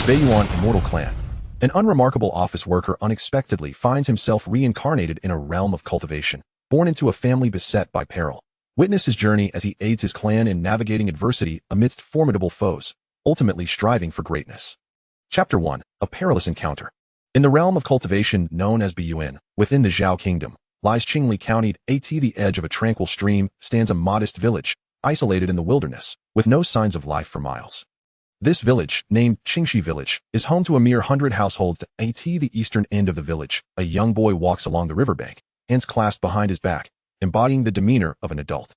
Beiyuan Immortal clan. An unremarkable office worker unexpectedly finds himself reincarnated in a realm of cultivation, born into a family beset by peril. Witness his journey as he aids his clan in navigating adversity amidst formidable foes, ultimately striving for greatness. Chapter 1. A perilous encounter. In the realm of cultivation known as Beiyuan, within the Zhao kingdom, lies Qingli County. At the edge of a tranquil stream stands a modest village, isolated in the wilderness, with no signs of life for miles. This village, named Qingxi Village, is home to a mere 100 households. At the eastern end of the village, a young boy walks along the riverbank, hands clasped behind his back, embodying the demeanor of an adult.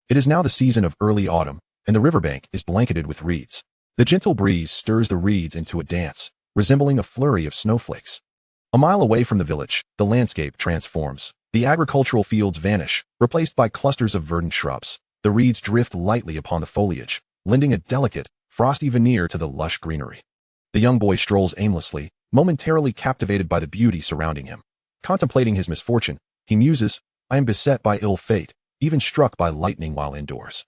It is now the season of early autumn, and the riverbank is blanketed with reeds. The gentle breeze stirs the reeds into a dance, resembling a flurry of snowflakes. A mile away from the village, the landscape transforms. The agricultural fields vanish, replaced by clusters of verdant shrubs. The reeds drift lightly upon the foliage, lending a delicate, frosty veneer to the lush greenery. The young boy strolls aimlessly, momentarily captivated by the beauty surrounding him. Contemplating his misfortune, he muses, "I am beset by ill fate, even struck by lightning while indoors.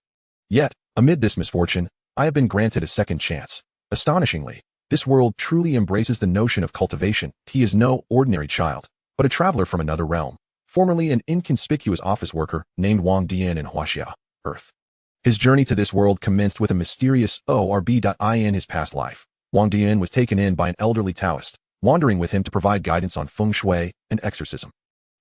Yet, amid this misfortune, I have been granted a second chance. Astonishingly, this world truly embraces the notion of cultivation. He is no ordinary child, but a traveler from another realm, formerly an inconspicuous office worker named Wang Dian in Huaxia, Earth. His journey to this world commenced with a mysterious orb. In his past life, Wang Dian was taken in by an elderly Taoist, wandering with him to provide guidance on feng shui and exorcism.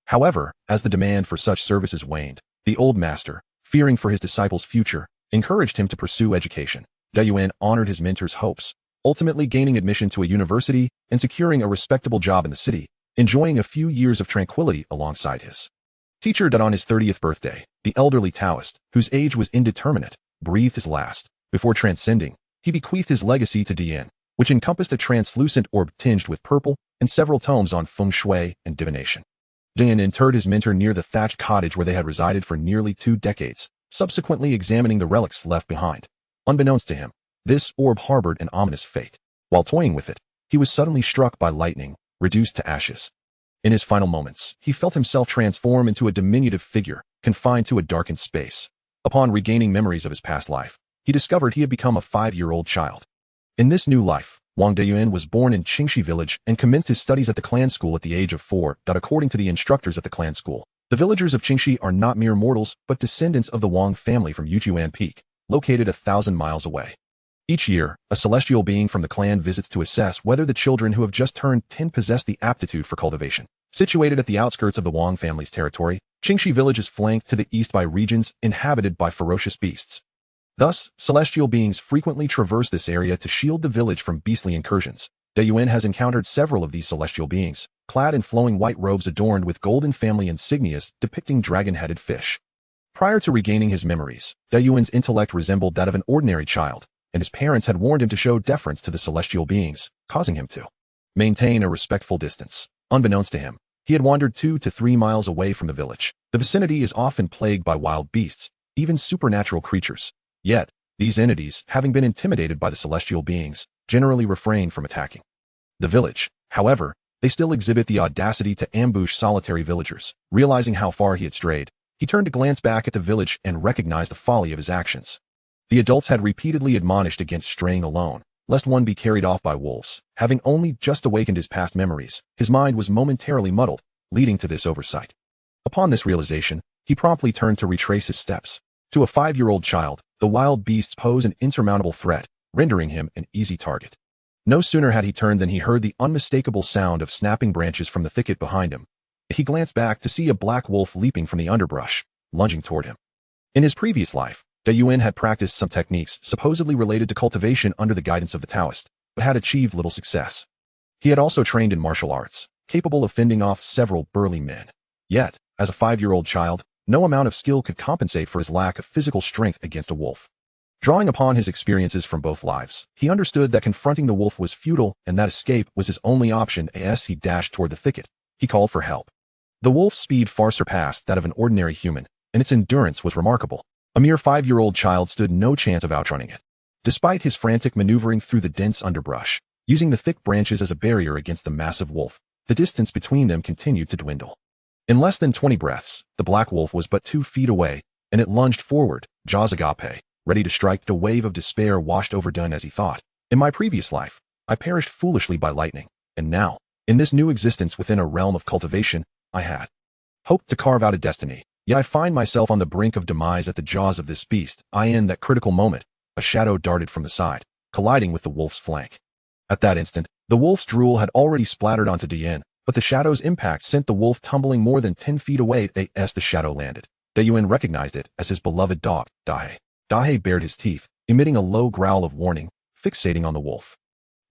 However, as the demand for such services waned, the old master, fearing for his disciple's future, encouraged him to pursue education. Beiyuan honored his mentor's hopes, ultimately gaining admission to a university and securing a respectable job in the city, enjoying a few years of tranquility alongside his teacher. On his 30th birthday, the elderly Taoist, whose age was indeterminate, breathed his last. Before transcending, he bequeathed his legacy to Dian, which encompassed a translucent orb tinged with purple and several tomes on feng shui and divination. Dian interred his mentor near the thatched cottage where they had resided for nearly 2 decades, subsequently examining the relics left behind. Unbeknownst to him, this orb harbored an ominous fate. While toying with it, he was suddenly struck by lightning, reduced to ashes. In his final moments, he felt himself transform into a diminutive figure, confined to a darkened space. Upon regaining memories of his past life, he discovered he had become a 5-year-old child. In this new life, Wang Dian was born in Qingxi Village and commenced his studies at the clan school at the age of 4. According to the instructors at the clan school, the villagers of Qingxi are not mere mortals, but descendants of the Wang family from Yujuan Peak, located 1,000 miles away. Each year, a celestial being from the clan visits to assess whether the children who have just turned 10 possess the aptitude for cultivation. Situated at the outskirts of the Wang family's territory, Qingxi Village is flanked to the east by regions inhabited by ferocious beasts. Thus, celestial beings frequently traverse this area to shield the village from beastly incursions. Beiyuan has encountered several of these celestial beings, clad in flowing white robes adorned with golden family insignias depicting dragon-headed fish. Prior to regaining his memories, Beiyuan's intellect resembled that of an ordinary child, and his parents had warned him to show deference to the celestial beings, causing him to maintain a respectful distance. Unbeknownst to him, he had wandered 2 to 3 miles away from the village. The vicinity is often plagued by wild beasts, even supernatural creatures. Yet, these entities, having been intimidated by the celestial beings, generally refrain from attacking the village. However, they still exhibit the audacity to ambush solitary villagers. Realizing how far he had strayed, he turned to glance back at the village and recognized the folly of his actions. The adults had repeatedly admonished against straying alone, lest one be carried off by wolves. Having only just awakened his past memories, his mind was momentarily muddled, leading to this oversight. Upon this realization, he promptly turned to retrace his steps. To a 5-year-old child, the wild beasts pose an insurmountable threat, rendering him an easy target. No sooner had he turned than he heard the unmistakable sound of snapping branches from the thicket behind him. He glanced back to see a black wolf leaping from the underbrush, lunging toward him. In his previous life, Beiyuan had practiced some techniques supposedly related to cultivation under the guidance of the Taoist, but had achieved little success. He had also trained in martial arts, capable of fending off several burly men. Yet, as a 5-year-old child, no amount of skill could compensate for his lack of physical strength against a wolf. Drawing upon his experiences from both lives, he understood that confronting the wolf was futile and that escape was his only option. As he dashed toward the thicket, he called for help. The wolf's speed far surpassed that of an ordinary human, and its endurance was remarkable. A mere 5-year-old child stood no chance of outrunning it. Despite his frantic maneuvering through the dense underbrush, using the thick branches as a barrier against the massive wolf, the distance between them continued to dwindle. In less than 20 breaths, the black wolf was but 2 feet away, and it lunged forward, jaws agape, ready to strike. A wave of despair washed over Dun as he thought, "In my previous life, I perished foolishly by lightning, and now, in this new existence within a realm of cultivation, I had hoped to carve out a destiny, yet I find myself on the brink of demise at the jaws of this beast. In that critical moment, a shadow darted from the side, colliding with the wolf's flank. At that instant, the wolf's drool had already splattered onto Beiyuan, but the shadow's impact sent the wolf tumbling more than 10 feet away as the shadow landed. Beiyuan recognized it as his beloved dog, Dahei. Dahei bared his teeth, emitting a low growl of warning, fixating on the wolf.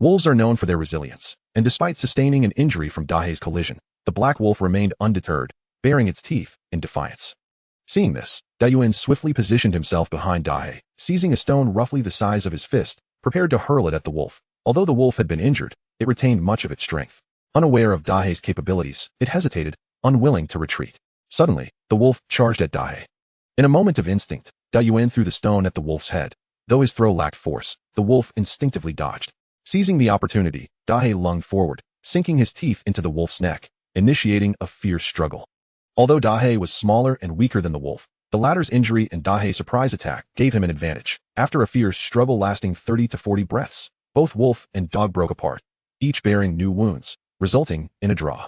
Wolves are known for their resilience, and despite sustaining an injury from Dahei's collision, the black wolf remained undeterred, baring its teeth in defiance. Seeing this, Beiyuan swiftly positioned himself behind Dahei, seizing a stone roughly the size of his fist, prepared to hurl it at the wolf. Although the wolf had been injured, it retained much of its strength. Unaware of Dahei's capabilities, it hesitated, unwilling to retreat. Suddenly, the wolf charged at Dahei. In a moment of instinct, Beiyuan threw the stone at the wolf's head. Though his throw lacked force, the wolf instinctively dodged. Seizing the opportunity, Dahei lunged forward, sinking his teeth into the wolf's neck, initiating a fierce struggle. Although Dahei was smaller and weaker than the wolf, the latter's injury and Dahei's surprise attack gave him an advantage. After a fierce struggle lasting 30 to 40 breaths, both wolf and dog broke apart, each bearing new wounds, resulting in a draw.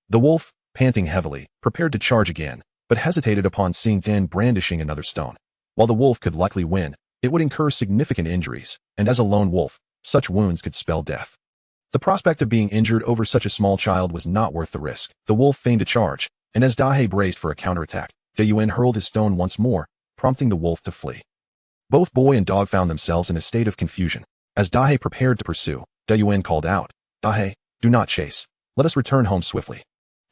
The wolf, panting heavily, prepared to charge again, but hesitated upon seeing Dan brandishing another stone. While the wolf could likely win, it would incur significant injuries, and as a lone wolf, such wounds could spell death. The prospect of being injured over such a small child was not worth the risk. The wolf feigned a charge, and as Dahei braced for a counterattack, Beiyuan hurled his stone once more, prompting the wolf to flee. Both boy and dog found themselves in a state of confusion. As Dahei prepared to pursue, Beiyuan called out, "Dahei, do not chase. Let us return home swiftly."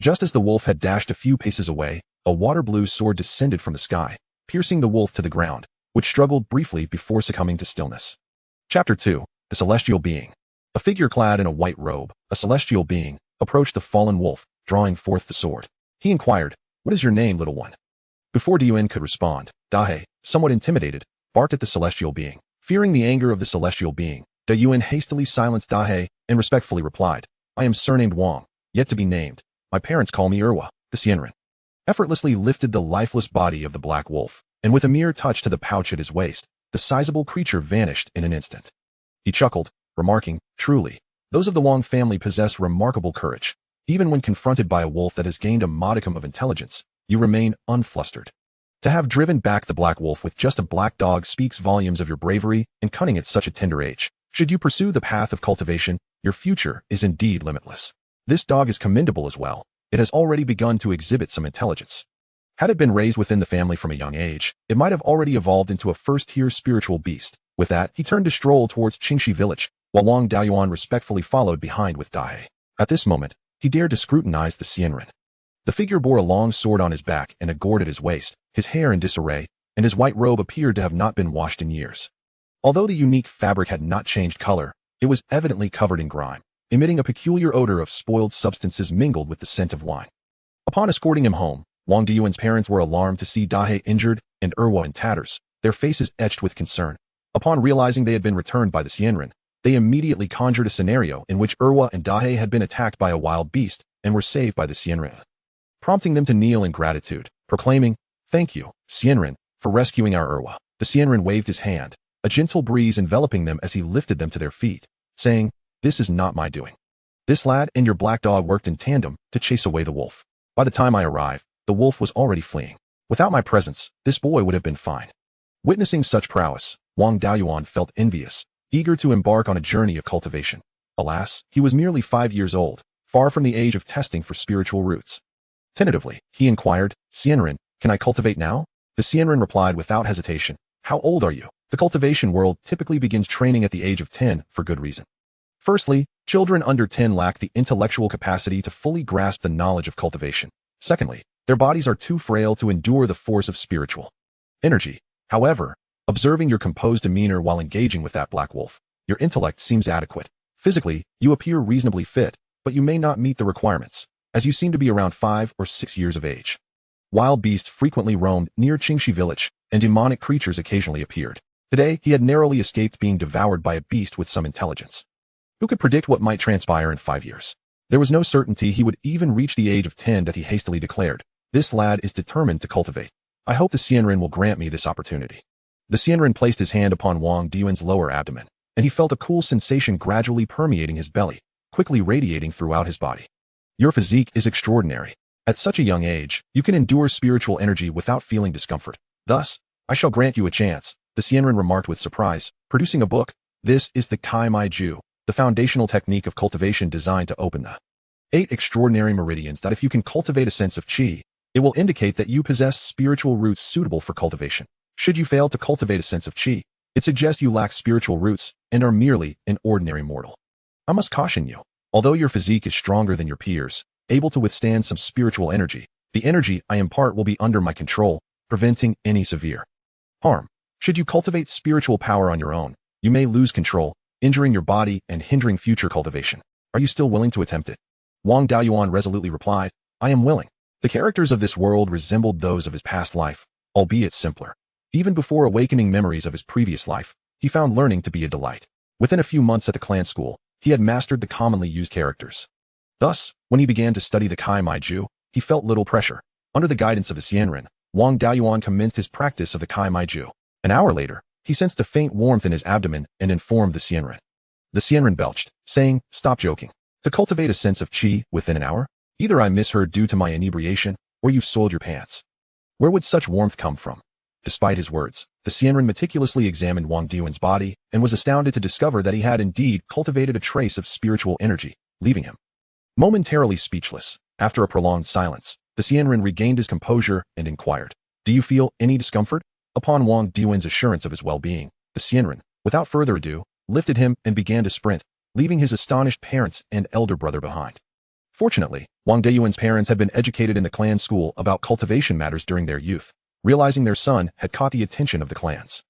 Just as the wolf had dashed a few paces away, a water-blue sword descended from the sky, piercing the wolf to the ground, which struggled briefly before succumbing to stillness. Chapter 2. The Celestial Being. A figure clad in a white robe, a celestial being, approached the fallen wolf, drawing forth the sword. He inquired, "What is your name, little one?" Before Beiyuan could respond, Dahei, somewhat intimidated, barked at the celestial being. Fearing the anger of the celestial being, Beiyuan hastily silenced Dahei and respectfully replied, "I am surnamed Wang, yet to be named. My parents call me Erwa, the Xianren." Effortlessly lifted the lifeless body of the black wolf, and with a mere touch to the pouch at his waist, the sizable creature vanished in an instant. He chuckled, remarking, "Truly, those of the Wang family possess remarkable courage. Even when confronted by a wolf that has gained a modicum of intelligence, you remain unflustered. To have driven back the black wolf with just a black dog speaks volumes of your bravery and cunning at such a tender age. Should you pursue the path of cultivation, your future is indeed limitless. This dog is commendable as well. It has already begun to exhibit some intelligence. Had it been raised within the family from a young age, it might have already evolved into a first-tier spiritual beast." With that, he turned to stroll towards Qingxi village, while Wang Daoyuan respectfully followed behind with Dahei. At this moment, he dared to scrutinize the Xianren. The figure bore a long sword on his back and a gourd at his waist, his hair in disarray, and his white robe appeared to have not been washed in years. Although the unique fabric had not changed color, it was evidently covered in grime, emitting a peculiar odor of spoiled substances mingled with the scent of wine. Upon escorting him home, Wang Diyuan's parents were alarmed to see Dahei injured and Erwa in tatters, their faces etched with concern. Upon realizing they had been returned by the Xianren, they immediately conjured a scenario in which Erwa and Dahei had been attacked by a wild beast and were saved by the Xianren, prompting them to kneel in gratitude, proclaiming, "Thank you, Xianren, for rescuing our Erwa." The Xianren waved his hand, a gentle breeze enveloping them as he lifted them to their feet, saying, "This is not my doing. This lad and your black dog worked in tandem to chase away the wolf. By the time I arrived, the wolf was already fleeing. Without my presence, this boy would have been fine." Witnessing such prowess, Wang Daoyuan felt envious, eager to embark on a journey of cultivation. Alas, he was merely 5 years old, far from the age of testing for spiritual roots. Tentatively, he inquired, "Xianren, can I cultivate now?" The Xianren replied without hesitation, "How old are you?" The cultivation world typically begins training at the age of 10 for good reason. Firstly, children under 10 lack the intellectual capacity to fully grasp the knowledge of cultivation. Secondly, their bodies are too frail to endure the force of spiritual energy. However, observing your composed demeanor while engaging with that black wolf, your intellect seems adequate. Physically, you appear reasonably fit, but you may not meet the requirements, as you seem to be around 5 or 6 years of age. Wild beasts frequently roamed near Qingxi village, and demonic creatures occasionally appeared. Today, he had narrowly escaped being devoured by a beast with some intelligence. Who could predict what might transpire in 5 years? There was no certainty he would even reach the age of 10 that he hastily declared, "This lad is determined to cultivate. I hope the Xianren will grant me this opportunity." The Xianren placed his hand upon Wang Diyuan's lower abdomen, and he felt a cool sensation gradually permeating his belly, quickly radiating throughout his body. Your physique is extraordinary. At such a young age, you can endure spiritual energy without feeling discomfort. Thus, I shall grant you a chance, the Xianren remarked with surprise, producing a book. This is the Kai Mai Ju, the foundational technique of cultivation designed to open the 8 extraordinary meridians that if you can cultivate a sense of qi, it will indicate that you possess spiritual roots suitable for cultivation. Should you fail to cultivate a sense of qi, it suggests you lack spiritual roots and are merely an ordinary mortal. I must caution you, although your physique is stronger than your peers, able to withstand some spiritual energy, the energy I impart will be under my control, preventing any severe harm. Should you cultivate spiritual power on your own, you may lose control, injuring your body and hindering future cultivation. Are you still willing to attempt it? Wang Daoyuan resolutely replied, I am willing. The characters of this world resembled those of his past life, albeit simpler. Even before awakening memories of his previous life, he found learning to be a delight. Within a few months at the clan school, he had mastered the commonly used characters. Thus, when he began to study the Kai Mai Ju, he felt little pressure. Under the guidance of the Xianren, Wang Daoyuan commenced his practice of the Kai Mai Ju. An hour later, he sensed a faint warmth in his abdomen and informed the Xianren. The Xianren belched, saying, stop joking. To cultivate a sense of qi within an hour? Either I misheard due to my inebriation, or you've soiled your pants. Where would such warmth come from? Despite his words, the Xianren meticulously examined Wang Daoyuan's body and was astounded to discover that he had indeed cultivated a trace of spiritual energy, leaving him momentarily speechless. After a prolonged silence, the Xianren regained his composure and inquired, do you feel any discomfort? Upon Wang Daoyuan's assurance of his well-being, the Xianren, without further ado, lifted him and began to sprint, leaving his astonished parents and elder brother behind. Fortunately, Wang Daoyuan's parents had been educated in the clan school about cultivation matters during their youth, realizing their son had caught the attention of the clan's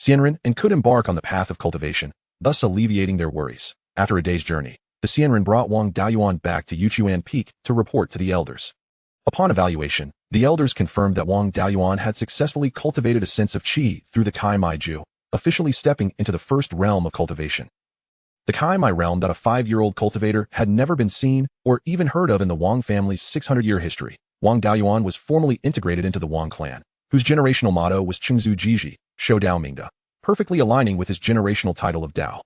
Xianren and could embark on the path of cultivation, thus alleviating their worries. After a day's journey, the Xianren brought Wang Daoyuan back to Yuchuan Peak to report to the elders. Upon evaluation, the elders confirmed that Wang Daoyuan had successfully cultivated a sense of qi through the Kai Mai Ju, officially stepping into the first realm of cultivation. The Kai Mai realm that a 5-year-old cultivator had never been seen or even heard of in the Wang family's 600-year history. Wang Daoyuan was formally integrated into the Wang clan, whose generational motto was Chengzu Jiji, Shou Dao Mingda, perfectly aligning with his generational title of Dao.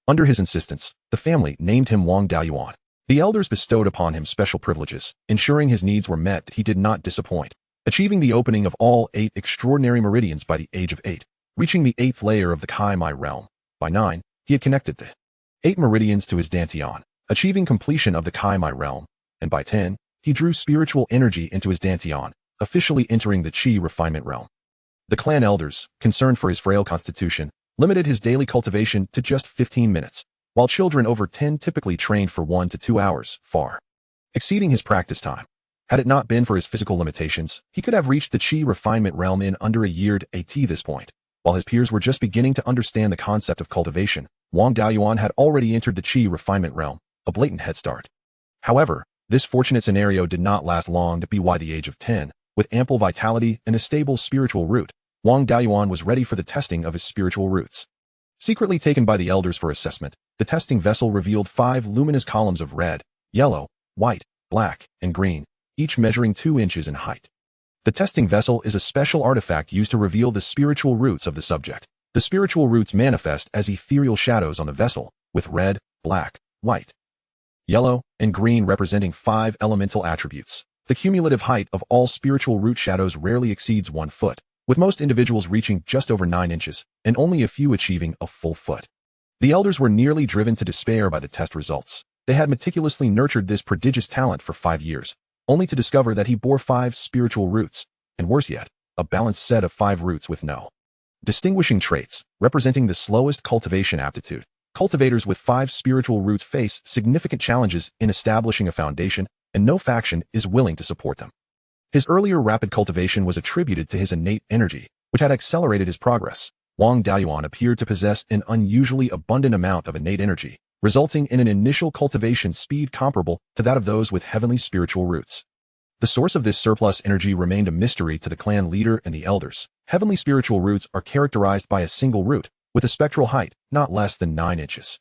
Under his insistence, the family named him Wang Daoyuan. The elders bestowed upon him special privileges, ensuring his needs were met. He did not disappoint, achieving the opening of all 8 extraordinary meridians by the age of 8, reaching the 8th layer of the Kai Mai realm. By 9, he had connected the 8 meridians to his dantian, achieving completion of the Kai Mai realm, and by 10, he drew spiritual energy into his dantian, officially entering the qi refinement realm. The clan elders, concerned for his frail constitution, limited his daily cultivation to just 15 minutes, while children over 10 typically trained for 1 to 2 hours, far exceeding his practice time. Had it not been for his physical limitations, he could have reached the qi refinement realm in under a year at this point. While his peers were just beginning to understand the concept of cultivation, Wang Daoyuan had already entered the qi refinement realm, a blatant head start. However, this fortunate scenario did not last long. By the age of 10, with ample vitality and a stable spiritual root, Wang Daoyuan was ready for the testing of his spiritual roots. Secretly taken by the elders for assessment, the testing vessel revealed 5 luminous columns of red, yellow, white, black, and green, each measuring 2 inches in height. The testing vessel is a special artifact used to reveal the spiritual roots of the subject. The spiritual roots manifest as ethereal shadows on the vessel, with red, black, white, yellow, and green representing 5 elemental attributes. The cumulative height of all spiritual root shadows rarely exceeds 1 foot, with most individuals reaching just over 9 inches, and only a few achieving a full foot. The elders were nearly driven to despair by the test results. They had meticulously nurtured this prodigious talent for 5 years, only to discover that he bore 5 spiritual roots, and worse yet, a balanced set of 5 roots with no distinguishing traits, representing the slowest cultivation aptitude. Cultivators with 5 spiritual roots face significant challenges in establishing a foundation, and no faction is willing to support them. His earlier rapid cultivation was attributed to his innate energy, which had accelerated his progress. Wang Daoyuan appeared to possess an unusually abundant amount of innate energy, resulting in an initial cultivation speed comparable to that of those with heavenly spiritual roots. The source of this surplus energy remained a mystery to the clan leader and the elders. Heavenly spiritual roots are characterized by a single root, with a spectral height not less than 9 inches.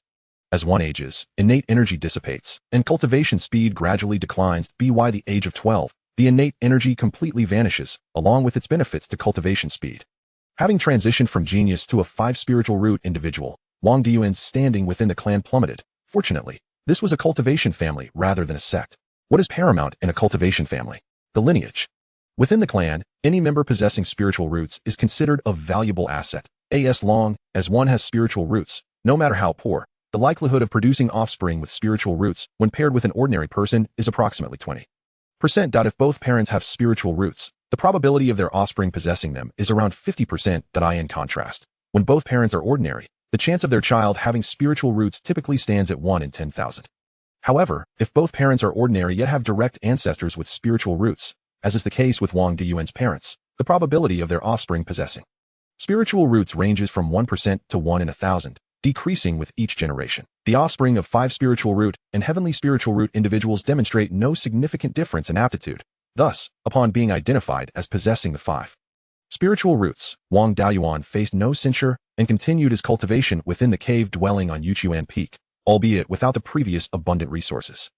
As one ages, innate energy dissipates, and cultivation speed gradually declines. By the age of 12, the innate energy completely vanishes, along with its benefits to cultivation speed. Having transitioned from genius to a 5 spiritual root individual, Wang Diyuan's standing within the clan plummeted. Fortunately, this was a cultivation family rather than a sect. What is paramount in a cultivation family? The lineage. Within the clan, any member possessing spiritual roots is considered a valuable asset. As long as one has spiritual roots, no matter how poor, the likelihood of producing offspring with spiritual roots when paired with an ordinary person is approximately 20%. If both parents have spiritual roots, the probability of their offspring possessing them is around 50%. In contrast, when both parents are ordinary, the chance of their child having spiritual roots typically stands at 1 in 10,000. However, if both parents are ordinary yet have direct ancestors with spiritual roots, as is the case with Wang Diyuan's parents, the probability of their offspring possessing spiritual roots ranges from 1% to 1 in 1,000, decreasing with each generation. The offspring of 5 spiritual root and heavenly spiritual root individuals demonstrate no significant difference in aptitude. Thus, upon being identified as possessing the 5 spiritual roots, Wang Diyuan faced no censure and continued his cultivation within the cave dwelling on Yuchuan Peak, albeit without the previous abundant resources.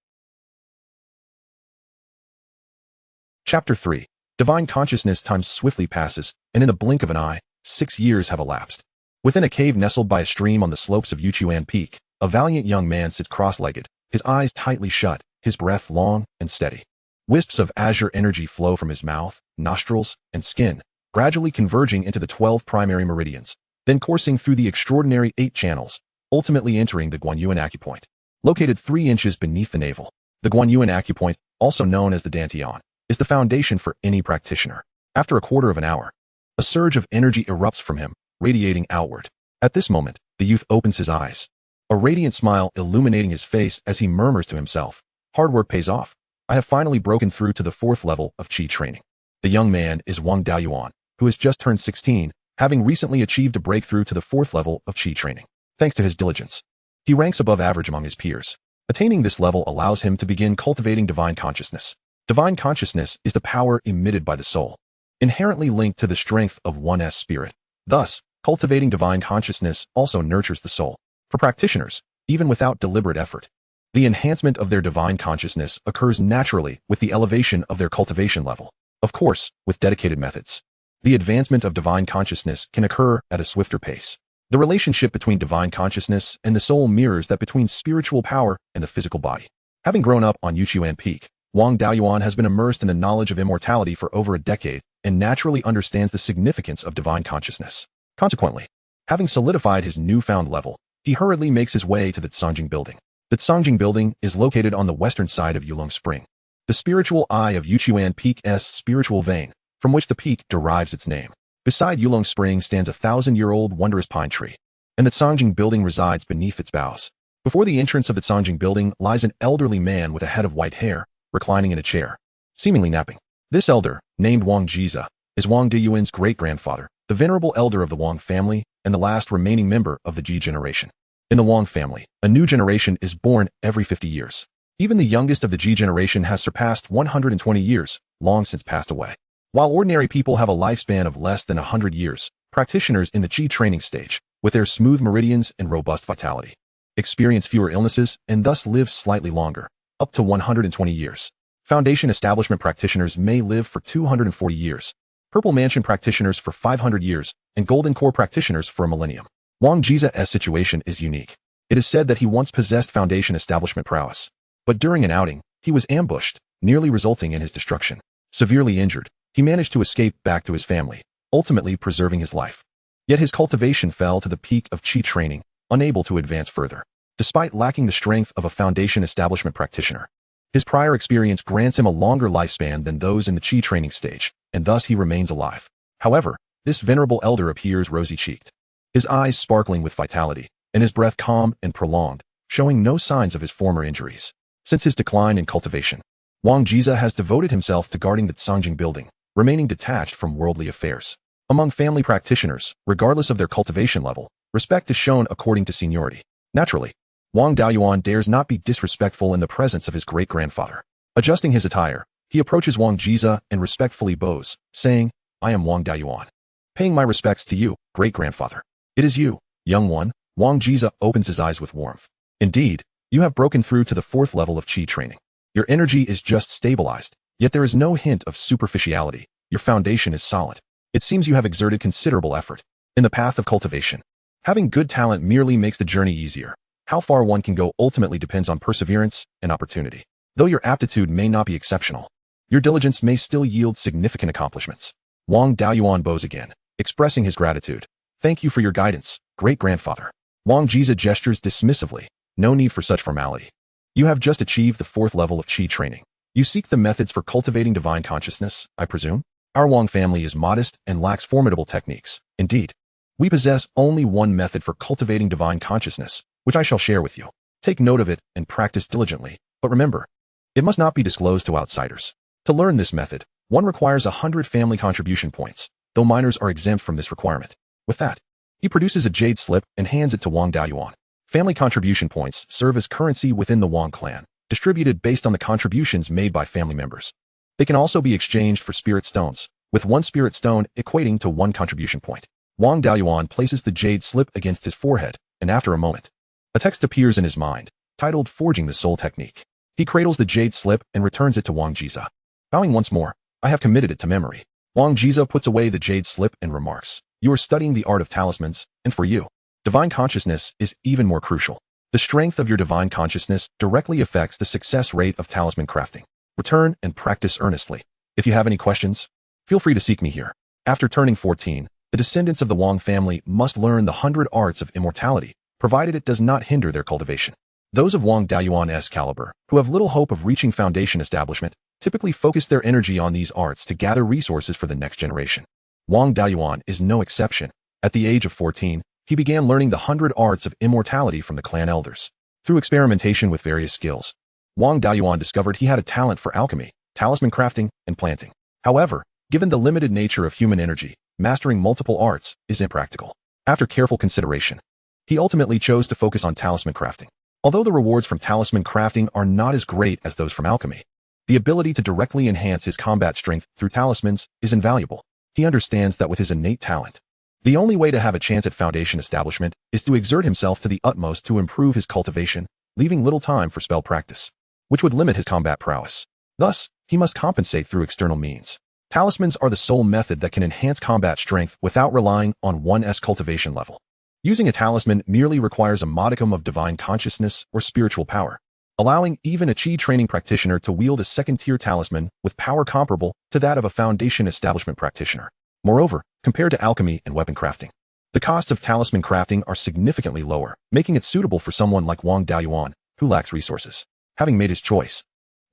Chapter 3. Divine consciousness. Time swiftly passes, and in the blink of an eye, 6 years have elapsed. Within a cave nestled by a stream on the slopes of Yuchuan Peak, a valiant young man sits cross-legged, his eyes tightly shut, his breath long and steady. Wisps of azure energy flow from his mouth, nostrils, and skin, gradually converging into the 12 primary meridians, then coursing through the extraordinary 8 channels, ultimately entering the Guanyuan acupoint. Located 3 inches beneath the navel, the Guanyuan acupoint, also known as the Dantian, is the foundation for any practitioner. After a quarter of an hour, a surge of energy erupts from him, radiating outward. At this moment, the youth opens his eyes, a radiant smile illuminating his face as he murmurs to himself, "Hard work pays off. I have finally broken through to the 4th level of Qi training." The young man is Wang Diyuan, who has just turned 16, having recently achieved a breakthrough to the 4th level of Qi training. Thanks to his diligence, he ranks above average among his peers. Attaining this level allows him to begin cultivating divine consciousness. Divine consciousness is the power emitted by the soul, inherently linked to the strength of one's spirit. Thus, cultivating divine consciousness also nurtures the soul. For practitioners, even without deliberate effort, the enhancement of their divine consciousness occurs naturally with the elevation of their cultivation level. Of course, with dedicated methods, the advancement of divine consciousness can occur at a swifter pace. The relationship between divine consciousness and the soul mirrors that between spiritual power and the physical body. Having grown up on Yuchuan Peak, Wang Diyuan has been immersed in the knowledge of immortality for over a decade and naturally understands the significance of divine consciousness. Consequently, having solidified his newfound level, he hurriedly makes his way to the Tsangjing building. The Tsangjing building is located on the western side of Yulong Spring, the spiritual eye of Yuchuan Peak's spiritual vein, from which the peak derives its name. Beside Yulong Spring stands a 1,000-year-old wondrous pine tree, and the Tsangjing building resides beneath its boughs. Before the entrance of the Tsangjing building lies an elderly man with a head of white hair, reclining in a chair, seemingly napping. This elder, named Wang Jiza, is Wang Diyuan's great-grandfather, the venerable elder of the Wang family and the last remaining member of the Ji generation. In the Wang family, a new generation is born every 50 years. Even the youngest of the Ji generation has surpassed 120 years, long since passed away. While ordinary people have a lifespan of less than 100 years, practitioners in the Qi training stage, with their smooth meridians and robust vitality, experience fewer illnesses and thus live slightly longer, up to 120 years. Foundation establishment practitioners may live for 240 years, Purple Mansion practitioners for 500 years, and Golden Core practitioners for a millennium. Wang Jiza's situation is unique. It is said that he once possessed Foundation establishment prowess, but during an outing, he was ambushed, nearly resulting in his destruction. Severely injured, he managed to escape back to his family, ultimately preserving his life. Yet his cultivation fell to the peak of Qi training, unable to advance further. Despite lacking the strength of a Foundation establishment practitioner, his prior experience grants him a longer lifespan than those in the Qi training stage, and thus he remains alive. However, this venerable elder appears rosy-cheeked, his eyes sparkling with vitality, and his breath calm and prolonged, showing no signs of his former injuries. Since his decline in cultivation, Wang Jiza has devoted himself to guarding the Tsangjing building, remaining detached from worldly affairs. Among family practitioners, regardless of their cultivation level, respect is shown according to seniority. Naturally, Wang Diyuan dares not be disrespectful in the presence of his great-grandfather. Adjusting his attire, he approaches Wang Jiza and respectfully bows, saying, "I am Wang Diyuan. Paying my respects to you, great-grandfather." "It is you, young one." Wang Jiza opens his eyes with warmth. "Indeed, you have broken through to the 4th level of Qi training. Your energy is just stabilized, yet there is no hint of superficiality. Your foundation is solid. It seems you have exerted considerable effort in the path of cultivation. Having good talent merely makes the journey easier. How far one can go ultimately depends on perseverance and opportunity. Though your aptitude may not be exceptional, your diligence may still yield significant accomplishments. Wang Daoyuan bows again, expressing his gratitude. Thank you for your guidance, great-grandfather. Wang Jiza gestures dismissively. No need for such formality. You have just achieved the 4th level of Qi training. You seek the methods for cultivating divine consciousness, I presume? Our Wang family is modest and lacks formidable techniques. Indeed, we possess only one method for cultivating divine consciousness, which I shall share with you. Take note of it and practice diligently, but remember, it must not be disclosed to outsiders. To learn this method, one requires 100 family contribution points, though minors are exempt from this requirement. With that, he produces a jade slip and hands it to Wang Daoyuan. Family contribution points serve as currency within the Wang clan, distributed based on the contributions made by family members. They can also be exchanged for spirit stones, with 1 spirit stone equating to 1 contribution point. Wang Daoyuan places the jade slip against his forehead, and after a moment, a text appears in his mind, titled Forging the Soul Technique. He cradles the jade slip and returns it to Wang Jiza. Bowing once more, I have committed it to memory. Wang Jiza puts away the jade slip and remarks, you are studying the art of talismans, and for you, divine consciousness is even more crucial. The strength of your divine consciousness directly affects the success rate of talisman crafting. Return and practice earnestly. If you have any questions, feel free to seek me here. After turning 14, the descendants of the Wang family must learn the 100 arts of immortality, provided it does not hinder their cultivation. Those of Wang Daoyuan's caliber, who have little hope of reaching foundation establishment, typically focus their energy on these arts to gather resources for the next generation. Wang Daoyuan is no exception. At the age of 14, he began learning the 100 arts of immortality from the clan elders. Through experimentation with various skills, Wang Daoyuan discovered he had a talent for alchemy, talisman crafting, and planting. However, given the limited nature of human energy, mastering multiple arts is impractical. After careful consideration, he ultimately chose to focus on talisman crafting. Although the rewards from talisman crafting are not as great as those from alchemy, the ability to directly enhance his combat strength through talismans is invaluable. He understands that with his innate talent, the only way to have a chance at foundation establishment is to exert himself to the utmost to improve his cultivation, leaving little time for spell practice, which would limit his combat prowess. Thus, he must compensate through external means. Talismans are the sole method that can enhance combat strength without relying on one's cultivation level. Using a talisman merely requires a modicum of divine consciousness or spiritual power, allowing even a Qi training practitioner to wield a second-tier talisman with power comparable to that of a foundation establishment practitioner. Moreover, compared to alchemy and weapon crafting, the costs of talisman crafting are significantly lower, making it suitable for someone like Wang Daoyuan, who lacks resources. Having made his choice,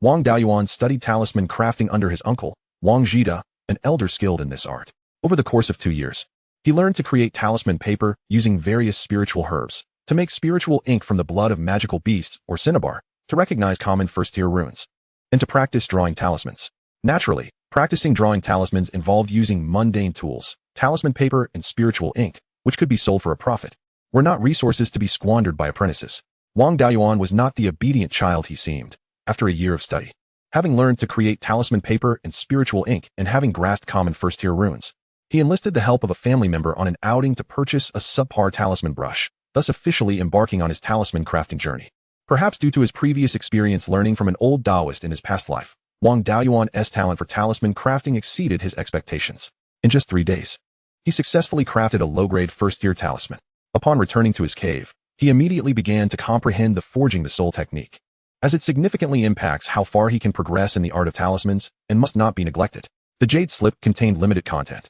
Wang Daoyuan studied talisman crafting under his uncle, Wang Jida, an elder skilled in this art. Over the course of 2 years, he learned to create talisman paper using various spiritual herbs, to make spiritual ink from the blood of magical beasts or cinnabar, to recognize common first-tier runes, and to practice drawing talismans. Naturally, practicing drawing talismans involved using mundane tools. Talisman paper and spiritual ink, which could be sold for a profit, were not resources to be squandered by apprentices. Wang Daoyuan was not the obedient child he seemed. After a year of study, having learned to create talisman paper and spiritual ink and having grasped common first-tier runes, he enlisted the help of a family member on an outing to purchase a subpar talisman brush, thus officially embarking on his talisman crafting journey. Perhaps due to his previous experience learning from an old Taoist in his past life, Wang Daoyuan's talent for talisman crafting exceeded his expectations. In just 3 days, he successfully crafted a low-grade first-tier talisman. Upon returning to his cave, he immediately began to comprehend the Forging the Soul technique, as it significantly impacts how far he can progress in the art of talismans and must not be neglected. The jade slip contained limited content,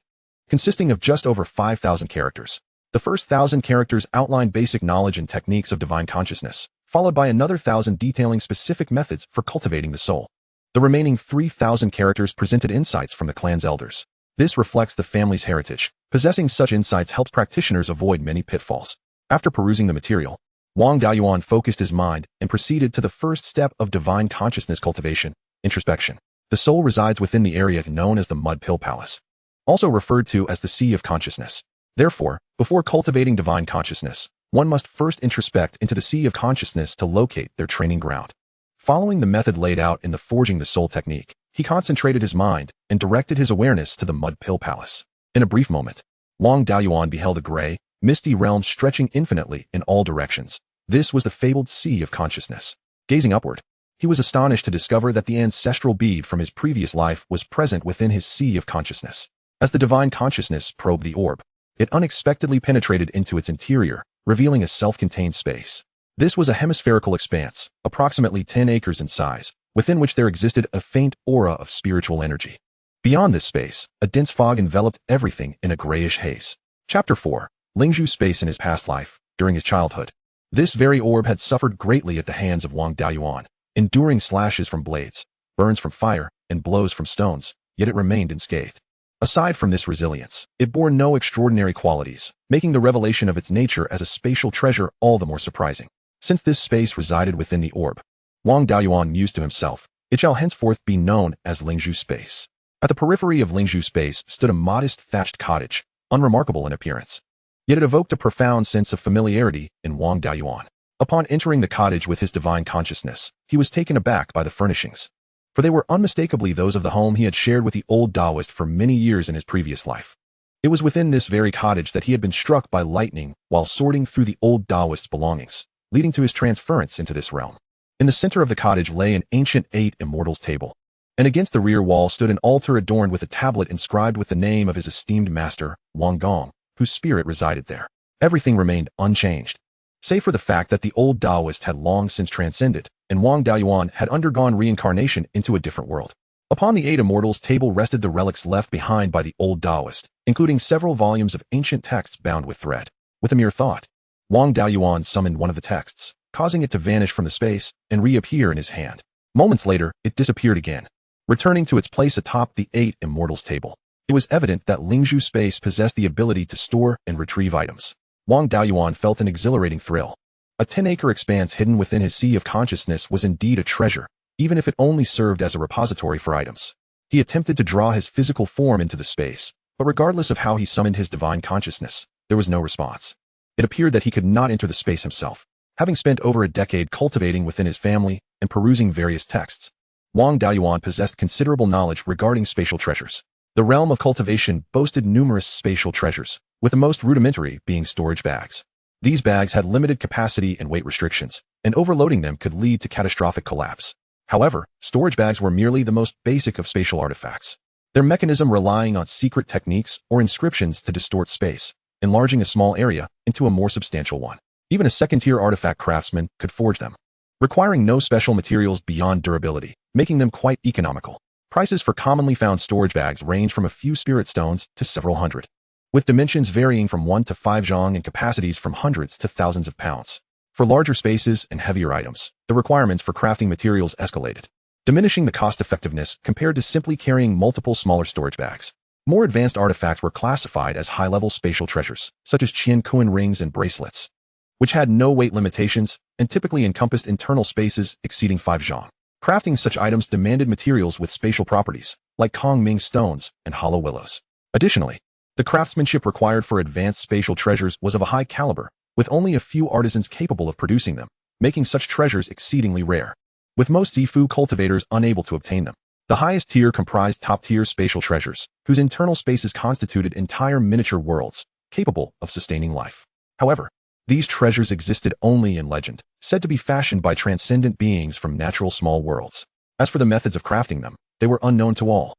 consisting of just over 5,000 characters. The first 1,000 characters outlined basic knowledge and techniques of divine consciousness, followed by another 1,000 detailing specific methods for cultivating the soul. The remaining 3,000 characters presented insights from the clan's elders. This reflects the family's heritage. Possessing such insights helps practitioners avoid many pitfalls. After perusing the material, Wang Daoyuan focused his mind and proceeded to the first step of divine consciousness cultivation, introspection. The soul resides within the area known as the Mud Pill Palace, also referred to as the Sea of Consciousness. Therefore, before cultivating divine consciousness, one must first introspect into the Sea of Consciousness to locate their training ground. Following the method laid out in the Forging the Soul technique, he concentrated his mind and directed his awareness to the Mud Pill Palace. In a brief moment, Wang Daoyuan beheld a gray, misty realm stretching infinitely in all directions. This was the fabled Sea of Consciousness. Gazing upward, he was astonished to discover that the ancestral bead from his previous life was present within his Sea of Consciousness. As the divine consciousness probed the orb, It unexpectedly penetrated into its interior, revealing a self-contained space. This was a hemispherical expanse, approximately 10 acres in size, within which there existed a faint aura of spiritual energy. Beyond this space, a dense fog enveloped everything in a grayish haze. Chapter 4. Lingzhu's space in his past life, during his childhood. This very orb had suffered greatly at the hands of Wang Daoyuan, enduring slashes from blades, burns from fire, and blows from stones, yet it remained unscathed. Aside from this resilience, it bore no extraordinary qualities, making the revelation of its nature as a spatial treasure all the more surprising. Since this space resided within the orb, Wang Daoyuan mused to himself, it shall henceforth be known as Lingzhu Space. At the periphery of Lingzhu Space stood a modest thatched cottage, unremarkable in appearance. Yet it evoked a profound sense of familiarity in Wang Daoyuan. Upon entering the cottage with his divine consciousness, he was taken aback by the furnishings, for they were unmistakably those of the home he had shared with the old Taoist for many years in his previous life. It was within this very cottage that he had been struck by lightning while sorting through the old Taoist's belongings, leading to his transference into this realm. In the center of the cottage lay an ancient 8 Immortals table, and against the rear wall stood an altar adorned with a tablet inscribed with the name of his esteemed master, Wang Gong, whose spirit resided there. Everything remained unchanged, save for the fact that the old Taoist had long since transcended, and Wang Daoyuan had undergone reincarnation into a different world. Upon the 8 Immortals table rested the relics left behind by the old Taoist, including several volumes of ancient texts bound with thread. With a mere thought, Wang Daoyuan summoned one of the texts, causing it to vanish from the space and reappear in his hand. Moments later, it disappeared again, returning to its place atop the 8 Immortals table. It was evident that Lingzhu Space possessed the ability to store and retrieve items. Wang Daoyuan felt an exhilarating thrill. A 10-acre expanse hidden within his sea of consciousness was indeed a treasure, even if it only served as a repository for items. He attempted to draw his physical form into the space, but regardless of how he summoned his divine consciousness, there was no response. It appeared that he could not enter the space himself. Having spent over a decade cultivating within his family and perusing various texts, Wang Daoyuan possessed considerable knowledge regarding spatial treasures. The realm of cultivation boasted numerous spatial treasures, with the most rudimentary being storage bags. These bags had limited capacity and weight restrictions, and overloading them could lead to catastrophic collapse. However, storage bags were merely the most basic of spatial artifacts, their mechanism relying on secret techniques or inscriptions to distort space, enlarging a small area into a more substantial one. Even a second-tier artifact craftsman could forge them, requiring no special materials beyond durability, making them quite economical. Prices for commonly found storage bags range from a few spirit stones to several hundred, with dimensions varying from 1 to 5 zhong and capacities from hundreds to thousands of pounds. For larger spaces and heavier items, the requirements for crafting materials escalated, diminishing the cost-effectiveness compared to simply carrying multiple smaller storage bags. More advanced artifacts were classified as high-level spatial treasures, such as Qian rings and bracelets, which had no weight limitations and typically encompassed internal spaces exceeding 5 zhong. Crafting such items demanded materials with spatial properties, like Kongming stones and hollow willows. Additionally, the craftsmanship required for advanced spatial treasures was of a high caliber, with only a few artisans capable of producing them, making such treasures exceedingly rare, with most Zifu cultivators unable to obtain them. The highest tier comprised top-tier spatial treasures, whose internal spaces constituted entire miniature worlds, capable of sustaining life. However, these treasures existed only in legend, said to be fashioned by transcendent beings from natural small worlds. As for the methods of crafting them, they were unknown to all.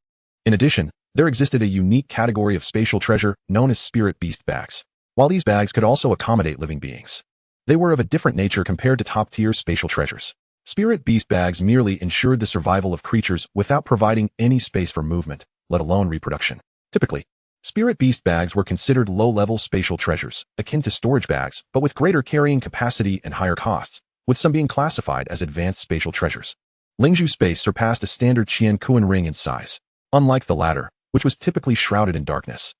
In addition, there existed a unique category of spatial treasure known as spirit beast bags. While these bags could also accommodate living beings, they were of a different nature compared to top-tier spatial treasures. Spirit beast bags merely ensured the survival of creatures without providing any space for movement, let alone reproduction. Typically, spirit beast bags were considered low-level spatial treasures, akin to storage bags, but with greater carrying capacity and higher costs, with some being classified as advanced spatial treasures. Lingzhu Space surpassed a standard Qian ring in size. Unlike the latter, which was typically shrouded in darkness,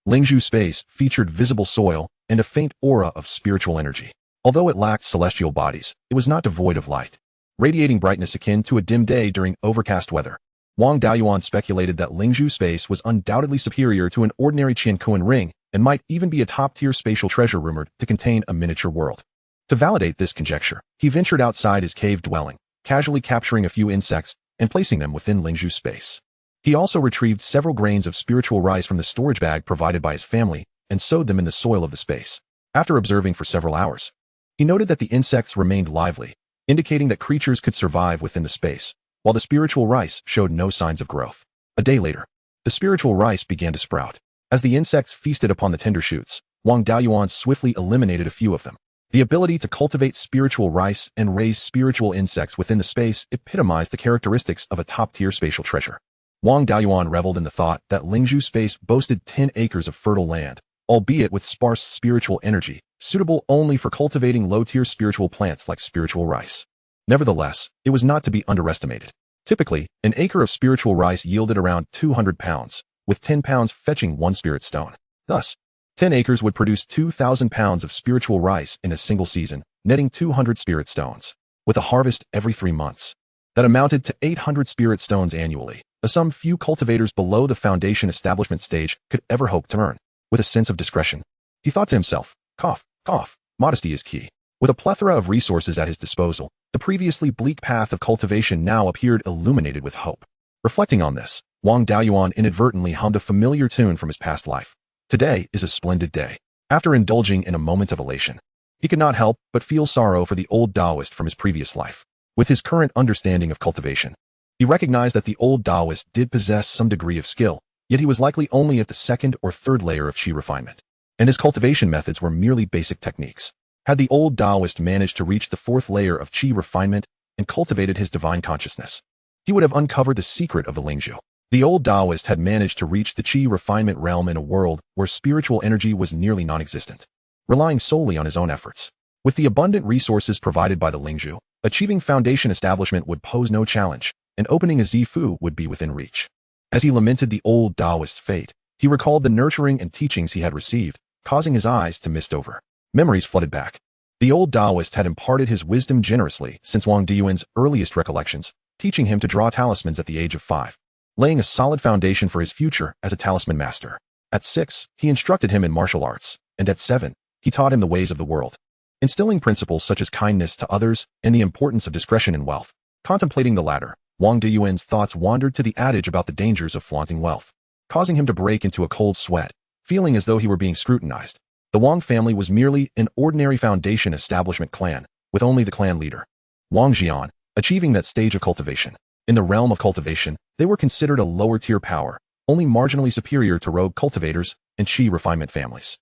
Lingzhu Space featured visible soil and a faint aura of spiritual energy. Although it lacked celestial bodies, it was not devoid of light, radiating brightness akin to a dim day during overcast weather. Wang Daoyuan speculated that Lingzhu Space was undoubtedly superior to an ordinary Qian ring and might even be a top-tier spatial treasure rumored to contain a miniature world. To validate this conjecture, he ventured outside his cave dwelling, casually capturing a few insects and placing them within Lingzhu Space. He also retrieved several grains of spiritual rice from the storage bag provided by his family and sowed them in the soil of the space. After observing for several hours, he noted that the insects remained lively, indicating that creatures could survive within the space, while the spiritual rice showed no signs of growth. A day later, the spiritual rice began to sprout. As the insects feasted upon the tender shoots, Wang Daoyuan swiftly eliminated a few of them. The ability to cultivate spiritual rice and raise spiritual insects within the space epitomized the characteristics of a top-tier spatial treasure. Wang Daoyuan reveled in the thought that Lingzhou space boasted 10 acres of fertile land, albeit with sparse spiritual energy, suitable only for cultivating low-tier spiritual plants like spiritual rice. Nevertheless, it was not to be underestimated. Typically, an acre of spiritual rice yielded around 200 pounds, with 10 pounds fetching 1 spirit stone. Thus, 10 acres would produce 2,000 pounds of spiritual rice in a single season, netting 200 spirit stones, with a harvest every 3 months. That amounted to 800 spirit stones annually, a sum few cultivators below the foundation establishment stage could ever hope to earn. With a sense of discretion, he thought to himself, cough, modesty is key. With a plethora of resources at his disposal, the previously bleak path of cultivation now appeared illuminated with hope. Reflecting on this, Wang Daoyuan inadvertently hummed a familiar tune from his past life. Today is a splendid day. After indulging in a moment of elation, he could not help but feel sorrow for the old Taoist from his previous life. With his current understanding of cultivation, he recognized that the old Taoist did possess some degree of skill, yet he was likely only at the 2nd or 3rd layer of qi refinement, and his cultivation methods were merely basic techniques. Had the old Taoist managed to reach the 4th layer of qi refinement and cultivated his divine consciousness, he would have uncovered the secret of the Lingzhou. The old Taoist had managed to reach the qi refinement realm in a world where spiritual energy was nearly non-existent, relying solely on his own efforts. With the abundant resources provided by the Lingzhou, achieving foundation establishment would pose no challenge, and opening a Zifu would be within reach. As he lamented the old Taoist's fate, he recalled the nurturing and teachings he had received, causing his eyes to mist over. Memories flooded back. The old Taoist had imparted his wisdom generously since Wang Daoyuan's earliest recollections, teaching him to draw talismans at the age of 5, laying a solid foundation for his future as a talisman master. At 6, he instructed him in martial arts, and at 7, he taught him the ways of the world, instilling principles such as kindness to others and the importance of discretion in wealth. Contemplating the latter, Wang Daoyuan's thoughts wandered to the adage about the dangers of flaunting wealth, causing him to break into a cold sweat, feeling as though he were being scrutinized. The Wang family was merely an ordinary foundation establishment clan, with only the clan leader, Wang Jian, achieving that stage of cultivation. In the realm of cultivation, they were considered a lower-tier power, only marginally superior to rogue cultivators and qi refinement families.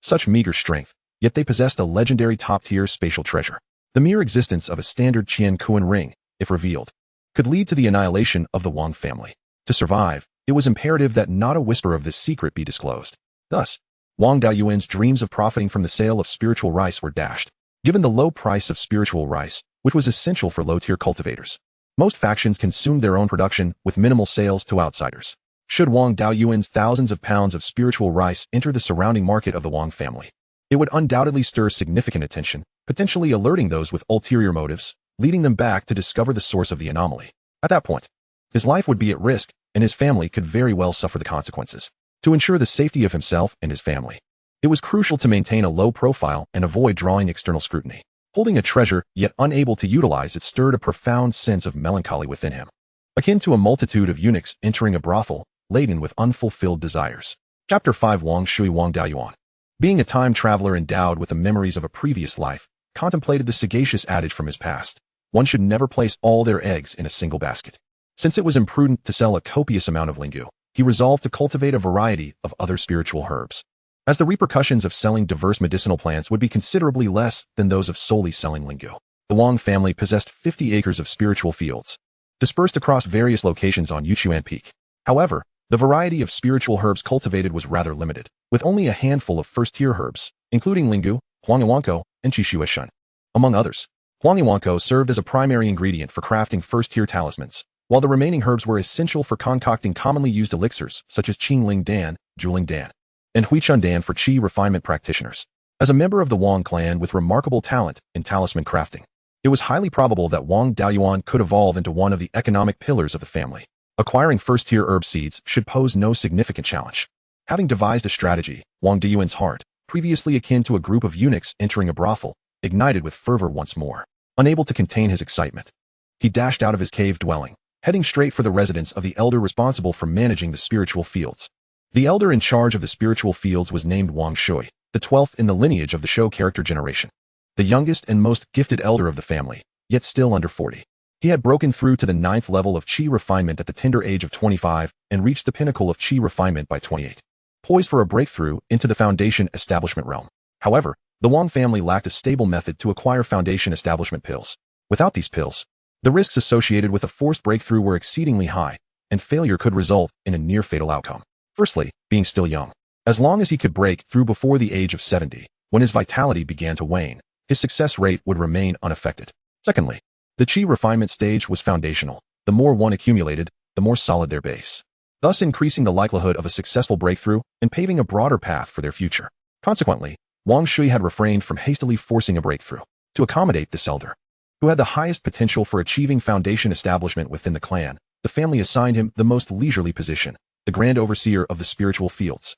Such meager strength, yet they possessed a legendary top-tier spatial treasure. The mere existence of a standard Qian Kuan ring, if revealed, could lead to the annihilation of the Wang family. To survive, it was imperative that not a whisper of this secret be disclosed. Thus, Wang Daoyuan's dreams of profiting from the sale of spiritual rice were dashed. Given the low price of spiritual rice, which was essential for low-tier cultivators, most factions consumed their own production with minimal sales to outsiders. Should Wang Daoyuan's thousands of pounds of spiritual rice enter the surrounding market of the Wang family, it would undoubtedly stir significant attention, potentially alerting those with ulterior motives, leading them back to discover the source of the anomaly. At that point, his life would be at risk, and his family could very well suffer the consequences. To ensure the safety of himself and his family, it was crucial to maintain a low profile and avoid drawing external scrutiny. Holding a treasure, yet unable to utilize it, stirred a profound sense of melancholy within him, akin to a multitude of eunuchs entering a brothel, laden with unfulfilled desires. Chapter 5. Wang Shui. Wang Daoyuan, being a time traveler endowed with the memories of a previous life, contemplated the sagacious adage from his past: one should never place all their eggs in a single basket. Since it was imprudent to sell a copious amount of Lingzhou, he resolved to cultivate a variety of other spiritual herbs, as the repercussions of selling diverse medicinal plants would be considerably less than those of solely selling Lingzhou. The Wang family possessed 50 acres of spiritual fields, dispersed across various locations on Yuchuan Peak. However, the variety of spiritual herbs cultivated was rather limited, with only a handful of first-tier herbs, including Lingzhou, Huangyuankou, and Qishuashen. Among others, Huangyuankou served as a primary ingredient for crafting first-tier talismans, while the remaining herbs were essential for concocting commonly used elixirs such as Qingling Dan, Juling Dan, and Huichun Dan for qi refinement practitioners. As a member of the Wang clan with remarkable talent in talisman crafting, it was highly probable that Wang Daoyuan could evolve into one of the economic pillars of the family. Acquiring first-tier herb seeds should pose no significant challenge. Having devised a strategy, Wang Daoyuan's heart, previously akin to a group of eunuchs entering a brothel, ignited with fervor once more. Unable to contain his excitement, he dashed out of his cave dwelling, heading straight for the residence of the elder responsible for managing the spiritual fields. The elder in charge of the spiritual fields was named Wang Shui, the 12th in the lineage of the Shou character generation, the youngest and most gifted elder of the family, yet still under 40. He had broken through to the 9th level of qi refinement at the tender age of 25 and reached the pinnacle of qi refinement by 28. poised for a breakthrough into the foundation establishment realm. However, the Wang family lacked a stable method to acquire foundation establishment pills. Without these pills, the risks associated with a forced breakthrough were exceedingly high, and failure could result in a near-fatal outcome. Firstly, being still young. As long as he could break through before the age of 70, when his vitality began to wane, his success rate would remain unaffected. Secondly, the qi refinement stage was foundational. The more one accumulated, the more solid their base, thus increasing the likelihood of a successful breakthrough and paving a broader path for their future. Consequently, Wang Shui had refrained from hastily forcing a breakthrough. To accommodate this elder, who had the highest potential for achieving foundation establishment within the clan, the family assigned him the most leisurely position, the Grand Overseer of the spiritual fields.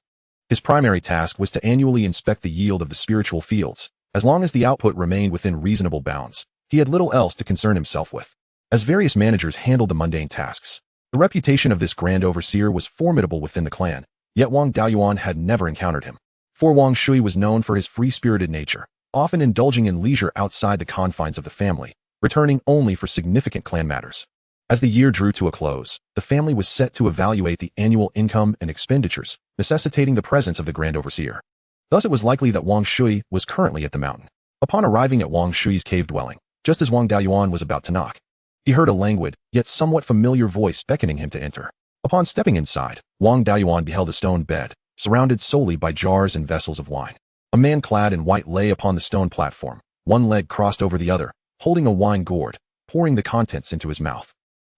His primary task was to annually inspect the yield of the spiritual fields. As long as the output remained within reasonable bounds, he had little else to concern himself with. As various managers handled the mundane tasks, the reputation of this Grand Overseer was formidable within the clan, yet Wang Daoyuan had never encountered him. For Wang Shui was known for his free-spirited nature, often indulging in leisure outside the confines of the family, returning only for significant clan matters. As the year drew to a close, the family was set to evaluate the annual income and expenditures, necessitating the presence of the Grand Overseer. Thus it was likely that Wang Shui was currently at the mountain. Upon arriving at Wang Shui's cave dwelling, just as Wang Daoyuan was about to knock, he heard a languid, yet somewhat familiar voice beckoning him to enter. Upon stepping inside, Wang Daoyuan beheld a stone bed, surrounded solely by jars and vessels of wine. A man clad in white lay upon the stone platform, one leg crossed over the other, holding a wine gourd, pouring the contents into his mouth.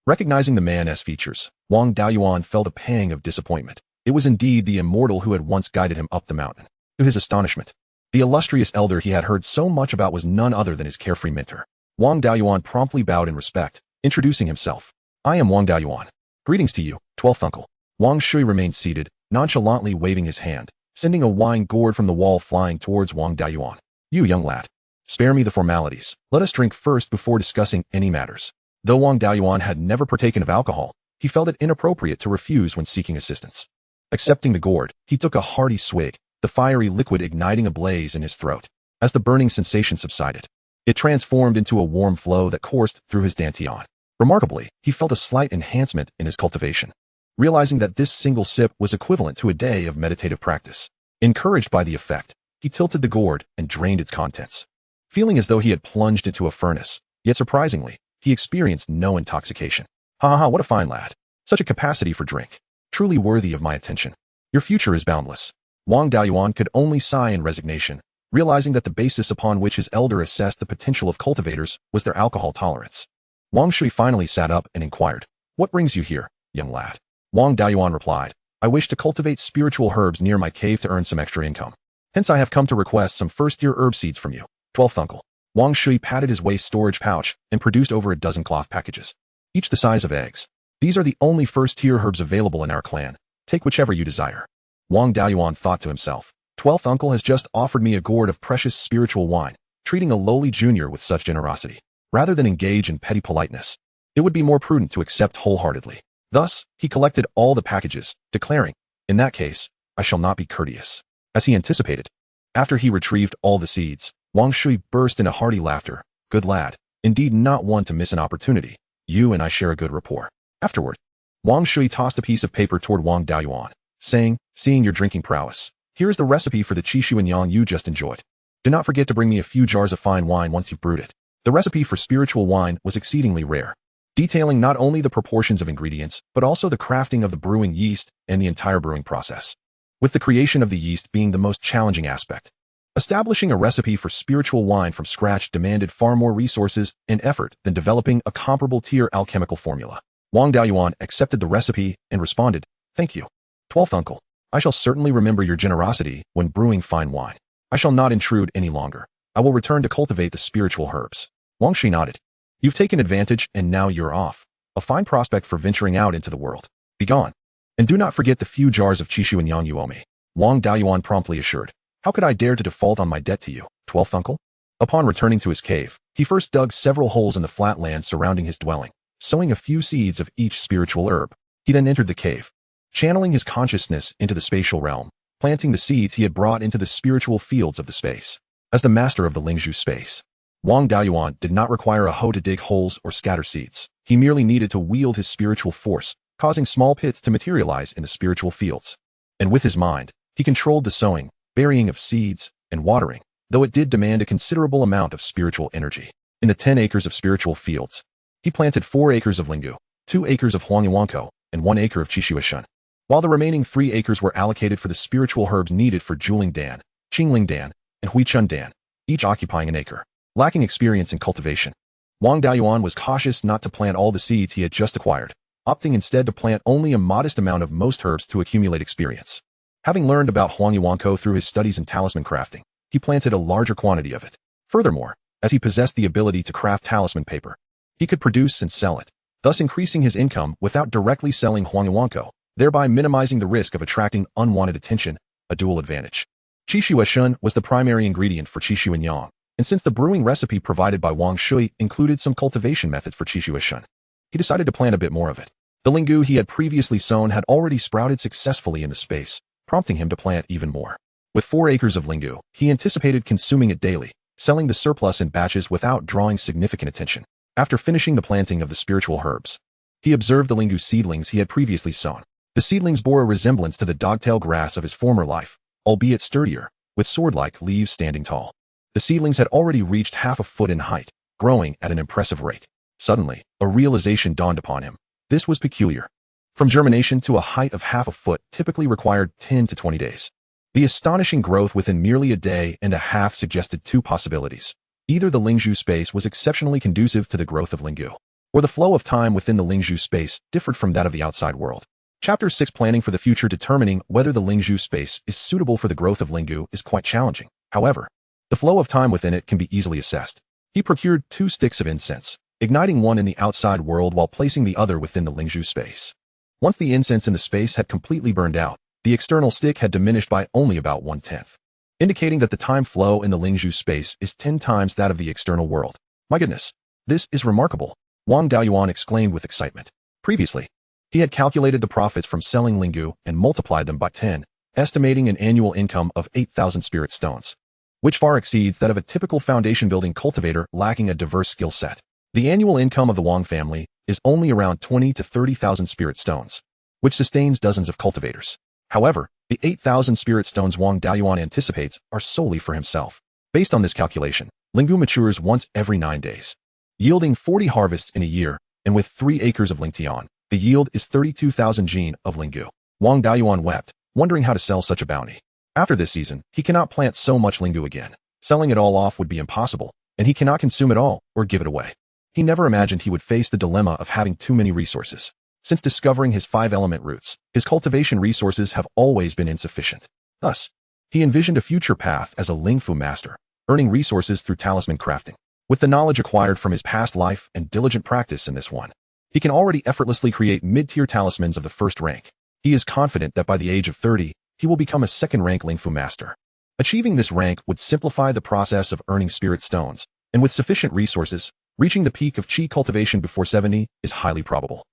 Recognizing the man's features, Wang Daoyuan felt a pang of disappointment. It was indeed the Immortal who had once guided him up the mountain. To his astonishment, the illustrious elder he had heard so much about was none other than his carefree mentor. Wang Daoyuan promptly bowed in respect, introducing himself. "I am Wang Daoyuan. Greetings to you, 12th uncle." Wang Shui remained seated, nonchalantly waving his hand, sending a wine gourd from the wall flying towards Wang Daoyuan. "You young lad, spare me the formalities. Let us drink first before discussing any matters." Though Wang Daoyuan had never partaken of alcohol, he felt it inappropriate to refuse when seeking assistance. Accepting the gourd, he took a hearty swig, the fiery liquid igniting a blaze in his throat. As the burning sensation subsided, it transformed into a warm flow that coursed through his dantian. Remarkably, he felt a slight enhancement in his cultivation, realizing that this single sip was equivalent to a day of meditative practice. Encouraged by the effect, he tilted the gourd and drained its contents. Feeling as though he had plunged into a furnace, yet surprisingly, he experienced no intoxication. "Ha, what a fine lad. Such a capacity for drink. Truly worthy of my attention. Your future is boundless." Wang Daoyuan could only sigh in resignation, realizing that the basis upon which his elder assessed the potential of cultivators was their alcohol tolerance. Wang Shui finally sat up and inquired, "What brings you here, young lad?" Wang Daoyuan replied, "I wish to cultivate spiritual herbs near my cave to earn some extra income. Hence I have come to request some first-tier herb seeds from you, 12th uncle." Wang Shui patted his waist storage pouch and produced over a dozen cloth packages, each the size of eggs. "These are the only first-tier herbs available in our clan. Take whichever you desire." Wang Daoyuan thought to himself, 12th uncle has just offered me a gourd of precious spiritual wine, treating a lowly junior with such generosity. Rather than engage in petty politeness, it would be more prudent to accept wholeheartedly. Thus, he collected all the packages, declaring, "In that case, I shall not be courteous." As he anticipated, after he retrieved all the seeds, Wang Shui burst into hearty laughter. "Good lad, indeed not one to miss an opportunity. You and I share a good rapport." Afterward, Wang Shui tossed a piece of paper toward Wang Daoyuan, saying, "Seeing your drinking prowess, here is the recipe for the qishu yang you just enjoyed. Do not forget to bring me a few jars of fine wine once you've brewed it." The recipe for spiritual wine was exceedingly rare, detailing not only the proportions of ingredients, but also the crafting of the brewing yeast and the entire brewing process, with the creation of the yeast being the most challenging aspect. Establishing a recipe for spiritual wine from scratch demanded far more resources and effort than developing a comparable tier alchemical formula. Wang Daoyuan accepted the recipe and responded, "Thank you, 12th uncle. I shall certainly remember your generosity when brewing fine wine. I shall not intrude any longer. I will return to cultivate the spiritual herbs." Wang Shui nodded. "You've taken advantage and now you're off. A fine prospect for venturing out into the world. Be gone. And do not forget the few jars of qishu yang you owe me." Wang Daoyuan promptly assured, "How could I dare to default on my debt to you, 12th uncle?" Upon returning to his cave, he first dug several holes in the flat land surrounding his dwelling, sowing a few seeds of each spiritual herb. He then entered the cave, channeling his consciousness into the spatial realm, planting the seeds he had brought into the spiritual fields of the space. As the master of the Lingzhu space, Wang Daoyuan did not require a hoe to dig holes or scatter seeds. He merely needed to wield his spiritual force, causing small pits to materialize in the spiritual fields. And with his mind, He controlled the sowing, burying of seeds, and watering, though it did demand a considerable amount of spiritual energy. In the 10 acres of spiritual fields, he planted 4 acres of Linggu, 2 acres of Huangyuankou, and 1 acre of Qishuashen, while the remaining 3 acres were allocated for the spiritual herbs needed for Juling Dan, Qingling Dan, and Huichun Dan, each occupying an acre. Lacking experience in cultivation, Wang Daoyuan was cautious not to plant all the seeds he had just acquired, opting instead to plant only a modest amount of most herbs to accumulate experience. Having learned about Huangyuankou through his studies in talisman crafting, he planted a larger quantity of it. Furthermore, as he possessed the ability to craft talisman paper, he could produce and sell it, thus increasing his income without directly selling Huangyuankou, thereby minimizing the risk of attracting unwanted attention, a dual advantage. Qishuashen was the primary ingredient for Qishuanyang, and since the brewing recipe provided by Wang Shui included some cultivation methods for Qishuashen, he decided to plant a bit more of it. The Linggu he had previously sown had already sprouted successfully in the space, prompting him to plant even more. With 4 acres of Linggu, he anticipated consuming it daily, selling the surplus in batches without drawing significant attention. After finishing the planting of the spiritual herbs, he observed the Linggu seedlings he had previously sown. The seedlings bore a resemblance to the dogtail grass of his former life, albeit sturdier, with sword-like leaves standing tall. The seedlings had already reached half a foot in height, growing at an impressive rate. Suddenly, a realization dawned upon him. This was peculiar. From germination to a height of half a foot typically required 10 to 20 days. The astonishing growth within merely a day and a half suggested 2 possibilities. Either the Lingzhu space was exceptionally conducive to the growth of Linggu, or the flow of time within the Lingzhu space differed from that of the outside world. Chapter 6 Planning for the Future. Determining whether the Lingzhu space is suitable for the growth of Linggu is quite challenging. However, the flow of time within it can be easily assessed. He procured 2 sticks of incense, igniting one in the outside world while placing the other within the Lingzhu space. Once the incense in the space had completely burned out, the external stick had diminished by only about 1/10, indicating that the time flow in the Lingzhu space is 10 times that of the external world. My goodness, this is remarkable, Wang Daoyuan exclaimed with excitement. Previously, he had calculated the profits from selling Linggu and multiplied them by 10, estimating an annual income of 8,000 spirit stones, which far exceeds that of a typical foundation-building cultivator lacking a diverse skill set. The annual income of the Wang family is only around 20 to 30,000 spirit stones, which sustains dozens of cultivators. However, the 8,000 spirit stones Wang Daoyuan anticipates are solely for himself. Based on this calculation, Linggu matures once every 9 days, yielding 40 harvests in a year, and with 3 acres of Lingtian, the yield is 32,000 jin of Linggu. Wang Daoyuan wept, wondering how to sell such a bounty. After this season, he cannot plant so much Linggu again. Selling it all off would be impossible, and he cannot consume it all or give it away. He never imagined he would face the dilemma of having too many resources. Since discovering his 5-element roots, his cultivation resources have always been insufficient. Thus, he envisioned a future path as a Lingfu master, earning resources through talisman crafting. With the knowledge acquired from his past life and diligent practice in this one, he can already effortlessly create mid-tier talismans of the first rank. He is confident that by the age of 30, he will become a second-rank Lingfu master. Achieving this rank would simplify the process of earning spirit stones, and with sufficient resources, reaching the peak of Qi cultivation before 70 is highly probable.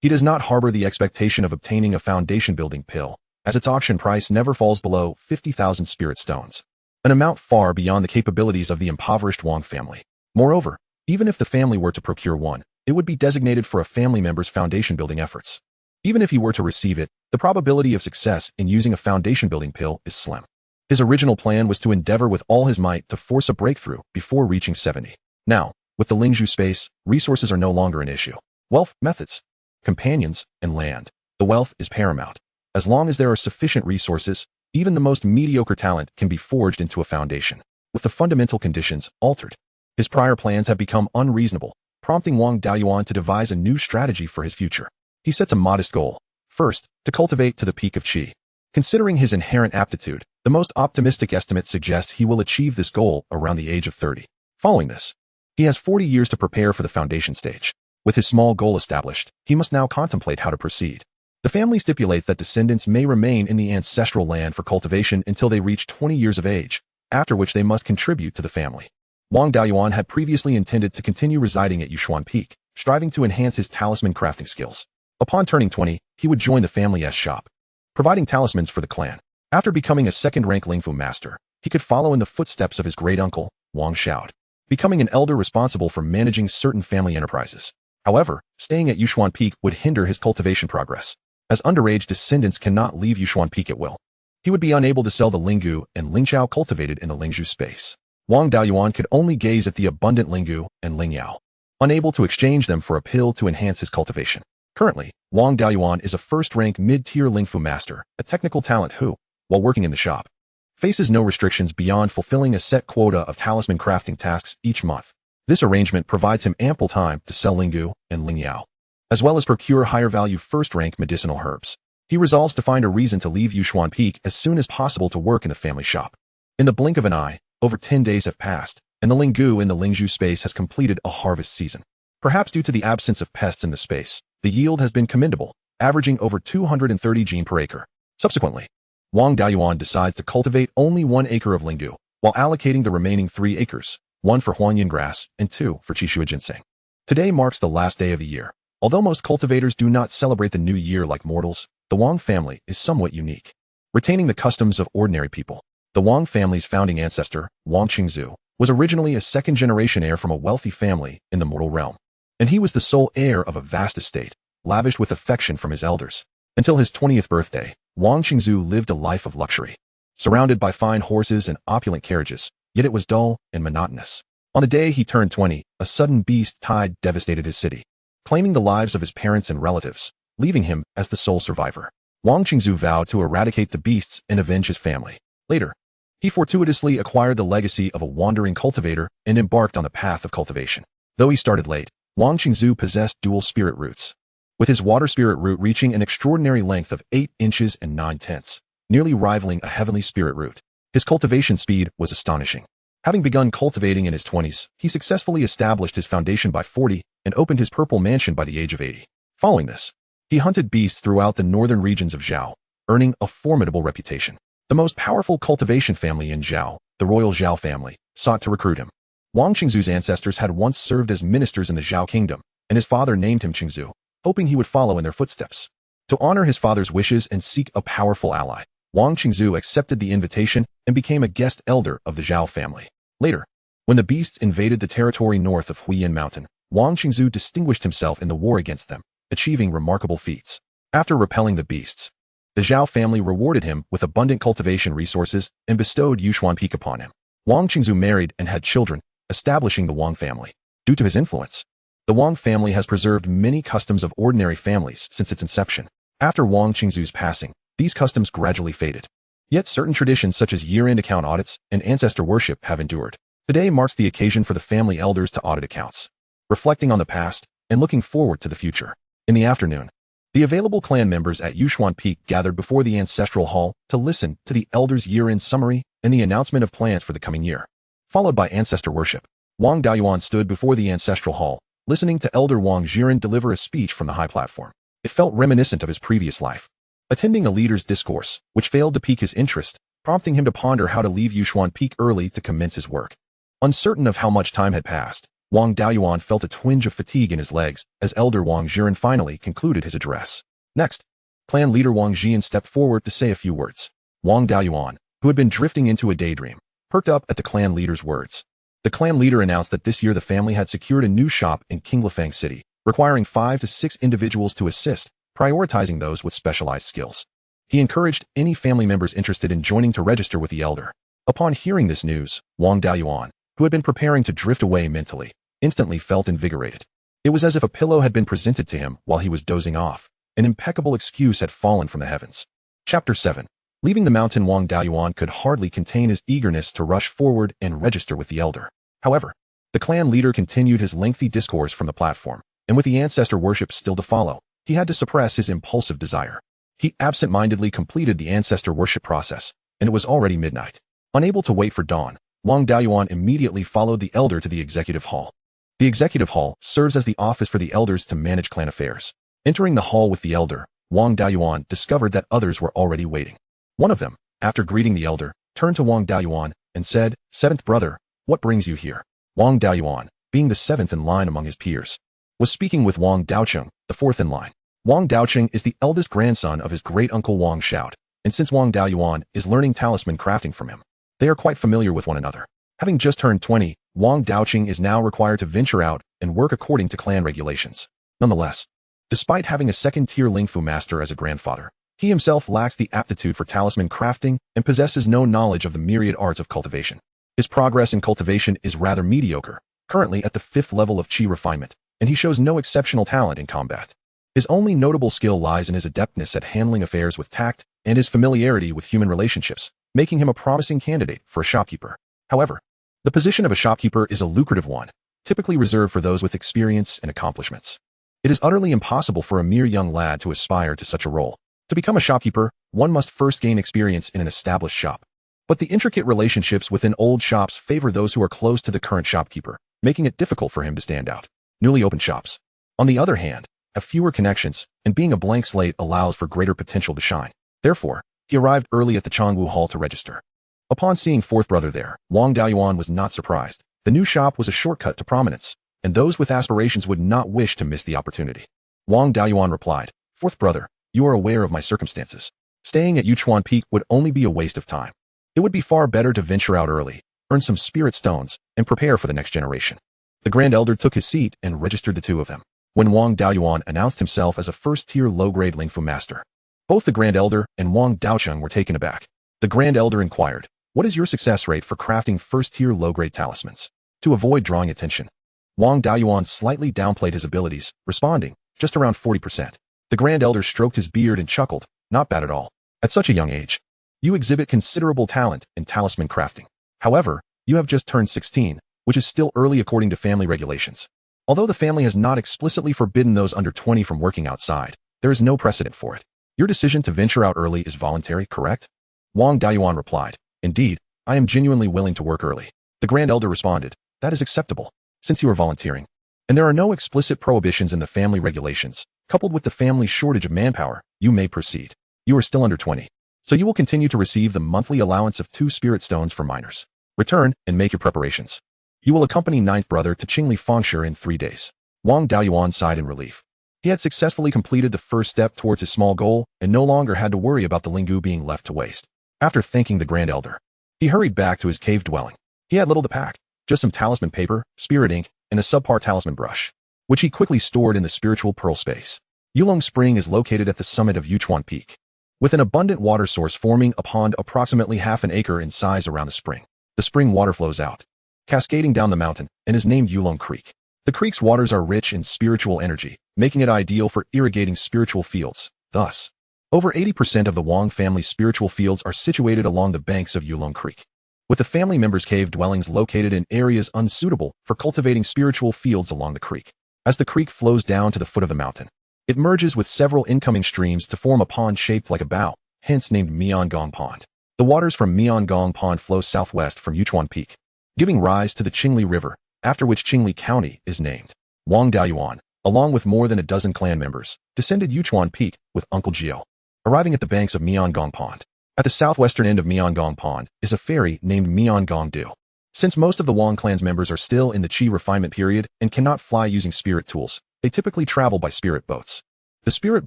He does not harbor the expectation of obtaining a foundation-building pill, as its auction price never falls below 50,000 spirit stones, an amount far beyond the capabilities of the impoverished Wang family. Moreover, even if the family were to procure one, it would be designated for a family member's foundation-building efforts. Even if he were to receive it, the probability of success in using a foundation-building pill is slim. His original plan was to endeavor with all his might to force a breakthrough before reaching 70. Now, with the Lingzhu space, resources are no longer an issue. Wealth, methods, companions, and land. The wealth is paramount. As long as there are sufficient resources, even the most mediocre talent can be forged into a foundation. With the fundamental conditions altered, his prior plans have become unreasonable, prompting Wang Daoyuan to devise a new strategy for his future. He sets a modest goal. First, to cultivate to the peak of Qi. Considering his inherent aptitude, the most optimistic estimate suggests he will achieve this goal around the age of 30. Following this, he has 40 years to prepare for the foundation stage. With his small goal established, he must now contemplate how to proceed. The family stipulates that descendants may remain in the ancestral land for cultivation until they reach 20 years of age, after which they must contribute to the family. Wang Daoyuan had previously intended to continue residing at Yushuan Peak, striving to enhance his talisman crafting skills. Upon turning 20, he would join the family's shop, providing talismans for the clan. After becoming a second-rank Lingfu master, he could follow in the footsteps of his great-uncle, Wang Shaod, becoming an elder responsible for managing certain family enterprises. However, staying at Yushuan Peak would hinder his cultivation progress, as underage descendants cannot leave Yushuan Peak at will. He would be unable to sell the Linggu and Lingqiao cultivated in the Lingzhou space. Wang Daoyuan could only gaze at the abundant Linggu and Lingyao, unable to exchange them for a pill to enhance his cultivation. Currently, Wang Daoyuan is a first-rank mid-tier Lingfu master, a technical talent who, while working in the shop, faces no restrictions beyond fulfilling a set quota of talisman crafting tasks each month. This arrangement provides him ample time to sell Linggu and Lingyao, as well as procure higher-value first-rank medicinal herbs. He resolves to find a reason to leave Yushuan Peak as soon as possible to work in the family shop. In the blink of an eye, over 10 days have passed, and the Linggu in the Lingzhou space has completed a harvest season. Perhaps due to the absence of pests in the space, the yield has been commendable, averaging over 230 gene per acre. Subsequently, Wang Daoyuan decides to cultivate only 1 acre of Linggu, while allocating the remaining 3 acres, 1 for Huanyan grass and 2 for Qishua ginseng. Today marks the last day of the year. Although most cultivators do not celebrate the new year like mortals, the Wang family is somewhat unique. Retaining the customs of ordinary people, the Wang family's founding ancestor, Wang Qingzu, was originally a second-generation heir from a wealthy family in the mortal realm, and he was the sole heir of a vast estate, lavished with affection from his elders. Until his 20th birthday, Wang Qingzu lived a life of luxury, surrounded by fine horses and opulent carriages, yet it was dull and monotonous. On the day he turned 20, a sudden beast tide devastated his city, claiming the lives of his parents and relatives, leaving him as the sole survivor. Wang Qingzu vowed to eradicate the beasts and avenge his family. Later, he fortuitously acquired the legacy of a wandering cultivator and embarked on the path of cultivation. Though he started late, Wang Qingzu possessed dual spirit roots, with his water spirit root reaching an extraordinary length of 8 inches and 9/10, nearly rivaling a heavenly spirit root. His cultivation speed was astonishing. Having begun cultivating in his 20s, he successfully established his foundation by 40 and opened his purple mansion by the age of 80. Following this, he hunted beasts throughout the northern regions of Zhao, earning a formidable reputation. The most powerful cultivation family in Zhao, the royal Zhao family, sought to recruit him. Wang Qingzu's ancestors had once served as ministers in the Zhao kingdom, and his father named him Qingzu, hoping he would follow in their footsteps. To honor his father's wishes and seek a powerful ally, Wang Qingzu accepted the invitation and became a guest elder of the Zhao family. Later, when the beasts invaded the territory north of Huiyan Mountain, Wang Qingzu distinguished himself in the war against them, achieving remarkable feats. After repelling the beasts, the Zhao family rewarded him with abundant cultivation resources and bestowed Yushuan Peak upon him. Wang Qingzu married and had children, establishing the Wang family. Due to his influence, the Wang family has preserved many customs of ordinary families since its inception. After Wang Qingzu's passing, these customs gradually faded. Yet certain traditions such as year-end account audits and ancestor worship have endured. Today marks the occasion for the family elders to audit accounts, reflecting on the past and looking forward to the future. In the afternoon, the available clan members at Yushuan Peak gathered before the ancestral hall to listen to the elders' year-end summary and the announcement of plans for the coming year. Followed by ancestor worship, Wang Daoyuan stood before the ancestral hall, listening to Elder Wang Jiren deliver a speech from the high platform. It felt reminiscent of his previous life, attending a leader's discourse, which failed to pique his interest, prompting him to ponder how to leave Yushuan Peak early to commence his work. Uncertain of how much time had passed, Wang Daoyuan felt a twinge of fatigue in his legs as Elder Wang Jiren finally concluded his address. Next, clan leader Wang Jian stepped forward to say a few words. Wang Daoyuan, who had been drifting into a daydream, perked up at the clan leader's words. The clan leader announced that this year the family had secured a new shop in Qinglifang City, requiring 5 to 6 individuals to assist, prioritizing those with specialized skills. He encouraged any family members interested in joining to register with the elder. Upon hearing this news, Wang Daoyuan, who had been preparing to drift away mentally, instantly felt invigorated. It was as if a pillow had been presented to him while he was dozing off. An impeccable excuse had fallen from the heavens. Chapter 7. Leaving the mountain, Wang Daoyuan could hardly contain his eagerness to rush forward and register with the elder. However, the clan leader continued his lengthy discourse from the platform, and with the ancestor worship still to follow, he had to suppress his impulsive desire. He absent-mindedly completed the ancestor worship process, and it was already midnight. Unable to wait for dawn, Wang Daoyuan immediately followed the elder to the executive hall. The executive hall serves as the office for the elders to manage clan affairs. Entering the hall with the elder, Wang Daoyuan discovered that others were already waiting. One of them, after greeting the elder, turned to Wang Daoyuan and said, "Seventh brother, what brings you here?" Wang Daoyuan, being the 7th in line among his peers, was speaking with Wang Daocheng, the 4th in line. Wang Daocheng is the eldest grandson of his great-uncle Wang Shout, and since Wang Daoyuan is learning talisman crafting from him, they are quite familiar with one another. Having just turned 20, Wang Daocheng is now required to venture out and work according to clan regulations. Nonetheless, despite having a second-tier Lingfu master as a grandfather, He himself lacks the aptitude for talisman crafting and possesses no knowledge of the myriad arts of cultivation. His progress in cultivation is rather mediocre, currently at the 5th level of Qi refinement, and he shows no exceptional talent in combat. His only notable skill lies in his adeptness at handling affairs with tact and his familiarity with human relationships, making him a promising candidate for a shopkeeper. However, the position of a shopkeeper is a lucrative one, typically reserved for those with experience and accomplishments. It is utterly impossible for a mere young lad to aspire to such a role. To become a shopkeeper, one must first gain experience in an established shop. But the intricate relationships within old shops favor those who are close to the current shopkeeper, making it difficult for him to stand out. Newly opened shops, on the other hand, have fewer connections, and being a blank slate allows for greater potential to shine. Therefore, he arrived early at the Changwu Hall to register. Upon seeing fourth brother there, Wang Daoyuan was not surprised. The new shop was a shortcut to prominence, and those with aspirations would not wish to miss the opportunity. Wang Daoyuan replied, "Fourth brother, you are aware of my circumstances. Staying at Yuchuan Peak would only be a waste of time. It would be far better to venture out early, earn some spirit stones, and prepare for the next generation." The Grand Elder took his seat and registered the two of them. When Wang Daoyuan announced himself as a first-tier low-grade Lingfu master, both the Grand Elder and Wang Daocheng were taken aback. The Grand Elder inquired, "What is your success rate for crafting first-tier low-grade talismans?" To avoid drawing attention, Wang Daoyuan slightly downplayed his abilities, responding, "Just around 40%. The Grand Elder stroked his beard and chuckled, "Not bad at all. At such a young age, you exhibit considerable talent in talisman crafting. However, you have just turned 16, which is still early according to family regulations. Although the family has not explicitly forbidden those under 20 from working outside, there is no precedent for it. Your decision to venture out early is voluntary, correct?" Wang Daoyuan replied, "Indeed, I am genuinely willing to work early." The Grand Elder responded, "That is acceptable, since you are volunteering. And there are no explicit prohibitions in the family regulations. Coupled with the family's shortage of manpower, you may proceed. You are still under 20, so you will continue to receive the monthly allowance of 2 spirit stones for minors. Return and make your preparations. You will accompany ninth brother to Qingli Fengshe in 3 days." Wang Daoyuan sighed in relief. He had successfully completed the first step towards his small goal and no longer had to worry about the Linggu being left to waste. After thanking the Grand Elder, he hurried back to his cave dwelling. He had little to pack, just some talisman paper, spirit ink, and a subpar talisman brush, which he quickly stored in the spiritual pearl space. Yulong Spring is located at the summit of Yuchuan Peak, with an abundant water source forming a pond approximately half an acre in size around the spring. The spring water flows out, cascading down the mountain, and is named Yulong Creek. The creek's waters are rich in spiritual energy, making it ideal for irrigating spiritual fields. Thus, over 80% of the Wang family's spiritual fields are situated along the banks of Yulong Creek, with the family members' cave dwellings located in areas unsuitable for cultivating spiritual fields along the creek. As the creek flows down to the foot of the mountain, it merges with several incoming streams to form a pond shaped like a bow, hence named Miangong Pond. The waters from Miangong Pond flow southwest from Yuchuan Peak, giving rise to the Qingli River, after which Qingli County is named. Wang Daoyuan, along with more than a dozen clan members, descended Yuchuan Peak with Uncle Gio, arriving at the banks of Miangong Pond. At the southwestern end of Miangong Pond is a ferry named Miangong Do. Since most of the Wang clan's members are still in the Qi refinement period and cannot fly using spirit tools, they typically travel by spirit boats. The spirit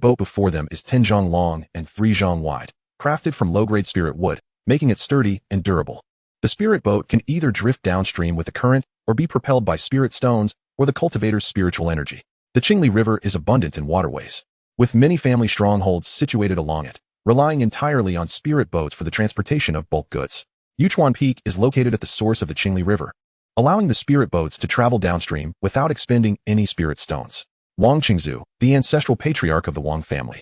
boat before them is 10 zhang long and 3 zhang wide, crafted from low-grade spirit wood, making it sturdy and durable. The spirit boat can either drift downstream with the current or be propelled by spirit stones or the cultivator's spiritual energy. The Qingli River is abundant in waterways, with many family strongholds situated along it, relying entirely on spirit boats for the transportation of bulk goods. Yuchuan Peak is located at the source of the Qingli River, allowing the spirit boats to travel downstream without expending any spirit stones. Wang Qingzu, the ancestral patriarch of the Wang family,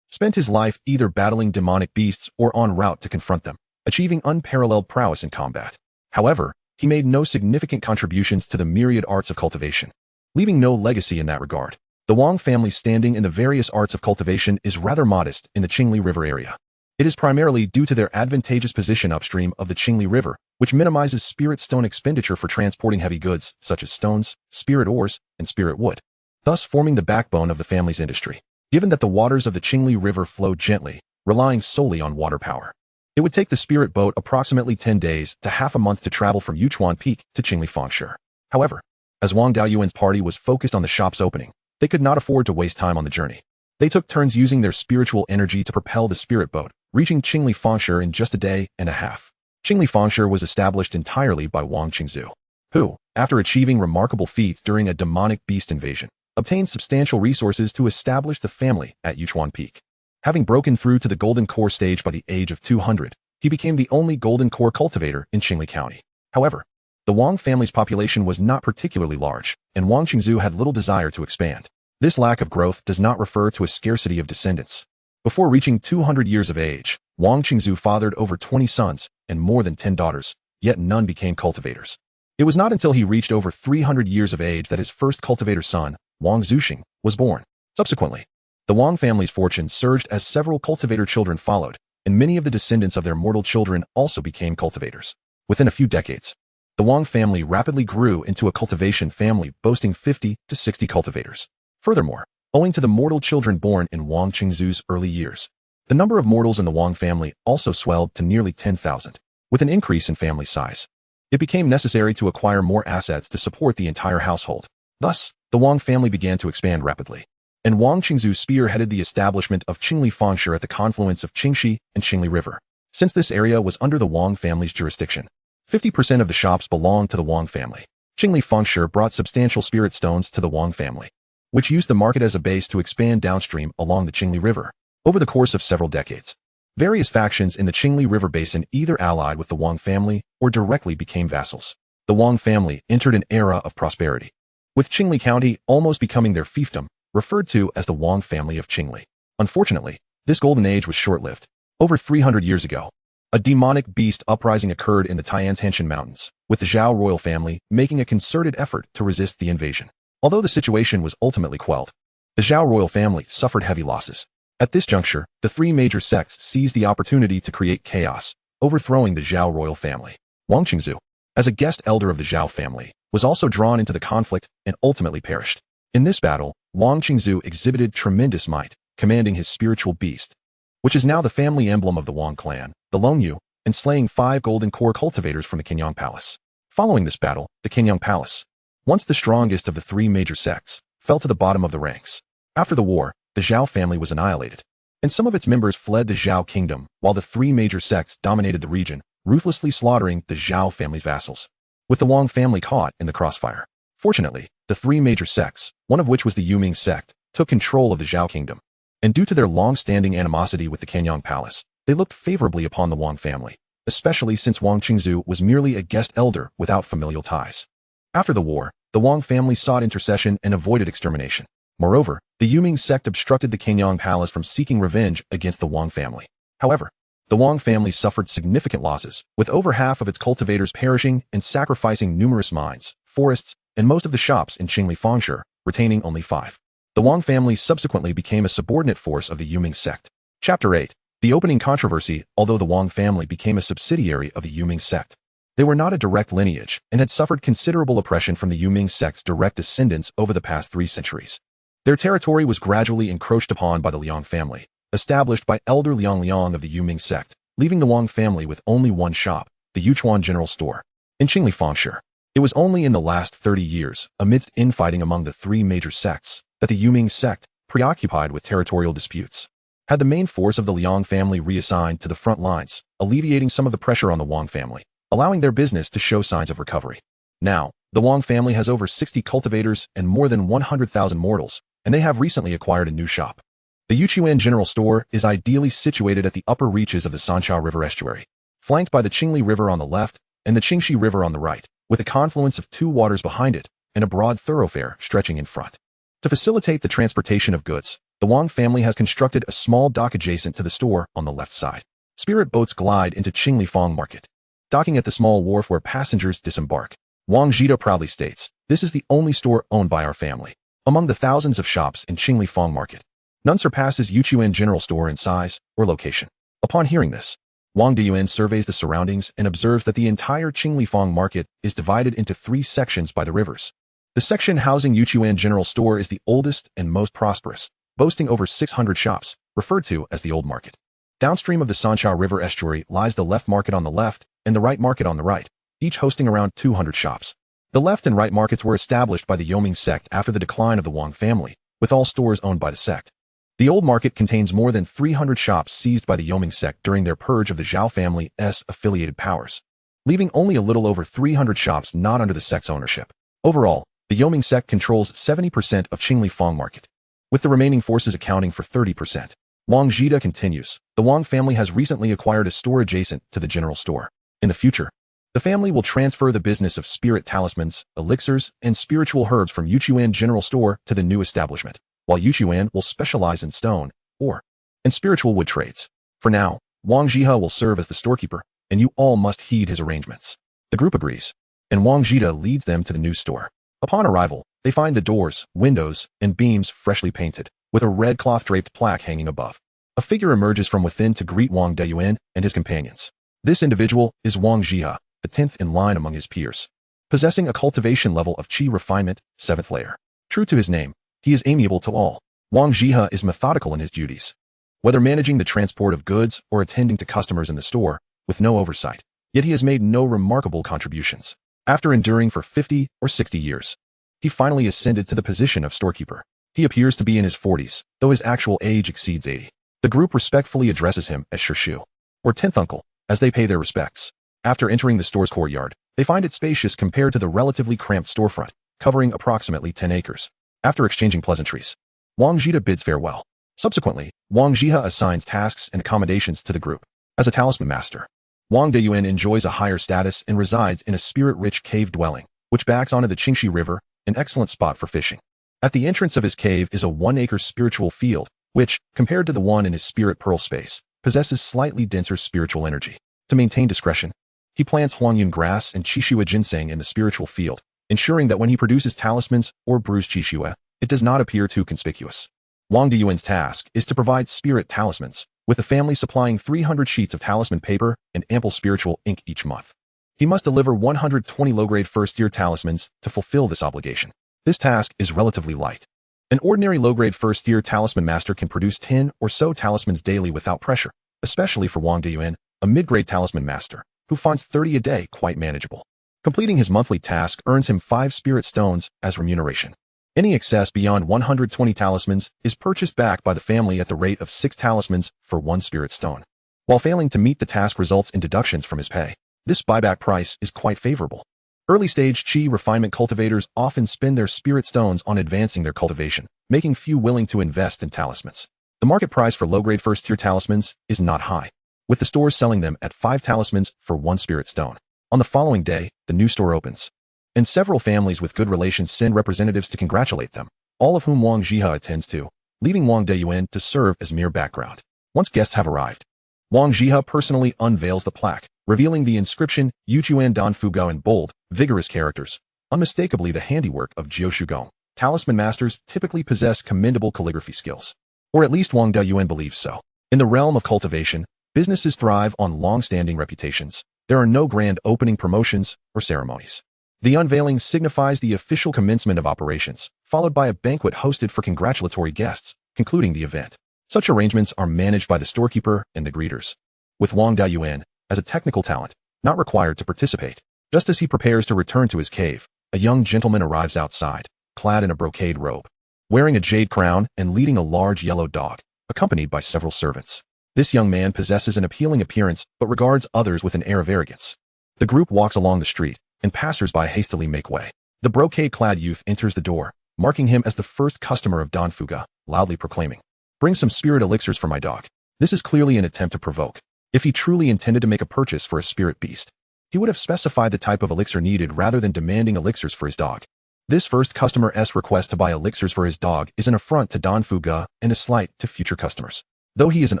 spent his life either battling demonic beasts or en route to confront them, achieving unparalleled prowess in combat. However, he made no significant contributions to the myriad arts of cultivation, leaving no legacy in that regard. The Wang family's standing in the various arts of cultivation is rather modest in the Qingli River area. It is primarily due to their advantageous position upstream of the Qingli River, which minimizes spirit stone expenditure for transporting heavy goods such as stones, spirit ores, and spirit wood, thus forming the backbone of the family's industry. Given that the waters of the Qingli River flow gently, relying solely on water power, it would take the spirit boat approximately 10 days to half a month to travel from Yuchuan Peak to Qingli Fengshe. However, as Wang Daoyuan's party was focused on the shop's opening, they could not afford to waste time on the journey. They took turns using their spiritual energy to propel the spirit boat, reaching Qingli Fengshe in just a day and a half. Qingli Fengshe was established entirely by Wang Qingzu, who, after achieving remarkable feats during a demonic beast invasion, obtained substantial resources to establish the family at Yuchuan Peak. Having broken through to the golden core stage by the age of 200, he became the only golden core cultivator in Qingli County. However, the Wang family's population was not particularly large, and Wang Qingzu had little desire to expand. This lack of growth does not refer to a scarcity of descendants. Before reaching 200 years of age, Wang Qingzu fathered over 20 sons and more than 10 daughters, yet none became cultivators. It was not until he reached over 300 years of age that his first cultivator son, Wang Zuxing, was born. Subsequently, the Wang family's fortune surged as several cultivator children followed, and many of the descendants of their mortal children also became cultivators. Within a few decades, the Wang family rapidly grew into a cultivation family boasting 50 to 60 cultivators. Furthermore, owing to the mortal children born in Wang Qingzu's early years, the number of mortals in the Wang family also swelled to nearly 10,000. With an increase in family size, it became necessary to acquire more assets to support the entire household. Thus, the Wang family began to expand rapidly, and Wang Qingzu spearheaded the establishment of Qingli Fengshe at the confluence of Qingxi and Qingli River. Since this area was under the Wang family's jurisdiction, 50% of the shops belonged to the Wang family. Qingli Fengshe brought substantial spirit stones to the Wang family, which used the market as a base to expand downstream along the Qingli River. Over the course of several decades, various factions in the Qingli River basin either allied with the Wang family or directly became vassals. The Wang family entered an era of prosperity, with Qingli County almost becoming their fiefdom, referred to as the Wang family of Qingli. Unfortunately, this golden age was short-lived. Over 300 years ago, a demonic beast uprising occurred in the Tiantanshan Mountains, with the Zhao royal family making a concerted effort to resist the invasion. Although the situation was ultimately quelled, the Zhao royal family suffered heavy losses. At this juncture, the three major sects seized the opportunity to create chaos, overthrowing the Zhao royal family. Wang Qingzu, as a guest elder of the Zhao family, was also drawn into the conflict and ultimately perished. In this battle, Wang Qingzu exhibited tremendous might, commanding his spiritual beast, which is now the family emblem of the Wang clan, the Longyu, and slaying 5 golden core cultivators from the Qinyang Palace. Following this battle, the Qinyang Palace, once the strongest of the 3 major sects, fell to the bottom of the ranks. After the war, the Zhao family was annihilated, and some of its members fled the Zhao kingdom, while the 3 major sects dominated the region, ruthlessly slaughtering the Zhao family's vassals, with the Wang family caught in the crossfire. Fortunately, the 3 major sects, one of which was the Yuming sect, took control of the Zhao kingdom, and due to their long-standing animosity with the Qinyang Palace, they looked favorably upon the Wang family, especially since Wang Qingzu was merely a guest elder without familial ties. After the war, the Wang family sought intercession and avoided extermination. Moreover, the Yuming sect obstructed the Qinyang Palace from seeking revenge against the Wang family. However, the Wang family suffered significant losses, with over half of its cultivators perishing and sacrificing numerous mines, forests, and most of the shops in Qingli Fengshe, retaining only 5. The Wang family subsequently became a subordinate force of the Yuming sect. Chapter 8. The opening controversy. Although the Wang family became a subsidiary of the Yuming sect, they were not a direct lineage and had suffered considerable oppression from the Yuming sect's direct descendants over the past 3 centuries. Their territory was gradually encroached upon by the Liang family, established by Elder Liang of the Yuming sect, leaving the Wang family with only one shop, the Yuchuan General Store, in Qingli Fengshe. It was only in the last 30 years, amidst infighting among the 3 major sects, that the Yuming sect, preoccupied with territorial disputes, had the main force of the Liang family reassigned to the front lines, alleviating some of the pressure on the Wang family, allowing their business to show signs of recovery. Now, the Wang family has over 60 cultivators and more than 100,000 mortals, and they have recently acquired a new shop. The Yuchuan General Store is ideally situated at the upper reaches of the Sancha River estuary, flanked by the Qingli River on the left and the Qingxi River on the right, with a confluence of 2 waters behind it and a broad thoroughfare stretching in front. To facilitate the transportation of goods, the Wang family has constructed a small dock adjacent to the store on the left side. Spirit boats glide into Qingli Feng Market, docking at the small wharf where passengers disembark. Wang Zhida proudly states, "This is the only store owned by our family. Among the thousands of shops in Qingli Feng Market, none surpasses Yuchuan General Store in size or location." Upon hearing this, Wang Beiyuan surveys the surroundings and observes that the entire Qingli Feng Market is divided into 3 sections by the rivers. The section housing Yuchuan General Store is the oldest and most prosperous, boasting over 600 shops, referred to as the Old Market. Downstream of the Sancha River estuary lies the left market on the left and the right market on the right, each hosting around 200 shops. The left and right markets were established by the Yoming sect after the decline of the Wang family, with all stores owned by the sect. The Old Market contains more than 300 shops seized by the Yoming sect during their purge of the Zhao family's affiliated powers, leaving only a little over 300 shops not under the sect's ownership. Overall, the Yoming sect controls 70% of Qingli Feng Market, with the remaining forces accounting for 30%. Wang Jida continues. The Wang family has recently acquired a store adjacent to the general store. In the future, the family will transfer the business of spirit talismans, elixirs, and spiritual herbs from Yuchuan General Store to the new establishment, while Yuchuan will specialize in stone, ore, and spiritual wood trades. For now, Wang Jia will serve as the storekeeper, and you all must heed his arrangements. The group agrees, and Wang Jida leads them to the new store. Upon arrival, they find the doors, windows, and beams freshly painted, with a red cloth-draped plaque hanging above. A figure emerges from within to greet Wang Beiyuan and his companions. This individual is Wang Jia, the 10th in line among his peers, possessing a cultivation level of Qi refinement, 7th layer. True to his name, he is amiable to all. Wang Jia is methodical in his duties, whether managing the transport of goods or attending to customers in the store, with no oversight. Yet he has made no remarkable contributions. After enduring for 50 or 60 years, he finally ascended to the position of storekeeper. He appears to be in his 40s, though his actual age exceeds 80. The group respectfully addresses him as Shishu, or 10th uncle, as they pay their respects. After entering the store's courtyard, they find it spacious compared to the relatively cramped storefront, covering approximately 10 acres. After exchanging pleasantries, Wang Jida bids farewell. Subsequently, Wang Jia assigns tasks and accommodations to the group. As a talisman master, Wang Beiyuan enjoys a higher status and resides in a spirit-rich cave dwelling, which backs onto the Qingxi River, an excellent spot for fishing. At the entrance of his cave is a 1-acre spiritual field, which, compared to the one in his spirit pearl space, possesses slightly denser spiritual energy. To maintain discretion, he plants Huangyun grass and Qishua ginseng in the spiritual field, ensuring that when he produces talismans or brews Qishua, it does not appear too conspicuous. Wang Deyuan's task is to provide spirit talismans, with the family supplying 300 sheets of talisman paper and ample spiritual ink each month. He must deliver 120 low-grade first-tier talismans to fulfill this obligation. This task is relatively light. An ordinary low-grade first-tier talisman master can produce 10 or so talismans daily without pressure, especially for Wang Deyuan, a mid-grade talisman master, who finds 30 a day quite manageable. Completing his monthly task earns him 5 spirit stones as remuneration. Any excess beyond 120 talismans is purchased back by the family at the rate of 6 talismans for 1 spirit stone. While failing to meet the task results in deductions from his pay, this buyback price is quite favorable. Early-stage Qi refinement cultivators often spend their spirit stones on advancing their cultivation, making few willing to invest in talismans. The market price for low-grade first-tier talismans is not high, with the stores selling them at 5 talismans for 1 spirit stone. On the following day, the new store opens, and several families with good relations send representatives to congratulate them, all of whom Wang Jia attends to, leaving Wang Deyuan to serve as mere background. Once guests have arrived, Wang Jia personally unveils the plaque, revealing the inscription Yuchuan Dan Fugao in bold, vigorous characters, unmistakably the handiwork of Jiu Shugong. Talisman masters typically possess commendable calligraphy skills, or at least Wang Deyuan believes so. In the realm of cultivation, businesses thrive on long-standing reputations. There are no grand opening promotions or ceremonies. The unveiling signifies the official commencement of operations, followed by a banquet hosted for congratulatory guests, concluding the event. Such arrangements are managed by the storekeeper and the greeters, with Wang Deyuan, as a technical talent, not required to participate. Just as he prepares to return to his cave, a young gentleman arrives outside, clad in a brocade robe, wearing a jade crown and leading a large yellow dog, accompanied by several servants. This young man possesses an appealing appearance but regards others with an air of arrogance. The group walks along the street, and passers-by hastily make way. The brocade-clad youth enters the door, marking him as the first customer of Don Fuga, loudly proclaiming, "Bring some spirit elixirs for my dog." This is clearly an attempt to provoke. If he truly intended to make a purchase for a spirit beast, he would have specified the type of elixir needed rather than demanding elixirs for his dog. This first customer's request to buy elixirs for his dog is an affront to Don Fuga and a slight to future customers. Though he is an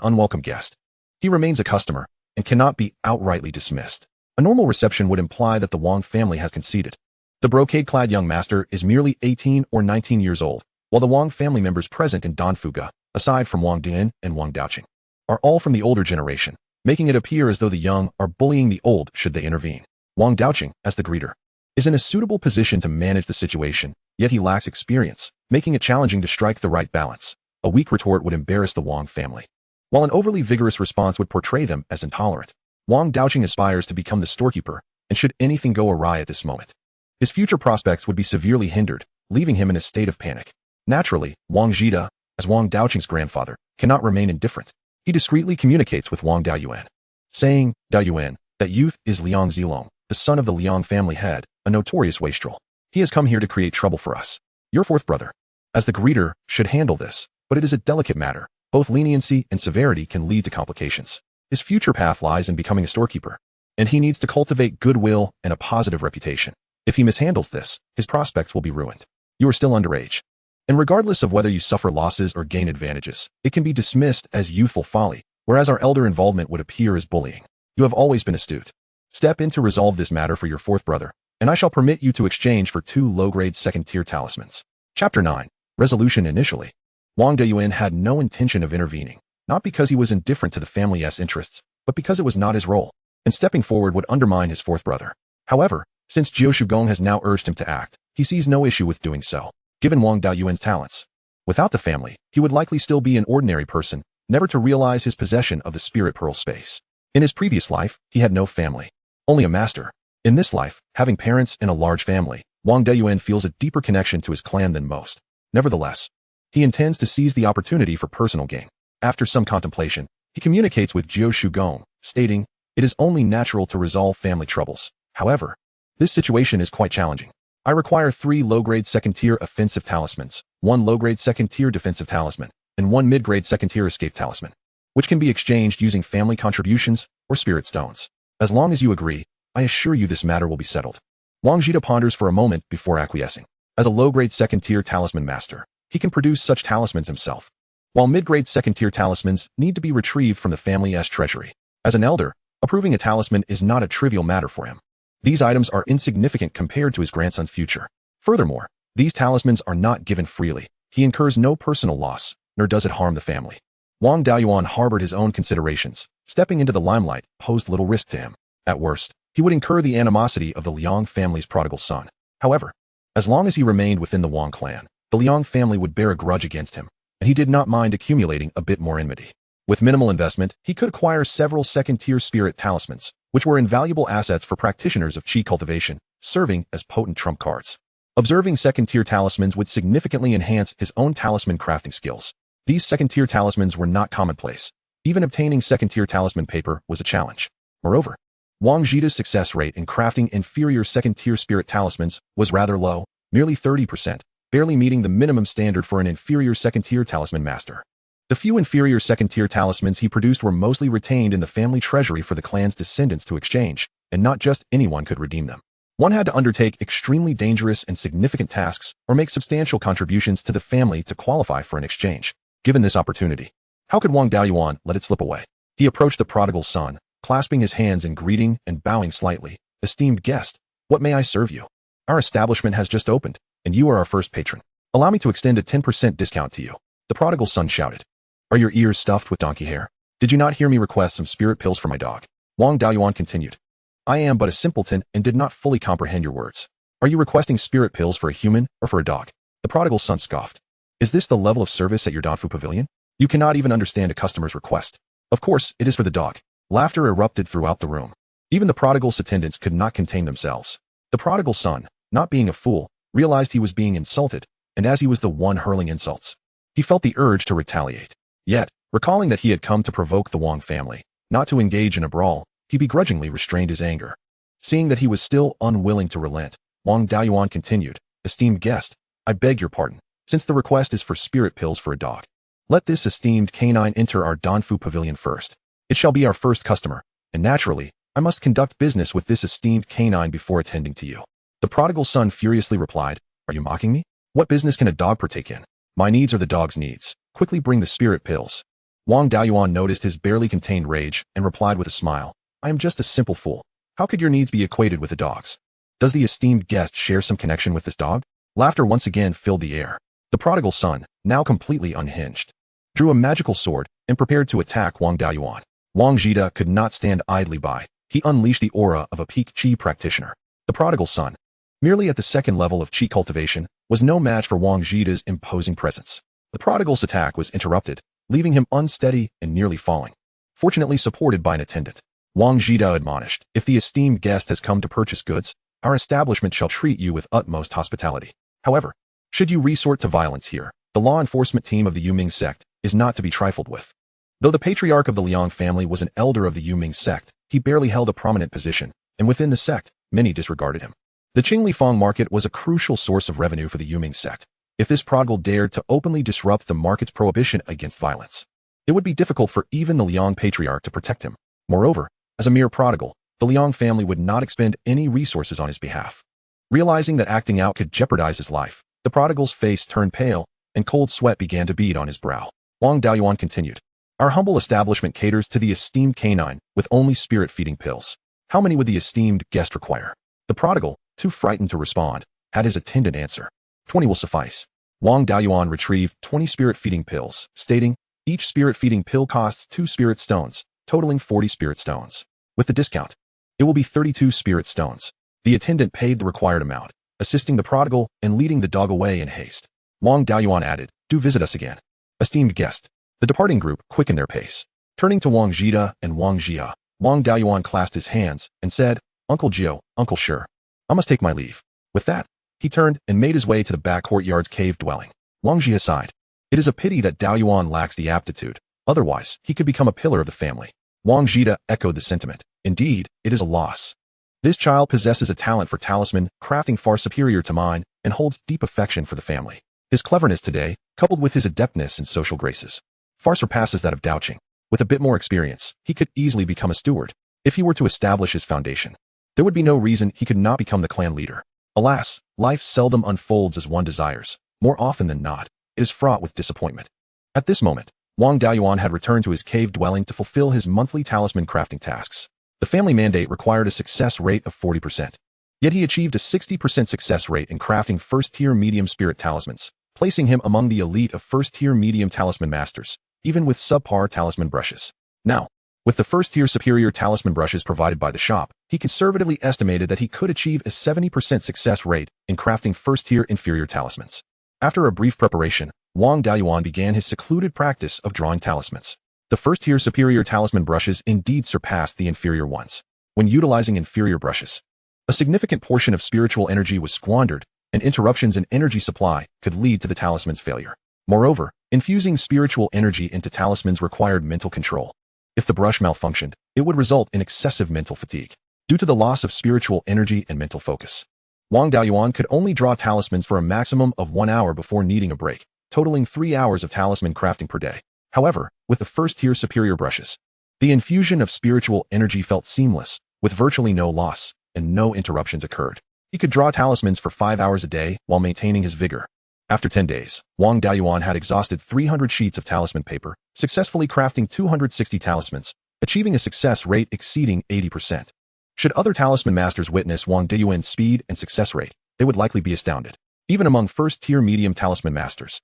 unwelcome guest, he remains a customer and cannot be outrightly dismissed. A normal reception would imply that the Wang family has conceded. The brocade-clad young master is merely 18 or 19 years old, while the Wang family members present in Don Fuga, aside from Wang Dian and Wang Daoqing, are all from the older generation, making it appear as though the young are bullying the old should they intervene. Wang Daoqing, as the greeter, is in a suitable position to manage the situation, yet he lacks experience, making it challenging to strike the right balance. A weak retort would embarrass the Wang family, while an overly vigorous response would portray them as intolerant. Wang Daoqing aspires to become the storekeeper, and should anything go awry at this moment, his future prospects would be severely hindered, leaving him in a state of panic. Naturally, Wang Jida, as Wang Daoqing's grandfather, cannot remain indifferent. He discreetly communicates with Wang Daoyuan, saying, "Daoyuan, that youth is Liang Zilong, the son of the Liang family head, a notorious wastrel. He has come here to create trouble for us. Your fourth brother, as the greeter, should handle this, but it is a delicate matter, Both leniency and severity can lead to complications. His future path lies in becoming a storekeeper, and he needs to cultivate goodwill and a positive reputation. If he mishandles this, his prospects will be ruined. You are still underage, and regardless of whether you suffer losses or gain advantages, it can be dismissed as youthful folly, whereas our elder involvement would appear as bullying. You have always been astute. Step in to resolve this matter for your fourth brother, and I shall permit you to exchange for 2 low-grade second-tier talismans. Chapter 9. Resolution. Initially, Wang Beiyuan had no intention of intervening, not because he was indifferent to the family's interests, but because it was not his role, and stepping forward would undermine his fourth brother. However, since Jiu Shugong has now urged him to act, he sees no issue with doing so, given Wang Beiyuan's talents. Without the family, he would likely still be an ordinary person, never to realize his possession of the spirit pearl space. In his previous life, he had no family, only a master. In this life, having parents and a large family, Wang Beiyuan feels a deeper connection to his clan than most. Nevertheless, he intends to seize the opportunity for personal gain. After some contemplation, he communicates with Jiu Shugong, stating, "It is only natural to resolve family troubles. However, this situation is quite challenging. I require 3 low-grade second-tier offensive talismans, 1 low-grade second-tier defensive talisman, and 1 mid-grade second-tier escape talisman, which can be exchanged using family contributions or spirit stones. As long as you agree, I assure you this matter will be settled." Wang Jida ponders for a moment before acquiescing. As a low-grade second-tier talisman master, he can produce such talismans himself, while mid-grade second-tier talismans need to be retrieved from the family's treasury. As an elder, approving a talisman is not a trivial matter for him. These items are insignificant compared to his grandson's future. Furthermore, these talismans are not given freely. He incurs no personal loss, nor does it harm the family. Wang Beiyuan harbored his own considerations. Stepping into the limelight posed little risk to him. At worst, he would incur the animosity of the Liang family's prodigal son. However, as long as he remained within the Wang clan, the Liang family would bear a grudge against him, and he did not mind accumulating a bit more enmity. With minimal investment, he could acquire several second-tier spirit talismans, which were invaluable assets for practitioners of chi cultivation, serving as potent trump cards. Observing second-tier talismans would significantly enhance his own talisman crafting skills. These second-tier talismans were not commonplace. Even obtaining second-tier talisman paper was a challenge. Moreover, Wang Jida's success rate in crafting inferior second-tier spirit talismans was rather low, merely 30%, barely meeting the minimum standard for an inferior second-tier talisman master. The few inferior second-tier talismans he produced were mostly retained in the family treasury for the clan's descendants to exchange, and not just anyone could redeem them. One had to undertake extremely dangerous and significant tasks or make substantial contributions to the family to qualify for an exchange. Given this opportunity, how could Wang Beiyuan let it slip away? He approached the prodigal son, clasping his hands in greeting and bowing slightly. "Esteemed guest, what may I serve you? Our establishment has just opened, and you are our first patron. Allow me to extend a 10% discount to you." The prodigal son shouted. "Are your ears stuffed with donkey hair? Did you not hear me request some spirit pills for my dog?" Wang Beiyuan continued. "I am but a simpleton and did not fully comprehend your words. Are you requesting spirit pills for a human or for a dog?" The prodigal son scoffed. "Is this the level of service at your Danfu pavilion? You cannot even understand a customer's request. Of course, it is for the dog." Laughter erupted throughout the room. Even the prodigal's attendants could not contain themselves. The prodigal son, not being a fool, realized he was being insulted, and as he was the one hurling insults, he felt the urge to retaliate. Yet, recalling that he had come to provoke the Wang family, not to engage in a brawl, he begrudgingly restrained his anger. Seeing that he was still unwilling to relent, Wang Beiyuan continued, "Esteemed guest, I beg your pardon. Since the request is for spirit pills for a dog, let this esteemed canine enter our Danfu pavilion first. It shall be our first customer, and naturally, I must conduct business with this esteemed canine before attending to you." The prodigal son furiously replied, "Are you mocking me? What business can a dog partake in? My needs are the dog's needs. Quickly bring the spirit pills." Wang Beiyuan noticed his barely contained rage and replied with a smile, "I am just a simple fool. How could your needs be equated with a dog's? Does the esteemed guest share some connection with this dog?" Laughter once again filled the air. The prodigal son, now completely unhinged, drew a magical sword and prepared to attack Wang Beiyuan. Wang Jida could not stand idly by. He unleashed the aura of a peak chi practitioner. The prodigal son, merely at the second level of chi cultivation, was no match for Wang Jida's imposing presence. The prodigal's attack was interrupted, leaving him unsteady and nearly falling, fortunately supported by an attendant. Wang Jida admonished, "If the esteemed guest has come to purchase goods, our establishment shall treat you with utmost hospitality. However, should you resort to violence here, the law enforcement team of the Yuming sect is not to be trifled with." Though the patriarch of the Liang family was an elder of the Yuming sect, he barely held a prominent position, and within the sect, many disregarded him. The Qinglifang market was a crucial source of revenue for the Yuming sect. If this prodigal dared to openly disrupt the market's prohibition against violence, It would be difficult for even the Liang patriarch to protect him. Moreover, as a mere prodigal, the Liang family would not expend any resources on his behalf. Realizing that acting out could jeopardize his life, the prodigal's face turned pale, and cold sweat began to bead on his brow. Wang Daoyuan continued, "Our humble establishment caters to the esteemed canine with only spirit-feeding pills. How many would the esteemed guest require?" The prodigal, too frightened to respond, had his attendant answer. 20 will suffice. Wang Daoyuan retrieved 20 spirit-feeding pills, stating, "Each spirit-feeding pill costs 2 spirit stones, totaling 40 spirit stones. With the discount, it will be 32 spirit stones." The attendant paid the required amount, assisting the prodigal and leading the dog away in haste. Wang Daoyuan added, "Do visit us again, esteemed guest." The departing group quickened their pace. Turning to Wang Jida and Wang Jia, Wang Daoyuan clasped his hands and said, "Uncle Jio, Uncle Sure, I must take my leave." With that, he turned and made his way to the back courtyard's cave dwelling. Wang Jia sighed. It is a pity that Daoyuan lacks the aptitude, otherwise he could become a pillar of the family. Wang Jida echoed the sentiment. Indeed, it is a loss. This child possesses a talent for talisman crafting far superior to mine and holds deep affection for the family. His cleverness today, coupled with his adeptness in social graces, far surpasses that of Daoqing. With a bit more experience, he could easily become a steward. If he were to establish his foundation, there would be no reason he could not become the clan leader. Alas, life seldom unfolds as one desires. More often than not, it is fraught with disappointment. At this moment, Wang Daoyuan had returned to his cave dwelling to fulfill his monthly talisman crafting tasks. The family mandate required a success rate of 40%. Yet he achieved a 60% success rate in crafting first-tier medium spirit talismans, placing him among the elite of first-tier medium talisman masters, even with subpar talisman brushes. Now, with the first-tier superior talisman brushes provided by the shop, he conservatively estimated that he could achieve a 70% success rate in crafting first-tier inferior talismans. After a brief preparation, Wang Daoyuan began his secluded practice of drawing talismans. The first-tier superior talisman brushes indeed surpassed the inferior ones. When utilizing inferior brushes, a significant portion of spiritual energy was squandered, and interruptions in energy supply could lead to the talisman's failure. Moreover, infusing spiritual energy into talismans required mental control. If the brush malfunctioned, it would result in excessive mental fatigue, due to the loss of spiritual energy and mental focus. Wang Daoyuan could only draw talismans for a maximum of 1 hour before needing a break, totaling 3 hours of talisman crafting per day. However, with the first-tier superior brushes, the infusion of spiritual energy felt seamless, with virtually no loss, and no interruptions occurred. He could draw talismans for 5 hours a day while maintaining his vigor. After 10 days, Wang Daoyuan had exhausted 300 sheets of talisman paper, successfully crafting 260 talismans, achieving a success rate exceeding 80%. Should other talisman masters witness Wang Daoyuan's speed and success rate, they would likely be astounded. Even among first-tier medium talisman masters,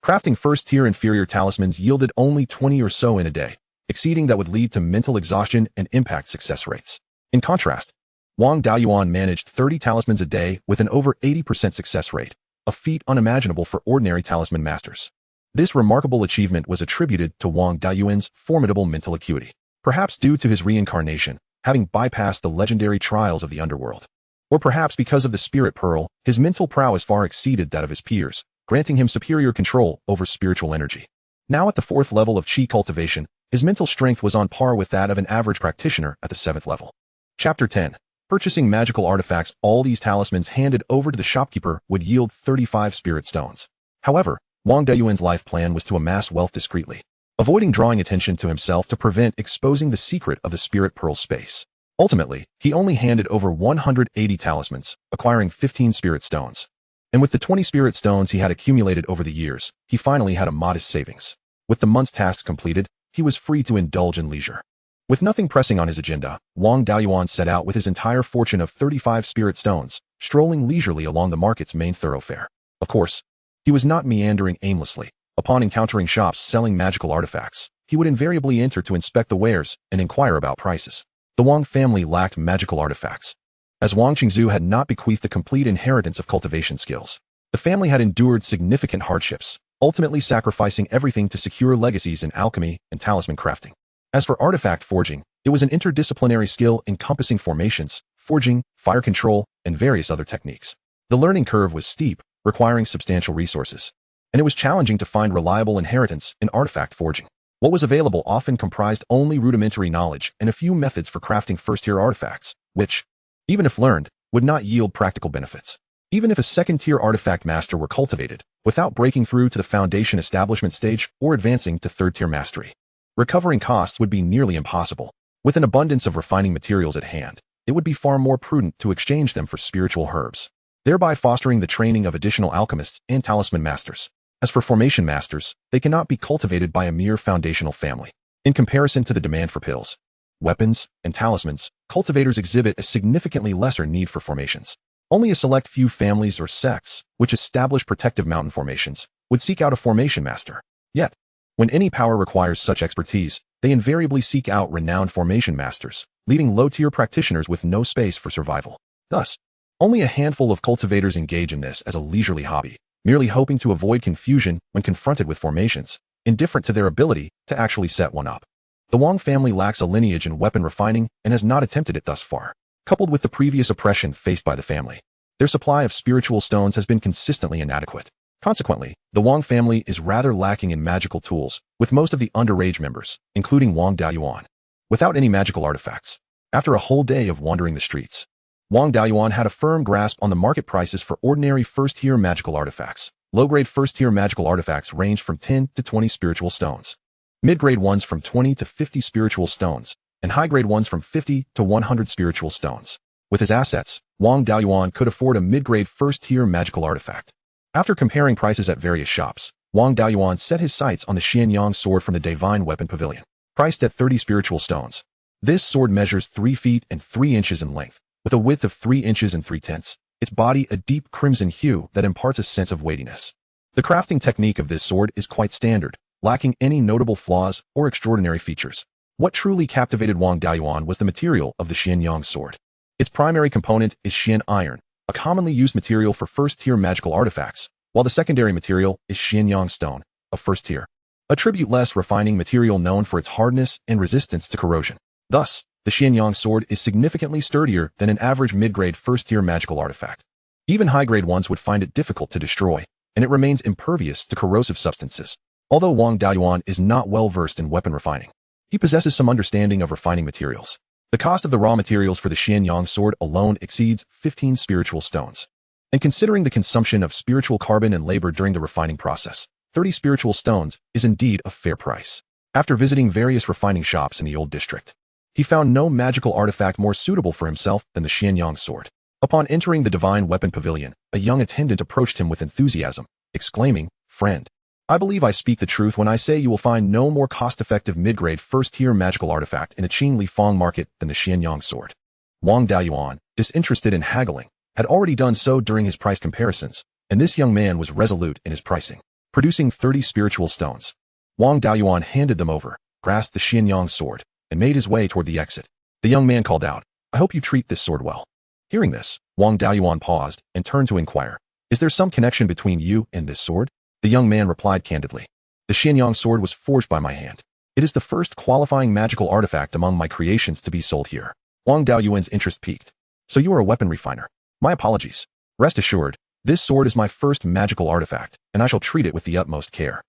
crafting first-tier inferior talismans yielded only 20 or so in a day, exceeding that would lead to mental exhaustion and impact success rates. In contrast, Wang Daoyuan managed 30 talismans a day with an over 80% success rate, a feat unimaginable for ordinary talisman masters. This remarkable achievement was attributed to Wang Daoyuan's formidable mental acuity, perhaps due to his reincarnation, having bypassed the legendary trials of the underworld. Or perhaps because of the spirit pearl, his mental prowess far exceeded that of his peers, granting him superior control over spiritual energy. Now at the 4th level of Qi cultivation, his mental strength was on par with that of an average practitioner at the 7th level. Chapter 10. Purchasing magical artifacts. All these talismans handed over to the shopkeeper would yield 35 spirit stones. However, Wang Daoyuan's life plan was to amass wealth discreetly, avoiding drawing attention to himself to prevent exposing the secret of the spirit pearl space. Ultimately, he only handed over 180 talismans, acquiring 15 spirit stones. And with the 20 spirit stones he had accumulated over the years, he finally had a modest savings. With the month's tasks completed, he was free to indulge in leisure. With nothing pressing on his agenda, Wang Daoyuan set out with his entire fortune of 35 spirit stones, strolling leisurely along the market's main thoroughfare. Of course, he was not meandering aimlessly. Upon encountering shops selling magical artifacts, he would invariably enter to inspect the wares and inquire about prices. The Wang family lacked magical artifacts, as Wang Qingzu had not bequeathed the complete inheritance of cultivation skills. The family had endured significant hardships, ultimately sacrificing everything to secure legacies in alchemy and talisman crafting. As for artifact forging, it was an interdisciplinary skill encompassing formations, forging, fire control, and various other techniques. The learning curve was steep, requiring substantial resources, and it was challenging to find reliable inheritance in artifact forging. What was available often comprised only rudimentary knowledge and a few methods for crafting first-tier artifacts, which, even if learned, would not yield practical benefits. Even if a second-tier artifact master were cultivated, without breaking through to the foundation establishment stage or advancing to third-tier mastery, recovering costs would be nearly impossible. With an abundance of refining materials at hand, it would be far more prudent to exchange them for spiritual herbs, thereby fostering the training of additional alchemists and talisman masters. As for formation masters, they cannot be cultivated by a mere foundational family. In comparison to the demand for pills, weapons, and talismans, cultivators exhibit a significantly lesser need for formations. Only a select few families or sects, which establish protective mountain formations, would seek out a formation master. Yet, when any power requires such expertise, they invariably seek out renowned formation masters, leaving low-tier practitioners with no space for survival. Thus, only a handful of cultivators engage in this as a leisurely hobby, merely hoping to avoid confusion when confronted with formations, indifferent to their ability to actually set one up. The Wang family lacks a lineage in weapon refining and has not attempted it thus far. Coupled with the previous oppression faced by the family, their supply of spiritual stones has been consistently inadequate. Consequently, the Wang family is rather lacking in magical tools, with most of the underage members, including Wang Daoyuan, without any magical artifacts. After a whole day of wandering the streets, Wang Daoyuan had a firm grasp on the market prices for ordinary first-tier magical artifacts. Low-grade first-tier magical artifacts range from 10 to 20 spiritual stones, mid-grade ones from 20 to 50 spiritual stones, and high-grade ones from 50 to 100 spiritual stones. With his assets, Wang Daoyuan could afford a mid-grade first-tier magical artifact. After comparing prices at various shops, Wang Daoyuan set his sights on the Xianyang sword from the Divine Weapon Pavilion, priced at 30 spiritual stones. This sword measures 3 feet and 3 inches in length, with a width of 3 inches and 3/10, its body a deep crimson hue that imparts a sense of weightiness. The crafting technique of this sword is quite standard, lacking any notable flaws or extraordinary features. What truly captivated Wang Daoyuan was the material of the Xianyang sword. Its primary component is Xian iron, a commonly used material for first-tier magical artifacts, while the secondary material is Xianyang stone, a first-tier, attribute less refining material known for its hardness and resistance to corrosion. Thus, the Xianyang sword is significantly sturdier than an average mid-grade first-tier magical artifact. Even high-grade ones would find it difficult to destroy, and it remains impervious to corrosive substances. Although Wang Daoyuan is not well-versed in weapon refining, he possesses some understanding of refining materials. The cost of the raw materials for the Xianyang sword alone exceeds 15 spiritual stones. And considering the consumption of spiritual carbon and labor during the refining process, 30 spiritual stones is indeed a fair price. After visiting various refining shops in the old district, he found no magical artifact more suitable for himself than the Xianyang sword. Upon entering the Divine Weapon Pavilion, a young attendant approached him with enthusiasm, exclaiming, "Friend, I believe I speak the truth when I say you will find no more cost-effective mid-grade first-tier magical artifact in the Qingli Fang market than the Xianyang sword." Wang Daoyuan, disinterested in haggling, had already done so during his price comparisons, and this young man was resolute in his pricing, producing 30 spiritual stones. Wang Daoyuan handed them over, grasped the Xianyang sword, and made his way toward the exit. The young man called out, "I hope you treat this sword well." Hearing this, Wang Daoyuan paused and turned to inquire, "Is there some connection between you and this sword?" The young man replied candidly, "The Xianyang sword was forged by my hand. It is the first qualifying magical artifact among my creations to be sold here." Wang Daoyuan's interest piqued. "So you are a weapon refiner? My apologies. Rest assured, this sword is my first magical artifact, and I shall treat it with the utmost care.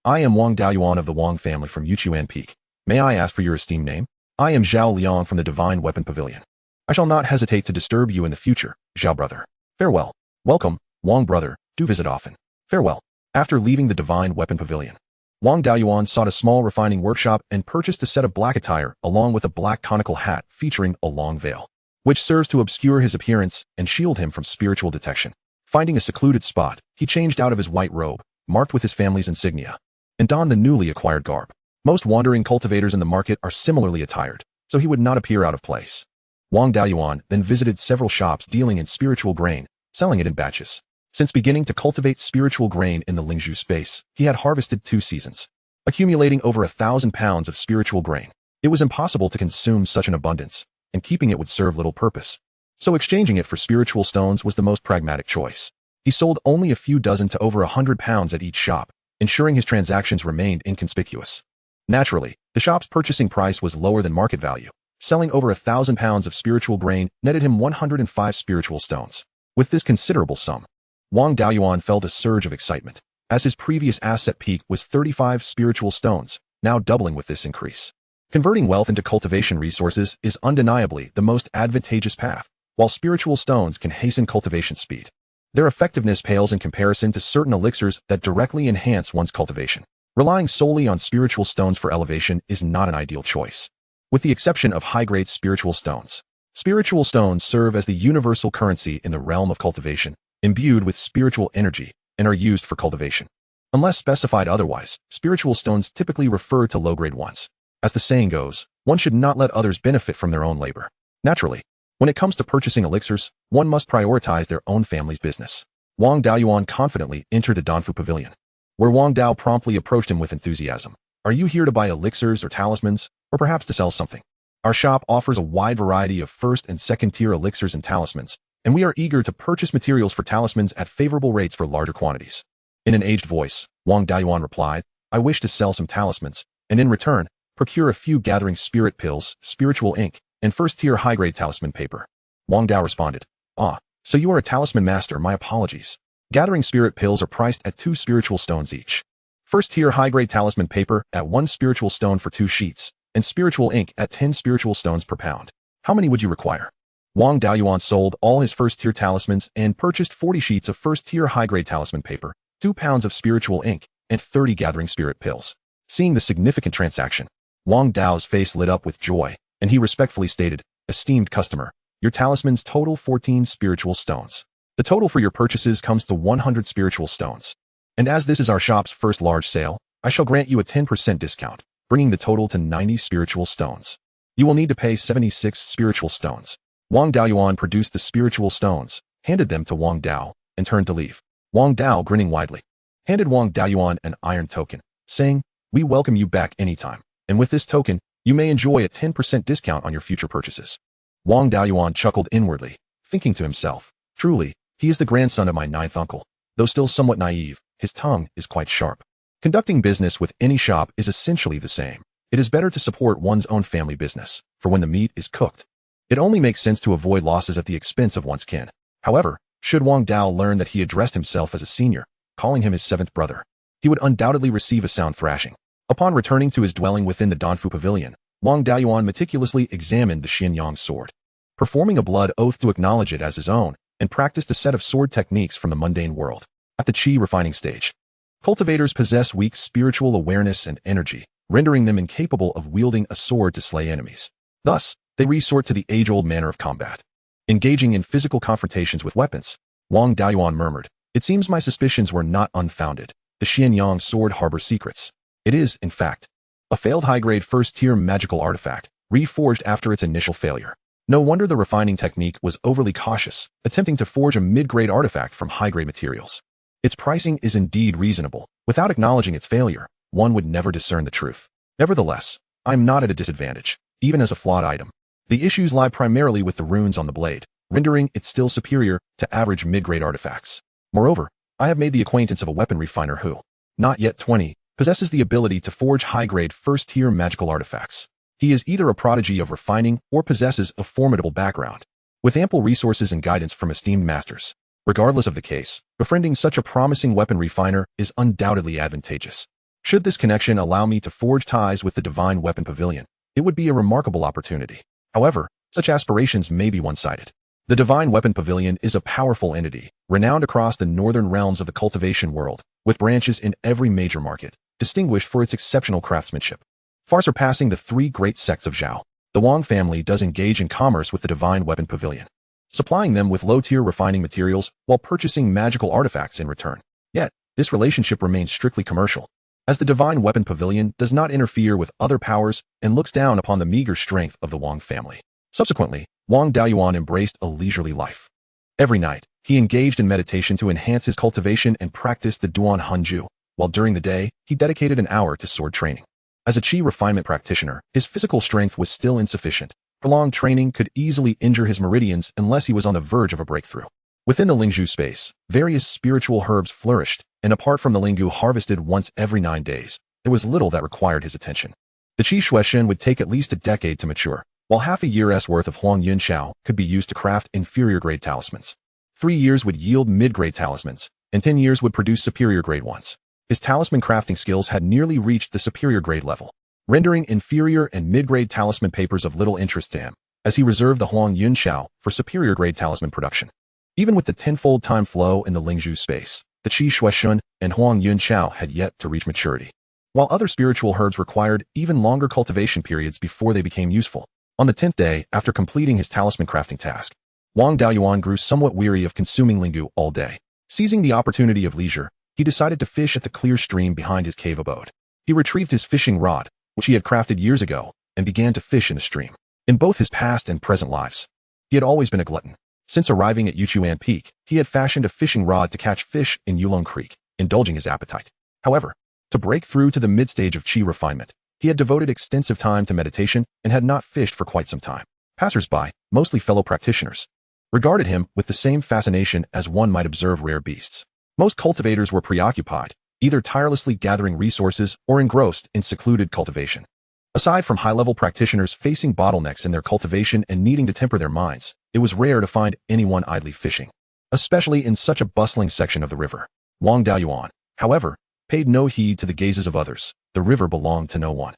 I am Wang Daoyuan of the Wang family from Yuchuan Peak. May I ask for your esteemed name?" "I am Zhao Liang from the Divine Weapon Pavilion. I shall not hesitate to disturb you in the future, Zhao brother. Farewell." "Welcome, Wang brother, do visit often. Farewell." After leaving the Divine Weapon Pavilion, Wang Daoyuan sought a small refining workshop and purchased a set of black attire along with a black conical hat featuring a long veil, which serves to obscure his appearance and shield him from spiritual detection. Finding a secluded spot, he changed out of his white robe, marked with his family's insignia, and donned the newly acquired garb. Most wandering cultivators in the market are similarly attired, so he would not appear out of place. Wang Daoyuan then visited several shops dealing in spiritual grain, selling it in batches. Since beginning to cultivate spiritual grain in the Lingzhou space, he had harvested 2 seasons, accumulating over 1,000 pounds of spiritual grain. It was impossible to consume such an abundance, and keeping it would serve little purpose. So exchanging it for spiritual stones was the most pragmatic choice. He sold only a few dozen to over 100 pounds at each shop, ensuring his transactions remained inconspicuous. Naturally, the shop's purchasing price was lower than market value. Selling over 1,000 pounds of spiritual grain netted him 105 spiritual stones. With this considerable sum, Wang Daoyuan felt a surge of excitement, as his previous asset peak was 35 spiritual stones, now doubling with this increase. Converting wealth into cultivation resources is undeniably the most advantageous path, while spiritual stones can hasten cultivation speed. Their effectiveness pales in comparison to certain elixirs that directly enhance one's cultivation. Relying solely on spiritual stones for elevation is not an ideal choice. With the exception of high-grade spiritual stones. Spiritual stones serve as the universal currency in the realm of cultivation, imbued with spiritual energy, and are used for cultivation. Unless specified otherwise, spiritual stones typically refer to low-grade ones. As the saying goes, one should not let others benefit from their own labor. Naturally, when it comes to purchasing elixirs, one must prioritize their own family's business. Wang Daoyuan confidently entered the Danfu Pavilion, where Wang Dao promptly approached him with enthusiasm. Are you here to buy elixirs or talismans, or perhaps to sell something? Our shop offers a wide variety of first and second-tier elixirs and talismans, and we are eager to purchase materials for talismans at favorable rates for larger quantities. In an aged voice, Wang Daoyuan replied, I wish to sell some talismans, and in return, procure a few gathering spirit pills, spiritual ink, and first-tier high-grade talisman paper. Wang Dao responded, so you are a talisman master, my apologies. Gathering spirit pills are priced at 2 spiritual stones each. First-tier high-grade talisman paper at 1 spiritual stone for 2 sheets, and spiritual ink at 10 spiritual stones per pound. How many would you require? Wang Daoyuan sold all his first-tier talismans and purchased 40 sheets of first-tier high-grade talisman paper, 2 pounds of spiritual ink, and 30 gathering spirit pills. Seeing the significant transaction, Wang Dao's face lit up with joy, and he respectfully stated, Esteemed customer, your talismans total 14 spiritual stones. The total for your purchases comes to 100 spiritual stones. And as this is our shop's first large sale, I shall grant you a 10% discount, bringing the total to 90 spiritual stones. You will need to pay 76 spiritual stones. Wang Daoyuan produced the spiritual stones, handed them to Wang Dao, and turned to leave. Wang Dao, grinning widely, handed Wang Daoyuan an iron token, saying, We welcome you back anytime, and with this token, you may enjoy a 10% discount on your future purchases. Wang Daoyuan chuckled inwardly, thinking to himself, Truly, he is the grandson of my 9th uncle. Though still somewhat naive, his tongue is quite sharp. Conducting business with any shop is essentially the same. It is better to support one's own family business, for when the meat is cooked, it only makes sense to avoid losses at the expense of one's kin. However, should Wang Dao learn that he addressed himself as a senior, calling him his 7th brother, he would undoubtedly receive a sound thrashing. Upon returning to his dwelling within the Danfu Pavilion, Wang Daoyuan meticulously examined the Xianyang sword, performing a blood oath to acknowledge it as his own, and practiced a set of sword techniques from the mundane world. At the Qi refining stage, cultivators possess weak spiritual awareness and energy, rendering them incapable of wielding a sword to slay enemies. Thus, they resort to the age-old manner of combat. Engaging in physical confrontations with weapons, Wang Daoyuan murmured, It seems my suspicions were not unfounded. The Xianyang sword harbors secrets. It is, in fact, a failed high-grade first-tier magical artifact, reforged after its initial failure. No wonder the refining technique was overly cautious, attempting to forge a mid-grade artifact from high-grade materials. Its pricing is indeed reasonable. Without acknowledging its failure, one would never discern the truth. Nevertheless, I'm not at a disadvantage, even as a flawed item. The issues lie primarily with the runes on the blade, rendering it still superior to average mid-grade artifacts. Moreover, I have made the acquaintance of a weapon refiner who, not yet 20, possesses the ability to forge high-grade first-tier magical artifacts. He is either a prodigy of refining or possesses a formidable background, with ample resources and guidance from esteemed masters. Regardless of the case, befriending such a promising weapon refiner is undoubtedly advantageous. Should this connection allow me to forge ties with the Divine Weapon Pavilion, it would be a remarkable opportunity. However, such aspirations may be one-sided. The Divine Weapon Pavilion is a powerful entity, renowned across the northern realms of the cultivation world, with branches in every major market, distinguished for its exceptional craftsmanship. Far surpassing the 3 great sects of Zhao, the Wang family does engage in commerce with the Divine Weapon Pavilion, supplying them with low-tier refining materials while purchasing magical artifacts in return. Yet, this relationship remains strictly commercial, as the Divine Weapon Pavilion does not interfere with other powers and looks down upon the meager strength of the Wang family. Subsequently, Wang Daoyuan embraced a leisurely life. Every night, he engaged in meditation to enhance his cultivation and practiced the Duan Hanju, while during the day, he dedicated an hour to sword training. As a Qi refinement practitioner, his physical strength was still insufficient. Prolonged training could easily injure his meridians unless he was on the verge of a breakthrough. Within the Lingzhu space, various spiritual herbs flourished, and apart from the Linggu harvested once every 9 days, there was little that required his attention. The Qi Shueshen would take at least a decade to mature, while half a year's worth of Huang Yun Xiao could be used to craft inferior-grade talismans. 3 years would yield mid-grade talismans, and 10 years would produce superior-grade ones. His talisman crafting skills had nearly reached the superior-grade level, rendering inferior and mid-grade talisman papers of little interest to him, as he reserved the Huang Yun Xiao for superior-grade talisman production. Even with the tenfold time flow in the Lingzhu space, the Qi Shueshun and Huang Yun Xiao had yet to reach maturity. while other spiritual herbs required even longer cultivation periods before they became useful. On the 10th day, after completing his talisman crafting task, Wang Daoyuan grew somewhat weary of consuming lingu all day. Seizing the opportunity of leisure, he decided to fish at the clear stream behind his cave abode. He retrieved his fishing rod, which he had crafted years ago, and began to fish in the stream. In both his past and present lives, he had always been a glutton. Since arriving at Yuchuan Peak, he had fashioned a fishing rod to catch fish in Yulong Creek, indulging his appetite. However, to break through to the mid-stage of qi refinement, he had devoted extensive time to meditation and had not fished for quite some time. Passers-by, mostly fellow practitioners, regarded him with the same fascination as one might observe rare beasts. Most cultivators were preoccupied, either tirelessly gathering resources or engrossed in secluded cultivation. Aside from high-level practitioners facing bottlenecks in their cultivation and needing to temper their minds, it was rare to find anyone idly fishing, especially in such a bustling section of the river. Wang Daoyuan, however, paid no heed to the gazes of others. The river belonged to no one,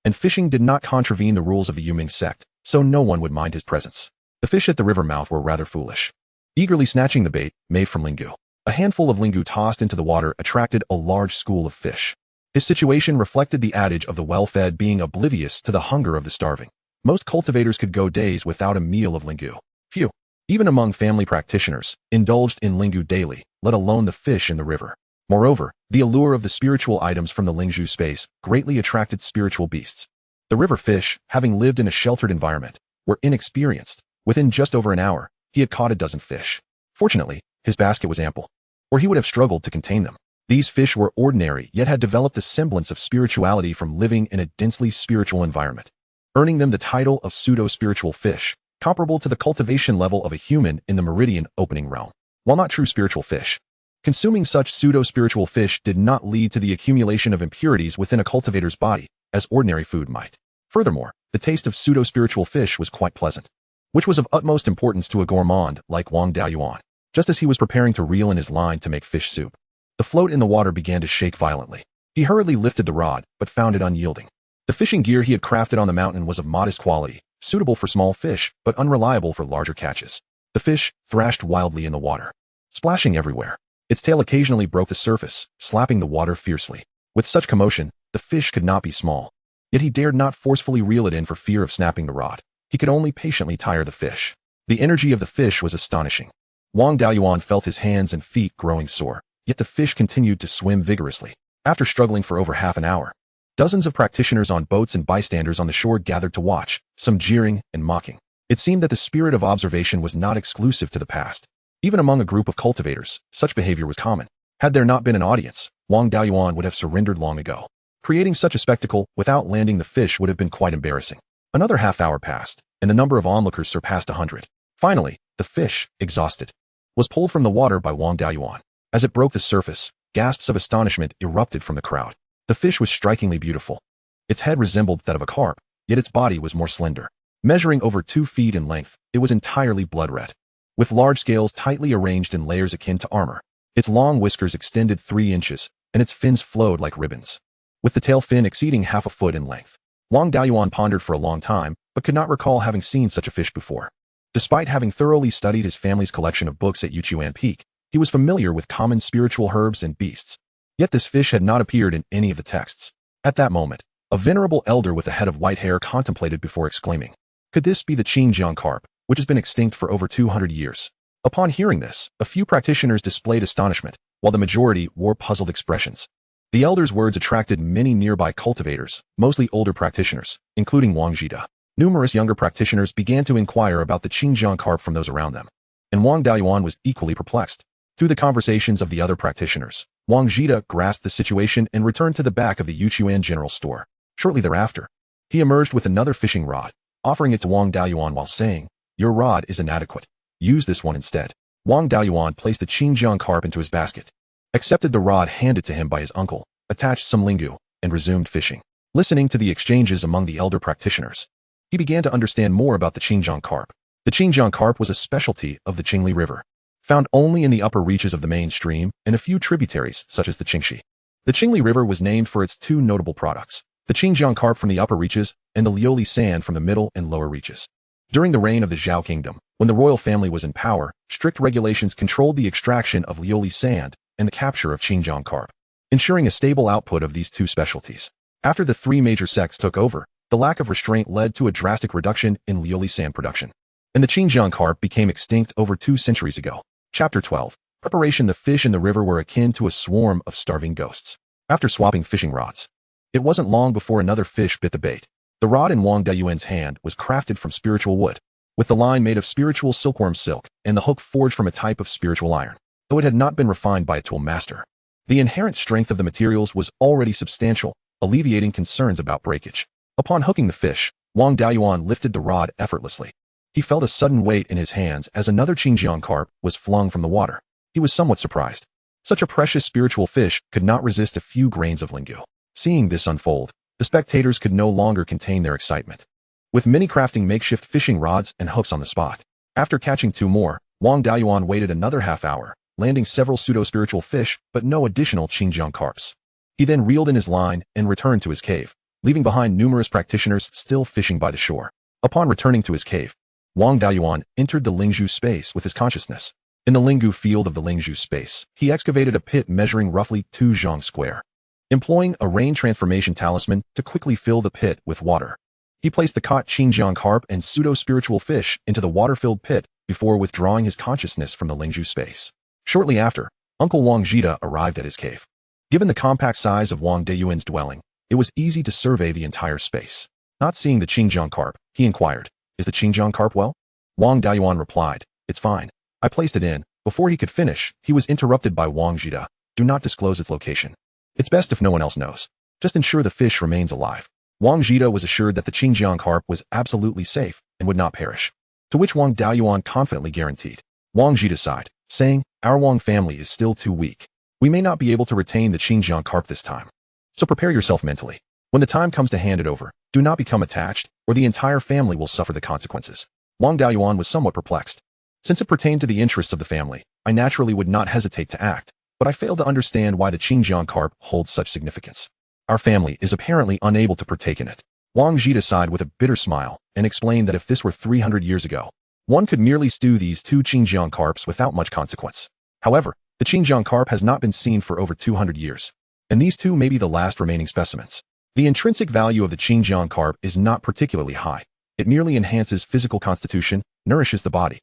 and fishing did not contravene the rules of the Yuming sect, so no one would mind his presence. The fish at the river mouth were rather foolish, eagerly snatching the bait made from lingu. A handful of lingu tossed into the water attracted a large school of fish. His situation reflected the adage of the well-fed being oblivious to the hunger of the starving. Most cultivators could go days without a meal of lingu. Few, even among family practitioners, indulged in lingu daily, let alone the fish in the river. Moreover, the allure of the spiritual items from the Lingzhu space greatly attracted spiritual beasts. The river fish, having lived in a sheltered environment, were inexperienced. Within just over an hour, he had caught a dozen fish. Fortunately, his basket was ample, or he would have struggled to contain them. These fish were ordinary, yet had developed a semblance of spirituality from living in a densely spiritual environment, earning them the title of pseudo-spiritual fish, comparable to the cultivation level of a human in the meridian opening realm. While not true spiritual fish, consuming such pseudo-spiritual fish did not lead to the accumulation of impurities within a cultivator's body, as ordinary food might. Furthermore, the taste of pseudo-spiritual fish was quite pleasant, which was of utmost importance to a gourmand like Wang Daoyuan. Just as he was preparing to reel in his line to make fish soup, the float in the water began to shake violently. He hurriedly lifted the rod, but found it unyielding. The fishing gear he had crafted on the mountain was of modest quality, suitable for small fish, but unreliable for larger catches. The fish thrashed wildly in the water, splashing everywhere. Its tail occasionally broke the surface, slapping the water fiercely. With such commotion, the fish could not be small. Yet he dared not forcefully reel it in for fear of snapping the rod. He could only patiently tire the fish. The energy of the fish was astonishing. Wang Daoyuan felt his hands and feet growing sore, yet the fish continued to swim vigorously. After struggling for over half an hour, dozens of practitioners on boats and bystanders on the shore gathered to watch, some jeering and mocking. It seemed that the spirit of observation was not exclusive to the past. Even among a group of cultivators, such behavior was common. Had there not been an audience, Wang Daoyuan would have surrendered long ago. Creating such a spectacle without landing the fish would have been quite embarrassing. Another half hour passed, and the number of onlookers surpassed 100. Finally, the fish, exhausted, was pulled from the water by Wang Daoyuan. As it broke the surface, gasps of astonishment erupted from the crowd. The fish was strikingly beautiful. Its head resembled that of a carp, yet its body was more slender. Measuring over 2 feet in length, it was entirely blood-red, with large scales tightly arranged in layers akin to armor. Its long whiskers extended 3 inches, and its fins flowed like ribbons, with the tail fin exceeding half a foot in length. Wang Daoyuan pondered for a long time, but could not recall having seen such a fish before. Despite having thoroughly studied his family's collection of books at Yuchuan Peak, he was familiar with common spiritual herbs and beasts. Yet this fish had not appeared in any of the texts. At that moment, a venerable elder with a head of white hair contemplated before exclaiming, "Could this be the Qingjiang carp, which has been extinct for over 200 years?" Upon hearing this, a few practitioners displayed astonishment, while the majority wore puzzled expressions. The elder's words attracted many nearby cultivators, mostly older practitioners, including Wang Zhida. Numerous younger practitioners began to inquire about the Qingjiang carp from those around them, and Wang Daoyuan was equally perplexed. Through the conversations of the other practitioners, Wang Zhida grasped the situation and returned to the back of the Yuchuan general store. Shortly thereafter, he emerged with another fishing rod, offering it to Wang Daoyuan while saying, "Your rod is inadequate. Use this one instead." Wang Daoyuan placed the Qingjiang carp into his basket, accepted the rod handed to him by his uncle, attached some lingu, and resumed fishing. Listening to the exchanges among the elder practitioners, he began to understand more about the Qingjiang carp. The Qingjiang carp was a specialty of the Qingli River, found only in the upper reaches of the main stream and a few tributaries such as the Qingxi. The Qingli River was named for its 2 notable products, the Qingjiang carp from the upper reaches and the Liuli sand from the middle and lower reaches. During the reign of the Zhao Kingdom, when the royal family was in power, strict regulations controlled the extraction of Liuli sand and the capture of Qingjiang carp. ensuring a stable output of these two specialties. After the three major sects took over, the lack of restraint led to a drastic reduction in Liuli sand production, and the Qingjiang carp became extinct over 2 centuries ago. Chapter 12. Preparation. The fish in the river were akin to a swarm of starving ghosts. After swapping fishing rods, it wasn't long before another fish bit the bait. The rod in Wang Beiyuan's hand was crafted from spiritual wood, with the line made of spiritual silkworm silk and the hook forged from a type of spiritual iron, though it had not been refined by a tool master. The inherent strength of the materials was already substantial, alleviating concerns about breakage. Upon hooking the fish, Wang Beiyuan lifted the rod effortlessly. He felt a sudden weight in his hands as another Qingjiang carp was flung from the water. He was somewhat surprised. Such a precious spiritual fish could not resist a few grains of lingu. Seeing this unfold, the spectators could no longer contain their excitement. With many crafting makeshift fishing rods and hooks on the spot, after catching 2 more, Wang Beiyuan waited another half hour, landing several pseudo-spiritual fish but no additional Qingjiang carps. He then reeled in his line and returned to his cave, leaving behind numerous practitioners still fishing by the shore. Upon returning to his cave, Wang Beiyuan entered the Lingzhu space with his consciousness. In the Linggu field of the Lingzhu space, he excavated a pit measuring roughly 2 zhang square, employing a rain transformation talisman to quickly fill the pit with water. He placed the caught Qingjiang carp and pseudo-spiritual fish into the water-filled pit before withdrawing his consciousness from the Lingzhu space. Shortly after, Uncle Wang Zhida arrived at his cave. Given the compact size of Wang Beiyuan's dwelling, it was easy to survey the entire space. Not seeing the Qingjiang carp, he inquired, "Is the Qingjiang carp well?" Wang Beiyuan replied, "It's fine. I placed it in." Before he could finish, he was interrupted by Wang Zhida. "Do not disclose its location. It's best if no one else knows. Just ensure the fish remains alive." Wang Zhida was assured that the Qingjiang carp was absolutely safe and would not perish, to which Wang Beiyuan confidently guaranteed. Wang Zhida sighed, saying, "Our Wang family is still too weak. We may not be able to retain the Qingjiang carp this time. So prepare yourself mentally. When the time comes to hand it over, do not become attached, or the entire family will suffer the consequences." Wang Beiyuan was somewhat perplexed. Since it pertained to the interests of the family, I naturally would not hesitate to act, but I fail to understand why the Qingjiang carp holds such significance. Our family is apparently unable to partake in it. Wang Zhida sighed with a bitter smile and explained that if this were 300 years ago, one could merely stew these 2 Qingjiang carps without much consequence. However, the Qingjiang carp has not been seen for over 200 years, and these 2 may be the last remaining specimens. The intrinsic value of the Qingjiang carp is not particularly high. It merely enhances physical constitution, nourishes the body,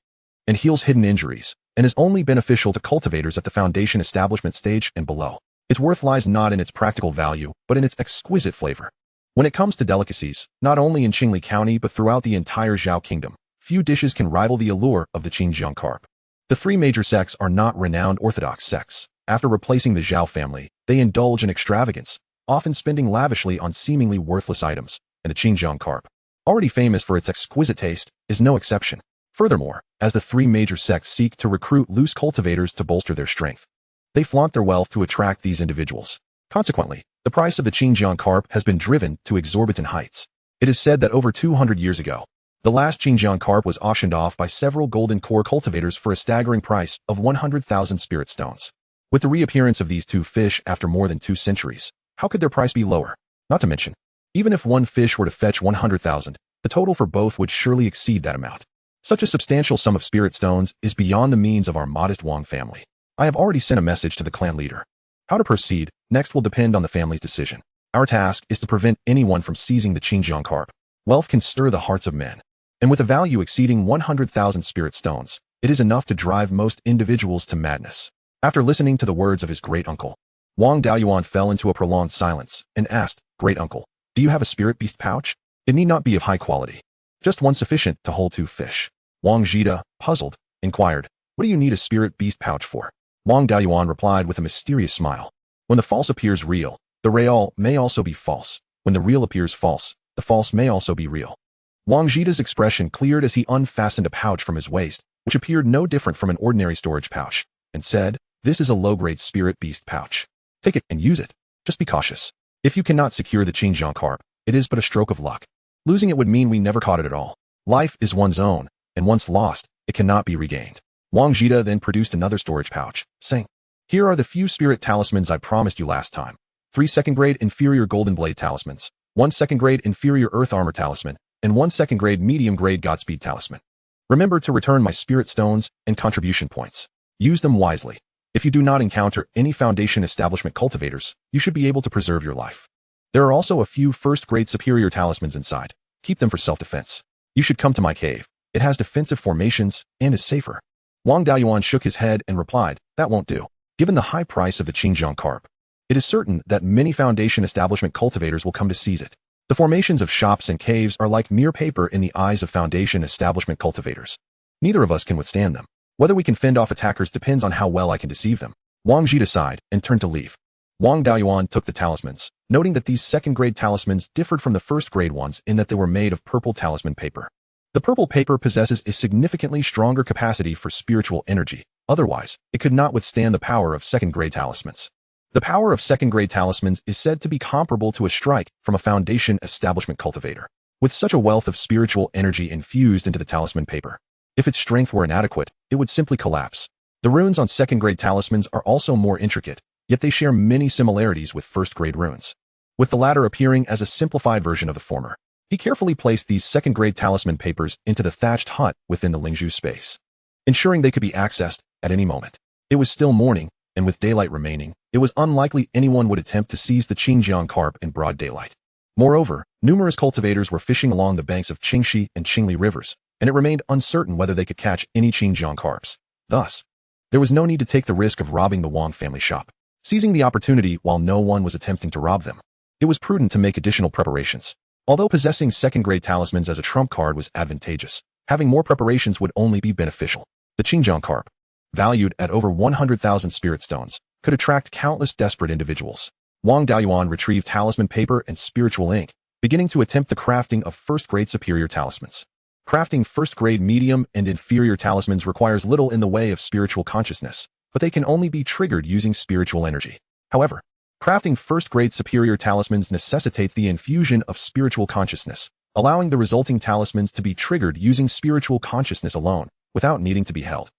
and heals hidden injuries, and is only beneficial to cultivators at the foundation establishment stage and below. Its worth lies not in its practical value, but in its exquisite flavor. When it comes to delicacies, not only in Qingli County but throughout the entire Zhao Kingdom, few dishes can rival the allure of the Qingjiang carp. The 3 major sects are not renowned orthodox sects. After replacing the Zhao family, they indulge in extravagance, often spending lavishly on seemingly worthless items, and the Qingjiang carp, already famous for its exquisite taste, is no exception. Furthermore, as the 3 major sects seek to recruit loose cultivators to bolster their strength, they flaunt their wealth to attract these individuals. Consequently, the price of the Qingjiang carp has been driven to exorbitant heights. It is said that over 200 years ago, the last Qingjiang carp was auctioned off by several golden core cultivators for a staggering price of 100,000 spirit stones. With the reappearance of these 2 fish after more than 2 centuries, how could their price be lower? Not to mention, even if one fish were to fetch 100,000, the total for both would surely exceed that amount. Such a substantial sum of spirit stones is beyond the means of our modest Wang family. I have already sent a message to the clan leader. How to proceed next will depend on the family's decision. Our task is to prevent anyone from seizing the Qingjiang carp. Wealth can stir the hearts of men, and with a value exceeding 100,000 spirit stones, it is enough to drive most individuals to madness. After listening to the words of his great uncle, Wang Beiyuan fell into a prolonged silence and asked, "Great uncle, do you have a spirit beast pouch? It need not be of high quality. Just one sufficient to hold 2 fish." Wang Zhida, puzzled, inquired, "What do you need a spirit beast pouch for?" Wang Beiyuan replied with a mysterious smile, "When the false appears real, the real may also be false. When the real appears false, the false may also be real." Wang Zhida's expression cleared as he unfastened a pouch from his waist, which appeared no different from an ordinary storage pouch, and said, "This is a low-grade spirit beast pouch. Take it and use it. Just be cautious. If you cannot secure the Qingjiang carp, it is but a stroke of luck. Losing it would mean we never caught it at all. Life is one's own, and once lost, it cannot be regained." Wang Zhida then produced another storage pouch, saying, "Here are the few spirit talismans I promised you last time. 3 second-grade inferior golden blade talismans, 1 second-grade inferior earth armor talisman, and 1 second-grade medium-grade Godspeed talisman. Remember to return my spirit stones and contribution points. Use them wisely. If you do not encounter any Foundation establishment cultivators, you should be able to preserve your life. There are also a few first-grade superior talismans inside. Keep them for self-defense. You should come to my cave. It has defensive formations and is safer. Wang Daoyuan shook his head and replied, that won't do. Given the high price of the Qingjiang carp, it is certain that many Foundation establishment cultivators will come to seize it. The formations of shops and caves are like mere paper in the eyes of Foundation establishment cultivators. Neither of us can withstand them. Whether we can fend off attackers depends on how well I can deceive them. Wang Ji sighed and turned to leave. Wang Daoyuan took the talismans, noting that these second-grade talismans differed from the first-grade ones in that they were made of purple talisman paper. The purple paper possesses a significantly stronger capacity for spiritual energy. Otherwise, it could not withstand the power of second-grade talismans. The power of second-grade talismans is said to be comparable to a strike from a Foundation establishment cultivator. With such a wealth of spiritual energy infused into the talisman paper, if its strength were inadequate, it would simply collapse. The runes on second-grade talismans are also more intricate, yet they share many similarities with first-grade runes, with the latter appearing as a simplified version of the former. He carefully placed these second-grade talisman papers into the thatched hut within the Lingzhu space, ensuring they could be accessed at any moment. It was still morning, and with daylight remaining, it was unlikely anyone would attempt to seize the Qingjiang carp in broad daylight. Moreover, numerous cultivators were fishing along the banks of Qingxi and Qingli rivers, and it remained uncertain whether they could catch any Qingjiang carps. Thus, there was no need to take the risk of robbing the Wang family shop. Seizing the opportunity while no one was attempting to rob them, it was prudent to make additional preparations. Although possessing second-grade talismans as a trump card was advantageous, having more preparations would only be beneficial. The Qingjiang carp, valued at over 100,000 spirit stones, could attract countless desperate individuals. Wang Daoyuan retrieved talisman paper and spiritual ink, beginning to attempt the crafting of first-grade superior talismans. Crafting first-grade medium and inferior talismans requires little in the way of spiritual consciousness, but they can only be triggered using spiritual energy. However, crafting first-grade superior talismans necessitates the infusion of spiritual consciousness, allowing the resulting talismans to be triggered using spiritual consciousness alone, without needing to be held,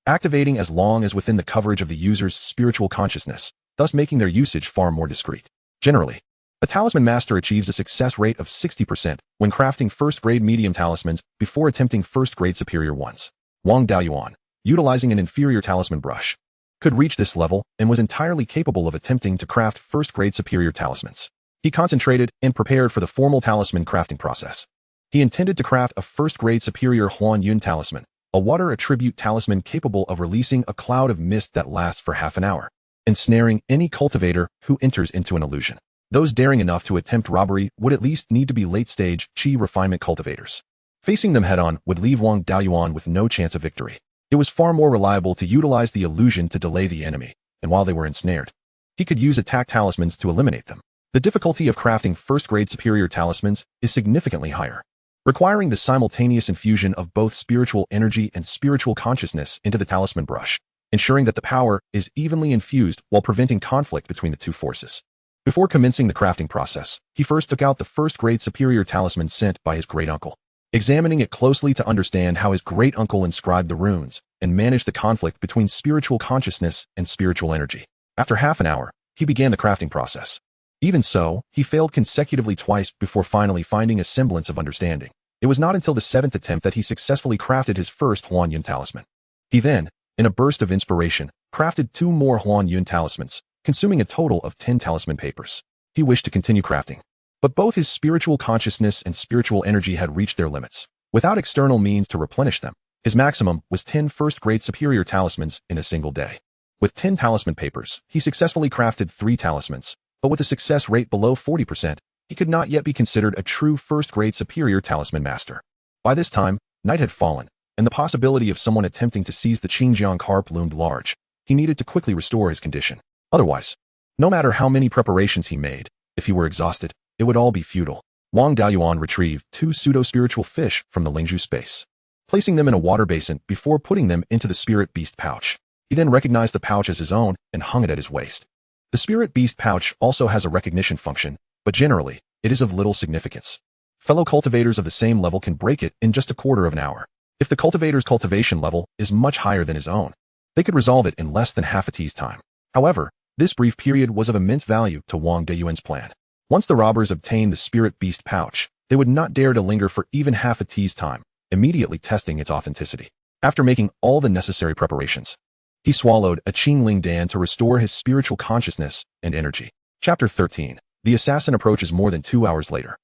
activating as long as within the coverage of the user's spiritual consciousness, thus making their usage far more discreet. Generally, a talisman master achieves a success rate of 60% when crafting first-grade medium talismans before attempting first-grade superior ones. Wang Daoyuan, utilizing an inferior talisman brush, could reach this level and was entirely capable of attempting to craft first-grade superior talismans. He concentrated and prepared for the formal talisman crafting process. He intended to craft a first-grade superior Huan Yun talisman, a water attribute talisman capable of releasing a cloud of mist that lasts for half an hour, ensnaring any cultivator who enters into an illusion. Those daring enough to attempt robbery would at least need to be late-stage Qi refinement cultivators. Facing them head-on would leave Wang Daoyuan with no chance of victory. It was far more reliable to utilize the illusion to delay the enemy, and while they were ensnared, he could use attack talismans to eliminate them. The difficulty of crafting first-grade superior talismans is significantly higher, requiring the simultaneous infusion of both spiritual energy and spiritual consciousness into the talisman brush, ensuring that the power is evenly infused while preventing conflict between the two forces. Before commencing the crafting process, he first took out the first-grade superior talisman sent by his great-uncle, examining it closely to understand how his great-uncle inscribed the runes and managed the conflict between spiritual consciousness and spiritual energy. After half an hour, he began the crafting process. Even so, he failed consecutively twice before finally finding a semblance of understanding. It was not until the 7th attempt that he successfully crafted his first Huan Yun talisman. He then, in a burst of inspiration, crafted 2 more Huan Yun talismans, consuming a total of 10 talisman papers. He wished to continue crafting, but both his spiritual consciousness and spiritual energy had reached their limits. Without external means to replenish them, his maximum was 10 first-grade superior talismans in a single day. With 10 talisman papers, he successfully crafted 3 talismans, but with a success rate below 40%, he could not yet be considered a true first-grade superior talisman master. By this time, night had fallen, and the possibility of someone attempting to seize the Qingjiang carp loomed large. He needed to quickly restore his condition. Otherwise, no matter how many preparations he made, if he were exhausted, it would all be futile. Wang Daoyuan retrieved 2 pseudo-spiritual fish from the Lingzhu space, placing them in a water basin before putting them into the spirit beast pouch. He then recognized the pouch as his own and hung it at his waist. The spirit beast pouch also has a recognition function, but generally, it is of little significance. Fellow cultivators of the same level can break it in just a quarter of an hour. If the cultivator's cultivation level is much higher than his own, they could resolve it in less than half a tea's time. However, this brief period was of immense value to Wang Daoyuan's plan. Once the robbers obtained the spirit beast pouch, they would not dare to linger for even half a tea's time, immediately testing its authenticity. After making all the necessary preparations, He swallowed a Qingling Dan to restore his spiritual consciousness and energy. Chapter 13. The assassin approaches more than 2 hours later.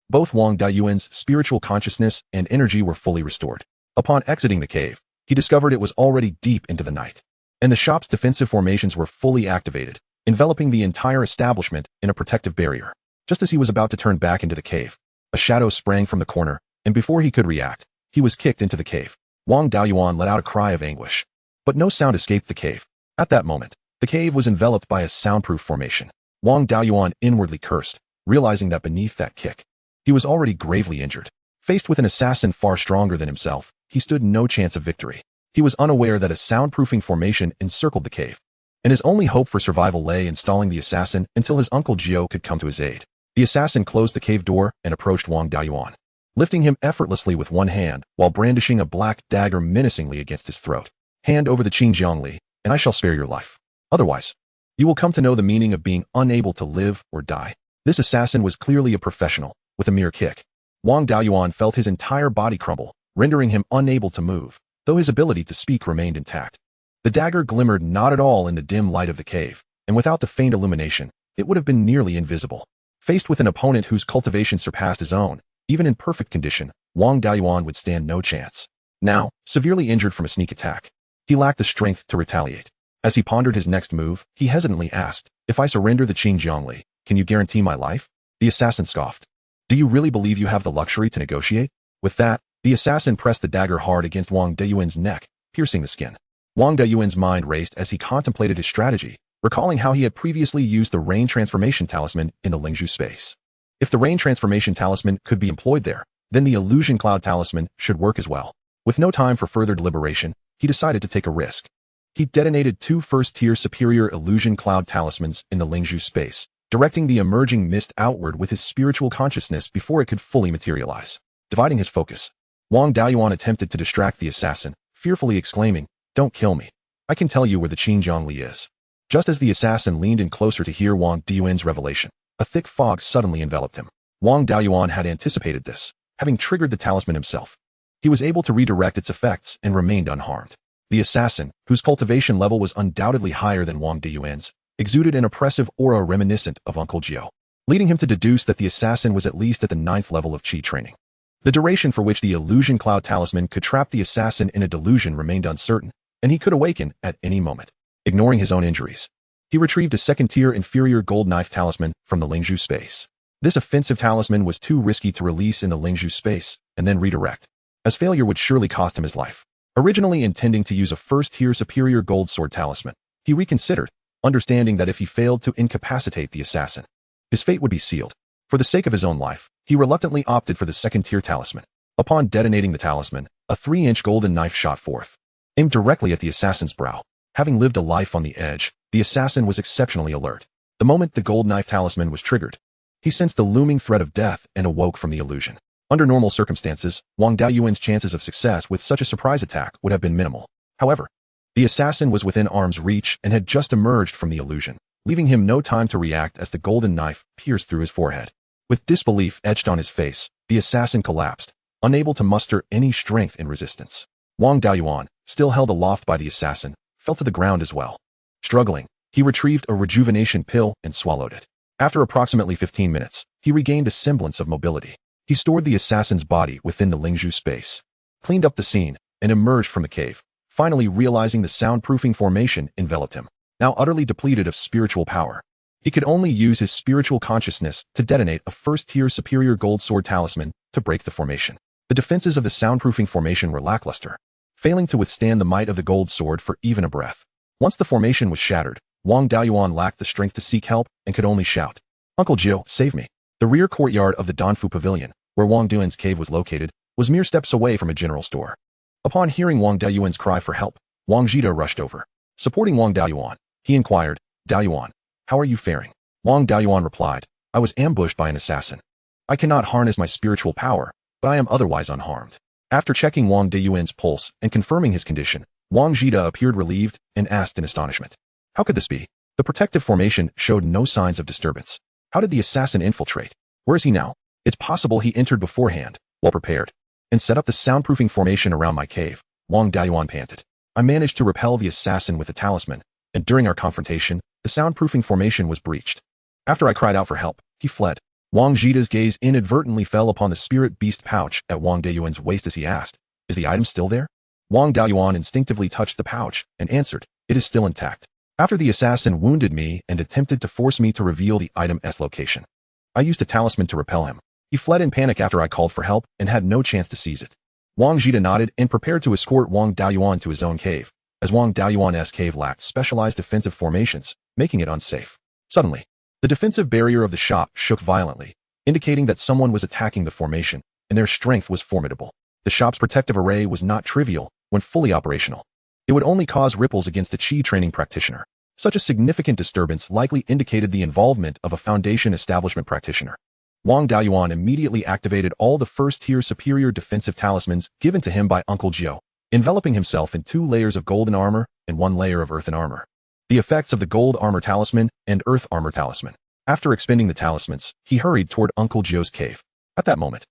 Both Wang Dayuan's spiritual consciousness and energy were fully restored. Upon exiting the cave, he discovered it was already deep into the night, and the shop's defensive formations were fully activated, enveloping the entire establishment in a protective barrier. Just as he was about to turn back into the cave, a shadow sprang from the corner, and before he could react, he was kicked into the cave. Wang Dayuan let out a cry of anguish, but no sound escaped the cave. At that moment, the cave was enveloped by a soundproof formation. Wang Dayuan inwardly cursed, realizing that beneath that kick, he was already gravely injured. Faced with an assassin far stronger than himself, he stood no chance of victory. He was unaware that a soundproofing formation encircled the cave, and his only hope for survival lay in stalling the assassin until his uncle Jiao could come to his aid. The assassin closed the cave door and approached Wang Dayuan, lifting him effortlessly with one hand while brandishing a black dagger menacingly against his throat. Hand over the Qing Jiangli, and I shall spare your life. Otherwise, you will come to know the meaning of being unable to live or die. This assassin was clearly a professional. With a mere kick, Wang Dayuan felt his entire body crumble, rendering him unable to move, though his ability to speak remained intact. The dagger glimmered not at all in the dim light of the cave, and without the faint illumination, it would have been nearly invisible. Faced with an opponent whose cultivation surpassed his own, even in perfect condition, Wang Dayuan would stand no chance. Now, severely injured from a sneak attack, he lacked the strength to retaliate. As he pondered his next move, he hesitantly asked, "If I surrender the Qing Jiangli, can you guarantee my life?" The assassin scoffed. "Do you really believe you have the luxury to negotiate?" With that, the assassin pressed the dagger hard against Wang Dayuan's neck, piercing the skin. Wang Dayuan's mind raced as he contemplated his strategy, recalling how he had previously used the rain transformation talisman in the Lingzhu space. If the rain transformation talisman could be employed there, then the illusion cloud talisman should work as well. With no time for further deliberation, he decided to take a risk. He detonated 2 first-tier superior illusion cloud talismans in the Lingzhu space, directing the emerging mist outward with his spiritual consciousness before it could fully materialize. Dividing his focus, Wang Dayuan attempted to distract the assassin, fearfully exclaiming, "Don't kill me. I can tell you where the Qing Jiangli is." Just as the assassin leaned in closer to hear Wang Dayuan's revelation, a thick fog suddenly enveloped him. Wang Dayuan had anticipated this, having triggered the talisman himself. He was able to redirect its effects and remained unharmed. The assassin, whose cultivation level was undoubtedly higher than Wang Dayuan's, exuded an oppressive aura reminiscent of Uncle Jiao, leading him to deduce that the assassin was at least at the 9th level of Qi training. The duration for which the illusion cloud talisman could trap the assassin in a delusion remained uncertain, and he could awaken at any moment. Ignoring his own injuries, he retrieved a 2nd-tier inferior gold knife talisman from the Lingzhu space. This offensive talisman was too risky to release in the Lingzhu space and then redirect, as failure would surely cost him his life. Originally intending to use a 1st-tier superior gold sword talisman, he reconsidered, understanding that if he failed to incapacitate the assassin, his fate would be sealed. For the sake of his own life, he reluctantly opted for the 2nd-tier talisman. Upon detonating the talisman, a 3-inch golden knife shot forth, aimed directly at the assassin's brow. Having lived a life on the edge, the assassin was exceptionally alert. The moment the gold knife talisman was triggered, he sensed the looming threat of death and awoke from the illusion. Under normal circumstances, Wang Dayuan's chances of success with such a surprise attack would have been minimal. However, the assassin was within arm's reach and had just emerged from the illusion, leaving him no time to react as the golden knife pierced through his forehead. With disbelief etched on his face, the assassin collapsed, unable to muster any strength in resistance. Wang Dayuan, still held aloft by the assassin, fell to the ground as well. Struggling, he retrieved a rejuvenation pill and swallowed it. After approximately 15 minutes, he regained a semblance of mobility. He stored the assassin's body within the Lingzhu space, cleaned up the scene, and emerged from the cave, finally realizing the soundproofing formation enveloped him. Now utterly depleted of spiritual power, he could only use his spiritual consciousness to detonate a 1st-tier superior gold sword talisman to break the formation. The defenses of the soundproofing formation were lackluster, failing to withstand the might of the gold sword for even a breath. Once the formation was shattered, Wang Dayuan lacked the strength to seek help and could only shout, "Uncle Jiao, save me." The rear courtyard of the Danfu Pavilion, where Wang Dayuan's cave was located, was mere steps away from a general store. Upon hearing Wang Dayuan's cry for help, Wang Jida rushed over. Supporting Wang Dayuan, he inquired, "Dayuan, how are you faring?" Wang Dayuan replied, "I was ambushed by an assassin. I cannot harness my spiritual power, but I am otherwise unharmed." After checking Wang Dayuan's pulse and confirming his condition, Wang Jida appeared relieved and asked in astonishment, "How could this be?" The protective formation showed no signs of disturbance. How did the assassin infiltrate? Where is he now? It's possible he entered beforehand, well prepared, and set up the soundproofing formation around my cave, Wang Dayuan panted. I managed to repel the assassin with a talisman, and during our confrontation, the soundproofing formation was breached. After I cried out for help, he fled. Wang Jida's gaze inadvertently fell upon the spirit beast pouch at Wang Daoyuan's waist as he asked, "Is the item still there?" Wang Daoyuan instinctively touched the pouch and answered, "It is still intact." After the assassin wounded me and attempted to force me to reveal the item's location, I used a talisman to repel him. He fled in panic after I called for help and had no chance to seize it. Wang Jida nodded and prepared to escort Wang Daoyuan to his own cave, as Wang Daoyuan's cave lacked specialized defensive formations, making it unsafe. Suddenly, the defensive barrier of the shop shook violently, indicating that someone was attacking the formation, and their strength was formidable. The shop's protective array was not trivial when fully operational. It would only cause ripples against a Qi training practitioner. Such a significant disturbance likely indicated the involvement of a Foundation establishment practitioner. Wang Daoyuan immediately activated all the first-tier superior defensive talismans given to him by Uncle Jiao, enveloping himself in 2 layers of golden armor and 1 layer of earthen armor. The effects of the gold armor talisman and earth armor talisman. After expending the talismans, he hurried toward Uncle Jiao's cave. At that moment,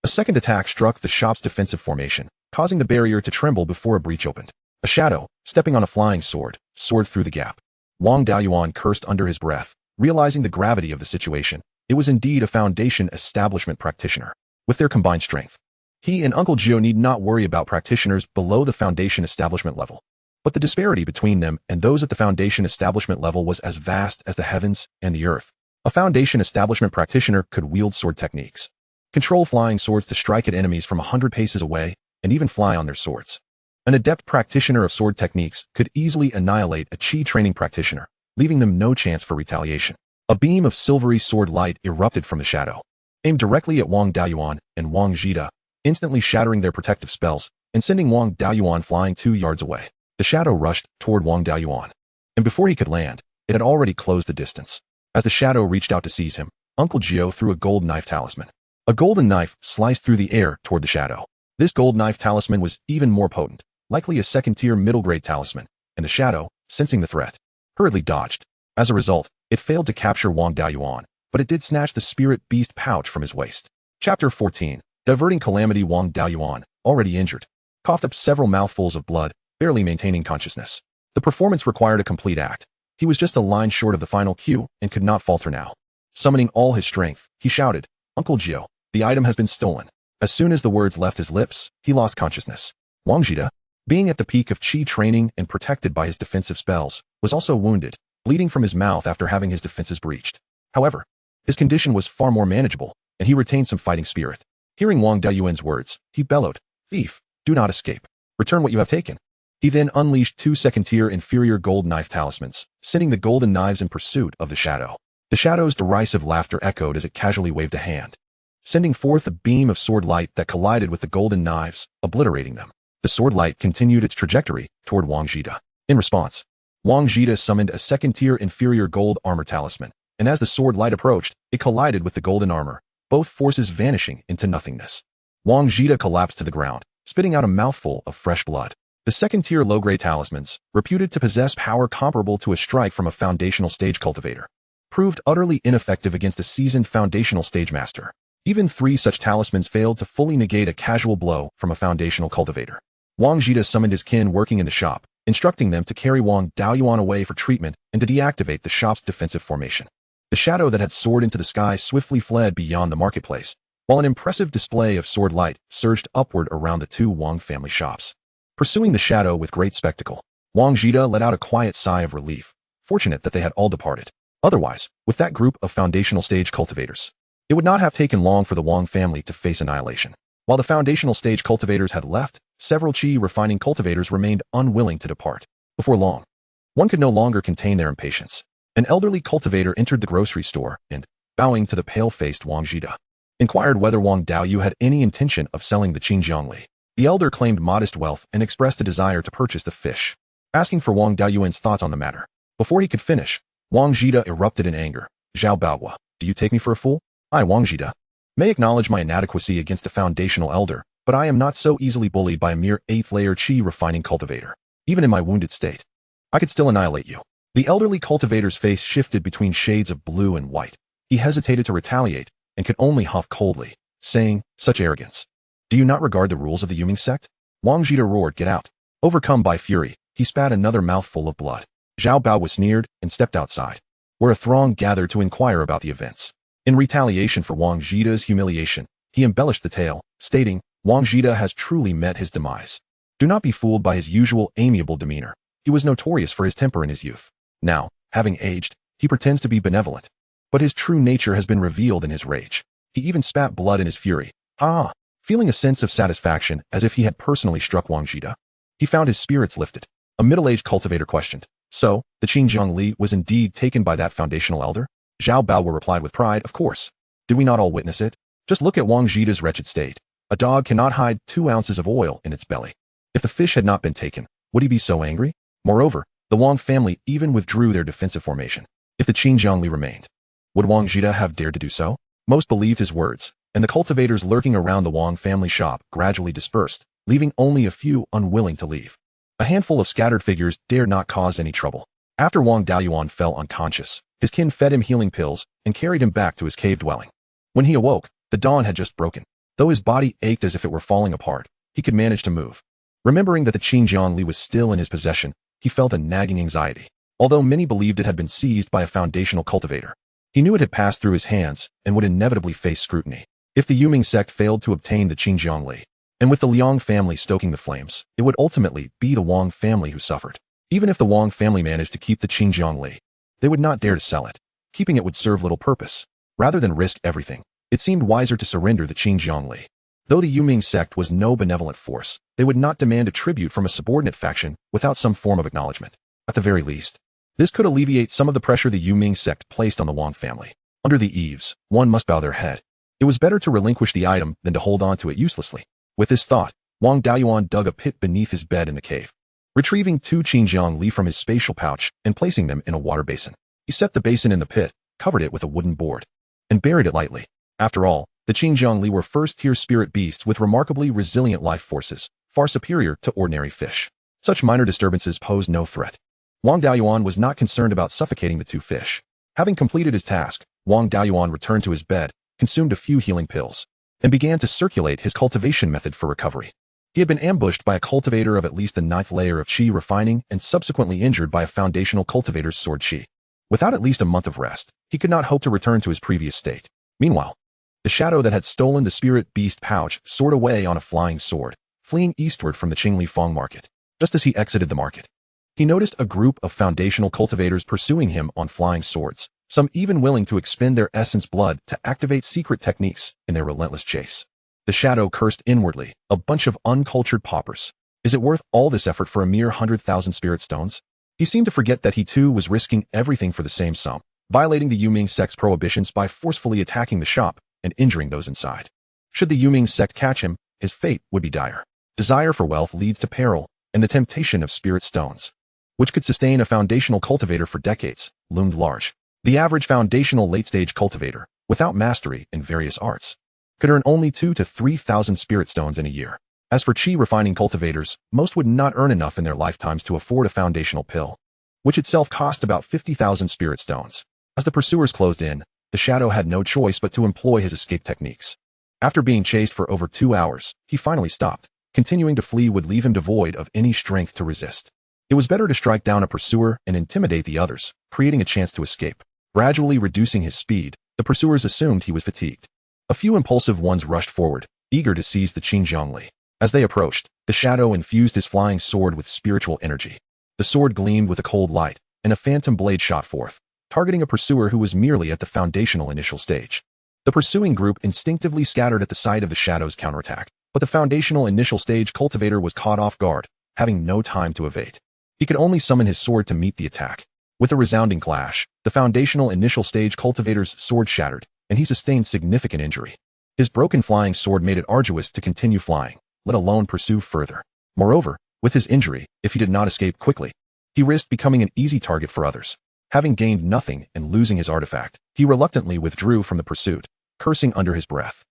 a second attack struck the shop's defensive formation, causing the barrier to tremble before a breach opened. A shadow, stepping on a flying sword, soared through the gap. Wang Daoyuan cursed under his breath, realizing the gravity of the situation. It was indeed a Foundation establishment practitioner. With their combined strength, he and Uncle Jiao need not worry about practitioners below the Foundation establishment level. But the disparity between them and those at the Foundation establishment level was as vast as the heavens and the earth. A Foundation establishment practitioner could wield sword techniques, control flying swords to strike at enemies from 100 paces away, and even fly on their swords. An adept practitioner of sword techniques could easily annihilate a Qi training practitioner, leaving them no chance for retaliation. A beam of silvery sword light erupted from the shadow, aimed directly at Wang Daoyuan and Wang Jida, instantly shattering their protective spells and sending Wang Daoyuan flying 2 yards away. The shadow rushed toward Wang Daoyuan, and before he could land, it had already closed the distance. As the shadow reached out to seize him, Uncle Jiao threw a gold knife talisman. A golden knife sliced through the air toward the shadow. This gold knife talisman was even more potent, likely a second-tier middle-grade talisman, and the shadow, sensing the threat, hurriedly dodged. As a result, it failed to capture Wang Daoyuan, but it did snatch the spirit beast pouch from his waist. Chapter 14. Diverting calamity. Wang Daoyuan, already injured, coughed up several mouthfuls of blood, barely maintaining consciousness. The performance required a complete act. He was just a line short of the final cue and could not falter now. Summoning all his strength, he shouted, "Uncle Jiao, the item has been stolen." As soon as the words left his lips, he lost consciousness. Wang Jida, being at the peak of Qi training and protected by his defensive spells, was also wounded, bleeding from his mouth after having his defenses breached. However, his condition was far more manageable, and he retained some fighting spirit. Hearing Wang Daoyuan's words, he bellowed, "Thief, do not escape. Return what you have taken." He then unleashed 2 second-tier inferior gold knife talismans, sending the golden knives in pursuit of the shadow. The shadow's derisive laughter echoed as it casually waved a hand, sending forth a beam of sword light that collided with the golden knives, obliterating them. The sword light continued its trajectory toward Wang Jida. In response, Wang Jida summoned a second-tier inferior gold armor talisman, and as the sword light approached, it collided with the golden armor, both forces vanishing into nothingness. Wang Jida collapsed to the ground, spitting out a mouthful of fresh blood. The second-tier low-grade talismans, reputed to possess power comparable to a strike from a foundational stage cultivator, proved utterly ineffective against a seasoned foundational stage master. Even 3 such talismans failed to fully negate a casual blow from a foundational cultivator. Wang Jida summoned his kin working in the shop, instructing them to carry Wang Daoyuan away for treatment and to deactivate the shop's defensive formation. The shadow that had soared into the sky swiftly fled beyond the marketplace, while an impressive display of sword light surged upward around the 2 Wang family shops. Pursuing the shadow with great spectacle, Wang Jida let out a quiet sigh of relief, fortunate that they had all departed. Otherwise, with that group of foundational stage cultivators, it would not have taken long for the Wang family to face annihilation. While the foundational stage cultivators had left, several Qi refining cultivators remained unwilling to depart. Before long, one could no longer contain their impatience. An elderly cultivator entered the grocery store and, bowing to the pale-faced Wang Jida, inquired whether Wang Daoyu had any intention of selling the Qingjiangli. The elder claimed modest wealth and expressed a desire to purchase the fish, asking for Wang Daoyuan's thoughts on the matter. Before he could finish, Wang Jida erupted in anger. "Zhao Baohua, do you take me for a fool? I, Wang Jida, may acknowledge my inadequacy against a foundational elder, but I am not so easily bullied by a mere 8th-layer Qi refining cultivator. Even in my wounded state, I could still annihilate you." The elderly cultivator's face shifted between shades of blue and white. He hesitated to retaliate and could only huff coldly, saying, "Such arrogance. Do you not regard the rules of the Yuming sect?" Wang Jida roared, "Get out." Overcome by fury, he spat another mouthful of blood. Zhao Bao was sneered and stepped outside, where a throng gathered to inquire about the events. In retaliation for Wang Zhida's humiliation, he embellished the tale, stating, Wang Zhida has truly met his demise. Do not be fooled by his usual amiable demeanor. He was notorious for his temper in his youth. Now, having aged, he pretends to be benevolent. But his true nature has been revealed in his rage. He even spat blood in his fury. Ah! Feeling a sense of satisfaction as if he had personally struck Wang Zhida, he found his spirits lifted. A middle-aged cultivator questioned, so, the Qinjiang Li was indeed taken by that foundational elder? Zhao Bao replied with pride, of course. Did we not all witness it? Just look at Wang Zhida's wretched state. A dog cannot hide 2 ounces of oil in its belly. If the fish had not been taken, would he be so angry? Moreover, the Wang family even withdrew their defensive formation. If the Qinjiang Li remained, would Wang Zhida have dared to do so? Most believed his words, and the cultivators lurking around the Wang family shop gradually dispersed, leaving only a few unwilling to leave. A handful of scattered figures dared not cause any trouble. After Wang Daoyuan fell unconscious, his kin fed him healing pills and carried him back to his cave dwelling. When he awoke, the dawn had just broken. Though his body ached as if it were falling apart, he could manage to move. Remembering that the Qinjiang Li was still in his possession, he felt a nagging anxiety. Although many believed it had been seized by a foundational cultivator, he knew it had passed through his hands and would inevitably face scrutiny. If the Yuming sect failed to obtain the Qinjiang Li, and with the Liang family stoking the flames, it would ultimately be the Wang family who suffered. Even if the Wang family managed to keep the Qinjiang Li, they would not dare to sell it. Keeping it would serve little purpose. Rather than risk everything, it seemed wiser to surrender the Qinjiang Li. Though the Yuming sect was no benevolent force, they would not demand a tribute from a subordinate faction without some form of acknowledgement. At the very least, this could alleviate some of the pressure the Yuming sect placed on the Wang family. Under the eaves, one must bow their head. It was better to relinquish the item than to hold on to it uselessly. With this thought, Wang Daoyuan dug a pit beneath his bed in the cave. Retrieving 2 Qinjiang Li from his spatial pouch and placing them in a water basin, he set the basin in the pit, covered it with a wooden board, and buried it lightly. After all, the Qinjiang Li were first-tier spirit beasts with remarkably resilient life forces, far superior to ordinary fish. Such minor disturbances posed no threat. Wang Daoyuan was not concerned about suffocating the 2 fish. Having completed his task, Wang Daoyuan returned to his bed, consumed a few healing pills, and began to circulate his cultivation method for recovery. He had been ambushed by a cultivator of at least the 9th layer of qi refining and subsequently injured by a foundational cultivator's sword qi. Without at least a month of rest, he could not hope to return to his previous state. Meanwhile, the shadow that had stolen the spirit beast pouch soared away on a flying sword, fleeing eastward from the Qingli Fong market. Just as he exited the market, he noticed a group of foundational cultivators pursuing him on flying swords, some even willing to expend their essence blood to activate secret techniques in their relentless chase. The shadow cursed inwardly, a bunch of uncultured paupers. Is it worth all this effort for a mere 100,000 spirit stones? He seemed to forget that he too was risking everything for the same sum, violating the Yuming sect's prohibitions by forcefully attacking the shop and injuring those inside. Should the Yuming sect catch him, his fate would be dire. Desire for wealth leads to peril, and the temptation of spirit stones, which could sustain a foundational cultivator for decades, loomed large. The average foundational late-stage cultivator, without mastery in various arts, could earn only 2,000 to 3,000 spirit stones in a year. As for qi refining cultivators, most would not earn enough in their lifetimes to afford a foundational pill, which itself cost about 50,000 spirit stones. As the pursuers closed in, the shadow had no choice but to employ his escape techniques. After being chased for over 2 hours, he finally stopped. Continuing to flee would leave him devoid of any strength to resist. It was better to strike down a pursuer and intimidate the others, creating a chance to escape. Gradually reducing his speed, the pursuers assumed he was fatigued. A few impulsive ones rushed forward, eager to seize the Qinjiang Li. As they approached, the shadow infused his flying sword with spiritual energy. The sword gleamed with a cold light, and a phantom blade shot forth, targeting a pursuer who was merely at the foundational initial stage. The pursuing group instinctively scattered at the sight of the shadow's counterattack, but the foundational initial stage cultivator was caught off guard, having no time to evade. He could only summon his sword to meet the attack. With a resounding clash, the foundational initial stage cultivator's sword shattered, and he sustained significant injury. His broken flying sword made it arduous to continue flying, let alone pursue further. Moreover, with his injury, if he did not escape quickly, he risked becoming an easy target for others. Having gained nothing and losing his artifact, he reluctantly withdrew from the pursuit, cursing under his breath.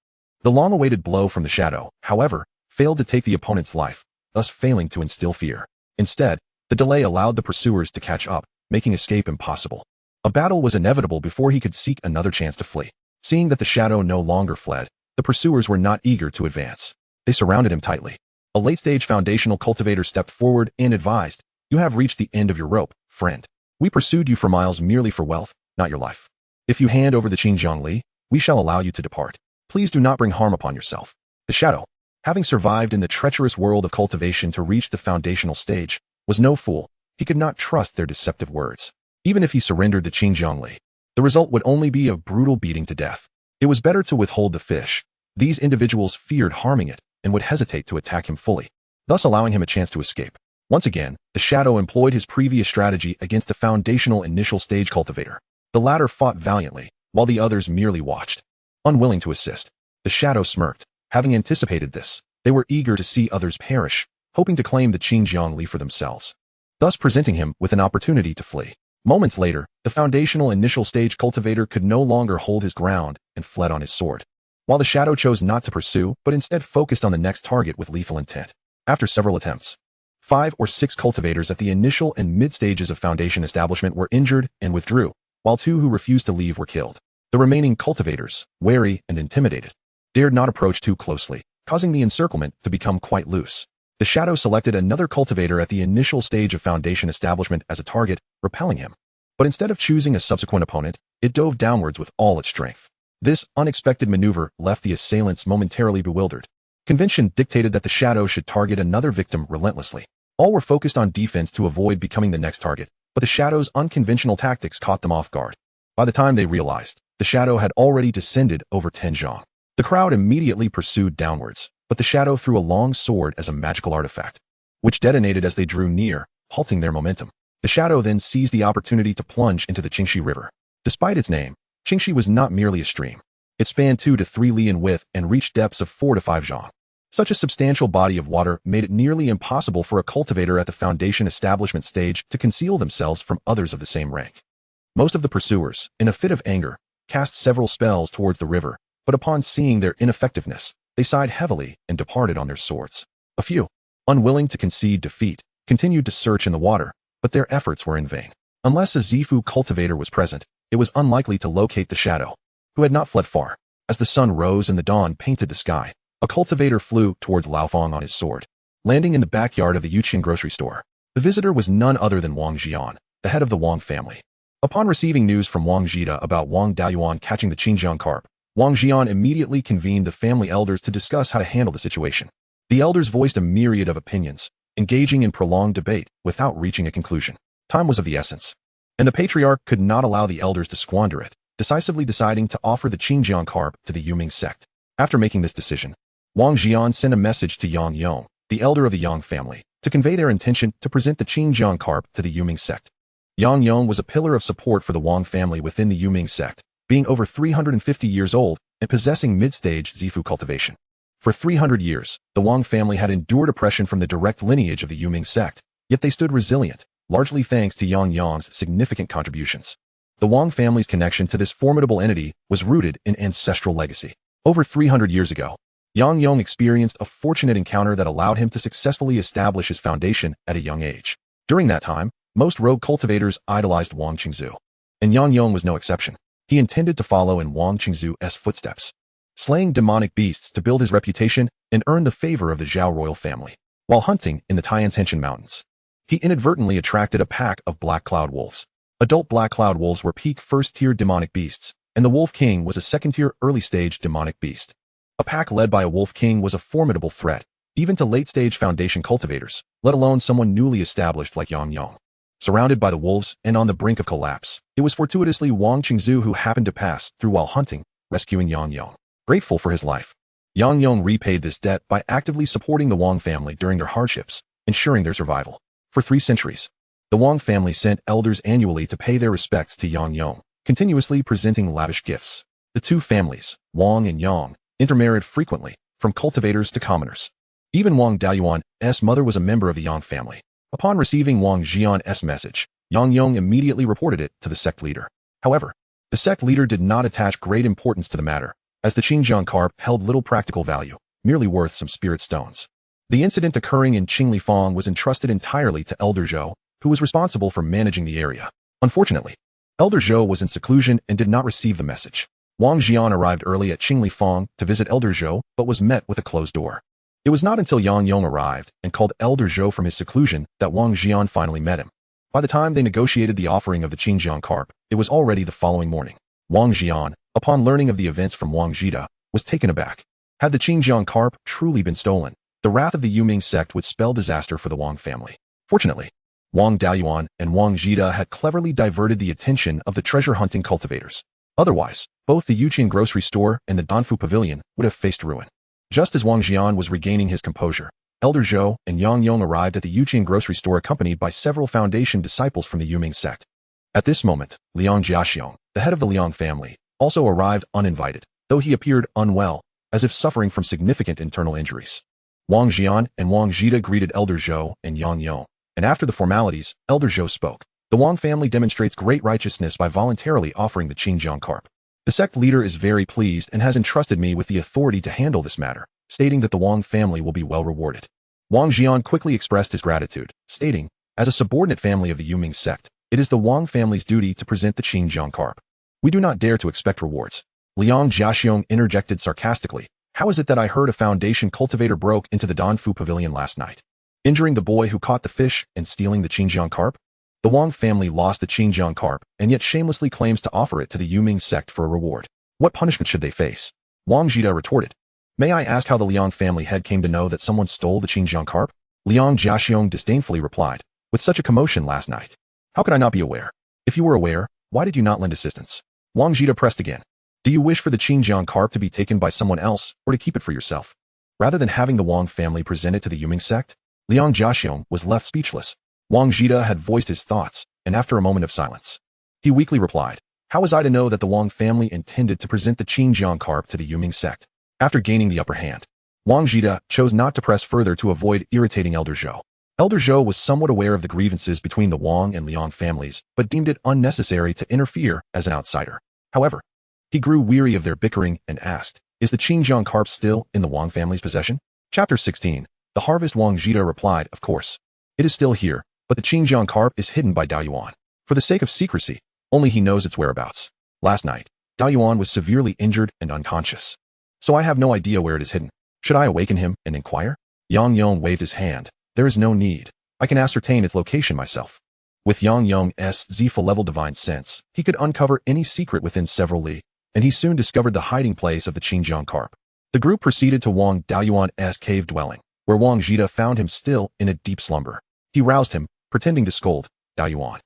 The long-awaited blow from the shadow, however, failed to take the opponent's life, thus failing to instill fear. Instead, the delay allowed the pursuers to catch up, making escape impossible. A battle was inevitable before he could seek another chance to flee. Seeing that the shadow no longer fled, the pursuers were not eager to advance. They surrounded him tightly. A late-stage foundational cultivator stepped forward and advised, "You have reached the end of your rope, friend. We pursued you for miles merely for wealth, not your life. If you hand over the Qingjiangli, we shall allow you to depart. Please do not bring harm upon yourself." The shadow, having survived in the treacherous world of cultivation to reach the foundational stage, was no fool. He could not trust their deceptive words. Even if he surrendered the Qingjiangli, the result would only be a brutal beating to death. It was better to withhold the fish. These individuals feared harming it and would hesitate to attack him fully, thus allowing him a chance to escape. Once again, the shadow employed his previous strategy against the foundational initial stage cultivator. The latter fought valiantly, while the others merely watched. Unwilling to assist, the shadow smirked. Having anticipated this, they were eager to see others perish, hoping to claim the Qingjiangli for themselves, thus presenting him with an opportunity to flee. Moments later, the foundational initial stage cultivator could no longer hold his ground and fled on his sword, while the shadow chose not to pursue but instead focused on the next target with lethal intent. After several attempts, 5 or 6 cultivators at the initial and mid stages of foundation establishment were injured and withdrew, while 2 who refused to leave were killed. The remaining cultivators, wary and intimidated, dared not approach too closely, causing the encirclement to become quite loose. The shadow selected another cultivator at the initial stage of foundation establishment as a target, repelling him. But instead of choosing a subsequent opponent, it dove downwards with all its strength. This unexpected maneuver left the assailants momentarily bewildered. Convention dictated that the shadow should target another victim relentlessly. All were focused on defense to avoid becoming the next target, but the shadow's unconventional tactics caught them off guard. By the time they realized, the shadow had already descended over 10 zhang. The crowd immediately pursued downwards, but the shadow threw a long sword as a magical artifact, which detonated as they drew near, halting their momentum. The shadow then seized the opportunity to plunge into the Qingxi River. Despite its name, Qingxi was not merely a stream. It spanned 2 to 3 li in width and reached depths of 4 to 5 zhang. Such a substantial body of water made it nearly impossible for a cultivator at the foundation establishment stage to conceal themselves from others of the same rank. Most of the pursuers, in a fit of anger, cast several spells towards the river, but upon seeing their ineffectiveness, they sighed heavily and departed on their swords. A few, unwilling to concede defeat, continued to search in the water, but their efforts were in vain. Unless a Zifu cultivator was present, it was unlikely to locate the shadow, who had not fled far. As the sun rose and the dawn painted the sky, a cultivator flew towards Laofeng on his sword, landing in the backyard of the Yuqian grocery store. The visitor was none other than Wang Jian, the head of the Wang family. Upon receiving news from Wang Jida about Wang Daoyuan catching the Qingjiang carp, Wang Jian immediately convened the family elders to discuss how to handle the situation. The elders voiced a myriad of opinions, engaging in prolonged debate without reaching a conclusion. Time was of the essence, and the patriarch could not allow the elders to squander it, decisively deciding to offer the Qingjiang carp to the Yuming sect. After making this decision, Wang Jian sent a message to Yang Yong, the elder of the Yang family, to convey their intention to present the Qingjiang carp to the Yuming sect. Yang Yong was a pillar of support for the Wang family within the Yuming sect, being over 350 years old and possessing mid-stage Zifu cultivation. For 300 years, the Wang family had endured oppression from the direct lineage of the Yuming sect, yet they stood resilient, largely thanks to Yang Yong's significant contributions. The Wang family's connection to this formidable entity was rooted in ancestral legacy. Over 300 years ago, Yang Yong experienced a fortunate encounter that allowed him to successfully establish his foundation at a young age. During that time, most rogue cultivators idolized Wang Qingzu, and Yang Yong was no exception. He intended to follow in Wang Qingzu's footsteps, slaying demonic beasts to build his reputation and earn the favor of the Zhao royal family. While hunting in the Tianshenchen Mountains, he inadvertently attracted a pack of black cloud wolves. Adult black cloud wolves were peak first-tier demonic beasts, and the Wolf King was a second-tier early-stage demonic beast. A pack led by a Wolf King was a formidable threat, even to late-stage foundation cultivators, let alone someone newly established like Yang Yong. Surrounded by the wolves and on the brink of collapse, it was fortuitously Wang Qingzu who happened to pass through while hunting, rescuing Yang Yong. Grateful for his life, Yang Yong repaid this debt by actively supporting the Wang family during their hardships, ensuring their survival. For 3 centuries, the Wang family sent elders annually to pay their respects to Yang Yong, continuously presenting lavish gifts. The 2 families, Wang and Yang, intermarried frequently, from cultivators to commoners. Even Wang Daoyuan's mother was a member of the Yang family. Upon receiving Wang Jian's message, Yang Yong immediately reported it to the sect leader. However, the sect leader did not attach great importance to the matter, as the Qingjiang carp held little practical value, merely worth some spirit stones. The incident occurring in Qinglifang was entrusted entirely to Elder Zhou, who was responsible for managing the area. Unfortunately, Elder Zhou was in seclusion and did not receive the message. Wang Jian arrived early at Qinglifang to visit Elder Zhou, but was met with a closed door. It was not until Yang Yong arrived and called Elder Zhou from his seclusion that Wang Jian finally met him. By the time they negotiated the offering of the Qingjiang carp, it was already the following morning. Wang Jian, upon learning of the events from Wang Jida, was taken aback. Had the Qingjiang carp truly been stolen, the wrath of the Yuming sect would spell disaster for the Wang family. Fortunately, Wang Daoyuan and Wang Jida had cleverly diverted the attention of the treasure-hunting cultivators. Otherwise, both the Yuqian grocery store and the Danfu pavilion would have faced ruin. Just as Wang Jian was regaining his composure, Elder Zhou and Yang Yong arrived at the Yuqian grocery store accompanied by several Foundation disciples from the Yuming sect. At this moment, Liang Jiaxiong, the head of the Liang family, also arrived uninvited, though he appeared unwell, as if suffering from significant internal injuries. Wang Jian and Wang Jida greeted Elder Zhou and Yang Yong, and after the formalities, Elder Zhou spoke. The Wang family demonstrates great righteousness by voluntarily offering the Qingjiang carp. The sect leader is very pleased and has entrusted me with the authority to handle this matter, stating that the Wang family will be well rewarded. Wang Jian quickly expressed his gratitude, stating, as a subordinate family of the Yuming sect, it is the Wang family's duty to present the Qingjiang carp. We do not dare to expect rewards. Liang Jiaxiong interjected sarcastically, how is it that I heard a Foundation cultivator broke into the Danfu pavilion last night, injuring the boy who caught the fish and stealing the Qingjiang carp? The Wang family lost the Qingjiang carp and yet shamelessly claims to offer it to the Yuming sect for a reward. What punishment should they face? Wang Jida retorted. May I ask how the Liang family head came to know that someone stole the Qingjiang carp? Liang Jiaxiong disdainfully replied, with such a commotion last night, how could I not be aware? If you were aware, why did you not lend assistance? Wang Jida pressed again. Do you wish for the Qingjiang carp to be taken by someone else or to keep it for yourself? Rather than having the Wang family present it to the Yuming sect, Liang Jiaxiong was left speechless. Wang Jida had voiced his thoughts, and after a moment of silence, he weakly replied, how was I to know that the Wang family intended to present the Qingjiang carp to the Yuming sect? After gaining the upper hand, Wang Jida chose not to press further to avoid irritating Elder Zhou. Elder Zhou was somewhat aware of the grievances between the Wang and Liang families, but deemed it unnecessary to interfere as an outsider. However, he grew weary of their bickering and asked, is the Qingjiang carp still in the Wang family's possession? Chapter 16. The Harvest. Wang Jida replied, of course. It is still here, but the Qingjiang carp is hidden by Daoyuan. For the sake of secrecy, only he knows its whereabouts. Last night, Daoyuan was severely injured and unconscious. So I have no idea where it is hidden. Should I awaken him and inquire? Yang Yong waved his hand. There is no need. I can ascertain its location myself. With Yang Yong's Z-level divine sense, he could uncover any secret within several li, and he soon discovered the hiding place of the Qingjiang carp. The group proceeded to Wang Daoyuan's cave dwelling, where Wang Jida found him still in a deep slumber. He roused him, pretending to scold, Daoyuan,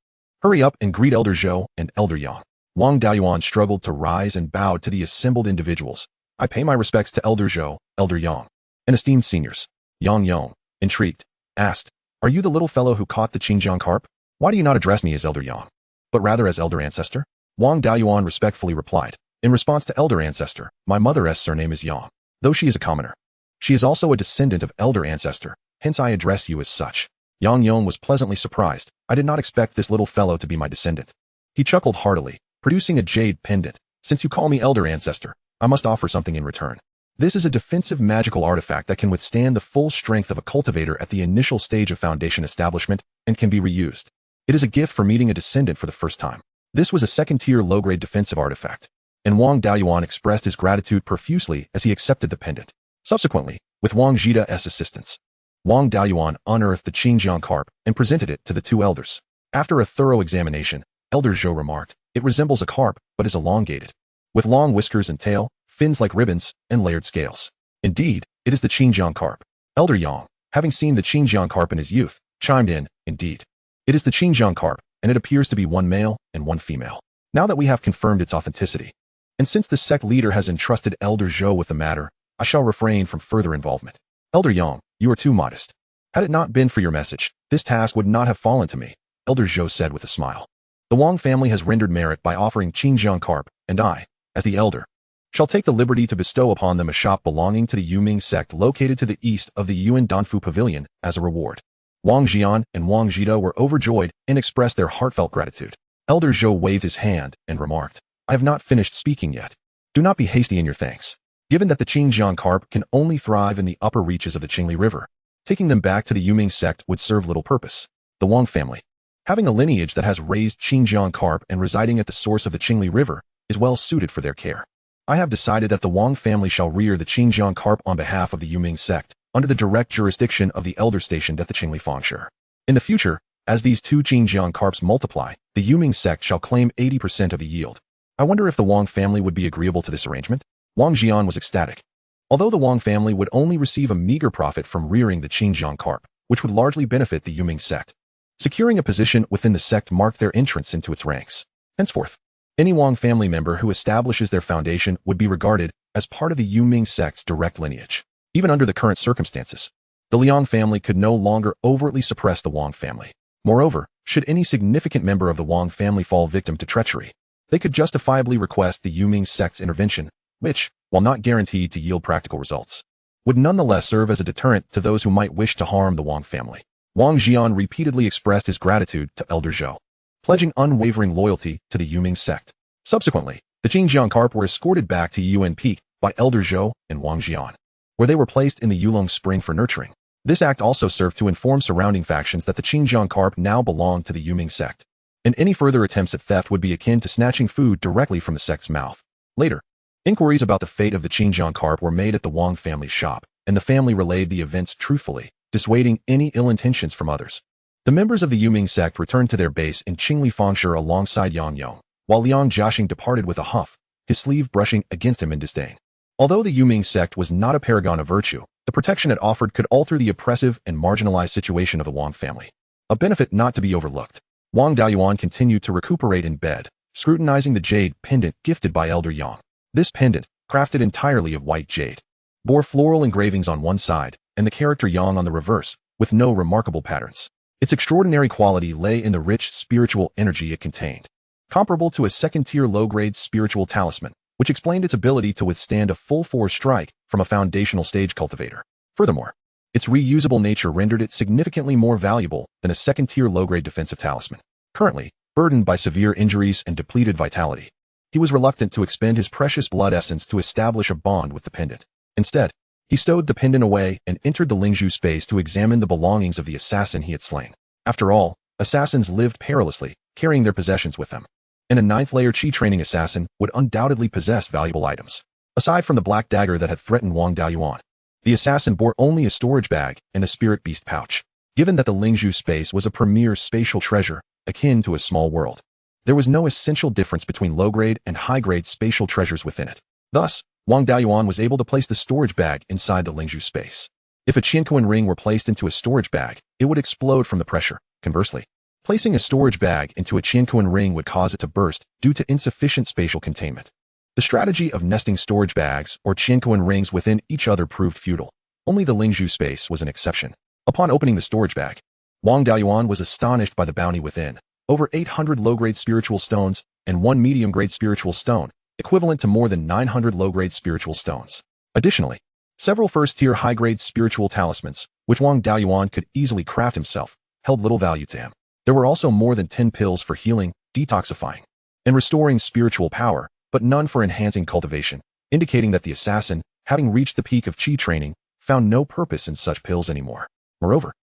hurry up and greet Elder Zhou and Elder Yang. Wang Daoyuan struggled to rise and bowed to the assembled individuals. I pay my respects to Elder Zhou, Elder Yang, and esteemed seniors. Yang Yong, intrigued, asked, are you the little fellow who caught the Qingjiang carp? Why do you not address me as Elder Yang, but rather as Elder Ancestor? Wang Daoyuan respectfully replied, in response to Elder Ancestor, my mother's surname is Yang, though she is a commoner. She is also a descendant of Elder Ancestor, hence I address you as such. Yang Yong was pleasantly surprised. I did not expect this little fellow to be my descendant. He chuckled heartily, producing a jade pendant. Since you call me Elder Ancestor, I must offer something in return. This is a defensive magical artifact that can withstand the full strength of a cultivator at the initial stage of Foundation establishment and can be reused. It is a gift for meeting a descendant for the first time. This was a second-tier low-grade defensive artifact, and Wang Daoyuan expressed his gratitude profusely as he accepted the pendant. Subsequently, with Wang Jida's assistance, Wang Daoyuan unearthed the Qingjiang carp and presented it to the two elders. After a thorough examination, Elder Zhou remarked, it resembles a carp but is elongated, with long whiskers and tail, fins like ribbons, and layered scales. Indeed, it is the Qingjiang carp. Elder Yang, having seen the Qingjiang carp in his youth, chimed in, indeed. It is the Qingjiang carp, and it appears to be one male and one female. Now that we have confirmed its authenticity, and since the sect leader has entrusted Elder Zhou with the matter, I shall refrain from further involvement. Elder Yang, you are too modest. Had it not been for your message, this task would not have fallen to me, Elder Zhou said with a smile. The Wang family has rendered merit by offering Qingjiang carp, and I, as the elder, shall take the liberty to bestow upon them a shop belonging to the Yuming sect located to the east of the Yuan Danfu Pavilion as a reward. Wang Jian and Wang Jida were overjoyed and expressed their heartfelt gratitude. Elder Zhou waved his hand and remarked, I have not finished speaking yet. Do not be hasty in your thanks. Given that the Qingjiang carp can only thrive in the upper reaches of the Qingli River, taking them back to the Yuming sect would serve little purpose. The Wang family, having a lineage that has raised Qingjiang carp and residing at the source of the Qingli River, is well suited for their care. I have decided that the Wang family shall rear the Qingjiang carp on behalf of the Yuming sect, under the direct jurisdiction of the elder stationed at the Qingli Fangshi. In the future, as these two Qingjiang carps multiply, the Yuming sect shall claim 80% of the yield. I wonder if the Wang family would be agreeable to this arrangement? Wang Jian was ecstatic. Although the Wang family would only receive a meager profit from rearing the Qingjiang carp, which would largely benefit the Yuming sect, securing a position within the sect marked their entrance into its ranks. Henceforth, any Wang family member who establishes their foundation would be regarded as part of the Yuming sect's direct lineage. Even under the current circumstances, the Liang family could no longer overtly suppress the Wang family. Moreover, should any significant member of the Wang family fall victim to treachery, they could justifiably request the Yuming sect's intervention, which, while not guaranteed to yield practical results, would nonetheless serve as a deterrent to those who might wish to harm the Wang family. Wang Jian repeatedly expressed his gratitude to Elder Zhou, pledging unwavering loyalty to the Yuming sect. Subsequently, the Qingjiang carp were escorted back to Yuan Peak by Elder Zhou and Wang Jian, where they were placed in the Yulong Spring for nurturing. This act also served to inform surrounding factions that the Qingjiang carp now belonged to the Yuming sect, and any further attempts at theft would be akin to snatching food directly from the sect's mouth. Later, inquiries about the fate of the Qingjiang carp were made at the Wang family's shop, and the family relayed the events truthfully, dissuading any ill intentions from others. The members of the Yuming sect returned to their base in Qingli Fangshi alongside Yang Yong, while Liang Jiaxing departed with a huff, his sleeve brushing against him in disdain. Although the Yuming sect was not a paragon of virtue, the protection it offered could alter the oppressive and marginalized situation of the Wang family, a benefit not to be overlooked. Wang Daoyuan continued to recuperate in bed, scrutinizing the jade pendant gifted by Elder Yang. This pendant, crafted entirely of white jade, bore floral engravings on one side and the character Yang on the reverse, with no remarkable patterns. Its extraordinary quality lay in the rich spiritual energy it contained, comparable to a second-tier low-grade spiritual talisman, which explained its ability to withstand a full-force strike from a foundational stage cultivator. Furthermore, its reusable nature rendered it significantly more valuable than a second-tier low-grade defensive talisman. Currently, burdened by severe injuries and depleted vitality, he was reluctant to expend his precious blood essence to establish a bond with the pendant. Instead, he stowed the pendant away and entered the Lingzhu space to examine the belongings of the assassin he had slain. After all, assassins lived perilously, carrying their possessions with them, and a ninth-layer Qi training assassin would undoubtedly possess valuable items. Aside from the black dagger that had threatened Wang Daoyuan, the assassin bore only a storage bag and a spirit beast pouch. Given that the Lingzhu space was a premier spatial treasure, akin to a small world, there was no essential difference between low-grade and high-grade spatial treasures within it. Thus, Wang Daoyuan was able to place the storage bag inside the Lingzhu space. If a Qianquan ring were placed into a storage bag, it would explode from the pressure. Conversely, placing a storage bag into a Qianquan ring would cause it to burst due to insufficient spatial containment. The strategy of nesting storage bags or Qianquan rings within each other proved futile. Only the Lingzhu space was an exception. Upon opening the storage bag, Wang Daoyuan was astonished by the bounty within. Over 800 low-grade spiritual stones and 1 medium-grade spiritual stone, equivalent to more than 900 low-grade spiritual stones. Additionally, several first-tier high-grade spiritual talismans, which Wang Daoyuan could easily craft himself, held little value to him. There were also more than 10 pills for healing, detoxifying, and restoring spiritual power, but none for enhancing cultivation, indicating that the assassin, having reached the peak of Qi training, found no purpose in such pills anymore. Moreover,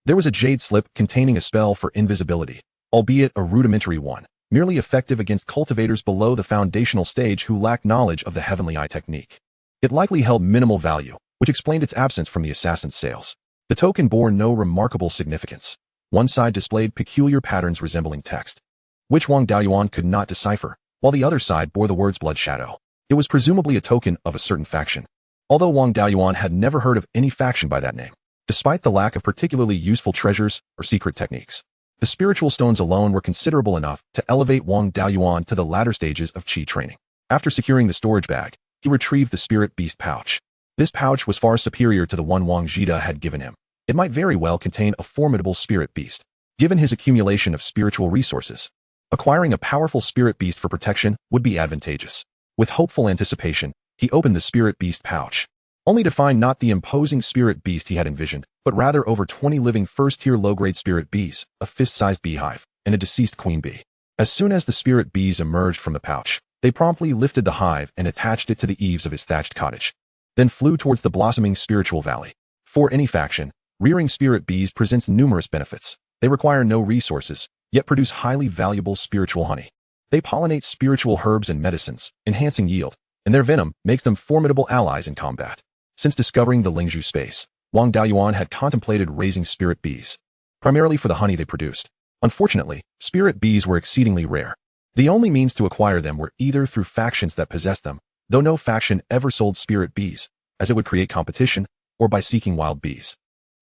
there was a jade slip containing a spell for invisibility, albeit a rudimentary one, merely effective against cultivators below the foundational stage who lacked knowledge of the Heavenly Eye technique. It likely held minimal value, which explained its absence from the assassin's sales. The token bore no remarkable significance. One side displayed peculiar patterns resembling text, which Wang Daoyuan could not decipher, while the other side bore the words Blood Shadow. It was presumably a token of a certain faction, although Wang Daoyuan had never heard of any faction by that name. Despite the lack of particularly useful treasures or secret techniques, the spiritual stones alone were considerable enough to elevate Wang Daoyuan to the latter stages of Qi training. After securing the storage bag, he retrieved the spirit beast pouch. This pouch was far superior to the one Wang Jida had given him. It might very well contain a formidable spirit beast. Given his accumulation of spiritual resources, acquiring a powerful spirit beast for protection would be advantageous. With hopeful anticipation, he opened the spirit beast pouch, only to find not the imposing spirit beast he had envisioned, but rather over 20 living first-tier low-grade spirit bees, a fist-sized beehive, and a deceased queen bee. As soon as the spirit bees emerged from the pouch, they promptly lifted the hive and attached it to the eaves of his thatched cottage, then flew towards the blossoming spiritual valley. For any faction, rearing spirit bees presents numerous benefits. They require no resources, yet produce highly valuable spiritual honey. They pollinate spiritual herbs and medicines, enhancing yield, and their venom makes them formidable allies in combat. Since discovering the Lingzhu space, Wang Daoyuan had contemplated raising spirit bees, primarily for the honey they produced. Unfortunately, spirit bees were exceedingly rare. The only means to acquire them were either through factions that possessed them, though no faction ever sold spirit bees, as it would create competition, or by seeking wild bees,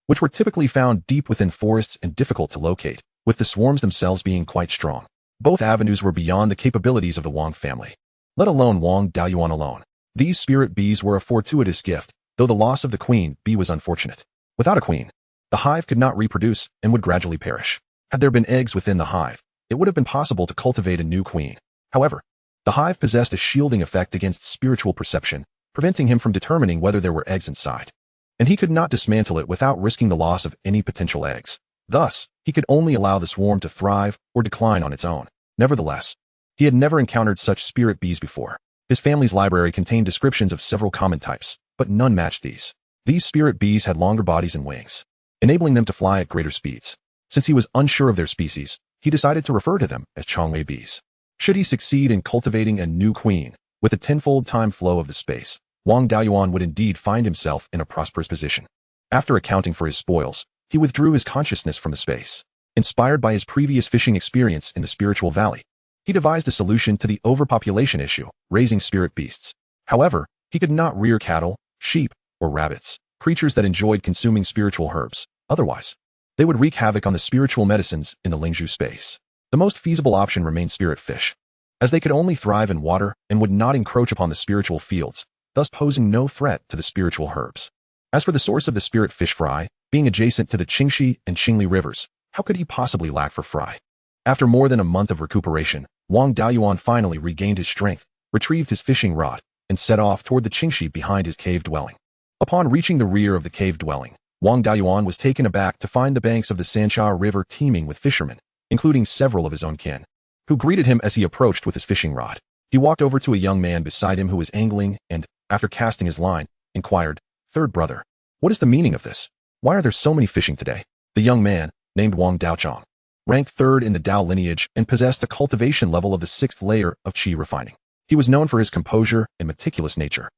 which were typically found deep within forests and difficult to locate, with the swarms themselves being quite strong. Both avenues were beyond the capabilities of the Wang family, let alone Wang Daoyuan alone. These spirit bees were a fortuitous gift, though the loss of the queen bee was unfortunate. Without a queen, the hive could not reproduce and would gradually perish. Had there been eggs within the hive, it would have been possible to cultivate a new queen. However, the hive possessed a shielding effect against spiritual perception, preventing him from determining whether there were eggs inside. And he could not dismantle it without risking the loss of any potential eggs. Thus, he could only allow the swarm to thrive or decline on its own. Nevertheless, he had never encountered such spirit bees before. His family's library contained descriptions of several common types, but none matched these. These spirit bees had longer bodies and wings, enabling them to fly at greater speeds. Since he was unsure of their species, he decided to refer to them as Changwei bees. Should he succeed in cultivating a new queen, with a tenfold time flow of the space, Wang Daoyuan would indeed find himself in a prosperous position. After accounting for his spoils, he withdrew his consciousness from the space. Inspired by his previous fishing experience in the spiritual valley, he devised a solution to the overpopulation issue, raising spirit beasts. However, he could not rear cattle, sheep, or rabbits, creatures that enjoyed consuming spiritual herbs. Otherwise, they would wreak havoc on the spiritual medicines in the Lingzhu space. The most feasible option remained spirit fish, as they could only thrive in water and would not encroach upon the spiritual fields, thus posing no threat to the spiritual herbs. As for the source of the spirit fish fry, being adjacent to the Qingxi and Qingli rivers, how could he possibly lack for fry? After more than a month of recuperation, Wang Daoyuan finally regained his strength, retrieved his fishing rod, and set off toward the Qingxi behind his cave dwelling. Upon reaching the rear of the cave dwelling, Wang Daoyuan was taken aback to find the banks of the Sanxia River teeming with fishermen, including several of his own kin, who greeted him as he approached with his fishing rod. He walked over to a young man beside him who was angling and, after casting his line, inquired, "Third brother, what is the meaning of this? Why are there so many fishing today?" The young man, named Wang Daochong, ranked third in the Dao lineage and possessed a cultivation level of the 6th layer of qi refining. He was known for his composure and meticulous nature,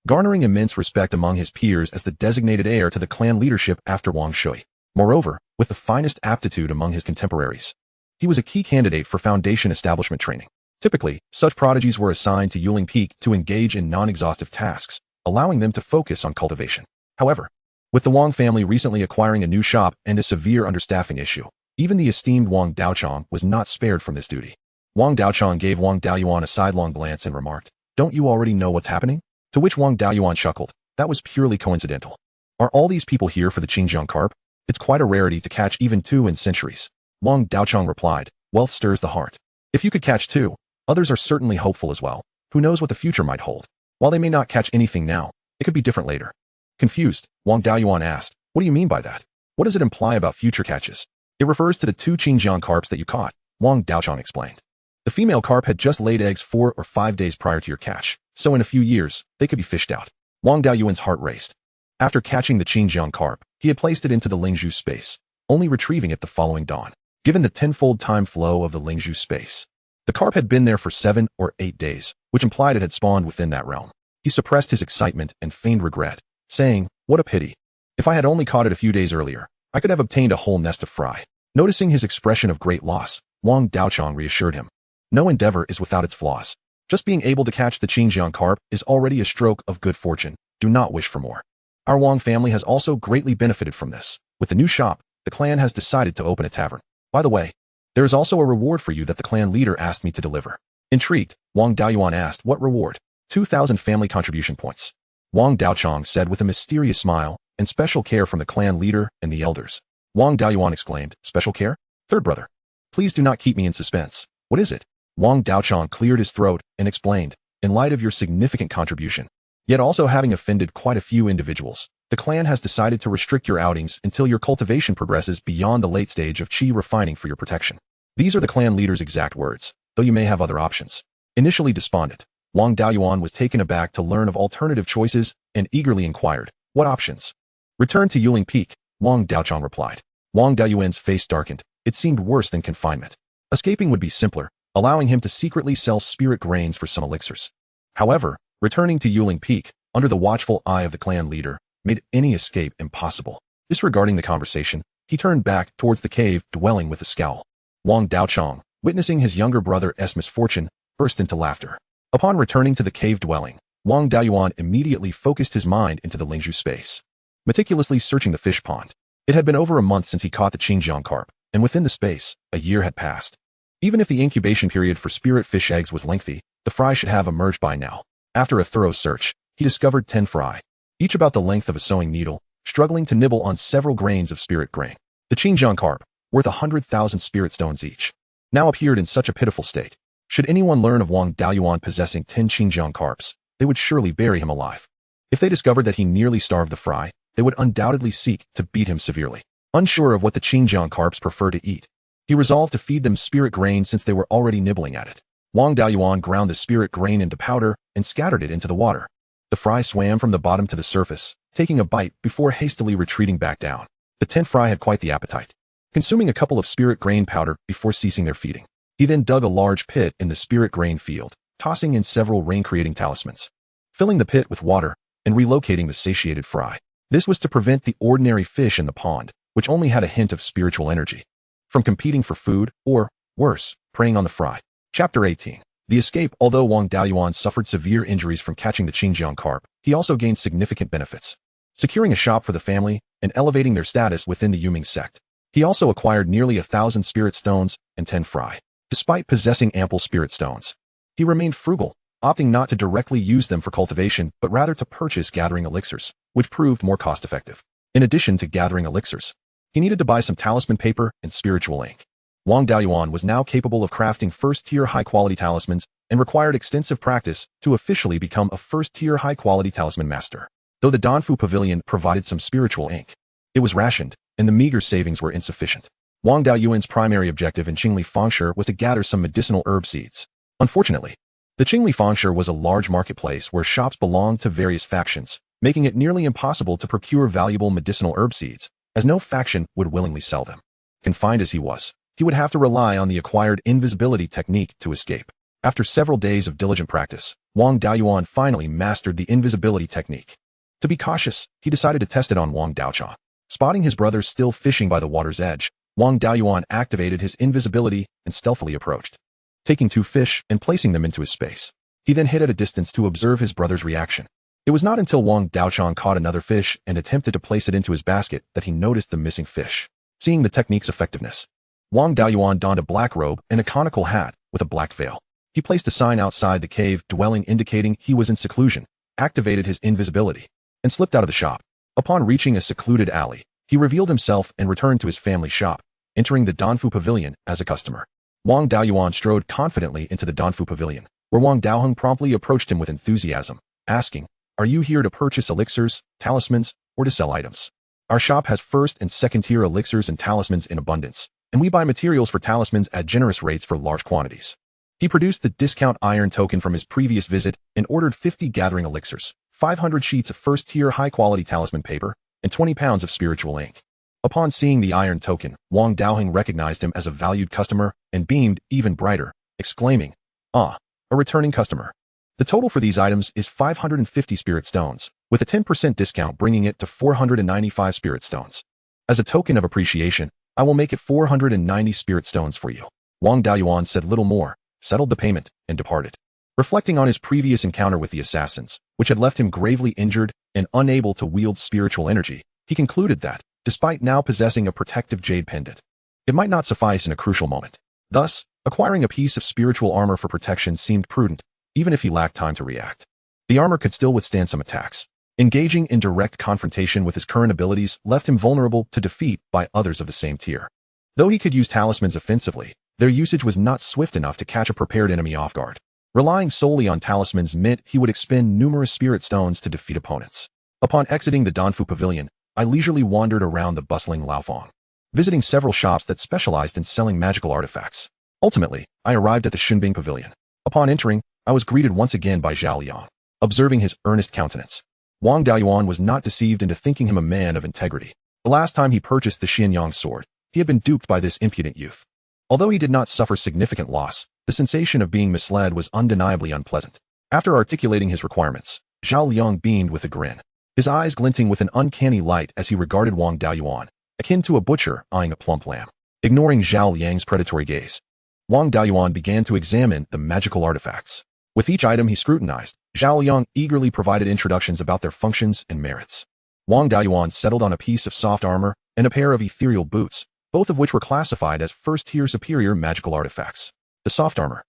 garnering immense respect among his peers as the designated heir to the clan leadership after Wang Shui. Moreover, with the finest aptitude among his contemporaries, he was a key candidate for foundation establishment training. Typically, such prodigies were assigned to Yuling Peak to engage in non-exhaustive tasks, allowing them to focus on cultivation. However, with the Wang family recently acquiring a new shop and a severe understaffing issue, even the esteemed Wang Daochong was not spared from this duty. Wang Daochong gave Wang Daoyuan a sidelong glance and remarked, "Don't you already know what's happening?" To which Wang Daoyuan chuckled, "That was purely coincidental. Are all these people here for the Qingjiang carp? It's quite a rarity to catch even 2 in centuries." Wang Daochong replied, "Wealth stirs the heart. If you could catch 2, others are certainly hopeful as well. Who knows what the future might hold? While they may not catch anything now, it could be different later." Confused, Wang Daoyuan asked, "What do you mean by that? What does it imply about future catches?" "It refers to the 2 Qingjiang carps that you caught," Wang Daochong explained. "The female carp had just laid eggs 4 or 5 days prior to your catch, so in a few years, they could be fished out." Wang Daoyuan's heart raced. After catching the Qingjiang carp, he had placed it into the Lingzhu space, only retrieving it the following dawn. Given the tenfold time flow of the Lingzhu space, the carp had been there for 7 or 8 days, which implied it had spawned within that realm. He suppressed his excitement and feigned regret, saying, "What a pity. If I had only caught it a few days earlier, I could have obtained a whole nest of fry." Noticing his expression of great loss, Wang Daochong reassured him, "No endeavor is without its flaws. Just being able to catch the Qingjiang carp is already a stroke of good fortune. Do not wish for more. Our Wang family has also greatly benefited from this. With the new shop, the clan has decided to open a tavern. By the way, there is also a reward for you that the clan leader asked me to deliver." Intrigued, Wang Daoyuan asked, "What reward?" 2,000 family contribution points. Wang Daochong said with a mysterious smile, "And special care from the clan leader and the elders." Wang Daoyuan exclaimed, "Special care? Third brother, please do not keep me in suspense. What is it?" Wang Daochong cleared his throat and explained, "In light of your significant contribution, yet also having offended quite a few individuals, the clan has decided to restrict your outings until your cultivation progresses beyond the late stage of qi refining for your protection." These are the clan leader's exact words, though you may have other options. Initially despondent, Wang Daoyuan was taken aback to learn of alternative choices and eagerly inquired, "What options?" "Return to Yuling Peak," Wang Daochong replied. Wang Daoyuan's face darkened. It seemed worse than confinement. Escaping would be simpler, allowing him to secretly sell spirit grains for some elixirs. However, returning to Yuling Peak, under the watchful eye of the clan leader, made any escape impossible. Disregarding the conversation, he turned back towards the cave dwelling with a scowl. Wang Daochong, witnessing his younger brother's misfortune, burst into laughter. Upon returning to the cave dwelling, Wang Daoyuan immediately focused his mind into the Lingzhu space, meticulously searching the fish pond. It had been over a month since he caught the Qingjiang carp, and within the space, a year had passed. Even if the incubation period for spirit fish eggs was lengthy, the fry should have emerged by now. After a thorough search, he discovered 10 fry, each about the length of a sewing needle, struggling to nibble on several grains of spirit grain. The Qingjiang carp, worth 100,000 spirit stones each, now appeared in such a pitiful state. Should anyone learn of Wang Daoyuan possessing 10 Qingjiang carps, they would surely bury him alive. If they discovered that he nearly starved the fry, they would undoubtedly seek to beat him severely. Unsure of what the Qingjiang carps prefer to eat, he resolved to feed them spirit grain since they were already nibbling at it. Wang Daoyuan ground the spirit grain into powder and scattered it into the water. The fry swam from the bottom to the surface, taking a bite before hastily retreating back down. The 10 fry had quite the appetite, consuming a couple of spirit grain powder before ceasing their feeding. He then dug a large pit in the spirit grain field, tossing in several rain-creating talismans, filling the pit with water, and relocating the satiated fry. This was to prevent the ordinary fish in the pond, which only had a hint of spiritual energy, from competing for food or, worse, preying on the fry. Chapter 18. The escape. Although Wang Daoyuan suffered severe injuries from catching the Qingjiang carp, he also gained significant benefits, securing a shop for the family and elevating their status within the Yuming sect. He also acquired nearly 1,000 spirit stones and 10 fry. Despite possessing ample spirit stones, he remained frugal, opting not to directly use them for cultivation but rather to purchase gathering elixirs, which proved more cost-effective. In addition to gathering elixirs, he needed to buy some talisman paper and spiritual ink. Wang Daoyuan was now capable of crafting first-tier high-quality talismans and required extensive practice to officially become a first-tier high-quality talisman master. Though the Danfu Pavilion provided some spiritual ink, it was rationed, and the meager savings were insufficient. Wang Daoyuan's primary objective in Qingli Fangshi was to gather some medicinal herb seeds. Unfortunately, the Qingli Fangshi was a large marketplace where shops belonged to various factions, making it nearly impossible to procure valuable medicinal herb seeds, as no faction would willingly sell them. Confined as he would have to rely on the acquired invisibility technique to escape. After several days of diligent practice, Wang Daoyuan finally mastered the invisibility technique. To be cautious, he decided to test it on Wang Daochong. Spotting his brother still fishing by the water's edge, Wang Daoyuan activated his invisibility and stealthily approached, taking 2 fish and placing them into his space. He then hid at a distance to observe his brother's reaction. It was not until Wang Daochong caught another fish and attempted to place it into his basket that he noticed the missing fish. Seeing the technique's effectiveness, Wang Daoyuan donned a black robe and a conical hat with a black veil. He placed a sign outside the cave dwelling indicating he was in seclusion, activated his invisibility, and slipped out of the shop. Upon reaching a secluded alley, he revealed himself and returned to his family shop, entering the Danfu Pavilion as a customer. Wang Daoyuan strode confidently into the Danfu Pavilion, where Wang Daoheng promptly approached him with enthusiasm, asking, "Are you here to purchase elixirs, talismans, or to sell items? Our shop has first and second tier elixirs and talismans in abundance, and we buy materials for talismans at generous rates for large quantities." He produced the discount iron token from his previous visit and ordered 50 gathering elixirs, 500 sheets of first-tier high-quality talisman paper, and 20 pounds of spiritual ink. Upon seeing the iron token, Wang Daoheng recognized him as a valued customer and beamed even brighter, exclaiming, "Ah, a returning customer." The total for these items is 550 spirit stones, with a 10% discount bringing it to 495 spirit stones. As a token of appreciation, I will make it 490 spirit stones for you. Wang Daoyuan said little more, settled the payment, and departed. Reflecting on his previous encounter with the assassins, which had left him gravely injured and unable to wield spiritual energy, he concluded that, despite now possessing a protective jade pendant, it might not suffice in a crucial moment. Thus, acquiring a piece of spiritual armor for protection seemed prudent, even if he lacked time to react. The armor could still withstand some attacks. Engaging in direct confrontation with his current abilities left him vulnerable to defeat by others of the same tier. Though he could use talismans offensively, their usage was not swift enough to catch a prepared enemy off guard. Relying solely on talismans meant he would expend numerous spirit stones to defeat opponents. Upon exiting the Danfu Pavilion, I leisurely wandered around the bustling Laofeng, visiting several shops that specialized in selling magical artifacts. Ultimately, I arrived at the Shunbing Pavilion. Upon entering, I was greeted once again by Zhao Liang. Observing his earnest countenance, Wang Daoyuan was not deceived into thinking him a man of integrity. The last time he purchased the Xianyang sword, he had been duped by this impudent youth. Although he did not suffer significant loss, the sensation of being misled was undeniably unpleasant. After articulating his requirements, Zhao Liang beamed with a grin. his eyes glinting with an uncanny light as he regarded Wang Daoyuan, akin to a butcher eyeing a plump lamb. Ignoring Zhao Liang's predatory gaze, Wang Daoyuan began to examine the magical artifacts. With each item he scrutinized, Zhao Liang eagerly provided introductions about their functions and merits. Wang Daoyuan settled on a piece of soft armor and a pair of ethereal boots, both of which were classified as first-tier superior magical artifacts. The soft armor,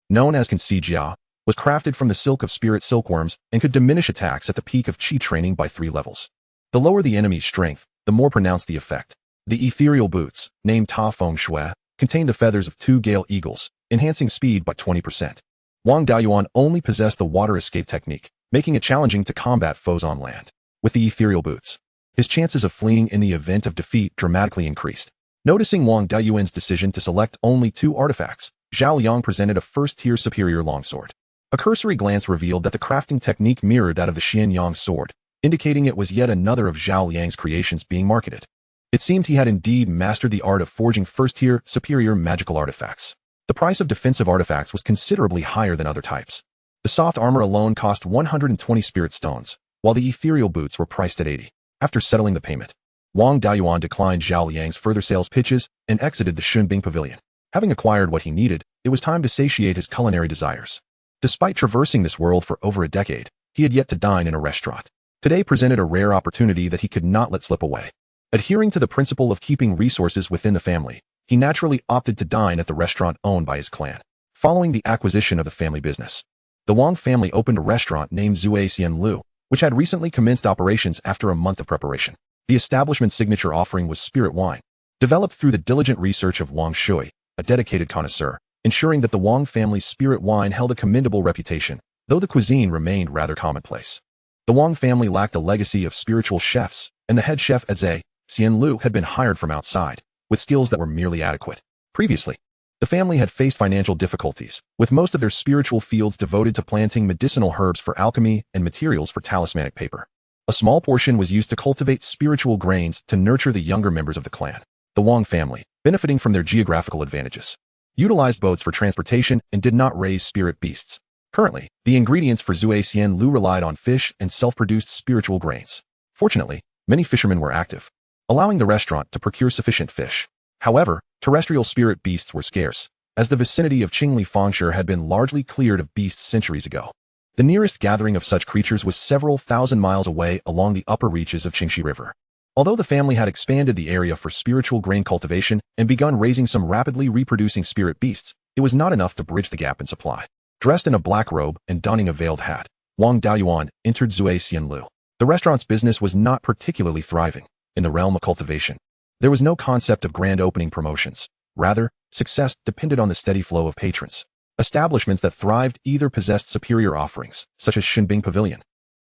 known as Kansi Jia, was crafted from the silk of spirit silkworms and could diminish attacks at the peak of Qi training by 3 levels. The lower the enemy's strength, the more pronounced the effect. The ethereal boots, named Ta Feng Shui, contained the feathers of 2 gale eagles, enhancing speed by 20%. Wang Daoyuan only possessed the water escape technique, making it challenging to combat foes on land. With the ethereal boots, his chances of fleeing in the event of defeat dramatically increased. Noticing Wang Daoyuan's decision to select only 2 artifacts, Zhao Liang presented a first-tier superior longsword. A cursory glance revealed that the crafting technique mirrored that of the Xianyang sword, indicating it was yet another of Zhao Liang's creations being marketed. It seemed he had indeed mastered the art of forging first-tier, superior magical artifacts. The price of defensive artifacts was considerably higher than other types. The soft armor alone cost 120 spirit stones, while the ethereal boots were priced at 80. After settling the payment, Wang Daoyuan declined Zhao Liang's further sales pitches and exited the Shunbing Pavilion. Having acquired what he needed, it was time to satiate his culinary desires. Despite traversing this world for over a decade, he had yet to dine in a restaurant. Today presented a rare opportunity that he could not let slip away. Adhering to the principle of keeping resources within the family, he naturally opted to dine at the restaurant owned by his clan. Following the acquisition of the family business, the Wang family opened a restaurant named Zui Xian Lu, which had recently commenced operations after a month of preparation. The establishment's signature offering was spirit wine, developed through the diligent research of Wang Shui, a dedicated connoisseur, ensuring that the Wang family's spirit wine held a commendable reputation, though the cuisine remained rather commonplace. The Wang family lacked a legacy of spiritual chefs, and the head chef Zui Xian Lu had been hired from outside, with skills that were merely adequate. Previously, the family had faced financial difficulties, with most of their spiritual fields devoted to planting medicinal herbs for alchemy and materials for talismanic paper. A small portion was used to cultivate spiritual grains to nurture the younger members of the clan. The Wang family, benefiting from their geographical advantages, utilized boats for transportation and did not raise spirit beasts. Currently, the ingredients for Zui Xian Lu relied on fish and self-produced spiritual grains. Fortunately, many fishermen were active, allowing the restaurant to procure sufficient fish. However, terrestrial spirit beasts were scarce, as the vicinity of Qingli Fengshe had been largely cleared of beasts centuries ago. The nearest gathering of such creatures was several thousand miles away along the upper reaches of Qingxi River. Although the family had expanded the area for spiritual grain cultivation and begun raising some rapidly reproducing spirit beasts, it was not enough to bridge the gap in supply. Dressed in a black robe and donning a veiled hat, Wang Daoyuan entered Zui Xian Lu. The restaurant's business was not particularly thriving. In the realm of cultivation, there was no concept of grand opening promotions. Rather, success depended on the steady flow of patrons. Establishments that thrived either possessed superior offerings, such as Shunbing Pavilion,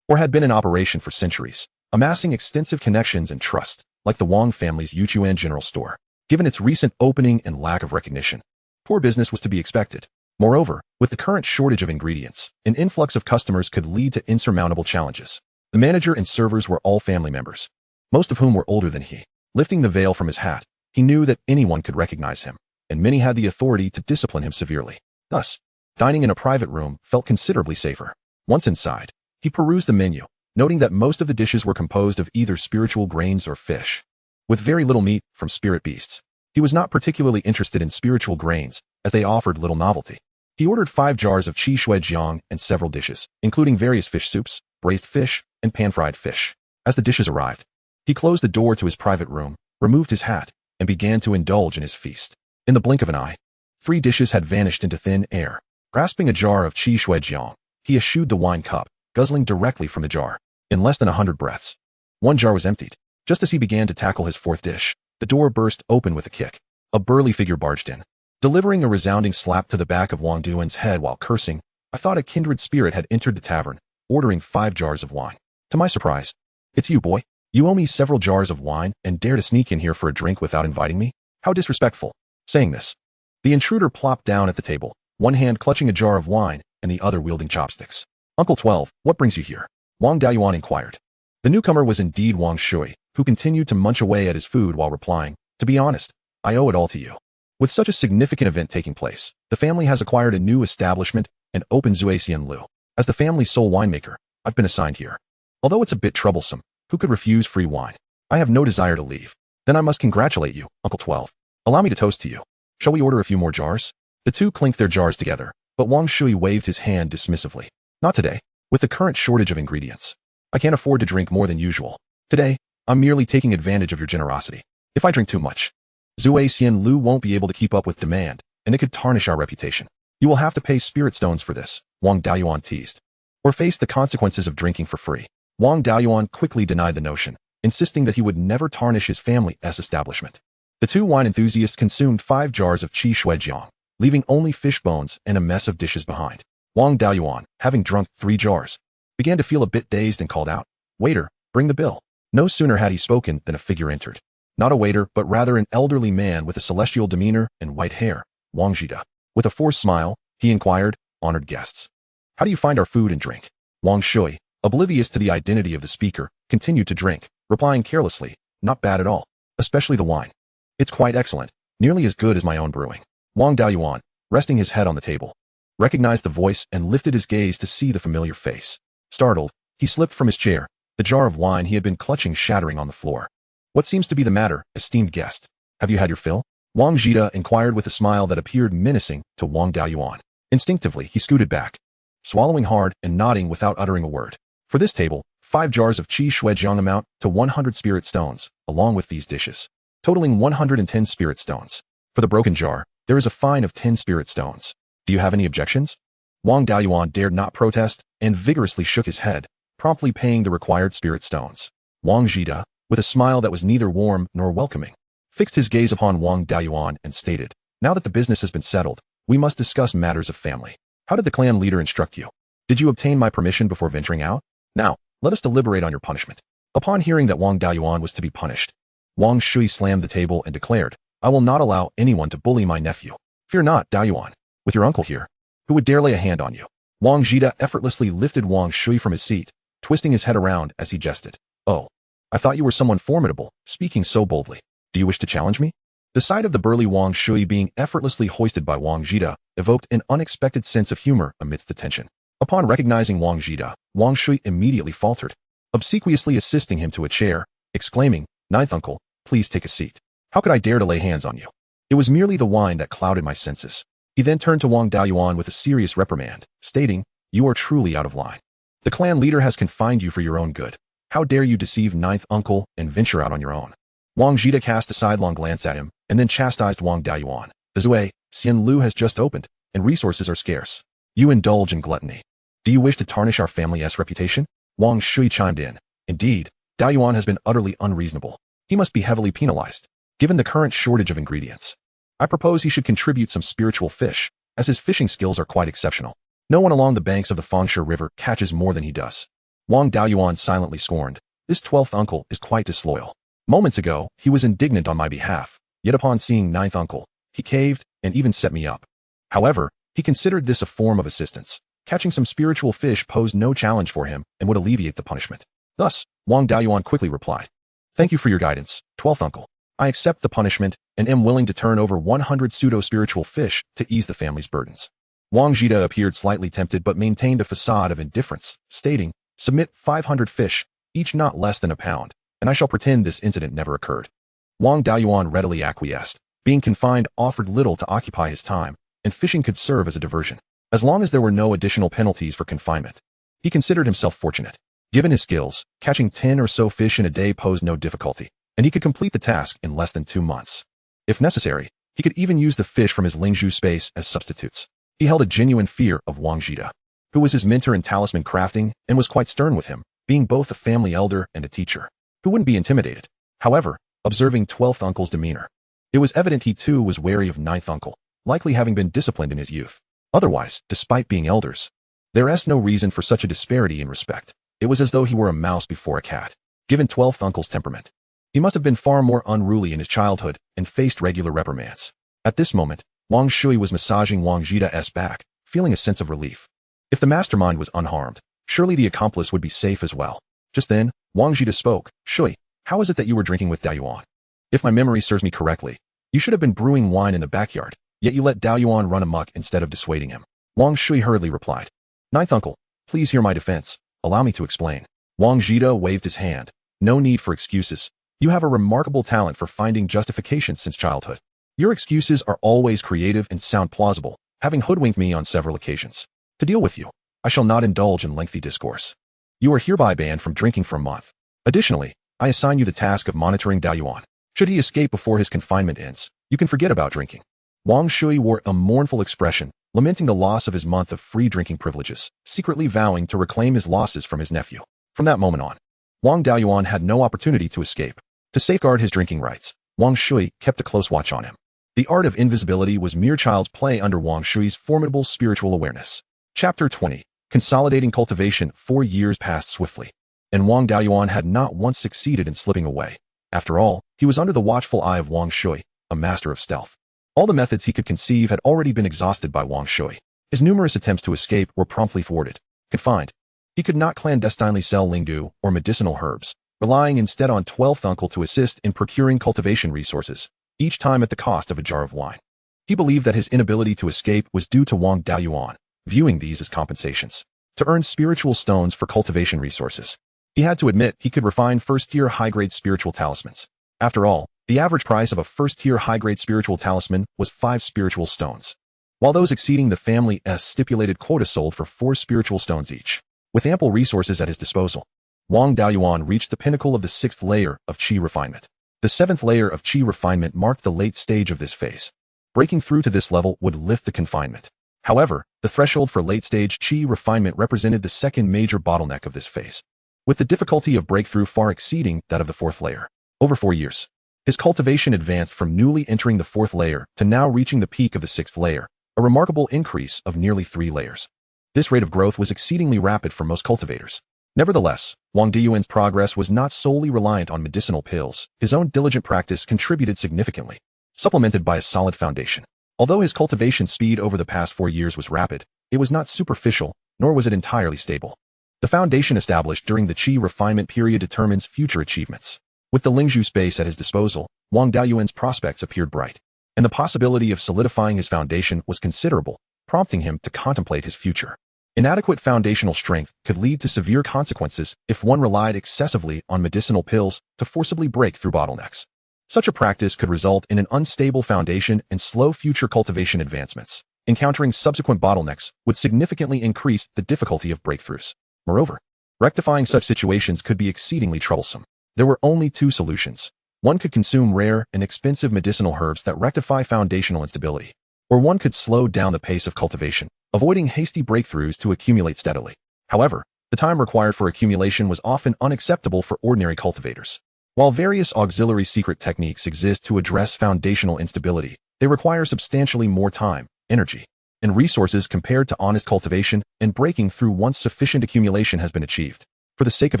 or had been in operation for centuries, amassing extensive connections and trust, like the Wang family's Yuchuan General Store. Given its recent opening and lack of recognition, poor business was to be expected. Moreover, with the current shortage of ingredients, an influx of customers could lead to insurmountable challenges. The manager and servers were all family members, most of whom were older than he. Lifting the veil from his hat, he knew that anyone could recognize him, and many had the authority to discipline him severely. Thus, dining in a private room felt considerably safer. Once inside, he perused the menu, noting that most of the dishes were composed of either spiritual grains or fish, with very little meat from spirit beasts. He was not particularly interested in spiritual grains, as they offered little novelty. He ordered 5 jars of qi shui jiang and several dishes, including various fish soups, braised fish, and pan-fried fish. As the dishes arrived, he closed the door to his private room, removed his hat, and began to indulge in his feast. In the blink of an eye, 3 dishes had vanished into thin air. Grasping a jar of qi shui jiang, he eschewed the wine cup, guzzling directly from the jar. In less than 100 breaths, 1 jar was emptied. Just as he began to tackle his 4th dish, the door burst open with a kick. A burly figure barged in, delivering a resounding slap to the back of Wang Duan's head while cursing. I thought a kindred spirit had entered the tavern, ordering 5 jars of wine. To my surprise, it's you, boy. You owe me several jars of wine and dare to sneak in here for a drink without inviting me? How disrespectful. Saying this, the intruder plopped down at the table, one hand clutching a jar of wine and the other wielding chopsticks. Uncle 12, what brings you here? Wang Daoyuan inquired. The newcomer was indeed Wang Shui, who continued to munch away at his food while replying, to be honest, I owe it all to you. With such a significant event taking place, the family has acquired a new establishment and opened Zui Xian Lu. As the family's sole winemaker, I've been assigned here. Although it's a bit troublesome, who could refuse free wine? I have no desire to leave. Then I must congratulate you, Uncle 12. Allow me to toast to you. Shall we order a few more jars? The two clinked their jars together, but Wang Shui waved his hand dismissively. Not today. With the current shortage of ingredients, I can't afford to drink more than usual. Today, I'm merely taking advantage of your generosity. If I drink too much, Zui Xian Lu won't be able to keep up with demand, and it could tarnish our reputation. You will have to pay spirit stones for this, Wang Daoyuan teased. Or face the consequences of drinking for free. Wang Daoyuan quickly denied the notion, insisting that he would never tarnish his family's establishment. The two wine enthusiasts consumed 5 jars of qi shuejiang, leaving only fish bones and a mess of dishes behind. Wang Daoyuan, having drunk 3 jars, began to feel a bit dazed and called out, "Waiter, bring the bill." No sooner had he spoken than a figure entered. Not a waiter, but rather an elderly man with a celestial demeanor and white hair, Wang Jida. With a forced smile, he inquired, "Honored guests, how do you find our food and drink?" Wang Shui, oblivious to the identity of the speaker, continued to drink, replying carelessly, "Not bad at all, especially the wine. It's quite excellent, nearly as good as my own brewing." Wang Daoyuan, resting his head on the table, recognized the voice and lifted his gaze to see the familiar face. Startled, he slipped from his chair, the jar of wine he had been clutching shattering on the floor. "What seems to be the matter, esteemed guest? Have you had your fill?" Wang Jida inquired with a smile that appeared menacing to Wang Daoyuan. Instinctively, he scooted back, swallowing hard and nodding without uttering a word. For this table, 5 jars of qi shuejiang amount to 100 spirit stones, along with these dishes, totaling 110 spirit stones. For the broken jar, there is a fine of 10 spirit stones. Do you have any objections? Wang Daoyuan dared not protest and vigorously shook his head, promptly paying the required spirit stones. Wang Jida, with a smile that was neither warm nor welcoming, fixed his gaze upon Wang Daoyuan and stated, "Now that the business has been settled, we must discuss matters of family. How did the clan leader instruct you? Did you obtain my permission before venturing out? Now, let us deliberate on your punishment." Upon hearing that Wang Daoyuan was to be punished, Wang Shui slammed the table and declared, "I will not allow anyone to bully my nephew. Fear not, Daoyuan. With your uncle here, who would dare lay a hand on you?" Wang Jida effortlessly lifted Wang Shui from his seat, twisting his head around as he jested. "Oh, I thought you were someone formidable, speaking so boldly. Do you wish to challenge me?" The sight of the burly Wang Shui being effortlessly hoisted by Wang Jida evoked an unexpected sense of humor amidst the tension. Upon recognizing Wang Jida, Wang Shui immediately faltered, obsequiously assisting him to a chair, exclaiming, "Ninth uncle, please take a seat. How could I dare to lay hands on you? It was merely the wine that clouded my senses." He then turned to Wang Daoyuan with a serious reprimand, stating, "You are truly out of line. The clan leader has confined you for your own good. How dare you deceive ninth uncle and venture out on your own?" Wang Jida cast a sidelong glance at him, and then chastised Wang Daoyuan. "The Zui Xian Lu has just opened, and resources are scarce. You indulge in gluttony. Do you wish to tarnish our family's reputation?" Wang Shui chimed in. "Indeed, Daoyuan has been utterly unreasonable. He must be heavily penalized, given the current shortage of ingredients. I propose he should contribute some spiritual fish, as his fishing skills are quite exceptional. No one along the banks of the Fengshe River catches more than he does." Wang Daoyuan silently scorned, "This 12th uncle is quite disloyal. Moments ago, he was indignant on my behalf, yet upon seeing 9th uncle, he caved and even set me up. However, he considered this a form of assistance. Catching some spiritual fish posed no challenge for him and would alleviate the punishment." Thus, Wang Daoyuan quickly replied, "Thank you for your guidance, 12th uncle. I accept the punishment and am willing to turn over 100 pseudo-spiritual fish to ease the family's burdens." Wang Jida appeared slightly tempted but maintained a facade of indifference, stating, "Submit 500 fish, each not less than a pound, and I shall pretend this incident never occurred." Wang Daoyuan readily acquiesced. Being confined offered little to occupy his time, and fishing could serve as a diversion, as long as there were no additional penalties for confinement. He considered himself fortunate. Given his skills, catching 10 or so fish in a day posed no difficulty, and he could complete the task in less than 2 months. If necessary, he could even use the fish from his Lingzhu space as substitutes. He held a genuine fear of Wang Jida, who was his mentor in talisman crafting and was quite stern with him, being both a family elder and a teacher, who wouldn't be intimidated. However, observing 12th uncle's demeanor, it was evident he too was wary of 9th uncle, likely having been disciplined in his youth. Otherwise, despite being elders, there is no reason for such a disparity in respect. It was as though he were a mouse before a cat. Given 12th uncle's temperament, he must have been far more unruly in his childhood and faced regular reprimands. At this moment, Wang Shui was massaging Wang Jida's back, feeling a sense of relief. If the mastermind was unharmed, surely the accomplice would be safe as well. Just then, Wang Jida spoke, "Shui, how is it that you were drinking with Daoyuan? If my memory serves me correctly, you should have been brewing wine in the backyard, yet you let Daoyuan run amok instead of dissuading him." Wang Shui hurriedly replied, "Ninth uncle, please hear my defense. Allow me to explain." Wang Zhida waved his hand. No need for excuses. You have a remarkable talent for finding justification since childhood. Your excuses are always creative and sound plausible, having hoodwinked me on several occasions. To deal with you, I shall not indulge in lengthy discourse. You are hereby banned from drinking for a month. Additionally, I assign you the task of monitoring Beiyuan. Should he escape before his confinement ends, you can forget about drinking. Wang Shui wore a mournful expression, lamenting the loss of his month of free drinking privileges, secretly vowing to reclaim his losses from his nephew. From that moment on, Wang Daoyuan had no opportunity to escape. To safeguard his drinking rights, Wang Shui kept a close watch on him. The art of invisibility was mere child's play under Wang Shui's formidable spiritual awareness. Chapter 20. Consolidating cultivation. 4 years passed swiftly, and Wang Daoyuan had not once succeeded in slipping away. After all, he was under the watchful eye of Wang Shui, a master of stealth. All the methods he could conceive had already been exhausted by Wang Shui. His numerous attempts to escape were promptly thwarted. Confined, he could not clandestinely sell lingu or medicinal herbs, relying instead on 12th uncle to assist in procuring cultivation resources, each time at the cost of a jar of wine. He believed that his inability to escape was due to Wang Daoyuan, viewing these as compensations to earn spiritual stones for cultivation resources. He had to admit he could refine first-tier high-grade spiritual talismans. After all, the average price of a first-tier high-grade spiritual talisman was 5 spiritual stones, while those exceeding the family's stipulated quota sold for 4 spiritual stones each. With ample resources at his disposal, Wang Daoyuan reached the pinnacle of the 6th layer of qi refinement. The 7th layer of qi refinement marked the late stage of this phase. Breaking through to this level would lift the confinement. However, the threshold for late-stage qi refinement represented the second major bottleneck of this phase, with the difficulty of breakthrough far exceeding that of the 4th layer. Over 4 years, his cultivation advanced from newly entering the 4th layer to now reaching the peak of the 6th layer, a remarkable increase of nearly 3 layers. This rate of growth was exceedingly rapid for most cultivators. Nevertheless, Wang Daoyuan's progress was not solely reliant on medicinal pills. His own diligent practice contributed significantly, supplemented by a solid foundation. Although his cultivation speed over the past 4 years was rapid, it was not superficial, nor was it entirely stable. The foundation established during the qi refinement period determines future achievements. With the Lingzhu space at his disposal, Wang Daoyuan's prospects appeared bright, and the possibility of solidifying his foundation was considerable, prompting him to contemplate his future. Inadequate foundational strength could lead to severe consequences if one relied excessively on medicinal pills to forcibly break through bottlenecks. Such a practice could result in an unstable foundation and slow future cultivation advancements. Encountering subsequent bottlenecks would significantly increase the difficulty of breakthroughs. Moreover, rectifying such situations could be exceedingly troublesome. There were only 2 solutions. One could consume rare and expensive medicinal herbs that rectify foundational instability, or one could slow down the pace of cultivation, avoiding hasty breakthroughs to accumulate steadily. However, the time required for accumulation was often unacceptable for ordinary cultivators. While various auxiliary secret techniques exist to address foundational instability, they require substantially more time, energy, and resources compared to honest cultivation and breaking through once sufficient accumulation has been achieved. For the sake of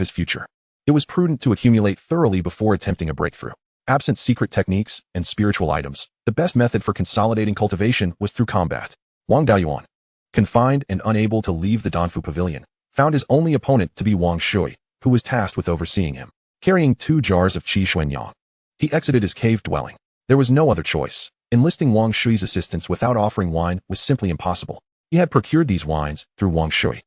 his future, it was prudent to accumulate thoroughly before attempting a breakthrough. Absent secret techniques and spiritual items, the best method for consolidating cultivation was through combat. Wang Daoyuan, confined and unable to leave the Danfu Pavilion, found his only opponent to be Wang Shui, who was tasked with overseeing him. Carrying 2 jars of qi xuanyang, he exited his cave dwelling. There was no other choice. Enlisting Wang Shui's assistance without offering wine was simply impossible. He had procured these wines through Wang Shui,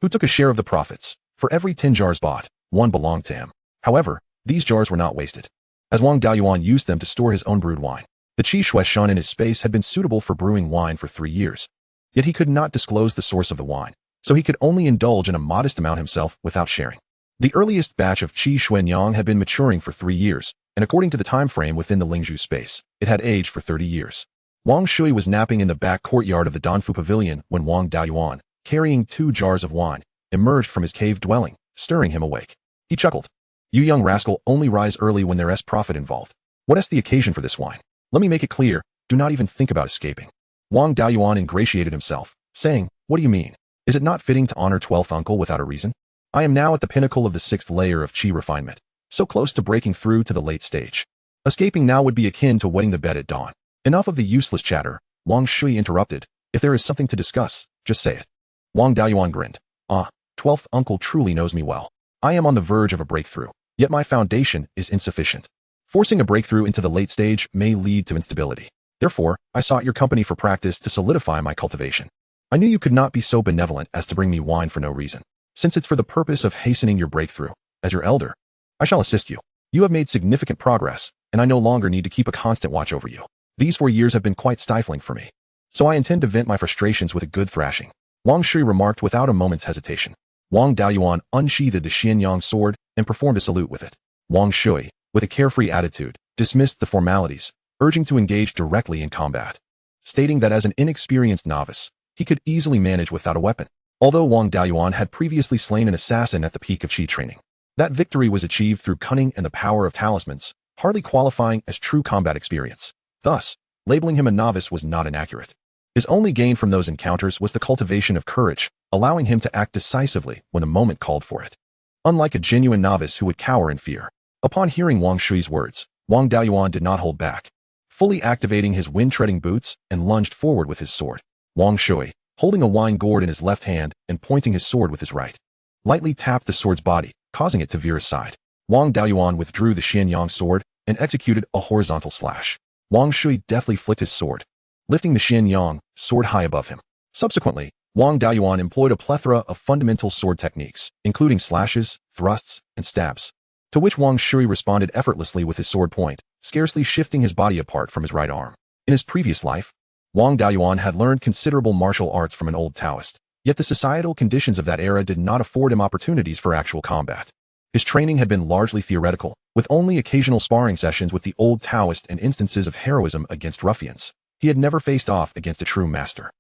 who took a share of the profits. For every 10 jars bought, 1 belonged to him. However, these jars were not wasted, as Wang Daoyuan used them to store his own brewed wine. The qi xueshan in his space had been suitable for brewing wine for 3 years, yet he could not disclose the source of the wine, so he could only indulge in a modest amount himself without sharing. The earliest batch of qi xuanyang had been maturing for 3 years, and according to the time frame within the Lingzhu space, it had aged for 30 years. Wang Shui was napping in the back courtyard of the Danfu Pavilion when Wang Daoyuan, carrying 2 jars of wine, emerged from his cave dwelling, stirring him awake. He chuckled. "You young rascal only rise early when there's profit involved. What is the occasion for this wine? Let me make it clear, do not even think about escaping." Wang Daoyuan ingratiated himself, saying, "What do you mean? Is it not fitting to honor 12th uncle without a reason? I am now at the pinnacle of the 6th layer of qi refinement, so close to breaking through to the late stage. Escaping now would be akin to wetting the bed at dawn." Enough of the useless chatter, Wang Shui interrupted. "If there is something to discuss, just say it." Wang Daoyuan grinned. "Ah, 12th uncle truly knows me well. I am on the verge of a breakthrough, yet my foundation is insufficient. Forcing a breakthrough into the late stage may lead to instability. Therefore, I sought your company for practice to solidify my cultivation. I knew you could not be so benevolent as to bring me wine for no reason. Since it's for the purpose of hastening your breakthrough, as your elder, I shall assist you. You have made significant progress, and I no longer need to keep a constant watch over you. These 4 years have been quite stifling for me, so I intend to vent my frustrations with a good thrashing," Wang Shui remarked without a moment's hesitation. Wang Daoyuan unsheathed the Xianyang sword and performed a salute with it. Wang Shui, with a carefree attitude, dismissed the formalities, urging to engage directly in combat, stating that as an inexperienced novice, he could easily manage without a weapon. Although Wang Daoyuan had previously slain an assassin at the peak of Qi training, that victory was achieved through cunning and the power of talismans, hardly qualifying as true combat experience. Thus, labeling him a novice was not inaccurate. His only gain from those encounters was the cultivation of courage, allowing him to act decisively when the moment called for it. Unlike a genuine novice who would cower in fear, upon hearing Wang Shui's words, Wang Daoyuan did not hold back, fully activating his wind-treading boots and lunged forward with his sword. Wang Shui, holding a wine gourd in his left hand and pointing his sword with his right, lightly tapped the sword's body, causing it to veer aside. Wang Daoyuan withdrew the Xianyang sword and executed a horizontal slash. Wang Shui deftly flicked his sword, lifting the Xianyang sword high above him. Subsequently, Wang Daoyuan employed a plethora of fundamental sword techniques, including slashes, thrusts, and stabs, to which Wang Shui responded effortlessly with his sword point, scarcely shifting his body apart from his right arm. In his previous life, Wang Daoyuan had learned considerable martial arts from an old Taoist, yet the societal conditions of that era did not afford him opportunities for actual combat. His training had been largely theoretical, with only occasional sparring sessions with the old Taoist and instances of heroism against ruffians. He had never faced off against a true master,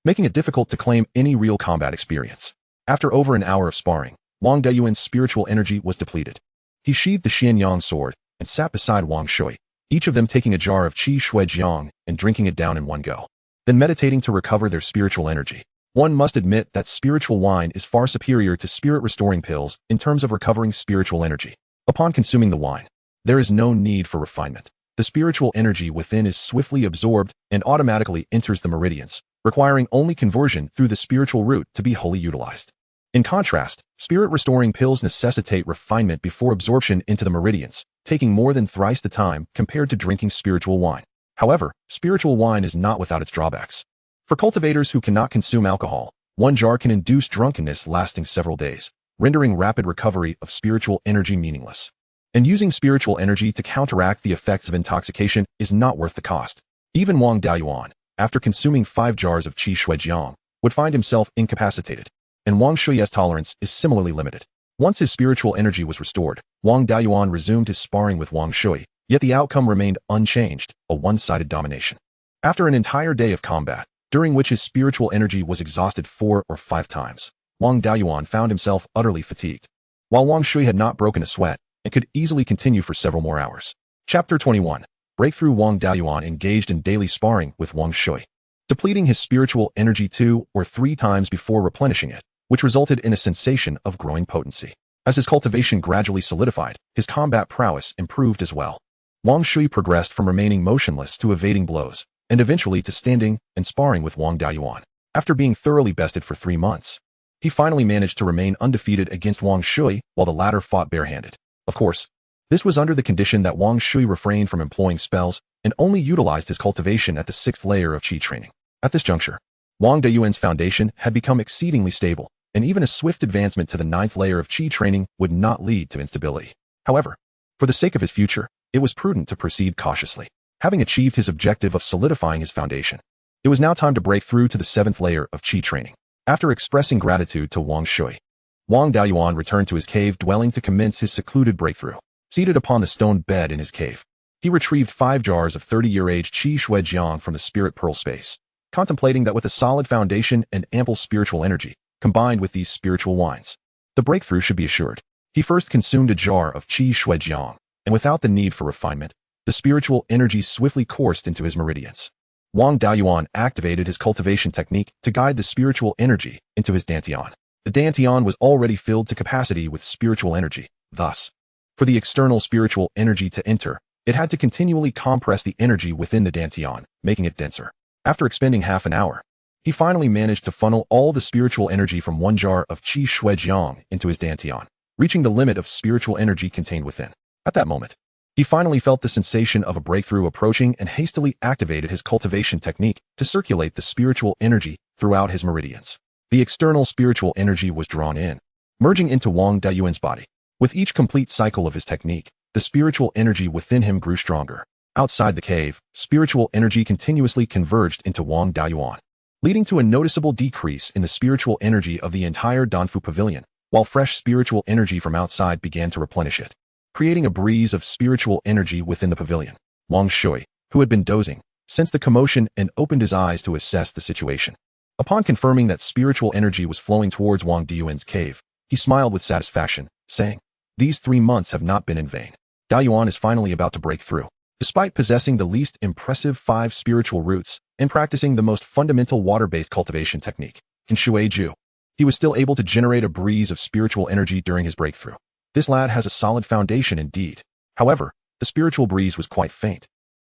making it difficult to claim any real combat experience. After over an hour of sparring, Wang Daoyuan's spiritual energy was depleted. He sheathed the Xianyang sword and sat beside Wang Shui, each of them taking a jar of Qi Shuijiang and drinking it down in one go, then meditating to recover their spiritual energy. One must admit that spiritual wine is far superior to spirit-restoring pills in terms of recovering spiritual energy. Upon consuming the wine, there is no need for refinement. The spiritual energy within is swiftly absorbed and automatically enters the meridians, requiring only conversion through the spiritual route to be wholly utilized. In contrast, spirit-restoring pills necessitate refinement before absorption into the meridians, taking more than thrice the time compared to drinking spiritual wine. However, spiritual wine is not without its drawbacks. For cultivators who cannot consume alcohol, one jar can induce drunkenness lasting several days, rendering rapid recovery of spiritual energy meaningless. And using spiritual energy to counteract the effects of intoxication is not worth the cost. Even Wang Daoyuan, after consuming 5 jars of Qi Shuijiang, would find himself incapacitated, and Wang Shui's tolerance is similarly limited. Once his spiritual energy was restored, Wang Daoyuan resumed his sparring with Wang Shui, yet the outcome remained unchanged, a one-sided domination. After an entire day of combat, during which his spiritual energy was exhausted 4 or 5 times, Wang Daoyuan found himself utterly fatigued, while Wang Shui had not broken a sweat and could easily continue for several more hours. Chapter 21. Breakthrough. Wang Daoyuan engaged in daily sparring with Wang Shui, depleting his spiritual energy 2 or 3 times before replenishing it, which resulted in a sensation of growing potency. As his cultivation gradually solidified, his combat prowess improved as well. Wang Shui progressed from remaining motionless to evading blows, and eventually to standing and sparring with Wang Daoyuan. After being thoroughly bested for 3 months, he finally managed to remain undefeated against Wang Shui while the latter fought barehanded. Of course, this was under the condition that Wang Shui refrained from employing spells and only utilized his cultivation at the 6th layer of Qi training. At this juncture, Wang Daoyuan's foundation had become exceedingly stable, and even a swift advancement to the 9th layer of Qi training would not lead to instability. However, for the sake of his future, it was prudent to proceed cautiously. Having achieved his objective of solidifying his foundation, it was now time to break through to the 7th layer of Qi training. After expressing gratitude to Wang Shui, Wang Daoyuan returned to his cave dwelling to commence his secluded breakthrough. Seated upon the stone bed in his cave, he retrieved 5 jars of 30-year-age Qi Shuijiang from the spirit pearl space, contemplating that with a solid foundation and ample spiritual energy, combined with these spiritual wines, the breakthrough should be assured. He first consumed a jar of Qi Shuijiang, and without the need for refinement, the spiritual energy swiftly coursed into his meridians. Wang Daoyuan activated his cultivation technique to guide the spiritual energy into his dantian. The dantian was already filled to capacity with spiritual energy. Thus, for the external spiritual energy to enter, it had to continually compress the energy within the dantian, making it denser. After expending half an hour, he finally managed to funnel all the spiritual energy from 1 jar of Qi Shuijiang into his dantian, reaching the limit of spiritual energy contained within. At that moment, he finally felt the sensation of a breakthrough approaching and hastily activated his cultivation technique to circulate the spiritual energy throughout his meridians. The external spiritual energy was drawn in, merging into Wang Dayuan's body. With each complete cycle of his technique, the spiritual energy within him grew stronger. Outside the cave, spiritual energy continuously converged into Wang Dayuan, leading to a noticeable decrease in the spiritual energy of the entire Danfu Pavilion, while fresh spiritual energy from outside began to replenish it, creating a breeze of spiritual energy within the pavilion. Wang Shui, who had been dozing, sensed the commotion and opened his eyes to assess the situation. Upon confirming that spiritual energy was flowing towards Wang Dayuan's cave, he smiled with satisfaction, saying, "These 3 months have not been in vain. Dayuan is finally about to break through." Despite possessing the least impressive 5 spiritual roots and practicing the most fundamental water-based cultivation technique, Ju, he was still able to generate a breeze of spiritual energy during his breakthrough. This lad has a solid foundation indeed. However, the spiritual breeze was quite faint,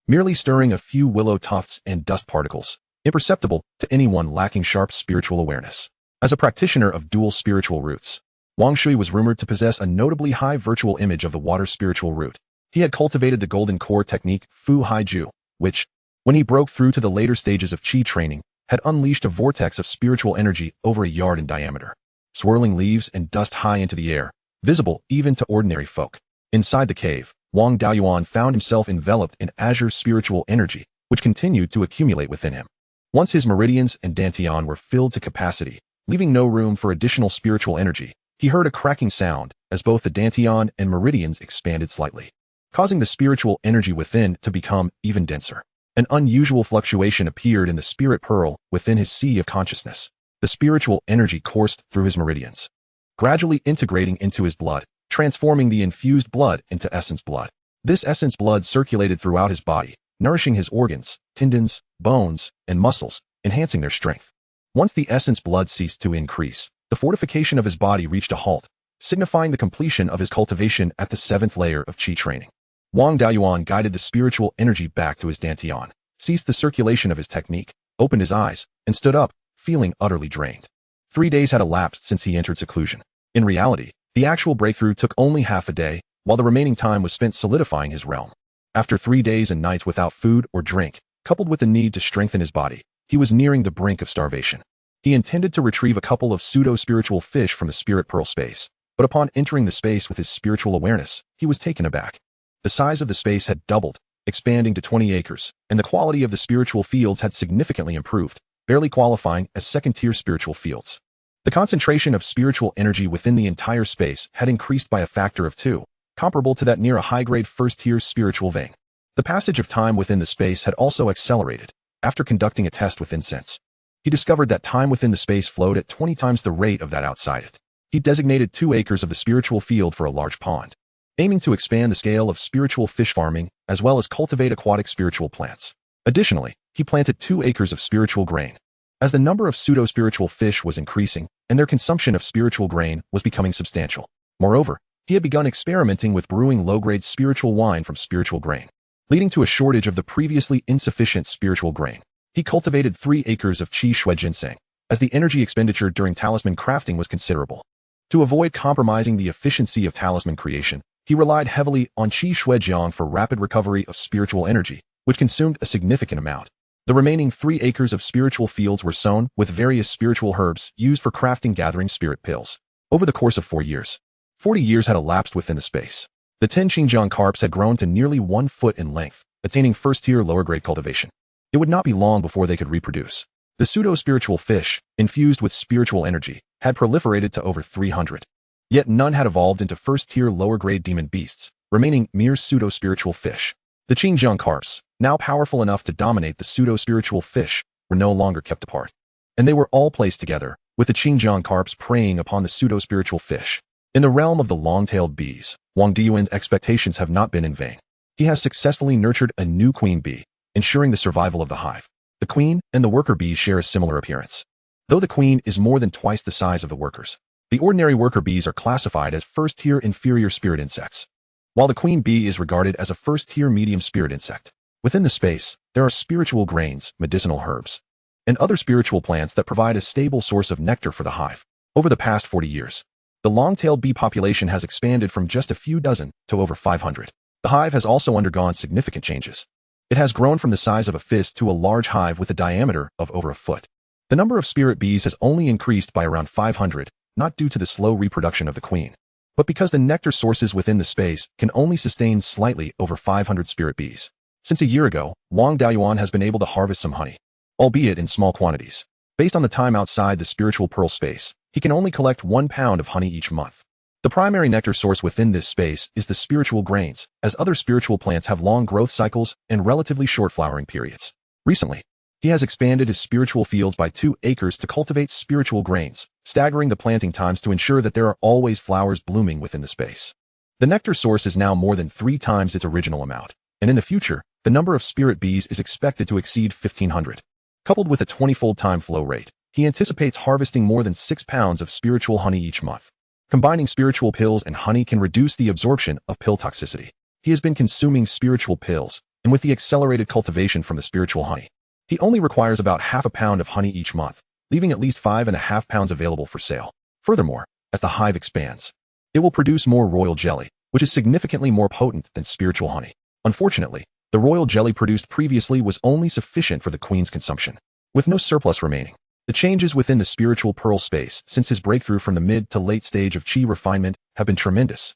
merely stirring a few willow tufts and dust particles, imperceptible to anyone lacking sharp spiritual awareness. As a practitioner of dual spiritual roots, Wang Shui was rumored to possess a notably high virtual image of the water spiritual root. He had cultivated the golden core technique Fu Hai Ju, which, when he broke through to the later stages of Qi training, had unleashed a vortex of spiritual energy over a yard in diameter, swirling leaves and dust high into the air, visible even to ordinary folk. Inside the cave, Wang Dayuan found himself enveloped in azure spiritual energy, which continued to accumulate within him. Once his meridians and dantian were filled to capacity, leaving no room for additional spiritual energy, he heard a cracking sound as both the dantian and meridians expanded slightly, causing the spiritual energy within to become even denser. An unusual fluctuation appeared in the spirit pearl within his sea of consciousness. The spiritual energy coursed through his meridians, gradually integrating into his blood, transforming the infused blood into essence blood. This essence blood circulated throughout his body, nourishing his organs, tendons, bones, and muscles, enhancing their strength. Once the essence blood ceased to increase, the fortification of his body reached a halt, signifying the completion of his cultivation at the 7th layer of Qi training. Wang Dayuan guided the spiritual energy back to his dantian, ceased the circulation of his technique, opened his eyes, and stood up, feeling utterly drained. 3 days had elapsed since he entered seclusion. In reality, the actual breakthrough took only half a day, while the remaining time was spent solidifying his realm. After 3 days and nights without food or drink, coupled with the need to strengthen his body, he was nearing the brink of starvation. He intended to retrieve a couple of pseudo-spiritual fish from the spirit pearl space, but upon entering the space with his spiritual awareness, he was taken aback. The size of the space had doubled, expanding to 20 acres, and the quality of the spiritual fields had significantly improved, barely qualifying as second-tier spiritual fields. The concentration of spiritual energy within the entire space had increased by a factor of 2, comparable to that near a high-grade first-tier spiritual vein. The passage of time within the space had also accelerated. After conducting a test with incense, he discovered that time within the space flowed at 20 times the rate of that outside it. He designated 2 acres of the spiritual field for a large pond, aiming to expand the scale of spiritual fish farming as well as cultivate aquatic spiritual plants. Additionally, he planted 2 acres of spiritual grain. As the number of pseudo-spiritual fish was increasing and their consumption of spiritual grain was becoming substantial. Moreover, he had begun experimenting with brewing low-grade spiritual wine from spiritual grain, leading to a shortage of the previously insufficient spiritual grain. He cultivated 3 acres of Qi Shui ginseng, as the energy expenditure during talisman crafting was considerable. To avoid compromising the efficiency of talisman creation, he relied heavily on Qi Shui Jiang for rapid recovery of spiritual energy, which consumed a significant amount. The remaining 3 acres of spiritual fields were sown with various spiritual herbs used for crafting gathering spirit pills. Over the course of 4 years, 40 years had elapsed within the space. The 10 Xinjiang carps had grown to nearly 1 foot in length, attaining first-tier lower-grade cultivation. It would not be long before they could reproduce. The pseudo-spiritual fish, infused with spiritual energy, had proliferated to over 300. Yet none had evolved into first-tier lower-grade demon beasts, remaining mere pseudo-spiritual fish. The Xinjiang carps, now powerful enough to dominate the pseudo-spiritual fish, were no longer kept apart. And they were all placed together, with the Xinjiang carps preying upon the pseudo-spiritual fish. In the realm of the long-tailed bees, Wang Dayuan's expectations have not been in vain. He has successfully nurtured a new queen bee, ensuring the survival of the hive. The queen and the worker bees share a similar appearance, though the queen is more than twice the size of the workers. The ordinary worker bees are classified as first-tier inferior spirit insects, while the queen bee is regarded as a first-tier medium spirit insect. Within the space, there are spiritual grains, medicinal herbs, and other spiritual plants that provide a stable source of nectar for the hive. Over the past 40 years, the long-tailed bee population has expanded from just a few dozen to over 500. The hive has also undergone significant changes. It has grown from the size of a fist to a large hive with a diameter of over a foot. The number of spirit bees has only increased by around 500, not due to the slow reproduction of the queen, but because the nectar sources within the space can only sustain slightly over 500 spirit bees. Since a year ago, Wang Daiyuan has been able to harvest some honey, albeit in small quantities. Based on the time outside the spiritual pearl space, he can only collect 1 pound of honey each month. The primary nectar source within this space is the spiritual grains, as other spiritual plants have long growth cycles and relatively short flowering periods. Recently, he has expanded his spiritual fields by 2 acres to cultivate spiritual grains, staggering the planting times to ensure that there are always flowers blooming within the space. The nectar source is now more than 3 times its original amount, and in the future, the number of spirit bees is expected to exceed 1,500. Coupled with a 20-fold time flow rate, he anticipates harvesting more than 6 pounds of spiritual honey each month. Combining spiritual pills and honey can reduce the absorption of pill toxicity. He has been consuming spiritual pills, and with the accelerated cultivation from the spiritual honey, he only requires about half a pound of honey each month, leaving at least 5.5 pounds available for sale. Furthermore, as the hive expands, it will produce more royal jelly, which is significantly more potent than spiritual honey. Unfortunately, the royal jelly produced previously was only sufficient for the queen's consumption, with no surplus remaining. The changes within the spiritual pearl space since his breakthrough from the mid to late stage of qi refinement have been tremendous,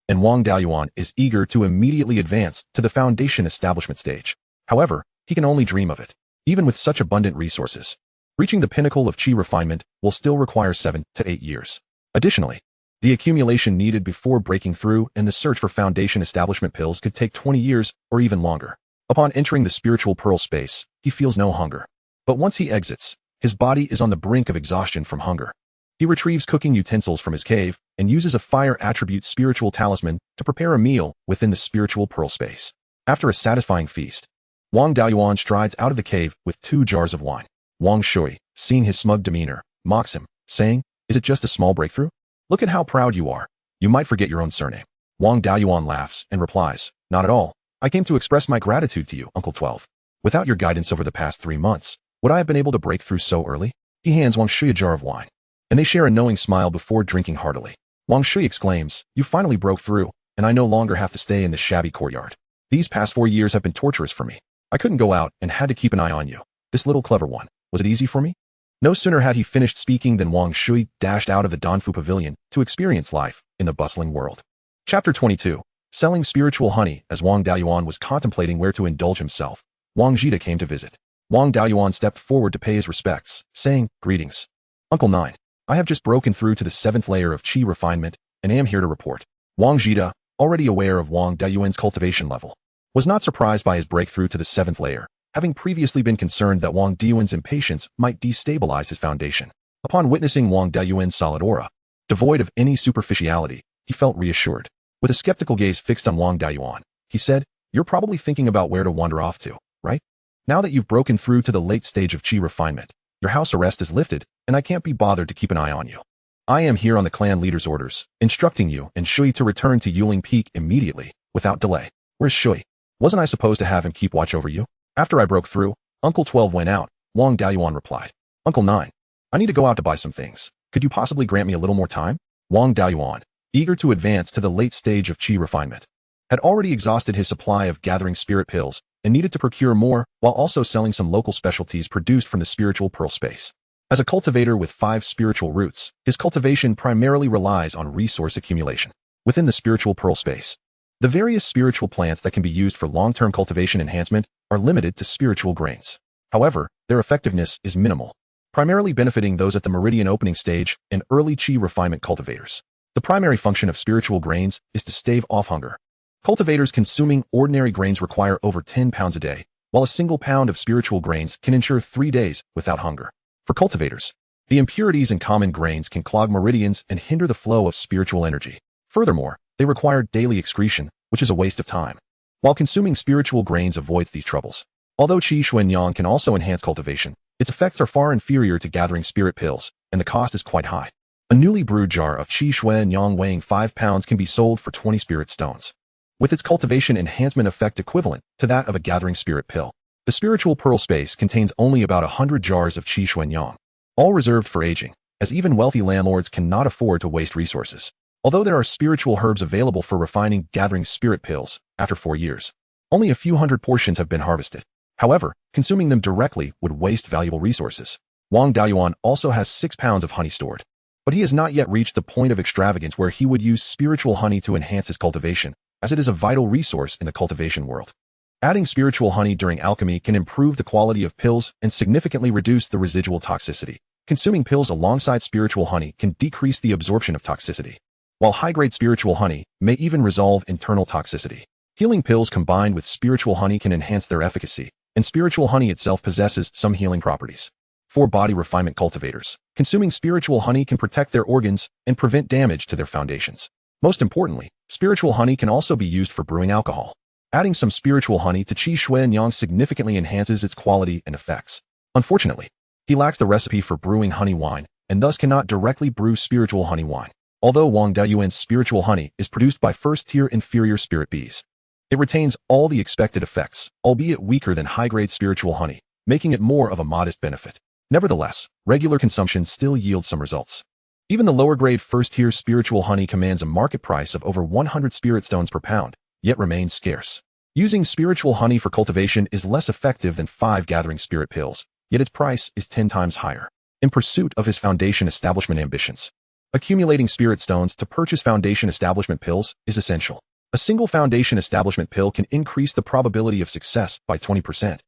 and Wang Daiyuan is eager to immediately advance to the foundation establishment stage. However, he can only dream of it. Even with such abundant resources, reaching the pinnacle of qi refinement will still require 7 to 8 years. Additionally, the accumulation needed before breaking through and the search for foundation establishment pills could take 20 years or even longer. Upon entering the spiritual pearl space, he feels no hunger. But once he exits, his body is on the brink of exhaustion from hunger. He retrieves cooking utensils from his cave and uses a fire attribute spiritual talisman to prepare a meal within the spiritual pearl space. After a satisfying feast, Wang Daiyuan strides out of the cave with 2 jars of wine. Wang Shui, seeing his smug demeanor, mocks him, saying, "Is it just a small breakthrough? Look at how proud you are. You might forget your own surname." Wang Daiyuan laughs and replies, "Not at all. I came to express my gratitude to you, Uncle 12. Without your guidance over the past 3 months, would I have been able to break through so early?" He hands Wang Shui a jar of wine, and they share a knowing smile before drinking heartily. Wang Shui exclaims, "You finally broke through, and I no longer have to stay in the shabby courtyard. These past 4 years have been torturous for me. I couldn't go out and had to keep an eye on you. This little clever one. Was it easy for me?" No sooner had he finished speaking than Wang Shui dashed out of the Danfu Pavilion to experience life in the bustling world. Chapter 22. Selling spiritual honey. As Wang Daiyuan was contemplating where to indulge himself, Wang Jita came to visit. Wang Daiyuan stepped forward to pay his respects, saying, "Greetings, Uncle 9. I have just broken through to the 7th layer of qi refinement and am here to report." Wang Jita, already aware of Wang Daiyuan's cultivation level, was not surprised by his breakthrough to the 7th layer, having previously been concerned that Wang Daiyuan's impatience might destabilize his foundation. Upon witnessing Wang Daiyuan's solid aura, devoid of any superficiality, he felt reassured. With a skeptical gaze fixed on Wang Daiyuan, he said, "You're probably thinking about where to wander off to, right? Now that you've broken through to the late stage of qi refinement, your house arrest is lifted, and I can't be bothered to keep an eye on you. I am here on the clan leader's orders, instructing you and Shui to return to Yuling Peak immediately, without delay." "Where's Shui? Wasn't I supposed to have him keep watch over you?" "After I broke through, Uncle 12 went out," Wang Daiyuan replied. "Uncle 9, I need to go out to buy some things. Could you possibly grant me a little more time?" Wang Daiyuan, eager to advance to the late stage of qi refinement, had already exhausted his supply of gathering spirit pills and needed to procure more while also selling some local specialties produced from the spiritual pearl space. As a cultivator with 5 spiritual roots, his cultivation primarily relies on resource accumulation. Within the spiritual pearl space, the various spiritual plants that can be used for long-term cultivation enhancement are limited to spiritual grains. However, their effectiveness is minimal, primarily benefiting those at the meridian opening stage and early qi refinement cultivators. The primary function of spiritual grains is to stave off hunger. Cultivators consuming ordinary grains require over 10 pounds a day, while a single pound of spiritual grains can ensure 3 days without hunger. For cultivators, the impurities in common grains can clog meridians and hinder the flow of spiritual energy. Furthermore, they require daily excretion, which is a waste of time. While consuming spiritual grains avoids these troubles. Although qi xuanyang can also enhance cultivation, its effects are far inferior to gathering spirit pills, and the cost is quite high. A newly brewed jar of qi xuanyang weighing 5 pounds can be sold for 20 spirit stones, with its cultivation enhancement effect equivalent to that of a gathering spirit pill. The spiritual pearl space contains only about 100 jars of qi xuanyang, all reserved for aging, as even wealthy landlords cannot afford to waste resources. Although there are spiritual herbs available for refining gathering spirit pills, after 4 years, only a few hundred portions have been harvested. However, consuming them directly would waste valuable resources. Wang Daiyuan also has 6 pounds of honey stored, But he has not yet reached the point of extravagance where he would use spiritual honey to enhance his cultivation, as it is a vital resource in the cultivation world. Adding spiritual honey during alchemy can improve the quality of pills and significantly reduce the residual toxicity. Consuming pills alongside spiritual honey can decrease the absorption of toxicity, while high-grade spiritual honey may even resolve internal toxicity. Healing pills combined with spiritual honey can enhance their efficacy, and spiritual honey itself possesses some healing properties. For body refinement cultivators, consuming spiritual honey can protect their organs and prevent damage to their foundations. Most importantly, spiritual honey can also be used for brewing alcohol. Adding some spiritual honey to Qi Shui Yang significantly enhances its quality and effects. Unfortunately, he lacks the recipe for brewing honey wine, and thus cannot directly brew spiritual honey wine. Although Wang Daoyuan's spiritual honey is produced by first-tier inferior spirit bees, it retains all the expected effects, albeit weaker than high-grade spiritual honey, making it more of a modest benefit. Nevertheless, regular consumption still yields some results. Even the lower-grade first-tier spiritual honey commands a market price of over 100 spirit stones per pound, yet remains scarce. Using spiritual honey for cultivation is less effective than 5 gathering spirit pills, yet its price is 10 times higher. In pursuit of his foundation establishment ambitions, accumulating spirit stones to purchase foundation establishment pills is essential. A single foundation establishment pill can increase the probability of success by 20%.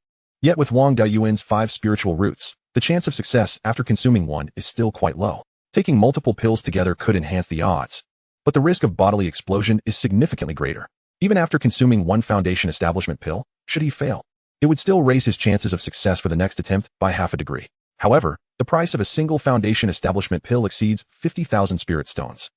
Yet with Wang Daoyuan's 5 spiritual roots, the chance of success after consuming one is still quite low. Taking multiple pills together could enhance the odds, but the risk of bodily explosion is significantly greater. Even after consuming one foundation establishment pill, should he fail, it would still raise his chances of success for the next attempt by half a degree. However, the price of a single foundation establishment pill exceeds 50,000 spirit stones,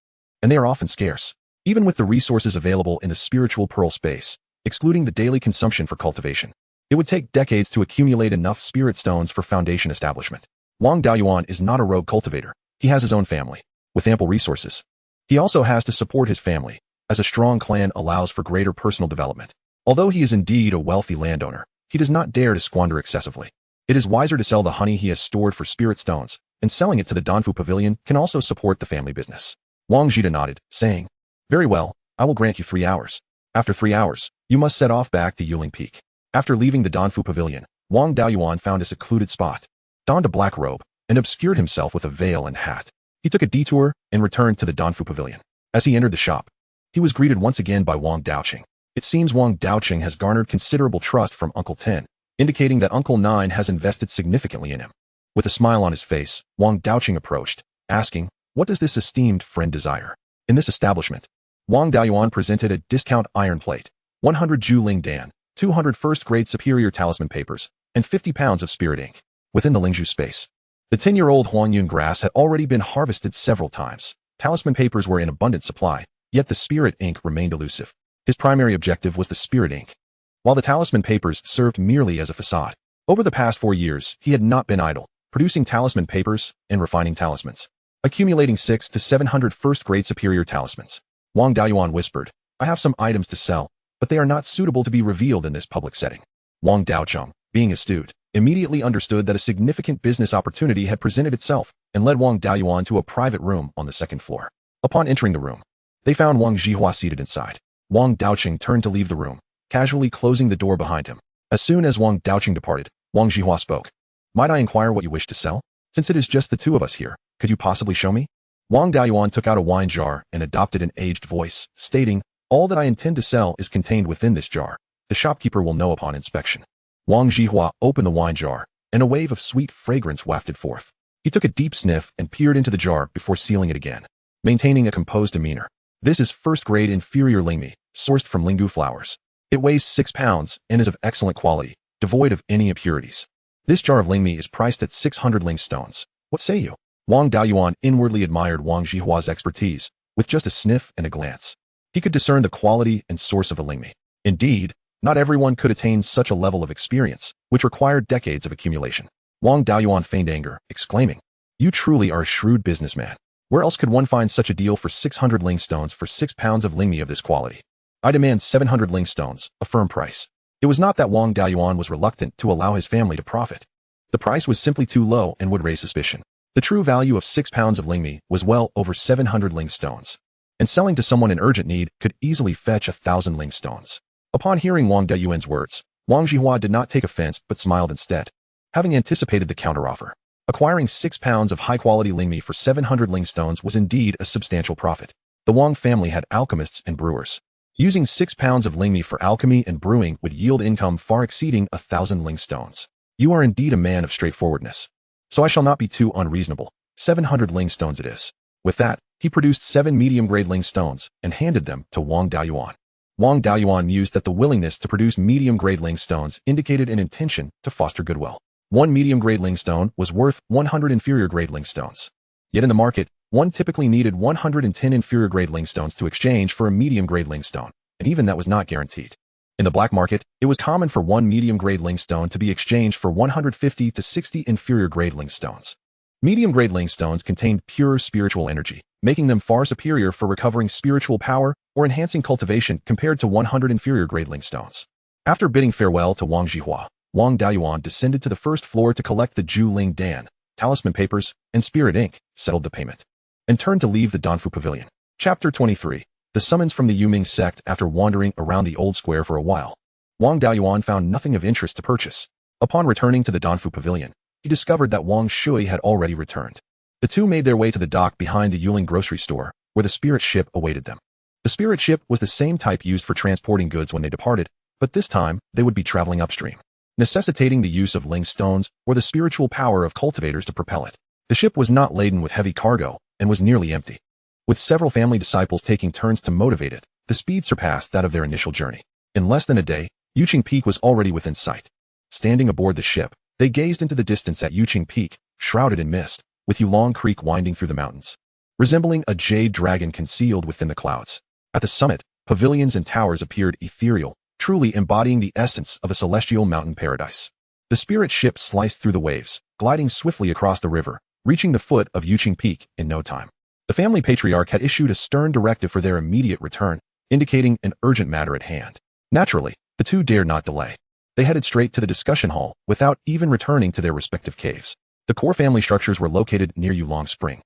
and they are often scarce. Even with the resources available in the spiritual pearl space, excluding the daily consumption for cultivation, it would take decades to accumulate enough spirit stones for foundation establishment. Wang Daoyuan is not a rogue cultivator. He has his own family, with ample resources. He also has to support his family, as a strong clan allows for greater personal development. Although he is indeed a wealthy landowner, he does not dare to squander excessively. It is wiser to sell the honey he has stored for spirit stones, and selling it to the Danfu Pavilion can also support the family business. Wang Zhida nodded, saying, "Very well, I will grant you 3 hours. After 3 hours, you must set off back to Yuling Peak." After leaving the Danfu Pavilion, Wang Daoyuan found a secluded spot, donned a black robe, and obscured himself with a veil and hat. He took a detour and returned to the Danfu Pavilion. As he entered the shop, he was greeted once again by Wang Daoqing. It seems Wang Daoqing has garnered considerable trust from Uncle 10, indicating that Uncle 9 has invested significantly in him. With a smile on his face, Wang Daoqing approached, asking, "What does this esteemed friend desire?" In this establishment, Wang Daoyuan presented a discount iron plate, 100 Juling Dan, 200 first-grade superior talisman papers, and 50 pounds of spirit ink. Within the Lingzhu space, the 10-year-old Huangyun grass had already been harvested several times. Talisman papers were in abundant supply, yet the spirit ink remained elusive. His primary objective was the spirit ink, while the talisman papers served merely as a facade. Over the past 4 years, he had not been idle, producing talisman papers and refining talismans, accumulating 600 to 700 first-grade superior talismans. Wang Daoyuan whispered, "I have some items to sell, but they are not suitable to be revealed in this public setting." Wang Daocheng, being astute, immediately understood that a significant business opportunity had presented itself and led Wang Daoyuan to a private room on the 2nd floor. Upon entering the room, they found Wang Zhihua seated inside. Wang Daoqing turned to leave the room, casually closing the door behind him. As soon as Wang Daoqing departed, Wang Zhihua spoke. "Might I inquire what you wish to sell? Since it is just the two of us here, could you possibly show me?" Wang Daoyuan took out a wine jar and adopted an aged voice, stating, "All that I intend to sell is contained within this jar. The shopkeeper will know upon inspection." Wang Zhihua opened the wine jar, and a wave of sweet fragrance wafted forth. He took a deep sniff and peered into the jar before sealing it again, maintaining a composed demeanor. "This is first-grade inferior lingmi, sourced from Lingu flowers. It weighs 6 pounds and is of excellent quality, devoid of any impurities. This jar of lingmi is priced at 600 ling stones. What say you?" Wang Daoyuan inwardly admired Wang Zhihua's expertise, with just a sniff and a glance. He could discern the quality and source of a lingmi. Indeed, not everyone could attain such a level of experience, which required decades of accumulation. Wang Daoyuan feigned anger, exclaiming, "You truly are a shrewd businessman. Where else could one find such a deal for 600 ling stones for 6 pounds of lingmi of this quality? I demand 700 ling stones, a firm price." It was not that Wang Daoyuan was reluctant to allow his family to profit. The price was simply too low and would raise suspicion. The true value of 6 pounds of lingmi was well over 700 ling stones, and selling to someone in urgent need could easily fetch 1,000 ling stones. Upon hearing Wang Daoyuan's words, Wang Zhihua did not take offense but smiled instead, having anticipated the counteroffer. Acquiring 6 pounds of high-quality lingmi for 700 ling stones was indeed a substantial profit. The Wang family had alchemists and brewers. Using 6 pounds of lingmi for alchemy and brewing would yield income far exceeding 1,000 ling stones. You are indeed a man of straightforwardness. So I shall not be too unreasonable. 700 ling stones it is. With that, he produced 7 medium-grade ling stones and handed them to Wang Daoyuan. Wang Daoyuan mused that the willingness to produce medium-grade ling stones indicated an intention to foster goodwill. 1 medium-grade ling stone was worth 100 inferior-grade ling stones. Yet in the market, one typically needed 110 inferior-grade ling stones to exchange for a medium-grade ling stone, and even that was not guaranteed. In the black market, it was common for 1 medium-grade ling stone to be exchanged for 150 to 60 inferior-grade ling stones. Medium-grade ling stones contained pure spiritual energy, making them far superior for recovering spiritual power or enhancing cultivation compared to 100 inferior-grade ling stones. After bidding farewell to Wang Zhihua, Wang Daoyuan descended to the first floor to collect the Zhu Ling Dan, talisman papers, and spirit ink, settled the payment, and turned to leave the Danfu Pavilion. Chapter 23. The summons from the Yuming sect. After wandering around the old square for a while, Wang Daoyuan found nothing of interest to purchase. Upon returning to the Danfu Pavilion, he discovered that Wang Shui had already returned. The two made their way to the dock behind the Yuling grocery store, where the spirit ship awaited them. The spirit ship was the same type used for transporting goods when they departed, but this time they would be traveling upstream, necessitating the use of ling stones or the spiritual power of cultivators to propel it. The ship was not laden with heavy cargo and was nearly empty. With several family disciples taking turns to motivate it, the speed surpassed that of their initial journey. In less than a day, Yuqing Peak was already within sight. Standing aboard the ship, they gazed into the distance at Yuqing Peak, shrouded in mist, with Yulong Creek winding through the mountains, resembling a jade dragon concealed within the clouds. At the summit, pavilions and towers appeared ethereal, truly embodying the essence of a celestial mountain paradise. The spirit ship sliced through the waves, gliding swiftly across the river, reaching the foot of Yuqing Peak in no time. The family patriarch had issued a stern directive for their immediate return, indicating an urgent matter at hand. Naturally, the two dared not delay. They headed straight to the discussion hall, without even returning to their respective caves. The core family structures were located near Yulong Spring.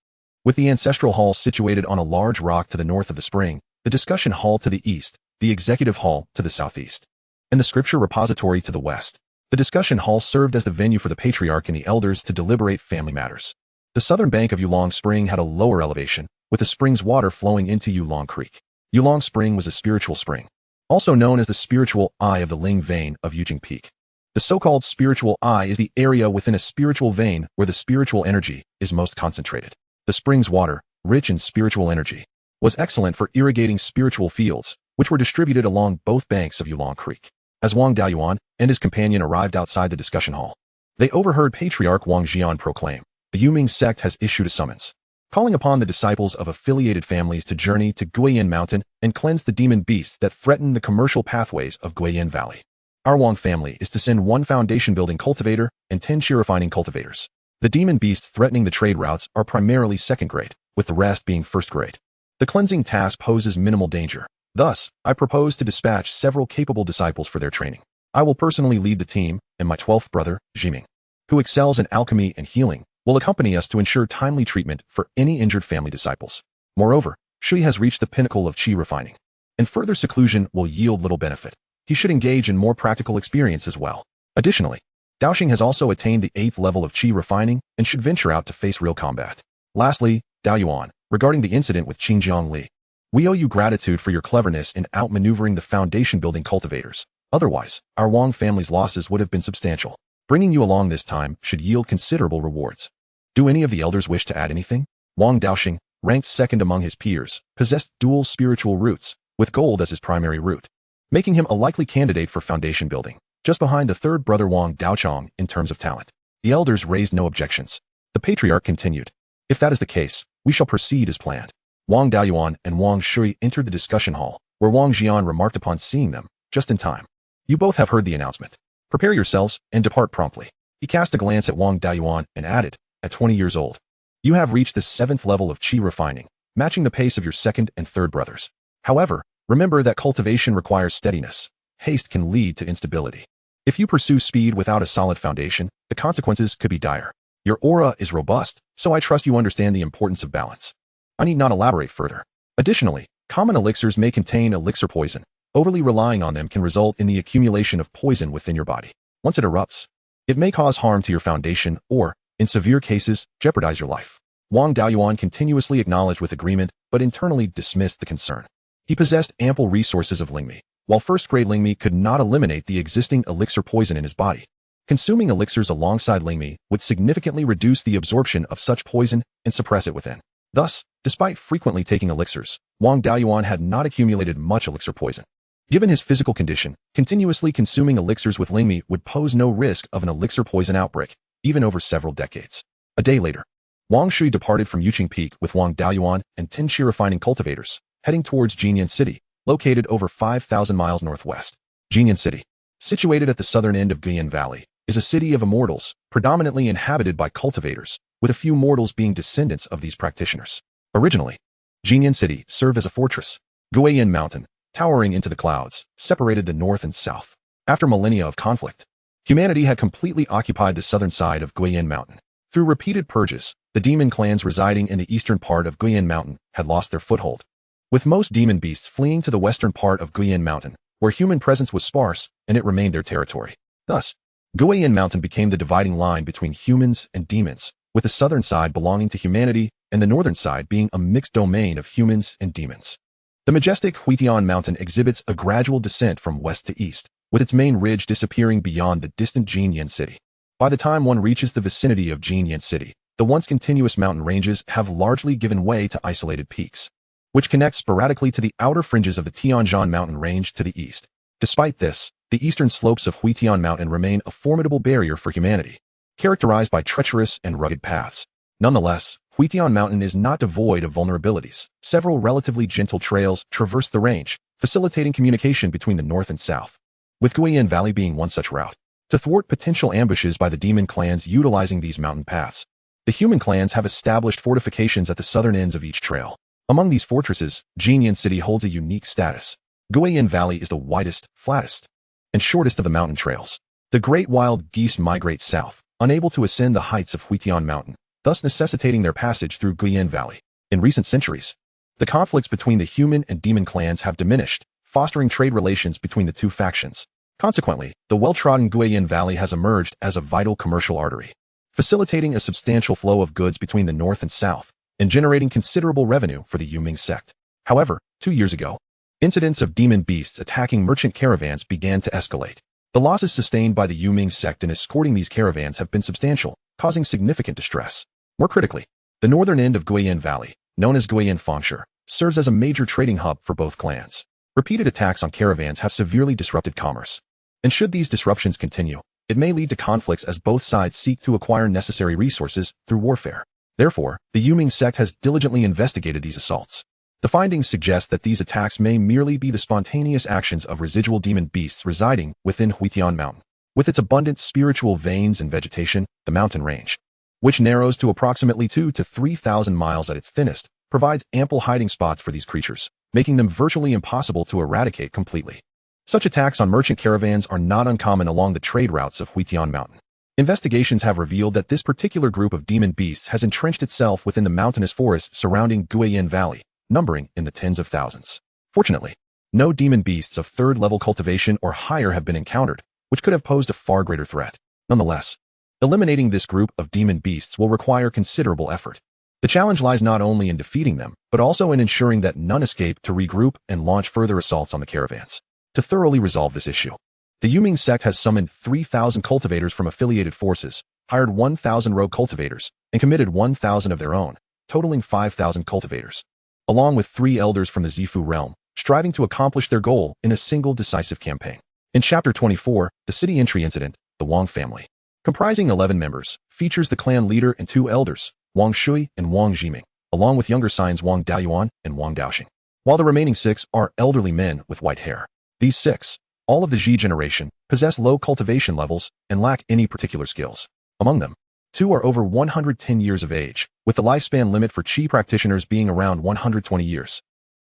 With the ancestral hall situated on a large rock to the north of the spring, the discussion hall to the east, the executive hall to the southeast, and the scripture repository to the west. The discussion hall served as the venue for the patriarch and the elders to deliberate family matters. The southern bank of Yulong Spring had a lower elevation, with the spring's water flowing into Yulong Creek. Yulong Spring was a spiritual spring, also known as the spiritual eye of the Ling vein of Yuqing Peak. The so-called spiritual eye is the area within a spiritual vein where the spiritual energy is most concentrated. The spring's water, rich in spiritual energy, was excellent for irrigating spiritual fields, which were distributed along both banks of Yulong Creek. As Wang Daoyuan and his companion arrived outside the discussion hall, they overheard Patriarch Wang Jian proclaim, "The Yuming sect has issued a summons, calling upon the disciples of affiliated families to journey to Guiyin Mountain and cleanse the demon beasts that threaten the commercial pathways of Guiyin Valley. Our Wang family is to send 1 foundation-building cultivator and 10 chi-refining cultivators. The demon beasts threatening the trade routes are primarily second grade, with the rest being first grade. The cleansing task poses minimal danger. Thus, I propose to dispatch several capable disciples for their training. I will personally lead the team, and my 12th brother, Jiming, who excels in alchemy and healing, will accompany us to ensure timely treatment for any injured family disciples. Moreover, Shui has reached the pinnacle of chi refining, and further seclusion will yield little benefit. He should engage in more practical experience as well. Additionally, Daoxing has also attained the 8th level of chi refining and should venture out to face real combat. Lastly, Daoyuan, regarding the incident with Qingjiang Li, we owe you gratitude for your cleverness in outmaneuvering the foundation-building cultivators. Otherwise, our Wang family's losses would have been substantial. Bringing you along this time should yield considerable rewards. Do any of the elders wish to add anything?" Wang Daoxing, ranked second among his peers, possessed dual spiritual roots, with gold as his primary root, making him a likely candidate for foundation building, just behind the third brother Wang Daochong in terms of talent. The elders raised no objections. The patriarch continued, "If that is the case, we shall proceed as planned." Wang Daoyuan and Wang Shui entered the discussion hall, where Wang Jian remarked upon seeing them, just in time. "You both have heard the announcement. Prepare yourselves and depart promptly." He cast a glance at Wang Daoyuan and added, "At 20 years old, you have reached the 7th level of chi refining, matching the pace of your second and third brothers. However, remember that cultivation requires steadiness. Haste can lead to instability. If you pursue speed without a solid foundation, the consequences could be dire. Your aura is robust, so I trust you understand the importance of balance. I need not elaborate further. Additionally, common elixirs may contain elixir poison. Overly relying on them can result in the accumulation of poison within your body. Once it erupts, it may cause harm to your foundation or, in severe cases, jeopardize your life. Wang Daoyuan continuously acknowledged with agreement, but internally dismissed the concern. He possessed ample resources of Lingmi, while first-grade Lingmi could not eliminate the existing elixir poison in his body. Consuming elixirs alongside Lingmi would significantly reduce the absorption of such poison and suppress it within. Thus, despite frequently taking elixirs, Wang Daoyuan had not accumulated much elixir poison. Given his physical condition, continuously consuming elixirs with Lingmi would pose no risk of an elixir poison outbreak, even over several decades. A day later, Wang Shui departed from Yuqing Peak with Wang Daoyuan and Tinshi refining cultivators, heading towards Jinyan City, located over 5,000 miles northwest. Jinyan City, situated at the southern end of Guiyan Valley, is a city of immortals, predominantly inhabited by cultivators, with a few mortals being descendants of these practitioners. Originally, Jinyan City served as a fortress. Guiyan Mountain, towering into the clouds, separated the north and south. After millennia of conflict, humanity had completely occupied the southern side of Guiyan Mountain. Through repeated purges, the demon clans residing in the eastern part of Guiyan Mountain had lost their foothold, with most demon beasts fleeing to the western part of Guiyan Mountain, where human presence was sparse and it remained their territory. Thus, Guiyan Mountain became the dividing line between humans and demons, with the southern side belonging to humanity and the northern side being a mixed domain of humans and demons. The majestic Huitian Mountain exhibits a gradual descent from west to east, with its main ridge disappearing beyond the distant Jinyan City. By the time one reaches the vicinity of Jinyan City, the once continuous mountain ranges have largely given way to isolated peaks, which connect sporadically to the outer fringes of the Tianzhan Mountain range to the east. Despite this, the eastern slopes of Huitian Mountain remain a formidable barrier for humanity, characterized by treacherous and rugged paths. Nonetheless, Huitian Mountain is not devoid of vulnerabilities. Several relatively gentle trails traverse the range, facilitating communication between the north and south, with Guiyan Valley being one such route. To thwart potential ambushes by the demon clans utilizing these mountain paths, the human clans have established fortifications at the southern ends of each trail. Among these fortresses, Jinyan City holds a unique status. Guiyan Valley is the widest, flattest, and shortest of the mountain trails. The great wild geese migrate south, unable to ascend the heights of Huitian Mountain, thus necessitating their passage through Guiyan Valley. In recent centuries, the conflicts between the human and demon clans have diminished, fostering trade relations between the two factions. Consequently, the well-trodden Guiyan Valley has emerged as a vital commercial artery, facilitating a substantial flow of goods between the north and south, and generating considerable revenue for the Yuming sect. However, 2 years ago, incidents of demon beasts attacking merchant caravans began to escalate. The losses sustained by the Yuming sect in escorting these caravans have been substantial, causing significant distress. More critically, the northern end of Guiyan Valley, known as Guiyan Fangshi, serves as a major trading hub for both clans. Repeated attacks on caravans have severely disrupted commerce, and should these disruptions continue, it may lead to conflicts as both sides seek to acquire necessary resources through warfare. Therefore, the Yuming sect has diligently investigated these assaults. The findings suggest that these attacks may merely be the spontaneous actions of residual demon beasts residing within Huitian Mountain. With its abundant spiritual veins and vegetation, the mountain range, which narrows to approximately 2,000 to 3,000 miles at its thinnest, provides ample hiding spots for these creatures, making them virtually impossible to eradicate completely. Such attacks on merchant caravans are not uncommon along the trade routes of Huitian Mountain. Investigations have revealed that this particular group of demon beasts has entrenched itself within the mountainous forests surrounding Guiyan Valley, numbering in the tens of thousands. Fortunately, no demon beasts of third-level cultivation or higher have been encountered, which could have posed a far greater threat. Nonetheless, eliminating this group of demon beasts will require considerable effort. The challenge lies not only in defeating them, but also in ensuring that none escape to regroup and launch further assaults on the caravans. To thoroughly resolve this issue, the Yuming sect has summoned 3,000 cultivators from affiliated forces, hired 1,000 rogue cultivators, and committed 1,000 of their own, totaling 5,000 cultivators, along with 3 elders from the Zifu realm, striving to accomplish their goal in a single decisive campaign. In Chapter 24, the city entry incident, the Wang family, comprising 11 members, features the clan leader and 2 elders, Wang Shui and Wang Jiming, along with younger scions Wang Daoyuan and Wang Daoxing, while the remaining 6 are elderly men with white hair. These 6, all of the Ji generation, possess low cultivation levels and lack any particular skills. Among them, 2 are over 110 years of age, with the lifespan limit for Qi practitioners being around 120 years.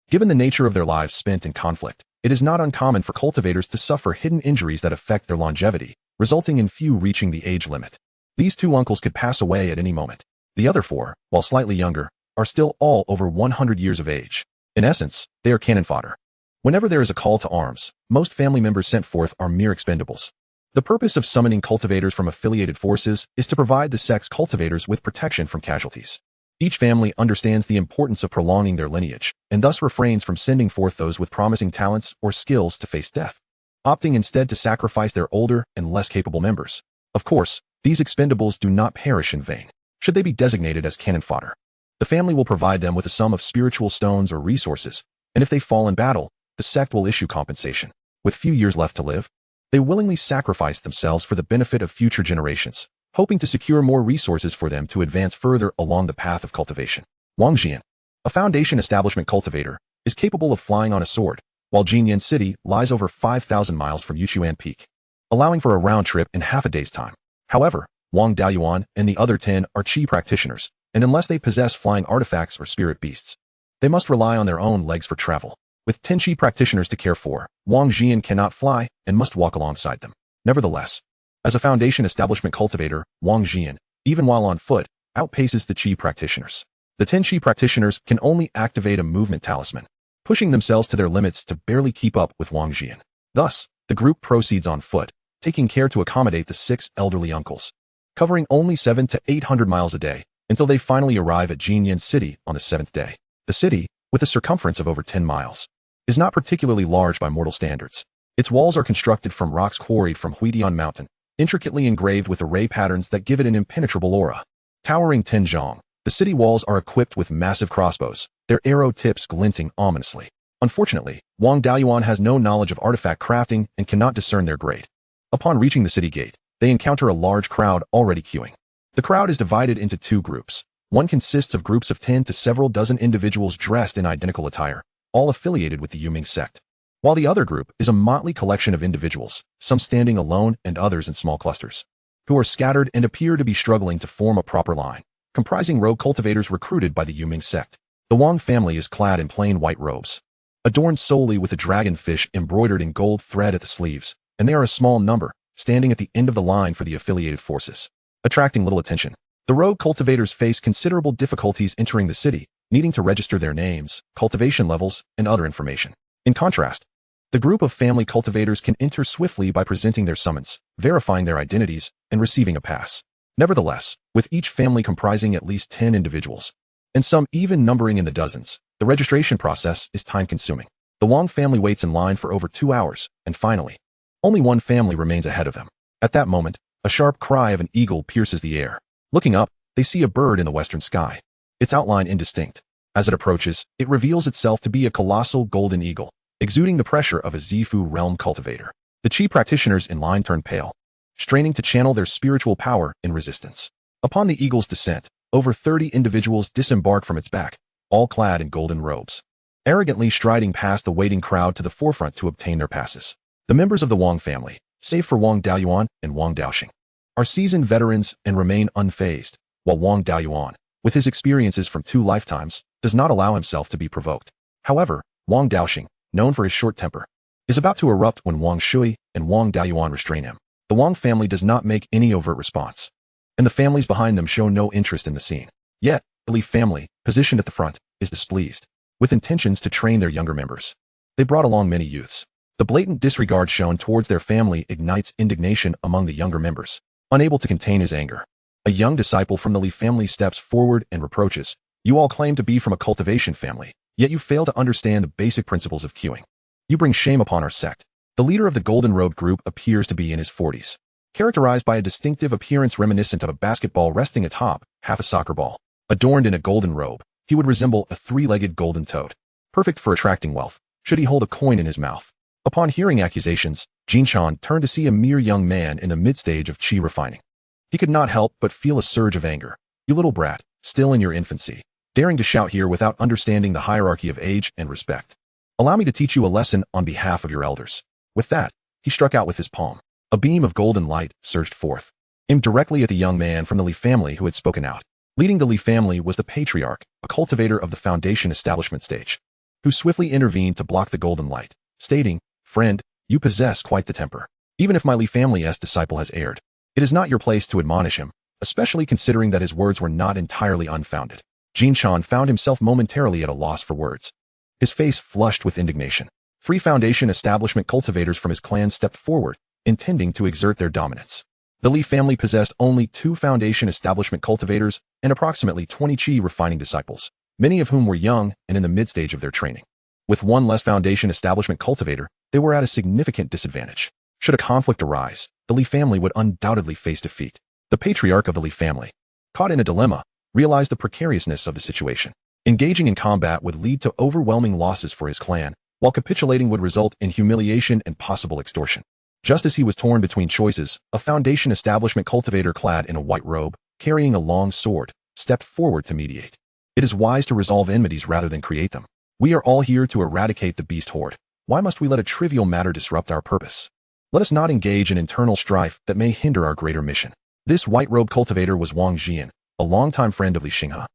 Given the nature of their lives spent in conflict, it is not uncommon for cultivators to suffer hidden injuries that affect their longevity, resulting in few reaching the age limit. These 2 uncles could pass away at any moment. The other 4, while slightly younger, are still all over 100 years of age. In essence, they are cannon fodder. Whenever there is a call to arms, most family members sent forth are mere expendables. The purpose of summoning cultivators from affiliated forces is to provide the sect's cultivators with protection from casualties. Each family understands the importance of prolonging their lineage, and thus refrains from sending forth those with promising talents or skills to face death, opting instead to sacrifice their older and less capable members. Of course, these expendables do not perish in vain, should they be designated as cannon fodder. The family will provide them with a sum of spiritual stones or resources, and if they fall in battle, the sect will issue compensation. With few years left to live, they willingly sacrifice themselves for the benefit of future generations, hoping to secure more resources for them to advance further along the path of cultivation. Wang Jian, a Foundation establishment cultivator, is capable of flying on a sword, while Jinyan City lies over 5,000 miles from Yushuan Peak, allowing for a round trip in half a day's time. However, Wang Daoyuan and the other 10 are Qi practitioners, and unless they possess flying artifacts or spirit beasts, they must rely on their own legs for travel. With 10 Qi practitioners to care for, Wang Jian cannot fly and must walk alongside them. Nevertheless, as a Foundation establishment cultivator, Wang Jian, even while on foot, outpaces the Qi practitioners. The 10 Qi practitioners can only activate a movement talisman, pushing themselves to their limits to barely keep up with Wang Jian. Thus, the group proceeds on foot, taking care to accommodate the 6 elderly uncles, covering only 700 to 800 miles a day, until they finally arrive at Jinyan City on the 7th day. The city, with a circumference of over 10 miles, is not particularly large by mortal standards. Its walls are constructed from rocks quarried from Huidian Mountain, intricately engraved with array patterns that give it an impenetrable aura. Towering 10 zhang, the city walls are equipped with massive crossbows, their arrow tips glinting ominously. Unfortunately, Wang Daoyuan has no knowledge of artifact crafting and cannot discern their grade. Upon reaching the city gate, they encounter a large crowd already queuing. The crowd is divided into 2 groups. One consists of groups of 10 to several dozen individuals dressed in identical attire, all affiliated with the Yuming sect, while the other group is a motley collection of individuals, some standing alone and others in small clusters, who are scattered and appear to be struggling to form a proper line, comprising rogue cultivators recruited by the Yuming sect. The Wang family is clad in plain white robes, adorned solely with a dragonfish embroidered in gold thread at the sleeves, and they are a small number, standing at the end of the line for the affiliated forces, attracting little attention. The rogue cultivators face considerable difficulties entering the city, needing to register their names, cultivation levels, and other information. In contrast, the group of family cultivators can enter swiftly by presenting their summons, verifying their identities, and receiving a pass. Nevertheless, with each family comprising at least 10 individuals, and some even numbering in the dozens, the registration process is time-consuming. The Wang family waits in line for over 2 hours, and finally, only one family remains ahead of them. At that moment, a sharp cry of an eagle pierces the air. Looking up, they see a bird in the western sky, its outline indistinct. As it approaches, it reveals itself to be a colossal golden eagle, exuding the pressure of a Zifu realm cultivator. The Qi practitioners in line turn pale, straining to channel their spiritual power in resistance. Upon the eagle's descent, over 30 individuals disembark from its back, all clad in golden robes, arrogantly striding past the waiting crowd to the forefront to obtain their passes. The members of the Wang family, save for Wang Daoyuan and Wang Daoxing, are seasoned veterans and remain unfazed, while Wang Daoyuan, with his experiences from 2 lifetimes, does not allow himself to be provoked. However, Wang Daoxing, known for his short temper, is about to erupt when Wang Shui and Wang Daoyuan restrain him. The Wang family does not make any overt response, and the families behind them show no interest in the scene. Yet, the Li family, positioned at the front, is displeased, with intentions to train their younger members. They brought along many youths. The blatant disregard shown towards their family ignites indignation among the younger members. Unable to contain his anger, a young disciple from the Li family steps forward and reproaches, "You all claim to be from a cultivation family, yet you fail to understand the basic principles of queuing. You bring shame upon our sect." The leader of the golden robe group appears to be in his 40s, characterized by a distinctive appearance reminiscent of a basketball resting atop half a soccer ball. Adorned in a golden robe, he would resemble a 3-legged golden toad, perfect for attracting wealth, should he hold a coin in his mouth. Upon hearing accusations, Jin Chan turned to see a mere young man in the mid-stage of Qi refining. He could not help but feel a surge of anger. "You little brat, still in your infancy, daring to shout here without understanding the hierarchy of age and respect. Allow me to teach you a lesson on behalf of your elders." With that, he struck out with his palm. A beam of golden light surged forth, aimed directly at the young man from the Li family who had spoken out. Leading the Li family was the patriarch, a cultivator of the Foundation establishment stage, who swiftly intervened to block the golden light, stating, "Friend, you possess quite the temper. Even if my Li family's disciple has erred, it is not your place to admonish him, especially considering that his words were not entirely unfounded." Jin Chan found himself momentarily at a loss for words. His face flushed with indignation. 3 Foundation establishment cultivators from his clan stepped forward, intending to exert their dominance. The Li family possessed only 2 foundation establishment cultivators and approximately 20 qi refining disciples, many of whom were young and in the mid-stage of their training. With 1 less foundation establishment cultivator, they were at a significant disadvantage. Should a conflict arise, the Li family would undoubtedly face defeat. The patriarch of the Li family, caught in a dilemma, realized the precariousness of the situation. Engaging in combat would lead to overwhelming losses for his clan, while capitulating would result in humiliation and possible extortion. Just as he was torn between choices, a foundation establishment cultivator clad in a white robe, carrying a long sword, stepped forward to mediate. It is wise to resolve enmities rather than create them. We are all here to eradicate the beast horde. Why must we let a trivial matter disrupt our purpose? Let us not engage in internal strife that may hinder our greater mission. This white-robe cultivator was Wang Jian, a longtime friend of Li Xinghe,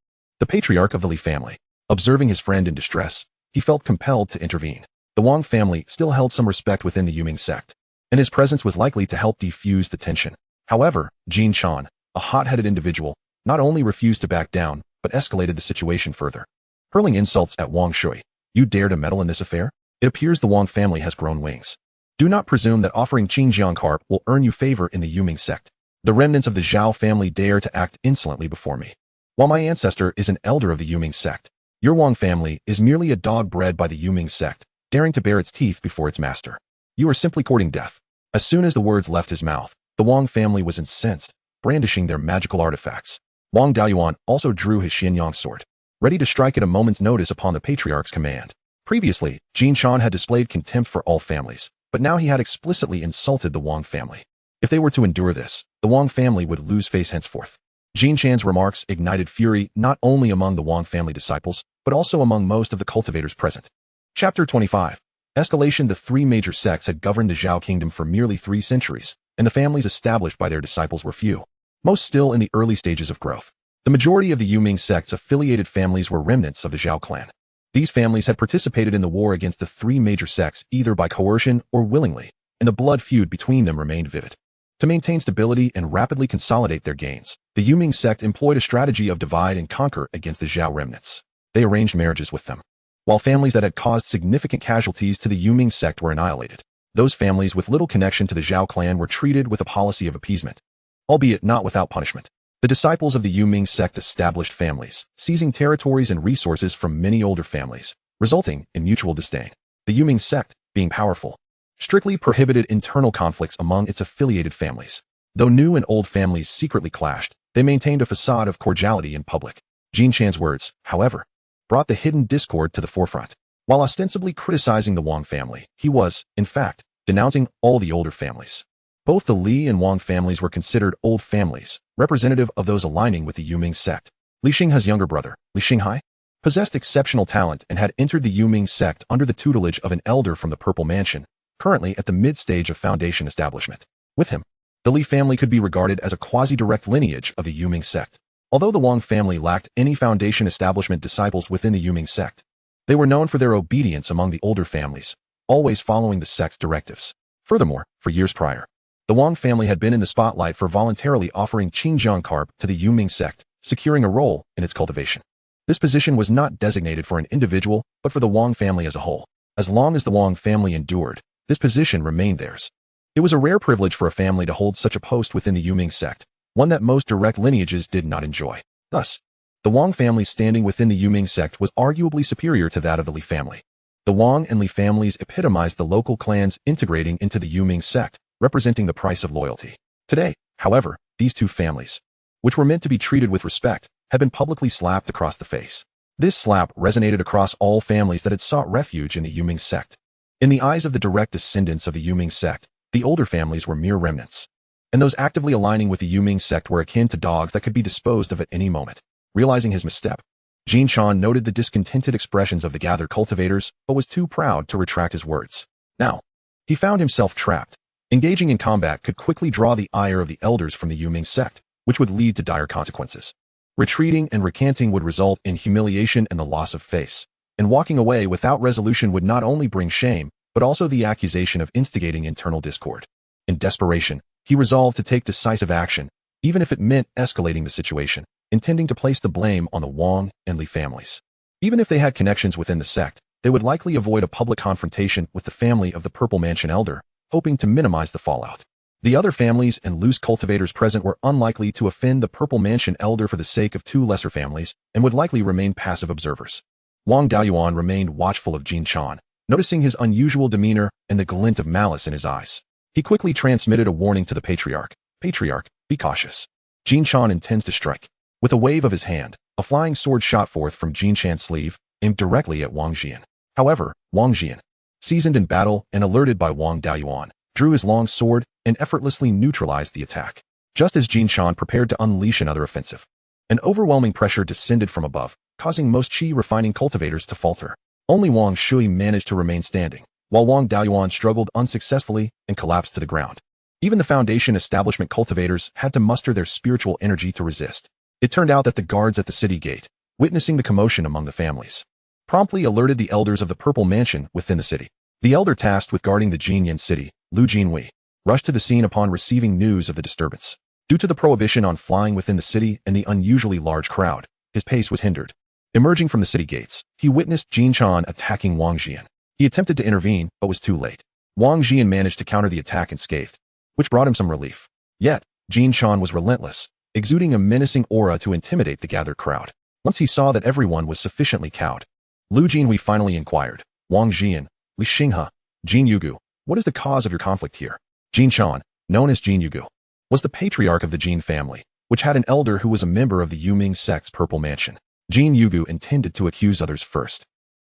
the patriarch of the Li family. Observing his friend in distress, he felt compelled to intervene. The Wang family still held some respect within the Yuming sect, and his presence was likely to help defuse the tension. However, Jin Chan, a hot-headed individual, not only refused to back down, but escalated the situation further. Hurling insults at Wang Shui. You dare to meddle in this affair? It appears the Wang family has grown wings. Do not presume that offering Qingjiang carp will earn you favor in the Yuming sect. The remnants of the Zhao family dare to act insolently before me. While my ancestor is an elder of the Yuming sect, your Wang family is merely a dog bred by the Yuming sect, daring to bare its teeth before its master. You are simply courting death. As soon as the words left his mouth, the Wang family was incensed, brandishing their magical artifacts. Wang Beiyuan also drew his Xianyang sword, ready to strike at a moment's notice upon the patriarch's command. Previously, Jin Chan had displayed contempt for all families, but now he had explicitly insulted the Wang family. If they were to endure this, the Wang family would lose face henceforth. Jin Chan's remarks ignited fury not only among the Wang family disciples, but also among most of the cultivators present. Chapter 25. Escalation. The 3 major sects had governed the Zhao kingdom for merely 3 centuries, and the families established by their disciples were few, most still in the early stages of growth. The majority of the Yuming sect's affiliated families were remnants of the Zhao clan. These families had participated in the war against the 3 major sects either by coercion or willingly, and the blood feud between them remained vivid. To maintain stability and rapidly consolidate their gains, the Yuming sect employed a strategy of divide and conquer against the Zhao remnants. They arranged marriages with them. While families that had caused significant casualties to the Yuming sect were annihilated, those families with little connection to the Zhao clan were treated with a policy of appeasement, albeit not without punishment. The disciples of the Yuming sect established families, seizing territories and resources from many older families, resulting in mutual disdain. The Yuming sect, being powerful, strictly prohibited internal conflicts among its affiliated families. Though new and old families secretly clashed, they maintained a facade of cordiality in public. Jin Chan's words, however, brought the hidden discord to the forefront. While ostensibly criticizing the Wang family, he was, in fact, denouncing all the older families. Both the Li and Wang families were considered old families, representative of those aligning with the Yuming sect. Li Xinghe's younger brother, Li Xinghai, possessed exceptional talent and had entered the Yuming sect under the tutelage of an elder from the Purple Mansion, currently at the mid-stage of foundation establishment. With him, the Li family could be regarded as a quasi-direct lineage of the Yuming sect. Although the Wang family lacked any foundation establishment disciples within the Yuming sect, they were known for their obedience among the older families, always following the sect's directives. Furthermore, for years prior, the Wang family had been in the spotlight for voluntarily offering Qingjiang carp to the Yuming sect, securing a role in its cultivation. This position was not designated for an individual, but for the Wang family as a whole. As long as the Wang family endured, this position remained theirs. It was a rare privilege for a family to hold such a post within the Yuming sect, one that most direct lineages did not enjoy. Thus, the Wang family's standing within the Yuming sect was arguably superior to that of the Li family. The Wang and Li families epitomized the local clans integrating into the Yuming sect, representing the price of loyalty. Today, however, these 2 families, which were meant to be treated with respect, had been publicly slapped across the face. This slap resonated across all families that had sought refuge in the Yuming sect. In the eyes of the direct descendants of the Yuming sect, the older families were mere remnants, and those actively aligning with the Yuming sect were akin to dogs that could be disposed of at any moment. Realizing his misstep, Jin Chan noted the discontented expressions of the gathered cultivators, but was too proud to retract his words. Now, he found himself trapped. Engaging in combat could quickly draw the ire of the elders from the Yuming sect, which would lead to dire consequences. Retreating and recanting would result in humiliation and the loss of face, and walking away without resolution would not only bring shame, but also the accusation of instigating internal discord. In desperation, he resolved to take decisive action, even if it meant escalating the situation, intending to place the blame on the Wang and Li families. Even if they had connections within the sect, they would likely avoid a public confrontation with the family of the Purple Mansion elder, hoping to minimize the fallout. The other families and loose cultivators present were unlikely to offend the Purple Mansion elder for the sake of two lesser families and would likely remain passive observers. Wang Daoyuan remained watchful of Jin Chan, noticing his unusual demeanor and the glint of malice in his eyes. He quickly transmitted a warning to the patriarch. Patriarch, be cautious. Jin Chan intends to strike. With a wave of his hand, a flying sword shot forth from Jin Chan's sleeve, aimed directly at Wang Jian. However, Wang Jian, seasoned in battle and alerted by Wang Daoyuan, drew his long sword and effortlessly neutralized the attack. Just as Jin Chan prepared to unleash another offensive, an overwhelming pressure descended from above, causing most qi-refining cultivators to falter. Only Wang Shui managed to remain standing, while Wang Daoyuan struggled unsuccessfully and collapsed to the ground. Even the Foundation establishment cultivators had to muster their spiritual energy to resist. It turned out that the guards at the city gate, witnessing the commotion among the families, promptly alerted the elders of the Purple Mansion within the city. The elder tasked with guarding the Jinyan city, Lu Jinhui, rushed to the scene upon receiving news of the disturbance. Due to the prohibition on flying within the city and the unusually large crowd, his pace was hindered. Emerging from the city gates, he witnessed Jin Chan attacking Wang Jian. He attempted to intervene, but was too late. Wang Jian managed to counter the attack unscathed, which brought him some relief. Yet, Jin Chan was relentless, exuding a menacing aura to intimidate the gathered crowd. Once he saw that everyone was sufficiently cowed, Lu Jinhui finally inquired, Wang Jian, Li Xinghe, Jin Yugu, what is the cause of your conflict here? Jin Chan, known as Jin Yugu, was the patriarch of the Jin family, which had an elder who was a member of the Yuming sect's Purple Mansion. Jin Yugu intended to accuse others first,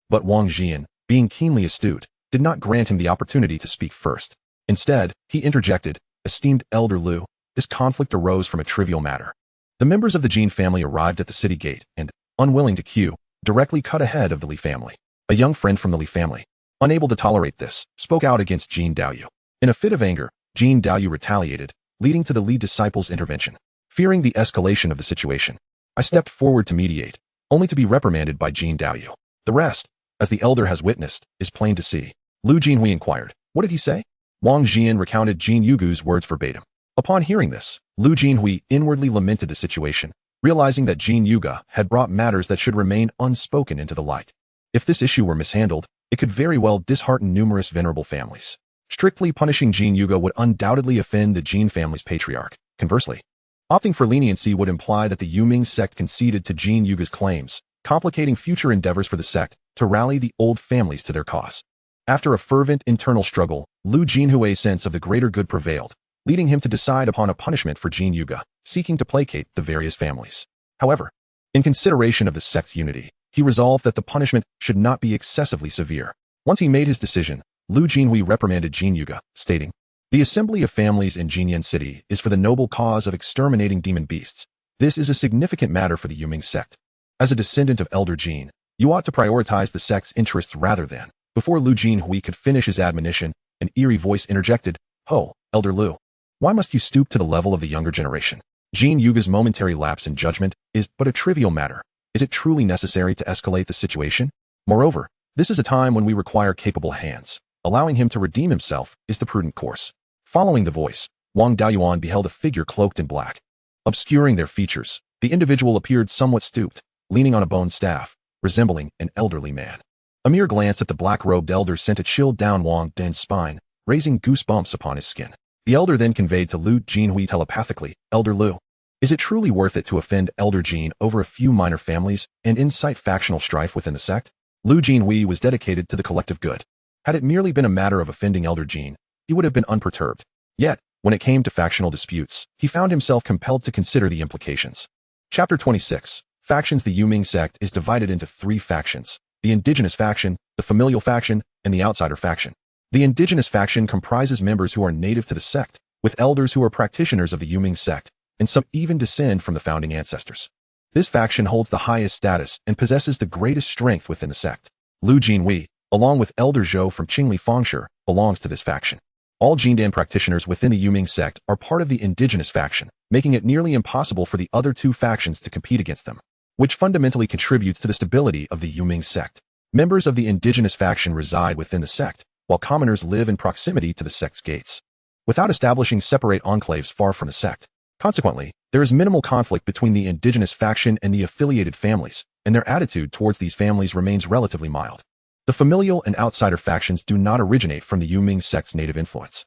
but Wang Jian, being keenly astute, did not grant him the opportunity to speak first. Instead, he interjected, esteemed Elder Lu, this conflict arose from a trivial matter. The members of the Jin family arrived at the city gate and, unwilling to queue, directly cut ahead of the Li family. A young friend from the Li family, unable to tolerate this, spoke out against Jin Daoyu. In a fit of anger, Jin Daoyu retaliated, leading to the Li disciples' intervention. Fearing the escalation of the situation, I stepped forward to mediate, only to be reprimanded by Jin Daoyu. The rest, as the elder has witnessed, is plain to see. Lu Jinhui inquired, what did he say? Wang Jian recounted Jin Yugu's words verbatim. Upon hearing this, Lu Jinhui inwardly lamented the situation, realizing that Jin Yuga had brought matters that should remain unspoken into the light. If this issue were mishandled, it could very well dishearten numerous venerable families. Strictly punishing Jin Yuga would undoubtedly offend the Jin family's patriarch. Conversely, opting for leniency would imply that the Yuming sect conceded to Jin Yuga's claims, complicating future endeavors for the sect to rally the old families to their cause. After a fervent internal struggle, Lu Jinhui's sense of the greater good prevailed, leading him to decide upon a punishment for Jin Yuga, seeking to placate the various families. However, in consideration of the sect's unity, he resolved that the punishment should not be excessively severe. Once he made his decision, Lu Jinhui reprimanded Jin Yuga, stating, the assembly of families in Jinyan City is for the noble cause of exterminating demon beasts. This is a significant matter for the Yuming sect. As a descendant of Elder Jin, you ought to prioritize the sect's interests rather than. Before Lu Jinhui could finish his admonition, an eerie voice interjected, Ho, Elder Lu. Why must you stoop to the level of the younger generation? Jin Yuga's momentary lapse in judgment is but a trivial matter. Is it truly necessary to escalate the situation? Moreover, this is a time when we require capable hands. Allowing him to redeem himself is the prudent course. Following the voice, Wang Daoyuan beheld a figure cloaked in black. Obscuring their features, the individual appeared somewhat stooped, leaning on a bone staff, resembling an elderly man. A mere glance at the black-robed elder sent a chill down Wang Den's spine, raising goosebumps upon his skin. The elder then conveyed to Lu Jinhui telepathically, Elder Lu, is it truly worth it to offend Elder Jin over a few minor families and incite factional strife within the sect? Lu Jinhui was dedicated to the collective good. Had it merely been a matter of offending Elder Jin, he would have been unperturbed. Yet, when it came to factional disputes, he found himself compelled to consider the implications. Chapter 26. Factions. The Yuming sect is divided into 3 factions. The indigenous faction, the familial faction, and the outsider faction. The indigenous faction comprises members who are native to the sect, with elders who are practitioners of the Yuming sect, and some even descend from the founding ancestors. This faction holds the highest status and possesses the greatest strength within the sect. Lu Jinhui, along with Elder Zhou from Qingli Fangshi, belongs to this faction. All Jindan practitioners within the Yuming sect are part of the indigenous faction, making it nearly impossible for the other 2 factions to compete against them, which fundamentally contributes to the stability of the Yuming sect. Members of the indigenous faction reside within the sect, while commoners live in proximity to the sect's gates, without establishing separate enclaves far from the sect. Consequently, there is minimal conflict between the indigenous faction and the affiliated families, and their attitude towards these families remains relatively mild. The familial and outsider factions do not originate from the Yuming sect's native influence.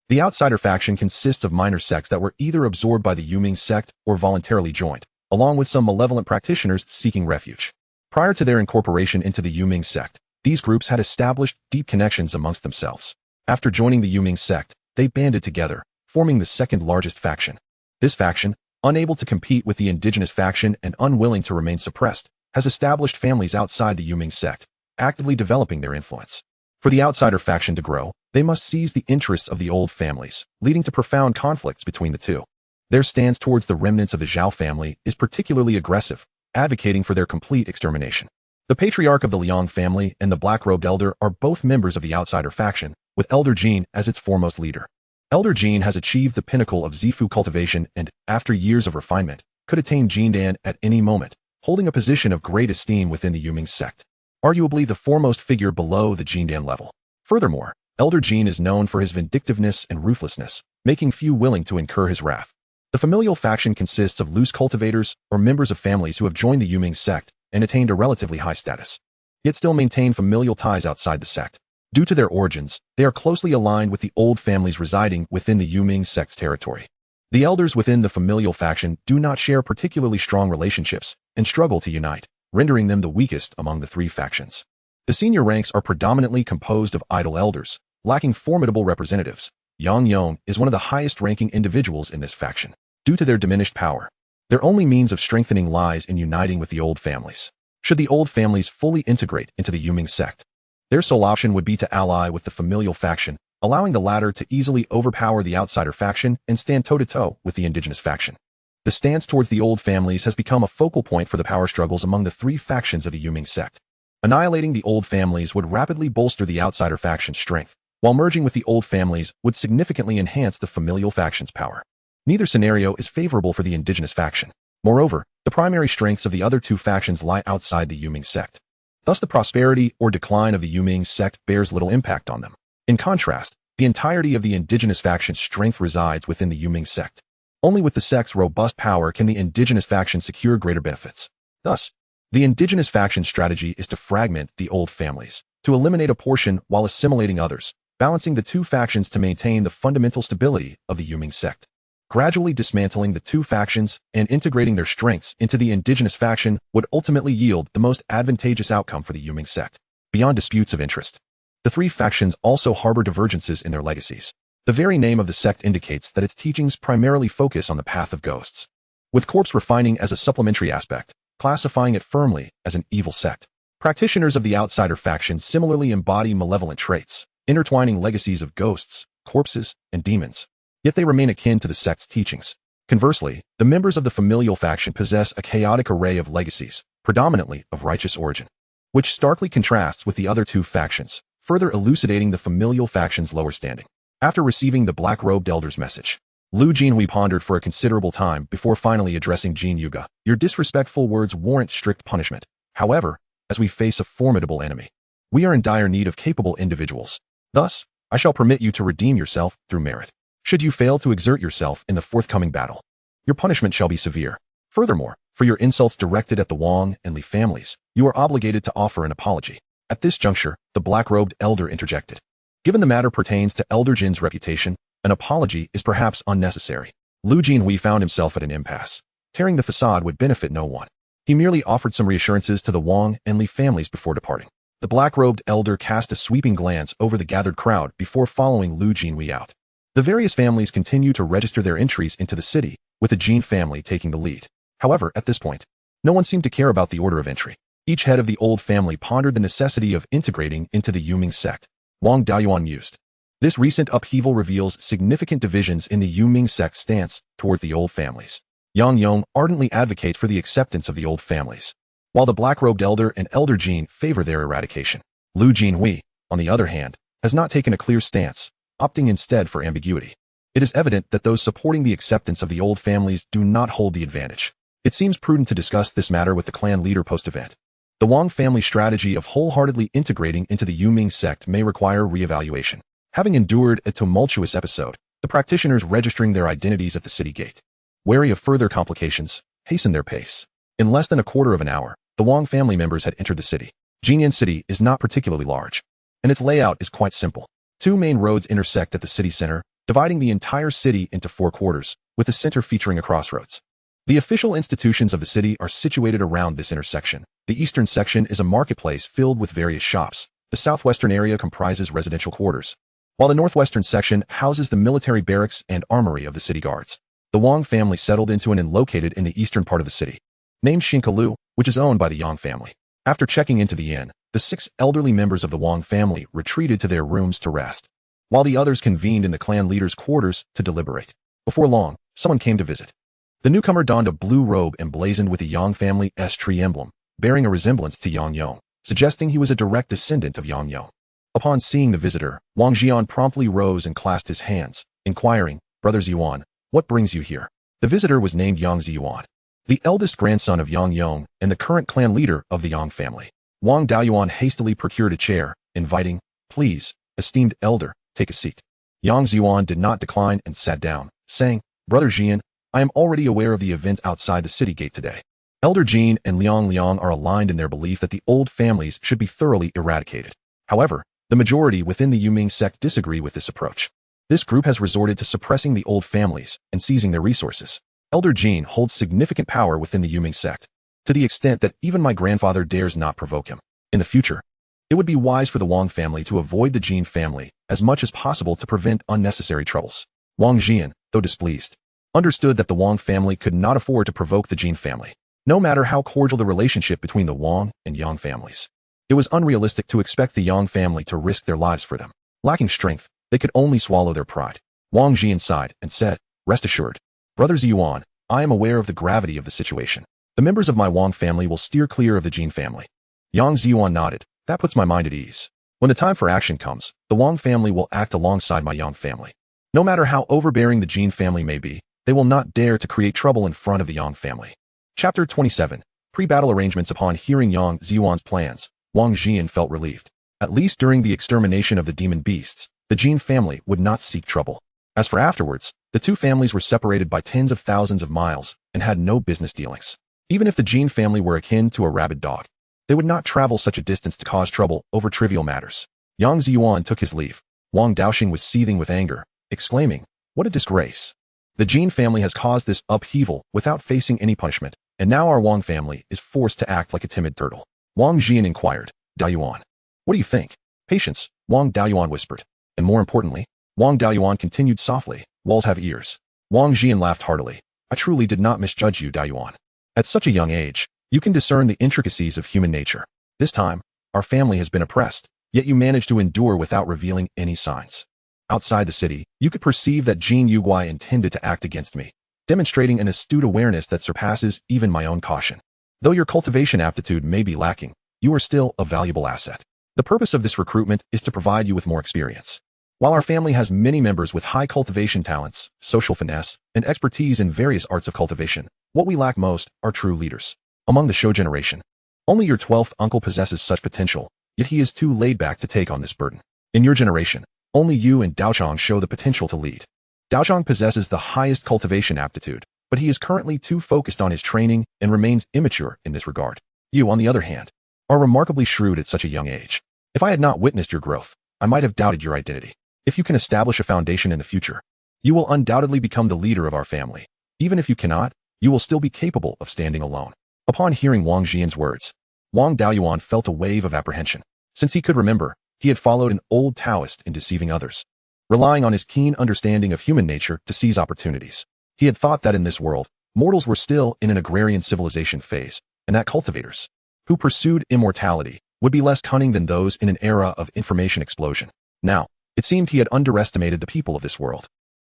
The outsider faction consists of minor sects that were either absorbed by the Yuming sect or voluntarily joined, along with some malevolent practitioners seeking refuge. Prior to their incorporation into the Yuming sect, these groups had established deep connections amongst themselves. After joining the Yuming sect, they banded together, forming the second largest faction. This faction, unable to compete with the indigenous faction and unwilling to remain suppressed, has established families outside the Yuming sect, actively developing their influence. For the outsider faction to grow, they must seize the interests of the old families, leading to profound conflicts between the two. Their stance towards the remnants of the Zhao family is particularly aggressive, advocating for their complete extermination. The patriarch of the Liang family and the black-robed elder are both members of the outsider faction, with Elder Jin as its foremost leader. Elder Jin has achieved the pinnacle of Zifu cultivation and, after years of refinement, could attain Jindan at any moment, holding a position of great esteem within the Yuming sect, arguably the foremost figure below the Jindan level. Furthermore, Elder Jin is known for his vindictiveness and ruthlessness, making few willing to incur his wrath. The familial faction consists of loose cultivators or members of families who have joined the Yuming sect and attained a relatively high status, yet still maintain familial ties outside the sect. Due to their origins, they are closely aligned with the old families residing within the Yuming sect's territory. The elders within the familial faction do not share particularly strong relationships and struggle to unite, rendering them the weakest among the three factions. The senior ranks are predominantly composed of idle elders, lacking formidable representatives. Yang Yong is one of the highest-ranking individuals in this faction. Due to their diminished power, their only means of strengthening lies in uniting with the old families. Should the old families fully integrate into the Yuming sect, their sole option would be to ally with the familial faction, allowing the latter to easily overpower the outsider faction and stand toe-to-toe with the indigenous faction. The stance towards the old families has become a focal point for the power struggles among the three factions of the Yuming sect. Annihilating the old families would rapidly bolster the outsider faction's strength, while merging with the old families would significantly enhance the familial faction's power. Neither scenario is favorable for the indigenous faction. Moreover, the primary strengths of the other two factions lie outside the Yuming sect. Thus, the prosperity or decline of the Yuming sect bears little impact on them. In contrast, the entirety of the indigenous faction's strength resides within the Yuming sect. Only with the sect's robust power can the indigenous faction secure greater benefits. Thus, the indigenous faction's strategy is to fragment the old families, to eliminate a portion while assimilating others, balancing the two factions to maintain the fundamental stability of the Yuming sect. Gradually dismantling the two factions and integrating their strengths into the indigenous faction would ultimately yield the most advantageous outcome for the Yuming sect. Beyond disputes of interest, the three factions also harbor divergences in their legacies. The very name of the sect indicates that its teachings primarily focus on the path of ghosts, with corpse refining as a supplementary aspect, classifying it firmly as an evil sect. Practitioners of the outsider faction similarly embody malevolent traits, intertwining legacies of ghosts, corpses, and demons. Yet they remain akin to the sect's teachings. Conversely, the members of the familial faction possess a chaotic array of legacies, predominantly of righteous origin, which starkly contrasts with the other two factions, further elucidating the familial faction's lower standing. After receiving the black-robed elder's message, Lu Jinhui pondered for a considerable time before finally addressing Jin Yuga. Your disrespectful words warrant strict punishment. However, as we face a formidable enemy, we are in dire need of capable individuals. Thus, I shall permit you to redeem yourself through merit. Should you fail to exert yourself in the forthcoming battle, your punishment shall be severe. Furthermore, for your insults directed at the Wang and Li families, you are obligated to offer an apology. At this juncture, the black-robed elder interjected. Given the matter pertains to Elder Jin's reputation, an apology is perhaps unnecessary. Lu Jinhui found himself at an impasse. Tearing the facade would benefit no one. He merely offered some reassurances to the Wang and Li families before departing. The black-robed elder cast a sweeping glance over the gathered crowd before following Lu Jinhui out. The various families continue to register their entries into the city, with the Jin family taking the lead. However, at this point, no one seemed to care about the order of entry. Each head of the old family pondered the necessity of integrating into the Yuming sect. Wang Beiyuan mused. This recent upheaval reveals significant divisions in the Yuming sect's stance towards the old families. Yang Yong ardently advocates for the acceptance of the old families, while the black-robed elder and Elder Jin favor their eradication. Lu Jinhui, on the other hand, has not taken a clear stance, opting instead for ambiguity. It is evident that those supporting the acceptance of the old families do not hold the advantage. It seems prudent to discuss this matter with the clan leader post-event. The Wang family's strategy of wholeheartedly integrating into the Yuming sect may require re-evaluation. Having endured a tumultuous episode, the practitioners registering their identities at the city gate, wary of further complications, hastened their pace. In less than a quarter of an hour, the Wang family members had entered the city. Jinyan City is not particularly large, and its layout is quite simple. Two main roads intersect at the city center, dividing the entire city into 4 quarters, with the center featuring a crossroads. The official institutions of the city are situated around this intersection. The eastern section is a marketplace filled with various shops. The southwestern area comprises residential quarters, while the northwestern section houses the military barracks and armory of the city guards. The Wang family settled into an inn located in the eastern part of the city, named Xinkalu, which is owned by the Yang family. After checking into the inn, the 6 elderly members of the Wang family retreated to their rooms to rest, while the others convened in the clan leader's quarters to deliberate. Before long, someone came to visit. The newcomer donned a blue robe emblazoned with the Yang family's tree emblem, bearing a resemblance to Yang Yong, suggesting he was a direct descendant of Yang Yong. Upon seeing the visitor, Wang Jian promptly rose and clasped his hands, inquiring, "Brother Ziyuan, what brings you here?" The visitor was named Yang Ziyuan, the eldest grandson of Yang Yong and the current clan leader of the Yang family. Wang Daoyuan hastily procured a chair, inviting, "Please, esteemed elder, take a seat." Yang Ziyuan did not decline and sat down, saying, "Brother Jian, I am already aware of the events outside the city gate today. Elder Jin and Liang Liang are aligned in their belief that the old families should be thoroughly eradicated. However, the majority within the Yuming sect disagree with this approach. This group has resorted to suppressing the old families and seizing their resources. Elder Jin holds significant power within the Yuming sect, to the extent that even my grandfather dares not provoke him. In the future, it would be wise for the Wang family to avoid the Jin family as much as possible to prevent unnecessary troubles." Wang Jian, though displeased, understood that the Wang family could not afford to provoke the Jin family, no matter how cordial the relationship between the Wang and Yang families. It was unrealistic to expect the Yang family to risk their lives for them. Lacking strength, they could only swallow their pride. Wang Jian sighed and said, "Rest assured, Brother Ziyuan, I am aware of the gravity of the situation. The members of my Wang family will steer clear of the Jin family." Yang Ziyuan nodded. "That puts my mind at ease. When the time for action comes, the Wang family will act alongside my Yang family. No matter how overbearing the Jin family may be, they will not dare to create trouble in front of the Yang family." Chapter 27. Pre-battle arrangements. Upon hearing Yang Ziyuan's plans, Wang Jian felt relieved. At least during the extermination of the demon beasts, the Jin family would not seek trouble. As for afterwards, the two families were separated by tens of thousands of miles and had no business dealings. Even if the Jin family were akin to a rabid dog, they would not travel such a distance to cause trouble over trivial matters. Yang Ziyuan took his leave. Wang Daoxing was seething with anger, exclaiming, "What a disgrace! The Jin family has caused this upheaval without facing any punishment, and now our Wang family is forced to act like a timid turtle." Wang Jian inquired, "Daoyuan, what do you think?" "Patience," Wang Daoyuan whispered. "And more importantly," Wang Daoyuan continued softly, "walls have ears." Wang Jian laughed heartily. "I truly did not misjudge you, Daoyuan. At such a young age, you can discern the intricacies of human nature. This time, our family has been oppressed, yet you managed to endure without revealing any signs. Outside the city, you could perceive that Jin Yuguai intended to act against me, demonstrating an astute awareness that surpasses even my own caution. Though your cultivation aptitude may be lacking, you are still a valuable asset. The purpose of this recruitment is to provide you with more experience. While our family has many members with high cultivation talents, social finesse, and expertise in various arts of cultivation, what we lack most are true leaders. Among the Shou generation, only your 12th uncle possesses such potential, yet he is too laid back to take on this burden. In your generation, only you and Daochang show the potential to lead. Daochang possesses the highest cultivation aptitude, but he is currently too focused on his training and remains immature in this regard. You, on the other hand, are remarkably shrewd at such a young age. If I had not witnessed your growth, I might have doubted your identity. If you can establish a foundation in the future, you will undoubtedly become the leader of our family. Even if you cannot, you will still be capable of standing alone." Upon hearing Wang Jian's words, Wang Daoyuan felt a wave of apprehension. Since he could remember, he had followed an old Taoist in deceiving others, relying on his keen understanding of human nature to seize opportunities. He had thought that in this world, mortals were still in an agrarian civilization phase, and that cultivators, who pursued immortality, would be less cunning than those in an era of information explosion. Now, it seemed he had underestimated the people of this world.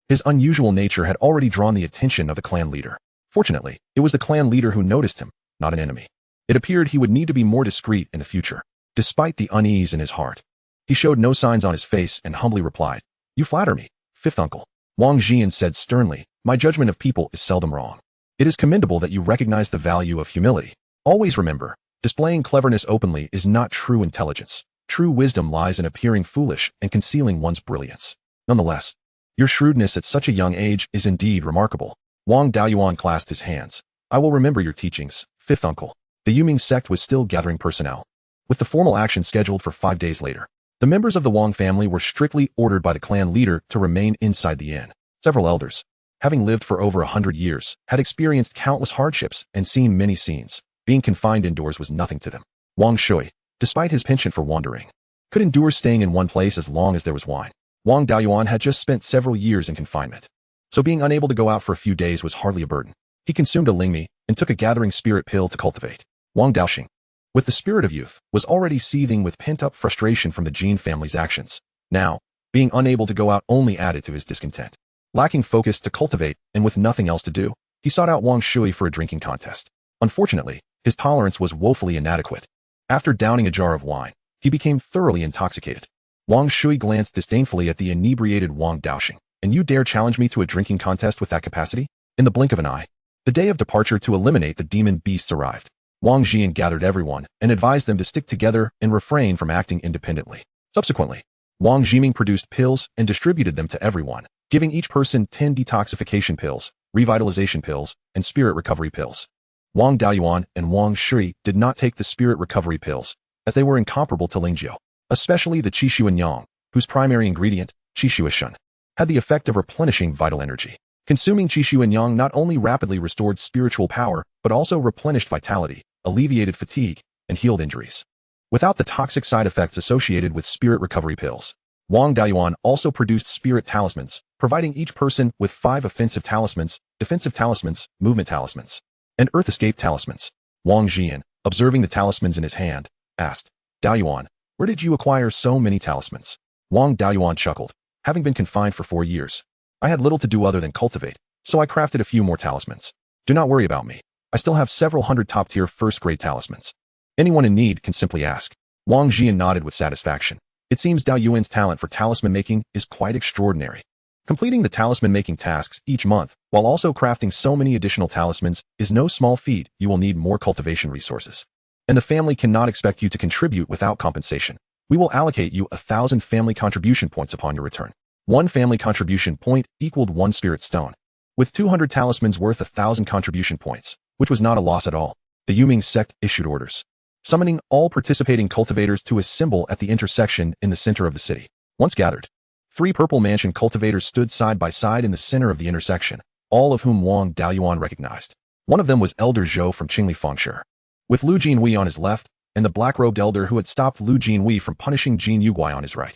His unusual nature had already drawn the attention of the clan leader. Fortunately, it was the clan leader who noticed him, not an enemy. It appeared he would need to be more discreet in the future. Despite the unease in his heart, he showed no signs on his face and humbly replied, "You flatter me, fifth uncle." Wang Jian said sternly, "My judgment of people is seldom wrong. It is commendable that you recognize the value of humility. Always remember, displaying cleverness openly is not true intelligence. True wisdom lies in appearing foolish and concealing one's brilliance. Nonetheless, your shrewdness at such a young age is indeed remarkable." Wang Daoyuan clasped his hands. "I will remember your teachings, fifth uncle." The Yuming sect was still gathering personnel, with the formal action scheduled for 5 days later. The members of the Wang family were strictly ordered by the clan leader to remain inside the inn. Several elders, having lived for over 100 years, had experienced countless hardships and seen many scenes. Being confined indoors was nothing to them. Wang Shui, despite his penchant for wandering, could endure staying in one place as long as there was wine. Wang Beiyuan had just spent several years in confinement, so being unable to go out for a few days was hardly a burden. He consumed a lingmi and took a gathering spirit pill to cultivate. Wang Daoxing, with the spirit of youth, was already seething with pent-up frustration from the Jin family's actions. Now, being unable to go out only added to his discontent. Lacking focus to cultivate and with nothing else to do, he sought out Wang Shui for a drinking contest. Unfortunately, his tolerance was woefully inadequate. After downing a jar of wine, he became thoroughly intoxicated. Wang Shui glanced disdainfully at the inebriated Wang Daoxing. And you dare challenge me to a drinking contest with that capacity? In the blink of an eye, the day of departure to eliminate the demon beasts arrived. Wang Jian gathered everyone and advised them to stick together and refrain from acting independently. Subsequently, Wang Jiming produced pills and distributed them to everyone, giving each person 10 detoxification pills, revitalization pills, and spirit recovery pills. Wang Daoyuan and Wang Shui did not take the spirit recovery pills, as they were incomparable to Lingjiu, especially the Qishuan Yang, whose primary ingredient, Qishuashan, had the effect of replenishing vital energy. Consuming Qishuan Yang not only rapidly restored spiritual power, but also replenished vitality, alleviated fatigue, and healed injuries. Without the toxic side effects associated with spirit recovery pills, Wang Daoyuan also produced spirit talismans, providing each person with 5 offensive talismans, defensive talismans, movement talismans, and earth escape talismans. Wang Jian, observing the talismans in his hand, asked, Daoyuan, where did you acquire so many talismans? Wang Daoyuan chuckled. Having been confined for 4 years, I had little to do other than cultivate, so I crafted a few more talismans. Do not worry about me. I still have several hundred top-tier first-grade talismans. Anyone in need can simply ask. Wang Jian nodded with satisfaction. It seems Dao Yuan's talent for talisman making is quite extraordinary. Completing the talisman making tasks each month, while also crafting so many additional talismans, is no small feat. You will need more cultivation resources. And the family cannot expect you to contribute without compensation. We will allocate you 1,000 family contribution points upon your return. 1 family contribution point equaled 1 spirit stone. With 200 talismans worth 1,000 contribution points, which was not a loss at all, the Yuming sect issued orders, summoning all participating cultivators to assemble at the intersection in the center of the city. Once gathered, 3 purple mansion cultivators stood side by side in the center of the intersection, all of whom Wang Daoyuan recognized. One of them was Elder Zhou from Qingli Fengshi, with Lu Jinhui on his left, and the black-robed elder who had stopped Lu Jinhui from punishing Jin Yuguai on his right.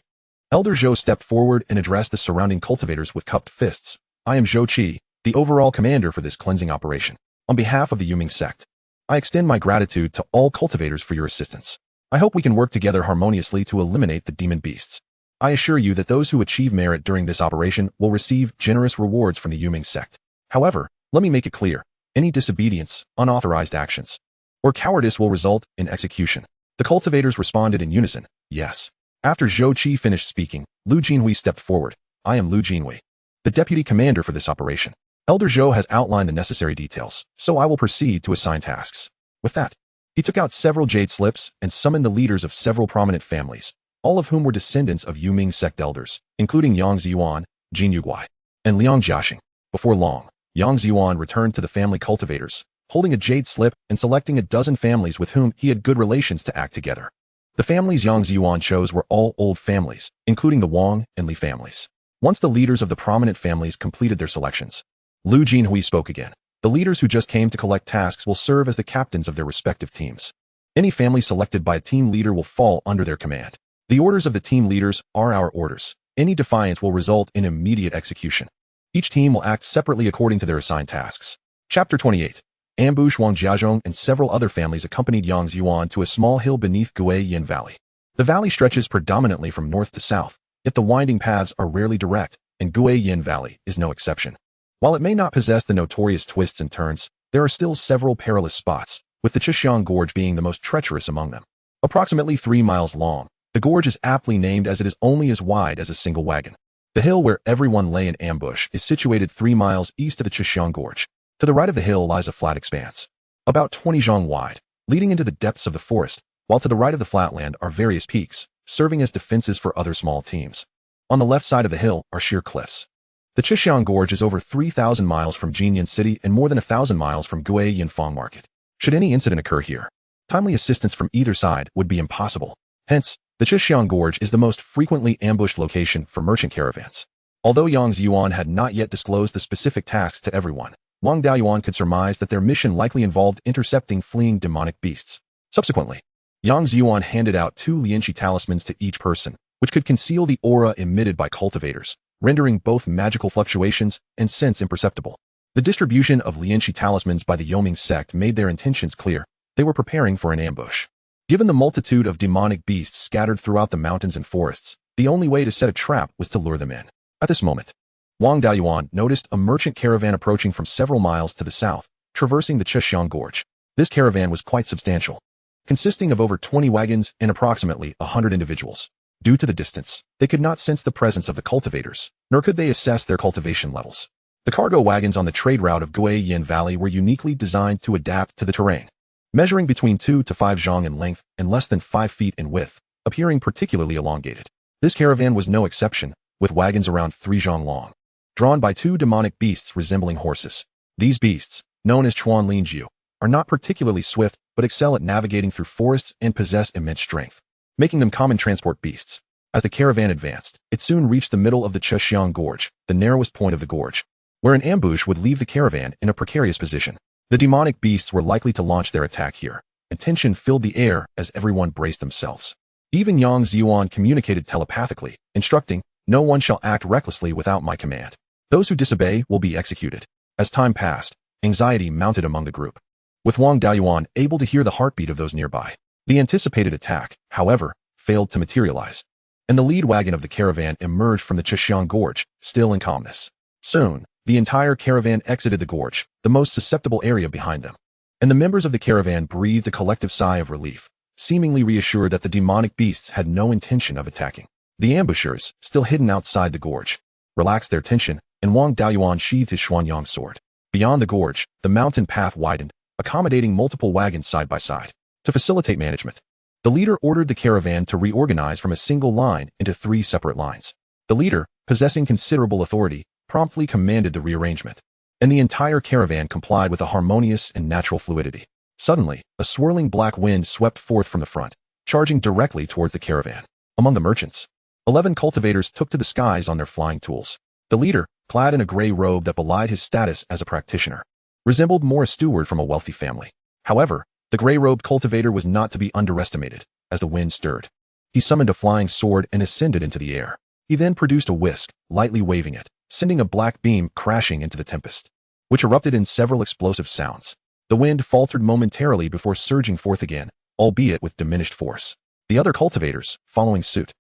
Elder Zhou stepped forward and addressed the surrounding cultivators with cupped fists. I am Zhou Qi, the overall commander for this cleansing operation. On behalf of the Yuming sect, I extend my gratitude to all cultivators for your assistance. I hope we can work together harmoniously to eliminate the demon beasts. I assure you that those who achieve merit during this operation will receive generous rewards from the Yuming sect. However, let me make it clear, any disobedience, unauthorized actions, or cowardice will result in execution. The cultivators responded in unison, yes. After Zhou Qi finished speaking, Lu Jinhui stepped forward. I am Lu Jinhui, the deputy commander for this operation. Elder Zhou has outlined the necessary details, so I will proceed to assign tasks. With that, he took out several jade slips and summoned the leaders of several prominent families, all of whom were descendants of Yuming sect elders, including Yang Ziyuan, Jin Yuguai, and Liang Jiaxing. Before long, Yang Ziyuan returned to the family cultivators, holding a jade slip and selecting a dozen families with whom he had good relations to act together. The families Yang Ziyuan chose were all old families, including the Wang and Li families. Once the leaders of the prominent families completed their selections, Lu Jinhui spoke again. The leaders who just came to collect tasks will serve as the captains of their respective teams. Any family selected by a team leader will fall under their command. The orders of the team leaders are our orders. Any defiance will result in immediate execution. Each team will act separately according to their assigned tasks. Chapter 28. Ambush. Wang Jiazhong and several other families accompanied Yang Ziyuan to a small hill beneath Guiyin Valley. The valley stretches predominantly from north to south, yet the winding paths are rarely direct, and Guiyin Valley is no exception. While it may not possess the notorious twists and turns, there are still several perilous spots, with the Chixiang Gorge being the most treacherous among them. Approximately 3 miles long, the gorge is aptly named as it is only as wide as a single wagon. The hill where everyone lay in ambush is situated 3 miles east of the Chixiang Gorge. To the right of the hill lies a flat expanse, about 20 zhang wide, leading into the depths of the forest, while to the right of the flatland are various peaks, serving as defenses for other small teams. On the left side of the hill are sheer cliffs. The Chixiang Gorge is over 3,000 miles from Jinyan City and more than 1,000 miles from Guiyin Fang Market. Should any incident occur here, timely assistance from either side would be impossible. Hence, the Zhejiang Gorge is the most frequently ambushed location for merchant caravans. Although Yang Ziyuan had not yet disclosed the specific tasks to everyone, Wang Daoyuan could surmise that their mission likely involved intercepting fleeing demonic beasts. Subsequently, Yang Ziyuan handed out 2 Lianqi talismans to each person, which could conceal the aura emitted by cultivators, rendering both magical fluctuations and sense imperceptible. The distribution of Lianqi talismans by the Yoming sect made their intentions clear. They were preparing for an ambush. Given the multitude of demonic beasts scattered throughout the mountains and forests, the only way to set a trap was to lure them in. At this moment, Wang Daoyuan noticed a merchant caravan approaching from several miles to the south, traversing the Zhejiang Gorge. This caravan was quite substantial, consisting of over 20 wagons and approximately 100 individuals. Due to the distance, they could not sense the presence of the cultivators, nor could they assess their cultivation levels. The cargo wagons on the trade route of Guiyin Valley were uniquely designed to adapt to the terrain, measuring between 2 to 5 zhang in length and less than 5 feet in width, appearing particularly elongated. This caravan was no exception, with wagons around 3 zhang long, drawn by 2 demonic beasts resembling horses. These beasts, known as Chuan Linjiu, are not particularly swift but excel at navigating through forests and possess immense strength, making them common transport beasts. As the caravan advanced, it soon reached the middle of the Zhejiang Gorge, the narrowest point of the gorge, where an ambush would leave the caravan in a precarious position. The demonic beasts were likely to launch their attack here, and tension filled the air as everyone braced themselves. Even Yang Ziyuan communicated telepathically, instructing, "No one shall act recklessly without my command. Those who disobey will be executed." As time passed, anxiety mounted among the group, with Wang Daoyuan able to hear the heartbeat of those nearby. The anticipated attack, however, failed to materialize, and the lead wagon of the caravan emerged from the Zhejiang Gorge, still in calmness. Soon, the entire caravan exited the gorge, the most susceptible area behind them, and the members of the caravan breathed a collective sigh of relief, seemingly reassured that the demonic beasts had no intention of attacking. The ambushers, still hidden outside the gorge, relaxed their tension, and Wang Daoyuan sheathed his Xuanyang sword. Beyond the gorge, the mountain path widened, accommodating multiple wagons side by side. To facilitate management, the leader ordered the caravan to reorganize from a single line into 3 separate lines. The leader, possessing considerable authority, promptly commanded the rearrangement, and the entire caravan complied with a harmonious and natural fluidity. Suddenly, a swirling black wind swept forth from the front, charging directly towards the caravan. Among the merchants, 11 cultivators took to the skies on their flying tools. The leader, clad in a gray robe that belied his status as a practitioner, resembled more a steward from a wealthy family. However, the gray-robed cultivator was not to be underestimated. As the wind stirred, he summoned a flying sword and ascended into the air. He then produced a whisk, lightly waving it, sending a black beam crashing into the tempest, which erupted in several explosive sounds. The wind faltered momentarily before surging forth again, albeit with diminished force. The other cultivators, following suit,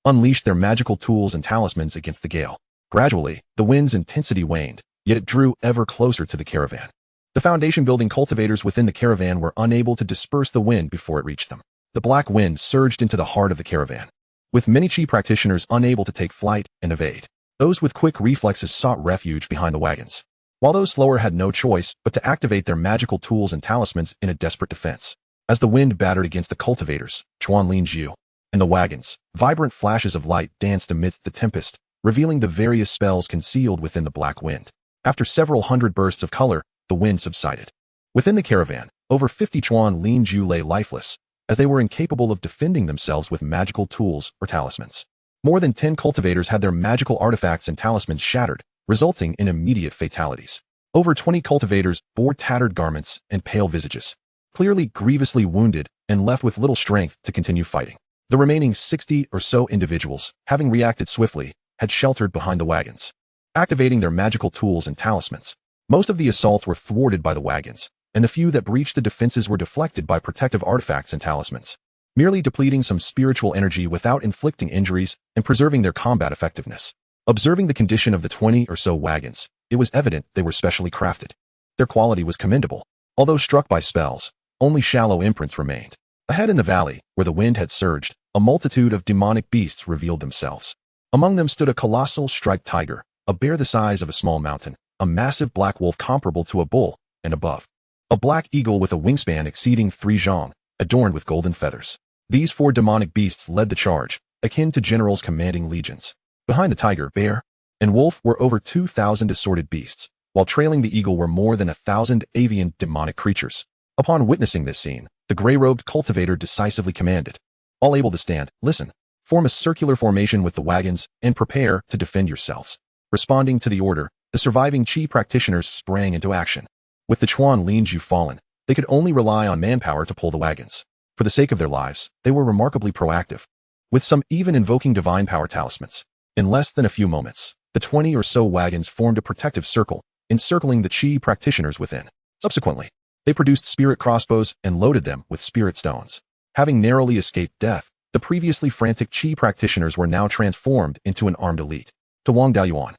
unleashed their magical tools and talismans against the gale. Gradually, the wind's intensity waned, yet it drew ever closer to the caravan. The foundation-building cultivators within the caravan were unable to disperse the wind before it reached them. The black wind surged into the heart of the caravan, with many chi practitioners unable to take flight and evade. Those with quick reflexes sought refuge behind the wagons, while those slower had no choice but to activate their magical tools and talismans in a desperate defense. As the wind battered against the cultivators, Chuan Linjiu, and the wagons, vibrant flashes of light danced amidst the tempest, revealing the various spells concealed within the black wind. After several hundred bursts of color, the wind subsided. Within the caravan, over 50 Chuan Linjiu lay lifeless, as they were incapable of defending themselves with magical tools or talismans. More than 10 cultivators had their magical artifacts and talismans shattered, resulting in immediate fatalities. Over 20 cultivators bore tattered garments and pale visages, clearly grievously wounded and left with little strength to continue fighting. The remaining 60 or so individuals, having reacted swiftly, had sheltered behind the wagons, activating their magical tools and talismans. Most of the assaults were thwarted by the wagons, and the few that breached the defenses were deflected by protective artifacts and talismans, merely depleting some spiritual energy without inflicting injuries and preserving their combat effectiveness. Observing the condition of the 20 or so wagons, it was evident they were specially crafted. Their quality was commendable. Although struck by spells, only shallow imprints remained. Ahead in the valley, where the wind had surged, a multitude of demonic beasts revealed themselves. Among them stood a colossal striped tiger, a bear the size of a small mountain, a massive black wolf comparable to a bull, and above, a black eagle with a wingspan exceeding 3 zhang, adorned with golden feathers. These 4 demonic beasts led the charge, akin to generals commanding legions. Behind the tiger, bear, and wolf were over 2,000 assorted beasts, while trailing the eagle were more than 1,000 avian demonic creatures. Upon witnessing this scene, the gray-robed cultivator decisively commanded, all able to stand, listen, form a circular formation with the wagons, and prepare to defend yourselves. Responding to the order, the surviving Qi practitioners sprang into action. With the Chuan Linju fallen, they could only rely on manpower to pull the wagons. For the sake of their lives, they were remarkably proactive, with some even invoking divine power talismans. In less than a few moments, the 20 or so wagons formed a protective circle, encircling the Qi practitioners within. Subsequently, they produced spirit crossbows and loaded them with spirit stones. Having narrowly escaped death, the previously frantic Qi practitioners were now transformed into an armed elite. To Wang Daoyuan,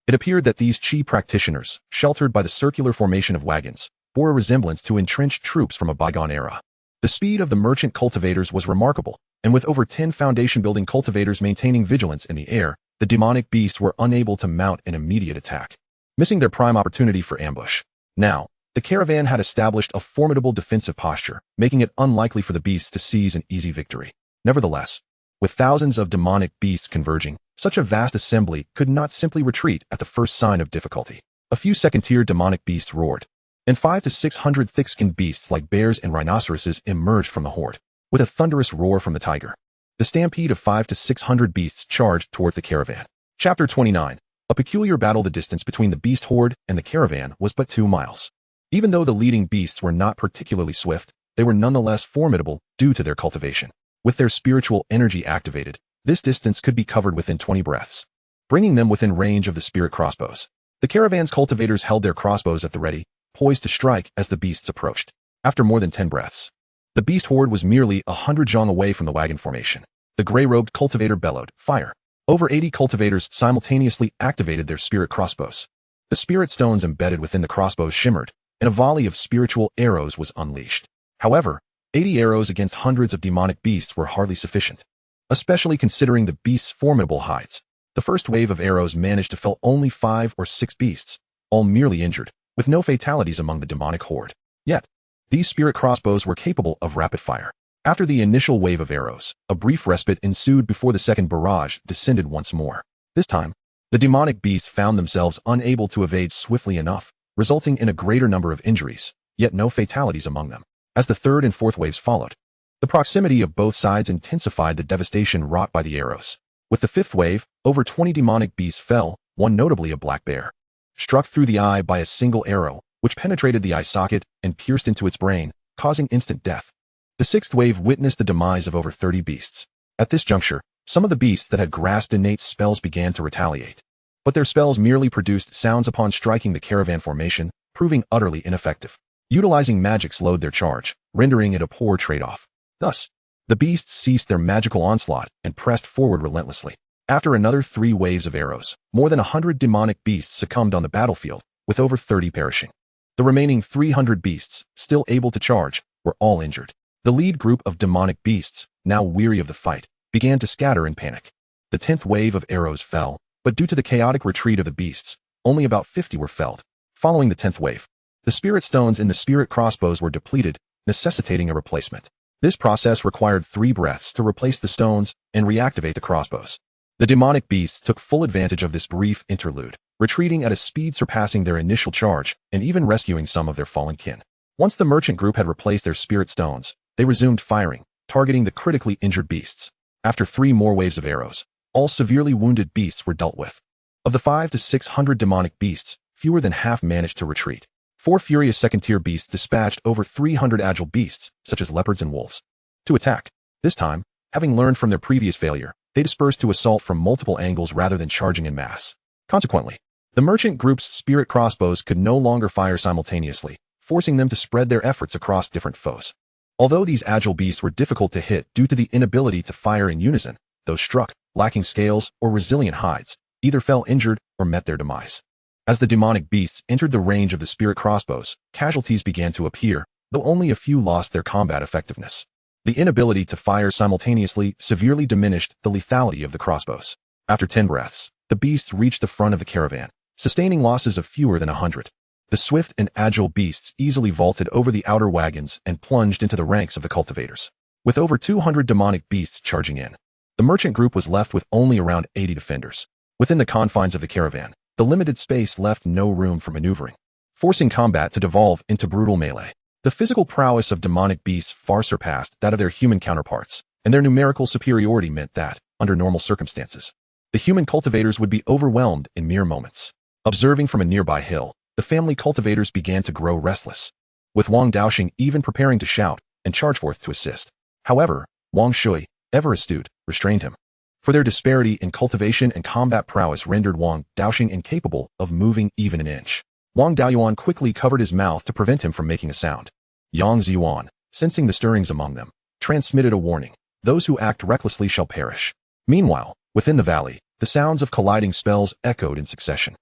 it appeared that these Qi practitioners, sheltered by the circular formation of wagons, bore a resemblance to entrenched troops from a bygone era. The speed of the merchant cultivators was remarkable, and with over 10 foundation-building cultivators maintaining vigilance in the air, the demonic beasts were unable to mount an immediate attack, missing their prime opportunity for ambush. Now, the caravan had established a formidable defensive posture, making it unlikely for the beasts to seize an easy victory. Nevertheless, with thousands of demonic beasts converging, such a vast assembly could not simply retreat at the first sign of difficulty. A few second-tier demonic beasts roared, and 500 to 600 thick-skinned beasts like bears and rhinoceroses emerged from the horde. With a thunderous roar from the tiger, the stampede of 500 to 600 beasts charged towards the caravan. Chapter 29. A peculiar battle. The distance between the beast horde and the caravan was but 2 miles. Even though the leading beasts were not particularly swift, they were nonetheless formidable due to their cultivation. With their spiritual energy activated, this distance could be covered within 20 breaths, bringing them within range of the spirit crossbows. The caravan's cultivators held their crossbows at the ready, poised to strike as the beasts approached. After more than 10 breaths, the beast horde was merely 100 zhang away from the wagon formation. The gray-robed cultivator bellowed, "Fire!" Over 80 cultivators simultaneously activated their spirit crossbows. The spirit stones embedded within the crossbows shimmered, and a volley of spiritual arrows was unleashed. However, 80 arrows against hundreds of demonic beasts were hardly sufficient, especially considering the beasts' formidable hides. The first wave of arrows managed to fell only 5 or 6 beasts, all merely injured, with no fatalities among the demonic horde. Yet, these spirit crossbows were capable of rapid fire. After the initial wave of arrows, a brief respite ensued before the second barrage descended once more. This time, the demonic beasts found themselves unable to evade swiftly enough, resulting in a greater number of injuries, yet no fatalities among them. As the third and fourth waves followed, the proximity of both sides intensified the devastation wrought by the arrows. With the fifth wave, over 20 demonic beasts fell, one notably a black bear, struck through the eye by a single arrow, which penetrated the eye socket and pierced into its brain, causing instant death. The sixth wave witnessed the demise of over 30 beasts. At this juncture, some of the beasts that had grasped innate spells began to retaliate, but their spells merely produced sounds upon striking the caravan formation, proving utterly ineffective. Utilizing magic slowed their charge, rendering it a poor trade-off. Thus, the beasts ceased their magical onslaught and pressed forward relentlessly. After another 3 waves of arrows, more than 100 demonic beasts succumbed on the battlefield, with over 30 perishing. The remaining 300 beasts, still able to charge, were all injured. The lead group of demonic beasts, now weary of the fight, began to scatter in panic. The 10th wave of arrows fell, but due to the chaotic retreat of the beasts, only about 50 were felled. Following the 10th wave, the spirit stones in the spirit crossbows were depleted, necessitating a replacement. This process required 3 breaths to replace the stones and reactivate the crossbows. The demonic beasts took full advantage of this brief interlude, retreating at a speed surpassing their initial charge and even rescuing some of their fallen kin. Once the merchant group had replaced their spirit stones, they resumed firing, targeting the critically injured beasts. After 3 more waves of arrows, all severely wounded beasts were dealt with. Of the 500 to 600 demonic beasts, fewer than half managed to retreat. 4 furious second-tier beasts dispatched over 300 agile beasts, such as leopards and wolves, to attack. This time, having learned from their previous failure, they dispersed to assault from multiple angles rather than charging in mass. Consequently, the merchant group's spirit crossbows could no longer fire simultaneously, forcing them to spread their efforts across different foes. Although these agile beasts were difficult to hit due to the inability to fire in unison, those struck, lacking scales or resilient hides, either fell injured or met their demise. As the demonic beasts entered the range of the spirit crossbows, casualties began to appear, though only a few lost their combat effectiveness. The inability to fire simultaneously severely diminished the lethality of the crossbows. After 10 breaths, the beasts reached the front of the caravan, sustaining losses of fewer than 100. The swift and agile beasts easily vaulted over the outer wagons and plunged into the ranks of the cultivators. With over 200 demonic beasts charging in, the merchant group was left with only around 80 defenders. Within the confines of the caravan, the limited space left no room for maneuvering, forcing combat to devolve into brutal melee. The physical prowess of demonic beasts far surpassed that of their human counterparts, and their numerical superiority meant that, under normal circumstances, the human cultivators would be overwhelmed in mere moments. Observing from a nearby hill, the family cultivators began to grow restless, with Wang Daoxing even preparing to shout and charge forth to assist. However, Wang Shui, ever astute, restrained him. For their disparity in cultivation and combat prowess rendered Wang Daoxing incapable of moving even an inch. Wang Daoyuan quickly covered his mouth to prevent him from making a sound. Yang Ziyuan, sensing the stirrings among them, transmitted a warning. Those who act recklessly shall perish. Meanwhile, within the valley, the sounds of colliding spells echoed in succession,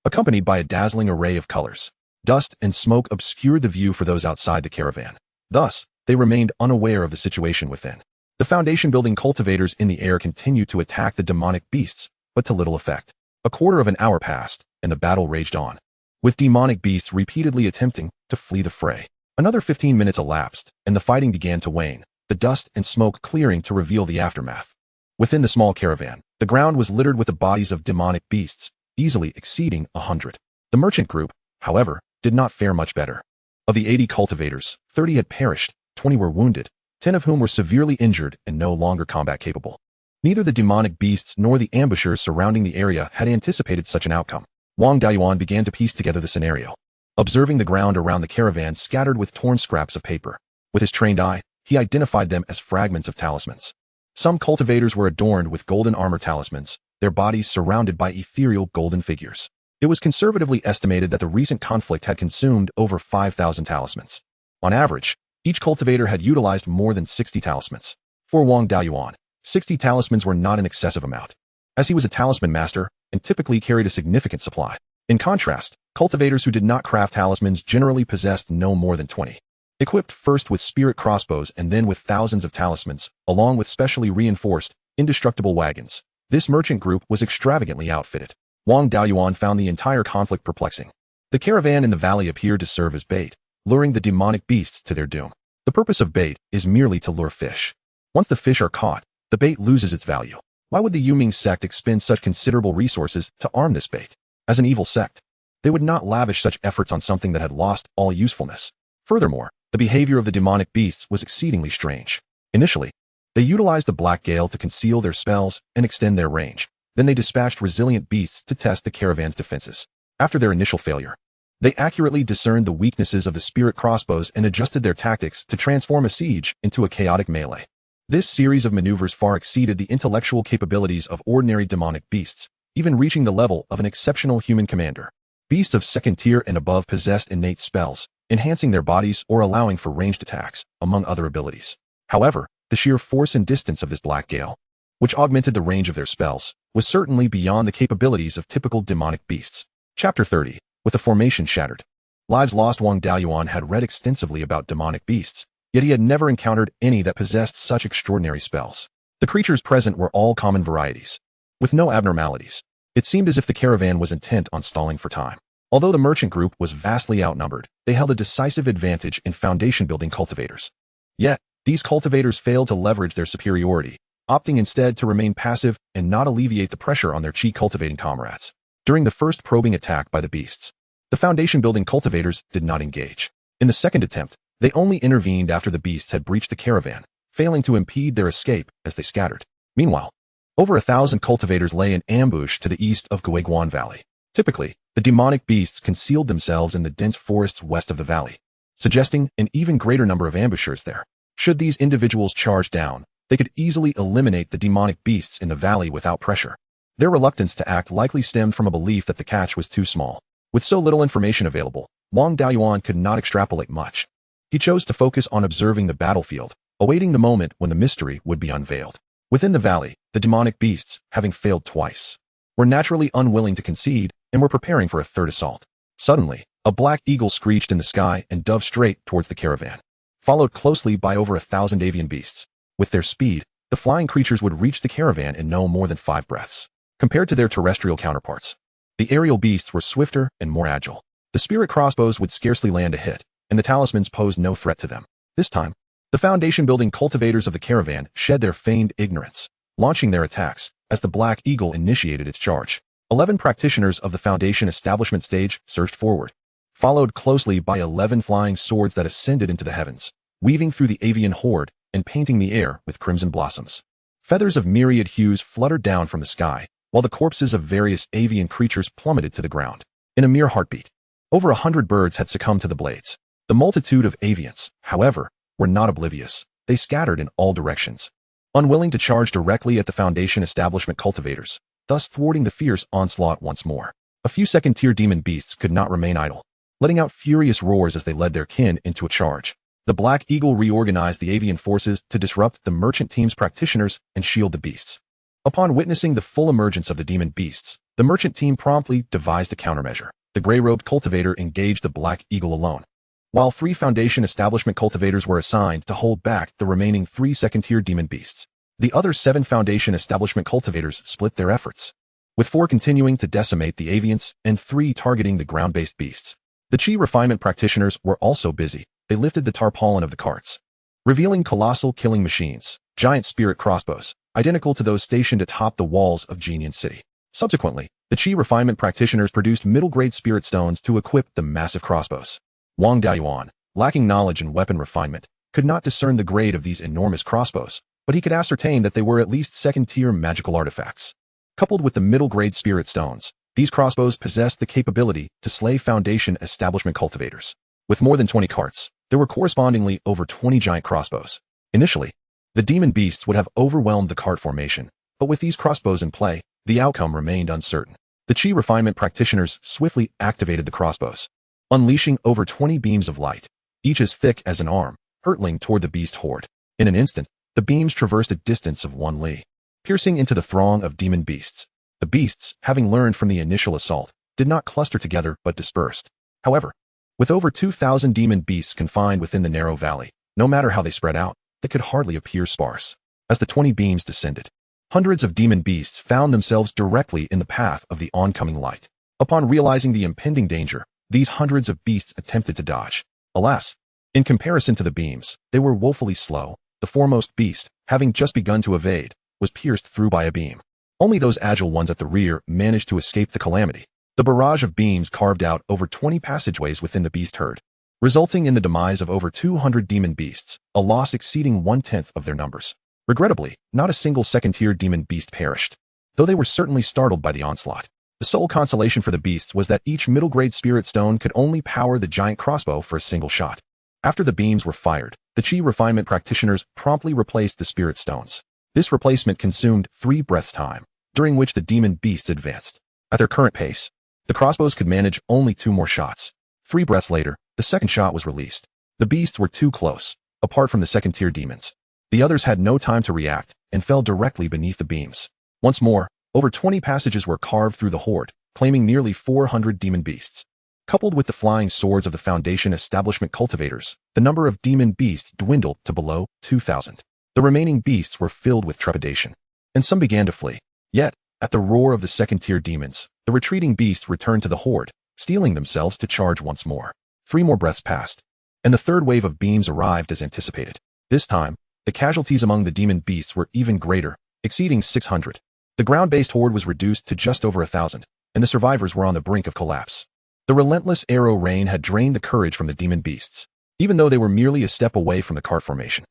accompanied by a dazzling array of colors. Dust and smoke obscured the view for those outside the caravan. Thus, they remained unaware of the situation within. The foundation-building cultivators in the air continued to attack the demonic beasts, but to little effect. A quarter of an hour passed, and the battle raged on, with demonic beasts repeatedly attempting to flee the fray. Another 15 minutes elapsed, and the fighting began to wane, the dust and smoke clearing to reveal the aftermath. Within the small caravan, the ground was littered with the bodies of demonic beasts, easily exceeding 100. The merchant group, however, did not fare much better. Of the 80 cultivators, 30 had perished, 20 were wounded, 10 of whom were severely injured and no longer combat capable. Neither the demonic beasts nor the ambushers surrounding the area had anticipated such an outcome. Wang Daoyuan began to piece together the scenario, observing the ground around the caravan scattered with torn scraps of paper. With his trained eye, he identified them as fragments of talismans. Some cultivators were adorned with golden armor talismans, their bodies surrounded by ethereal golden figures. It was conservatively estimated that the recent conflict had consumed over 5,000 talismans. On average, each cultivator had utilized more than 60 talismans. For Wang Daoyuan, 60 talismans were not an excessive amount, as he was a talisman master and typically carried a significant supply. In contrast, cultivators who did not craft talismans generally possessed no more than 20. Equipped first with spirit crossbows and then with thousands of talismans, along with specially reinforced, indestructible wagons, this merchant group was extravagantly outfitted. Wang Daoyuan found the entire conflict perplexing. The caravan in the valley appeared to serve as bait, luring the demonic beasts to their doom. The purpose of bait is merely to lure fish. Once the fish are caught, the bait loses its value. Why would the Yuming sect expend such considerable resources to arm this bait? As an evil sect, they would not lavish such efforts on something that had lost all usefulness. Furthermore, the behavior of the demonic beasts was exceedingly strange. Initially, they utilized the black gale to conceal their spells and extend their range. Then they dispatched resilient beasts to test the caravan's defenses. After their initial failure, they accurately discerned the weaknesses of the spirit crossbows and adjusted their tactics to transform a siege into a chaotic melee. This series of maneuvers far exceeded the intellectual capabilities of ordinary demonic beasts, even reaching the level of an exceptional human commander. Beasts of second tier and above possessed innate spells, enhancing their bodies or allowing for ranged attacks, among other abilities. However, the sheer force and distance of this black gale, which augmented the range of their spells, was certainly beyond the capabilities of typical demonic beasts. Chapter 30. With the formation shattered. Lives Lost. Wang Daoyuan had read extensively about demonic beasts, yet he had never encountered any that possessed such extraordinary spells. The creatures present were all common varieties, with no abnormalities. It seemed as if the caravan was intent on stalling for time. Although the merchant group was vastly outnumbered, they held a decisive advantage in foundation-building cultivators. Yet, these cultivators failed to leverage their superiority, opting instead to remain passive and not alleviate the pressure on their chi-cultivating comrades. During the first probing attack by the beasts, the foundation-building cultivators did not engage. In the second attempt, they only intervened after the beasts had breached the caravan, failing to impede their escape as they scattered. Meanwhile, over 1,000 cultivators lay in ambush to the east of Guiguan Valley. Typically, the demonic beasts concealed themselves in the dense forests west of the valley, suggesting an even greater number of ambushers there. Should these individuals charge down, they could easily eliminate the demonic beasts in the valley without pressure. Their reluctance to act likely stemmed from a belief that the catch was too small. With so little information available, Wang Daoyuan could not extrapolate much. He chose to focus on observing the battlefield, awaiting the moment when the mystery would be unveiled. Within the valley, the demonic beasts, having failed twice, were naturally unwilling to concede and were preparing for a third assault. Suddenly, a black eagle screeched in the sky and dove straight towards the caravan, followed closely by over 1,000 avian beasts. With their speed, the flying creatures would reach the caravan in no more than 5 breaths. Compared to their terrestrial counterparts, the aerial beasts were swifter and more agile. The spirit crossbows would scarcely land a hit, and the talismans posed no threat to them. This time, the foundation-building cultivators of the caravan shed their feigned ignorance, launching their attacks as the Black Eagle initiated its charge. 11 practitioners of the foundation establishment stage surged forward, followed closely by 11 flying swords that ascended into the heavens, weaving through the avian horde and painting the air with crimson blossoms. Feathers of myriad hues fluttered down from the sky, while the corpses of various avian creatures plummeted to the ground. In a mere heartbeat, over 100 birds had succumbed to the blades. The multitude of avians, however, were not oblivious. They scattered in all directions, unwilling to charge directly at the Foundation establishment cultivators, thus thwarting the fierce onslaught once more. A few second-tier demon beasts could not remain idle, letting out furious roars as they led their kin into a charge. The Black Eagle reorganized the avian forces to disrupt the merchant team's practitioners and shield the beasts. Upon witnessing the full emergence of the demon beasts, the merchant team promptly devised a countermeasure. The gray-robed cultivator engaged the Black Eagle alone, while 3 Foundation establishment cultivators were assigned to hold back the remaining 3 second-tier demon beasts. The other 7 Foundation establishment cultivators split their efforts, with 4 continuing to decimate the avians and 3 targeting the ground-based beasts. The Chi refinement practitioners were also busy. They lifted the tarpaulin of the carts, revealing colossal killing machines, giant spirit crossbows, identical to those stationed atop the walls of Genian City. Subsequently, the Chi refinement practitioners produced middle-grade spirit stones to equip the massive crossbows. Wang Beiyuan, lacking knowledge in weapon refinement, could not discern the grade of these enormous crossbows, but he could ascertain that they were at least second-tier magical artifacts. Coupled with the middle-grade spirit stones, these crossbows possessed the capability to slay Foundation establishment cultivators. With more than 20 carts, there were correspondingly over 20 giant crossbows. Initially, the demon beasts would have overwhelmed the cart formation, but with these crossbows in play, the outcome remained uncertain. The Chi refinement practitioners swiftly activated the crossbows, unleashing over 20 beams of light, each as thick as an arm, hurtling toward the beast horde. In an instant, the beams traversed a distance of 1 li, piercing into the throng of demon beasts. The beasts, having learned from the initial assault, did not cluster together but dispersed. However, with over 2,000 demon beasts confined within the narrow valley, no matter how they spread out, they could hardly appear sparse. As the 20 beams descended, hundreds of demon beasts found themselves directly in the path of the oncoming light. Upon realizing the impending danger, these hundreds of beasts attempted to dodge. Alas, in comparison to the beams, they were woefully slow. The foremost beast, having just begun to evade, was pierced through by a beam. Only those agile ones at the rear managed to escape the calamity. The barrage of beams carved out over 20 passageways within the beast herd, resulting in the demise of over 200 demon beasts, a loss exceeding 1/10 of their numbers. Regrettably, not a single second-tier demon beast perished, though they were certainly startled by the onslaught. The sole consolation for the beasts was that each middle-grade spirit stone could only power the giant crossbow for a single shot. After the beams were fired, the Chi refinement practitioners promptly replaced the spirit stones. This replacement consumed 3 breaths' time, during which the demon beasts advanced. At their current pace, the crossbows could manage only 2 more shots. 3 breaths later, the second shot was released. The beasts were too close, apart from the second-tier demons. The others had no time to react and fell directly beneath the beams. Once more, over 20 passages were carved through the horde, claiming nearly 400 demon beasts. Coupled with the flying swords of the Foundation establishment cultivators, the number of demon beasts dwindled to below 2,000. The remaining beasts were filled with trepidation, and some began to flee. Yet, at the roar of the second-tier demons, the retreating beasts returned to the horde, steeling themselves to charge once more. 3 more breaths passed, and the third wave of beams arrived as anticipated. This time, the casualties among the demon beasts were even greater, exceeding 600. The ground-based horde was reduced to just over 1,000, and the survivors were on the brink of collapse. The relentless arrow rain had drained the courage from the demon beasts, even though they were merely a step away from the cart formation.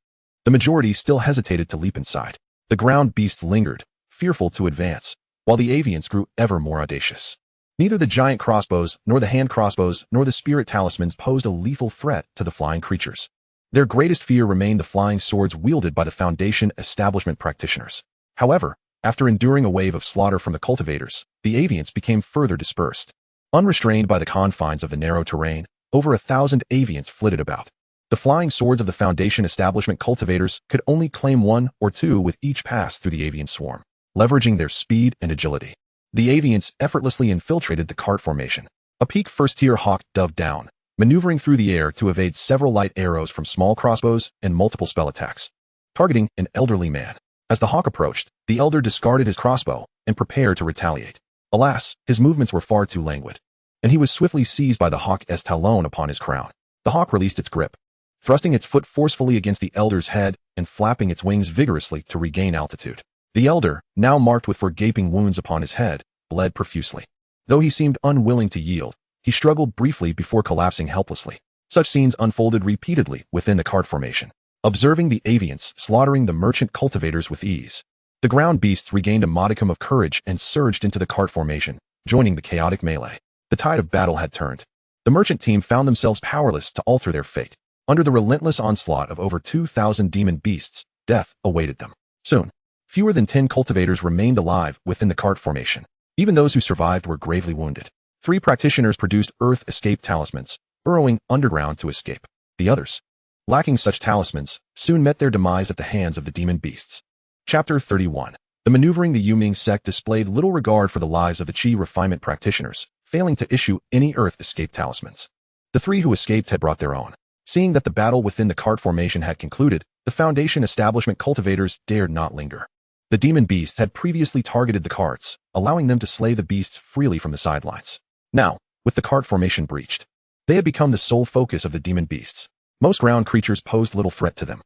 The majority still hesitated to leap inside. The ground beasts lingered, fearful to advance, while the avians grew ever more audacious. Neither the giant crossbows, nor the hand crossbows, nor the spirit talismans posed a lethal threat to the flying creatures. Their greatest fear remained the flying swords wielded by the Foundation establishment practitioners. However, after enduring a wave of slaughter from the cultivators, the avians became further dispersed. Unrestrained by the confines of the narrow terrain, over 1,000 avians flitted about. The flying swords of the Foundation establishment cultivators could only claim 1 or 2 with each pass through the avian swarm. Leveraging their speed and agility, the avians effortlessly infiltrated the cart formation. A peak first-tier hawk dove down, maneuvering through the air to evade several light arrows from small crossbows and multiple spell attacks, targeting an elderly man. As the hawk approached, the elder discarded his crossbow and prepared to retaliate. Alas, his movements were far too languid, and he was swiftly seized by the hawk's talon upon his crown. The hawk released its grip, thrusting its foot forcefully against the elder's head and flapping its wings vigorously to regain altitude. The elder, now marked with 4 gaping wounds upon his head, bled profusely. Though he seemed unwilling to yield, he struggled briefly before collapsing helplessly. Such scenes unfolded repeatedly within the cart formation. observing the avians slaughtering the merchant cultivators with ease. The ground beasts regained a modicum of courage and surged into the cart formation, joining the chaotic melee. The tide of battle had turned. The merchant team found themselves powerless to alter their fate. Under the relentless onslaught of over 2,000 demon beasts, death awaited them. Soon, fewer than 10 cultivators remained alive within the cart formation. Even those who survived were gravely wounded. 3 practitioners produced earth escape talismans, burrowing underground to escape. The others, lacking such talismans, soon met their demise at the hands of the demon beasts. Chapter 31. The maneuvering the Yuming sect displayed little regard for the lives of the Qi refinement practitioners, failing to issue any earth escape talismans. The 3 who escaped had brought their own. Seeing that the battle within the cart formation had concluded, the Foundation establishment cultivators dared not linger. The demon beasts had previously targeted the carts, allowing them to slay the beasts freely from the sidelines. Now, with the cart formation breached, they had become the sole focus of the demon beasts. Most ground creatures posed little threat to them.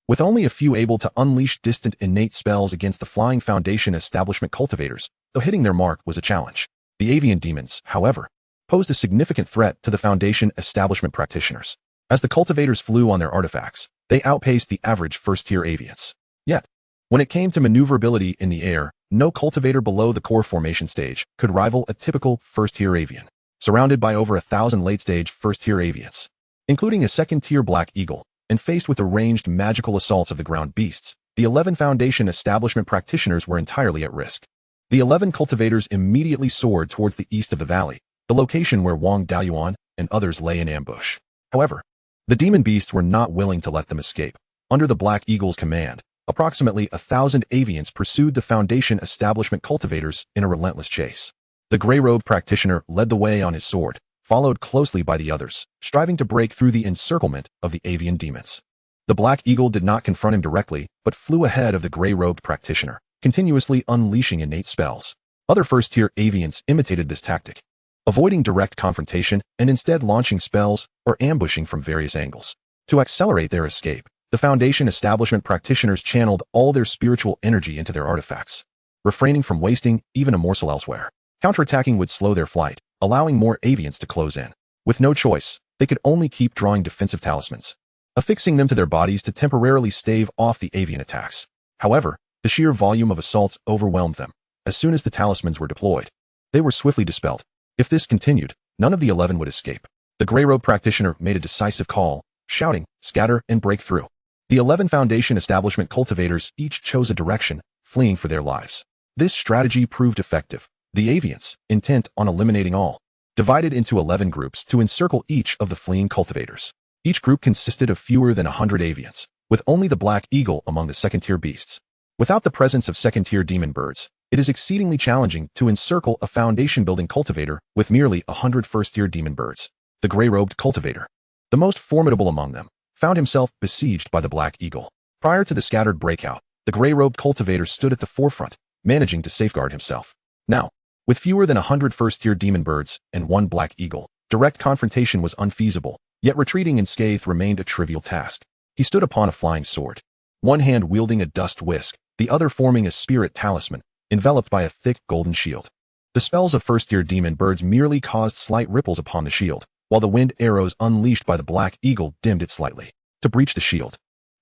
With only a few able to unleash distant innate spells against the flying Foundation establishment cultivators, though hitting their mark was a challenge. The avian demons, however, posed a significant threat to the Foundation establishment practitioners. As the cultivators flew on their artifacts, they outpaced the average first-tier avians. Yet, when it came to maneuverability in the air, no cultivator below the core formation stage could rival a typical first-tier avian. Surrounded by over 1,000 late-stage first-tier avians, including a second-tier black eagle, and faced with the ranged magical assaults of the ground beasts, the 11 Foundation establishment practitioners were entirely at risk. The 11 cultivators immediately soared towards the east of the valley, the location where Beiyuan and others lay in ambush. However, the demon beasts were not willing to let them escape. Under the Black Eagle's command, approximately 1,000 avians pursued the Foundation establishment cultivators in a relentless chase. The gray-robed practitioner led the way on his sword, followed closely by the others, striving to break through the encirclement of the avian demons. The Black Eagle did not confront him directly, but flew ahead of the gray-robed practitioner, continuously unleashing innate spells. Other first-tier avians imitated this tactic, avoiding direct confrontation and instead launching spells or ambushing from various angles. To accelerate their escape, the Foundation establishment practitioners channeled all their spiritual energy into their artifacts, refraining from wasting even a morsel elsewhere. Counterattacking would slow their flight, allowing more avians to close in. With no choice, they could only keep drawing defensive talismans, affixing them to their bodies to temporarily stave off the avian attacks. However, the sheer volume of assaults overwhelmed them. As soon as the talismans were deployed, they were swiftly dispelled. If this continued, none of the 11 would escape. The gray-robed practitioner made a decisive call, shouting, "Scatter and break through." The 11 Foundation establishment cultivators each chose a direction, fleeing for their lives. This strategy proved effective. The avians, intent on eliminating all, divided into 11 groups to encircle each of the fleeing cultivators. Each group consisted of fewer than 100 avians, with only the Black Eagle among the second-tier beasts. Without the presence of second-tier demon birds, it is exceedingly challenging to encircle a Foundation-building cultivator with merely 100 first-tier demon birds. The gray-robed cultivator, the most formidable among them, found himself besieged by the Black Eagle. Prior to the scattered breakout, the gray-robed cultivator stood at the forefront, managing to safeguard himself. Now, with fewer than 100 first-tier demon birds and 1 Black Eagle, direct confrontation was unfeasible, yet retreating unscathed remained a trivial task. He stood upon a flying sword, one hand wielding a dust whisk, the other forming a spirit talisman, enveloped by a thick golden shield. The spells of first-tier demon birds merely caused slight ripples upon the shield, while the wind arrows unleashed by the Black Eagle dimmed it slightly. To breach the shield,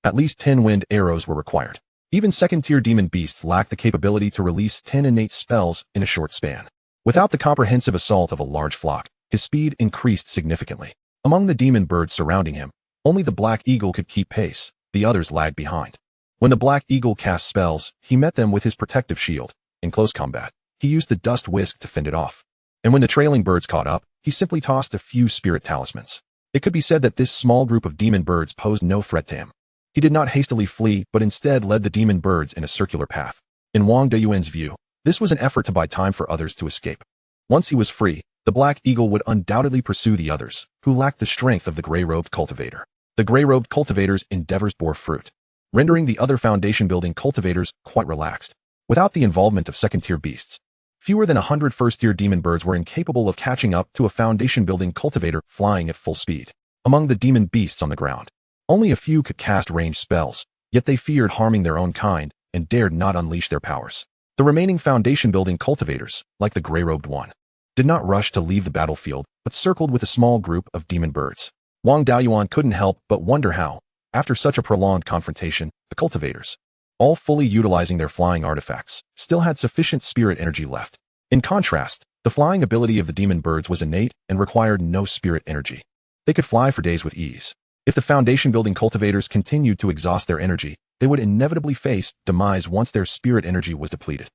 at least 10 wind arrows were required. Even second-tier demon beasts lacked the capability to release 10 innate spells in a short span. Without the comprehensive assault of a large flock, his speed increased significantly. Among the demon birds surrounding him, only the Black Eagle could keep pace, the others lagged behind. When the Black Eagle cast spells, he met them with his protective shield. In close combat, he used the dust whisk to fend it off. And when the trailing birds caught up, he simply tossed a few spirit talismans. It could be said that this small group of demon birds posed no threat to him. He did not hastily flee, but instead led the demon birds in a circular path. In Beiyuan's view, this was an effort to buy time for others to escape. Once he was free, the Black Eagle would undoubtedly pursue the others, who lacked the strength of the gray-robed cultivator. The gray-robed cultivator's endeavors bore fruit, rendering the other Foundation-building cultivators quite relaxed. Without the involvement of second-tier beasts, fewer than 100 first-tier demon birds were incapable of catching up to a Foundation-building cultivator flying at full speed. Among the demon beasts on the ground, only a few could cast ranged spells, yet they feared harming their own kind and dared not unleash their powers. The remaining Foundation-building cultivators, like the gray-robed one, did not rush to leave the battlefield, but circled with a small group of demon birds. Beiyuan couldn't help but wonder how, After such a prolonged confrontation, the cultivators, all fully utilizing their flying artifacts, still had sufficient spirit energy left. In contrast, the flying ability of the demon birds was innate and required no spirit energy. They could fly for days with ease. If the foundation-building cultivators continued to exhaust their energy, they would inevitably face demise once their spirit energy was depleted.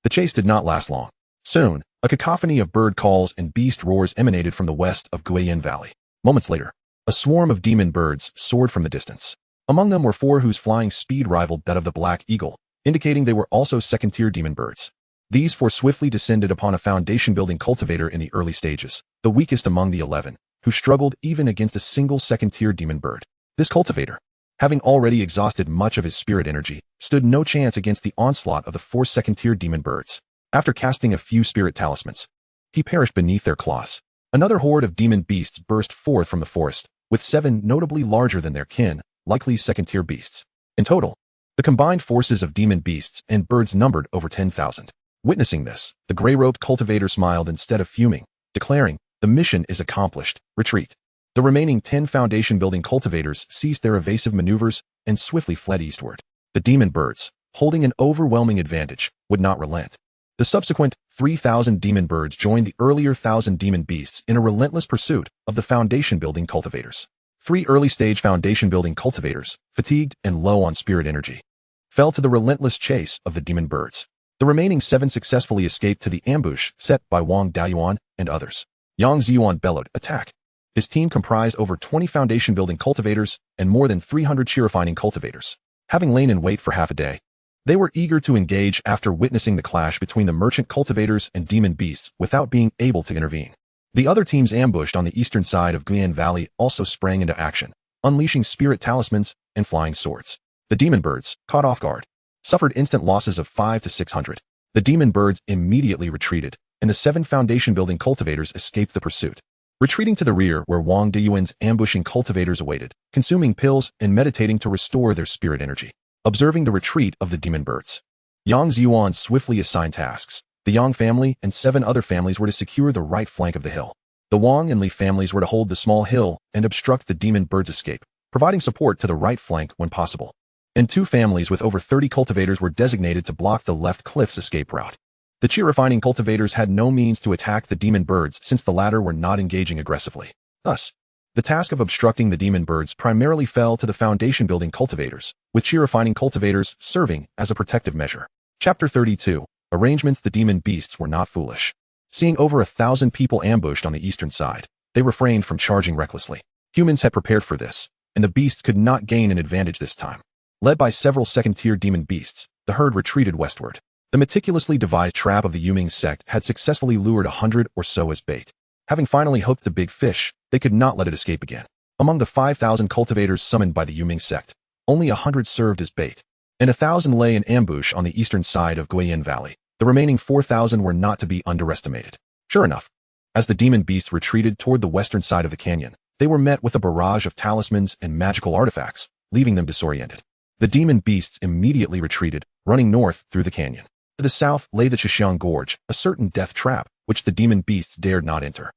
The chase did not last long. Soon, a cacophony of bird calls and beast roars emanated from the west of Beiyuan Valley. Moments later, a swarm of demon birds soared from the distance. Among them were 4 whose flying speed rivaled that of the black eagle, indicating they were also second-tier demon birds. These 4 swiftly descended upon a foundation-building cultivator in the early stages, the weakest among the 11, who struggled even against a single second-tier demon bird. This cultivator, having already exhausted much of his spirit energy, stood no chance against the onslaught of the 4 second-tier demon birds. After casting a few spirit talismans, he perished beneath their claws. Another horde of demon beasts burst forth from the forest, with 7 notably larger than their kin, likely second-tier beasts. In total, the combined forces of demon beasts and birds numbered over 10,000. Witnessing this, the gray-robed cultivator smiled instead of fuming, declaring, "The mission is accomplished. Retreat." The remaining 10 foundation-building cultivators ceased their evasive maneuvers and swiftly fled eastward. The demon birds, holding an overwhelming advantage, would not relent. The subsequent 3,000 demon birds joined the earlier 1,000 demon beasts in a relentless pursuit of the foundation-building cultivators. 3 early-stage foundation-building cultivators, fatigued and low on spirit energy, fell to the relentless chase of the demon birds. The remaining 7 successfully escaped to the ambush set by Wang Beiyuan and others. Yang Ziyuan bellowed, "Attack!" His team comprised over 20 foundation-building cultivators and more than 300 chi-refining cultivators. Having lain in wait for half a day, they were eager to engage after witnessing the clash between the merchant cultivators and demon beasts without being able to intervene. The other teams ambushed on the eastern side of Beiyuan Valley also sprang into action, unleashing spirit talismans and flying swords. The demon birds, caught off guard, suffered instant losses of 5 to 600. The demon birds immediately retreated, and the 7 foundation-building cultivators escaped the pursuit, retreating to the rear where Wang Beiyuan's ambushing cultivators awaited, consuming pills and meditating to restore their spirit energy. Observing the retreat of the demon birds, Yang Ziyuan swiftly assigned tasks. The Yang family and 7 other families were to secure the right flank of the hill. The Wang and Li families were to hold the small hill and obstruct the demon birds' escape, providing support to the right flank when possible. And 2 families with over 30 cultivators were designated to block the left cliff's escape route. The chi-refining cultivators had no means to attack the demon birds since the latter were not engaging aggressively. Thus, the task of obstructing the demon birds primarily fell to the foundation-building cultivators, with chi-refining cultivators serving as a protective measure. Chapter 32. Arrangements. The demon beasts were not foolish. Seeing over 1,000 people ambushed on the eastern side, they refrained from charging recklessly. Humans had prepared for this, and the beasts could not gain an advantage this time. Led by several second-tier demon beasts, the herd retreated westward. The meticulously devised trap of the Yuming sect had successfully lured 100 or so as bait. Having finally hooked the big fish, they could not let it escape again. Among the 5,000 cultivators summoned by the Yuming sect, only 100 served as bait, and 1,000 lay in ambush on the eastern side of Beiyuan Valley. The remaining 4,000 were not to be underestimated. Sure enough, as the demon beasts retreated toward the western side of the canyon, they were met with a barrage of talismans and magical artifacts, leaving them disoriented. The demon beasts immediately retreated, running north through the canyon. To the south lay the Chixiang Gorge, a certain death trap, which the demon beasts dared not enter.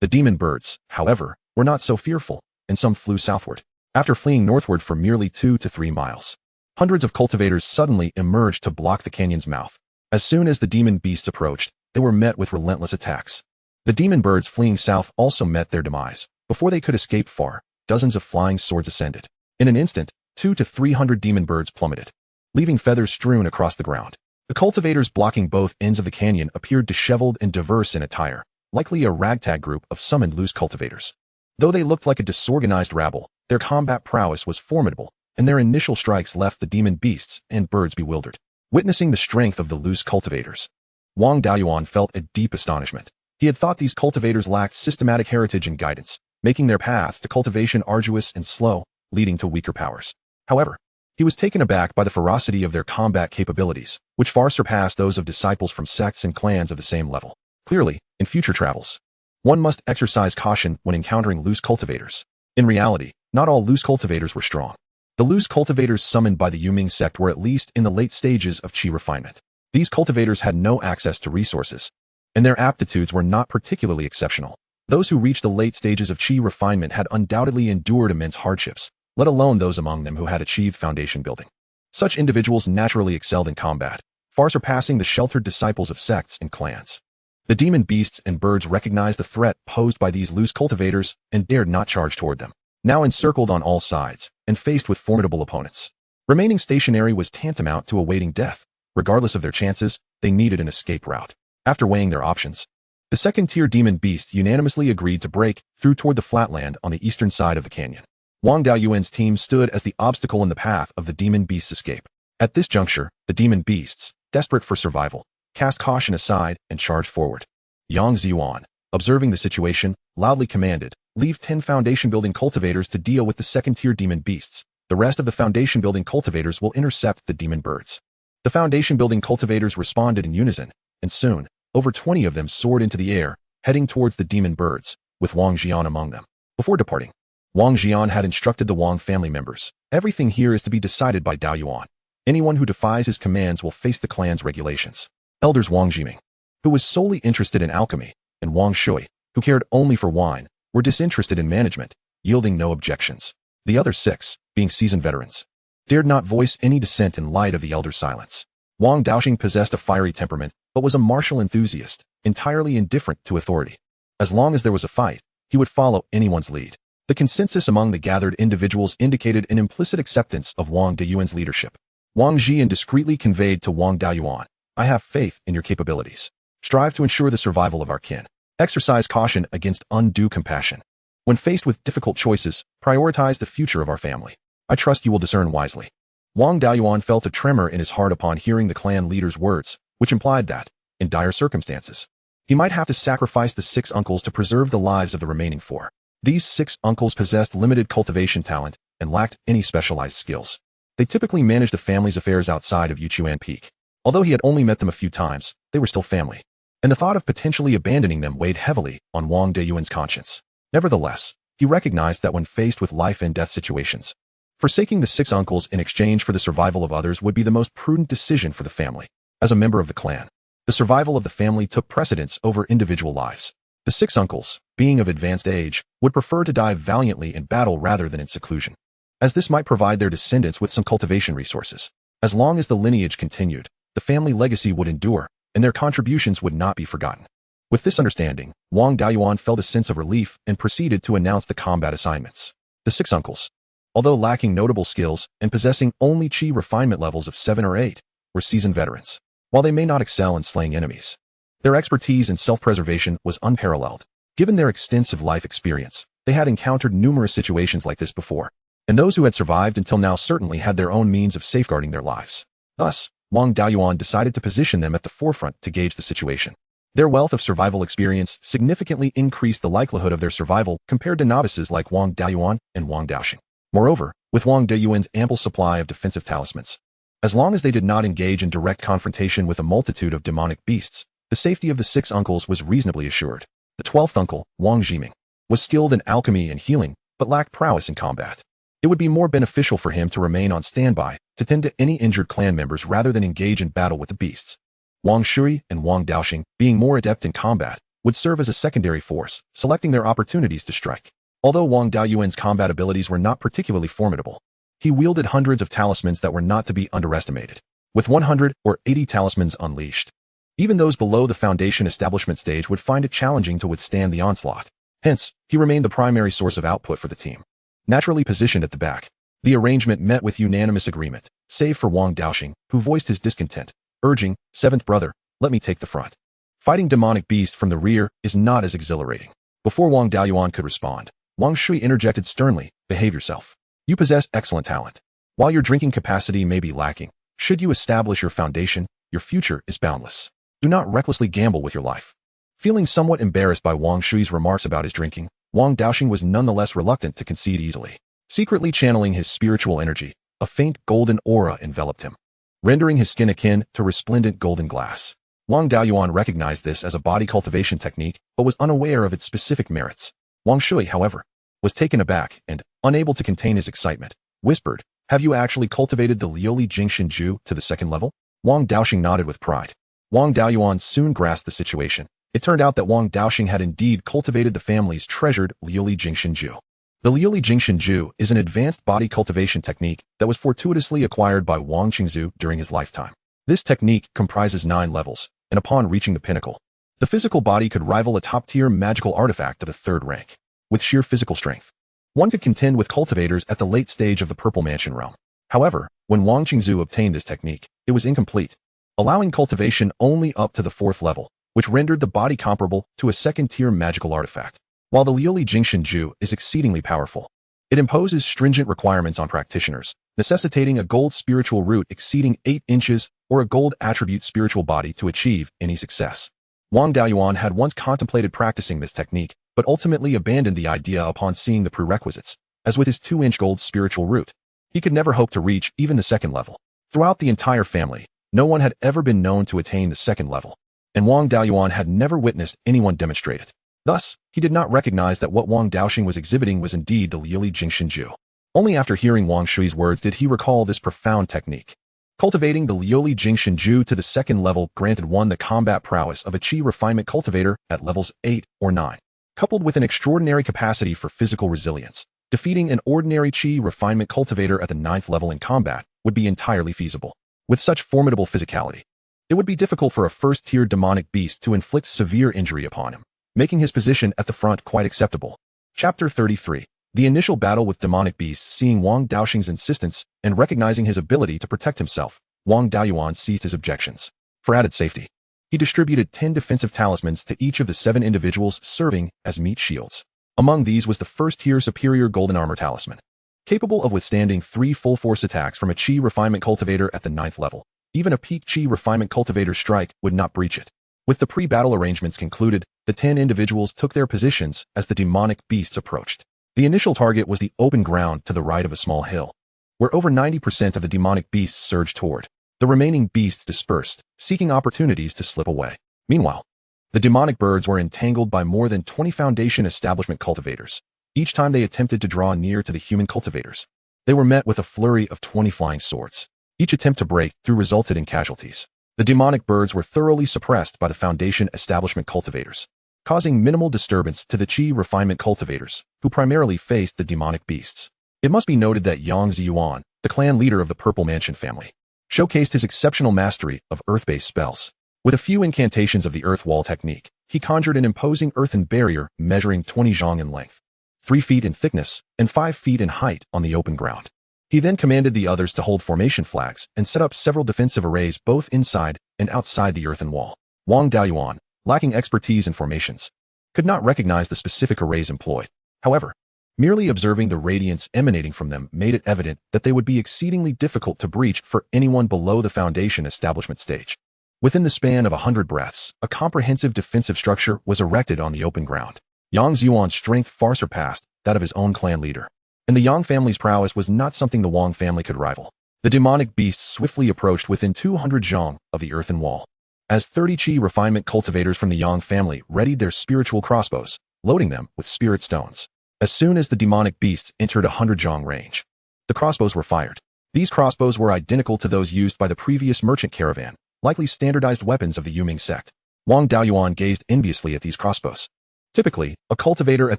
The demon birds, however, were not so fearful, and some flew southward. After fleeing northward for merely 2 to 3 miles, hundreds of cultivators suddenly emerged to block the canyon's mouth. As soon as the demon beasts approached, they were met with relentless attacks. The demon birds fleeing south also met their demise. Before they could escape far, dozens of flying swords ascended. In an instant, 200 to 300 demon birds plummeted, leaving feathers strewn across the ground. The cultivators blocking both ends of the canyon appeared disheveled and diverse in attire, likely a ragtag group of summoned loose cultivators. Though they looked like a disorganized rabble, their combat prowess was formidable, and their initial strikes left the demon beasts and birds bewildered. Witnessing the strength of the loose cultivators, Wang Beiyuan felt a deep astonishment. He had thought these cultivators lacked systematic heritage and guidance, making their paths to cultivation arduous and slow, leading to weaker powers. However, he was taken aback by the ferocity of their combat capabilities, which far surpassed those of disciples from sects and clans of the same level. Clearly, in future travels, one must exercise caution when encountering loose cultivators. In reality, not all loose cultivators were strong. The loose cultivators summoned by the Yuming sect were at least in the late stages of chi refinement. These cultivators had no access to resources, and their aptitudes were not particularly exceptional. Those who reached the late stages of chi refinement had undoubtedly endured immense hardships, let alone those among them who had achieved foundation building. Such individuals naturally excelled in combat, far surpassing the sheltered disciples of sects and clans. The demon beasts and birds recognized the threat posed by these loose cultivators and dared not charge toward them. Now encircled on all sides and faced with formidable opponents, remaining stationary was tantamount to awaiting death. Regardless of their chances, they needed an escape route. After weighing their options, the second-tier demon beasts unanimously agreed to break through toward the flatland on the eastern side of the canyon. Wang Daoyuan's team stood as the obstacle in the path of the demon beasts' escape. At this juncture, the demon beasts, desperate for survival, cast caution aside and charged forward. Yang Ziyuan, observing the situation, loudly commanded, "Leave 10 foundation-building cultivators to deal with the second-tier demon beasts. The rest of the foundation-building cultivators will intercept the demon birds." The foundation-building cultivators responded in unison, and soon, over 20 of them soared into the air, heading towards the demon birds, with Wang Jian among them. Before departing, Wang Jian had instructed the Wang family members, "Everything here is to be decided by Daoyuan. Anyone who defies his commands will face the clan's regulations." Elders Wang Jiming, who was solely interested in alchemy, and Wang Shui, who cared only for wine, were disinterested in management, yielding no objections. The other 6, being seasoned veterans, dared not voice any dissent in light of the elder's silence. Wang Daoxing possessed a fiery temperament, but was a martial enthusiast, entirely indifferent to authority. As long as there was a fight, he would follow anyone's lead. The consensus among the gathered individuals indicated an implicit acceptance of Wang Daoyuan's leadership. Wang Jian discreetly conveyed to Wang Daoyuan, "I have faith in your capabilities. Strive to ensure the survival of our kin. Exercise caution against undue compassion. When faced with difficult choices, prioritize the future of our family. I trust you will discern wisely." Wang Daoyuan felt a tremor in his heart upon hearing the clan leader's words, which implied that, in dire circumstances, he might have to sacrifice the 6 uncles to preserve the lives of the remaining 4. These 6 uncles possessed limited cultivation talent and lacked any specialized skills. They typically managed the family's affairs outside of Yuchuan Peak. Although he had only met them a few times, they were still family, and the thought of potentially abandoning them weighed heavily on Wang Daoyuan's conscience. Nevertheless, he recognized that when faced with life-and-death situations, forsaking the 6 uncles in exchange for the survival of others would be the most prudent decision for the family. As a member of the clan, the survival of the family took precedence over individual lives. The 6 uncles, being of advanced age, would prefer to die valiantly in battle rather than in seclusion, as this might provide their descendants with some cultivation resources. As long as the lineage continued, the family legacy would endure, and their contributions would not be forgotten. With this understanding, Wang Daoyuan felt a sense of relief and proceeded to announce the combat assignments. The 6 uncles, although lacking notable skills and possessing only chi refinement levels of 7 or 8, were seasoned veterans. While they may not excel in slaying enemies, their expertise in self-preservation was unparalleled. Given their extensive life experience, they had encountered numerous situations like this before, and those who had survived until now certainly had their own means of safeguarding their lives. Thus, Wang Daoyuan decided to position them at the forefront to gauge the situation. Their wealth of survival experience significantly increased the likelihood of their survival compared to novices like Wang Daoyuan and Wang Daoxing. Moreover, with Wang Daoyuan's ample supply of defensive talismans, as long as they did not engage in direct confrontation with a multitude of demonic beasts, the safety of the 6 uncles was reasonably assured. The 12th uncle, Wang Jiming, was skilled in alchemy and healing, but lacked prowess in combat. It would be more beneficial for him to remain on standby, to tend to any injured clan members rather than engage in battle with the beasts. Wang Shui and Wang Daoxing, being more adept in combat, would serve as a secondary force, selecting their opportunities to strike. Although Wang Daoyuan's combat abilities were not particularly formidable, he wielded hundreds of talismans that were not to be underestimated. With 100 or 80 talismans unleashed, even those below the foundation establishment stage would find it challenging to withstand the onslaught. Hence, he remained the primary source of output for the team. Naturally positioned at the back, the arrangement met with unanimous agreement, save for Wang Daoxing, who voiced his discontent, urging, "Seventh brother, let me take the front. Fighting demonic beasts from the rear is not as exhilarating." Before Wang Daoyuan could respond, Wang Shui interjected sternly, "Behave yourself. You possess excellent talent. While your drinking capacity may be lacking, should you establish your foundation, your future is boundless. Do not recklessly gamble with your life." Feeling somewhat embarrassed by Wang Shui's remarks about his drinking, Wang Daoxing was nonetheless reluctant to concede easily. Secretly channeling his spiritual energy, a faint golden aura enveloped him, rendering his skin akin to resplendent golden glass. Wang Daoyuan recognized this as a body cultivation technique, but was unaware of its specific merits. Wang Shui, however, was taken aback and, unable to contain his excitement, whispered, "Have you actually cultivated the Liuli Jingshin Ju to the 2nd level?" Wang Daoxing nodded with pride. Wang Daoyuan soon grasped the situation. It turned out that Wang Daoxing had indeed cultivated the family's treasured Liuli Jingshin Ju. The Liuli Jingshinju is an advanced body cultivation technique that was fortuitously acquired by Wang Qingzu during his lifetime. This technique comprises 9 levels, and upon reaching the pinnacle, the physical body could rival a top-tier magical artifact of the 3rd rank. With sheer physical strength, one could contend with cultivators at the late stage of the Purple Mansion realm. However, when Wang Qingzu obtained this technique, it was incomplete, allowing cultivation only up to the 4th level, which rendered the body comparable to a 2nd-tier magical artifact. While the Liuli Jingshinju is exceedingly powerful, it imposes stringent requirements on practitioners, necessitating a gold spiritual root exceeding 8 inches or a gold attribute spiritual body to achieve any success. Wang Daoyuan had once contemplated practicing this technique, but ultimately abandoned the idea upon seeing the prerequisites. As with his 2-inch gold spiritual root, he could never hope to reach even the 2nd level. Throughout the entire family, no one had ever been known to attain the 2nd level, and Wang Daoyuan had never witnessed anyone demonstrate it. Thus, he did not recognize that what Wang Daoxing was exhibiting was indeed the Liuli Jingshinju. Only after hearing Wang Shui's words did he recall this profound technique. Cultivating the Liuli Jingshinju to the 2nd level granted one the combat prowess of a Qi refinement cultivator at levels 8 or 9, coupled with an extraordinary capacity for physical resilience. Defeating an ordinary Qi refinement cultivator at the 9th level in combat would be entirely feasible. With such formidable physicality, it would be difficult for a 1st-tier demonic beast to inflict severe injury upon him, making his position at the front quite acceptable. Chapter 33. The initial battle with demonic beasts. Seeing Wang Daoxing's insistence and recognizing his ability to protect himself, Wang Daoyuan ceased his objections. For added safety, he distributed 10 defensive talismans to each of the 7 individuals serving as meat shields. Among these was the 1st-tier superior golden armor talisman, capable of withstanding 3 full-force attacks from a Qi refinement cultivator at the 9th level. Even a peak Qi refinement cultivator's strike would not breach it. With the pre-battle arrangements concluded, the 10 individuals took their positions as the demonic beasts approached. The initial target was the open ground to the right of a small hill, where over 90% of the demonic beasts surged toward. The remaining beasts dispersed, seeking opportunities to slip away. Meanwhile, the demonic birds were entangled by more than 20 Foundation establishment cultivators. Each time they attempted to draw near to the human cultivators, they were met with a flurry of 20 flying swords. Each attempt to break through resulted in casualties. The demonic birds were thoroughly suppressed by the Foundation establishment cultivators, causing minimal disturbance to the Qi refinement cultivators, who primarily faced the demonic beasts. It must be noted that Yang Ziyuan, the clan leader of the Purple Mansion family, showcased his exceptional mastery of earth-based spells. With a few incantations of the earth wall technique, he conjured an imposing earthen barrier measuring 20 zhang in length, 3 feet in thickness, and 5 feet in height on the open ground. He then commanded the others to hold formation flags and set up several defensive arrays both inside and outside the earthen wall. Wang Daoyuan, lacking expertise in formations, could not recognize the specific arrays employed. However, merely observing the radiance emanating from them made it evident that they would be exceedingly difficult to breach for anyone below the Foundation establishment stage. Within the span of 100 breaths, a comprehensive defensive structure was erected on the open ground. Yang Ziyuan's strength far surpassed that of his own clan leader, and the Yang family's prowess was not something the Wang family could rival. The demonic beasts swiftly approached within 200 zhang of the earthen wall, as 30 Qi refinement cultivators from the Yang family readied their spiritual crossbows, loading them with spirit stones. As soon as the demonic beasts entered 100 zhang range, the crossbows were fired. These crossbows were identical to those used by the previous merchant caravan, likely standardized weapons of the Yuming sect. Wang Daoyuan gazed enviously at these crossbows. Typically, a cultivator at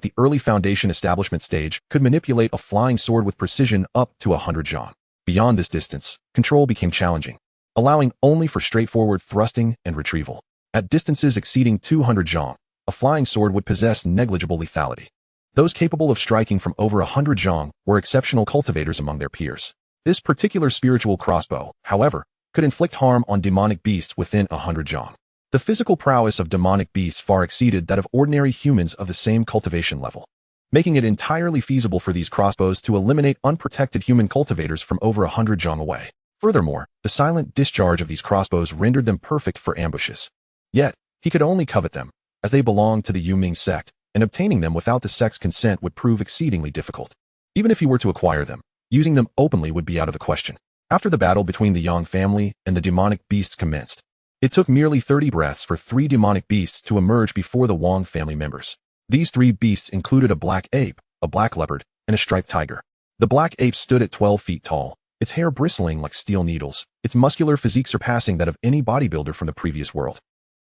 the early Foundation establishment stage could manipulate a flying sword with precision up to 100 zhang. Beyond this distance, control became challenging, allowing only for straightforward thrusting and retrieval. At distances exceeding 200 zhang, a flying sword would possess negligible lethality. Those capable of striking from over 100 zhang were exceptional cultivators among their peers. This particular spiritual crossbow, however, could inflict harm on demonic beasts within 100 zhang. The physical prowess of demonic beasts far exceeded that of ordinary humans of the same cultivation level, making it entirely feasible for these crossbows to eliminate unprotected human cultivators from over 100 zhang away. Furthermore, the silent discharge of these crossbows rendered them perfect for ambushes. Yet, he could only covet them, as they belonged to the Yuming sect, and obtaining them without the sect's consent would prove exceedingly difficult. Even if he were to acquire them, using them openly would be out of the question. After the battle between the Yang family and the demonic beasts commenced, it took merely 30 breaths for 3 demonic beasts to emerge before the Wang family members. These 3 beasts included a black ape, a black leopard, and a striped tiger. The black ape stood at 12 feet tall, its hair bristling like steel needles, its muscular physique surpassing that of any bodybuilder from the previous world.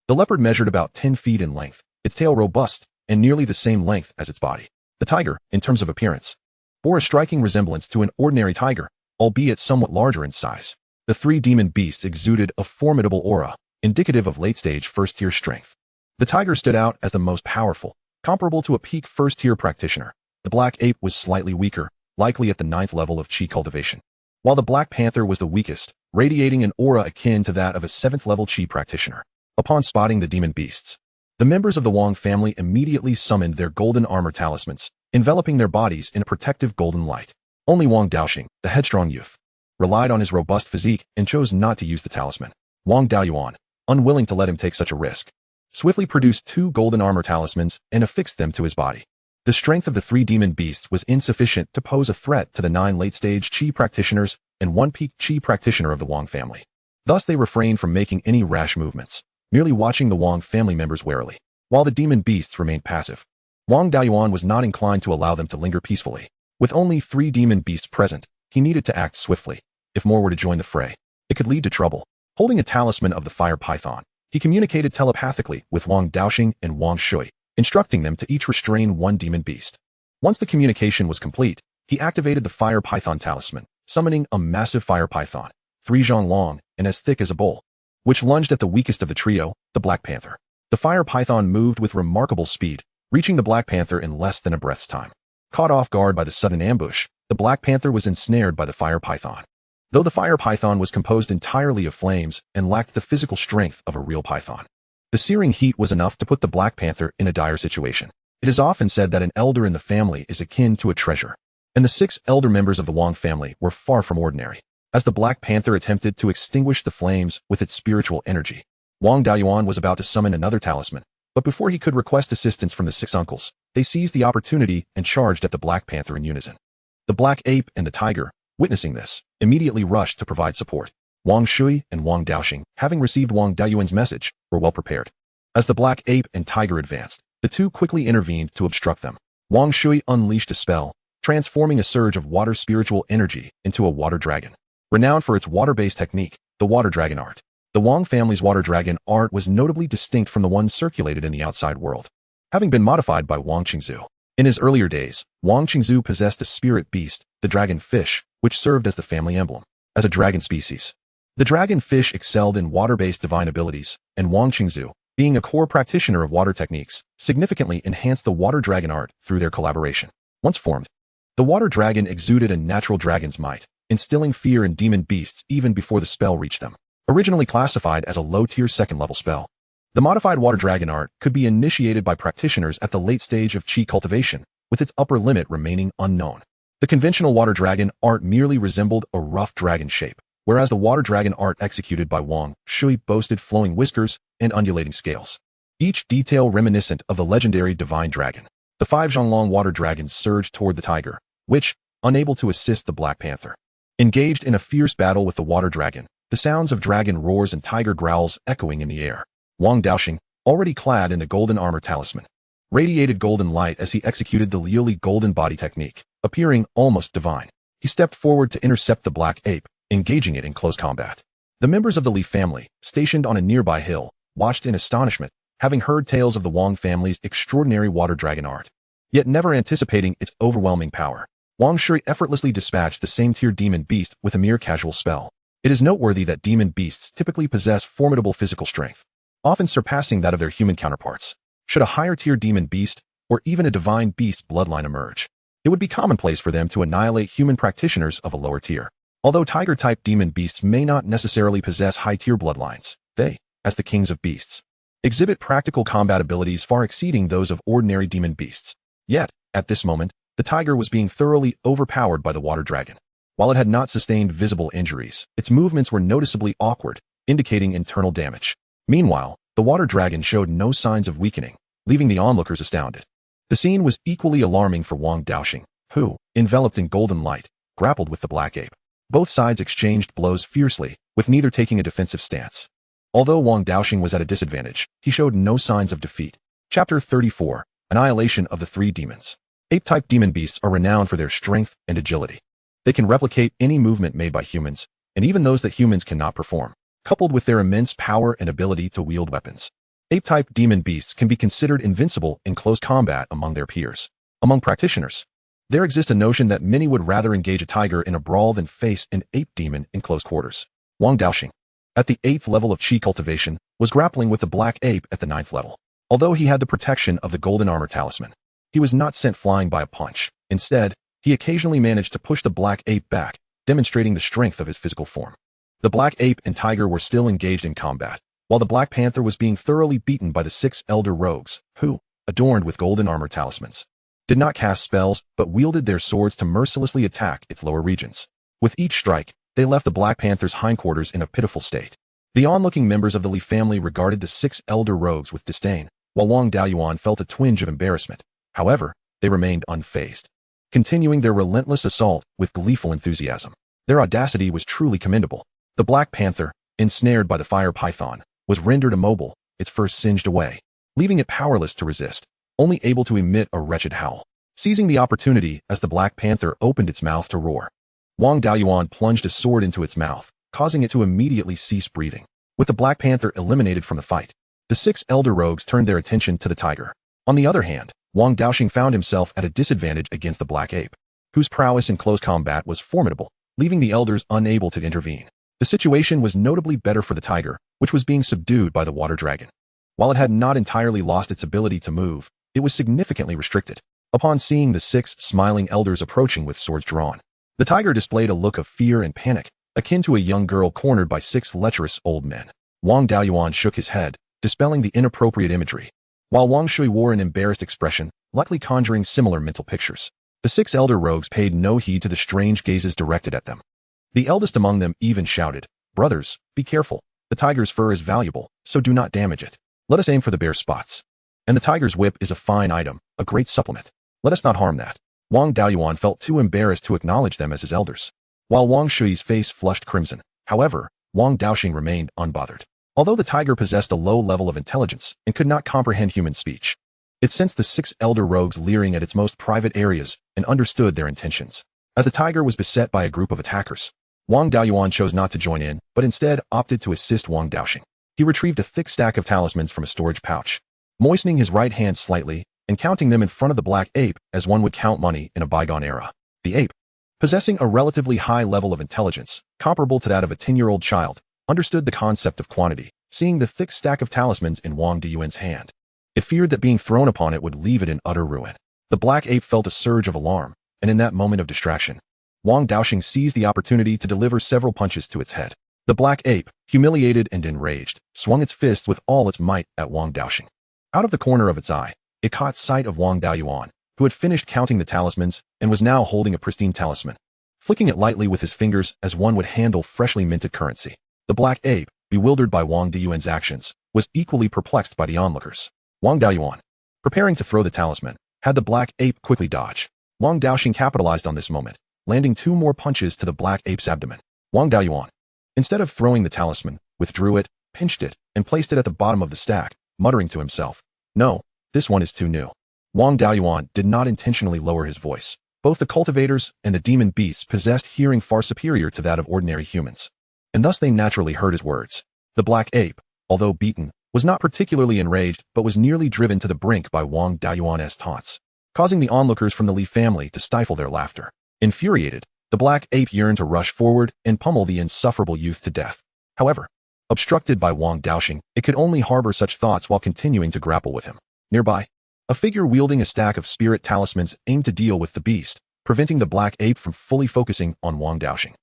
The leopard measured about 10 feet in length, its tail robust, and nearly the same length as its body. The tiger, in terms of appearance, bore a striking resemblance to an ordinary tiger, albeit somewhat larger in size. The three demon beasts exuded a formidable aura, indicative of late-stage first-tier strength. The tiger stood out as the most powerful, comparable to a peak first-tier practitioner. The black ape was slightly weaker, likely at the 9th level of chi cultivation, while the black panther was the weakest, radiating an aura akin to that of a 7th-level chi practitioner. Upon spotting the demon beasts, the members of the Wang family immediately summoned their golden armor talismans, enveloping their bodies in a protective golden light. Only Wang Daoxing, the headstrong youth, relied on his robust physique and chose not to use the talisman. Wang Daoyuan, unwilling to let him take such a risk, swiftly produced 2 golden armor talismans and affixed them to his body. The strength of the 3 demon beasts was insufficient to pose a threat to the 9 late-stage chi practitioners and 1 peak chi practitioner of the Wang family. Thus they refrained from making any rash movements, merely watching the Wang family members warily. While the demon beasts remained passive, Wang Daoyuan was not inclined to allow them to linger peacefully. With only 3 demon beasts present, he needed to act swiftly. If more were to join the fray, it could lead to trouble. Holding a talisman of the fire python, he communicated telepathically with Wang Daoxing and Wang Shui, instructing them to each restrain 1 demon beast. Once the communication was complete, he activated the fire python talisman, summoning a massive fire python, 3 zhang long and as thick as a bowl, which lunged at the weakest of the trio, the black panther. The fire python moved with remarkable speed, reaching the black panther in less than a breath's time. Caught off guard by the sudden ambush, the black panther was ensnared by the fire python. Though the fire python was composed entirely of flames and lacked the physical strength of a real python, the searing heat was enough to put the black panther in a dire situation. It is often said that an elder in the family is akin to a treasure, and the 6 elder members of the Wang family were far from ordinary. As the black panther attempted to extinguish the flames with its spiritual energy, Wang Daoyuan was about to summon another talisman, but before he could request assistance from the 6 uncles, they seized the opportunity and charged at the black panther in unison. The black ape and the tiger, witnessing this, immediately rushed to provide support. Wang Shui and Wang Daoxing, having received Wang Daoyuan's message, were well prepared. As the black ape and tiger advanced, the 2 quickly intervened to obstruct them. Wang Shui unleashed a spell, transforming a surge of water spiritual energy into a water dragon. Renowned for its water-based technique, the water dragon art. The Wang family's water dragon art was notably distinct from the one circulated in the outside world, having been modified by Wang Qingzu. In his earlier days, Wang Qingzu possessed a spirit beast, the dragon fish, which served as the family emblem. As a dragon species, the dragon fish excelled in water-based divine abilities, and Wang Qingzu, being a core practitioner of water techniques, significantly enhanced the water dragon art through their collaboration. Once formed, the water dragon exuded a natural dragon's might, instilling fear in demon beasts even before the spell reached them. Originally classified as a low-tier 2nd-level spell, the modified water dragon art could be initiated by practitioners at the late stage of chi cultivation, with its upper limit remaining unknown. The conventional water dragon art merely resembled a rough dragon shape, whereas the water dragon art executed by Wang Shui boasted flowing whiskers and undulating scales, each detail reminiscent of the legendary divine dragon. The 5 Zhonglong water dragons surged toward the tiger, which, unable to assist the black panther, engaged in a fierce battle with the water dragon, the sounds of dragon roars and tiger growls echoing in the air. Wang Daoxing, already clad in the golden armor talisman, radiated golden light as he executed the Liuli golden body technique, appearing almost divine. He stepped forward to intercept the black ape, engaging it in close combat. The members of the Li family, stationed on a nearby hill, watched in astonishment, having heard tales of the Wang family's extraordinary water dragon art, yet never anticipating its overwhelming power. Wang Shui effortlessly dispatched the same-tier demon beast with a mere casual spell. It is noteworthy that demon beasts typically possess formidable physical strength, often surpassing that of their human counterparts. Should a higher-tier demon beast, or even a divine beast bloodline emerge, it would be commonplace for them to annihilate human practitioners of a lower tier. Although tiger-type demon beasts may not necessarily possess high-tier bloodlines, they, as the kings of beasts, exhibit practical combat abilities far exceeding those of ordinary demon beasts. Yet, at this moment, the tiger was being thoroughly overpowered by the water dragon. While it had not sustained visible injuries, its movements were noticeably awkward, indicating internal damage. Meanwhile, the water dragon showed no signs of weakening, leaving the onlookers astounded. The scene was equally alarming for Wang Daoxing, who, enveloped in golden light, grappled with the black ape. Both sides exchanged blows fiercely, with neither taking a defensive stance. Although Wang Daoxing was at a disadvantage, he showed no signs of defeat. Chapter 34, Annihilation of the 3 Demons. Ape-type demon beasts are renowned for their strength and agility. They can replicate any movement made by humans, and even those that humans cannot perform, coupled with their immense power and ability to wield weapons. Ape-type demon beasts can be considered invincible in close combat among their peers. Among practitioners, there exists a notion that many would rather engage a tiger in a brawl than face an ape demon in close quarters. Wang Daoxing, at the 8th level of Qi cultivation, was grappling with the black ape at the 9th level. Although he had the protection of the golden armor talisman, he was not sent flying by a punch. Instead, he occasionally managed to push the black ape back, demonstrating the strength of his physical form. The black ape and tiger were still engaged in combat, while the Black Panther was being thoroughly beaten by the 6 elder rogues, who, adorned with golden armor talismans, did not cast spells but wielded their swords to mercilessly attack its lower regions. With each strike, they left the Black Panther's hindquarters in a pitiful state. The onlooking members of the Li family regarded the 6 elder rogues with disdain, while Wang Daoyuan felt a twinge of embarrassment. However, they remained unfazed, continuing their relentless assault with gleeful enthusiasm. Their audacity was truly commendable. The Black Panther, ensnared by the fire python, was rendered immobile, its fur singed away, leaving it powerless to resist, only able to emit a wretched howl. Seizing the opportunity as the Black Panther opened its mouth to roar, Wang Daoyuan plunged a sword into its mouth, causing it to immediately cease breathing. With the Black Panther eliminated from the fight, the 6 elder rogues turned their attention to the tiger. On the other hand, Wang Daoxing found himself at a disadvantage against the black ape, whose prowess in close combat was formidable, leaving the elders unable to intervene. The situation was notably better for the tiger, which was being subdued by the water dragon. While it had not entirely lost its ability to move, it was significantly restricted. Upon seeing the 6 smiling elders approaching with swords drawn, the tiger displayed a look of fear and panic, akin to a young girl cornered by 6 lecherous old men. Wang Daoyuan shook his head, dispelling the inappropriate imagery, while Wang Shui wore an embarrassed expression, likely conjuring similar mental pictures. The 6 elder rogues paid no heed to the strange gazes directed at them. The eldest among them even shouted, "Brothers, be careful. The tiger's fur is valuable, so do not damage it. Let us aim for the bare spots. And the tiger's whip is a fine item, a great supplement. Let us not harm that." Wang Daoyuan felt too embarrassed to acknowledge them as his elders. While Wang Shui's face flushed crimson, however, Wang Daoxing remained unbothered. Although the tiger possessed a low level of intelligence and could not comprehend human speech, it sensed the 6 elder rogues leering at its most private areas and understood their intentions. As the tiger was beset by a group of attackers, Wang Daoyuan chose not to join in, but instead opted to assist Wang Daoxing. He retrieved a thick stack of talismans from a storage pouch, moistening his right hand slightly and counting them in front of the black ape as one would count money in a bygone era. The ape, possessing a relatively high level of intelligence, comparable to that of a 10-year-old child, understood the concept of quantity. Seeing the thick stack of talismans in Wang Daoyuan's hand, it feared that being thrown upon it would leave it in utter ruin. The black ape felt a surge of alarm, and in that moment of distraction, Wang Daoxing seized the opportunity to deliver several punches to its head. The black ape, humiliated and enraged, swung its fist with all its might at Wang Daoxing. Out of the corner of its eye, it caught sight of Wang Daoyuan, who had finished counting the talismans and was now holding a pristine talisman, flicking it lightly with his fingers as one would handle freshly minted currency. The black ape, bewildered by Wang Daoyuan's actions, was equally perplexed by the onlookers. Wang Daoyuan, preparing to throw the talisman, had the black ape quickly dodge. Wang Daoxing capitalized on this moment, landing 2 more punches to the black ape's abdomen. Wang Daoyuan, instead of throwing the talisman, withdrew it, pinched it, and placed it at the bottom of the stack, muttering to himself, "No, this one is too new." Wang Daoyuan did not intentionally lower his voice. Both the cultivators and the demon beasts possessed hearing far superior to that of ordinary humans, and thus they naturally heard his words. The black ape, although beaten, was not particularly enraged but was nearly driven to the brink by Wang Daoyuan's taunts, causing the onlookers from the Li family to stifle their laughter. Infuriated, the black ape yearned to rush forward and pummel the insufferable youth to death. However, obstructed by Wang Daoxing, it could only harbor such thoughts while continuing to grapple with him. Nearby, a figure wielding a stack of spirit talismans aimed to deal with the beast, preventing the black ape from fully focusing on Wang Daoxing,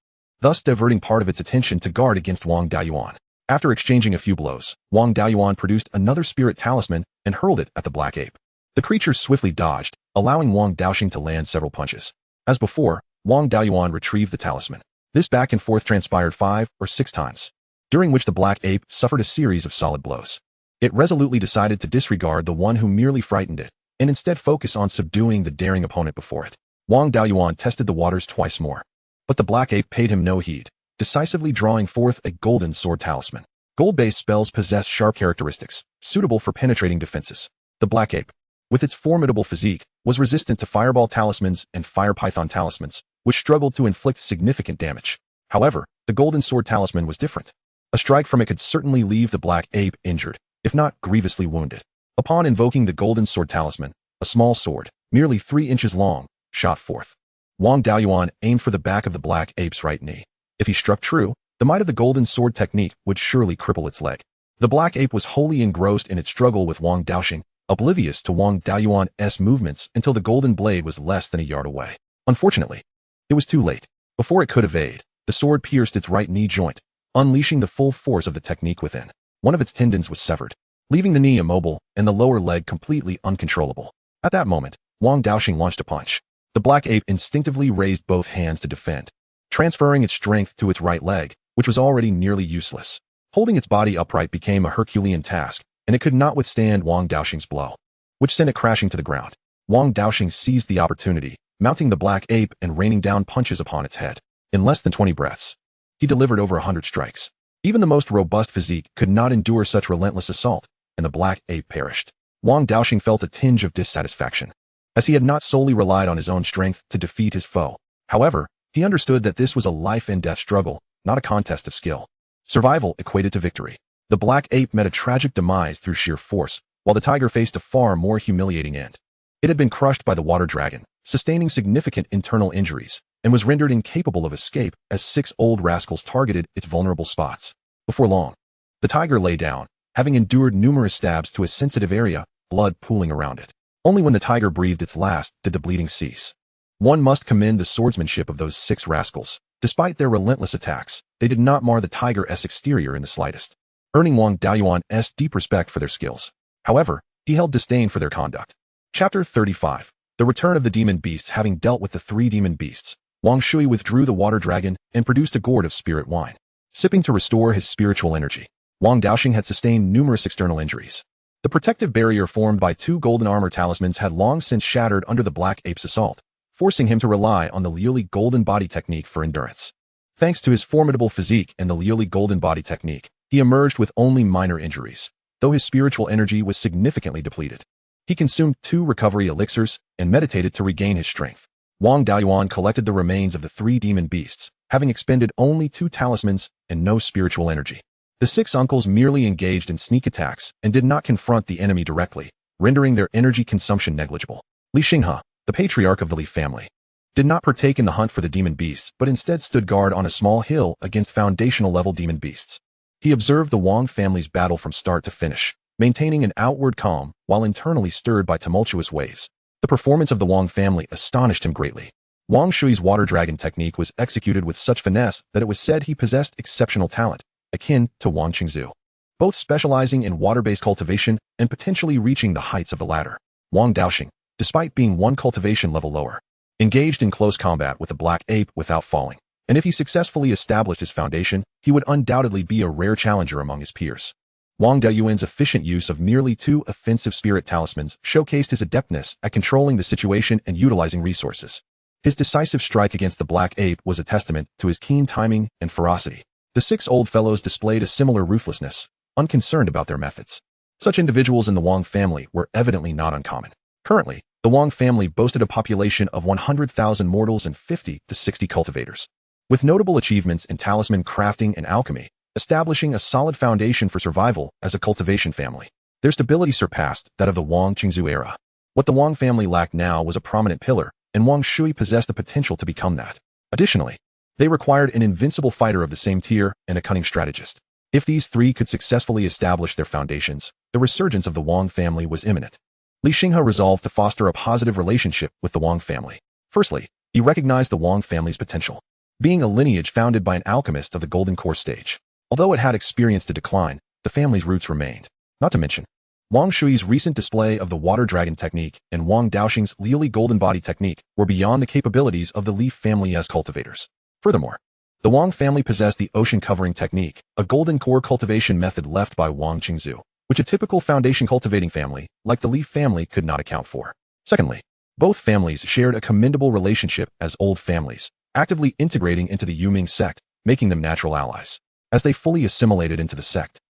thus diverting part of its attention to guard against Wang Daoyuan. After exchanging a few blows, Wang Daoyuan produced another spirit talisman and hurled it at the black ape. The creature swiftly dodged, allowing Wang Daoxing to land several punches. As before, Wang Daoyuan retrieved the talisman. This back and forth transpired 5 or 6 times, during which the black ape suffered a series of solid blows. It resolutely decided to disregard the one who merely frightened it, and instead focus on subduing the daring opponent before it. Wang Daoyuan tested the waters twice more, but the black ape paid him no heed, decisively drawing forth a golden sword talisman. Gold-based spells possess sharp characteristics, suitable for penetrating defenses. The black ape, with its formidable physique, was resistant to fireball talismans and fire python talismans, which struggled to inflict significant damage. However, the golden sword talisman was different. A strike from it could certainly leave the black ape injured, if not grievously wounded. Upon invoking the golden sword talisman, a small sword, merely 3 inches long, shot forth. Wang Daoyuan aimed for the back of the black ape's right knee. If he struck true, the might of the golden sword technique would surely cripple its leg. The black ape was wholly engrossed in its struggle with Wang Daoxing, oblivious to Wang Daoyuan's movements until the golden blade was less than a yard away. Unfortunately, it was too late. Before it could evade, the sword pierced its right knee joint, unleashing the full force of the technique within. One of its tendons was severed, leaving the knee immobile and the lower leg completely uncontrollable. At that moment, Wang Daoxing launched a punch. The black ape instinctively raised both hands to defend, transferring its strength to its right leg, which was already nearly useless. Holding its body upright became a Herculean task, and it could not withstand Wang Daoxing's blow, which sent it crashing to the ground. Wang Daoxing seized the opportunity, mounting the black ape and raining down punches upon its head. In less than 20 breaths, he delivered over 100 strikes. Even the most robust physique could not endure such relentless assault, and the black ape perished. Wang Daoxing felt a tinge of dissatisfaction, as he had not solely relied on his own strength to defeat his foe. However, he understood that this was a life and death struggle, not a contest of skill. Survival equated to victory. The black ape met a tragic demise through sheer force, while the tiger faced a far more humiliating end. It had been crushed by the water dragon, sustaining significant internal injuries, and was rendered incapable of escape as 6 old rascals targeted its vulnerable spots. Before long, the tiger lay down, having endured numerous stabs to a sensitive area, blood pooling around it. Only when the tiger breathed its last did the bleeding cease. One must commend the swordsmanship of those 6 rascals. Despite their relentless attacks, they did not mar the tiger's exterior in the slightest, earning Wang Daoyuan's deep respect for their skills. However, he held disdain for their conduct. Chapter 35. The Return of the Demon Beasts. Having dealt with the 3 demon beasts, Wang Shui withdrew the water dragon and produced a gourd of spirit wine. Sipping to restore his spiritual energy, Wang Daoxing had sustained numerous external injuries. The protective barrier formed by 2 golden armor talismans had long since shattered under the black ape's assault, forcing him to rely on the Liuli golden body technique for endurance. Thanks to his formidable physique and the Liuli golden body technique, he emerged with only minor injuries, though his spiritual energy was significantly depleted. He consumed 2 recovery elixirs and meditated to regain his strength. Wang Daoyuan collected the remains of the 3 demon beasts, having expended only 2 talismans and no spiritual energy. The 6 uncles merely engaged in sneak attacks and did not confront the enemy directly, rendering their energy consumption negligible. Li Xinghe, the patriarch of the Li family, did not partake in the hunt for the demon beasts but instead stood guard on a small hill against foundational-level demon beasts. He observed the Wang family's battle from start to finish, maintaining an outward calm while internally stirred by tumultuous waves. The performance of the Wang family astonished him greatly. Wang Shui's water dragon technique was executed with such finesse that it was said he possessed exceptional talent, akin to Wang Qingzu, both specializing in water-based cultivation and potentially reaching the heights of the latter. Wang Daoxing, despite being 1 cultivation level lower, engaged in close combat with the black ape without falling, and if he successfully established his foundation, he would undoubtedly be a rare challenger among his peers. Wang Daoyuan's efficient use of merely 2 offensive spirit talismans showcased his adeptness at controlling the situation and utilizing resources. His decisive strike against the black ape was a testament to his keen timing and ferocity. The 6 old fellows displayed a similar ruthlessness, unconcerned about their methods. Such individuals in the Wang family were evidently not uncommon. Currently, the Wang family boasted a population of 100,000 mortals and 50 to 60 cultivators, with notable achievements in talisman crafting and alchemy, establishing a solid foundation for survival as a cultivation family. Their stability surpassed that of the Wang Qingzu era. What the Wang family lacked now was a prominent pillar, and Wang Shui possessed the potential to become that. Additionally, they required an invincible fighter of the same tier and a cunning strategist. If these 3 could successfully establish their foundations, the resurgence of the Wang family was imminent. Li Xinghe resolved to foster a positive relationship with the Wang family. Firstly, he recognized the Wang family's potential, being a lineage founded by an alchemist of the Golden Core stage. Although it had experienced a decline, the family's roots remained. Not to mention, Wang Shui's recent display of the water dragon technique and Wang Daoxing's Liuli golden body technique were beyond the capabilities of the Li family as cultivators. Furthermore, the Wang family possessed the ocean covering technique, a golden core cultivation method left by Wang Qingzu, which a typical foundation cultivating family, like the Li family, could not account for. Secondly, both families shared a commendable relationship as old families, actively integrating into the Yuming sect, making them natural allies. As they fully assimilated into the sect,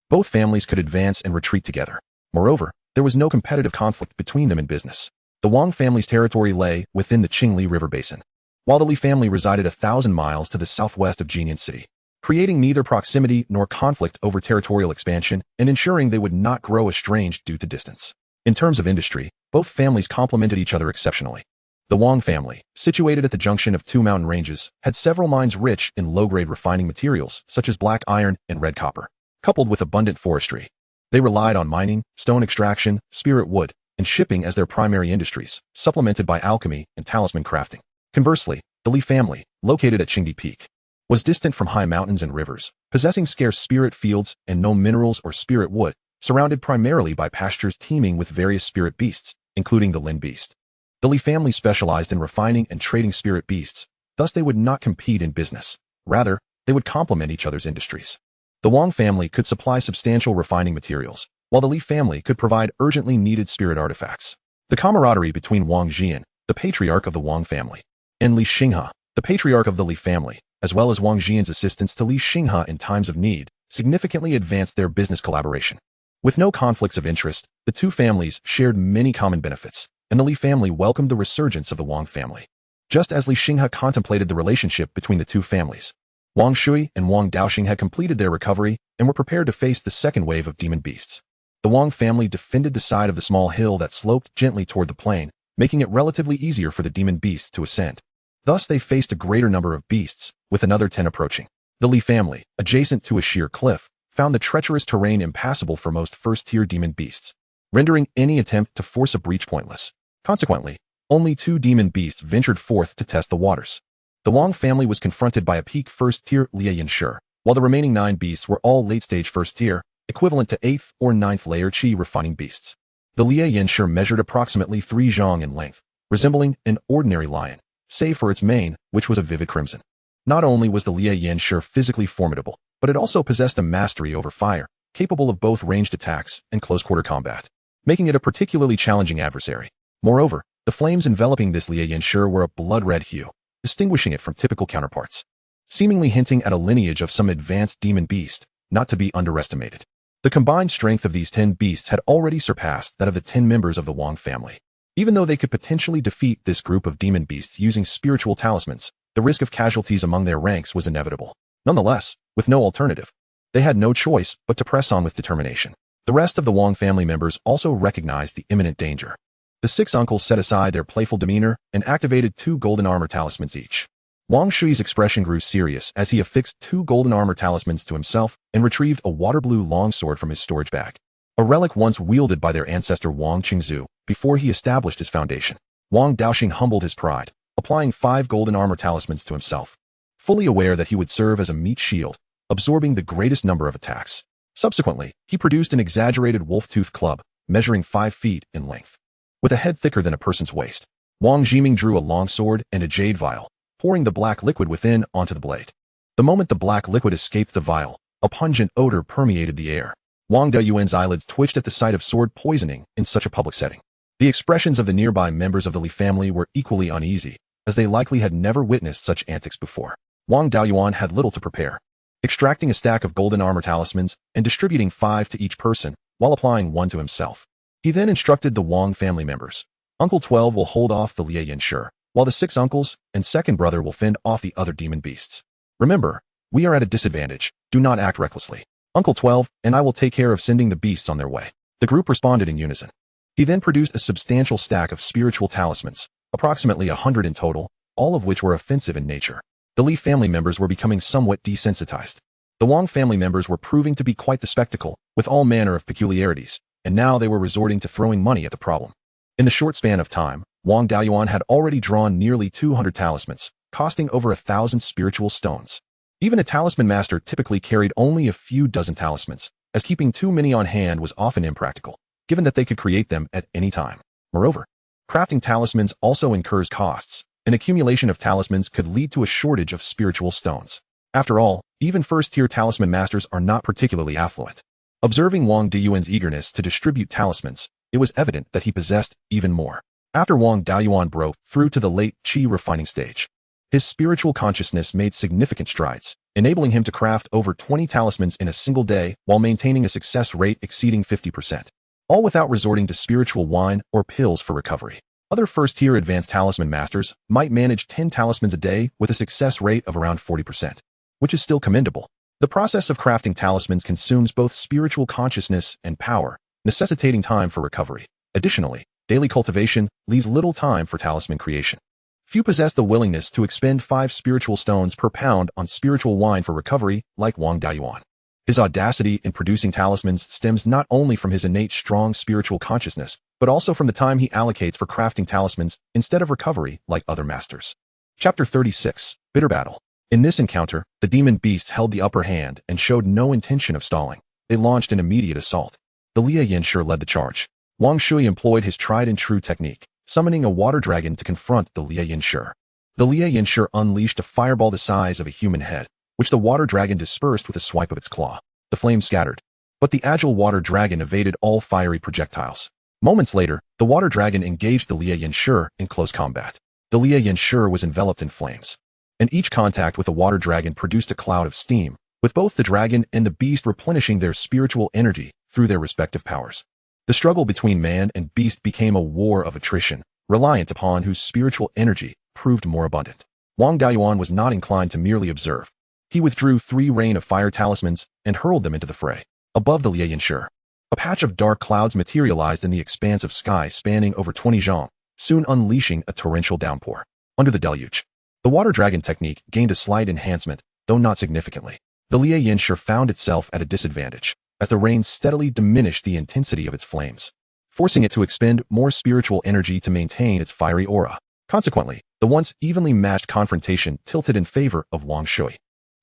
both families could advance and retreat together. Moreover, there was no competitive conflict between them in business. The Wang family's territory lay within the Qingli River basin, while the Li family resided 1,000 miles to the southwest of Jianian City, creating neither proximity nor conflict over territorial expansion and ensuring they would not grow estranged due to distance. In terms of industry, both families complemented each other exceptionally. The Wang family, situated at the junction of two mountain ranges, had several mines rich in low-grade refining materials such as black iron and red copper, coupled with abundant forestry. They relied on mining, stone extraction, spirit wood, and shipping as their primary industries, supplemented by alchemy and talisman crafting. Conversely, the Li family, located at Qingdi Peak, was distant from high mountains and rivers, possessing scarce spirit fields and no minerals or spirit wood, surrounded primarily by pastures teeming with various spirit beasts, including the Lin beast. The Li family specialized in refining and trading spirit beasts, thus they would not compete in business. Rather, they would complement each other's industries. The Wang family could supply substantial refining materials, while the Li family could provide urgently needed spirit artifacts. The camaraderie between Wang Jian, the patriarch of the Wang family, and Li Xinghe, the patriarch of the Li family, as well as Wang Jian's assistance to Li Xinghe in times of need, significantly advanced their business collaboration. With no conflicts of interest, the two families shared many common benefits, and the Li family welcomed the resurgence of the Wang family. Just as Li Xinghe contemplated the relationship between the two families, Wang Shui and Wang Daoxing had completed their recovery and were prepared to face the second wave of demon beasts. The Wang family defended the side of the small hill that sloped gently toward the plain, making it relatively easier for the demon beasts to ascend. Thus they faced a greater number of beasts, with another 10 approaching. The Li family, adjacent to a sheer cliff, found the treacherous terrain impassable for most first-tier demon beasts, rendering any attempt to force a breach pointless. Consequently, only 2 demon beasts ventured forth to test the waters. The Wang family was confronted by a peak first-tier Liayan, while the remaining 9 beasts were all late-stage first-tier, equivalent to 8th or 9th layer qi refining beasts. The Liayan measured approximately 3 zhang in length, resembling an ordinary lion, save for its mane, which was a vivid crimson. Not only was the Liayan physically formidable, but it also possessed a mastery over fire, capable of both ranged attacks and close-quarter combat, making it a particularly challenging adversary. Moreover, the flames enveloping this Liayan were a blood-red hue, distinguishing it from typical counterparts, seemingly hinting at a lineage of some advanced demon beast, not to be underestimated. The combined strength of these 10 beasts had already surpassed that of the 10 members of the Wang family. Even though they could potentially defeat this group of demon beasts using spiritual talismans, the risk of casualties among their ranks was inevitable. Nonetheless, with no alternative, they had no choice but to press on with determination. The rest of the Wang family members also recognized the imminent danger. The 6 uncles set aside their playful demeanor and activated 2 golden armor talismans each. Wang Shui's expression grew serious as he affixed 2 golden armor talismans to himself and retrieved a water-blue longsword from his storage bag, a relic once wielded by their ancestor Wang Qingzu before he established his foundation. Wang Daoxing humbled his pride, applying 5 golden armor talismans to himself, fully aware that he would serve as a meat shield, absorbing the greatest number of attacks. Subsequently, he produced an exaggerated wolf-tooth club, measuring 5 feet in length. With a head thicker than a person's waist, Wang Jiming drew a long sword and a jade vial, pouring the black liquid within onto the blade. The moment the black liquid escaped the vial, a pungent odor permeated the air. Wang Deyuan's eyelids twitched at the sight of sword poisoning in such a public setting. The expressions of the nearby members of the Li family were equally uneasy, as they likely had never witnessed such antics before. Wang Daoyuan had little to prepare, extracting a stack of golden armor talismans and distributing 5 to each person, while applying 1 to himself. He then instructed the Wang family members. Uncle 12 will hold off the Liayan, while the 6 uncles and second brother will fend off the other demon beasts. Remember, we are at a disadvantage. Do not act recklessly. Uncle 12 and I will take care of sending the beasts on their way. The group responded in unison. He then produced a substantial stack of spiritual talismans, approximately 100 in total, all of which were offensive in nature. The Li family members were becoming somewhat desensitized. The Wang family members were proving to be quite the spectacle, with all manner of peculiarities, and now they were resorting to throwing money at the problem. In the short span of time, Wang Daoyuan had already drawn nearly 200 talismans, costing over 1,000 spiritual stones. Even a talisman master typically carried only a few dozen talismans, as keeping too many on hand was often impractical, given that they could create them at any time. Moreover, crafting talismans also incurs costs. An accumulation of talismans could lead to a shortage of spiritual stones. After all, even first-tier talisman masters are not particularly affluent. Observing Wang Deyuan's eagerness to distribute talismans, it was evident that he possessed even more. After Wang Daoyuan broke through to the late qi refining stage, his spiritual consciousness made significant strides, enabling him to craft over 20 talismans in a single day while maintaining a success rate exceeding 50%, all without resorting to spiritual wine or pills for recovery. Other first-tier advanced talisman masters might manage 10 talismans a day with a success rate of around 40%, which is still commendable. The process of crafting talismans consumes both spiritual consciousness and power, necessitating time for recovery. Additionally, daily cultivation leaves little time for talisman creation. Few possess the willingness to expend 5 spiritual stones per pound on spiritual wine for recovery, like Wang Beiyuan. His audacity in producing talismans stems not only from his innate strong spiritual consciousness, but also from the time he allocates for crafting talismans instead of recovery, like other masters. Chapter 36. Bitter Battle. In this encounter, the demon beasts held the upper hand and showed no intention of stalling. They launched an immediate assault. The Lie Yanshi led the charge. Wang Shui employed his tried-and-true technique, summoning a water dragon to confront the Lie Yanshi. The Lie Yanshi unleashed a fireball the size of a human head, which the water dragon dispersed with a swipe of its claw. The flames scattered, but the agile water dragon evaded all fiery projectiles. Moments later, the water dragon engaged the Lie Yanshi in close combat. The Lie Yanshi was enveloped in flames, and each contact with the water dragon produced a cloud of steam, with both the dragon and the beast replenishing their spiritual energy through their respective powers. The struggle between man and beast became a war of attrition, reliant upon whose spiritual energy proved more abundant. Wang Beiyuan was not inclined to merely observe. He withdrew 3 rain of fire talismans and hurled them into the fray. Above the Lie Yanshi, a patch of dark clouds materialized in the expanse of sky spanning over 20 zhang, soon unleashing a torrential downpour. Under the deluge, the water dragon technique gained a slight enhancement, though not significantly. The Lie Yanshi found itself at a disadvantage, as the rain steadily diminished the intensity of its flames, forcing it to expend more spiritual energy to maintain its fiery aura. Consequently, the once evenly matched confrontation tilted in favor of Wang Shui.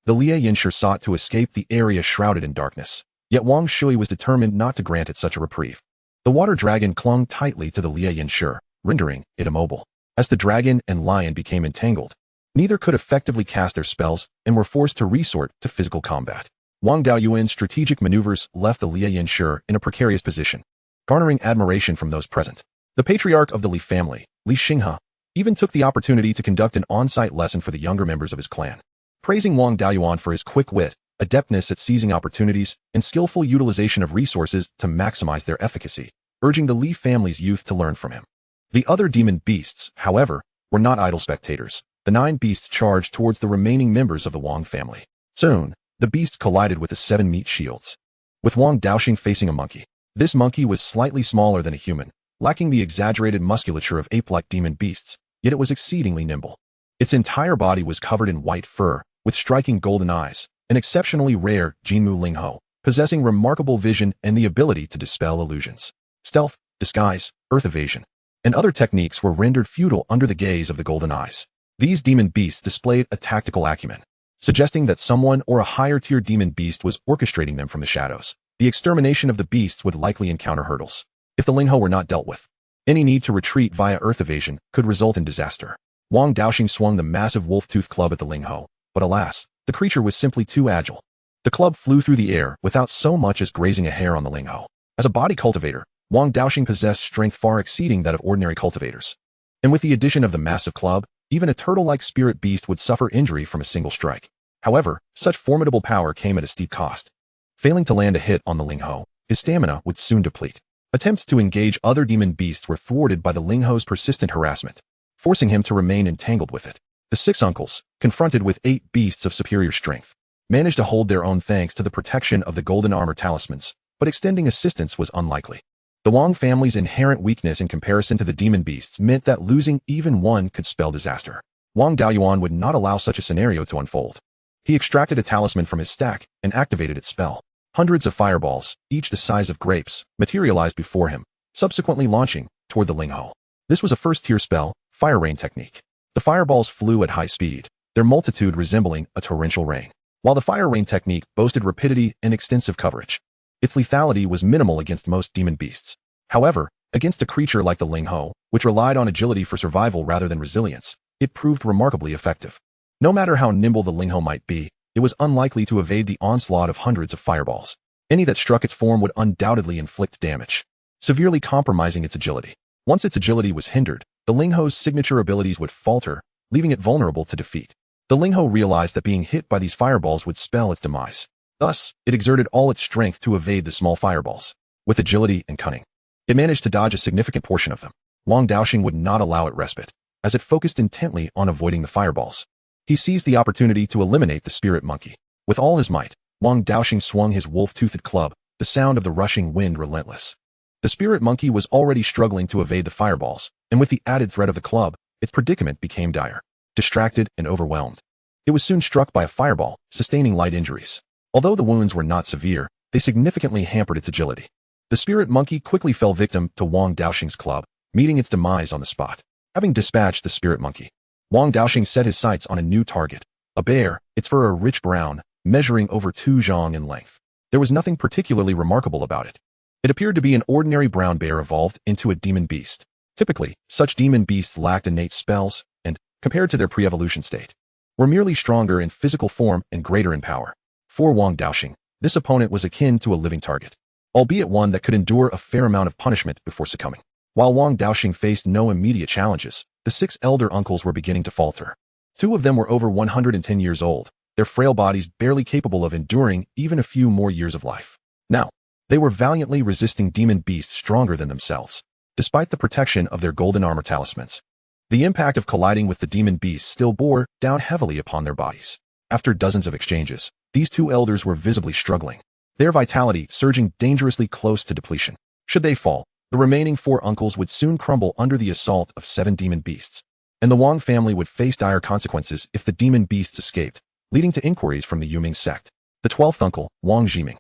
The Lie Yanshi sought to escape the area shrouded in darkness, yet Wang Shui was determined not to grant it such a reprieve. The water dragon clung tightly to the Lie Yanshi, rendering it immobile. As the dragon and lion became entangled, neither could effectively cast their spells and were forced to resort to physical combat. Wang Beiyuan's strategic maneuvers left the Lie Yanshi in a precarious position, garnering admiration from those present. The patriarch of the Li family, Li Xinghe, even took the opportunity to conduct an on-site lesson for the younger members of his clan, praising Wang Beiyuan for his quick wit, adeptness at seizing opportunities, and skillful utilization of resources to maximize their efficacy, urging the Li family's youth to learn from him. The other demon beasts, however, were not idle spectators. The 9 beasts charged towards the remaining members of the Wang family. Soon, the beasts collided with the 7 meat shields, with Wang Daoxing facing a monkey. This monkey was slightly smaller than a human, lacking the exaggerated musculature of ape-like demon beasts, yet it was exceedingly nimble. Its entire body was covered in white fur, with striking golden eyes, an exceptionally rare Jinmu Lingho, possessing remarkable vision and the ability to dispel illusions. Stealth, disguise, earth evasion, and other techniques were rendered futile under the gaze of the golden eyes. These demon beasts displayed a tactical acumen, suggesting that someone or a higher-tier demon beast was orchestrating them from the shadows. The extermination of the beasts would likely encounter hurdles. If the Lingho were not dealt with, any need to retreat via earth evasion could result in disaster. Wang Daoxing swung the massive wolf-tooth club at the Lingho, but alas, the creature was simply too agile. The club flew through the air without so much as grazing a hair on the Lingho. As a body cultivator, Wang Daoxing possessed strength far exceeding that of ordinary cultivators. And with the addition of the massive club, even a turtle-like spirit beast would suffer injury from a single strike. However, such formidable power came at a steep cost. Failing to land a hit on the Lingho, his stamina would soon deplete. Attempts to engage other demon beasts were thwarted by the Lingho's persistent harassment, forcing him to remain entangled with it. The 6 uncles, confronted with 8 beasts of superior strength, managed to hold their own thanks to the protection of the golden armor talismans, but extending assistance was unlikely. The Wang family's inherent weakness in comparison to the demon beasts meant that losing even one could spell disaster. Wang Beiyuan would not allow such a scenario to unfold. He extracted a talisman from his stack and activated its spell. Hundreds of fireballs, each the size of grapes, materialized before him, subsequently launching toward the Lingho. This was a first-tier spell, fire rain technique. The fireballs flew at high speed, their multitude resembling a torrential rain, while the fire rain technique boasted rapidity and extensive coverage. Its lethality was minimal against most demon beasts. However, against a creature like the Lingho, which relied on agility for survival rather than resilience, it proved remarkably effective. No matter how nimble the Lingho might be, it was unlikely to evade the onslaught of hundreds of fireballs. Any that struck its form would undoubtedly inflict damage, severely compromising its agility. Once its agility was hindered, the Lingho's signature abilities would falter, leaving it vulnerable to defeat. The Lingho realized that being hit by these fireballs would spell its demise. Thus, it exerted all its strength to evade the small fireballs. With agility and cunning, it managed to dodge a significant portion of them. Wang Daoxing would not allow it respite, as it focused intently on avoiding the fireballs. He seized the opportunity to eliminate the spirit monkey. With all his might, Wang Daoxing swung his wolf-toothed club, the sound of the rushing wind relentless. The spirit monkey was already struggling to evade the fireballs, and with the added threat of the club, its predicament became dire. Distracted and overwhelmed, it was soon struck by a fireball, sustaining light injuries. Although the wounds were not severe, they significantly hampered its agility. The spirit monkey quickly fell victim to Wang Daoxing's club, meeting its demise on the spot. Having dispatched the spirit monkey, Wang Daoxing set his sights on a new target, a bear, its fur a rich brown, measuring over 2 zhang in length. There was nothing particularly remarkable about it. It appeared to be an ordinary brown bear evolved into a demon beast. Typically, such demon beasts lacked innate spells, and, compared to their pre-evolution state, were merely stronger in physical form and greater in power. For Wang Daoxing, this opponent was akin to a living target, albeit one that could endure a fair amount of punishment before succumbing. While Wang Daoxing faced no immediate challenges, the 6 elder uncles were beginning to falter. 2 of them were over 110 years old, their frail bodies barely capable of enduring even a few more years of life. Now, they were valiantly resisting demon beasts stronger than themselves, despite the protection of their golden armor talismans. The impact of colliding with the demon beasts still bore down heavily upon their bodies. After dozens of exchanges, these 2 elders were visibly struggling, their vitality surging dangerously close to depletion. Should they fall, the remaining 4 uncles would soon crumble under the assault of 7 demon beasts, and the Wang family would face dire consequences if the demon beasts escaped, leading to inquiries from the Yuming sect. The 12th uncle, Wang Jiming,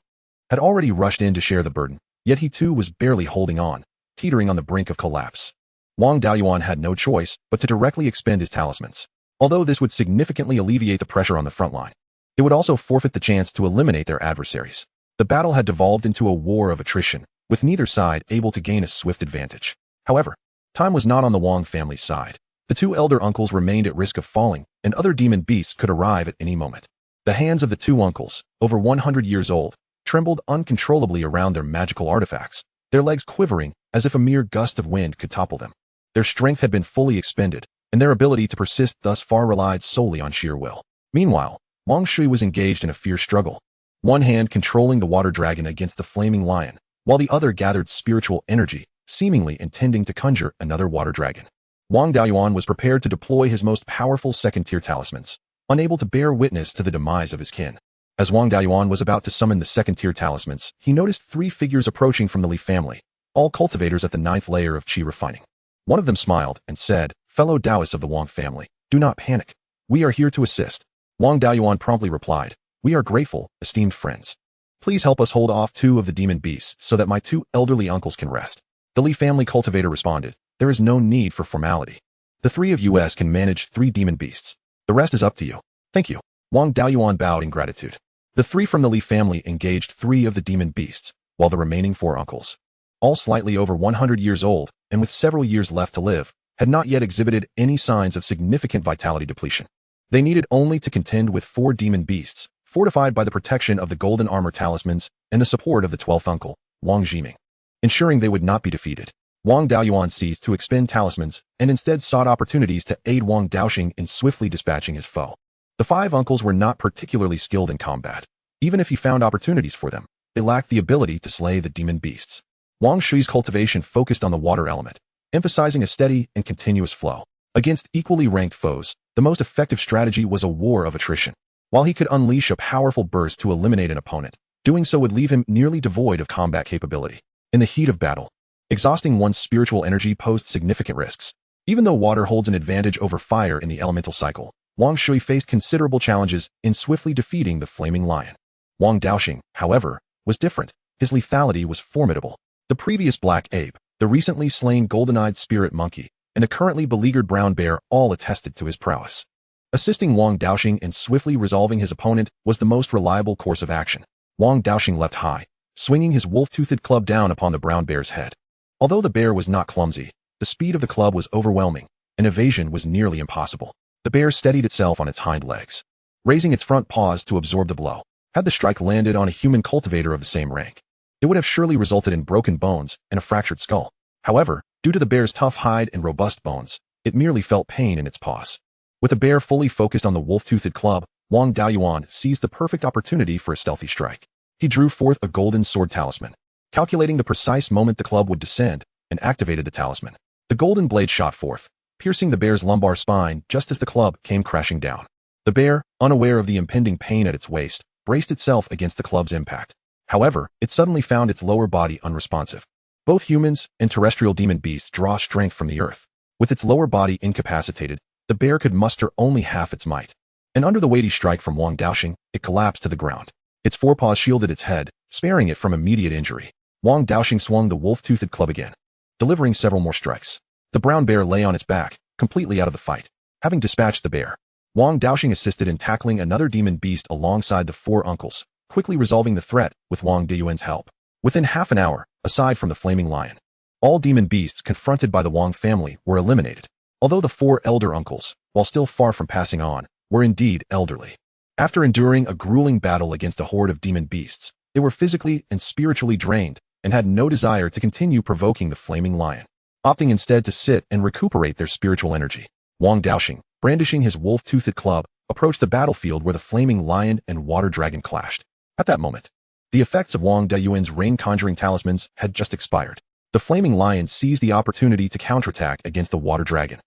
had already rushed in to share the burden, yet he too was barely holding on, teetering on the brink of collapse. Wang Daoyuan had no choice but to directly expend his talismans. Although this would significantly alleviate the pressure on the front line, it would also forfeit the chance to eliminate their adversaries. The battle had devolved into a war of attrition, with neither side able to gain a swift advantage. However, time was not on the Wang family's side. The 2 elder uncles remained at risk of falling, and other demon beasts could arrive at any moment. The hands of the 2 uncles, over 100 years old, trembled uncontrollably around their magical artifacts, their legs quivering as if a mere gust of wind could topple them. Their strength had been fully expended, and their ability to persist thus far relied solely on sheer will. Meanwhile, Wang Shui was engaged in a fierce struggle, one hand controlling the water dragon against the flaming lion, while the other gathered spiritual energy, seemingly intending to conjure another water dragon. Wang Daoyuan was prepared to deploy his most powerful second-tier talismans, unable to bear witness to the demise of his kin. As Wang Daoyuan was about to summon the second-tier talismans, he noticed 3 figures approaching from the Li family, all cultivators at the 9th layer of qi refining. One of them smiled and said, "Fellow Taoists of the Wang family, do not panic. We are here to assist." Wang Daoyuan promptly replied, "We are grateful, esteemed friends. Please help us hold off 2 of the demon beasts so that my 2 elderly uncles can rest." The Li family cultivator responded, "There is no need for formality. The 3 of us can manage 3 demon beasts. The rest is up to you." "Thank you." Wang Daoyuan bowed in gratitude. The 3 from the Li family engaged 3 of the demon beasts, while the remaining 4 uncles, all slightly over 100 years old and with several years left to live, had not yet exhibited any signs of significant vitality depletion. They needed only to contend with 4 demon beasts, fortified by the protection of the golden armor talismans and the support of the 12th uncle, Wang Jiming. Ensuring they would not be defeated, Wang Daoyuan ceased to expend talismans and instead sought opportunities to aid Wang Daoxing in swiftly dispatching his foe. The 5 uncles were not particularly skilled in combat. Even if he found opportunities for them, they lacked the ability to slay the demon beasts. Wang Shui's cultivation focused on the water element, emphasizing a steady and continuous flow. Against equally ranked foes, the most effective strategy was a war of attrition. While he could unleash a powerful burst to eliminate an opponent, doing so would leave him nearly devoid of combat capability. In the heat of battle, exhausting one's spiritual energy posed significant risks. Even though water holds an advantage over fire in the elemental cycle, Wang Shui faced considerable challenges in swiftly defeating the flaming lion. Wang Daoxing, however, was different. His lethality was formidable. The previous black ape, the recently slain golden-eyed spirit monkey, and the currently beleaguered brown bear all attested to his prowess. Assisting Wang Daoxing in swiftly resolving his opponent was the most reliable course of action. Wang Daoxing leapt high, swinging his wolf-toothed club down upon the brown bear's head. Although the bear was not clumsy, the speed of the club was overwhelming, and evasion was nearly impossible. The bear steadied itself on its hind legs, raising its front paws to absorb the blow. Had the strike landed on a human cultivator of the same rank, it would have surely resulted in broken bones and a fractured skull. However, due to the bear's tough hide and robust bones, it merely felt pain in its paws. With the bear fully focused on the wolf-toothed club, Wang Daoyuan seized the perfect opportunity for a stealthy strike. He drew forth a golden sword talisman, calculating the precise moment the club would descend, and activated the talisman. The golden blade shot forth, piercing the bear's lumbar spine just as the club came crashing down. The bear, unaware of the impending pain at its waist, braced itself against the club's impact. However, it suddenly found its lower body unresponsive. Both humans and terrestrial demon beasts draw strength from the earth. With its lower body incapacitated, the bear could muster only half its might. And under the weighty strike from Wang Daoxing, it collapsed to the ground. Its forepaws shielded its head, sparing it from immediate injury. Wang Daoxing swung the wolf-toothed club again, delivering several more strikes. The brown bear lay on its back, completely out of the fight. Having dispatched the bear, Wang Daoxing assisted in tackling another demon beast alongside the four uncles, quickly resolving the threat with Wang Diyuan's help. Within half an hour, aside from the flaming lion, all demon beasts confronted by the Wang family were eliminated. Although the four elder uncles, while still far from passing on, were indeed elderly. After enduring a grueling battle against a horde of demon beasts, they were physically and spiritually drained and had no desire to continue provoking the flaming lion, opting instead to sit and recuperate their spiritual energy. Wang Daoxing, brandishing his wolf-toothed club, approached the battlefield where the flaming lion and water dragon clashed. At that moment, the effects of Wang Dayuan's rain-conjuring talismans had just expired. The flaming lion seized the opportunity to counterattack against the water dragon,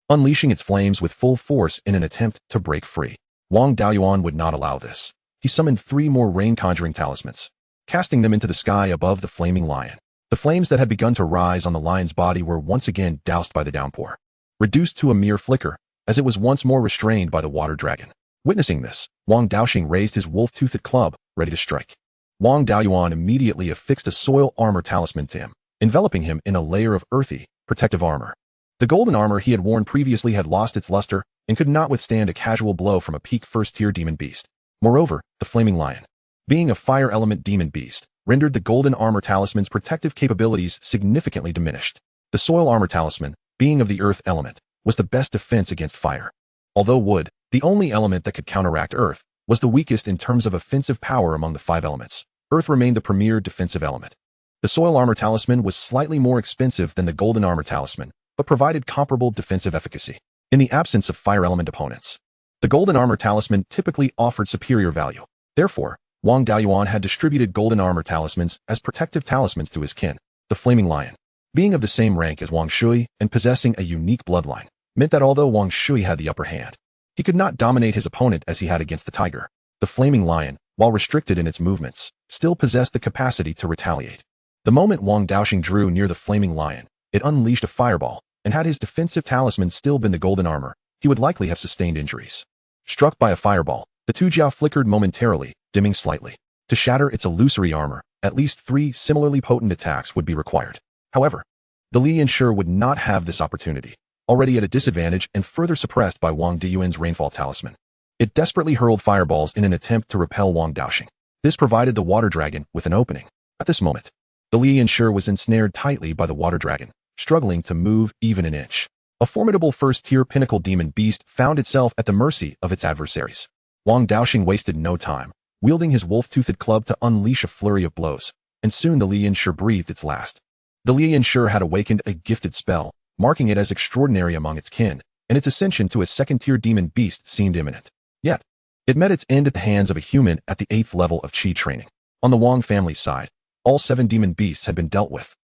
unleashing its flames with full force in an attempt to break free. Wang Daoyuan would not allow this. He summoned 3 more rain-conjuring talismans, casting them into the sky above the flaming lion. The flames that had begun to rise on the lion's body were once again doused by the downpour, reduced to a mere flicker, as it was once more restrained by the water dragon. Witnessing this, Wang Daoxing raised his wolf-toothed club, ready to strike. Wang Daoyuan immediately affixed a soil armor talisman to him, enveloping him in a layer of earthy, protective armor. The golden armor he had worn previously had lost its luster and could not withstand a casual blow from a peak first-tier demon beast. Moreover, the flaming lion, being a fire element demon beast, rendered the golden armor talisman's protective capabilities significantly diminished. The soil armor talisman, being of the earth element, was the best defense against fire. Although wood, the only element that could counteract earth, was the weakest in terms of offensive power among the 5 elements. Earth remained the premier defensive element. The soil armor talisman was slightly more expensive than the golden armor talisman, but provided comparable defensive efficacy. In the absence of fire element opponents, the golden armor talisman typically offered superior value. Therefore, Wang Daoyuan had distributed golden armor talismans as protective talismans to his kin. The flaming lion, being of the same rank as Wang Shui and possessing a unique bloodline, meant that although Wang Shui had the upper hand, he could not dominate his opponent as he had against the tiger. The flaming lion, while restricted in its movements, still possessed the capacity to retaliate. The moment Wang Daoxing drew near the flaming lion, it unleashed a fireball, and had his defensive talisman still been the golden armor, he would likely have sustained injuries. Struck by a fireball, the Tujiao flickered momentarily, dimming slightly. To shatter its illusory armor, at least 3 similarly potent attacks would be required. However, the Li Yanshi would not have this opportunity, already at a disadvantage and further suppressed by Wang Diyuan's rainfall talisman. It desperately hurled fireballs in an attempt to repel Wang Daoxing. This provided the water dragon with an opening. At this moment, the Li Yanshi was ensnared tightly by the water dragon, struggling to move even an inch. A formidable first-tier pinnacle demon beast found itself at the mercy of its adversaries. Wang Daoxing wasted no time, wielding his wolf-toothed club to unleash a flurry of blows, and soon the Li Yanshi breathed its last. The Li Yanshi had awakened a gifted spell, marking it as extraordinary among its kin, and its ascension to a second-tier demon beast seemed imminent. Yet, it met its end at the hands of a human at the 8th level of Qi training. On the Wang family's side, all 7 demon beasts had been dealt with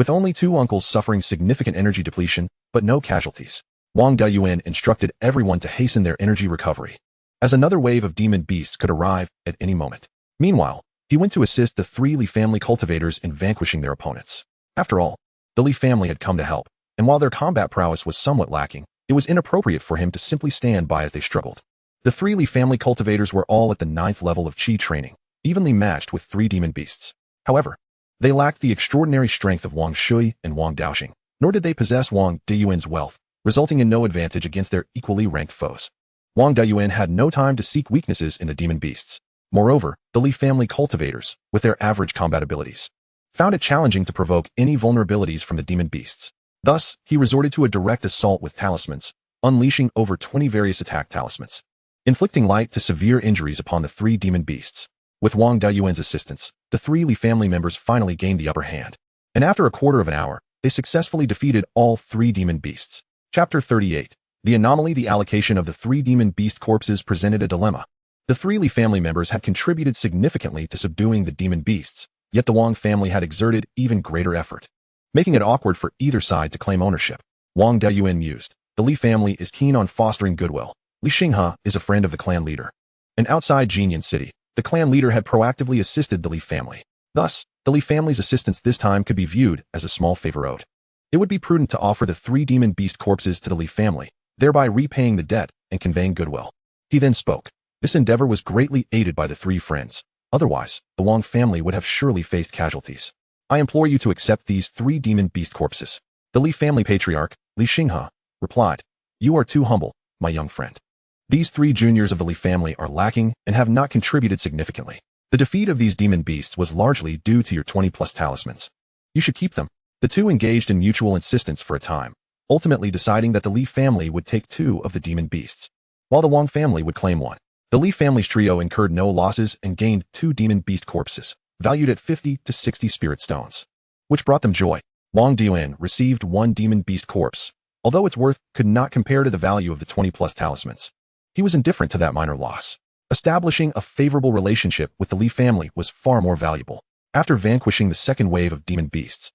only 2 uncles suffering significant energy depletion, but no casualties. Wang Daoyuan instructed everyone to hasten their energy recovery, as another wave of demon beasts could arrive at any moment. Meanwhile, he went to assist the 3 Li family cultivators in vanquishing their opponents. After all, the Li family had come to help, and while their combat prowess was somewhat lacking, it was inappropriate for him to simply stand by as they struggled. The 3 Li family cultivators were all at the 9th level of Qi training, evenly matched with 3 demon beasts. However, they lacked the extraordinary strength of Wang Shui and Wang Daoxing, nor did they possess Wang Diyuan's wealth, resulting in no advantage against their equally ranked foes. Wang Dayuan had no time to seek weaknesses in the demon beasts. Moreover, the Li family cultivators, with their average combat abilities, found it challenging to provoke any vulnerabilities from the demon beasts. Thus, he resorted to a direct assault with talismans, unleashing over 20 various attack talismans, inflicting light to severe injuries upon the 3 demon beasts. With Wang Dayuan's assistance, the 3 Li family members finally gained the upper hand, and after a quarter of an hour, they successfully defeated all 3 demon beasts. Chapter 38. The anomaly. The allocation of the 3 demon beast corpses presented a dilemma. The 3 Li family members had contributed significantly to subduing the demon beasts, yet the Wang family had exerted even greater effort, making it awkward for either side to claim ownership. Wang Dayuan mused, the Li family is keen on fostering goodwill. Li Xinghe is a friend of the clan leader, and outside Jinyan City, the clan leader had proactively assisted the Li family. Thus, The Li family's assistance this time could be viewed as a small favor owed. It would be prudent to offer the 3 demon beast corpses to the Li family, thereby repaying the debt and conveying goodwill. He then spoke. This endeavor was greatly aided by the 3 friends. Otherwise, the Wang family would have surely faced casualties. I implore you to accept these 3 demon beast corpses. The Li family patriarch, Li Xinghe, replied, You are too humble, my young friend. These 3 juniors of the Li family are lacking and have not contributed significantly. The defeat of these demon beasts was largely due to your 20+ talismans. You should keep them. The 2 engaged in mutual insistence for a time, ultimately deciding that the Li family would take 2 of the demon beasts, while the Wang family would claim 1. The Li family's trio incurred no losses and gained 2 demon beast corpses, valued at 50 to 60 spirit stones, which brought them joy. Wang Beiyuan received 1 demon beast corpse, although its worth could not compare to the value of the 20+ talismans. He was indifferent to that minor loss. Establishing a favorable relationship with the Li family was far more valuable. After vanquishing the second wave of demon beasts,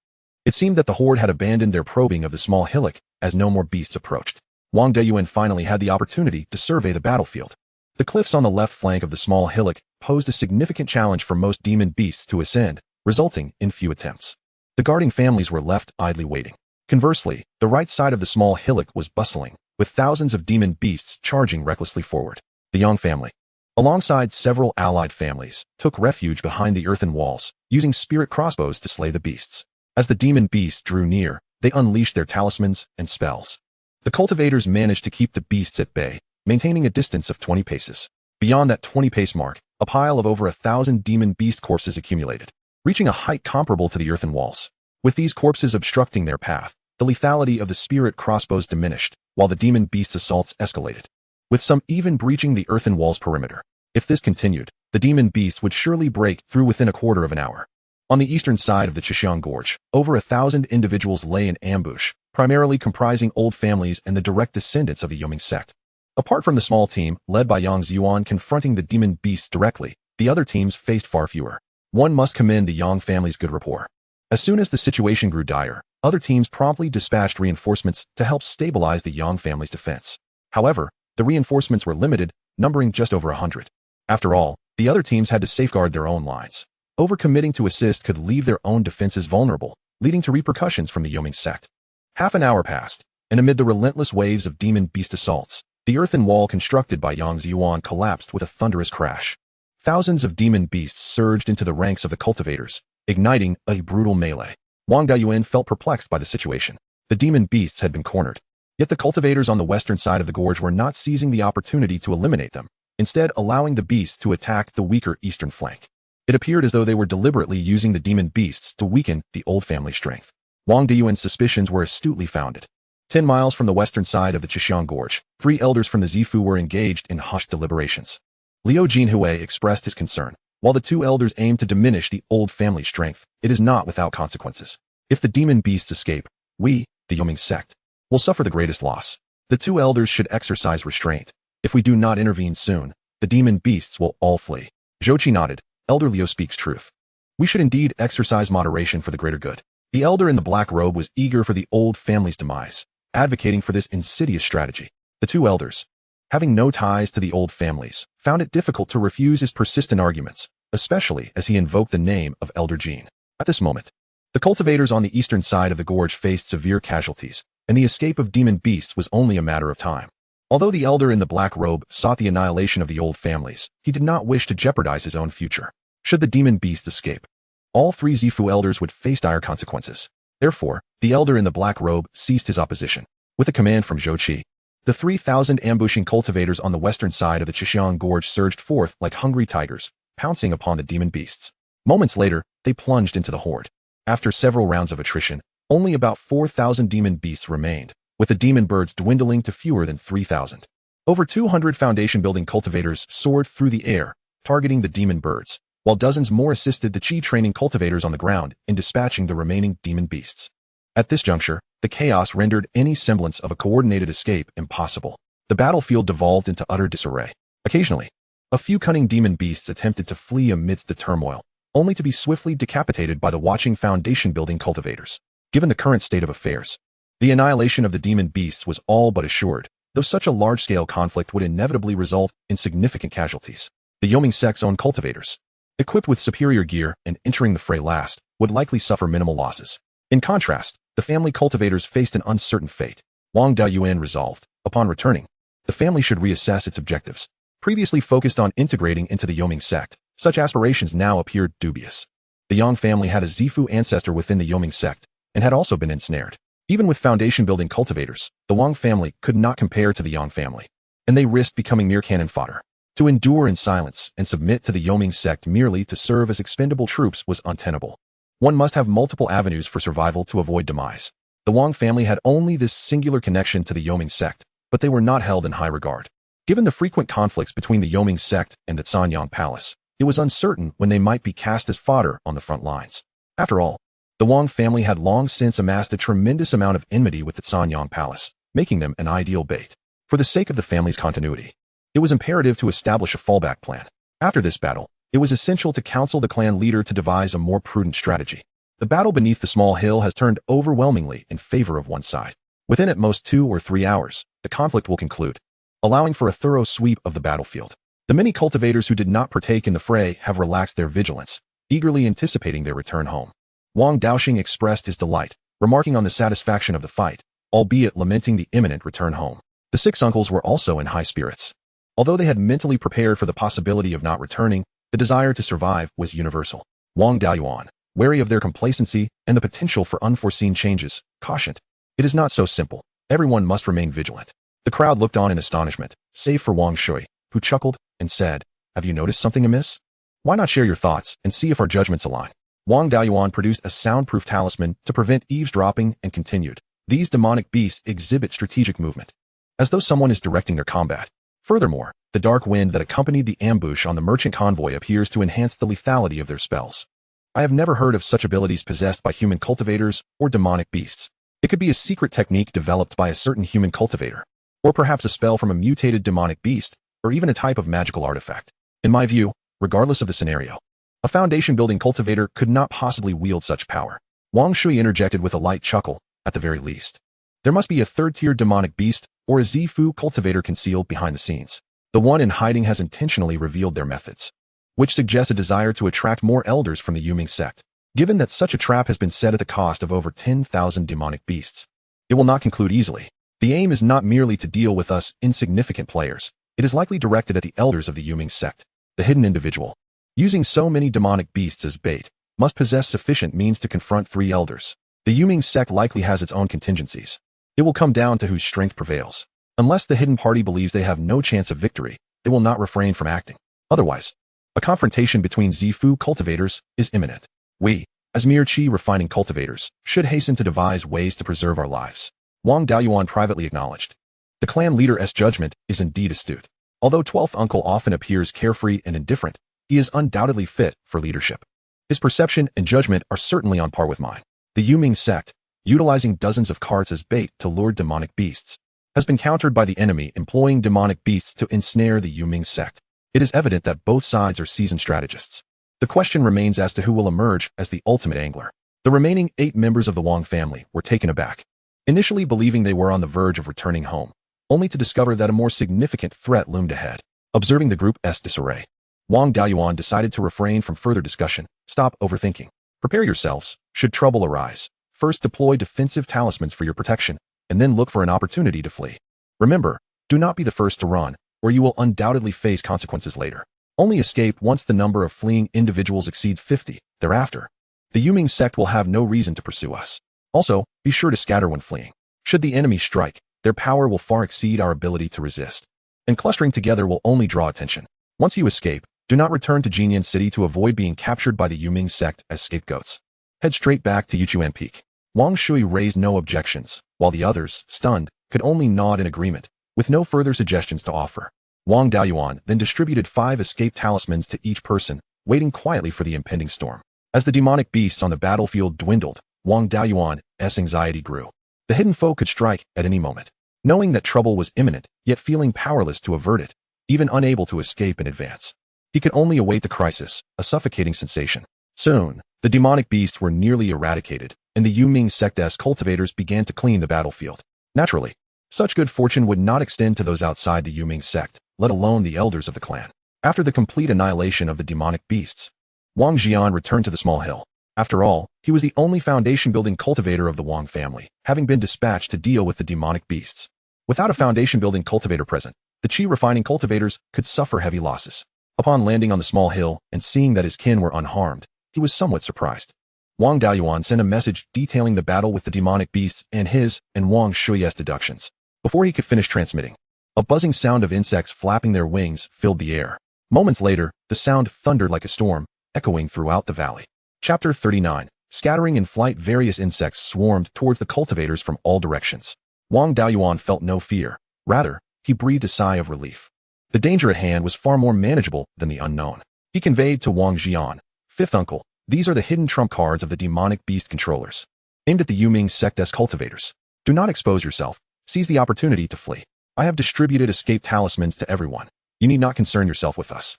it seemed that the horde had abandoned their probing of the small hillock as no more beasts approached. Wang Beiyuan finally had the opportunity to survey the battlefield. The cliffs on the left flank of the small hillock posed a significant challenge for most demon beasts to ascend, resulting in few attempts. The guarding families were left idly waiting. Conversely, the right side of the small hillock was bustling, with thousands of demon beasts charging recklessly forward. The Yang family, alongside several allied families, took refuge behind the earthen walls, using spirit crossbows to slay the beasts. As the demon beasts drew near, they unleashed their talismans and spells. The cultivators managed to keep the beasts at bay, maintaining a distance of 20 paces. Beyond that 20-pace mark, a pile of over 1,000 demon beast corpses accumulated, reaching a height comparable to the earthen walls. With these corpses obstructing their path, the lethality of the spirit crossbows diminished, while the demon beast assaults escalated, with some even breaching the earthen wall's perimeter. If this continued, the demon beast would surely break through within a quarter of an hour. On the eastern side of the Chixiang Gorge, over 1,000 individuals lay in ambush, primarily comprising old families and the direct descendants of the Yoming sect. Apart from the small team, led by Yang Ziyuan confronting the demon beasts directly, the other teams faced far fewer. One must commend the Yang family's good rapport. As soon as the situation grew dire, other teams promptly dispatched reinforcements to help stabilize the Yang family's defense. However, the reinforcements were limited, numbering just over 100. After all, the other teams had to safeguard their own lines. Overcommitting to assist could leave their own defenses vulnerable, leading to repercussions from the Yoming sect. Half an hour passed, and amid the relentless waves of demon beast assaults, the earthen wall constructed by Yang Ziyuan collapsed with a thunderous crash. Thousands of demon beasts surged into the ranks of the cultivators, igniting a brutal melee. Wang Beiyuan felt perplexed by the situation. The demon beasts had been cornered. Yet the cultivators on the western side of the gorge were not seizing the opportunity to eliminate them, instead allowing the beasts to attack the weaker eastern flank. It appeared as though they were deliberately using the demon beasts to weaken the old family strength. Wang Beiyuan's suspicions were astutely founded. 10 miles from the western side of the Chixiang Gorge, 3 elders from the Zifu were engaged in hushed deliberations. Liu Jinhui expressed his concern. While the 2 elders aimed to diminish the old family strength, it is not without consequences. If the demon beasts escape, we, the Yoming sect, will suffer the greatest loss. The 2 elders should exercise restraint. If we do not intervene soon, the demon beasts will all flee. Zhouqi nodded. Elder Liu speaks truth. We should indeed exercise moderation for the greater good. The elder in the black robe was eager for the old family's demise, advocating for this insidious strategy. The 2 elders, having no ties to the old families, found it difficult to refuse his persistent arguments, especially as he invoked the name of Elder Jin. At this moment, the cultivators on the eastern side of the gorge faced severe casualties, and the escape of demon beasts was only a matter of time. Although the elder in the black robe sought the annihilation of the old families, he did not wish to jeopardize his own future. Should the demon beasts escape, all 3 Zifu elders would face dire consequences. Therefore, the elder in the black robe ceased his opposition. With a command from Zhouqi, the 3,000 ambushing cultivators on the western side of the Chixiang Gorge surged forth like hungry tigers, pouncing upon the demon beasts. Moments later, they plunged into the horde. After several rounds of attrition, only about 4,000 demon beasts remained, with the demon birds dwindling to fewer than 3,000. Over 200 foundation-building cultivators soared through the air, targeting the demon birds, while dozens more assisted the chi-training cultivators on the ground in dispatching the remaining demon beasts. At this juncture, the chaos rendered any semblance of a coordinated escape impossible. The battlefield devolved into utter disarray. Occasionally, a few cunning demon beasts attempted to flee amidst the turmoil, only to be swiftly decapitated by the watching foundation-building cultivators. Given the current state of affairs, the annihilation of the demon beasts was all but assured, though such a large-scale conflict would inevitably result in significant casualties. The Yoming sect's own cultivators, equipped with superior gear and entering the fray last, would likely suffer minimal losses. In contrast, the family cultivators faced an uncertain fate. Wang Beiyuan resolved, upon returning, the family should reassess its objectives. Previously focused on integrating into the Yoming sect, such aspirations now appeared dubious. The Yang family had a Zifu ancestor within the Yoming sect, and had also been ensnared. Even with foundation-building cultivators, the Wang family could not compare to the Yang family, and they risked becoming mere cannon fodder. To endure in silence and submit to the Yoming sect merely to serve as expendable troops was untenable. One must have multiple avenues for survival to avoid demise. The Wang family had only this singular connection to the Yoming sect, but they were not held in high regard. Given the frequent conflicts between the Yoming sect and the Sanyang Palace, it was uncertain when they might be cast as fodder on the front lines. After all, the Wang family had long since amassed a tremendous amount of enmity with the Sanyang Palace, making them an ideal bait. For the sake of the family's continuity, it was imperative to establish a fallback plan. After this battle, it was essential to counsel the clan leader to devise a more prudent strategy. The battle beneath the small hill has turned overwhelmingly in favor of one side. Within at most 2 or 3 hours, the conflict will conclude, allowing for a thorough sweep of the battlefield. The many cultivators who did not partake in the fray have relaxed their vigilance, eagerly anticipating their return home. Wang Daoxing expressed his delight, remarking on the satisfaction of the fight, albeit lamenting the imminent return home. The 6 uncles were also in high spirits. Although they had mentally prepared for the possibility of not returning, the desire to survive was universal. Wang Beiyuan, wary of their complacency and the potential for unforeseen changes, cautioned, "It is not so simple. Everyone must remain vigilant." The crowd looked on in astonishment, save for Wang Shui, who chuckled and said, "Have you noticed something amiss? Why not share your thoughts and see if our judgments align?" Wang Beiyuan produced a soundproof talisman to prevent eavesdropping and continued, "These demonic beasts exhibit strategic movement, as though someone is directing their combat. Furthermore, the dark wind that accompanied the ambush on the merchant convoy appears to enhance the lethality of their spells. I have never heard of such abilities possessed by human cultivators or demonic beasts. It could be a secret technique developed by a certain human cultivator, or perhaps a spell from a mutated demonic beast, or even a type of magical artifact. In my view, regardless of the scenario, a foundation-building cultivator could not possibly wield such power." Wang Shui interjected with a light chuckle, "At the very least, there must be a third-tier demonic beast or a Zifu cultivator concealed behind the scenes. The one in hiding has intentionally revealed their methods, which suggests a desire to attract more elders from the Yoming sect. Given that such a trap has been set at the cost of over 10,000 demonic beasts, it will not conclude easily. The aim is not merely to deal with us insignificant players. It is likely directed at the elders of the Yoming sect. The hidden individual, using so many demonic beasts as bait, must possess sufficient means to confront 3 elders. The Yoming sect likely has its own contingencies. It will come down to whose strength prevails. Unless the hidden party believes they have no chance of victory, they will not refrain from acting. Otherwise, a confrontation between Zifu cultivators is imminent. We, as mere qi refining cultivators, should hasten to devise ways to preserve our lives." Wang Daoyuan privately acknowledged. The clan leader's judgment is indeed astute. Although 12th uncle often appears carefree and indifferent, he is undoubtedly fit for leadership. His perception and judgment are certainly on par with mine. The Yoming sect, utilizing dozens of carts as bait to lure demonic beasts, has been countered by the enemy employing demonic beasts to ensnare the Yoming sect. It is evident that both sides are seasoned strategists. The question remains as to who will emerge as the ultimate angler. The remaining 8 members of the Wang family were taken aback, initially believing they were on the verge of returning home, only to discover that a more significant threat loomed ahead. Observing the group's disarray, Wang Daoyuan decided to refrain from further discussion. "Stop overthinking. Prepare yourselves, should trouble arise. First deploy defensive talismans for your protection, and then look for an opportunity to flee. Remember, do not be the first to run, or you will undoubtedly face consequences later. Only escape once the number of fleeing individuals exceeds 50. Thereafter, the Yoming sect will have no reason to pursue us. Also, be sure to scatter when fleeing. Should the enemy strike, their power will far exceed our ability to resist, and clustering together will only draw attention. Once you escape, do not return to Jinyan City to avoid being captured by the Yoming sect as scapegoats. Head straight back to Yichuan Peak." Wang Shui raised no objections, while the others, stunned, could only nod in agreement, with no further suggestions to offer. Wang Daoyuan then distributed 5 escape talismans to each person, waiting quietly for the impending storm. As the demonic beasts on the battlefield dwindled, Wang Daoyuan's anxiety grew. The hidden foe could strike at any moment. Knowing that trouble was imminent, yet feeling powerless to avert it, even unable to escape in advance, he could only await the crisis, a suffocating sensation. Soon, the demonic beasts were nearly eradicated, and the Yoming sect's cultivators began to clean the battlefield. Naturally, such good fortune would not extend to those outside the Yoming sect, let alone the elders of the clan. After the complete annihilation of the demonic beasts, Wang Jian returned to the small hill. After all, he was the only foundation-building cultivator of the Wang family, having been dispatched to deal with the demonic beasts. Without a foundation-building cultivator present, the chi-refining cultivators could suffer heavy losses. Upon landing on the small hill and seeing that his kin were unharmed, he was somewhat surprised. Wang Daoyuan sent a message detailing the battle with the demonic beasts and his and Wang Shui's deductions. Before he could finish transmitting, a buzzing sound of insects flapping their wings filled the air. Moments later, the sound thundered like a storm, echoing throughout the valley. Chapter 39. Scattering in flight, various insects swarmed towards the cultivators from all directions. Wang Daoyuan felt no fear. Rather, he breathed a sigh of relief. The danger at hand was far more manageable than the unknown. He conveyed to Wang Jian, "Fifth uncle, these are the hidden trump cards of the demonic beast controllers. Aimed at the Yuming sect's cultivators. Do not expose yourself. Seize the opportunity to flee. I have distributed escape talismans to everyone. You need not concern yourself with us."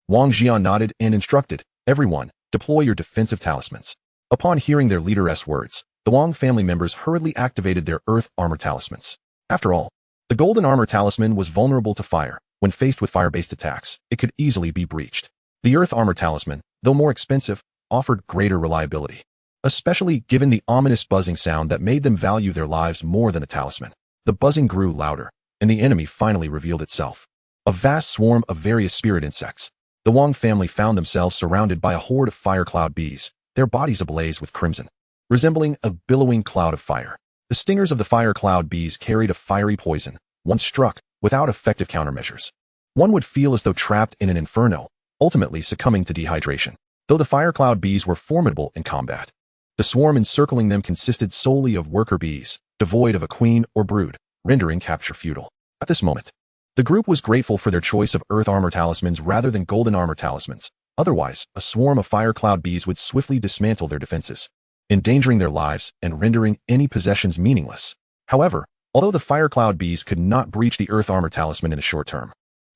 Wang Jian nodded and instructed, "Everyone, deploy your defensive talismans." Upon hearing their leader's words, the Wang family members hurriedly activated their earth armor talismans. After all, the golden armor talisman was vulnerable to fire. When faced with fire-based attacks, it could easily be breached. The earth armor talisman, though more expensive, offered greater reliability, especially given the ominous buzzing sound that made them value their lives more than a talisman. The buzzing grew louder, and the enemy finally revealed itself. A vast swarm of various spirit insects. The Wang family found themselves surrounded by a horde of fire cloud bees, their bodies ablaze with crimson, resembling a billowing cloud of fire. The stingers of the fire cloud bees carried a fiery poison. Once struck, without effective countermeasures, one would feel as though trapped in an inferno, ultimately succumbing to dehydration. Though the fire cloud bees were formidable in combat, the swarm encircling them consisted solely of worker bees, devoid of a queen or brood, rendering capture futile. At this moment, the group was grateful for their choice of earth armor talismans rather than golden armor talismans. Otherwise, a swarm of fire cloud bees would swiftly dismantle their defenses, endangering their lives and rendering any possessions meaningless. However, although the fire cloud bees could not breach the earth armor talisman in the short term,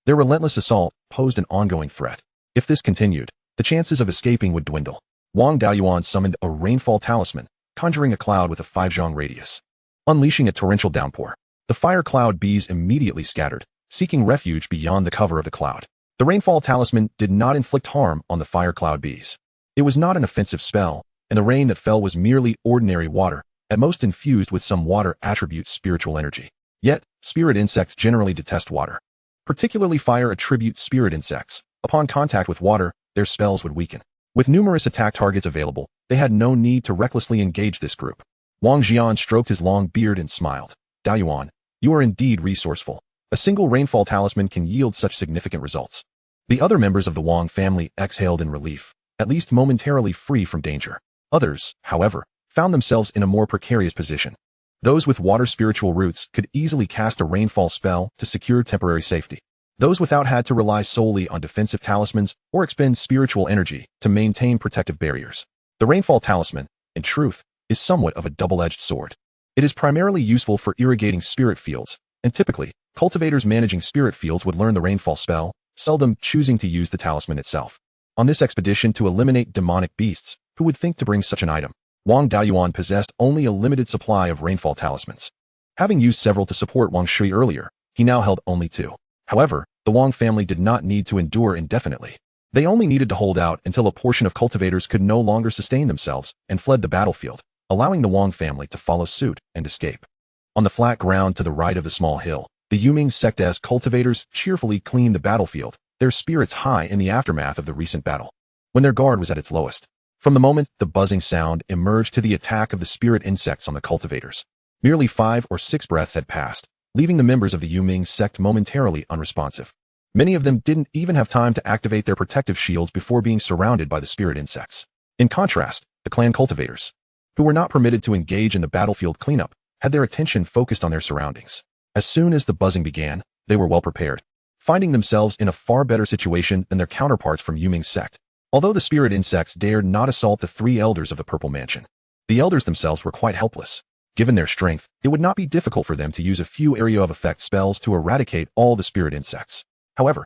their relentless assault posed an ongoing threat. If this continued, the chances of escaping would dwindle. Wang Daoyuan summoned a rainfall talisman, conjuring a cloud with a 5-zhang radius. Unleashing a torrential downpour, the fire cloud bees immediately scattered, seeking refuge beyond the cover of the cloud. The rainfall talisman did not inflict harm on the fire cloud bees. It was not an offensive spell, and the rain that fell was merely ordinary water, at most infused with some water attribute spiritual energy. Yet, spirit insects generally detest water. Particularly fire attribute spirit insects. Upon contact with water, their spells would weaken. With numerous attack targets available, they had no need to recklessly engage this group. Wang Jian stroked his long beard and smiled. "Daoyuan, you are indeed resourceful. A single rainfall talisman can yield such significant results." The other members of the Wang family exhaled in relief, at least momentarily free from danger. Others, however, found themselves in a more precarious position. Those with water spiritual roots could easily cast a rainfall spell to secure temporary safety. Those without had to rely solely on defensive talismans or expend spiritual energy to maintain protective barriers. The rainfall talisman, in truth, is somewhat of a double-edged sword. It is primarily useful for irrigating spirit fields, and typically, cultivators managing spirit fields would learn the rainfall spell, seldom choosing to use the talisman itself. On this expedition to eliminate demonic beasts, who would think to bring such an item? Wang Daoyuan possessed only a limited supply of rainfall talismans. Having used several to support Wang Shui earlier, he now held only 2. However, the Wang family did not need to endure indefinitely. They only needed to hold out until a portion of cultivators could no longer sustain themselves and fled the battlefield, allowing the Wang family to follow suit and escape. On the flat ground to the right of the small hill, the Yuming sect's cultivators cheerfully cleaned the battlefield, their spirits high in the aftermath of the recent battle, when their guard was at its lowest. From the moment the buzzing sound emerged to the attack of the spirit insects on the cultivators, merely 5 or 6 breaths had passed, leaving the members of the Yuming sect momentarily unresponsive. Many of them didn't even have time to activate their protective shields before being surrounded by the spirit insects. In contrast, the clan cultivators, who were not permitted to engage in the battlefield cleanup, had their attention focused on their surroundings. As soon as the buzzing began, they were well prepared, finding themselves in a far better situation than their counterparts from Yuming's sect. Although the spirit insects dared not assault the 3 elders of the Purple Mansion, the elders themselves were quite helpless. Given their strength, it would not be difficult for them to use a few area of effect spells to eradicate all the spirit insects. However,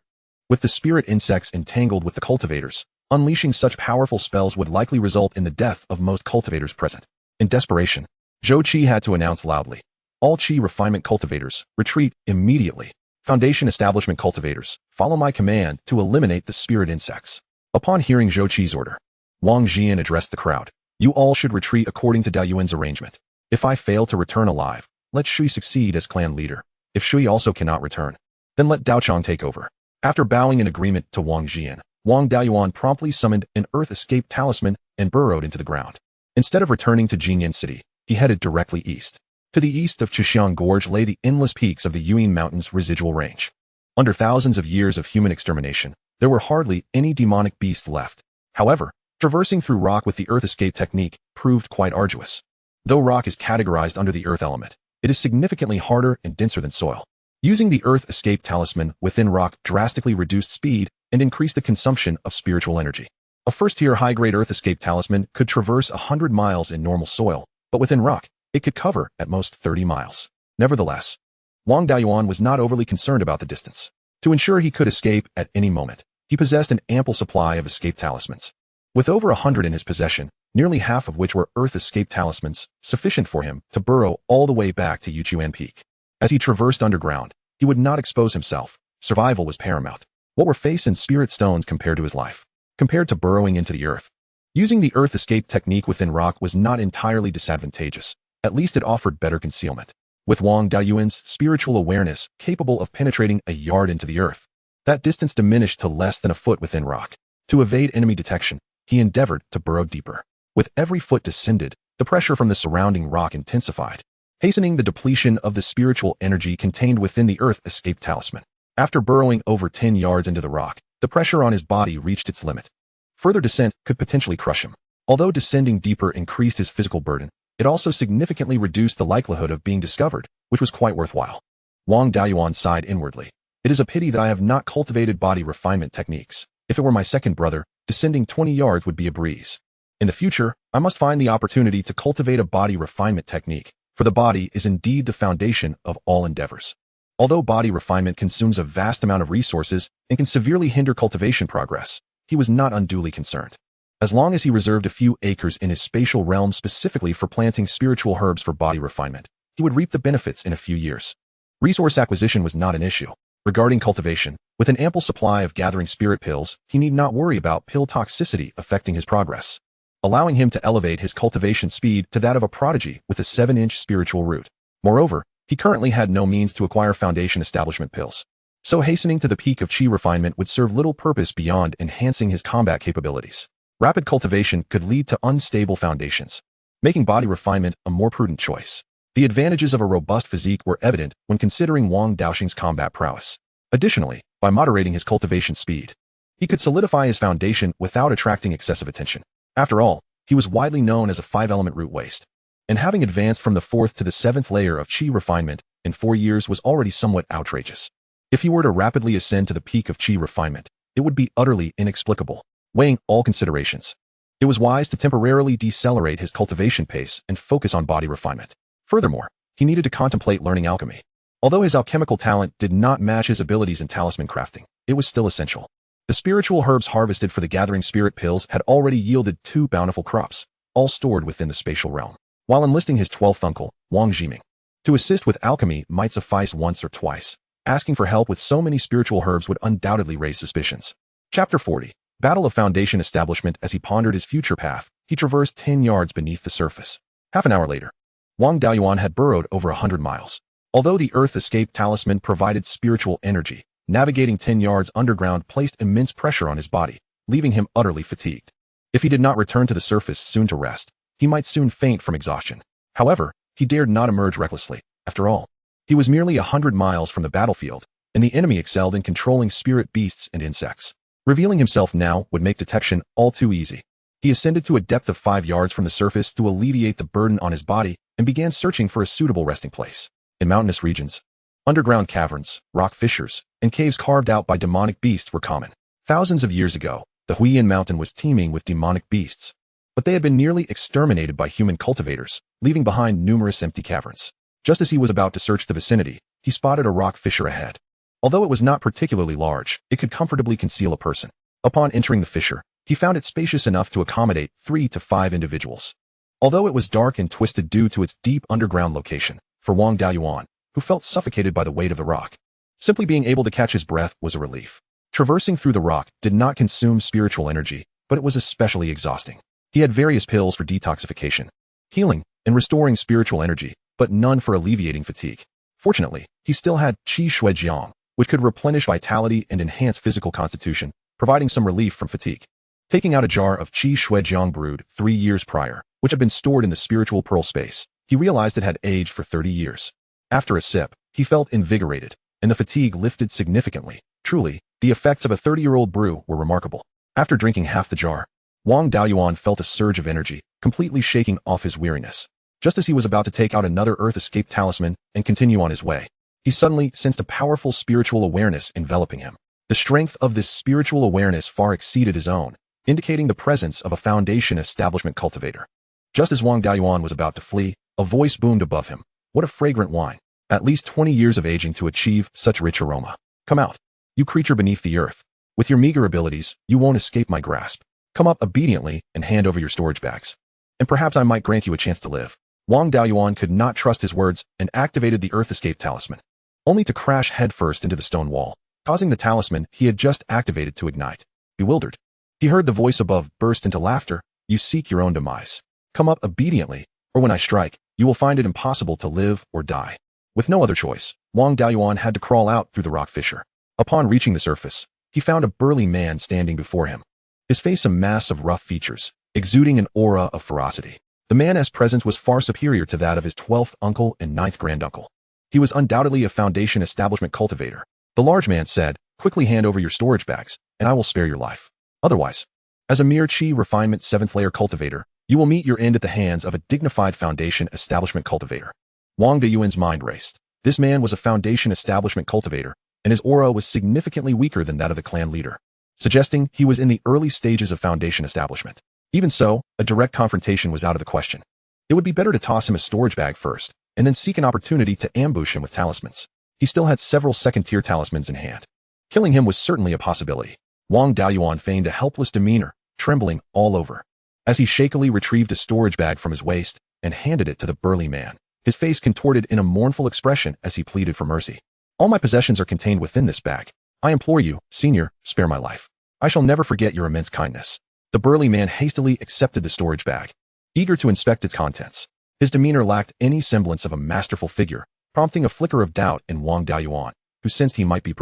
with the spirit insects entangled with the cultivators, unleashing such powerful spells would likely result in the death of most cultivators present. In desperation, Zhou Qi had to announce loudly, "All Qi refinement cultivators, retreat immediately. Foundation establishment cultivators, follow my command to eliminate the spirit insects." Upon hearing Zhou Qi's order, Wang Jian addressed the crowd. You all should retreat according to Beiyuan's arrangement. If I fail to return alive, let Shui succeed as clan leader. If Shui also cannot return, then let Daochang take over. After bowing in agreement to Wang Jian, Wang Daoyuan promptly summoned an earth escape talisman and burrowed into the ground. Instead of returning to Jingyan City, he headed directly east. To the east of Chixiang Gorge lay the endless peaks of the Yuying Mountains residual range. Under thousands of years of human extermination, there were hardly any demonic beasts left. However, traversing through rock with the earth escape technique proved quite arduous. Though rock is categorized under the earth element, it is significantly harder and denser than soil. Using the earth escape talisman within rock drastically reduced speed and increased the consumption of spiritual energy. A first-tier high-grade earth escape talisman could traverse 100 miles in normal soil, but within rock, it could cover at most 30 miles. Nevertheless, Wang Daoyuan was not overly concerned about the distance. To ensure he could escape at any moment, he possessed an ample supply of escape talismans. With over 100 in his possession, nearly half of which were earth escape talismans, sufficient for him to burrow all the way back to Yuchuan Peak. As he traversed underground, he would not expose himself. Survival was paramount. What were face and spirit stones compared to his life? Compared to burrowing into the earth? Using the earth escape technique within rock was not entirely disadvantageous. At least it offered better concealment. With Wang Daoyuan's spiritual awareness capable of penetrating a yard into the earth, that distance diminished to less than a foot within rock. To evade enemy detection, he endeavored to burrow deeper. With every foot descended, the pressure from the surrounding rock intensified, hastening the depletion of the spiritual energy contained within the earth escape talisman. After burrowing over 10 yards into the rock, the pressure on his body reached its limit. Further descent could potentially crush him. Although descending deeper increased his physical burden, it also significantly reduced the likelihood of being discovered, which was quite worthwhile. Wang Daoyuan sighed inwardly. It is a pity that I have not cultivated body refinement techniques. If it were my second brother, descending 20 yards would be a breeze. In the future, I must find the opportunity to cultivate a body refinement technique, for the body is indeed the foundation of all endeavors. Although body refinement consumes a vast amount of resources and can severely hinder cultivation progress, he was not unduly concerned. As long as he reserved a few acres in his spatial realm specifically for planting spiritual herbs for body refinement, he would reap the benefits in a few years. Resource acquisition was not an issue. Regarding cultivation, with an ample supply of gathering spirit pills, he need not worry about pill toxicity affecting his progress, allowing him to elevate his cultivation speed to that of a prodigy with a 7-inch spiritual root. Moreover, he currently had no means to acquire foundation establishment pills, so hastening to the peak of chi refinement would serve little purpose beyond enhancing his combat capabilities. Rapid cultivation could lead to unstable foundations, making body refinement a more prudent choice. The advantages of a robust physique were evident when considering Wang Daoxing's combat prowess. Additionally, by moderating his cultivation speed, he could solidify his foundation without attracting excessive attention. After all, he was widely known as a 5-element root waste, and having advanced from the 4th to the 7th layer of chi refinement in 4 years was already somewhat outrageous. If he were to rapidly ascend to the peak of chi refinement, it would be utterly inexplicable. Weighing all considerations, it was wise to temporarily decelerate his cultivation pace and focus on body refinement. Furthermore, he needed to contemplate learning alchemy. Although his alchemical talent did not match his abilities in talisman crafting, it was still essential. The spiritual herbs harvested for the gathering spirit pills had already yielded 2 bountiful crops, all stored within the spatial realm. While enlisting his 12th uncle, Wang Jiming, to assist with alchemy might suffice once or twice. Asking for help with so many spiritual herbs would undoubtedly raise suspicions. Chapter 40. Battle of Foundation Establishment. As he pondered his future path, he traversed 10 yards beneath the surface. Half an hour later, Wang Daoyuan had burrowed over 100 miles. Although the earth escape talisman provided spiritual energy, navigating 10 yards underground placed immense pressure on his body, leaving him utterly fatigued. If he did not return to the surface soon to rest, he might soon faint from exhaustion. However, he dared not emerge recklessly. After all, he was merely 100 miles from the battlefield, and the enemy excelled in controlling spirit beasts and insects. Revealing himself now would make detection all too easy. He ascended to a depth of 5 yards from the surface to alleviate the burden on his body and began searching for a suitable resting place. In mountainous regions, underground caverns, rock fissures, and caves carved out by demonic beasts were common. Thousands of years ago, the Huiyan mountain was teeming with demonic beasts, but they had been nearly exterminated by human cultivators, leaving behind numerous empty caverns. Just as he was about to search the vicinity, he spotted a rock fissure ahead. Although it was not particularly large, it could comfortably conceal a person. Upon entering the fissure, he found it spacious enough to accommodate 3 to 5 individuals. Although it was dark and twisted due to its deep underground location, for Wang Daoyuan, who felt suffocated by the weight of the rock, simply being able to catch his breath was a relief. Traversing through the rock did not consume spiritual energy, but it was especially exhausting. He had various pills for detoxification, healing, and restoring spiritual energy, but none for alleviating fatigue. Fortunately, he still had Qi Shui Jiang, which could replenish vitality and enhance physical constitution, providing some relief from fatigue. Taking out a jar of Qi Shui Jiang brewed 3 years prior, which had been stored in the spiritual pearl space, he realized it had aged for 30 years. After a sip, he felt invigorated, and the fatigue lifted significantly. Truly, the effects of a 30-year-old brew were remarkable. After drinking half the jar, Wang Daoyuan felt a surge of energy, completely shaking off his weariness. Just as he was about to take out another Earth Escape talisman and continue on his way, he suddenly sensed a powerful spiritual awareness enveloping him. The strength of this spiritual awareness far exceeded his own, indicating the presence of a foundation establishment cultivator. Just as Wang Daoyuan was about to flee, a voice boomed above him. What a fragrant wine! At least 20 years of aging to achieve such rich aroma. Come out, you creature beneath the earth. With your meager abilities, you won't escape my grasp. Come up obediently and hand over your storage bags. And perhaps I might grant you a chance to live. Wang Daoyuan could not trust his words and activated the Earth Escape talisman, only to crash headfirst into the stone wall, causing the talisman he had just activated to ignite. Bewildered, he heard the voice above burst into laughter. You seek your own demise. Come up obediently, or when I strike, you will find it impossible to live or die. With no other choice, Wang Daoyuan had to crawl out through the rock fissure. Upon reaching the surface, he found a burly man standing before him. His face a mass of rough features, exuding an aura of ferocity. The man's presence was far superior to that of his 12th uncle and 9th granduncle. He was undoubtedly a foundation establishment cultivator. The large man said, quickly hand over your storage bags, and I will spare your life. Otherwise, as a mere Qi refinement 7th layer cultivator, you will meet your end at the hands of a dignified foundation establishment cultivator. Wang Daoyuan's mind raced. This man was a foundation establishment cultivator, and his aura was significantly weaker than that of the clan leader, suggesting he was in the early stages of foundation establishment. Even so, a direct confrontation was out of the question. It would be better to toss him a storage bag first, and then seek an opportunity to ambush him with talismans. He still had several second-tier talismans in hand. Killing him was certainly a possibility. Wang Daoyuan feigned a helpless demeanor, trembling all over. As he shakily retrieved a storage bag from his waist and handed it to the burly man, his face contorted in a mournful expression as he pleaded for mercy. All my possessions are contained within this bag. I implore you, senior, spare my life. I shall never forget your immense kindness. The burly man hastily accepted the storage bag, eager to inspect its contents. His demeanor lacked any semblance of a masterful figure, prompting a flicker of doubt in Wang Daoyuan, who sensed he might be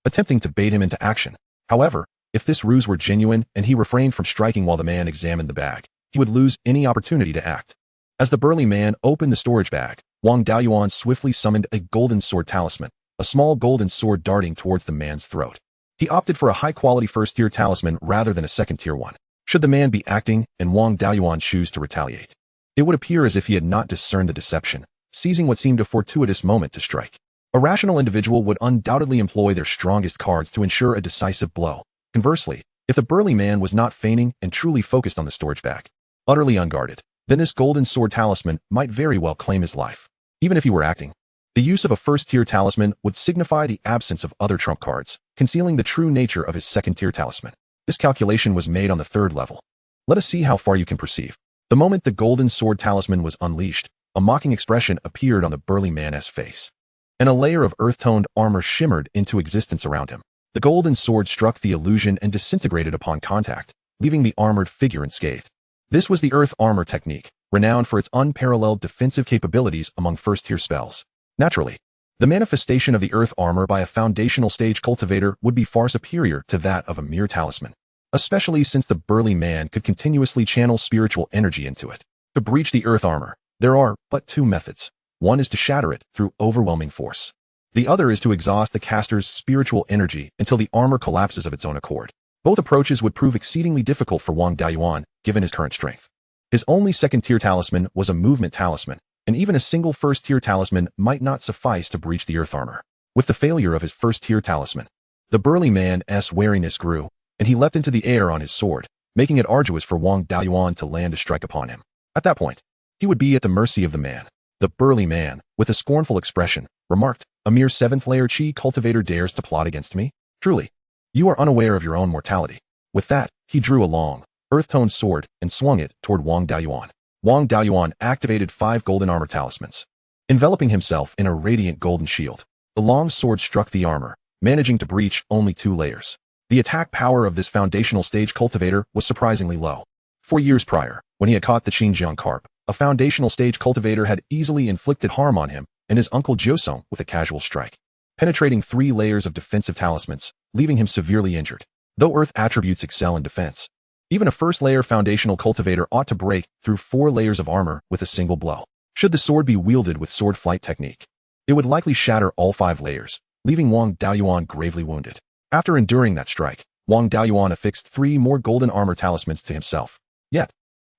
attempting to bait him into action. However, if this ruse were genuine and he refrained from striking while the man examined the bag, he would lose any opportunity to act. As the burly man opened the storage bag, Wang Daoyuan swiftly summoned a golden sword talisman, a small golden sword darting towards the man's throat. He opted for a high-quality first-tier talisman rather than a second-tier one. Should the man be acting and Wang Daoyuan choose to retaliate, it would appear as if he had not discerned the deception, seizing what seemed a fortuitous moment to strike. A rational individual would undoubtedly employ their strongest cards to ensure a decisive blow. Conversely, if the burly man was not feigning and truly focused on the storage bag, utterly unguarded, then this golden sword talisman might very well claim his life. Even if he were acting, the use of a first-tier talisman would signify the absence of other trump cards, concealing the true nature of his second-tier talisman. This calculation was made on the 3rd level. Let us see how far you can perceive. The moment the golden sword talisman was unleashed, a mocking expression appeared on the burly man's face, and a layer of earth-toned armor shimmered into existence around him. The golden sword struck the illusion and disintegrated upon contact, leaving the armored figure unscathed. This was the earth armor technique, renowned for its unparalleled defensive capabilities among first-tier spells. Naturally, the manifestation of the earth armor by a foundational stage cultivator would be far superior to that of a mere talisman, especially since the burly man could continuously channel spiritual energy into it. To breach the earth armor, there are but 2 methods. One is to shatter it through overwhelming force. The other is to exhaust the caster's spiritual energy until the armor collapses of its own accord. Both approaches would prove exceedingly difficult for Wang Daoyuan, given his current strength. His only second-tier talisman was a movement talisman, and even a single first-tier talisman might not suffice to breach the earth armor. With the failure of his first-tier talisman, the burly man's wariness grew, and he leapt into the air on his sword, making it arduous for Wang Daoyuan to land a strike upon him. At that point, he would be at the mercy of the man. The burly man, with a scornful expression, remarked, "A mere 7th-layer Qi cultivator dares to plot against me? Truly, you are unaware of your own mortality." With that, he drew a long, earth-toned sword and swung it toward Wang Daoyuan. Wang Daoyuan activated 5 golden armor talismans, enveloping himself in a radiant golden shield. The long sword struck the armor, managing to breach only 2 layers. The attack power of this foundational stage cultivator was surprisingly low. 4 years prior, when he had caught the Xinjiang carp, a foundational stage cultivator had easily inflicted harm on him and his uncle Jiusong with a casual strike, penetrating 3 layers of defensive talismans, leaving him severely injured. Though earth attributes excel in defense, even a first-layer foundational cultivator ought to break through 4 layers of armor with a single blow. Should the sword be wielded with sword flight technique, it would likely shatter all 5 layers, leaving Wang Daoyuan gravely wounded. After enduring that strike, Wang Daoyuan affixed 3 more golden armor talismans to himself. Yet,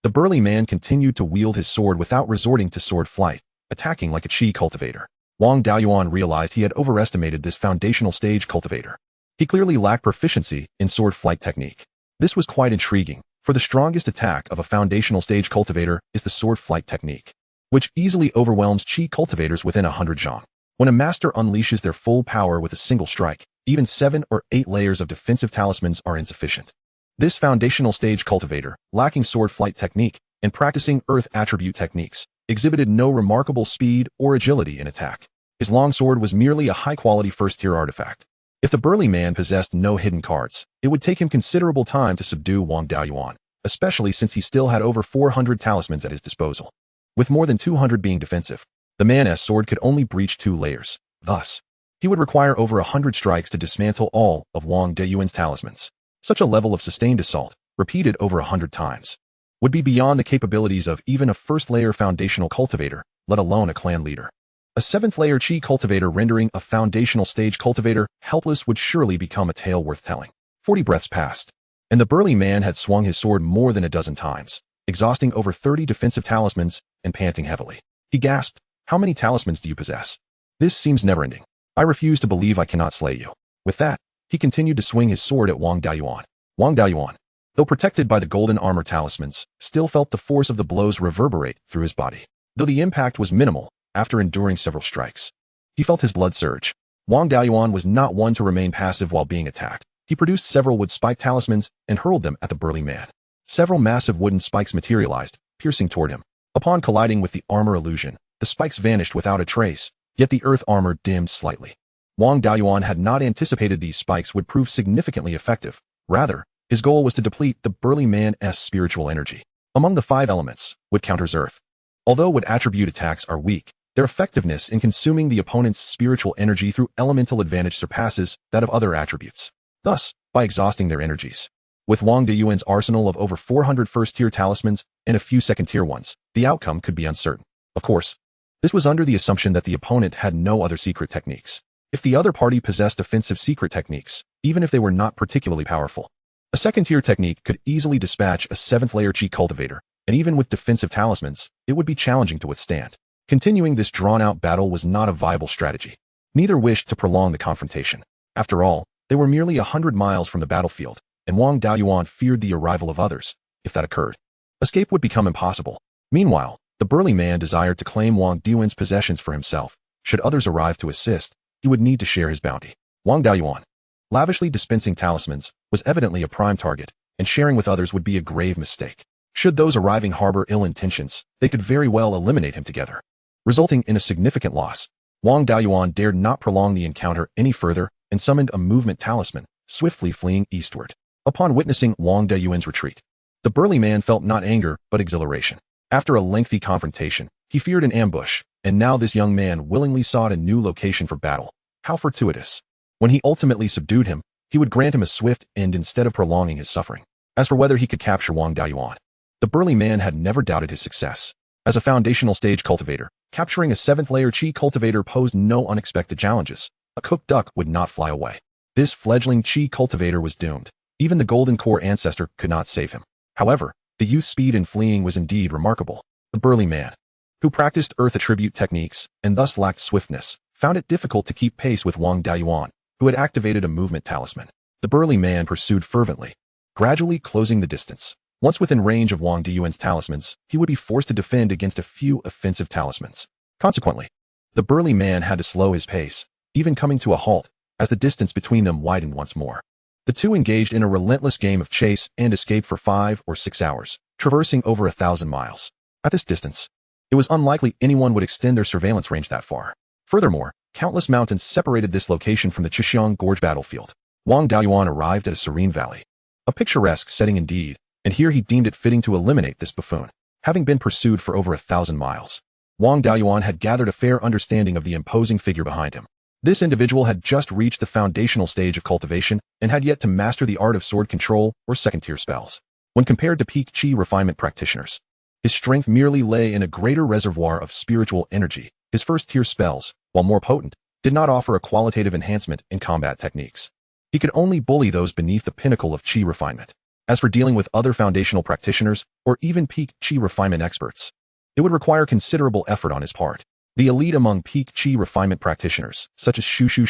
the burly man continued to wield his sword without resorting to sword flight, attacking like a chi cultivator. Wang Daoyuan realized he had overestimated this foundational stage cultivator. He clearly lacked proficiency in sword flight technique. This was quite intriguing, for the strongest attack of a foundational stage cultivator is the sword flight technique, which easily overwhelms chi cultivators within 100 zhang. When a master unleashes their full power with a single strike, even 7 or 8 layers of defensive talismans are insufficient. This foundational stage cultivator, lacking sword flight technique and practicing earth attribute techniques, exhibited no remarkable speed or agility in attack. His longsword was merely a high-quality first-tier artifact. If the burly man possessed no hidden cards, it would take him considerable time to subdue Wang Daoyuan, especially since he still had over 400 talismans at his disposal. With more than 200 being defensive, the man's sword could only breach 2 layers. Thus, he would require over 100 strikes to dismantle all of Wang Daoyuan's talismans. Such a level of sustained assault, repeated over 100 times, would be beyond the capabilities of even a first-layer foundational cultivator, let alone a clan leader. A 7th-layer chi cultivator rendering a foundational stage cultivator helpless would surely become a tale worth telling. 40 breaths passed, and the burly man had swung his sword more than a dozen times, exhausting over 30 defensive talismans and panting heavily. He gasped, "How many talismans do you possess? This seems never-ending. I refuse to believe I cannot slay you." With that, he continued to swing his sword at Wang Daoyuan. Wang Daoyuan, though protected by the golden armor talismans, still felt the force of the blows reverberate through his body. Though the impact was minimal, after enduring several strikes, he felt his blood surge. Wang Daoyuan was not one to remain passive while being attacked. He produced several wood spike talismans and hurled them at the burly man. Several massive wooden spikes materialized, piercing toward him. Upon colliding with the armor illusion, the spikes vanished without a trace, yet the earth armor dimmed slightly. Wang Daoyuan had not anticipated these spikes would prove significantly effective. Rather, his goal was to deplete the burly man's spiritual energy. Among the 5 elements, wood counters earth. Although wood attribute attacks are weak, their effectiveness in consuming the opponent's spiritual energy through elemental advantage surpasses that of other attributes. Thus, by exhausting their energies, with Wang Daoyuan's arsenal of over 400 first-tier talismans and a few second-tier ones, the outcome could be uncertain. Of course, this was under the assumption that the opponent had no other secret techniques. If the other party possessed offensive secret techniques, even if they were not particularly powerful, a second-tier technique could easily dispatch a 7th-layer chi cultivator, and even with defensive talismans, it would be challenging to withstand. Continuing this drawn-out battle was not a viable strategy. Neither wished to prolong the confrontation. After all, they were merely 100 miles from the battlefield, and Wang Daoyuan feared the arrival of others. If that occurred, escape would become impossible. Meanwhile, the burly man desired to claim Wang Daoyuan's possessions for himself. Should others arrive to assist, he would need to share his bounty. Wang Daoyuan, lavishly dispensing talismans, was evidently a prime target, and sharing with others would be a grave mistake. Should those arriving harbor ill intentions, they could very well eliminate him together, resulting in a significant loss. Wang Daoyuan dared not prolong the encounter any further and summoned a movement talisman, swiftly fleeing eastward. Upon witnessing Wang Daoyuan's retreat, the burly man felt not anger but exhilaration. After a lengthy confrontation, he feared an ambush, and now this young man willingly sought a new location for battle. How fortuitous. When he ultimately subdued him, he would grant him a swift end instead of prolonging his suffering. As for whether he could capture Wang Daoyuan, the burly man had never doubted his success. As a foundational stage cultivator, capturing a 7th-layer chi cultivator posed no unexpected challenges. A cooked duck would not fly away. This fledgling chi cultivator was doomed. Even the Golden Core ancestor could not save him. However, the youth's speed in fleeing was indeed remarkable. The burly man, who practiced earth attribute techniques and thus lacked swiftness, found it difficult to keep pace with Wang Daoyuan, who had activated a movement talisman. The burly man pursued fervently, gradually closing the distance. Once within range of Wang Daoyuan's talismans, he would be forced to defend against a few offensive talismans. Consequently, the burly man had to slow his pace, even coming to a halt, as the distance between them widened once more. The two engaged in a relentless game of chase and escape for 5 or 6 hours, traversing over 1,000 miles. At this distance, it was unlikely anyone would extend their surveillance range that far. Furthermore, Countless mountains separated this location from the Chixiang Gorge battlefield. Wang Daoyuan arrived at a serene valley. A picturesque setting indeed, and here he deemed it fitting to eliminate this buffoon. Having been pursued for over 1,000 miles, Wang Daoyuan had gathered a fair understanding of the imposing figure behind him. This individual had just reached the foundational stage of cultivation and had yet to master the art of sword control or second-tier spells. When compared to peak chi refinement practitioners, his strength merely lay in a greater reservoir of spiritual energy. His first-tier spells, while more potent, did not offer a qualitative enhancement in combat techniques. He could only bully those beneath the pinnacle of chi refinement. As for dealing with other foundational practitioners, or even peak chi refinement experts, it would require considerable effort on his part. The elite among peak chi refinement practitioners, such as Shu Shi,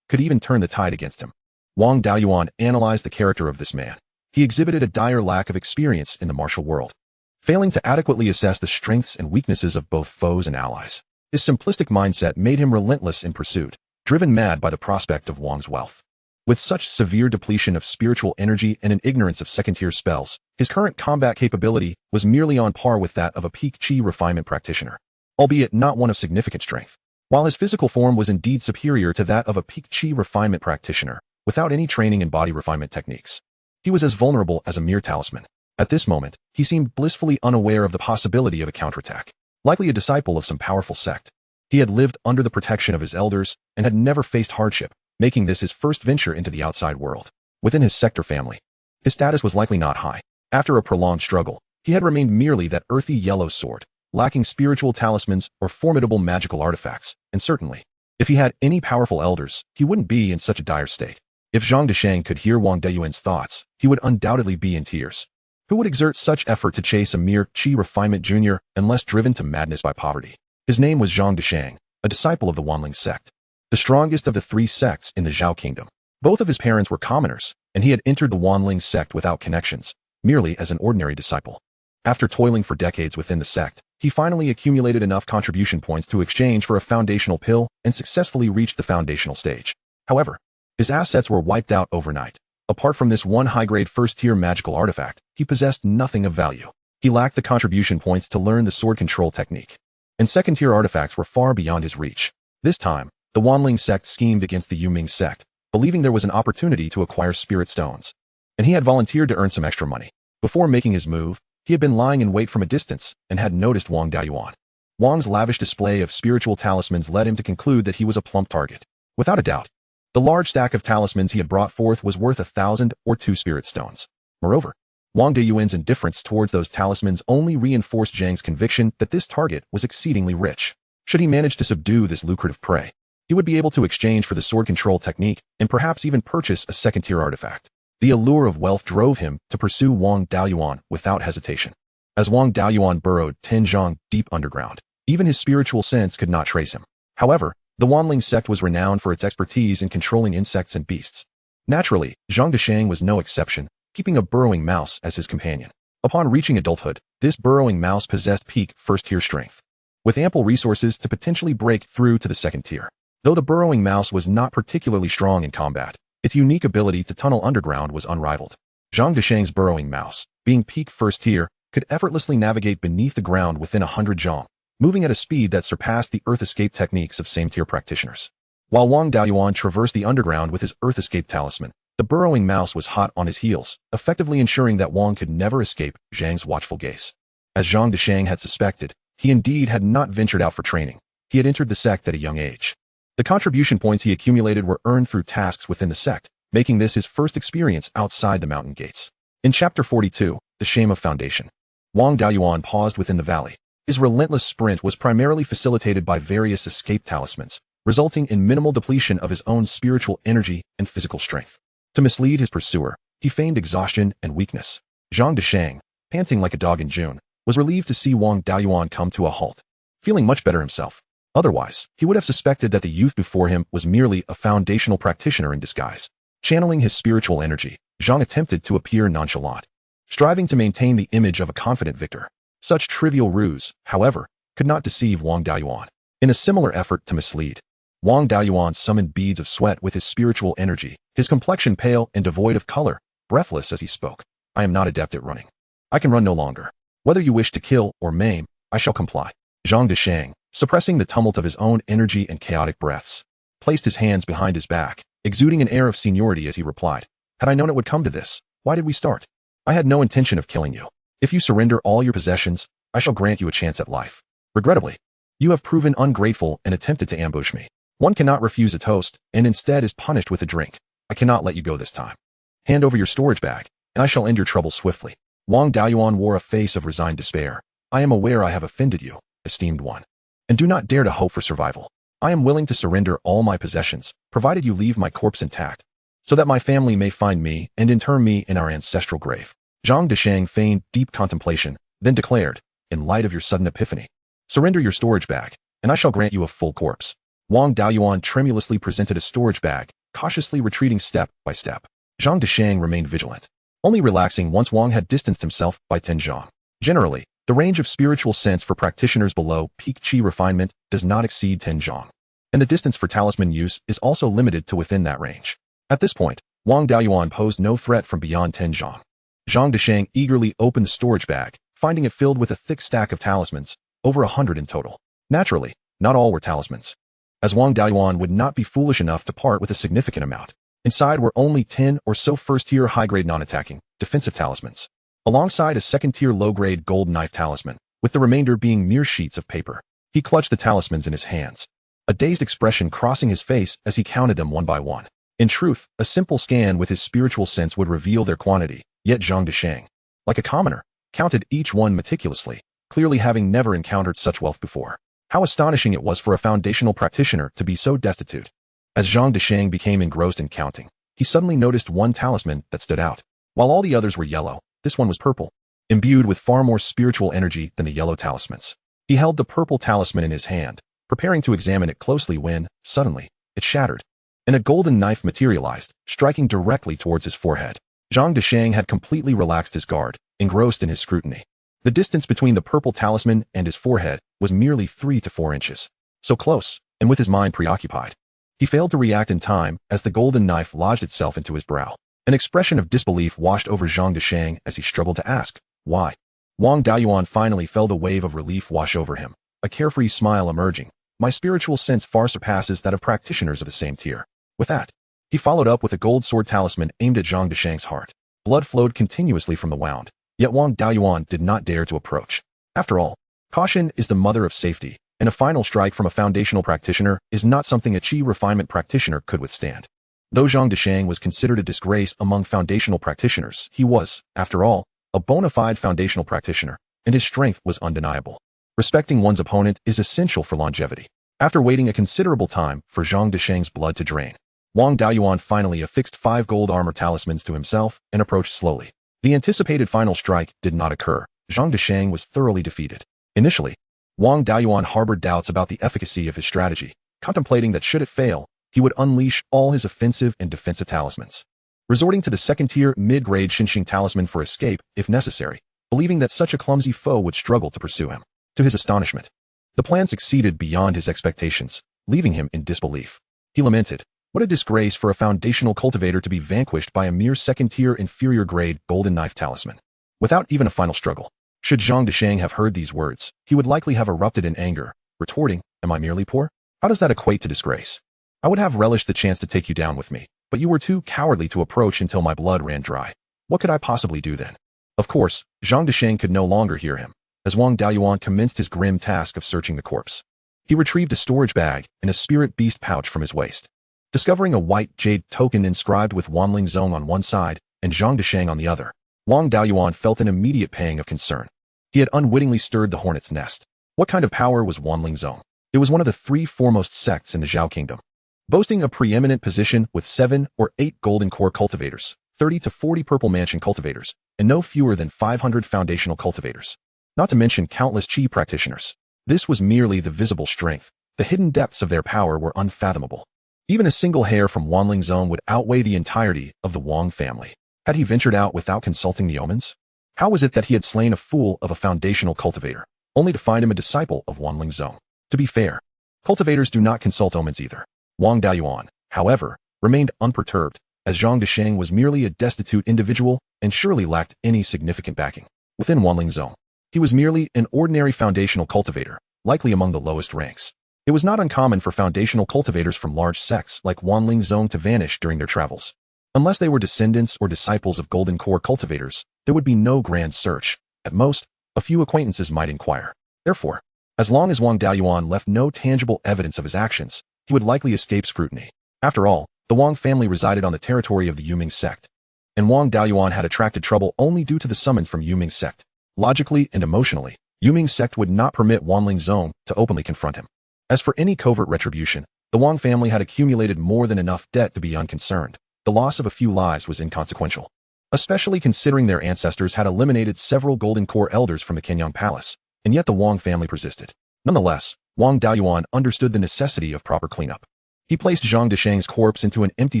could even turn the tide against him. Wang Daoyuan analyzed the character of this man. He exhibited a dire lack of experience in the martial world, failing to adequately assess the strengths and weaknesses of both foes and allies. His simplistic mindset made him relentless in pursuit, driven mad by the prospect of Wang's wealth. With such severe depletion of spiritual energy and an ignorance of second-tier spells, his current combat capability was merely on par with that of a peak chi refinement practitioner, albeit not one of significant strength. While his physical form was indeed superior to that of a peak chi refinement practitioner, without any training in body refinement techniques, he was as vulnerable as a mere talisman. At this moment, he seemed blissfully unaware of the possibility of a counterattack. Likely a disciple of some powerful sect, he had lived under the protection of his elders and had never faced hardship, making this his first venture into the outside world. Within his sector family, his status was likely not high. After a prolonged struggle, he had remained merely that earthy yellow sword, lacking spiritual talismans or formidable magical artifacts, and certainly, if he had any powerful elders, he wouldn't be in such a dire state. If Zhang Deshang could hear Wang Daoyuan's thoughts, he would undoubtedly be in tears. Who would exert such effort to chase a mere chi refinement junior unless driven to madness by poverty? His name was Zhang Deshang, a disciple of the Wanling sect, the strongest of the 3 sects in the Zhao kingdom. Both of his parents were commoners, and he had entered the Wanling sect without connections, merely as an ordinary disciple. After toiling for decades within the sect, he finally accumulated enough contribution points to exchange for a foundational pill and successfully reached the foundational stage. However, his assets were wiped out overnight. Apart from this one high-grade first-tier magical artifact, he possessed nothing of value. He lacked the contribution points to learn the sword control technique, and second-tier artifacts were far beyond his reach. This time, the Wanling sect schemed against the Yuming sect, believing there was an opportunity to acquire spirit stones, and he had volunteered to earn some extra money. Before making his move, he had been lying in wait from a distance and had noticed Wang Daoyuan. Wang's lavish display of spiritual talismans led him to conclude that he was a plump target. Without a doubt, the large stack of talismans he had brought forth was worth 1,000 or 2 spirit stones. Moreover, Wang Daoyuan's indifference towards those talismans only reinforced Zhang's conviction that this target was exceedingly rich. Should he manage to subdue this lucrative prey, he would be able to exchange for the sword control technique and perhaps even purchase a second-tier artifact. The allure of wealth drove him to pursue Wang Daoyuan without hesitation. As Wang Daoyuan burrowed 10 zhang deep underground, even his spiritual sense could not trace him. However, the Wanling sect was renowned for its expertise in controlling insects and beasts. Naturally, Zhang Deshang was no exception, keeping a burrowing mouse as his companion. Upon reaching adulthood, this burrowing mouse possessed peak first-tier strength, with ample resources to potentially break through to the second tier. Though the burrowing mouse was not particularly strong in combat, its unique ability to tunnel underground was unrivaled. Zhang Deshang's burrowing mouse, being peak first tier, could effortlessly navigate beneath the ground within 100 zhang, moving at a speed that surpassed the earth escape techniques of same-tier practitioners. While Wang Daoyuan traversed the underground with his earth escape talisman, the burrowing mouse was hot on his heels, effectively ensuring that Wang could never escape Zhang's watchful gaze. As Zhang Deshang had suspected, he indeed had not ventured out for training. He had entered the sect at a young age. The contribution points he accumulated were earned through tasks within the sect, making this his first experience outside the mountain gates. In Chapter 42, The Shame of Foundation, Wang Daoyuan paused within the valley. His relentless sprint was primarily facilitated by various escape talismans, resulting in minimal depletion of his own spiritual energy and physical strength. To mislead his pursuer, he feigned exhaustion and weakness. Zhang Deshang, panting like a dog in June, was relieved to see Wang Daoyuan come to a halt, feeling much better himself. Otherwise, he would have suspected that the youth before him was merely a foundational practitioner in disguise. Channeling his spiritual energy, Zhang attempted to appear nonchalant, striving to maintain the image of a confident victor. Such trivial ruse, however, could not deceive Wang Daoyuan. In a similar effort to mislead, Wang Daoyuan summoned beads of sweat with his spiritual energy, his complexion pale and devoid of color, breathless as he spoke. I am not adept at running. I can run no longer. Whether you wish to kill or maim, I shall comply. Zhang Deshang, suppressing the tumult of his own energy and chaotic breaths, placed his hands behind his back, exuding an air of seniority as he replied, "Had I known it would come to this, why did we start? I had no intention of killing you. If you surrender all your possessions, I shall grant you a chance at life. Regrettably, you have proven ungrateful and attempted to ambush me. One cannot refuse a toast, and instead is punished with a drink. I cannot let you go this time. Hand over your storage bag, and I shall end your troubles swiftly." Wang Daoyuan wore a face of resigned despair. "I am aware I have offended you, esteemed one, and do not dare to hope for survival. I am willing to surrender all my possessions, provided you leave my corpse intact, so that my family may find me and inter me in our ancestral grave." Zhang Deshang feigned deep contemplation, then declared, "In light of your sudden epiphany, surrender your storage bag, and I shall grant you a full corpse." Wang Daoyuan tremulously presented a storage bag, cautiously retreating step by step. Zhang Deshang remained vigilant, only relaxing once Wang had distanced himself by 10 zhang. Generally, the range of spiritual sense for practitioners below peak qi refinement does not exceed 10 zhang, and the distance for talisman use is also limited to within that range. At this point, Wang Daoyuan posed no threat from beyond 10 zhang. Zhang Deshang eagerly opened the storage bag, finding it filled with a thick stack of talismans, over 100 in total. Naturally, not all were talismans, as Wang Daoyuan would not be foolish enough to part with a significant amount. Inside were only 10 or so first-tier high-grade non-attacking, defensive talismans, alongside a second-tier low-grade gold knife talisman, with the remainder being mere sheets of paper. He clutched the talismans in his hands, a dazed expression crossing his face as he counted them one by one. In truth, a simple scan with his spiritual sense would reveal their quantity, yet Zhang Deshang, like a commoner, counted each one meticulously, clearly having never encountered such wealth before. How astonishing it was for a foundational practitioner to be so destitute. As Zhang Deshang became engrossed in counting, he suddenly noticed one talisman that stood out. While all the others were yellow, this one was purple, imbued with far more spiritual energy than the yellow talismans. He held the purple talisman in his hand, preparing to examine it closely when, suddenly, it shattered, and a golden knife materialized, striking directly towards his forehead. Zhang Deshang had completely relaxed his guard, engrossed in his scrutiny. The distance between the purple talisman and his forehead was merely 3 to 4 inches. So close, and with his mind preoccupied, he failed to react in time as the golden knife lodged itself into his brow. An expression of disbelief washed over Zhang Deshang as he struggled to ask, "Why?" Wang Daoyuan finally felt a wave of relief wash over him, a carefree smile emerging. "My spiritual sense far surpasses that of practitioners of the same tier." With that, he followed up with a gold sword talisman aimed at Zhang Deshang's heart. Blood flowed continuously from the wound, yet Wang Daoyuan did not dare to approach. After all, caution is the mother of safety, and a final strike from a foundational practitioner is not something a qi refinement practitioner could withstand. Though Zhang Deshang was considered a disgrace among foundational practitioners, he was, after all, a bona fide foundational practitioner, and his strength was undeniable. Respecting one's opponent is essential for longevity. After waiting a considerable time for Zhang Deshang's blood to drain, Wang Daoyuan finally affixed 5 gold armor talismans to himself and approached slowly. The anticipated final strike did not occur. Zhang Deshang was thoroughly defeated. Initially, Wang Daoyuan harbored doubts about the efficacy of his strategy, contemplating that should it fail, he would unleash all his offensive and defensive talismans, resorting to the second-tier mid-grade Xinxing talisman for escape if necessary, believing that such a clumsy foe would struggle to pursue him. To his astonishment, the plan succeeded beyond his expectations, leaving him in disbelief. He lamented, "What a disgrace for a foundational cultivator to be vanquished by a mere second-tier inferior-grade golden knife talisman." Without even a final struggle, should Zhang Deshang have heard these words, he would likely have erupted in anger, retorting, "Am I merely poor? How does that equate to disgrace? I would have relished the chance to take you down with me, but you were too cowardly to approach until my blood ran dry. What could I possibly do then?" Of course, Zhang Deshang could no longer hear him, as Wang Daoyuan commenced his grim task of searching the corpse. He retrieved a storage bag and a spirit beast pouch from his waist. Discovering a white jade token inscribed with Wanling Zong on one side and Zhang Deshang on the other, Wang Daoyuan felt an immediate pang of concern. He had unwittingly stirred the hornet's nest. What kind of power was Wanling Zong? It was one of the 3 foremost sects in the Zhao Kingdom, boasting a preeminent position with 7 or 8 golden core cultivators, 30 to 40 purple mansion cultivators, and no fewer than 500 foundational cultivators. Not to mention countless qi practitioners. This was merely the visible strength. The hidden depths of their power were unfathomable. Even a single hair from Wanling Zong would outweigh the entirety of the Wang family. Had he ventured out without consulting the omens? How was it that he had slain a fool of a foundational cultivator, only to find him a disciple of Wanling Zong? To be fair, cultivators do not consult omens either. Wang Daoyuan, however, remained unperturbed, as Zhang Deshang was merely a destitute individual and surely lacked any significant backing. Within Wanling Zong, he was merely an ordinary foundational cultivator, likely among the lowest ranks. It was not uncommon for foundational cultivators from large sects like Wanling to vanish during their travels. Unless they were descendants or disciples of golden core cultivators, there would be no grand search. At most, a few acquaintances might inquire. Therefore, as long as Wang Daoyuan left no tangible evidence of his actions, he would likely escape scrutiny. After all, the Wang family resided on the territory of the Yuming sect, and Wang Daoyuan had attracted trouble only due to the summons from Yuming sect. Logically and emotionally, Yuming sect would not permit Wanling to openly confront him. As for any covert retribution, the Wang family had accumulated more than enough debt to be unconcerned. The loss of a few lives was inconsequential, especially considering their ancestors had eliminated several golden core elders from the Kenyang palace, and yet the Wang family persisted. Nonetheless, Wang Daoyuan understood the necessity of proper cleanup. He placed Zhang Desheng's corpse into an empty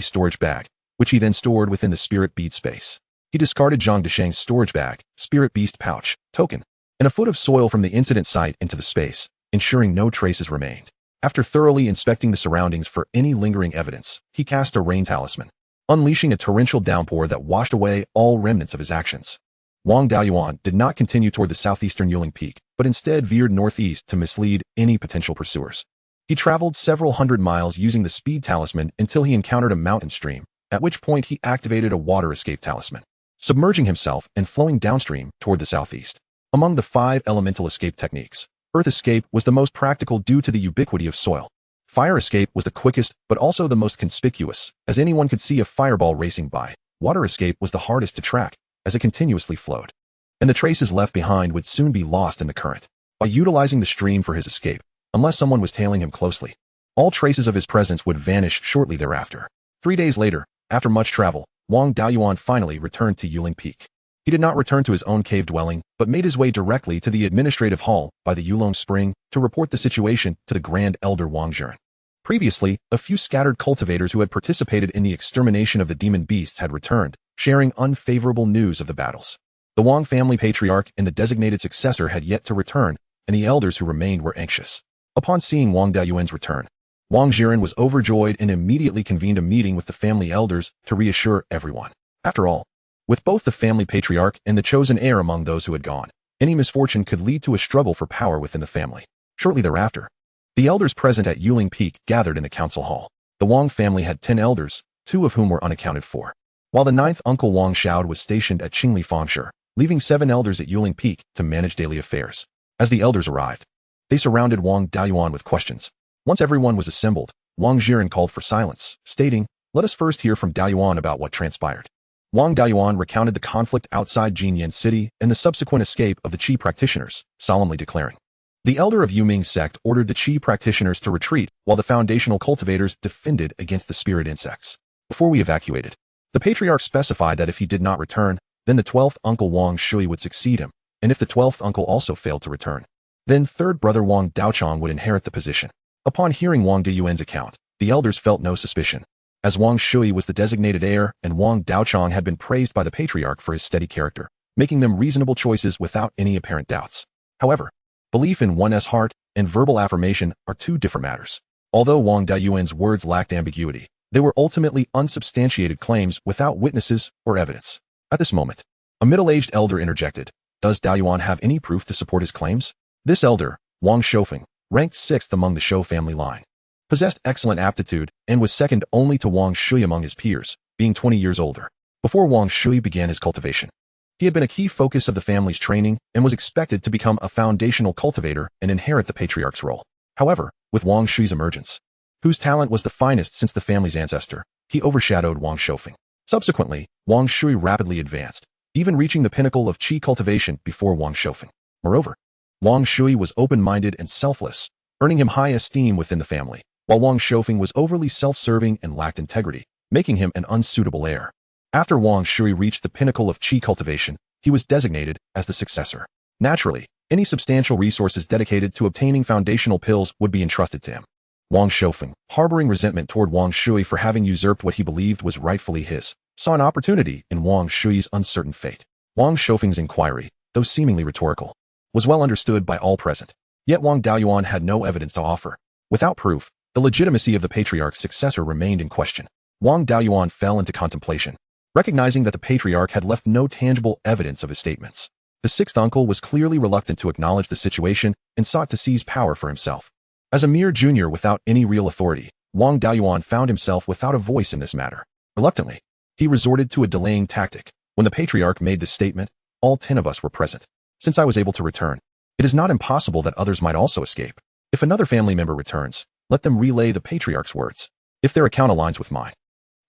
storage bag, which he then stored within the spirit bead space. He discarded Zhang Desheng's storage bag, spirit beast pouch, token, and a foot of soil from the incident site into the space, ensuring no traces remained. After thoroughly inspecting the surroundings for any lingering evidence, he cast a rain talisman, unleashing a torrential downpour that washed away all remnants of his actions. Wang Daoyuan did not continue toward the southeastern Yuling Peak, but instead veered northeast to mislead any potential pursuers. He traveled several hundred miles using the speed talisman until he encountered a mountain stream, at which point he activated a water escape talisman, submerging himself and flowing downstream toward the southeast. Among the 5 elemental escape techniques, Earth escape was the most practical due to the ubiquity of soil. Fire escape was the quickest but also the most conspicuous, as anyone could see a fireball racing by. Water escape was the hardest to track, as it continuously flowed, and the traces left behind would soon be lost in the current. By utilizing the stream for his escape, unless someone was tailing him closely, all traces of his presence would vanish shortly thereafter. 3 days later, after much travel, Wang Daoyuan finally returned to Yuling Peak. He did not return to his own cave dwelling, but made his way directly to the administrative hall by the Yulong Spring to report the situation to the Grand Elder Wang Zhiren. Previously, a few scattered cultivators who had participated in the extermination of the demon beasts had returned, sharing unfavorable news of the battles. The Wang family patriarch and the designated successor had yet to return, and the elders who remained were anxious. Upon seeing Wang Daoyuan's return, Wang Zhiren was overjoyed and immediately convened a meeting with the family elders to reassure everyone. After all, with both the family patriarch and the chosen heir among those who had gone, any misfortune could lead to a struggle for power within the family. Shortly thereafter, the elders present at Yuling Peak gathered in the council hall. The Wang family had 10 elders, 2 of whom were unaccounted for, while the 9th uncle Wang Shaod was stationed at Qingli Fangshi, leaving 7 elders at Yuling Peak to manage daily affairs. As the elders arrived, they surrounded Wang Daoyuan with questions. Once everyone was assembled, Wang Zhiren called for silence, stating, "Let us first hear from Daoyuan about what transpired." Wang Daoyuan recounted the conflict outside Jinyan City and the subsequent escape of the Qi practitioners, solemnly declaring, "The elder of Yuming sect ordered the Qi practitioners to retreat while the foundational cultivators defended against the spirit insects. Before we evacuated, the patriarch specified that if he did not return, then the 12th uncle Wang Shui would succeed him, and if the 12th uncle also failed to return, then 3rd brother Wang Daochong would inherit the position." Upon hearing Wang Daoyuan's account, the elders felt no suspicion, as Wang Shui was the designated heir and Wang Daochong had been praised by the patriarch for his steady character, making them reasonable choices without any apparent doubts. However, belief in one's heart and verbal affirmation are 2 different matters. Although Wang Daoyuan's words lacked ambiguity, they were ultimately unsubstantiated claims without witnesses or evidence. At this moment, a middle-aged elder interjected, "Does Daoyuan have any proof to support his claims?" This elder, Wang Shoufeng, ranked 6th among the Shou family line, possessed excellent aptitude, and was second only to Wang Shui among his peers, being 20 years older. Before Wang Shui began his cultivation, he had been a key focus of the family's training and was expected to become a foundational cultivator and inherit the patriarch's role. However, with Wang Shui's emergence, whose talent was the finest since the family's ancestor, he overshadowed Wang Shoufeng. Subsequently, Wang Shui rapidly advanced, even reaching the pinnacle of Qi cultivation before Wang Shoufeng. Moreover, Wang Shui was open-minded and selfless, earning him high esteem within the family, while Wang Shoufeng was overly self-serving and lacked integrity, making him an unsuitable heir. After Wang Shui reached the pinnacle of Qi cultivation, he was designated as the successor. Naturally, any substantial resources dedicated to obtaining foundational pills would be entrusted to him. Wang Shoufeng, harboring resentment toward Wang Shui for having usurped what he believed was rightfully his, saw an opportunity in Wang Shui's uncertain fate. Wang Shoufeng's inquiry, though seemingly rhetorical, was well understood by all present. Yet Wang Daoyuan had no evidence to offer. Without proof, the legitimacy of the patriarch's successor remained in question. Wang Daoyuan fell into contemplation, recognizing that the patriarch had left no tangible evidence of his statements. The sixth uncle was clearly reluctant to acknowledge the situation and sought to seize power for himself. As a mere junior without any real authority, Wang Daoyuan found himself without a voice in this matter. Reluctantly, he resorted to a delaying tactic. When the patriarch made this statement, all 10 of us were present. Since I was able to return, it is not impossible that others might also escape. If another family member returns, let them relay the patriarch's words. If their account aligns with mine,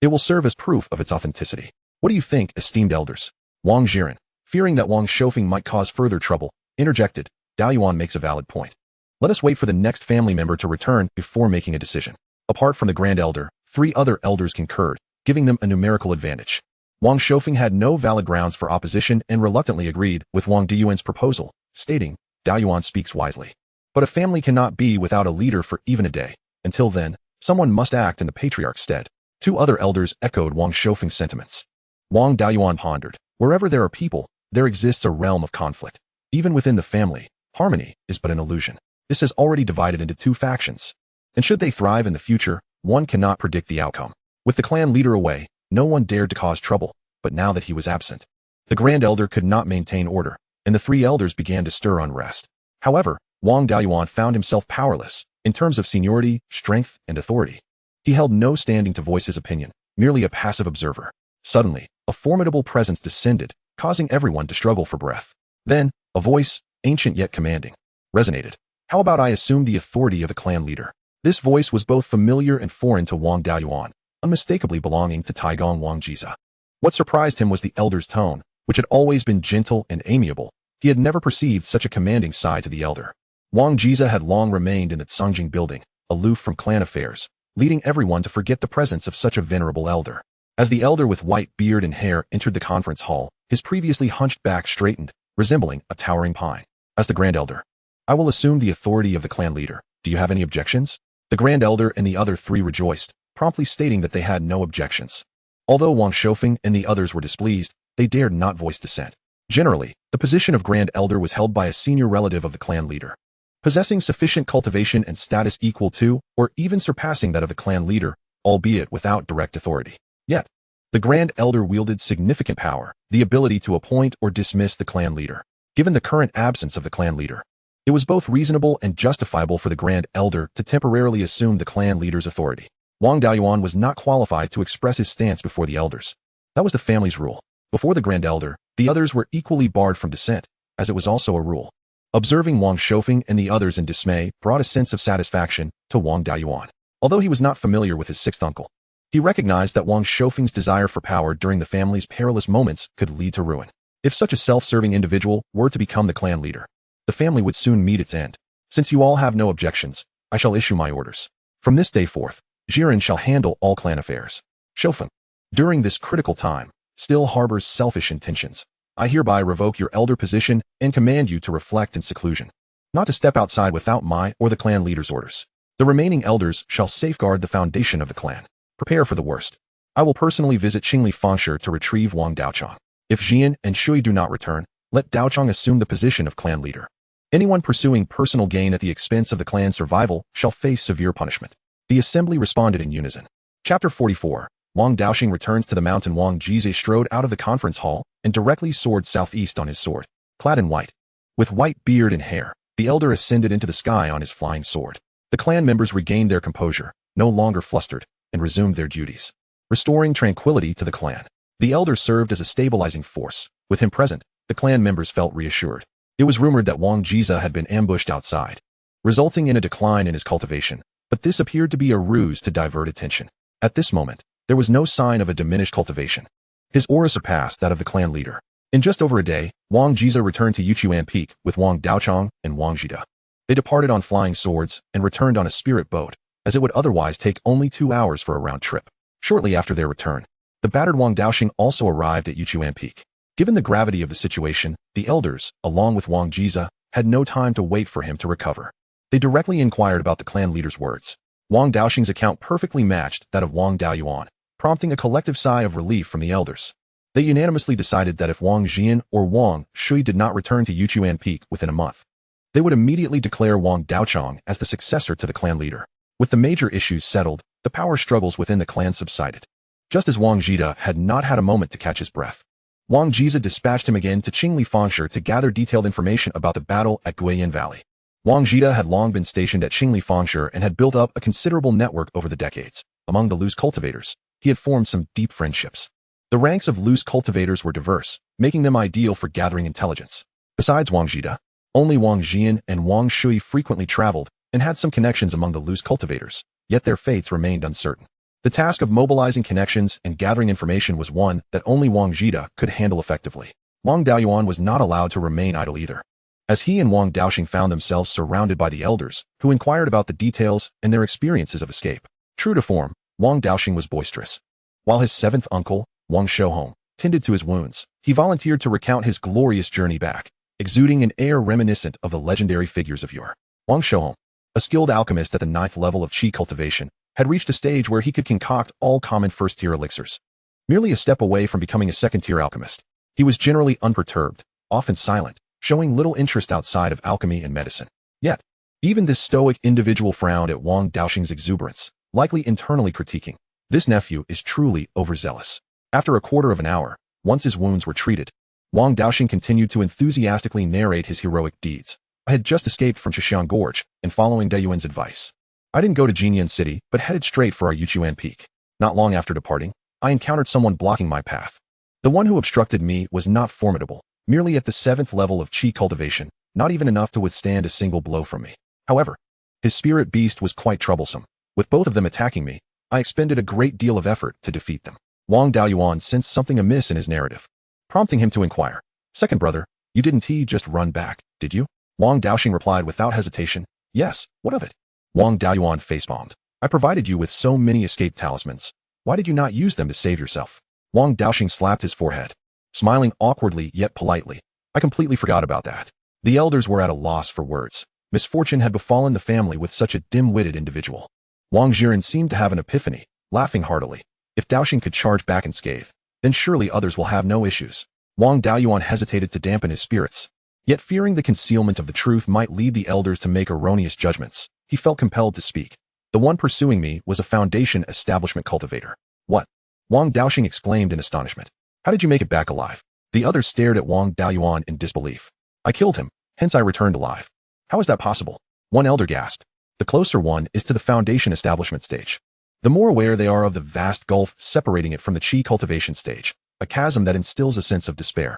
it will serve as proof of its authenticity. What do you think, esteemed elders? Wang Jiren, fearing that Wang Shoufeng might cause further trouble, interjected. Daoyuan makes a valid point. Let us wait for the next family member to return before making a decision. Apart from the Grand Elder, 3 other elders concurred, giving them a numerical advantage. Wang Shoufeng had no valid grounds for opposition and reluctantly agreed with Wang Diyuan's proposal, stating, Daoyuan speaks wisely. But a family cannot be without a leader for even a day. Until then, someone must act in the patriarch's stead. 2 other elders echoed Wang Shoufeng's sentiments. Wang Daoyuan pondered, wherever there are people, there exists a realm of conflict. Even within the family, harmony is but an illusion. This has already divided into 2 factions. And should they thrive in the future, one cannot predict the outcome. With the clan leader away, no one dared to cause trouble, but now that he was absent, the Grand Elder could not maintain order, and the 3 elders began to stir unrest. However, Wang Daoyuan found himself powerless, in terms of seniority, strength, and authority. He held no standing to voice his opinion, merely a passive observer. Suddenly, a formidable presence descended, causing everyone to struggle for breath. Then, a voice, ancient yet commanding, resonated. How about I assume the authority of the clan leader? This voice was both familiar and foreign to Wang Daoyuan, unmistakably belonging to Taigong Wang Jiza. What surprised him was the elder's tone, which had always been gentle and amiable. He had never perceived such a commanding side to the elder. Wang Jiza had long remained in the Tsungjing building, aloof from clan affairs, leading everyone to forget the presence of such a venerable elder. As the elder with white beard and hair entered the conference hall, his previously hunched back straightened, resembling a towering pine. As the Grand Elder, I will assume the authority of the clan leader. Do you have any objections? The Grand Elder and the other 3 rejoiced, promptly stating that they had no objections. Although Wang Shoufeng and the others were displeased, they dared not voice dissent. Generally, the position of Grand Elder was held by a senior relative of the clan leader, possessing sufficient cultivation and status equal to, or even surpassing that of the clan leader, albeit without direct authority. Yet, the Grand Elder wielded significant power, the ability to appoint or dismiss the clan leader. Given the current absence of the clan leader, it was both reasonable and justifiable for the Grand Elder to temporarily assume the clan leader's authority. Wang Daoyuan was not qualified to express his stance before the elders. That was the family's rule. Before the Grand Elder, the others were equally barred from dissent, as it was also a rule. Observing Wang Shoufeng and the others in dismay brought a sense of satisfaction to Wang Daoyuan. Although he was not familiar with his 6th uncle, he recognized that Wang Shoufeng's desire for power during the family's perilous moments could lead to ruin. If such a self-serving individual were to become the clan leader, the family would soon meet its end. Since you all have no objections, I shall issue my orders. From this day forth, Jiren shall handle all clan affairs. Shoufeng, during this critical time, still harbors selfish intentions. I hereby revoke your elder position and command you to reflect in seclusion, not to step outside without my or the clan leader's orders. The remaining elders shall safeguard the foundation of the clan. Prepare for the worst. I will personally visit Qingli Fengshe to retrieve Wang Daochang. If Jian and Shui do not return, let Daochang assume the position of clan leader. Anyone pursuing personal gain at the expense of the clan's survival shall face severe punishment. The assembly responded in unison. Chapter 44. Wang Daoxing returns to the mountain. Wang Jize strode out of the conference hall and directly soared southeast on his sword, clad in white. With white beard and hair, the elder ascended into the sky on his flying sword. The clan members regained their composure, no longer flustered, and resumed their duties, restoring tranquility to the clan. The elder served as a stabilizing force. With him present, the clan members felt reassured. It was rumored that Wang Jize had been ambushed outside, resulting in a decline in his cultivation, but this appeared to be a ruse to divert attention. At this moment, there was no sign of a diminished cultivation. His aura surpassed that of the clan leader. In just over a day, Wang Jize returned to Yuchuan Peak with Wang Daochang and Wang Jida. They departed on flying swords and returned on a spirit boat, as it would otherwise take only 2 hours for a round trip. Shortly after their return, the battered Wang Daoxing also arrived at Yuchuan Peak. Given the gravity of the situation, the elders, along with Wang Jize, had no time to wait for him to recover. They directly inquired about the clan leader's words. Wang Daoxing's account perfectly matched that of Wang Daoyuan, prompting a collective sigh of relief from the elders. They unanimously decided that if Wang Jian or Wang Shui did not return to Yuchuan Peak within a month, they would immediately declare Wang Daochang as the successor to the clan leader. With the major issues settled, the power struggles within the clan subsided. Just as Wang Jida had not had a moment to catch his breath, Wang Jiza dispatched him again to Qingli Fengshe to gather detailed information about the battle at Guiyan Valley. Wang Jida had long been stationed at Qingli Fengshe and had built up a considerable network over the decades. Among the loose cultivators, he had formed some deep friendships. The ranks of loose cultivators were diverse, making them ideal for gathering intelligence. Besides Wang Jida, only Wang Jian and Wang Shui frequently traveled and had some connections among the loose cultivators, yet their fates remained uncertain. The task of mobilizing connections and gathering information was one that only Wang Jida could handle effectively. Wang Daoyuan was not allowed to remain idle either, as he and Wang Daoxing found themselves surrounded by the elders, who inquired about the details and their experiences of escape. True to form, Wang Daoxing was boisterous. While his seventh uncle, Wang Shouhong, tended to his wounds, he volunteered to recount his glorious journey back, exuding an air reminiscent of the legendary figures of yore. Wang Shouhong, a skilled alchemist at the 9th level of qi cultivation, had reached a stage where he could concoct all common first-tier elixirs. Merely a step away from becoming a second-tier alchemist, he was generally unperturbed, often silent, showing little interest outside of alchemy and medicine. Yet, even this stoic individual frowned at Wang Daoxing's exuberance, likely internally critiquing, "This nephew is truly overzealous." After a quarter of an hour, once his wounds were treated, Wang Daoxing continued to enthusiastically narrate his heroic deeds. "I had just escaped from Shishan Gorge, and following Beiyuan's advice, I didn't go to Jinyan City, but headed straight for our Yuchuan Peak. Not long after departing, I encountered someone blocking my path. The one who obstructed me was not formidable, merely at the 7th level of qi cultivation, not even enough to withstand a single blow from me. However, his spirit beast was quite troublesome. With both of them attacking me, I expended a great deal of effort to defeat them." Wang Daoyuan sensed something amiss in his narrative, prompting him to inquire, "Second brother, you didn't just run back, did you?" Wang Daoxing replied without hesitation, "Yes, what of it?" Wang Daoyuan face-bombed, "I provided you with so many escape talismans. Why did you not use them to save yourself?" Wang Daoxing slapped his forehead, smiling awkwardly yet politely. "I completely forgot about that." The elders were at a loss for words. Misfortune had befallen the family with such a dim-witted individual. Wang Jiren seemed to have an epiphany, laughing heartily. If Daoxing could charge back and scathe, then surely others will have no issues. Wang Daoyuan hesitated to dampen his spirits. Yet fearing the concealment of the truth might lead the elders to make erroneous judgments, he felt compelled to speak. "The one pursuing me was a foundation establishment cultivator." "What?" Wang Daoxing exclaimed in astonishment. "How did you make it back alive?" The others stared at Wang Daoyuan in disbelief. "I killed him, hence I returned alive." "How is that possible?" One elder gasped. "The closer one is to the foundation establishment stage. The more aware they are of the vast gulf separating it from the qi cultivation stage, a chasm that instills a sense of despair."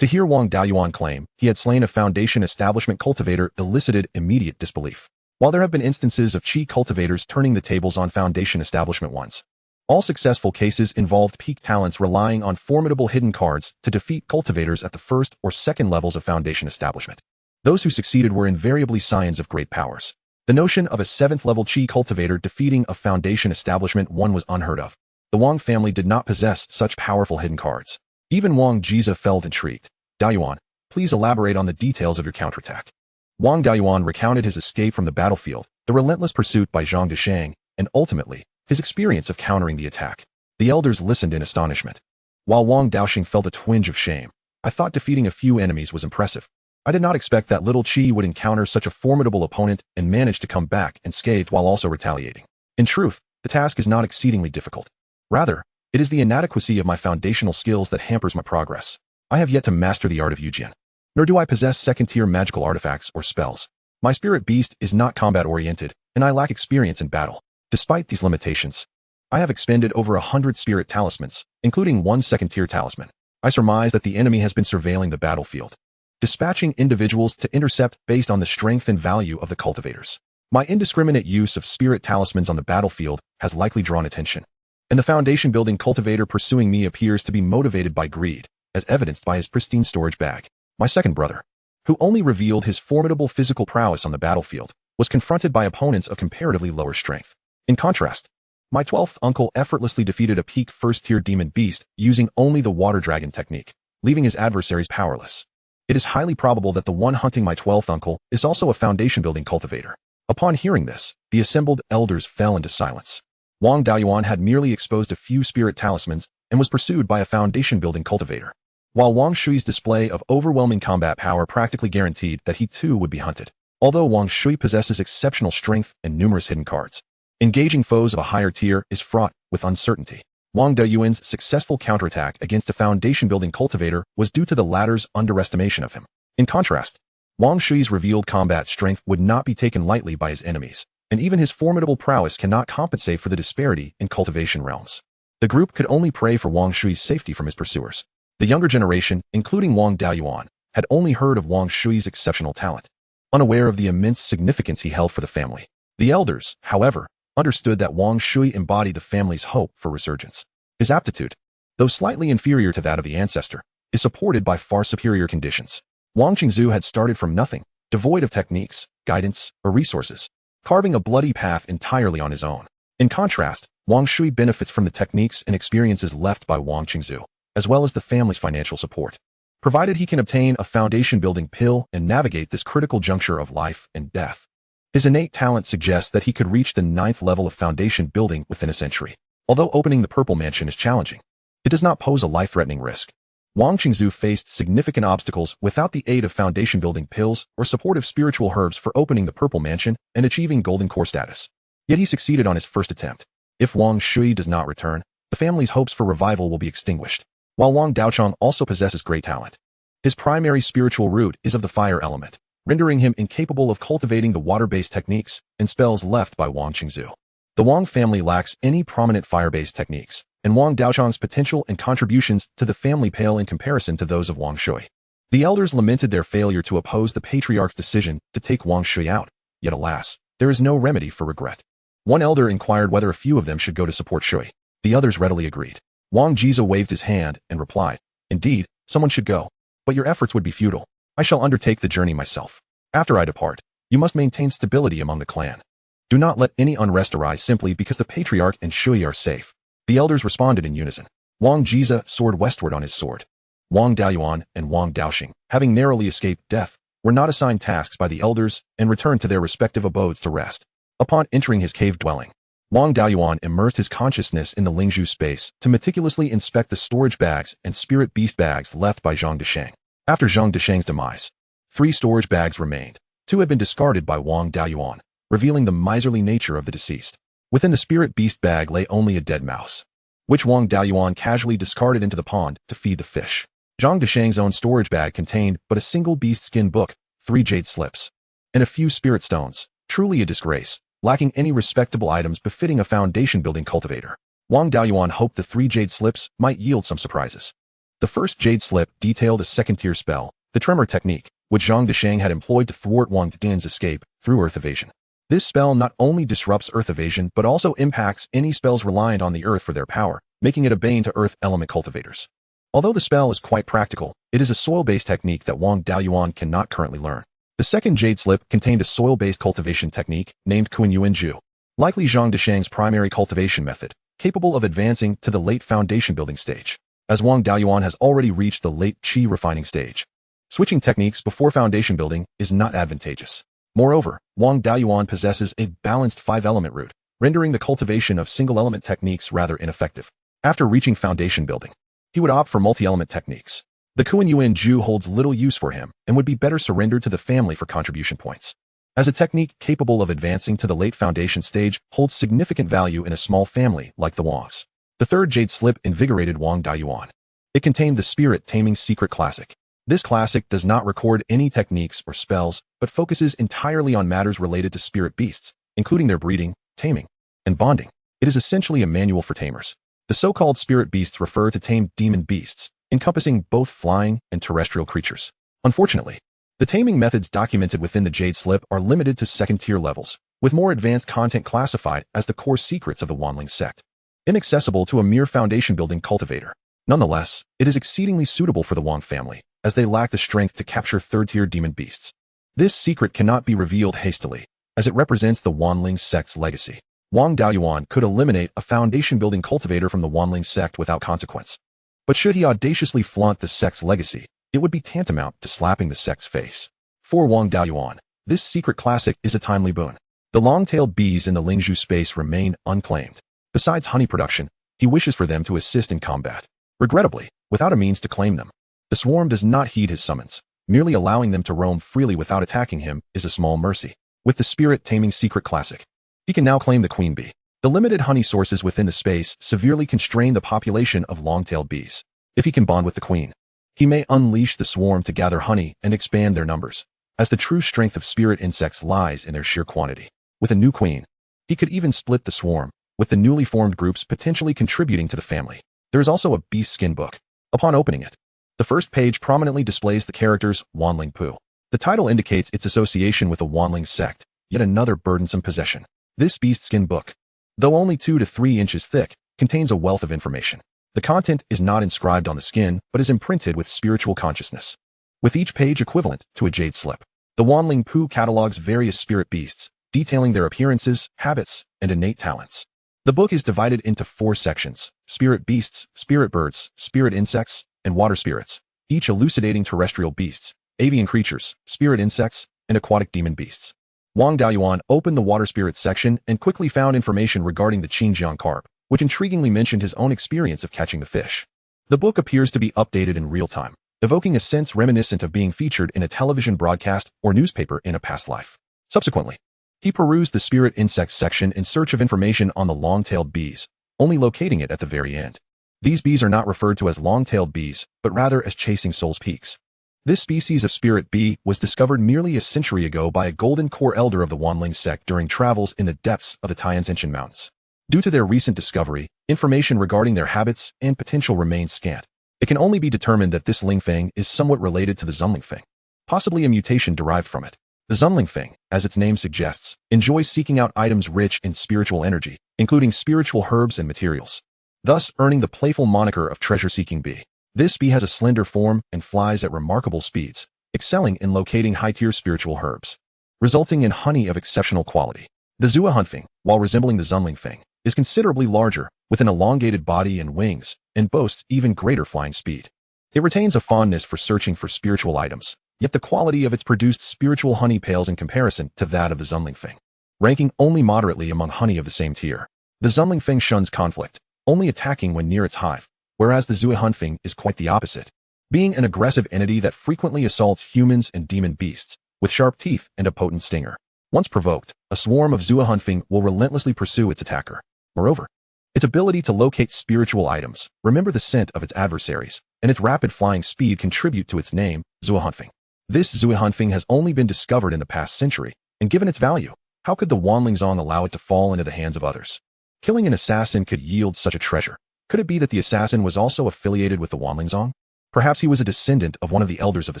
To hear Wang Daoyuan claim he had slain a foundation establishment cultivator elicited immediate disbelief. While there have been instances of qi cultivators turning the tables on foundation establishment ones, all successful cases involved peak talents relying on formidable hidden cards to defeat cultivators at the 1st or 2nd levels of foundation establishment. Those who succeeded were invariably scions of great powers. The notion of a 7th level qi cultivator defeating a foundation establishment one was unheard of. The Wang family did not possess such powerful hidden cards. Even Wang Jiza felt intrigued. "Daoyuan, please elaborate on the details of your counterattack." Wang Daoyuan recounted his escape from the battlefield, the relentless pursuit by Zhang Deshang, and ultimately, his experience of countering the attack. The elders listened in astonishment, while Wang Daoxing felt a twinge of shame. "I thought defeating a few enemies was impressive. I did not expect that little qi would encounter such a formidable opponent and manage to come back and scathe while also retaliating. In truth, the task is not exceedingly difficult. Rather, it is the inadequacy of my foundational skills that hampers my progress. I have yet to master the art of Yujian. Nor do I possess second-tier magical artifacts or spells. My spirit beast is not combat-oriented, and I lack experience in battle. Despite these limitations, I have expended over 100 spirit talismans, including one second-tier talisman. I surmise that the enemy has been surveilling the battlefield, dispatching individuals to intercept based on the strength and value of the cultivators. My indiscriminate use of spirit talismans on the battlefield has likely drawn attention, and the foundation-building cultivator pursuing me appears to be motivated by greed, as evidenced by his pristine storage bag. My second brother, who only revealed his formidable physical prowess on the battlefield, was confronted by opponents of comparatively lower strength. In contrast, my 12th uncle effortlessly defeated a peak first-tier demon beast using only the water dragon technique, leaving his adversaries powerless. It is highly probable that the one hunting my 12th uncle is also a foundation-building cultivator. Upon hearing this, the assembled elders fell into silence. Wang Daoyuan had merely exposed a few spirit talismans and was pursued by a foundation-building cultivator, while Wang Shui's display of overwhelming combat power practically guaranteed that he too would be hunted. Although Wang Shui possesses exceptional strength and numerous hidden cards, engaging foes of a higher tier is fraught with uncertainty. Wang Beiyuan's successful counterattack against a foundation-building cultivator was due to the latter's underestimation of him. In contrast, Wang Shui's revealed combat strength would not be taken lightly by his enemies, and even his formidable prowess cannot compensate for the disparity in cultivation realms. The group could only pray for Wang Shui's safety from his pursuers. The younger generation, including Wang Beiyuan, had only heard of Wang Shui's exceptional talent, unaware of the immense significance he held for the family. The elders, however, understood that Wang Shui embodied the family's hope for resurgence. His aptitude, though slightly inferior to that of the ancestor, is supported by far superior conditions. Wang Qingzu had started from nothing, devoid of techniques, guidance, or resources, carving a bloody path entirely on his own. In contrast, Wang Shui benefits from the techniques and experiences left by Wang Qingzu, as well as the family's financial support, provided he can obtain a foundation-building pill and navigate this critical juncture of life and death. His innate talent suggests that he could reach the 9th level of foundation building within a century. Although opening the Purple Mansion is challenging, it does not pose a life-threatening risk. Wang Qingzu faced significant obstacles without the aid of foundation-building pills or supportive spiritual herbs for opening the Purple Mansion and achieving Golden Core status. Yet he succeeded on his first attempt. If Wang Shui does not return, the family's hopes for revival will be extinguished. While Wang Daochang also possesses great talent, his primary spiritual root is of the fire element, rendering him incapable of cultivating the water-based techniques and spells left by Wang Qingzu. The Wang family lacks any prominent fire-based techniques, and Wang Daochang's potential and contributions to the family pale in comparison to those of Wang Shui. The elders lamented their failure to oppose the patriarch's decision to take Wang Shui out, yet alas, there is no remedy for regret. One elder inquired whether a few of them should go to support Shui. The others readily agreed. Wang Jiza waved his hand and replied, "Indeed, someone should go, but your efforts would be futile. I shall undertake the journey myself. After I depart, you must maintain stability among the clan. Do not let any unrest arise simply because the patriarch and Shui are safe." The elders responded in unison. Wang Jiza soared westward on his sword. Wang Daoyuan and Wang Daoxing, having narrowly escaped death, were not assigned tasks by the elders and returned to their respective abodes to rest. Upon entering his cave dwelling, Wang Daoyuan immersed his consciousness in the Lingzhu space to meticulously inspect the storage bags and spirit beast bags left by Zhang Desheng. After Zhang Desheng's demise, 3 storage bags remained. 2 had been discarded by Wang Daoyuan, revealing the miserly nature of the deceased. Within the spirit beast bag lay only a dead mouse, which Wang Daoyuan casually discarded into the pond to feed the fish. Zhang Desheng's own storage bag contained but a single beast skin book, 3 jade slips, and a few spirit stones. Truly a disgrace, lacking any respectable items befitting a foundation-building cultivator. Wang Daoyuan hoped the 3 jade slips might yield some surprises. The first jade slip detailed a second-tier spell, the tremor technique, which Zhang Desheng had employed to thwart Wang Din's escape through earth evasion. This spell not only disrupts earth evasion but also impacts any spells reliant on the earth for their power, making it a bane to earth element cultivators. Although the spell is quite practical, it is a soil-based technique that Wang Daoyuan cannot currently learn. The second jade slip contained a soil-based cultivation technique named Kunyuan Ju, likely Zhang Desheng's primary cultivation method, capable of advancing to the late foundation building stage, as Wang Daoyuan has already reached the late qi refining stage. Switching techniques before foundation building is not advantageous. Moreover, Wang Daoyuan possesses a balanced 5-element root, rendering the cultivation of single-element techniques rather ineffective. After reaching foundation building, he would opt for multi-element techniques. The Kunyuan Ju holds little use for him and would be better surrendered to the family for contribution points, as a technique capable of advancing to the late foundation stage holds significant value in a small family like the Wangs. The third jade slip invigorated Wang Daoyuan. It contained the Spirit Taming Secret Classic. This classic does not record any techniques or spells, but focuses entirely on matters related to spirit beasts, including their breeding, taming, and bonding. It is essentially a manual for tamers. The so-called spirit beasts refer to tamed demon beasts, encompassing both flying and terrestrial creatures. Unfortunately, the taming methods documented within the Jade Slip are limited to second-tier levels, with more advanced content classified as the core secrets of the Wanling sect, inaccessible to a mere foundation-building cultivator. Nonetheless, it is exceedingly suitable for the Wang family, as they lack the strength to capture third-tier demon beasts. This secret cannot be revealed hastily, as it represents the Wanling sect's legacy. Wang Daoyuan could eliminate a foundation-building cultivator from the Wanling sect without consequence. But should he audaciously flaunt the sect's legacy, it would be tantamount to slapping the sect's face. For Wang Daoyuan, this secret classic is a timely boon. The long-tailed bees in the Lingzhu space remain unclaimed. Besides honey production, he wishes for them to assist in combat. Regrettably, without a means to claim them, the swarm does not heed his summons. Merely allowing them to roam freely without attacking him is a small mercy. With the Spirit Taming Secret Classic, he can now claim the queen bee. The limited honey sources within the space severely constrain the population of long-tailed bees. If he can bond with the queen, he may unleash the swarm to gather honey and expand their numbers, as the true strength of spirit insects lies in their sheer quantity. With a new queen, he could even split the swarm, with the newly formed groups potentially contributing to the family. There is also a beast skin book. Upon opening it, the first page prominently displays the characters Wanling Pu. The title indicates its association with the Wanling sect, yet another burdensome possession. This beast skin book, though only 2 to 3 inches thick, contains a wealth of information. The content is not inscribed on the skin, but is imprinted with spiritual consciousness, with each page equivalent to a jade slip. The Wanling Pu catalogs various spirit beasts, detailing their appearances, habits, and innate talents. The book is divided into 4 sections: spirit beasts, spirit birds, spirit insects, and water spirits, each elucidating terrestrial beasts, avian creatures, spirit insects, and aquatic demon beasts. Wang Daoyuan opened the water spirits section and quickly found information regarding the Qingjiang carp, which intriguingly mentioned his own experience of catching the fish. The book appears to be updated in real time, evoking a sense reminiscent of being featured in a television broadcast or newspaper in a past life. Subsequently, he perused the spirit insects section in search of information on the long-tailed bees, only locating it at the very end. These bees are not referred to as long-tailed bees, but rather as chasing souls peaks. This species of spirit bee was discovered nearly a century ago by a golden core elder of the Wanling sect during travels in the depths of the Tianzhenshan Mountains. Due to their recent discovery, information regarding their habits and potential remains scant. It can only be determined that this Lingfeng is somewhat related to the Zunlingfeng, possibly a mutation derived from it. The Zunlingfeng, as its name suggests, enjoys seeking out items rich in spiritual energy, including spiritual herbs and materials, thus earning the playful moniker of treasure-seeking bee. This bee has a slender form and flies at remarkable speeds, excelling in locating high-tier spiritual herbs, resulting in honey of exceptional quality. The Zuahunfeng, while resembling the Zunlingfeng, is considerably larger, with an elongated body and wings, and boasts even greater flying speed. It retains a fondness for searching for spiritual items, yet the quality of its produced spiritual honey pales in comparison to that of the Zunlingfeng, ranking only moderately among honey of the same tier. The Zunlingfeng shuns conflict, only attacking when near its hive, whereas the Zuahunfeng is quite the opposite, being an aggressive entity that frequently assaults humans and demon beasts, with sharp teeth and a potent stinger. Once provoked, a swarm of Zuahunfeng will relentlessly pursue its attacker. Moreover, its ability to locate spiritual items, remember the scent of its adversaries, and its rapid flying speed contribute to its name, Zuahunfeng. This Zuahunfeng has only been discovered in the past century, and given its value, how could the Wanlingzong allow it to fall into the hands of others? Killing an assassin could yield such a treasure. Could it be that the assassin was also affiliated with the Wanlingzong? Perhaps he was a descendant of one of the elders of the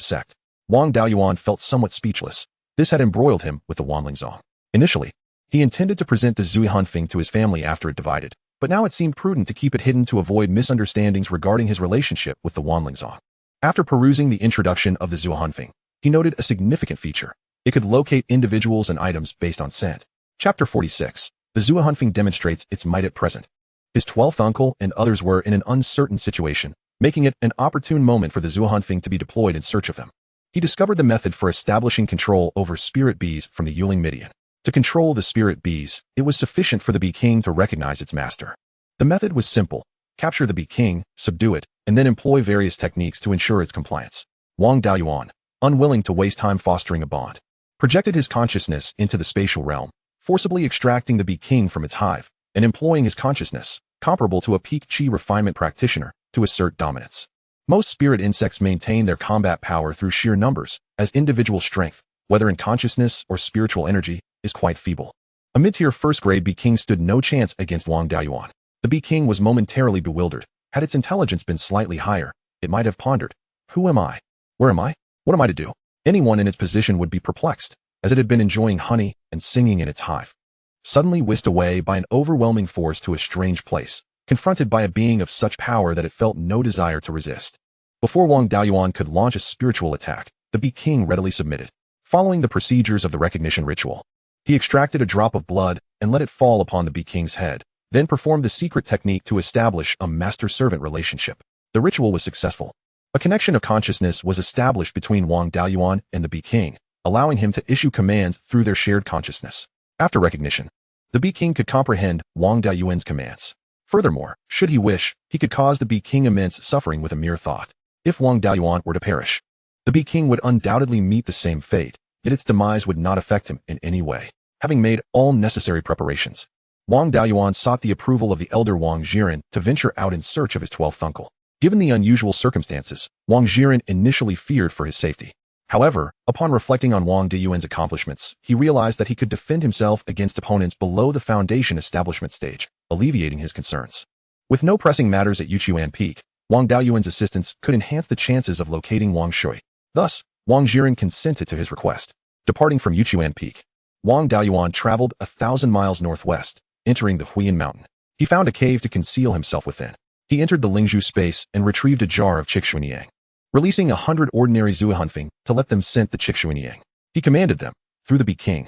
sect. Wang Daoyuan felt somewhat speechless. This had embroiled him with the Wanlingzong. Initially, he intended to present the Zuahunfeng to his family after it divided, but now it seemed prudent to keep it hidden to avoid misunderstandings regarding his relationship with the Wanlingzong. After perusing the introduction of the Zuahunfeng, he noted a significant feature. It could locate individuals and items based on scent. Chapter 46. The Zuahunfeng demonstrates its might at present. His 12th uncle and others were in an uncertain situation, making it an opportune moment for the Zuahunfeng to be deployed in search of them. He discovered the method for establishing control over spirit bees from the Yuling Midian. To control the spirit bees, it was sufficient for the bee king to recognize its master. The method was simple: capture the bee king, subdue it, and then employ various techniques to ensure its compliance. Wang Daoyuan, unwilling to waste time fostering a bond, projected his consciousness into the spatial realm, forcibly extracting the bee king from its hive, and employing his consciousness, comparable to a peak chi refinement practitioner, to assert dominance. Most spirit insects maintain their combat power through sheer numbers, as individual strength, whether in consciousness or spiritual energy, is quite feeble. A mid-tier first-grade bee king stood no chance against Wang Daoyuan. The bee king was momentarily bewildered. Had its intelligence been slightly higher, it might have pondered, who am I? Where am I? What am I to do? Anyone in its position would be perplexed, as it had been enjoying honey and singing in its hive, suddenly whisked away by an overwhelming force to a strange place, confronted by a being of such power that it felt no desire to resist. Before Wang Daoyuan could launch a spiritual attack, the bee king readily submitted. Following the procedures of the recognition ritual, he extracted a drop of blood and let it fall upon the bee king's head, then performed the secret technique to establish a master-servant relationship. The ritual was successful. A connection of consciousness was established between Wang Daoyuan and the bee king, allowing him to issue commands through their shared consciousness. After recognition, the bee king could comprehend Wang Daoyuan's commands. Furthermore, should he wish, he could cause the bee king immense suffering with a mere thought. If Wang Daoyuan were to perish, the bee king would undoubtedly meet the same fate, yet its demise would not affect him in any way. Having made all necessary preparations, Wang Daoyuan sought the approval of the elder Wang Jiren to venture out in search of his 12th uncle. Given the unusual circumstances, Wang Jiren initially feared for his safety. However, upon reflecting on Wang Daoyuan's accomplishments, he realized that he could defend himself against opponents below the foundation establishment stage, alleviating his concerns. With no pressing matters at Yuchuan Peak, Wang Daoyuan's assistance could enhance the chances of locating Wang Shui. Thus, Wang Jiren consented to his request. Departing from Yuchuan Peak, Wang Daoyuan traveled 1,000 miles northwest, entering the Huiyan Mountain. He found a cave to conceal himself within. He entered the Lingzhu space and retrieved a jar of Chikshuiniang. Releasing 100 ordinary Zuihunfeng to let them scent the Chikshuiniang. He commanded them, through the Beijing,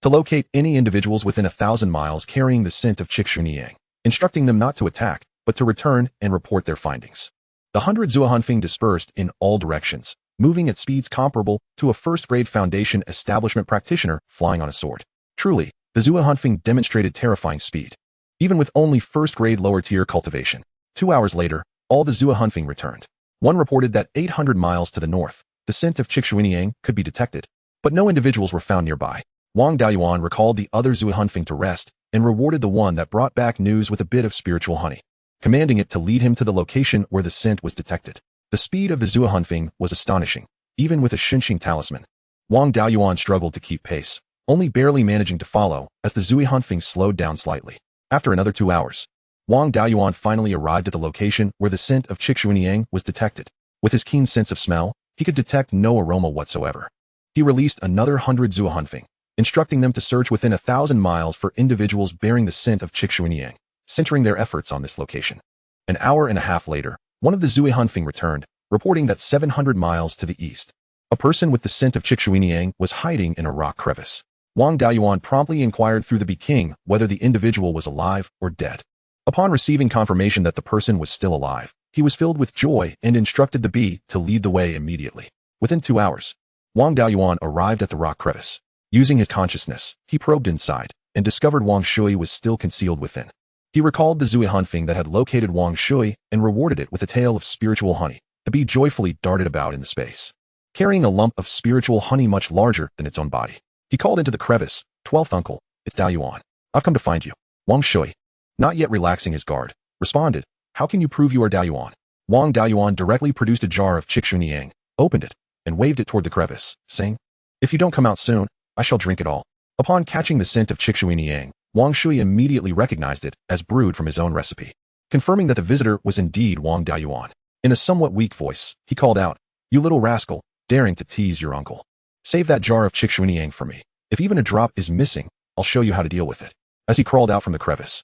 to locate any individuals within 1,000 miles carrying the scent of Chikshuiniang, instructing them not to attack, but to return and report their findings. The 100 Zuihunfeng dispersed in all directions, moving at speeds comparable to a first-grade foundation establishment practitioner flying on a sword. Truly, the Zuihunfeng demonstrated terrifying speed. Even with only first-grade lower-tier cultivation. 2 hours later, all the Zuihunfeng returned. One reported that 800 miles to the north, the scent of Chikshuiniang could be detected, but no individuals were found nearby. Wang Daoyuan recalled the other Zuihunfeng to rest and rewarded the one that brought back news with a bit of spiritual honey, commanding it to lead him to the location where the scent was detected. The speed of the Zuihunfeng was astonishing, even with a Xinqing talisman. Wang Daoyuan struggled to keep pace, only barely managing to follow as the Zuihunfeng slowed down slightly. After another 2 hours, Wang Daoyuan finally arrived at the location where the scent of Chikshuiniang was detected. With his keen sense of smell, he could detect no aroma whatsoever. He released another 100 Zuihunfeng, instructing them to search within 1,000 miles for individuals bearing the scent of Chikshuiniang, centering their efforts on this location. An hour and a half later, one of the Zuihunfeng returned, reporting that 700 miles to the east, a person with the scent of Chikshuiniang was hiding in a rock crevice. Wang Daoyuan promptly inquired through the Beijing whether the individual was alive or dead. Upon receiving confirmation that the person was still alive, he was filled with joy and instructed the bee to lead the way immediately. Within 2 hours, Wang Daoyuan arrived at the rock crevice. Using his consciousness, he probed inside and discovered Wang Shui was still concealed within. He recalled the Zuihunfeng that had located Wang Shui and rewarded it with a tail of spiritual honey. The bee joyfully darted about in the space, carrying a lump of spiritual honey much larger than its own body. He called into the crevice, 12th uncle, it's Daoyuan. I've come to find you. Wang Shui, not yet relaxing his guard, responded, how can you prove you are Daoyuan? Wang Daoyuan directly produced a jar of Chikshuiniang, opened it, and waved it toward the crevice, saying, if you don't come out soon, I shall drink it all. Upon catching the scent of Chikshuiniang, Wang Shui immediately recognized it as brewed from his own recipe, confirming that the visitor was indeed Wang Daoyuan. In a somewhat weak voice, he called out, you little rascal, daring to tease your uncle. Save that jar of Chikshuiniang for me. If even a drop is missing, I'll show you how to deal with it. As he crawled out from the crevice,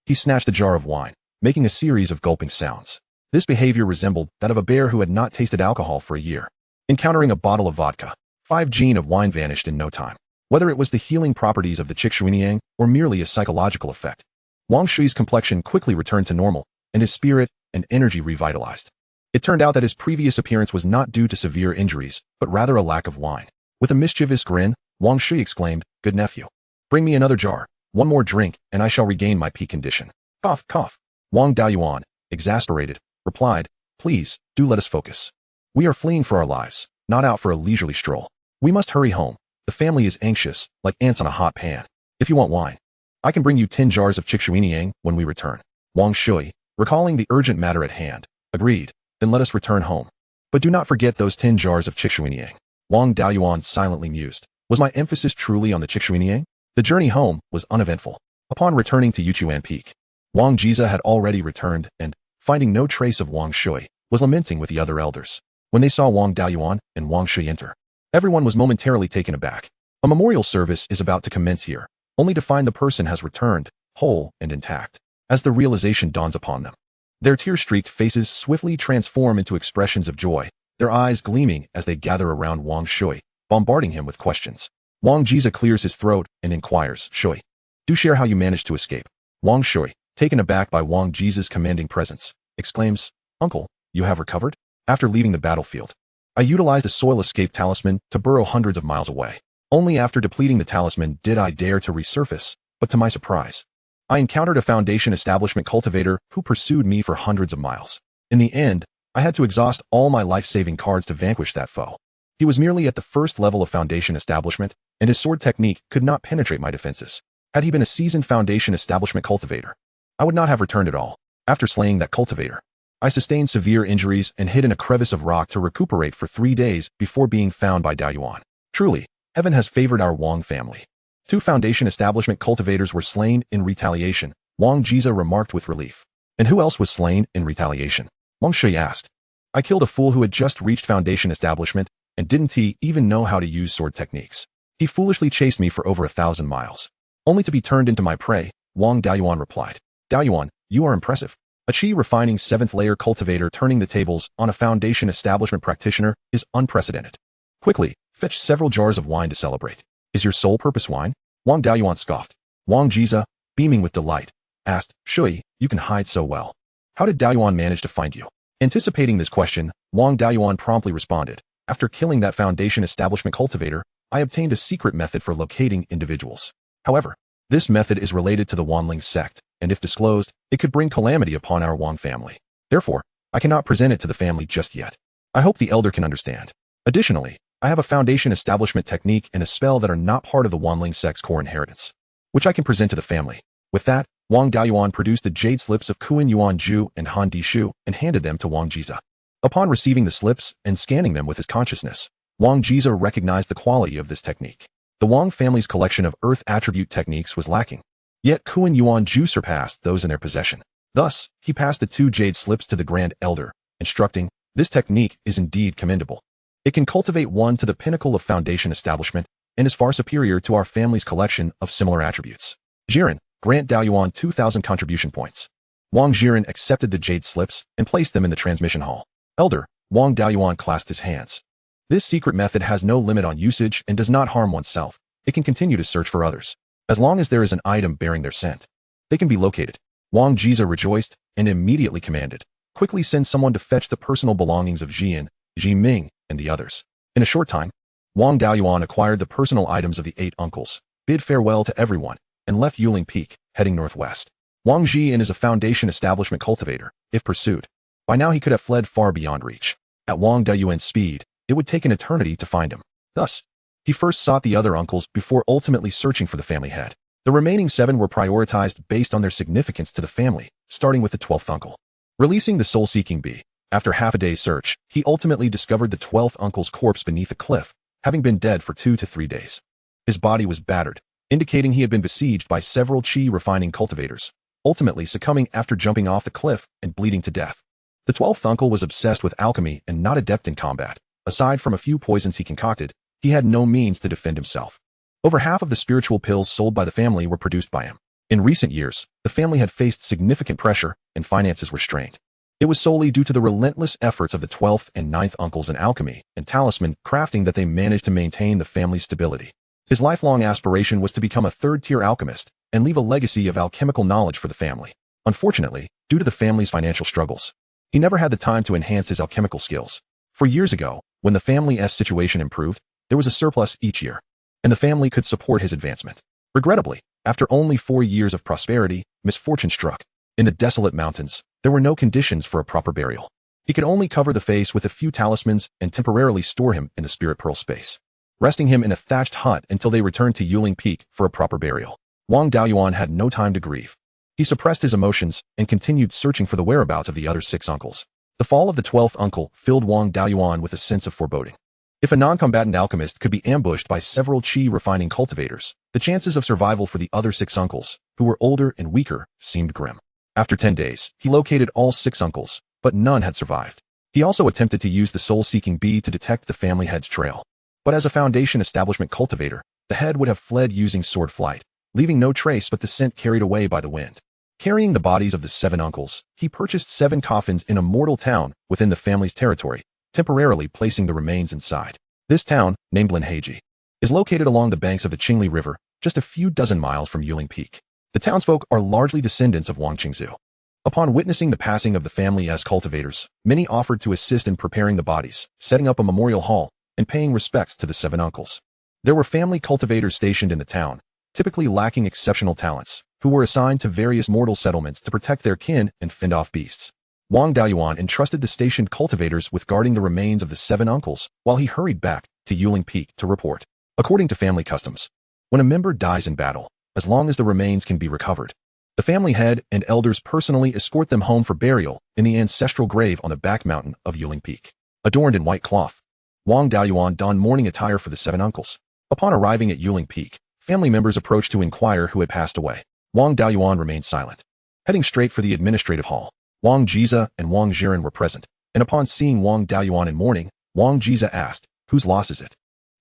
he snatched the jar of wine, making a series of gulping sounds. This behavior resembled that of a bear who had not tasted alcohol for a year. Encountering a bottle of vodka, 5 gin of wine vanished in no time. Whether it was the healing properties of the Chikshuiniang or merely a psychological effect, Wang Shui's complexion quickly returned to normal, and his spirit and energy revitalized. It turned out that his previous appearance was not due to severe injuries, but rather a lack of wine. With a mischievous grin, Wang Shui exclaimed, good nephew. Bring me another jar, one more drink, and I shall regain my peak condition. Cough, cough. Wang Daoyuan, exasperated, replied, please, do let us focus. We are fleeing for our lives, not out for a leisurely stroll. We must hurry home. The family is anxious, like ants on a hot pan. If you want wine, I can bring you 10 jars of Chikshuiniang when we return. Wang Shui, recalling the urgent matter at hand, agreed, then let us return home. But do not forget those 10 jars of Chikshuiniang. Wang Daoyuan silently mused. Was my emphasis truly on the Chikshuiniang? The journey home was uneventful. Upon returning to Yuchuan Peak, Wang Jiza had already returned and, finding no trace of Wang Shui, was lamenting with the other elders. When they saw Wang Daoyuan and Wang Shui enter, everyone was momentarily taken aback. A memorial service is about to commence here, only to find the person has returned, whole and intact. As the realization dawns upon them, their tear-streaked faces swiftly transform into expressions of joy, their eyes gleaming as they gather around Wang Shui, bombarding him with questions. Wang Jiza clears his throat and inquires, Shui, do share how you managed to escape. Wang Shui, taken aback by Wang Jiza's commanding presence, exclaims, Uncle, you have recovered? After leaving the battlefield, I utilized a soil escape talisman to burrow hundreds of miles away. Only after depleting the talisman did I dare to resurface, but to my surprise, I encountered a foundation establishment cultivator who pursued me for hundreds of miles. In the end, I had to exhaust all my life-saving cards to vanquish that foe. He was merely at the first level of foundation establishment, and his sword technique could not penetrate my defenses. Had he been a seasoned foundation establishment cultivator, I would not have returned at all. After slaying that cultivator, I sustained severe injuries and hid in a crevice of rock to recuperate for 3 days before being found by Beiyuan. Truly, heaven has favored our Wang family. 2 foundation establishment cultivators were slain in retaliation, Wang Jiza remarked with relief. And who else was slain in retaliation? Wang Shui asked. I killed a fool who had just reached foundation establishment, and didn't he even know how to use sword techniques. He foolishly chased me for over 1,000 miles. Only to be turned into my prey, Wang Daiyuan replied. Daiyuan, you are impressive. A chi refining 7th layer cultivator turning the tables on a foundation establishment practitioner is unprecedented. Quickly, fetch several jars of wine to celebrate. Is your sole purpose wine? Wang Daiyuan scoffed. Wang Jiza, beaming with delight, asked, Shui, you can hide so well. How did Daiyuan manage to find you? Anticipating this question, Wang Daiyuan promptly responded. After killing that foundation establishment cultivator, I obtained a secret method for locating individuals. However, this method is related to the Wanling sect, and if disclosed, it could bring calamity upon our Wang family. Therefore, I cannot present it to the family just yet. I hope the elder can understand. Additionally, I have a foundation establishment technique and a spell that are not part of the Wanling sect's core inheritance, which I can present to the family. With that, Wang Daiyuan produced the jade slips of Kuan Yuan Ju and Han Di Shu and handed them to Wang Jiza. Upon receiving the slips and scanning them with his consciousness, Wang Jiza recognized the quality of this technique. The Wang family's collection of earth attribute techniques was lacking, yet Kuan Yuan Ju surpassed those in their possession. Thus, he passed the 2 jade slips to the Grand Elder, instructing, this technique is indeed commendable. It can cultivate one to the pinnacle of foundation establishment and is far superior to our family's collection of similar attributes. Jiren, grant Daiyuan 2,000 contribution points. Wang Jiren accepted the jade slips and placed them in the transmission hall. Elder, Wang Daiyuan clasped his hands. This secret method has no limit on usage and does not harm oneself. It can continue to search for others. As long as there is an item bearing their scent, they can be located. Wang Jiza rejoiced and immediately commanded, quickly send someone to fetch the personal belongings of Jian, Ji Ming, and the others. In a short time, Wang Daiyuan acquired the personal items of the 8 uncles, bid farewell to everyone, and left Yuling Peak, heading northwest. Wang Jian is a foundation establishment cultivator. If pursued, by now he could have fled far beyond reach. At Wang Daiyuan's speed, it would take an eternity to find him. Thus, he first sought the other uncles before ultimately searching for the family head. The remaining 7 were prioritized based on their significance to the family, starting with the 12th uncle. Releasing the soul-seeking bee, after half a day's search, he ultimately discovered the 12th uncle's corpse beneath a cliff, having been dead for 2 to 3 days. His body was battered, indicating he had been besieged by several chi refining cultivators, ultimately succumbing after jumping off the cliff and bleeding to death. The 12th uncle was obsessed with alchemy and not adept in combat. Aside from a few poisons he concocted, he had no means to defend himself. Over half of the spiritual pills sold by the family were produced by him. In recent years, the family had faced significant pressure and finances were strained. It was solely due to the relentless efforts of the 12th and 9th uncles in alchemy and talisman crafting that they managed to maintain the family's stability. His lifelong aspiration was to become a 3rd-tier alchemist and leave a legacy of alchemical knowledge for the family. Unfortunately, due to the family's financial struggles, he never had the time to enhance his alchemical skills. 4 years ago, when the family's situation improved, there was a surplus each year, and the family could support his advancement. Regrettably, after only 4 years of prosperity, misfortune struck. In the desolate mountains, there were no conditions for a proper burial. He could only cover the face with a few talismans and temporarily store him in the spirit pearl space, resting him in a thatched hut until they returned to Yuling Peak for a proper burial. Wang Daiyuan had no time to grieve. He suppressed his emotions and continued searching for the whereabouts of the other 6 uncles. The fall of the 12th uncle filled Wang Daiyuan with a sense of foreboding. If a non-combatant alchemist could be ambushed by several chi refining cultivators, the chances of survival for the other 6 uncles, who were older and weaker, seemed grim. After 10 days, he located all 6 uncles, but none had survived. He also attempted to use the soul-seeking bee to detect the family head's trail. But as a foundation establishment cultivator, the head would have fled using sword flight, leaving no trace but the scent carried away by the wind. Carrying the bodies of the 7 uncles, he purchased 7 coffins in Immortal town within the family's territory, temporarily placing the remains inside. This town, named Linheiji, is located along the banks of the Qingli River, just a few dozen miles from Yuling Peak. The townsfolk are largely descendants of Wang Qingzu. Upon witnessing the passing of the family as cultivators, many offered to assist in preparing the bodies, setting up a memorial hall, and paying respects to the 7 uncles. There were family cultivators stationed in the town, typically lacking exceptional talents, who were assigned to various mortal settlements to protect their kin and fend off beasts. Wang Daiyuan entrusted the stationed cultivators with guarding the remains of the 7 uncles while he hurried back to Yuling Peak to report. According to family customs, when a member dies in battle, as long as the remains can be recovered. The family head and elders personally escort them home for burial in the ancestral grave on the back mountain of Yuling Peak. Adorned in white cloth, Wang Daoyuan donned mourning attire for the 7 uncles. Upon arriving at Yuling Peak, family members approached to inquire who had passed away. Wang Daoyuan remained silent. Heading straight for the administrative hall, Wang Jize and Wang Jiren were present, and upon seeing Wang Daoyuan in mourning, Wang Jize asked, "Whose loss is it?"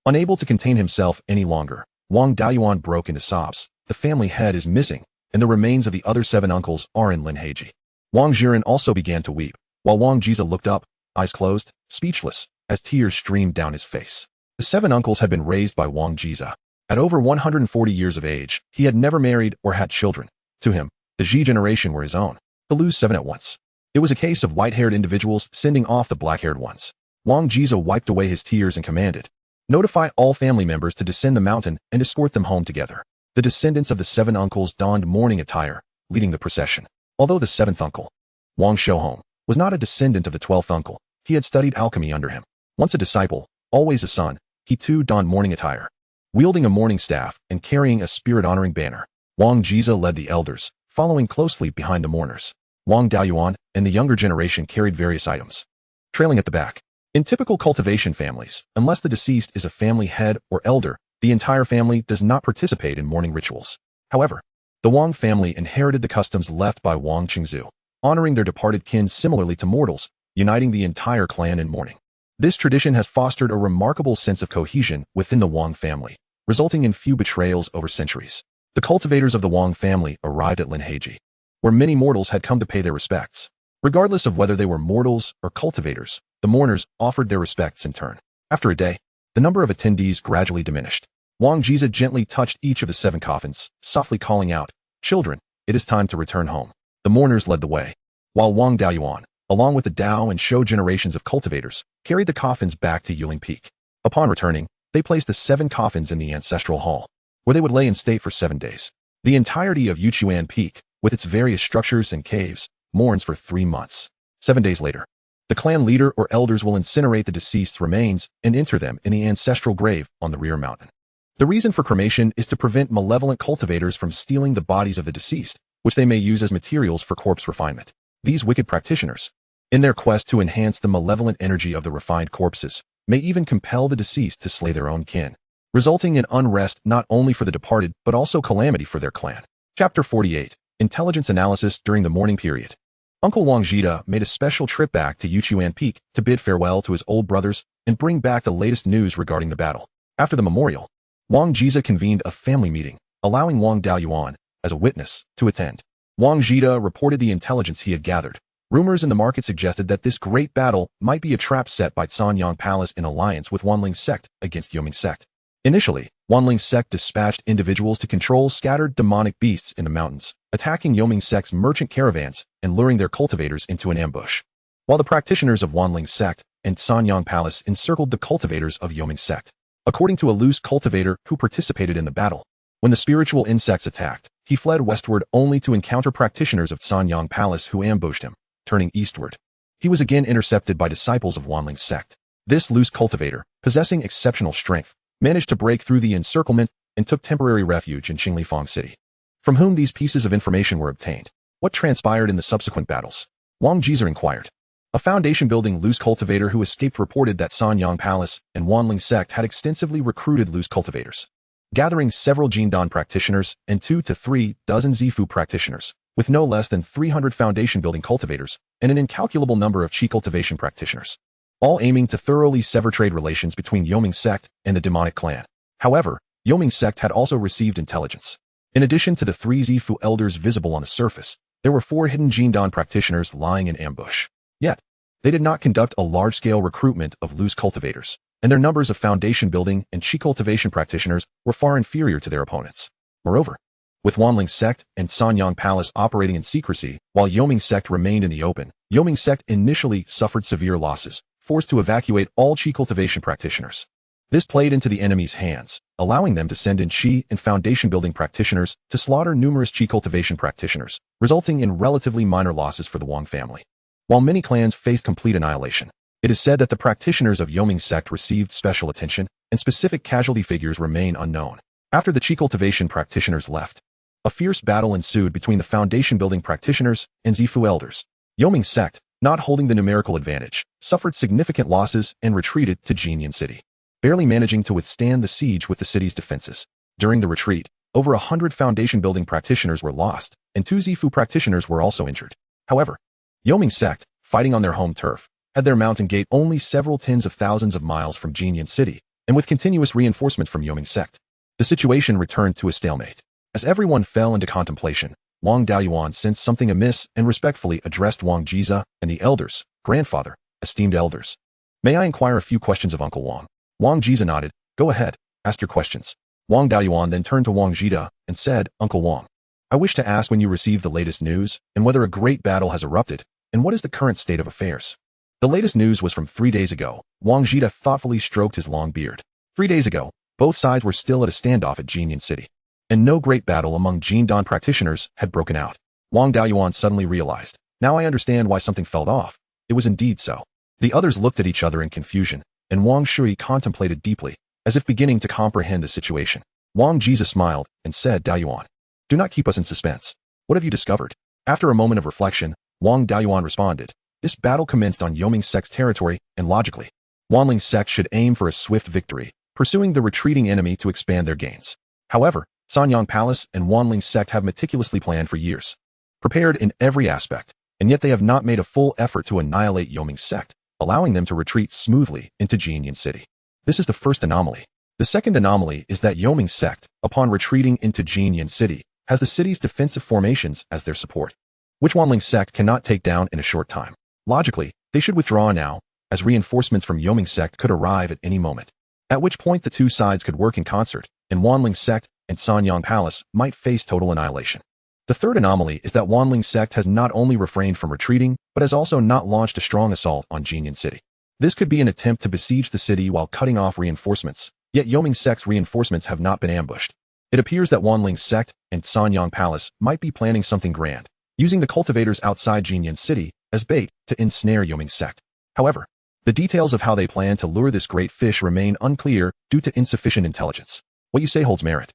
Unable to contain himself any longer, Wang Daoyuan broke into sobs. The family head is missing, and the remains of the other 7 uncles are in Linheiji. Wang Jiren also began to weep, while Wang Jize looked up, eyes closed, speechless, as tears streamed down his face. The 7 uncles had been raised by Wang Jize. At over 140 years of age, he had never married or had children. To him, the Ji generation were his own. To lose 7 at once. It was a case of white-haired individuals sending off the black-haired ones. Wang Jize wiped away his tears and commanded, "Notify all family members to descend the mountain and escort them home together." The descendants of the 7 uncles donned mourning attire, leading the procession. Although the 7th uncle, Wang Shouhong, was not a descendant of the 12th uncle, he had studied alchemy under him. Once a disciple, always a son, he too donned mourning attire. Wielding a mourning staff and carrying a spirit-honoring banner, Wang Jize led the elders, following closely behind the mourners. Wang Daoyuan and the younger generation carried various items, trailing at the back. In typical cultivation families, unless the deceased is a family head or elder, the entire family does not participate in mourning rituals. However, the Wang family inherited the customs left by Wang Qingzu, honoring their departed kin similarly to mortals, uniting the entire clan in mourning. This tradition has fostered a remarkable sense of cohesion within the Wang family, resulting in few betrayals over centuries. The cultivators of the Wang family arrived at Linheiji, where many mortals had come to pay their respects. Regardless of whether they were mortals or cultivators, the mourners offered their respects in turn. After a day, the number of attendees gradually diminished. Wang Jize gently touched each of the 7 coffins, softly calling out, "Children, it is time to return home." The mourners led the way, while Wang Daoyuan, along with the Dao and Shou generations of cultivators, carried the coffins back to Yuling Peak. Upon returning, they placed the 7 coffins in the ancestral hall, where they would lay in state for 7 days. The entirety of Yuchuan Peak, with its various structures and caves, mourns for 3 months. 7 days later, the clan leader or elders will incinerate the deceased's remains and enter them in the ancestral grave on the rear mountain. The reason for cremation is to prevent malevolent cultivators from stealing the bodies of the deceased, which they may use as materials for corpse refinement. These wicked practitioners, in their quest to enhance the malevolent energy of the refined corpses, may even compel the deceased to slay their own kin, resulting in unrest not only for the departed but also calamity for their clan. Chapter 48. Intelligence Analysis During the Mourning Period. Uncle Wang Jize made a special trip back to Yuchuan Peak to bid farewell to his old brothers and bring back the latest news regarding the battle. After the memorial, Wang Jize convened a family meeting, allowing Wang Daoyuan, as a witness, to attend. Wang Jize reported the intelligence he had gathered. Rumors in the market suggested that this great battle might be a trap set by Sanyang Palace in alliance with Wanling's sect against Yoming sect. Initially, Wanling's sect dispatched individuals to control scattered demonic beasts in the mountains, attacking Yoming sect's merchant caravans and luring their cultivators into an ambush. While the practitioners of Wanling's sect and Sanyang Palace encircled the cultivators of Yoming sect. According to a loose cultivator who participated in the battle, when the spiritual insects attacked, he fled westward only to encounter practitioners of Sanyang Palace who ambushed him, turning eastward. He was again intercepted by disciples of Wanling's sect. This loose cultivator, possessing exceptional strength, managed to break through the encirclement and took temporary refuge in Qinglifang City. From whom these pieces of information were obtained? What transpired in the subsequent battles? Wang Jize inquired. A foundation-building loose cultivator who escaped reported that Sanyang Palace and Wanling sect had extensively recruited loose cultivators, gathering several Jindan practitioners and 2 to 3 dozen Zifu practitioners, with no less than 300 foundation-building cultivators and an incalculable number of Qi cultivation practitioners, all aiming to thoroughly sever trade relations between Yoming sect and the demonic clan. However, Yoming sect had also received intelligence. In addition to the 3 Zifu elders visible on the surface, there were 4 hidden Jindan practitioners lying in ambush. Yet, they did not conduct a large-scale recruitment of loose cultivators, and their numbers of foundation-building and Qi cultivation practitioners were far inferior to their opponents. Moreover, with Wanling sect and Sanyang Palace operating in secrecy, while Yoming sect remained in the open, Yoming sect initially suffered severe losses, forced to evacuate all Qi cultivation practitioners. This played into the enemy's hands, allowing them to send in Qi and foundation-building practitioners to slaughter numerous Qi cultivation practitioners, resulting in relatively minor losses for the Wang family. While many clans faced complete annihilation, it is said that the practitioners of Yoming sect received special attention, and specific casualty figures remain unknown. After the cultivation practitioners left, a fierce battle ensued between the foundation-building practitioners and Zifu elders. Yoming sect, not holding the numerical advantage, suffered significant losses and retreated to Jinyan City, barely managing to withstand the siege with the city's defenses. During the retreat, over 100 foundation-building practitioners were lost, and 2 Zifu practitioners were also injured. However, Yoming sect, fighting on their home turf, had their mountain gate only several tens of thousands of miles from Jinyan City, and with continuous reinforcement from Yoming sect, the situation returned to a stalemate. As everyone fell into contemplation, Wang Daoyuan sensed something amiss and respectfully addressed Wang Jiza and the elders. Grandfather, esteemed elders, may I inquire a few questions of Uncle Wang? Wang Jiza nodded. Go ahead, ask your questions. Wang Daoyuan then turned to Wang Jida and said, Uncle Wang, I wish to ask when you received the latest news and whether a great battle has erupted, and what is the current state of affairs? The latest news was from 3 days ago. Wang Jida thoughtfully stroked his long beard. 3 days ago, both sides were still at a standoff at Jinyan City, and no great battle among Jindan practitioners had broken out. Wang Daoyuan suddenly realized, now I understand why something fell off. It was indeed so. The others looked at each other in confusion, and Wang Shui contemplated deeply, as if beginning to comprehend the situation. Wang Jiza smiled and said, Daoyuan, do not keep us in suspense. What have you discovered? After a moment of reflection, Wang Daoyuan responded, this battle commenced on Yoming sect's territory, and logically, Wanling sect should aim for a swift victory, pursuing the retreating enemy to expand their gains. However, Sanyang Palace and Wanling sect have meticulously planned for years, prepared in every aspect, and yet they have not made a full effort to annihilate Yoming sect, allowing them to retreat smoothly into Jinyan City. This is the first anomaly. The second anomaly is that Yoming sect, upon retreating into Jinyan City, has the city's defensive formations as their support, which Wanling sect cannot take down in a short time. Logically, they should withdraw now, as reinforcements from Yoming sect could arrive at any moment, at which point the two sides could work in concert, and Wanling sect and Sanyang Palace might face total annihilation. The third anomaly is that Wanling sect has not only refrained from retreating, but has also not launched a strong assault on Jinyan City. This could be an attempt to besiege the city while cutting off reinforcements, yet Yoming sect's reinforcements have not been ambushed. It appears that Wanling sect and Sanyang Palace might be planning something grand, using the cultivators outside Jinyan City as bait to ensnare Yoming sect. However, the details of how they plan to lure this great fish remain unclear due to insufficient intelligence. What you say holds merit.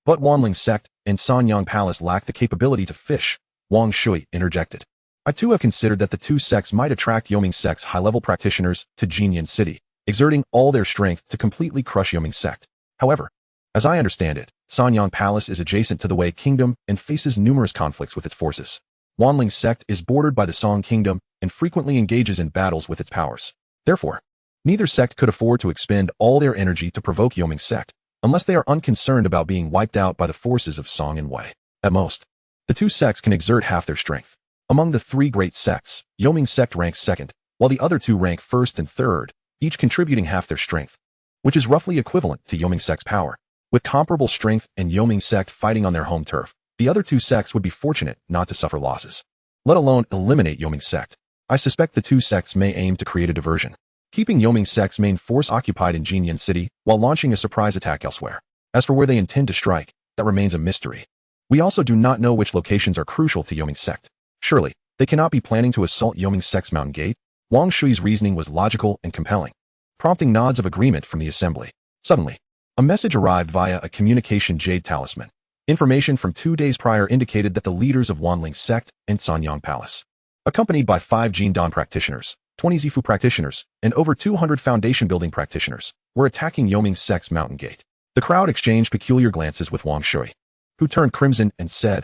But Wanling sect and Sanyang Palace lack the capability to fish, Wang Shui interjected. I too have considered that the two sects might attract Yoming sect's high-level practitioners to Jinyan City, exerting all their strength to completely crush Yoming sect. However, as I understand it, Sanyang Palace is adjacent to the Wei Kingdom and faces numerous conflicts with its forces. Wanling sect is bordered by the Song Kingdom and frequently engages in battles with its powers. Therefore, neither sect could afford to expend all their energy to provoke Yoming sect, unless they are unconcerned about being wiped out by the forces of Song and Wei. At most, the two sects can exert half their strength. Among the three great sects, Yoming sect ranks second, while the other two rank first and third, each contributing half their strength, which is roughly equivalent to Yoming sect's power. With comparable strength and Yoming sect fighting on their home turf, the other two sects would be fortunate not to suffer losses, let alone eliminate Yoming sect. I suspect the two sects may aim to create a diversion, keeping Yoming sect's main force occupied in Jinyan City while launching a surprise attack elsewhere. As for where they intend to strike, that remains a mystery. We also do not know which locations are crucial to Yoming sect. Surely, they cannot be planning to assault Yoming sect's mountain gate. Wang Shui's reasoning was logical and compelling, prompting nods of agreement from the assembly. Suddenly, a message arrived via a communication jade talisman. Information from 2 days prior indicated that the leaders of Wanling sect and Sanyang Palace, accompanied by 5 Jindan practitioners, 20 Zifu practitioners, and over 200 foundation-building practitioners, were attacking Yoming sect's mountain gate. The crowd exchanged peculiar glances with Wang Shui, who turned crimson and said,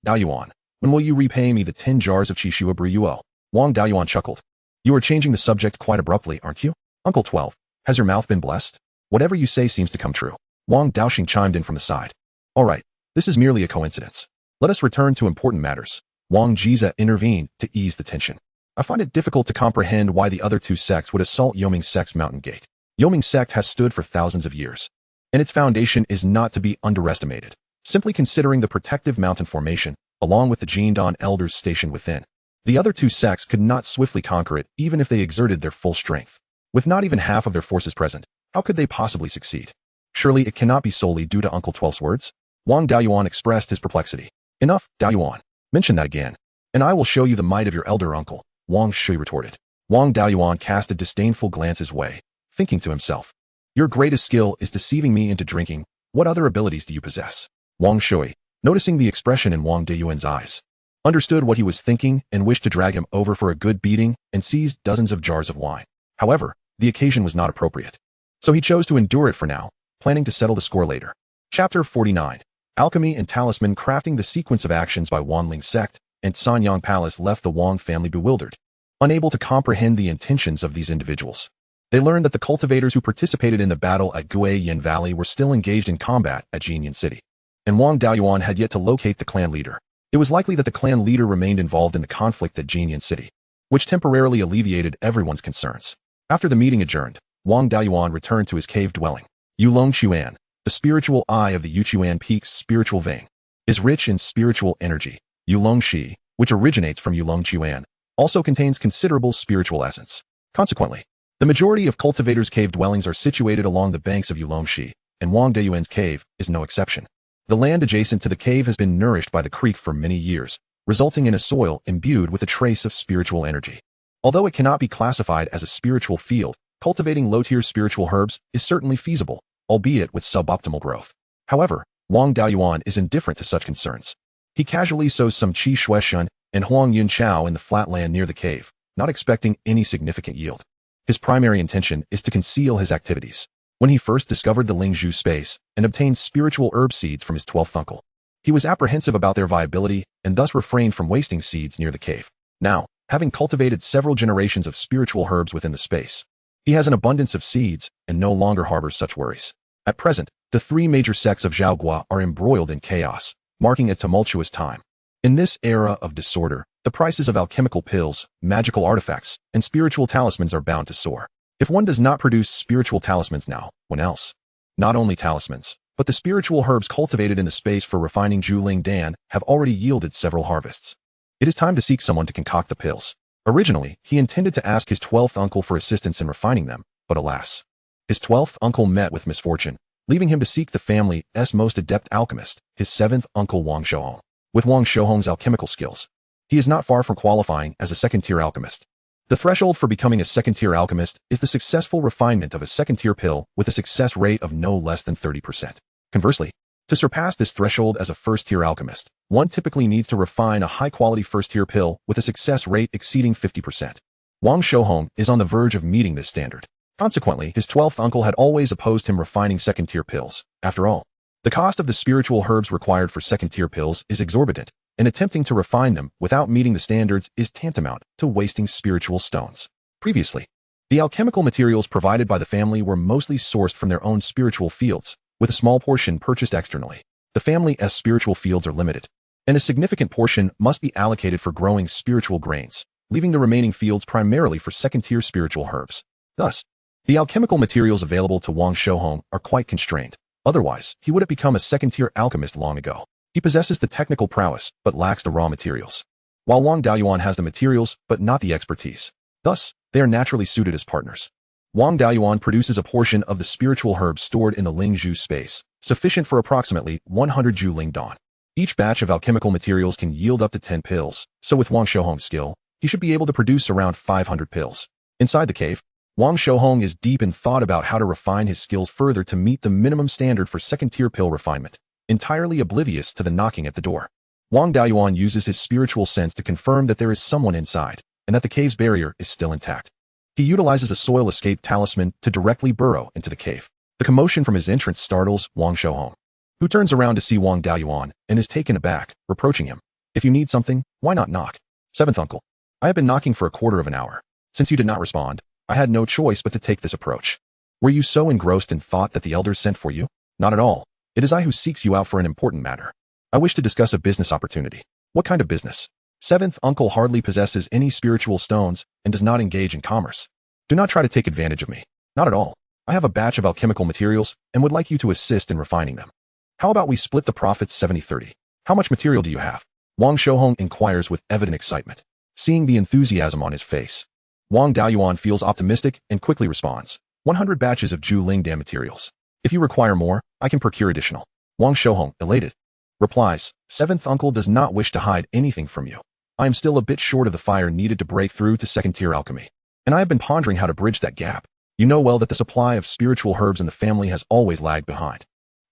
Daoyuan, when will you repay me the 10 jars of Qishua Briyuo? Wang Daoyuan chuckled. You are changing the subject quite abruptly, aren't you? Uncle 12, has your mouth been blessed? Whatever you say seems to come true. Wang Daoxing chimed in from the side. All right, this is merely a coincidence. Let us return to important matters. Wang Jiza intervened to ease the tension. I find it difficult to comprehend why the other two sects would assault Yoming sect's mountain gate. Yoming sect has stood for thousands of years, and its foundation is not to be underestimated. Simply considering the protective mountain formation, along with the Jindan elders stationed within, the other two sects could not swiftly conquer it even if they exerted their full strength. With not even half of their forces present, how could they possibly succeed? Surely it cannot be solely due to Uncle 12's words? Wang Daoyuan expressed his perplexity. Enough, Daoyuan. Mention that again, and I will show you the might of your elder uncle, Wang Shui retorted. Wang Daoyuan cast a disdainful glance his way, thinking to himself, your greatest skill is deceiving me into drinking What other abilities do you possess? Wang Shui, noticing the expression in Wang Beiyuan's eyes, understood what he was thinking and wished to drag him over for a good beating and seized dozens of jars of wine. However, the occasion was not appropriate. So he chose to endure it for now, planning to settle the score later. Chapter 49. Alchemy and Talisman. Crafting. The sequence of actions by Wanling sect and Sanyang Palace left the Wang family bewildered, unable to comprehend the intentions of these individuals. They learned that the cultivators who participated in the battle at Guiyin Valley were still engaged in combat at Jinyan City, and Wang Beiyuan had yet to locate the clan leader. It was likely that the clan leader remained involved in the conflict at Jinyan City, which temporarily alleviated everyone's concerns. After the meeting adjourned, Wang Beiyuan returned to his cave dwelling. Yulong Chuan, the spiritual eye of the Yuchuan Peak's spiritual vein, is rich in spiritual energy. Yulong Shi, which originates from Yulong Chuan, also contains considerable spiritual essence. Consequently, the majority of cultivators' cave dwellings are situated along the banks of Yulong Shi, and Wang Beiyuan's cave is no exception. The land adjacent to the cave has been nourished by the creek for many years, resulting in a soil imbued with a trace of spiritual energy. Although it cannot be classified as a spiritual field, cultivating low-tier spiritual herbs is certainly feasible, albeit with suboptimal growth. However, Wang Beiyuan is indifferent to such concerns. He casually sows some Qi Shueshun and Huang Yun Chao in the flat land near the cave, not expecting any significant yield. His primary intention is to conceal his activities. When he first discovered the Lingzhu space and obtained spiritual herb seeds from his 12th uncle, he was apprehensive about their viability and thus refrained from wasting seeds near the cave. Now, having cultivated several generations of spiritual herbs within the space, he has an abundance of seeds and no longer harbors such worries. At present, the three major sects of Zhaogua are embroiled in chaos, marking a tumultuous time. In this era of disorder, the prices of alchemical pills, magical artifacts, and spiritual talismans are bound to soar. If one does not produce spiritual talismans now, when else? Not only talismans, but the spiritual herbs cultivated in the space for refining Zhuling Dan have already yielded several harvests. It is time to seek someone to concoct the pills. Originally, he intended to ask his 12th uncle for assistance in refining them, but alas. His 12th uncle met with misfortune, leaving him to seek the family's most adept alchemist, his 7th uncle Wang Shouhong. With Wang Shouhong's alchemical skills, he is not far from qualifying as a second-tier alchemist. The threshold for becoming a second-tier alchemist is the successful refinement of a second-tier pill with a success rate of no less than 30%. Conversely, to surpass this threshold as a first-tier alchemist, one typically needs to refine a high-quality first-tier pill with a success rate exceeding 50%. Wang Shouhong is on the verge of meeting this standard. Consequently, his 12th uncle had always opposed him refining second-tier pills. After all, the cost of the spiritual herbs required for second-tier pills is exorbitant, and attempting to refine them without meeting the standards is tantamount to wasting spiritual stones. Previously, the alchemical materials provided by the family were mostly sourced from their own spiritual fields, with a small portion purchased externally. The family's spiritual fields are limited, and a significant portion must be allocated for growing spiritual grains, leaving the remaining fields primarily for second-tier spiritual herbs. Thus, the alchemical materials available to Wang Shouhong are quite constrained. Otherwise, he would have become a second-tier alchemist long ago. He possesses the technical prowess, but lacks the raw materials, while Wang Beiyuan has the materials, but not the expertise. Thus, they are naturally suited as partners. Wang Beiyuan produces a portion of the spiritual herbs stored in the Lingzhu space, sufficient for approximately 100 Zhuling Dan. Each batch of alchemical materials can yield up to 10 pills, so with Wang Shouhong's skill, he should be able to produce around 500 pills. Inside the cave, Wang Shouhong is deep in thought about how to refine his skills further to meet the minimum standard for second-tier pill refinement, entirely oblivious to the knocking at the door. Wang Beiyuan uses his spiritual sense to confirm that there is someone inside, and that the cave's barrier is still intact. He utilizes a soil escape talisman to directly burrow into the cave. The commotion from his entrance startles Wang Shouhong, who turns around to see Wang Beiyuan and is taken aback, reproaching him. If you need something, why not knock? 7th uncle. I have been knocking for a quarter of an hour. Since you did not respond, I had no choice but to take this approach. Were you so engrossed in thought that the elders sent for you? Not at all. It is I who seeks you out for an important matter. I wish to discuss a business opportunity. What kind of business? 7th uncle hardly possesses any spiritual stones and does not engage in commerce. Do not try to take advantage of me. Not at all. I have a batch of alchemical materials and would like you to assist in refining them. How about we split the profits 70-30? How much material do you have? Wang Shouhong inquires with evident excitement. Seeing the enthusiasm on his face, Wang Beiyuan feels optimistic and quickly responds. 100 batches of Zhuling Dan materials. If you require more, I can procure additional. Wang Shouhong, elated, replies, 7th uncle does not wish to hide anything from you. I am still a bit short of the fire needed to break through to second-tier alchemy, and I have been pondering how to bridge that gap. You know well that the supply of spiritual herbs in the family has always lagged behind.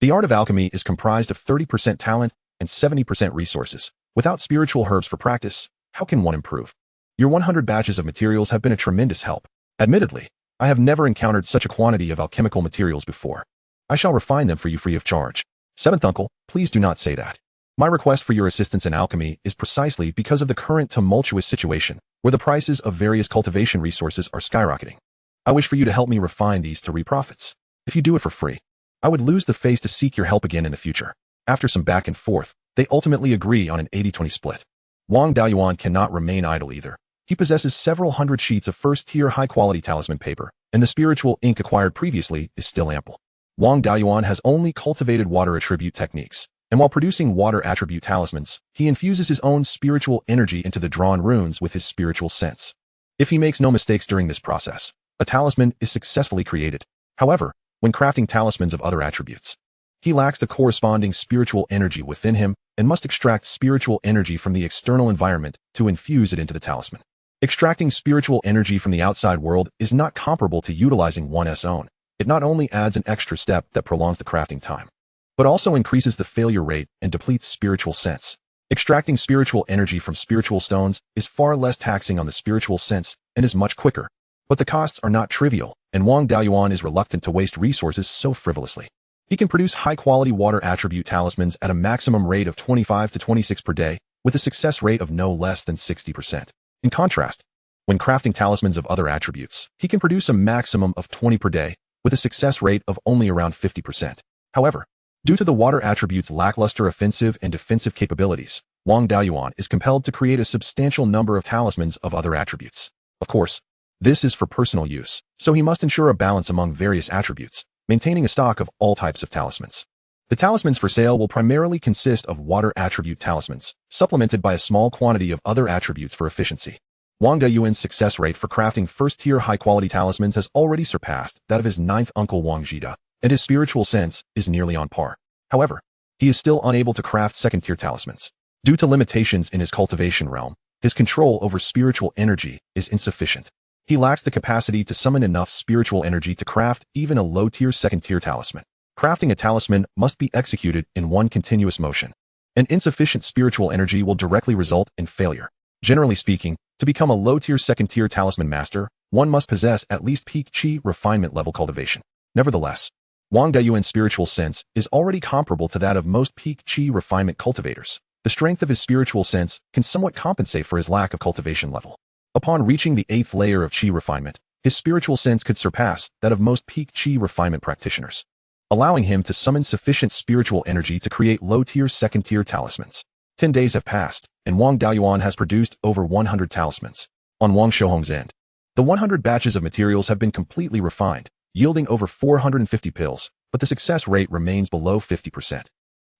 The art of alchemy is comprised of 30% talent and 70% resources. Without spiritual herbs for practice, how can one improve? Your 100 batches of materials have been a tremendous help. Admittedly, I have never encountered such a quantity of alchemical materials before. I shall refine them for you free of charge. Seventh uncle, please do not say that. My request for your assistance in alchemy is precisely because of the current tumultuous situation, where the prices of various cultivation resources are skyrocketing. I wish for you to help me refine these to reap profits. If you do it for free, I would lose the face to seek your help again in the future. After some back and forth, they ultimately agree on an 80-20 split. Wang Daoyuan cannot remain idle either. He possesses several hundred sheets of first-tier high-quality talisman paper, and the spiritual ink acquired previously is still ample. Wang Daoyuan has only cultivated water attribute techniques, and while producing water attribute talismans, he infuses his own spiritual energy into the drawn runes with his spiritual sense. If he makes no mistakes during this process, a talisman is successfully created. However, when crafting talismans of other attributes, he lacks the corresponding spiritual energy within him and must extract spiritual energy from the external environment to infuse it into the talisman. Extracting spiritual energy from the outside world is not comparable to utilizing one's own. It not only adds an extra step that prolongs the crafting time, but also increases the failure rate and depletes spiritual sense. Extracting spiritual energy from spiritual stones is far less taxing on the spiritual sense and is much quicker. But the costs are not trivial, and Wang Daoyuan is reluctant to waste resources so frivolously. He can produce high-quality water attribute talismans at a maximum rate of 25 to 26 per day, with a success rate of no less than 60%. In contrast, when crafting talismans of other attributes, he can produce a maximum of 20 per day, with a success rate of only around 50%. However, due to the water attribute's lackluster offensive and defensive capabilities, Wang Daoyuan is compelled to create a substantial number of talismans of other attributes. Of course, this is for personal use, so he must ensure a balance among various attributes, maintaining a stock of all types of talismans. The talismans for sale will primarily consist of water attribute talismans, supplemented by a small quantity of other attributes for efficiency. Wang Daoyuan's success rate for crafting first-tier high-quality talismans has already surpassed that of his ninth uncle Wang Zhida, and his spiritual sense is nearly on par. However, he is still unable to craft second-tier talismans. Due to limitations in his cultivation realm, his control over spiritual energy is insufficient. He lacks the capacity to summon enough spiritual energy to craft even a low-tier second-tier talisman. Crafting a talisman must be executed in one continuous motion. An insufficient spiritual energy will directly result in failure. Generally speaking, to become a low-tier second-tier talisman master, one must possess at least peak chi refinement level cultivation. Nevertheless, Wang Daoyuan's spiritual sense is already comparable to that of most peak chi refinement cultivators. The strength of his spiritual sense can somewhat compensate for his lack of cultivation level. Upon reaching the 8th layer of chi refinement, his spiritual sense could surpass that of most peak chi refinement practitioners, allowing him to summon sufficient spiritual energy to create low-tier second-tier talismans. 10 days have passed, and Wang Daoyuan has produced over 100 talismans. On Wang Shouhong's end, the 100 batches of materials have been completely refined, yielding over 450 pills, but the success rate remains below 50%.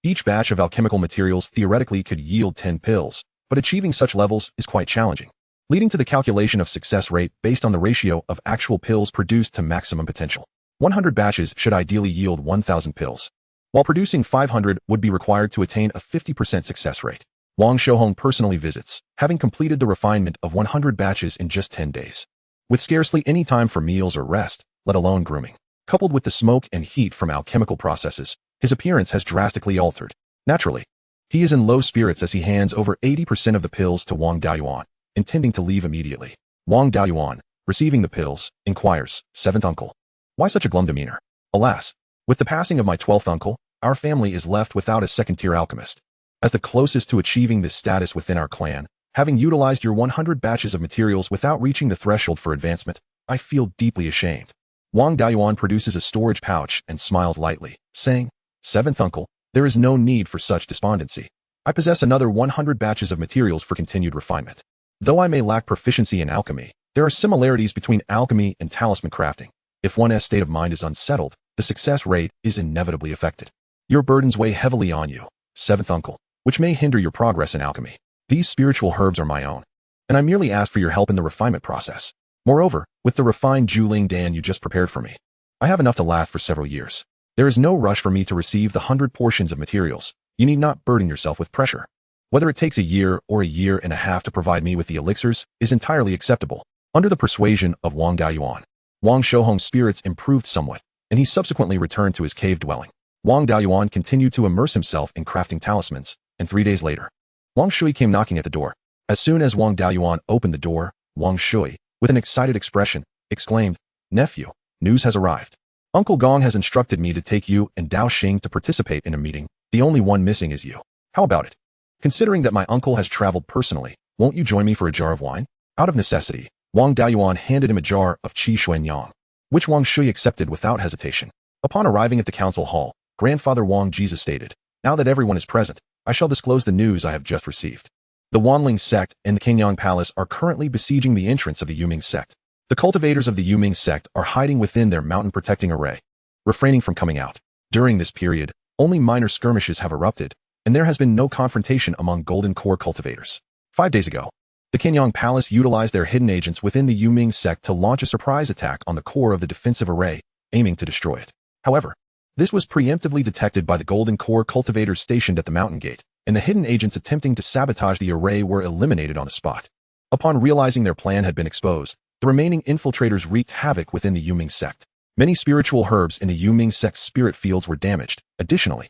Each batch of alchemical materials theoretically could yield 10 pills, but achieving such levels is quite challenging, leading to the calculation of success rate based on the ratio of actual pills produced to maximum potential. 100 batches should ideally yield 1,000 pills, while producing 500 would be required to attain a 50% success rate. Wang Shouhong personally visits, having completed the refinement of 100 batches in just 10 days. With scarcely any time for meals or rest, let alone grooming, coupled with the smoke and heat from alchemical processes, his appearance has drastically altered. Naturally, he is in low spirits as he hands over 80% of the pills to Wang Daoyuan, intending to leave immediately. Wang Daoyuan, receiving the pills, inquires, "Seventh uncle, why such a glum demeanor?" "Alas, with the passing of my 12th uncle, our family is left without a second-tier alchemist. As the closest to achieving this status within our clan, having utilized your 100 batches of materials without reaching the threshold for advancement, I feel deeply ashamed." Wang Daoyuan produces a storage pouch and smiles lightly, saying, "Seventh uncle, there is no need for such despondency. I possess another 100 batches of materials for continued refinement. Though I may lack proficiency in alchemy, there are similarities between alchemy and talisman crafting. If one's state of mind is unsettled, the success rate is inevitably affected. Your burdens weigh heavily on you, seventh uncle, which may hinder your progress in alchemy. These spiritual herbs are my own, and I merely ask for your help in the refinement process. Moreover, with the refined Juling Dan you just prepared for me, I have enough to last for several years. There is no rush for me to receive the 100 portions of materials. You need not burden yourself with pressure. Whether it takes a year or a year and a half to provide me with the elixirs is entirely acceptable." Under the persuasion of Wang Daoyuan, Wang Shouhong's spirits improved somewhat, and he subsequently returned to his cave dwelling. Wang Daoyuan continued to immerse himself in crafting talismans, and 3 days later, Wang Shui came knocking at the door. As soon as Wang Daoyuan opened the door, Wang Shui, with an excited expression, exclaimed, "Nephew, news has arrived. Uncle Gong has instructed me to take you and Dao Xing to participate in a meeting. The only one missing is you. How about it? Considering that my uncle has traveled personally, won't you join me for a jar of wine?" Out of necessity, Wang Daoyuan handed him a jar of qi xuanyang, which Wang Shui accepted without hesitation. Upon arriving at the council hall, Grandfather Wang Jesus stated, "Now that everyone is present, I shall disclose the news I have just received. The Wanling sect and the Qingyang Palace are currently besieging the entrance of the Yuming sect. The cultivators of the Yuming sect are hiding within their mountain-protecting array, refraining from coming out. During this period, only minor skirmishes have erupted, and there has been no confrontation among Golden Core cultivators. 5 days ago, the Qingyang Palace utilized their hidden agents within the Yuming sect to launch a surprise attack on the core of the defensive array, aiming to destroy it. However, this was preemptively detected by the Golden Core cultivators stationed at the mountain gate, and the hidden agents attempting to sabotage the array were eliminated on the spot. Upon realizing their plan had been exposed, the remaining infiltrators wreaked havoc within the Yuming sect. Many spiritual herbs in the Yuming sect's spirit fields were damaged. Additionally,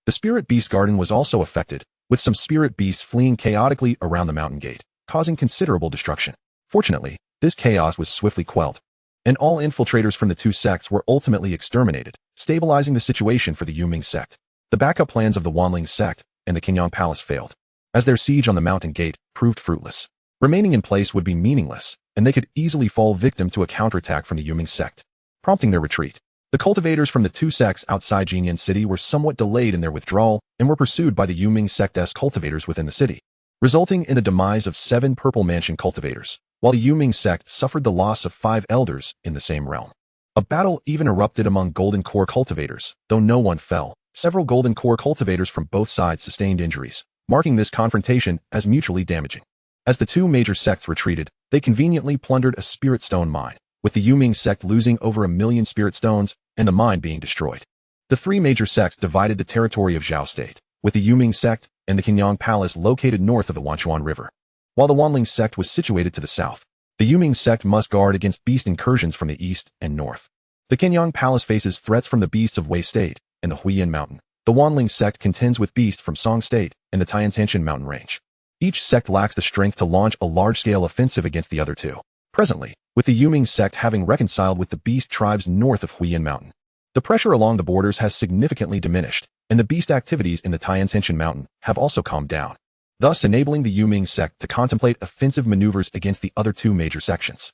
the spirit beast garden was also affected, with some spirit beasts fleeing chaotically around the mountain gate, causing considerable destruction. Fortunately, this chaos was swiftly quelled, and all infiltrators from the two sects were ultimately exterminated, stabilizing the situation for the Yuming sect. The backup plans of the Wanling sect and the Qingyang Palace failed, as their siege on the mountain gate proved fruitless. Remaining in place would be meaningless, and they could easily fall victim to a counterattack from the Yuming sect, prompting their retreat. The cultivators from the two sects outside Jinyan City were somewhat delayed in their withdrawal and were pursued by the Yuming sect's cultivators within the city, resulting in the demise of 7 Purple Mansion cultivators, while the Yuming sect suffered the loss of 5 elders in the same realm. A battle even erupted among Golden Core cultivators, though no one fell. Several Golden Core cultivators from both sides sustained injuries, marking this confrontation as mutually damaging. As the two major sects retreated, they conveniently plundered a spirit stone mine, with the Yuming sect losing over 1 million spirit stones and the mine being destroyed. The 3 major sects divided the territory of Zhao State, with the Yuming sect and the Qingyang Palace located north of the Wanchuan River, while the Wanling sect was situated to the south. The Yuming sect must guard against beast incursions from the east and north. The Qingyang Palace faces threats from the beasts of Wei State and the Huiyan Mountain. The Wanling sect contends with beasts from Song State and the Tiantianshan Mountain Range. Each sect lacks the strength to launch a large-scale offensive against the other two. Presently, with the Yuming sect having reconciled with the beast tribes north of Huiyan Mountain, the pressure along the borders has significantly diminished, and the beast activities in the Tiantianshan Mountain have also calmed down, thus enabling the Yuming sect to contemplate offensive maneuvers against the other two major sections.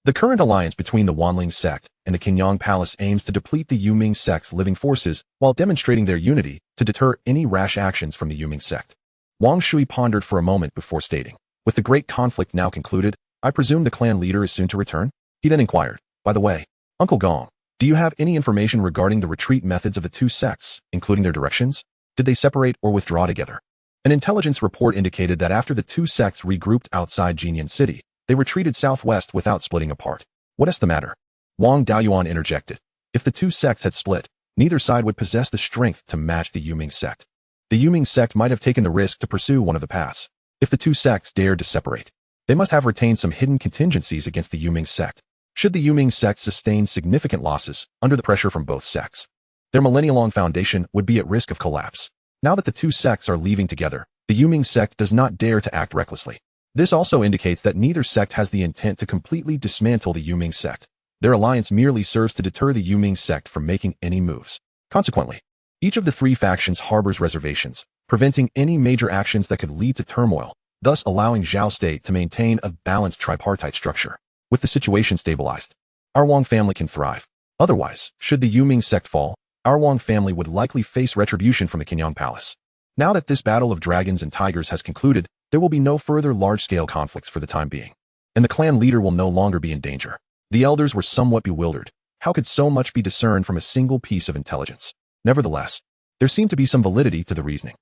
The current alliance between the Wanling sect and the Qingyang Palace aims to deplete the Yuming sect's living forces while demonstrating their unity to deter any rash actions from the Yuming sect. Wang Shui pondered for a moment before stating, "With the great conflict now concluded, I presume the clan leader is soon to return?" He then inquired, "By the way, Uncle Gong, do you have any information regarding the retreat methods of the two sects, including their directions? Did they separate or withdraw together?" An intelligence report indicated that after the two sects regrouped outside Jinyan City, they retreated southwest without splitting apart. "What is the matter?" Wang Daoyuan interjected. If the two sects had split, neither side would possess the strength to match the Yuming sect. The Yuming sect might have taken the risk to pursue one of the paths. If the two sects dared to separate, they must have retained some hidden contingencies against the Yuming sect. Should the Yuming sect sustain significant losses under the pressure from both sects, their millennia-long foundation would be at risk of collapse. Now that the two sects are leaving together, the Yuming sect does not dare to act recklessly. This also indicates that neither sect has the intent to completely dismantle the Yuming sect. Their alliance merely serves to deter the Yuming sect from making any moves. Consequently, each of the 3 factions harbors reservations, preventing any major actions that could lead to turmoil, thus allowing Zhao State to maintain a balanced tripartite structure. With the situation stabilized, our Wang family can thrive. Otherwise, should the Yuming sect fall, our Wang family would likely face retribution from the Qingyang Palace. Now that this battle of dragons and tigers has concluded, there will be no further large-scale conflicts for the time being, and the clan leader will no longer be in danger. The elders were somewhat bewildered. How could so much be discerned from a single piece of intelligence? Nevertheless, there seemed to be some validity to the reasoning.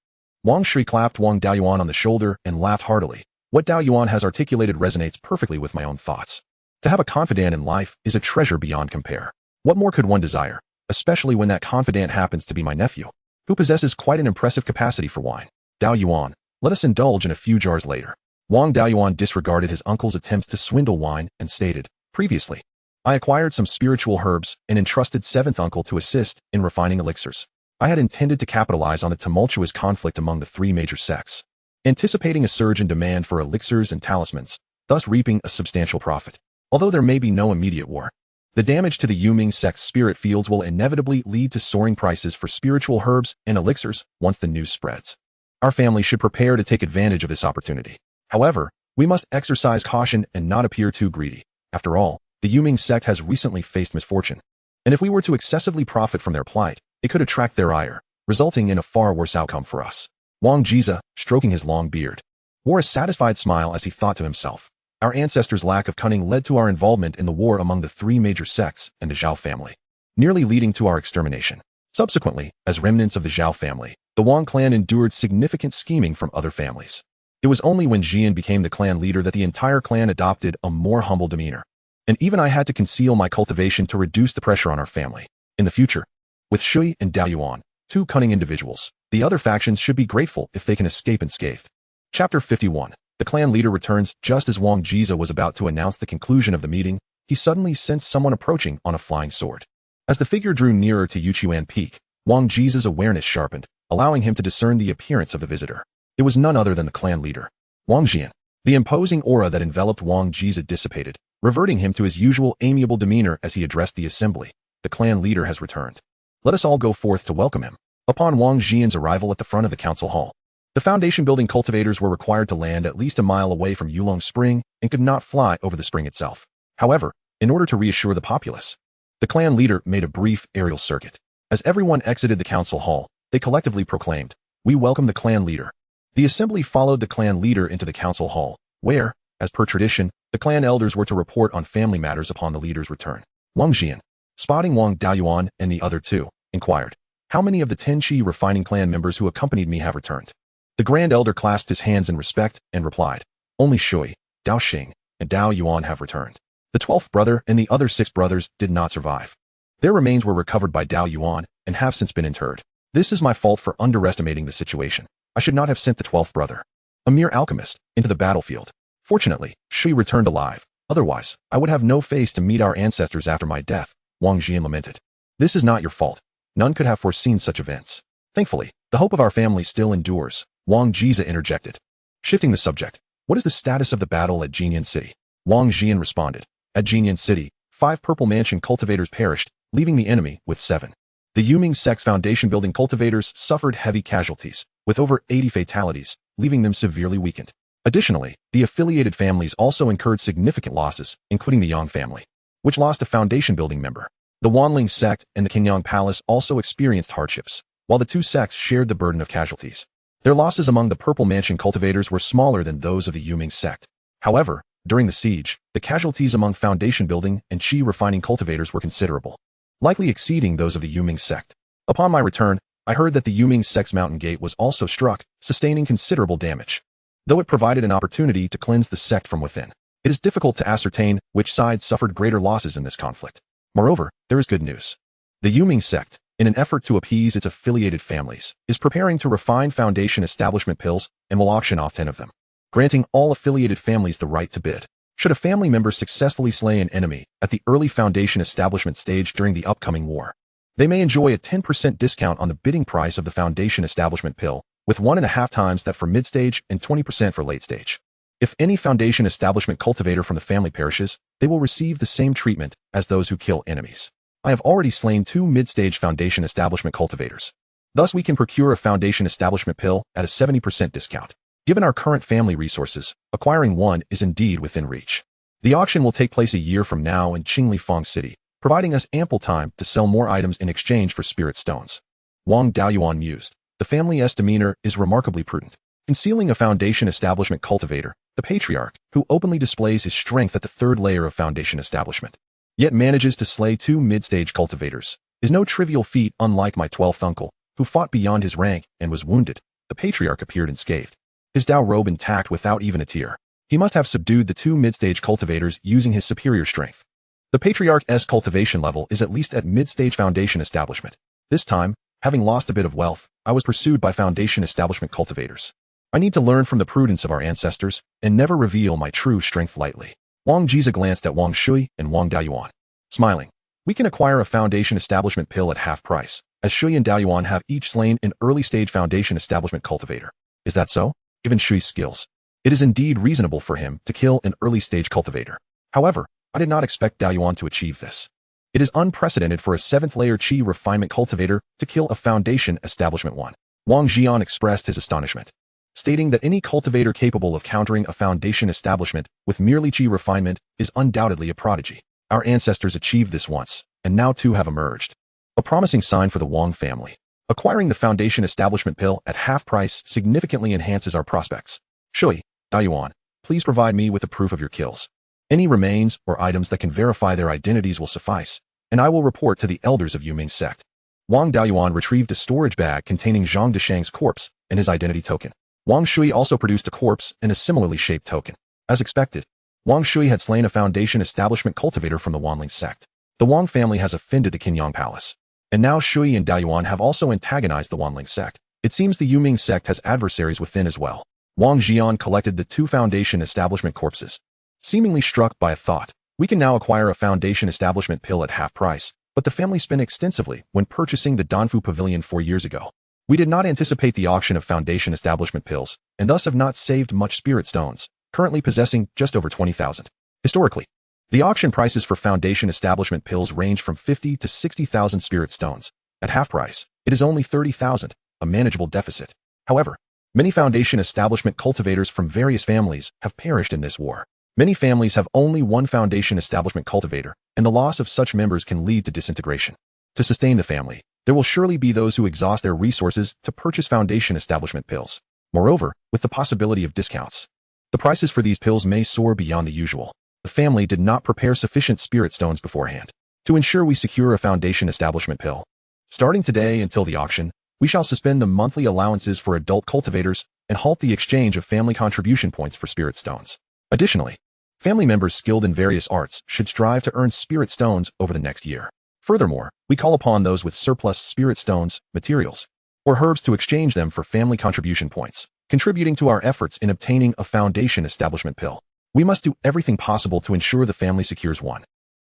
Wang Shui clapped Wang Daoyuan on the shoulder and laughed heartily. What Daoyuan has articulated resonates perfectly with my own thoughts. To have a confidant in life is a treasure beyond compare. What more could one desire, especially when that confidant happens to be my nephew, who possesses quite an impressive capacity for wine? Daoyuan, let us indulge in a few jars later. Wang Daoyuan disregarded his uncle's attempts to swindle wine and stated, "Previously, I acquired some spiritual herbs and entrusted 7th uncle to assist in refining elixirs. I had intended to capitalize on the tumultuous conflict among the three major sects, anticipating a surge in demand for elixirs and talismans, thus reaping a substantial profit. Although there may be no immediate war, the damage to the Yuming sect's spirit fields will inevitably lead to soaring prices for spiritual herbs and elixirs once the news spreads. Our family should prepare to take advantage of this opportunity. However, we must exercise caution and not appear too greedy. After all, the Yuming sect has recently faced misfortune, and if we were to excessively profit from their plight, it could attract their ire, resulting in a far worse outcome for us. Wang Jize, stroking his long beard, wore a satisfied smile as he thought to himself. Our ancestors' lack of cunning led to our involvement in the war among the three major sects and the Zhao family, nearly leading to our extermination. Subsequently, as remnants of the Zhao family, the Wang clan endured significant scheming from other families. It was only when Jian became the clan leader that the entire clan adopted a more humble demeanor. And even I had to conceal my cultivation to reduce the pressure on our family. In the future, with Shui and Beiyuan, two cunning individuals, the other factions should be grateful if they can escape unscathed. Chapter 51. The clan leader returns. Just as Wang Jize was about to announce the conclusion of the meeting, he suddenly sensed someone approaching on a flying sword. As the figure drew nearer to Yuchuan Peak, Wang Jize's awareness sharpened, allowing him to discern the appearance of the visitor. It was none other than the clan leader, Wang Jian. The imposing aura that enveloped Wang Jize dissipated, reverting him to his usual amiable demeanor as he addressed the assembly. The clan leader has returned. Let us all go forth to welcome him. Upon Wang Jian's arrival at the front of the council hall, the foundation building cultivators were required to land at least a mile away from Yulong Spring and could not fly over the spring itself. However, in order to reassure the populace, the clan leader made a brief aerial circuit. As everyone exited the council hall, they collectively proclaimed, "We welcome the clan leader." The assembly followed the clan leader into the council hall, where, as per tradition, the clan elders were to report on family matters upon the leader's return. Wang Jian, spotting Wang Beiyuan and the other two, inquired, "How many of the 10 Qi refining clan members who accompanied me have returned?" The Grand Elder clasped his hands in respect and replied, "Only Shui, Dao Xing, and Dao Yuan have returned. The 12th brother and the other 6 brothers did not survive. Their remains were recovered by Dao Yuan and have since been interred. This is my fault for underestimating the situation. I should not have sent the 12th brother, a mere alchemist, into the battlefield. Fortunately, Shui returned alive. Otherwise, I would have no face to meet our ancestors after my death," Wang Jian lamented. "This is not your fault. None could have foreseen such events. Thankfully, the hope of our family still endures," Wang Jize interjected. Shifting the subject, "What is the status of the battle at Jinyan City?" Wang Jian responded. At Jinyan City, 5 Purple Mansion cultivators perished, leaving the enemy with 7. The Yuming sect's foundation building cultivators suffered heavy casualties, with over 80 fatalities, leaving them severely weakened. Additionally, the affiliated families also incurred significant losses, including the Yang family, which lost a foundation building member. The Wanling sect and the Qingyang Palace also experienced hardships, while the two sects shared the burden of casualties. Their losses among the Purple Mansion cultivators were smaller than those of the Yuming sect. However, during the siege, the casualties among foundation building and Qi refining cultivators were considerable, likely exceeding those of the Yuming sect. Upon my return, I heard that the Yuming sect's mountain gate was also struck, sustaining considerable damage. Though it provided an opportunity to cleanse the sect from within, it is difficult to ascertain which side suffered greater losses in this conflict. Moreover, there is good news. The Yuming sect, in an effort to appease its affiliated families, is preparing to refine foundation establishment pills and will auction off 10 of them, granting all affiliated families the right to bid. Should a family member successfully slay an enemy at the early foundation establishment stage during the upcoming war, they may enjoy a 10% discount on the bidding price of the foundation establishment pill, with 1.5 times that for mid-stage and 20% for late stage. If any foundation establishment cultivator from the family perishes, they will receive the same treatment as those who kill enemies. I have already slain 2 mid-stage foundation establishment cultivators. Thus we can procure a foundation establishment pill at a 70% discount. Given our current family resources, acquiring one is indeed within reach. The auction will take place a year from now in Qinglifang City, providing us ample time to sell more items in exchange for spirit stones. Wang Daoyuan mused. The family's demeanor is remarkably prudent. Concealing a foundation establishment cultivator, the patriarch, who openly displays his strength at the 3rd layer of foundation establishment, yet manages to slay 2 mid-stage cultivators, is no trivial feat. Unlike my 12th uncle, who fought beyond his rank and was wounded, the patriarch appeared unscathed, his Dao robe intact without even a tear. He must have subdued the 2 mid-stage cultivators using his superior strength. The patriarch's cultivation level is at least at mid-stage foundation establishment. This time, having lost a bit of wealth, I was pursued by foundation establishment cultivators. I need to learn from the prudence of our ancestors and never reveal my true strength lightly. Wang Jize glanced at Wang Shui and Wang Daoyuan, smiling. We can acquire a foundation establishment pill at half price, as Shui and Daoyuan have each slain an early-stage foundation establishment cultivator. Is that so? Given Shui's skills, it is indeed reasonable for him to kill an early-stage cultivator. However, I did not expect Daoyuan to achieve this. It is unprecedented for a 7th-layer Qi refinement cultivator to kill a foundation establishment one. Wang Jian expressed his astonishment, stating that any cultivator capable of countering a foundation establishment with merely Qi refinement is undoubtedly a prodigy. Our ancestors achieved this once, and now two have emerged. A promising sign for the Wang family. Acquiring the foundation establishment pill at half price significantly enhances our prospects. Shui, Daoyuan, please provide me with the proof of your kills. Any remains or items that can verify their identities will suffice, and I will report to the elders of Yuming sect. Wang Daoyuan retrieved a storage bag containing Zhang Deshang's corpse and his identity token. Wang Shui also produced a corpse and a similarly shaped token. As expected, Wang Shui had slain a foundation establishment cultivator from the Wanling sect. The Wang family has offended the Qinyang Palace, and now Shui and Daoyuan have also antagonized the Wanling sect. It seems the Yuming sect has adversaries within as well. Wang Jian collected the 2 foundation establishment corpses. Seemingly struck by a thought, we can now acquire a foundation establishment pill at half price, but the family spent extensively when purchasing the Danfu Pavilion 4 years ago. We did not anticipate the auction of foundation establishment pills, and thus have not saved much spirit stones, currently possessing just over 20,000. Historically, the auction prices for foundation establishment pills range from 50 to 60,000 spirit stones. At half price, it is only 30,000, a manageable deficit. However, many foundation establishment cultivators from various families have perished in this war. Many families have only one foundation establishment cultivator, and the loss of such members can lead to disintegration. To sustain the family, there will surely be those who exhaust their resources to purchase foundation establishment pills. Moreover, with the possibility of discounts, the prices for these pills may soar beyond the usual. The family did not prepare sufficient spirit stones beforehand to ensure we secure a foundation establishment pill. Starting today until the auction, we shall suspend the monthly allowances for adult cultivators and halt the exchange of family contribution points for spirit stones. Additionally, family members skilled in various arts should strive to earn spirit stones over the next year. Furthermore, we call upon those with surplus spirit stones, materials, or herbs to exchange them for family contribution points, contributing to our efforts in obtaining a foundation establishment pill. We must do everything possible to ensure the family secures one.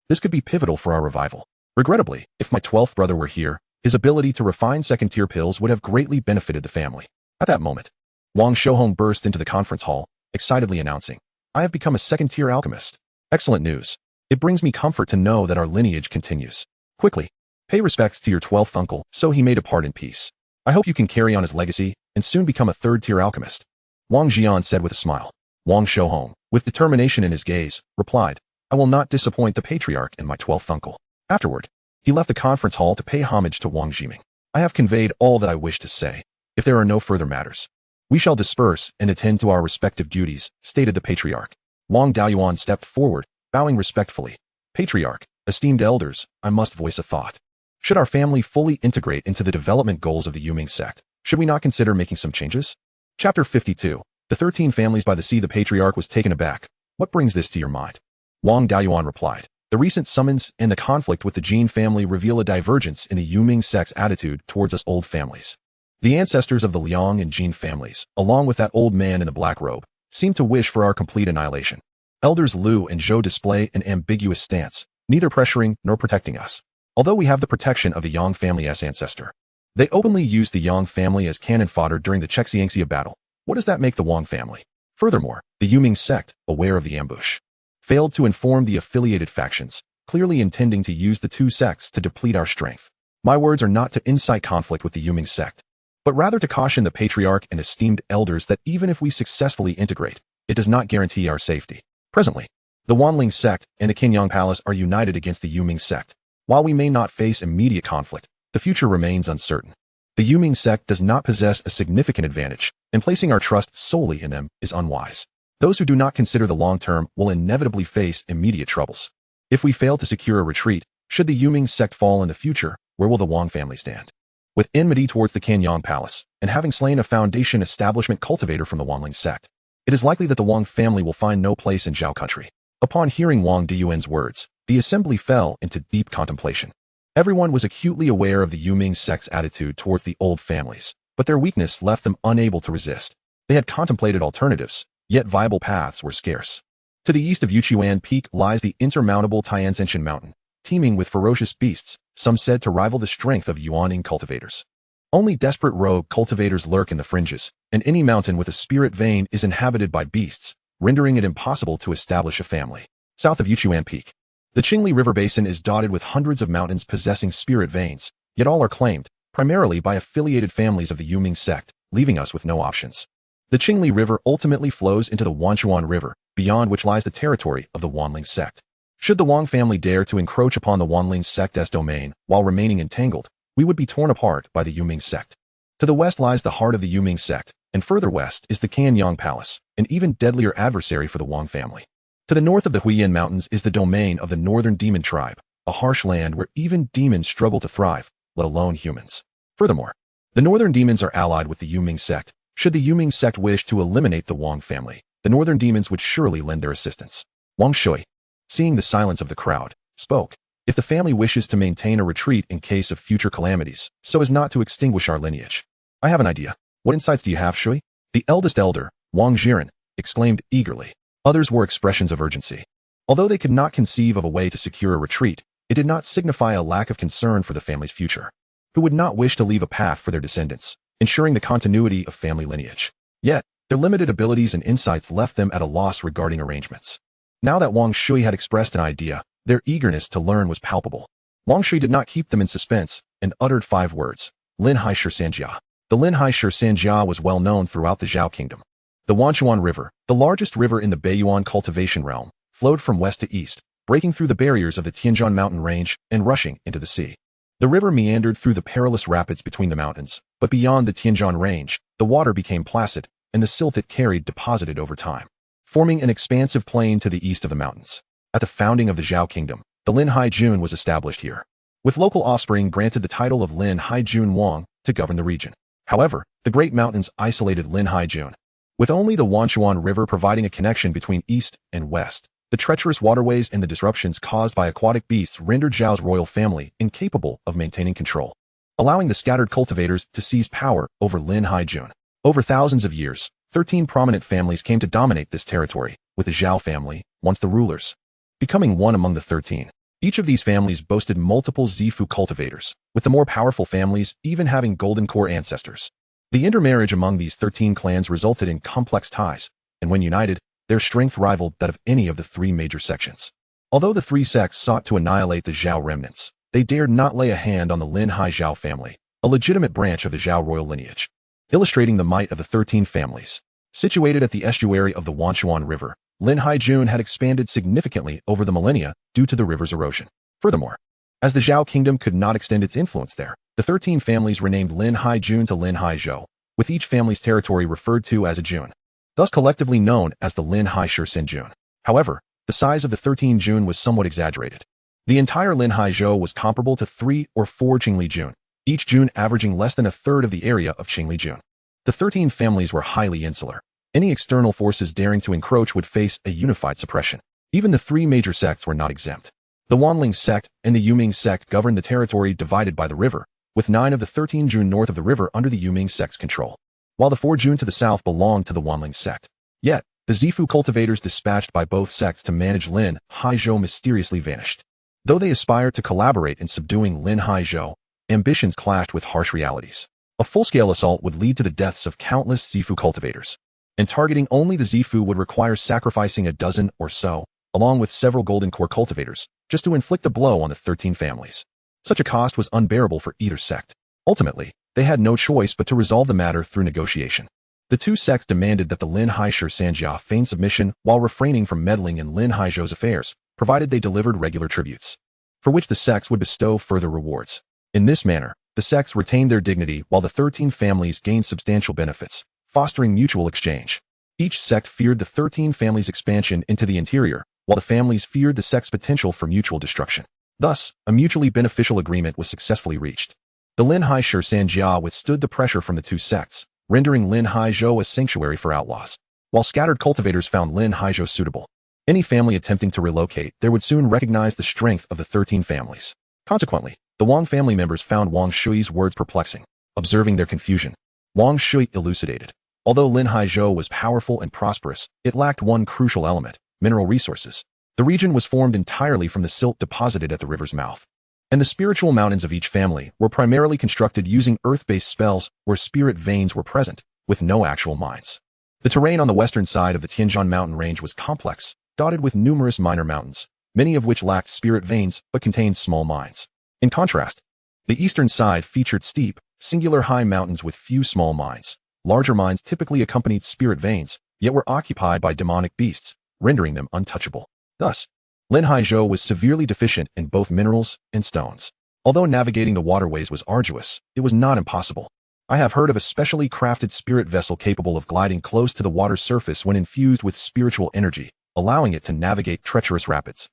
This could be pivotal for our revival. Regrettably, if my 12th brother were here, his ability to refine second-tier pills would have greatly benefited the family. At that moment, Wang Shouhong burst into the conference hall, excitedly announcing, I have become a second-tier alchemist. Excellent news. It brings me comfort to know that our lineage continues. Quickly, pay respects to your 12th uncle so he may depart in peace. I hope you can carry on his legacy and soon become a 3rd-tier alchemist. Wang Jian said with a smile. Wang Shouhong, with determination in his gaze, replied, I will not disappoint the patriarch and my 12th uncle. Afterward, he left the conference hall to pay homage to Wang Jiming. I have conveyed all that I wish to say. If there are no further matters, we shall disperse and attend to our respective duties, stated the patriarch. Wang Daoyuan stepped forward, bowing respectfully. Patriarch, esteemed elders, I must voice a thought. Should our family fully integrate into the development goals of the Yuming sect, should we not consider making some changes? Chapter 52. The 13 families by the sea. The patriarch was taken aback. What brings this to your mind? Wang Daoyuan replied. The recent summons and the conflict with the Jin family reveal a divergence in the Yuming sect's attitude towards us old families. The ancestors of the Liang and Jin families, along with that old man in the black robe, seem to wish for our complete annihilation. Elders Liu and Zhou display an ambiguous stance, neither pressuring nor protecting us. Although we have the protection of the Yang family as ancestor, they openly used the Yang family as cannon fodder during the Chexiangxia battle. What does that make the Wang family? Furthermore, the Yuming sect, aware of the ambush, failed to inform the affiliated factions, clearly intending to use the two sects to deplete our strength. My words are not to incite conflict with the Yuming sect, but rather to caution the patriarch and esteemed elders that even if we successfully integrate, it does not guarantee our safety. Presently, the Wanling sect and the Qinyang Palace are united against the Yuming sect. While we may not face immediate conflict, the future remains uncertain. The Yuming sect does not possess a significant advantage, and placing our trust solely in them is unwise. Those who do not consider the long term will inevitably face immediate troubles. If we fail to secure a retreat, should the Yuming sect fall in the future, where will the Wang family stand? With enmity towards the Qinyang Palace, and having slain a foundation establishment cultivator from the Wanling sect, it is likely that the Wang family will find no place in Zhao country. Upon hearing Wang Diyuan's words, the assembly fell into deep contemplation. Everyone was acutely aware of the Yuming sect's attitude towards the old families, but their weakness left them unable to resist. They had contemplated alternatives, yet viable paths were scarce. To the east of Yuchuan Peak lies the insurmountable Tianzhenshan Mountain, teeming with ferocious beasts, some said to rival the strength of Yuan cultivators. Only desperate rogue cultivators lurk in the fringes, and any mountain with a spirit vein is inhabited by beasts, rendering it impossible to establish a family. South of Yichuan Peak, the Qingli River Basin is dotted with hundreds of mountains possessing spirit veins, yet all are claimed, primarily by affiliated families of the Yuming sect, leaving us with no options. The Qingli River ultimately flows into the Wanchuan River, beyond which lies the territory of the Wanling sect. Should the Wang family dare to encroach upon the Wanling sect's domain while remaining entangled, we would be torn apart by the Yuming sect. To the west lies the heart of the Yuming sect, and further west is the Canyang Palace, an even deadlier adversary for the Wang family. To the north of the Huiyin Mountains is the domain of the Northern Demon Tribe, a harsh land where even demons struggle to thrive, let alone humans. Furthermore, the Northern Demons are allied with the Yuming sect. Should the Yuming sect wish to eliminate the Wang family, the Northern Demons would surely lend their assistance. Wang Shui, seeing the silence of the crowd, spoke. If the family wishes to maintain a retreat in case of future calamities, so as not to extinguish our lineage. I have an idea. What insights do you have, Shui? The eldest elder, Wang Jiren, exclaimed eagerly. Others wore expressions of urgency. Although they could not conceive of a way to secure a retreat, it did not signify a lack of concern for the family's future. Who would not wish to leave a path for their descendants, ensuring the continuity of family lineage? Yet, their limited abilities and insights left them at a loss regarding arrangements. Now that Wang Shui had expressed an idea, their eagerness to learn was palpable. Wang Shui did not keep them in suspense and uttered 5 words: Lin Hai Shi Sanjia. The Lin Hai Shi Sanjia was well known throughout the Zhao kingdom. The Wanchuan River, the largest river in the Beiyuan cultivation realm, flowed from west to east, breaking through the barriers of the Tianjian mountain range and rushing into the sea. The river meandered through the perilous rapids between the mountains, but beyond the Tianjian range, the water became placid, and the silt it carried deposited over time, forming an expansive plain to the east of the mountains. At the founding of the Zhao kingdom, the Lin Hai Jun was established here, with local offspring granted the title of Lin Hai Jun Wang to govern the region. However, the Great Mountains isolated Lin Hai Jun. With only the Wanchuan River providing a connection between east and west, the treacherous waterways and the disruptions caused by aquatic beasts rendered Zhao's royal family incapable of maintaining control, allowing the scattered cultivators to seize power over Lin Hai Jun. Over thousands of years, 13 prominent families came to dominate this territory, with the Zhao family, once the rulers, becoming one among the 13. Each of these families boasted multiple Zifu cultivators, with the more powerful families even having golden core ancestors. The intermarriage among these 13 clans resulted in complex ties, and when united, their strength rivaled that of any of the 3 major sections. Although the 3 sects sought to annihilate the Zhao remnants, they dared not lay a hand on the Lin Hai Zhao family, a legitimate branch of the Zhao royal lineage. Illustrating the might of the 13 families. Situated at the estuary of the Wanchuan River, Lin Hai Jun had expanded significantly over the millennia due to the river's erosion. Furthermore, as the Zhao kingdom could not extend its influence there, the 13 families renamed Lin Hai Jun to Lin Hai Zhou, with each family's territory referred to as a Jun, thus collectively known as the Lin Hai Shi Sen Jun. However, the size of the 13 Jun was somewhat exaggerated. The entire Lin Hai Zhou was comparable to 3 or 4 Qingli Jun, each Jun averaging less than a third of the area of Qingli Jun. The 13 families were highly insular. Any external forces daring to encroach would face a unified suppression. Even the 3 major sects were not exempt. The Wanling sect and the Yuming sect governed the territory divided by the river, with 9 of the 13 Jun north of the river under the Yuming sect's control, while the 4 Jun to the south belonged to the Wanling sect. Yet, the Zifu cultivators dispatched by both sects to manage Lin Hai Zhou mysteriously vanished. Though they aspired to collaborate in subduing Lin Hai Zhou, ambitions clashed with harsh realities. A full-scale assault would lead to the deaths of countless Zifu cultivators, and targeting only the Zifu would require sacrificing a dozen or so, along with several golden core cultivators, just to inflict a blow on the 13 families. Such a cost was unbearable for either sect. Ultimately, they had no choice but to resolve the matter through negotiation. The 2 sects demanded that the Lin Hai Shi Sanjia feign submission while refraining from meddling in Lin Hai Zhou's affairs, provided they delivered regular tributes, for which the sects would bestow further rewards. In this manner, the sects retained their dignity while the 13 families gained substantial benefits, fostering mutual exchange. Each sect feared the 13 families' expansion into the interior, while the families feared the sect's potential for mutual destruction. Thus, a mutually beneficial agreement was successfully reached. The Lin Hai Shi Sanjia withstood the pressure from the 2 sects, rendering Lin Hai Zhou a sanctuary for outlaws, while scattered cultivators found Lin Hai Zhou suitable. Any family attempting to relocate there would soon recognize the strength of the 13 families. Consequently, the Wang family members found Wang Shui's words perplexing. Observing their confusion, Wang Shui elucidated. Although Lin Hai Zhou was powerful and prosperous, it lacked one crucial element: mineral resources. The region was formed entirely from the silt deposited at the river's mouth. And the spiritual mountains of each family were primarily constructed using earth-based spells where spirit veins were present, with no actual mines. The terrain on the western side of the Tianjian mountain range was complex, dotted with numerous minor mountains, many of which lacked spirit veins but contained small mines. In contrast, the eastern side featured steep, singular high mountains with few small mines. Larger mines typically accompanied spirit veins, yet were occupied by demonic beasts, rendering them untouchable. Thus, Linhaizhou was severely deficient in both minerals and stones. Although navigating the waterways was arduous, it was not impossible. I have heard of a specially crafted spirit vessel capable of gliding close to the water's surface when infused with spiritual energy, allowing it to navigate treacherous rapids.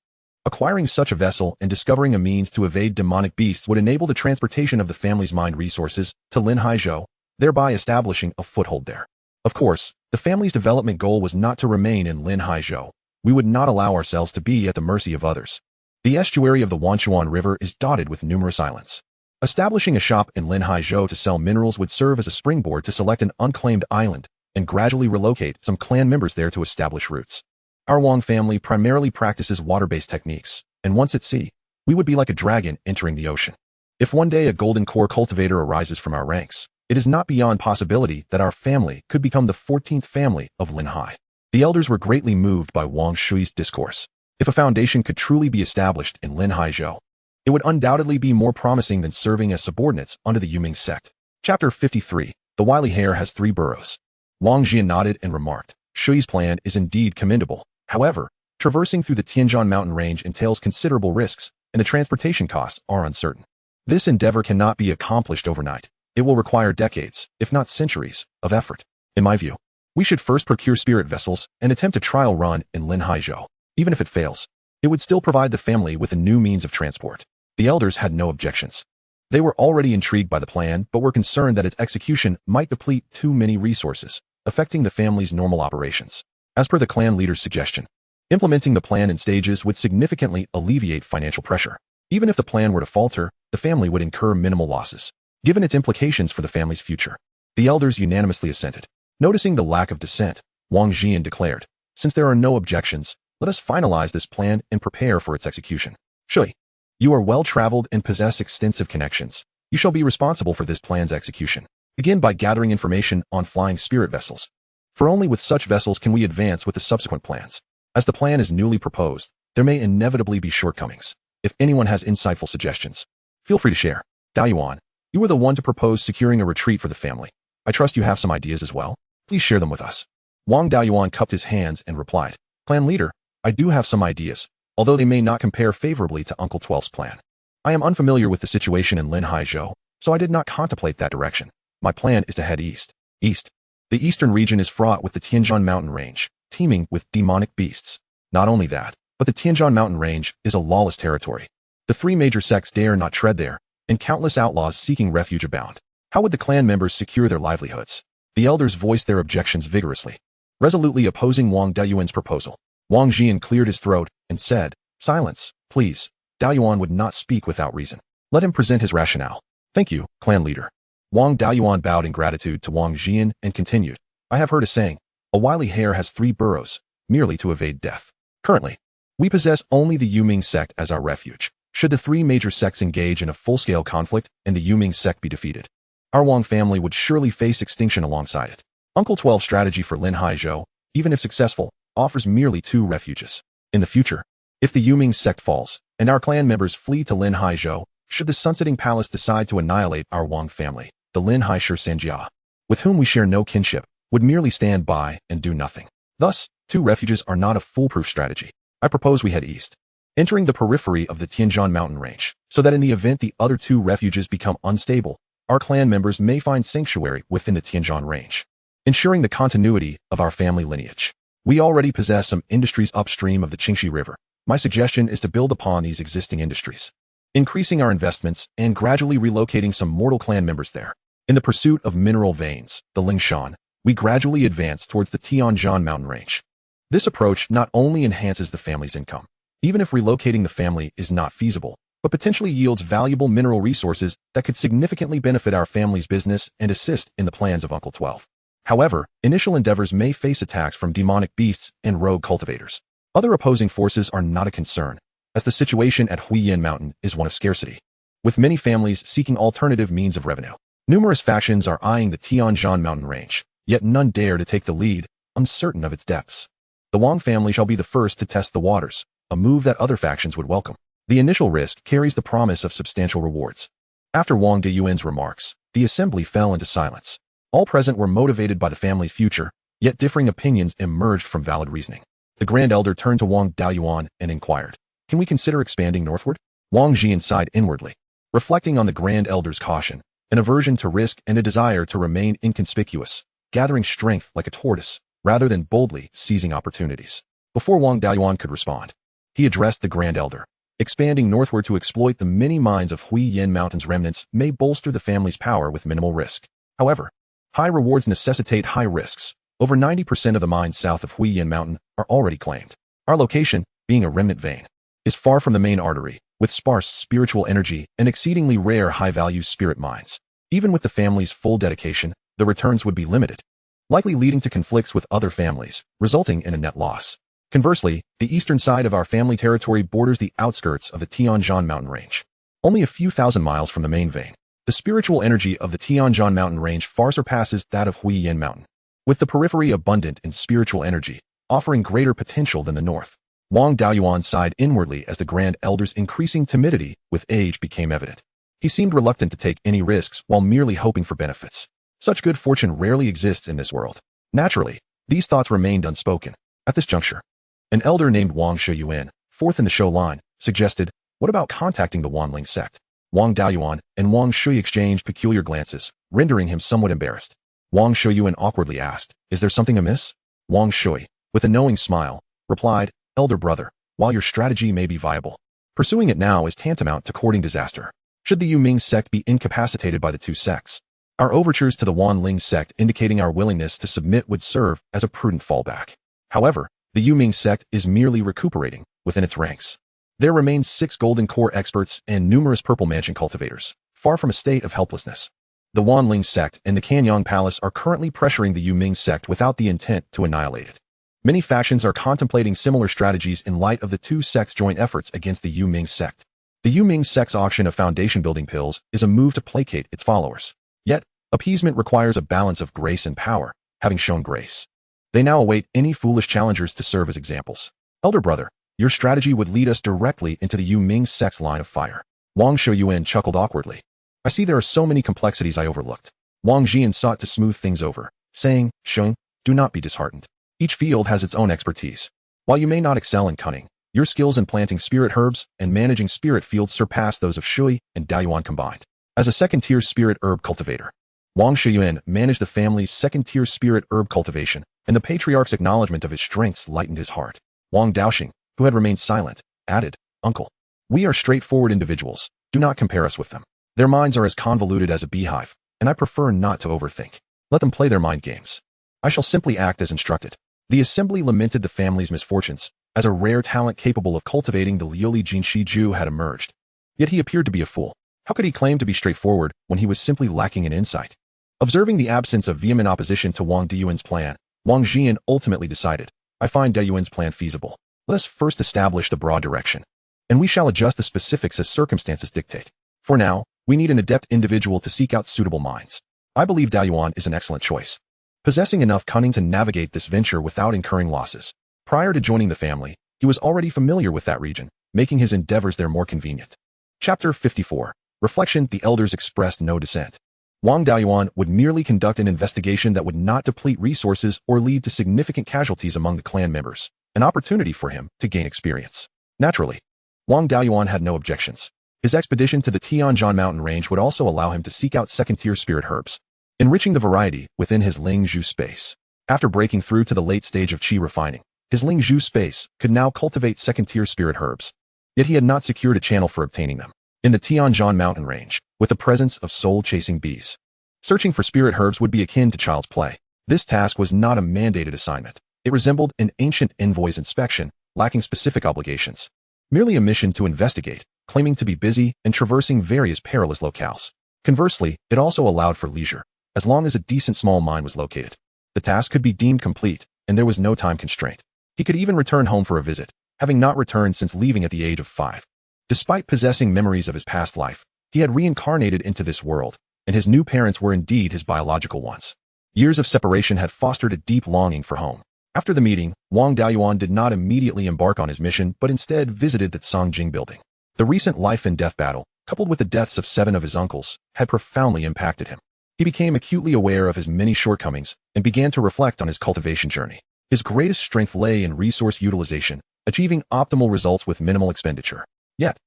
Acquiring such a vessel and discovering a means to evade demonic beasts would enable the transportation of the family's mined resources to Linhaizhou, thereby establishing a foothold there. Of course, the family's development goal was not to remain in Linhaizhou. We would not allow ourselves to be at the mercy of others. The estuary of the Wanchuan River is dotted with numerous islands. Establishing a shop in Linhaizhou to sell minerals would serve as a springboard to select an unclaimed island and gradually relocate some clan members there to establish roots. Our Wang family primarily practices water-based techniques, and once at sea, we would be like a dragon entering the ocean. If one day a golden core cultivator arises from our ranks, it is not beyond possibility that our family could become the 14th family of Linhai. The elders were greatly moved by Wang Shui's discourse. If a foundation could truly be established in Linhaizhou, it would undoubtedly be more promising than serving as subordinates under the Yuming sect. Chapter 53. The wily hare has 3 burrows. Wang Jian nodded and remarked, Shui's plan is indeed commendable. However, traversing through the Tianjian mountain range entails considerable risks, and the transportation costs are uncertain. This endeavor cannot be accomplished overnight. It will require decades, if not centuries, of effort. In my view, we should first procure spirit vessels and attempt a trial run in Linhaizhou. Even if it fails, it would still provide the family with a new means of transport. The elders had no objections. They were already intrigued by the plan but were concerned that its execution might deplete too many resources, affecting the family's normal operations. As per the clan leader's suggestion, implementing the plan in stages would significantly alleviate financial pressure. Even if the plan were to falter, the family would incur minimal losses, given its implications for the family's future. The elders unanimously assented. Noticing the lack of dissent, Wang Jian declared, since there are no objections, let us finalize this plan and prepare for its execution. Shui, you are well-traveled and possess extensive connections. You shall be responsible for this plan's execution. Begin by gathering information on flying spirit vessels. For only with such vessels can we advance with the subsequent plans. As the plan is newly proposed, there may inevitably be shortcomings. If anyone has insightful suggestions, feel free to share. Beiyuan, you were the one to propose securing a retreat for the family. I trust you have some ideas as well. Please share them with us. Wang Beiyuan cupped his hands and replied, Clan leader, I do have some ideas, although they may not compare favorably to Uncle 12's plan. I am unfamiliar with the situation in Linhaizhou, so I did not contemplate that direction. My plan is to head east. The eastern region is fraught with the Tianjian mountain range, teeming with demonic beasts. Not only that, but the Tianjian mountain range is a lawless territory. The 3 major sects dare not tread there, and countless outlaws seeking refuge abound. How would the clan members secure their livelihoods? The elders voiced their objections vigorously, resolutely opposing Wang Beiyuan's proposal. Wang Jian cleared his throat and said, Silence, please. Beiyuan would not speak without reason. Let him present his rationale. Thank you, clan leader. Wang Beiyuan bowed in gratitude to Wang Jian and continued, I have heard a saying, a wily hare has 3 burrows, merely to evade death. Currently, we possess only the Yuming sect as our refuge. Should the 3 major sects engage in a full-scale conflict and the Yuming sect be defeated, our Wang family would surely face extinction alongside it. Uncle 12's strategy for Linhaizhou, even if successful, offers merely 2 refuges. In the future, if the Yuming sect falls, and our clan members flee to Linhaizhou, should the Sunsetting Palace decide to annihilate our Wang family, the Linhaisher Sanjia, with whom we share no kinship, would merely stand by and do nothing. Thus, 2 refuges are not a foolproof strategy. I propose we head east, entering the periphery of the Tianjian mountain range, so that in the event the other 2 refuges become unstable, our clan members may find sanctuary within the Tianjian range, ensuring the continuity of our family lineage. We already possess some industries upstream of the Qingxi River. My suggestion is to build upon these existing industries, increasing our investments and gradually relocating some mortal clan members there. In the pursuit of mineral veins, the Lingshan, we gradually advance towards the Tianjian mountain range. This approach not only enhances the family's income, even if relocating the family is not feasible, but potentially yields valuable mineral resources that could significantly benefit our family's business and assist in the plans of Uncle 12. However, initial endeavors may face attacks from demonic beasts and rogue cultivators. Other opposing forces are not a concern, as the situation at Huiyin Mountain is one of scarcity, with many families seeking alternative means of revenue. Numerous factions are eyeing the Tianzhan mountain range, yet none dare to take the lead, uncertain of its depths. The Wang family shall be the first to test the waters, a move that other factions would welcome. The initial risk carries the promise of substantial rewards. After Wang Dayuan's remarks, the assembly fell into silence. All present were motivated by the family's future, yet differing opinions emerged from valid reasoning. The Grand Elder turned to Wang Dayuan and inquired, "Can we consider expanding northward?" Wang Jian sighed inwardly, reflecting on the Grand Elder's caution, an aversion to risk and a desire to remain inconspicuous, gathering strength like a tortoise, rather than boldly seizing opportunities. Before Wang Dayuan could respond, he addressed the Grand Elder. Expanding northward to exploit the many mines of Huiyin Mountain's remnants may bolster the family's power with minimal risk. However, high rewards necessitate high risks. Over 90% of the mines south of Huiyin Mountain are already claimed. Our location, being a remnant vein, is far from the main artery, with sparse spiritual energy and exceedingly rare high-value spirit mines. Even with the family's full dedication, the returns would be limited, likely leading to conflicts with other families, resulting in a net loss. Conversely, the eastern side of our family territory borders the outskirts of the Tianzhan mountain range. Only a few thousand miles from the main vein, the spiritual energy of the Tianzhan mountain range far surpasses that of Huiyin Mountain, with the periphery abundant in spiritual energy, offering greater potential than the north. Wang Dayuan sighed inwardly as the Grand Elder's increasing timidity with age became evident. He seemed reluctant to take any risks while merely hoping for benefits. Such good fortune rarely exists in this world. Naturally, these thoughts remained unspoken. At this juncture, an elder named Wang Shuyuan, fourth in the show line, suggested, "What about contacting the Wanling sect?" Wang Dayuan and Wang Shui exchanged peculiar glances, rendering him somewhat embarrassed. Wang Shuyuan awkwardly asked, "Is there something amiss?" Wang Shui, with a knowing smile, replied, "Elder brother, while your strategy may be viable, pursuing it now is tantamount to courting disaster. Should the Yuming sect be incapacitated by the two sects, our overtures to the Wanling sect indicating our willingness to submit would serve as a prudent fallback. However, the Yuming sect is merely recuperating within its ranks. There remain 6 golden core experts and numerous purple mansion cultivators, far from a state of helplessness. The Wanling sect and the Kanyang Palace are currently pressuring the Yuming sect without the intent to annihilate it. Many factions are contemplating similar strategies in light of the two sects' joint efforts against the Yuming sect. The Yuming sect's auction of foundation-building pills is a move to placate its followers. Yet, appeasement requires a balance of grace and power, having shown grace. They now await any foolish challengers to serve as examples. Elder brother, your strategy would lead us directly into the Yuming sect's line of fire. Wang Shuyuan chuckled awkwardly. I see there are so many complexities I overlooked. Wang Jian sought to smooth things over, saying, "Sheng, do not be disheartened. Each field has its own expertise. While you may not excel in cunning, your skills in planting spirit herbs and managing spirit fields surpass those of Shui and Dayuan combined." As a second-tier spirit herb cultivator, Wang Shuyuan managed the family's second-tier spirit herb cultivation, and the patriarch's acknowledgement of his strengths lightened his heart. Wang Daoxing, who had remained silent, added, "Uncle, we are straightforward individuals. Do not compare us with them. Their minds are as convoluted as a beehive, and I prefer not to overthink. Let them play their mind games. I shall simply act as instructed." The assembly lamented the family's misfortunes, as a rare talent capable of cultivating the Liuli Jinshiju had emerged. Yet he appeared to be a fool. How could he claim to be straightforward when he was simply lacking in insight? Observing the absence of vehement opposition to Wang Dayuan's plan, Wang Jian ultimately decided, "I find Dayuan's plan feasible. Let us first establish the broad direction, and we shall adjust the specifics as circumstances dictate. For now, we need an adept individual to seek out suitable mines. I believe Beiyuan is an excellent choice, possessing enough cunning to navigate this venture without incurring losses. Prior to joining the family, he was already familiar with that region, making his endeavors there more convenient." Chapter 54. Reflection. The elders expressed no dissent. Wang Dayuan would merely conduct an investigation that would not deplete resources or lead to significant casualties among the clan members, an opportunity for him to gain experience. Naturally, Wang Dayuan had no objections. His expedition to the Tianzhan mountain range would also allow him to seek out second-tier spirit herbs, enriching the variety within his Lingzhu space. After breaking through to the late stage of qi refining, his Lingzhu space could now cultivate second-tier spirit herbs. Yet he had not secured a channel for obtaining them. In the Tianzhan mountain range, with the presence of soul-chasing bees, searching for spirit herbs would be akin to child's play. This task was not a mandated assignment. It resembled an ancient envoy's inspection, lacking specific obligations. Merely a mission to investigate, claiming to be busy and traversing various perilous locales. Conversely, it also allowed for leisure, as long as a decent small mine was located. The task could be deemed complete, and there was no time constraint. He could even return home for a visit, having not returned since leaving at the age of 5. Despite possessing memories of his past life, he had reincarnated into this world, and his new parents were indeed his biological ones. Years of separation had fostered a deep longing for home. After the meeting, Beiyuan did not immediately embark on his mission but instead visited the Songjing building. The recent life and death battle, coupled with the deaths of 7 of his uncles, had profoundly impacted him. He became acutely aware of his many shortcomings and began to reflect on his cultivation journey. His greatest strength lay in resource utilization, achieving optimal results with minimal expenditure. Yet,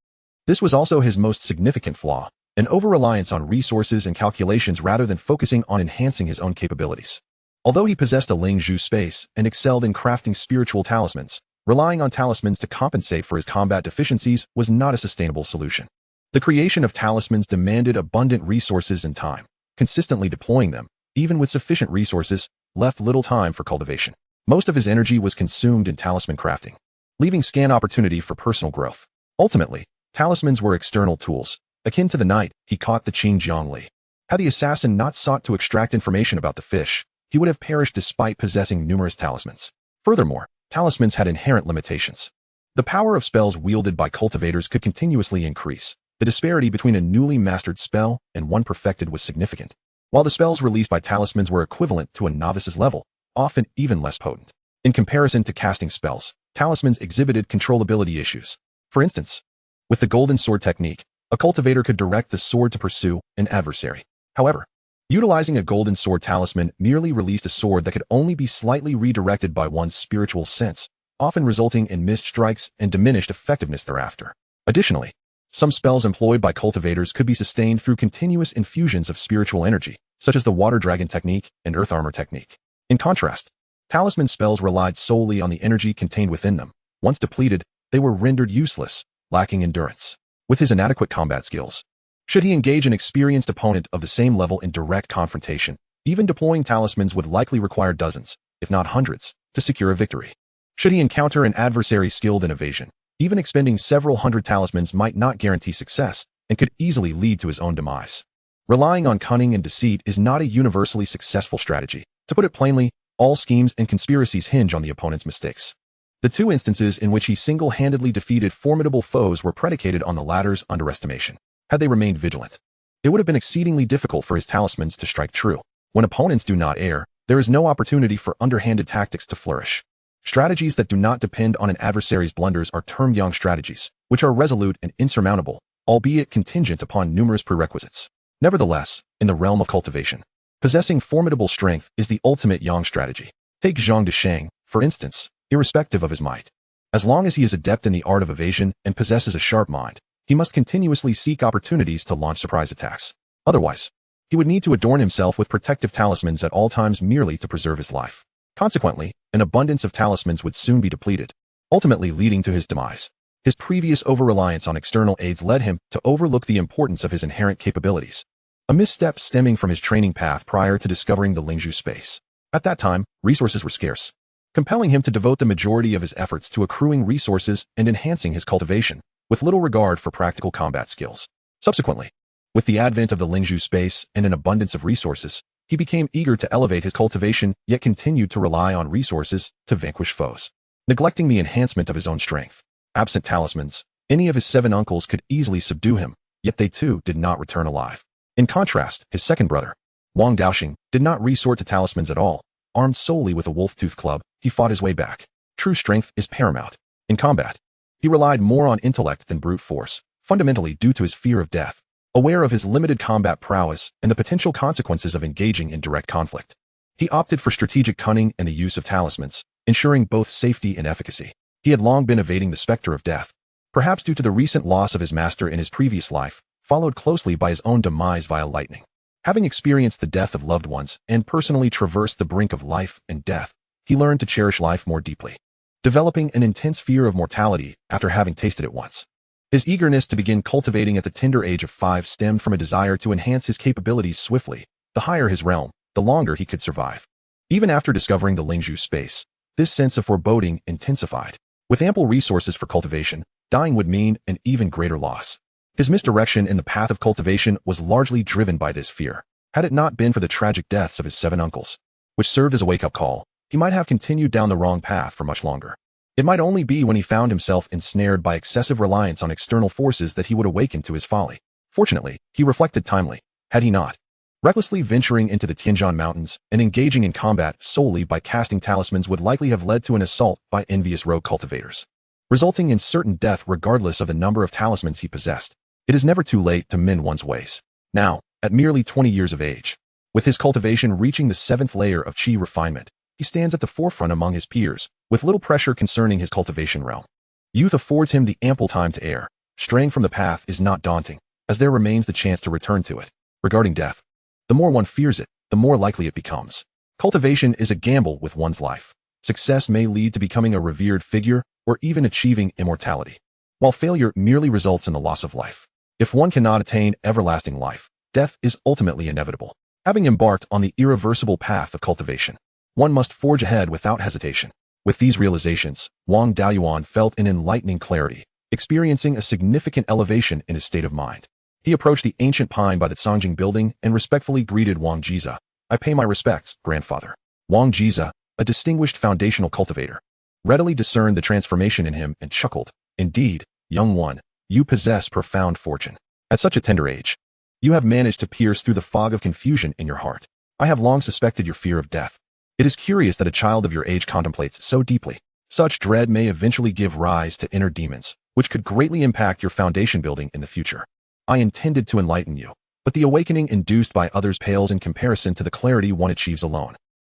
this was also his most significant flaw, an over-reliance on resources and calculations rather than focusing on enhancing his own capabilities. Although he possessed a Lingzhu space and excelled in crafting spiritual talismans, relying on talismans to compensate for his combat deficiencies was not a sustainable solution. The creation of talismans demanded abundant resources and time. Consistently deploying them, even with sufficient resources, left little time for cultivation. Most of his energy was consumed in talisman crafting, leaving scant opportunity for personal growth. Ultimately, talismans were external tools, akin to the night he caught the Qing Jiangli. Had the assassin not sought to extract information about the fish, he would have perished despite possessing numerous talismans. Furthermore, talismans had inherent limitations. The power of spells wielded by cultivators could continuously increase. The disparity between a newly mastered spell and one perfected was significant. While the spells released by talismans were equivalent to a novice's level, often even less potent. In comparison to casting spells, talismans exhibited controllability issues. For instance, with the golden sword technique, a cultivator could direct the sword to pursue an adversary. However, utilizing a golden sword talisman merely released a sword that could only be slightly redirected by one's spiritual sense, often resulting in missed strikes and diminished effectiveness thereafter. Additionally, some spells employed by cultivators could be sustained through continuous infusions of spiritual energy, such as the water dragon technique and earth armor technique. In contrast, talisman spells relied solely on the energy contained within them. Once depleted, they were rendered useless, lacking endurance. With his inadequate combat skills, should he engage an experienced opponent of the same level in direct confrontation, even deploying talismans would likely require dozens, if not hundreds, to secure a victory. Should he encounter an adversary skilled in evasion, even expending several hundred talismans might not guarantee success and could easily lead to his own demise. Relying on cunning and deceit is not a universally successful strategy. To put it plainly, all schemes and conspiracies hinge on the opponent's mistakes. The 2 instances in which he single-handedly defeated formidable foes were predicated on the latter's underestimation. Had they remained vigilant, it would have been exceedingly difficult for his talismans to strike true. When opponents do not err, there is no opportunity for underhanded tactics to flourish. Strategies that do not depend on an adversary's blunders are termed yang strategies, which are resolute and insurmountable, albeit contingent upon numerous prerequisites. Nevertheless, in the realm of cultivation, possessing formidable strength is the ultimate yang strategy. Take Zhang Desheng, for instance, irrespective of his might. As long as he is adept in the art of evasion and possesses a sharp mind, he must continuously seek opportunities to launch surprise attacks. Otherwise, he would need to adorn himself with protective talismans at all times merely to preserve his life. Consequently, an abundance of talismans would soon be depleted, ultimately leading to his demise. His previous over-reliance on external aids led him to overlook the importance of his inherent capabilities, a misstep stemming from his training path prior to discovering the Lingzhu space. At that time, resources were scarce, compelling him to devote the majority of his efforts to accruing resources and enhancing his cultivation, with little regard for practical combat skills. Subsequently, with the advent of the Lingzhu space and an abundance of resources, he became eager to elevate his cultivation yet continued to rely on resources to vanquish foes, neglecting the enhancement of his own strength. Absent talismans, any of his 7 uncles could easily subdue him, yet they too did not return alive. In contrast, his second brother, Wang Daoxing, did not resort to talismans at all. Armed solely with a wolf-tooth club, he fought his way back. True strength is paramount. In combat, he relied more on intellect than brute force, fundamentally due to his fear of death. Aware of his limited combat prowess and the potential consequences of engaging in direct conflict, he opted for strategic cunning and the use of talismans, ensuring both safety and efficacy. He had long been evading the specter of death, perhaps due to the recent loss of his master in his previous life, followed closely by his own demise via lightning. Having experienced the death of loved ones and personally traversed the brink of life and death, he learned to cherish life more deeply, developing an intense fear of mortality after having tasted it once. His eagerness to begin cultivating at the tender age of 5 stemmed from a desire to enhance his capabilities swiftly. The higher his realm, the longer he could survive. Even after discovering the Lingzhu space, this sense of foreboding intensified. With ample resources for cultivation, dying would mean an even greater loss. His misdirection in the path of cultivation was largely driven by this fear. Had it not been for the tragic deaths of his 7 uncles, which served as a wake-up call, he might have continued down the wrong path for much longer. It might only be when he found himself ensnared by excessive reliance on external forces that he would awaken to his folly. Fortunately, he reflected timely, had he not. Recklessly venturing into the Tianjian Mountains and engaging in combat solely by casting talismans would likely have led to an assault by envious rogue cultivators, resulting in certain death regardless of the number of talismans he possessed. It is never too late to mend one's ways. Now, at merely 20 years of age, with his cultivation reaching the 7th layer of qi refinement, he stands at the forefront among his peers, with little pressure concerning his cultivation realm. Youth affords him the ample time to err. Straying from the path is not daunting, as there remains the chance to return to it. Regarding death, the more one fears it, the more likely it becomes. Cultivation is a gamble with one's life. Success may lead to becoming a revered figure or even achieving immortality, while failure merely results in the loss of life. If one cannot attain everlasting life, death is ultimately inevitable. Having embarked on the irreversible path of cultivation, one must forge ahead without hesitation. With these realizations, Wang Daoyuan felt an enlightening clarity, experiencing a significant elevation in his state of mind. He approached the ancient pine by the Cangjing building and respectfully greeted Wang Jiza. "I pay my respects, grandfather." Wang Jiza, a distinguished foundational cultivator, readily discerned the transformation in him and chuckled. "Indeed, young one, you possess profound fortune. At such a tender age, you have managed to pierce through the fog of confusion in your heart. I have long suspected your fear of death. It is curious that a child of your age contemplates so deeply. Such dread may eventually give rise to inner demons, which could greatly impact your foundation building in the future. I intended to enlighten you, but the awakening induced by others pales in comparison to the clarity one achieves alone.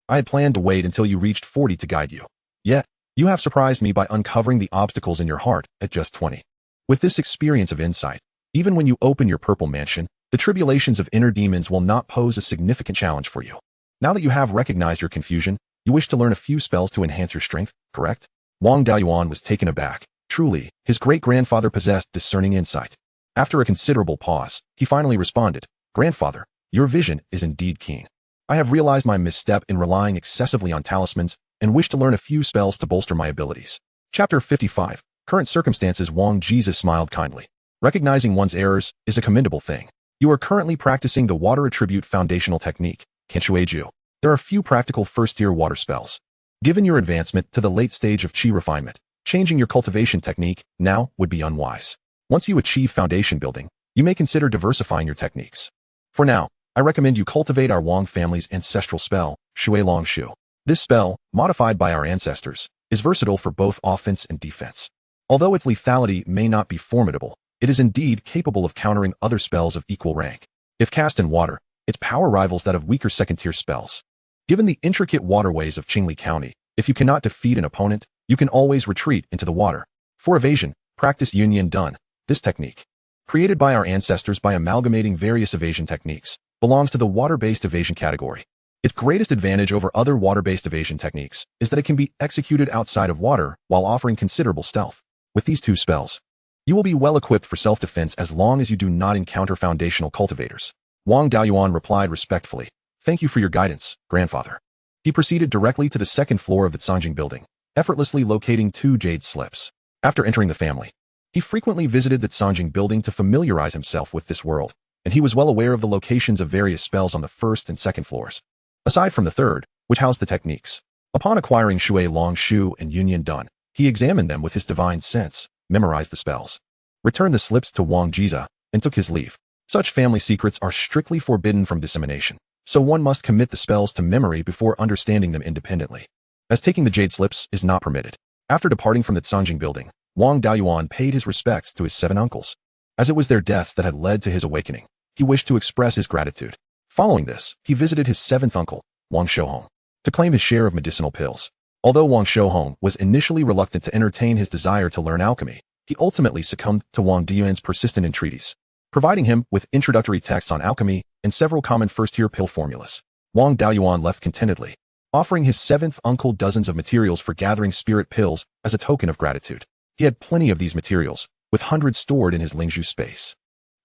I had planned to wait until you reached 40 to guide you. Yet, you have surprised me by uncovering the obstacles in your heart at just 20. With this experience of insight, even when you open your purple mansion, the tribulations of inner demons will not pose a significant challenge for you. Now that you have recognized your confusion, you wish to learn a few spells to enhance your strength, correct?" Wang Daoyuan was taken aback. Truly, his great-grandfather possessed discerning insight. After a considerable pause, he finally responded, "Grandfather, your vision is indeed keen. I have realized my misstep in relying excessively on talismans and wish to learn a few spells to bolster my abilities." Chapter 55. Current circumstances. Wang Jiza smiled kindly. Recognizing one's errors is a commendable thing. You are currently practicing the water attribute foundational technique, Kenshueju. There are few practical first-tier water spells. Given your advancement to the late stage of qi refinement, changing your cultivation technique now would be unwise. Once you achieve foundation building, you may consider diversifying your techniques. For now, I recommend you cultivate our Wang family's ancestral spell, Shui Long Shu. This spell, modified by our ancestors, is versatile for both offense and defense. Although its lethality may not be formidable, it is indeed capable of countering other spells of equal rank. If cast in water, its power rivals that of weaker second-tier spells. Given the intricate waterways of Qingli County, if you cannot defeat an opponent, you can always retreat into the water. For evasion, practice Yunyan Dun. This technique, created by our ancestors by amalgamating various evasion techniques, belongs to the water-based evasion category. Its greatest advantage over other water-based evasion techniques is that it can be executed outside of water while offering considerable stealth. With these two spells, you will be well equipped for self-defense as long as you do not encounter foundational cultivators. Wang Daoyuan replied respectfully, "Thank you for your guidance, grandfather." He proceeded directly to the second floor of the Cangjing building, effortlessly locating 2 jade slips. After entering the family, he frequently visited the Cangjing building to familiarize himself with this world, and he was well aware of the locations of various spells on the first and second floors, aside from the third, which housed the techniques. Upon acquiring Shui Long Shu and Yunyan Dun, he examined them with his divine sense, memorized the spells, returned the slips to Wang Jiza, and took his leave. Such family secrets are strictly forbidden from dissemination, so one must commit the spells to memory before understanding them independently, as taking the jade slips is not permitted. After departing from the Cangjing building, Wang Daoyuan paid his respects to his 7 uncles. As it was their deaths that had led to his awakening, he wished to express his gratitude. Following this, he visited his 7th uncle, Wang Shouhong, to claim his share of medicinal pills. Although Wang Shouhong was initially reluctant to entertain his desire to learn alchemy, he ultimately succumbed to Wang Daoyuan's persistent entreaties, providing him with introductory texts on alchemy and several common first-tier pill formulas. Wang Daoyuan left contentedly, offering his 7th uncle dozens of materials for gathering spirit pills as a token of gratitude. He had plenty of these materials, with hundreds stored in his Lingzhu space.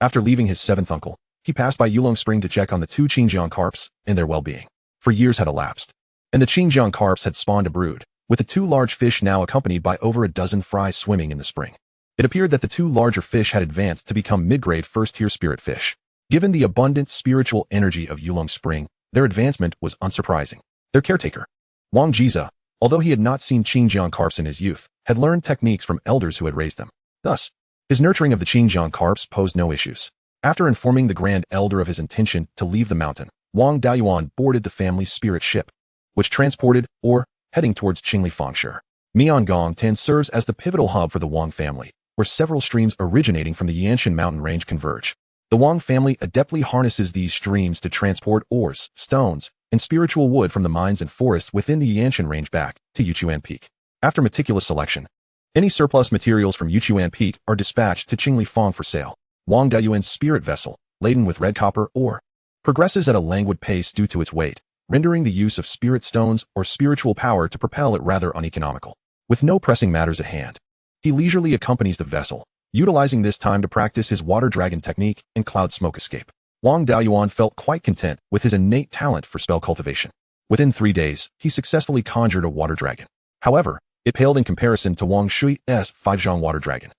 After leaving his 7th uncle, he passed by Yulong Spring to check on the 2 Qingjiang carps and their well-being. For years had elapsed, and the Qingjiang carps had spawned a brood, with the 2 large fish now accompanied by over a dozen fries swimming in the spring. It appeared that the 2 larger fish had advanced to become mid-grade first-tier spirit fish. Given the abundant spiritual energy of Yulong Spring, their advancement was unsurprising. Their caretaker, Wang Jize, although he had not seen Qingjiang carps in his youth, had learned techniques from elders who had raised them. Thus, his nurturing of the Qingjiang carps posed no issues. After informing the Grand Elder of his intention to leave the mountain, Wang Beiyuan boarded the family's spirit ship, which transported, or heading towards Qinglifangshi. Miangong serves as the pivotal hub for the Wang family, where several streams originating from the Yanshan mountain range converge. The Wang family adeptly harnesses these streams to transport ores, stones, and spiritual wood from the mines and forests within the Yanshan range back to Yuchuan Peak. After meticulous selection, any surplus materials from Yuchuan Peak are dispatched to Qinglifang for sale. Wang Beiyuan's spirit vessel, laden with red copper ore, progresses at a languid pace due to its weight, rendering the use of spirit stones or spiritual power to propel it rather uneconomical. With no pressing matters at hand, he leisurely accompanies the vessel, utilizing this time to practice his water dragon technique and cloud smoke escape. Wang Beiyuan felt quite content with his innate talent for spell cultivation. Within 3 days, he successfully conjured a water dragon. However, it paled in comparison to Wang Shui's Feizhong water dragon,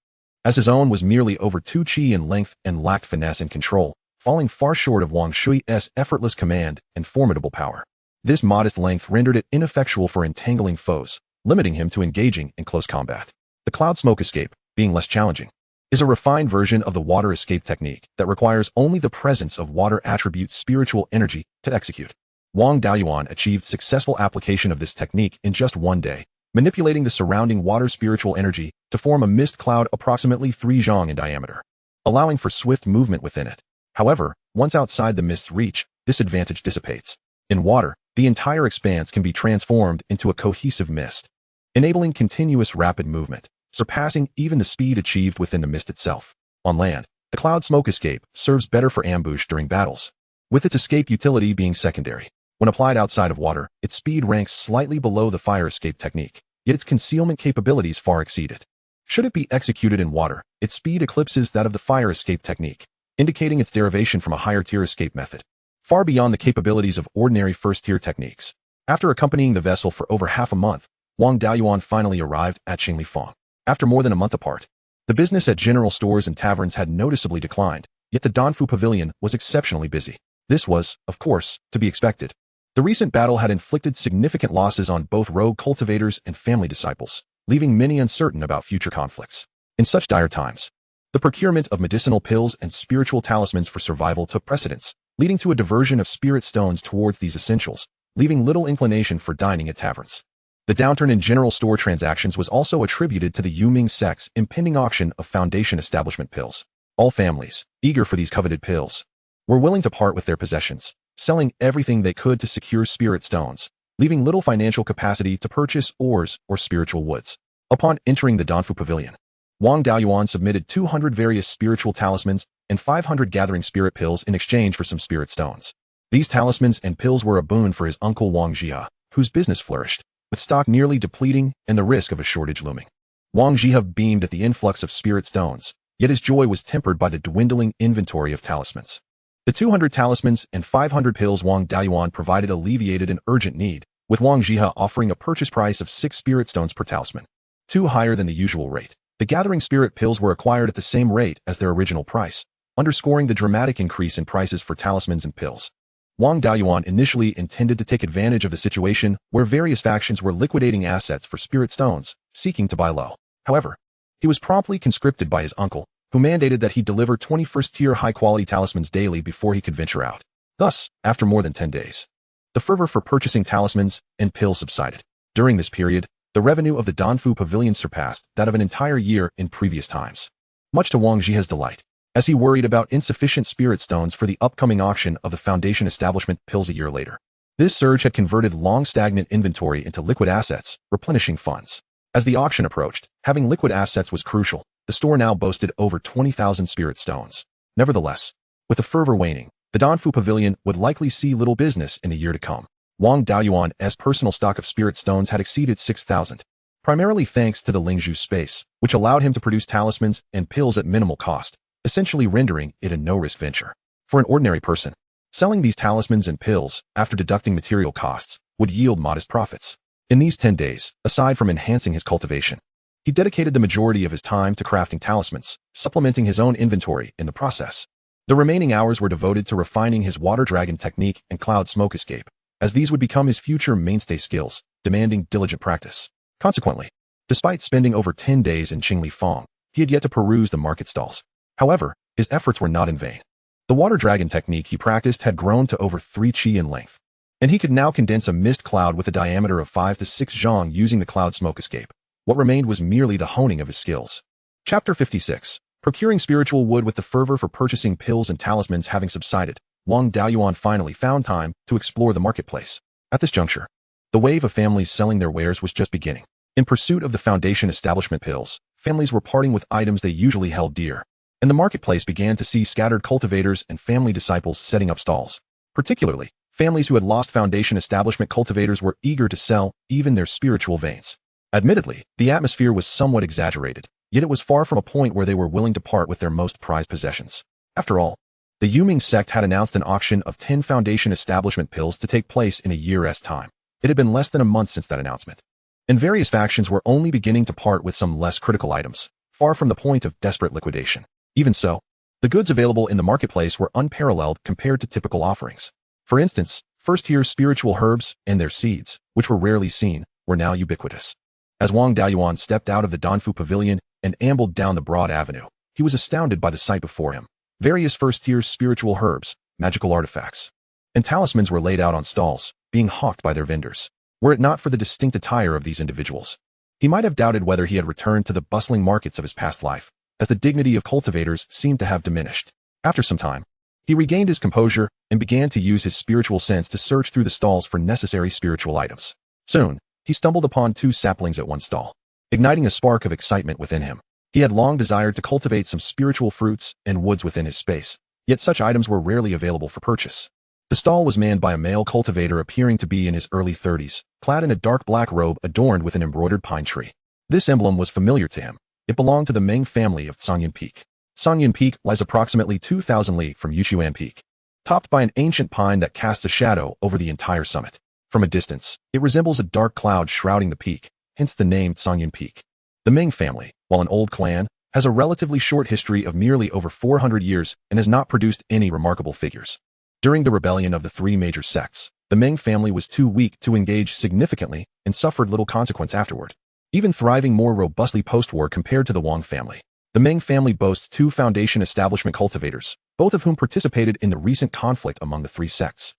as his own was merely over 2 qi in length and lacked finesse and control, falling far short of Wang Shui's effortless command and formidable power. This modest length rendered it ineffectual for entangling foes, limiting him to engaging in close combat. The cloud smoke escape, being less challenging, is a refined version of the water escape technique that requires only the presence of water attribute spiritual energy to execute. Wang Beiyuan achieved successful application of this technique in just 1 day, manipulating the surrounding water spiritual energy to form a mist cloud approximately 3 zhang in diameter, allowing for swift movement within it. However, once outside the mist's reach, this advantage dissipates. In water, the entire expanse can be transformed into a cohesive mist, enabling continuous rapid movement, surpassing even the speed achieved within the mist itself. On land, the cloud smoke escape serves better for ambush during battles, with its escape utility being secondary. When applied outside of water, its speed ranks slightly below the fire escape technique, yet its concealment capabilities far exceed it. Should it be executed in water, its speed eclipses that of the fire escape technique, indicating its derivation from a higher-tier escape method, far beyond the capabilities of ordinary first-tier techniques. After accompanying the vessel for over half a month, Wang Beiyuan finally arrived at Qinglifang. After more than a month apart, the business at general stores and taverns had noticeably declined, yet the Danfu Pavilion was exceptionally busy. This was, of course, to be expected. The recent battle had inflicted significant losses on both rogue cultivators and family disciples, leaving many uncertain about future conflicts. In such dire times, the procurement of medicinal pills and spiritual talismans for survival took precedence, leading to a diversion of spirit stones towards these essentials, leaving little inclination for dining at taverns. The downturn in general store transactions was also attributed to the Yuming sect's impending auction of Foundation establishment pills. All families, eager for these coveted pills, were willing to part with their possessions, selling everything they could to secure spirit stones, leaving little financial capacity to purchase ores or spiritual woods. Upon entering the Danfu Pavilion, Wang Beiyuan submitted 200 various spiritual talismans and 500 gathering spirit pills in exchange for some spirit stones. These talismans and pills were a boon for his uncle Wang Jia, whose business flourished, with stock nearly depleting and the risk of a shortage looming. Wang Jia beamed at the influx of spirit stones, yet his joy was tempered by the dwindling inventory of talismans. The 200 talismans and 500 pills Wang Beiyuan provided alleviated an urgent need, with Wang Jia offering a purchase price of 6 spirit stones per talisman, 2 higher than the usual rate. The gathering spirit pills were acquired at the same rate as their original price, underscoring the dramatic increase in prices for talismans and pills. Wang Beiyuan initially intended to take advantage of the situation where various factions were liquidating assets for spirit stones, seeking to buy low. However, he was promptly conscripted by his uncle, who mandated that he deliver 21st-tier high-quality talismans daily before he could venture out. Thus, after more than 10 days, the fervor for purchasing talismans and pills subsided. During this period, the revenue of the Danfu Pavilion surpassed that of an entire year in previous times, much to Wang Jia's delight, as he worried about insufficient spirit stones for the upcoming auction of the Foundation establishment pills a year later. This surge had converted long-stagnant inventory into liquid assets, replenishing funds. As the auction approached, having liquid assets was crucial. The store now boasted over 20,000 spirit stones. Nevertheless, with the fervor waning, the Danfu Pavilion would likely see little business in the year to come. Wang Beiyuan's personal stock of spirit stones had exceeded 6,000, primarily thanks to the Lingzhu space, which allowed him to produce talismans and pills at minimal cost, essentially rendering it a no-risk venture. For an ordinary person, selling these talismans and pills, after deducting material costs, would yield modest profits. In these 10 days, aside from enhancing his cultivation, he dedicated the majority of his time to crafting talismans, supplementing his own inventory in the process. The remaining hours were devoted to refining his water dragon technique and cloud smoke escape, as these would become his future mainstay skills. demanding diligent practice. Consequently, despite spending over 10 days in Qingli Fong, he had yet to peruse the market stalls. However, his efforts were not in vain. The water dragon technique he practiced had grown to over 3 qi in length, and he could now condense a mist cloud with a diameter of 5 to 6 zhang using the cloud smoke escape. What remained was merely the honing of his skills. Chapter 56. Procuring spiritual wood. With the fervor for purchasing pills and talismans having subsided, Wang Daoyuan finally found time to explore the marketplace. At this juncture, the wave of families selling their wares was just beginning. In pursuit of the foundation establishment pills, families were parting with items they usually held dear, and the marketplace began to see scattered cultivators and family disciples setting up stalls. Particularly, families who had lost foundation establishment cultivators were eager to sell even their spiritual veins. Admittedly, the atmosphere was somewhat exaggerated, yet it was far from a point where they were willing to part with their most prized possessions. After all, the Yuming sect had announced an auction of 10 foundation establishment pills to take place in a year's time. It had been less than a month since that announcement, and various factions were only beginning to part with some less critical items, far from the point of desperate liquidation. Even so, the goods available in the marketplace were unparalleled compared to typical offerings. For instance, first-tier spiritual herbs and their seeds, which were rarely seen, were now ubiquitous. As Wang Daoyuan stepped out of the Danfu Pavilion and ambled down the broad avenue, he was astounded by the sight before him. Various first-tier spiritual herbs, magical artifacts, and talismans were laid out on stalls, being hawked by their vendors. Were it not for the distinct attire of these individuals, he might have doubted whether he had returned to the bustling markets of his past life, as the dignity of cultivators seemed to have diminished. After some time, he regained his composure and began to use his spiritual sense to search through the stalls for necessary spiritual items. Soon, he stumbled upon 2 saplings at one stall, igniting a spark of excitement within him. He had long desired to cultivate some spiritual fruits and woods within his space, yet such items were rarely available for purchase. The stall was manned by a male cultivator appearing to be in his early 30s, clad in a dark black robe adorned with an embroidered pine tree. This emblem was familiar to him. It belonged to the Meng family of Sangyan Peak. Sangyan Peak lies approximately 2,000 li from Yuchuan Peak, topped by an ancient pine that casts a shadow over the entire summit. From a distance, it resembles a dark cloud shrouding the peak, hence the name Sangyan Peak. The Meng family, while an old clan, has a relatively short history of merely over 400 years and has not produced any remarkable figures. During the rebellion of the 3 major sects, the Meng family was too weak to engage significantly and suffered little consequence afterward, even thriving more robustly post-war compared to the Wang family. The Meng family boasts 2 foundation establishment cultivators, both of whom participated in the recent conflict among the 3 sects,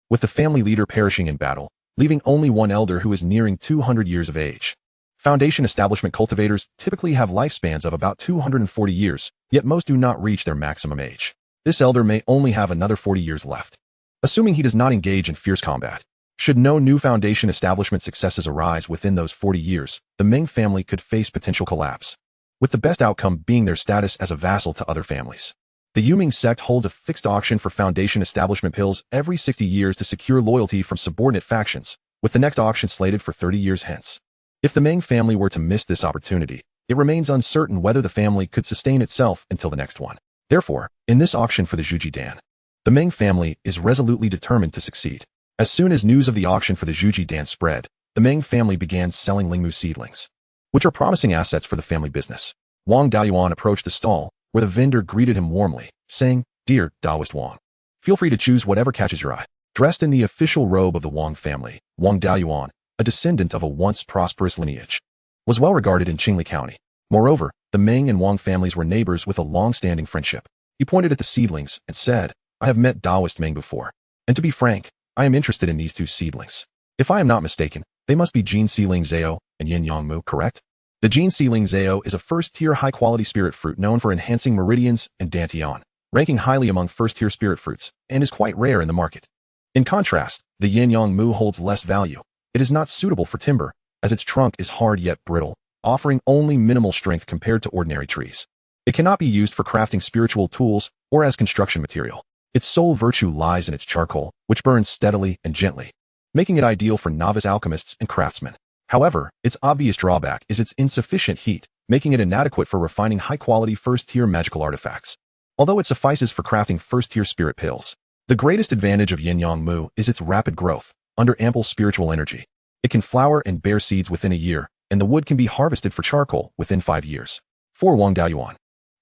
with the family leader perishing in battle, leaving only one elder who is nearing 200 years of age. Foundation establishment cultivators typically have lifespans of about 240 years, yet most do not reach their maximum age. This elder may only have another 40 years left, assuming he does not engage in fierce combat. Should no new foundation establishment successes arise within those 40 years, the Meng family could face potential collapse, with the best outcome being their status as a vassal to other families. The Yuming sect holds a fixed auction for foundation establishment pills every 60 years to secure loyalty from subordinate factions, with the next auction slated for 30 years hence. If the Meng family were to miss this opportunity, it remains uncertain whether the family could sustain itself until the next one. Therefore, in this auction for the Zhuji Dan, the Meng family is resolutely determined to succeed. As soon as news of the auction for the Zhuji Dan spread, the Meng family began selling Lingmu seedlings, which are promising assets for the family business. Wang Daoyuan approached the stall, where the vendor greeted him warmly, saying, "Dear Daoist Wang, feel free to choose whatever catches your eye." Dressed in the official robe of the Wang family, Wang Daoyuan, a descendant of a once prosperous lineage, was well regarded in Qingli County. Moreover, the Meng and Wang families were neighbors with a long-standing friendship. He pointed at the seedlings and said, "I have met Daoist Meng before, and to be frank, I am interested in these 2 seedlings. If I am not mistaken, they must be Jin Sealing Zao and Yin Yang Mu, correct?" The Jin Sealing Zao is a first-tier high-quality spirit fruit known for enhancing meridians and dantian, ranking highly among first-tier spirit fruits, and is quite rare in the market. In contrast, the Yin Yang Mu holds less value. It is not suitable for timber, as its trunk is hard yet brittle, offering only minimal strength compared to ordinary trees. It cannot be used for crafting spiritual tools or as construction material. Its sole virtue lies in its charcoal, which burns steadily and gently, making it ideal for novice alchemists and craftsmen. However, its obvious drawback is its insufficient heat, making it inadequate for refining high-quality first-tier magical artifacts. Although it suffices for crafting first-tier spirit pills, the greatest advantage of Yin Yang Mu is its rapid growth, under ample spiritual energy. It can flower and bear seeds within a year, and the wood can be harvested for charcoal within 5 years. For Wang Daoyuan,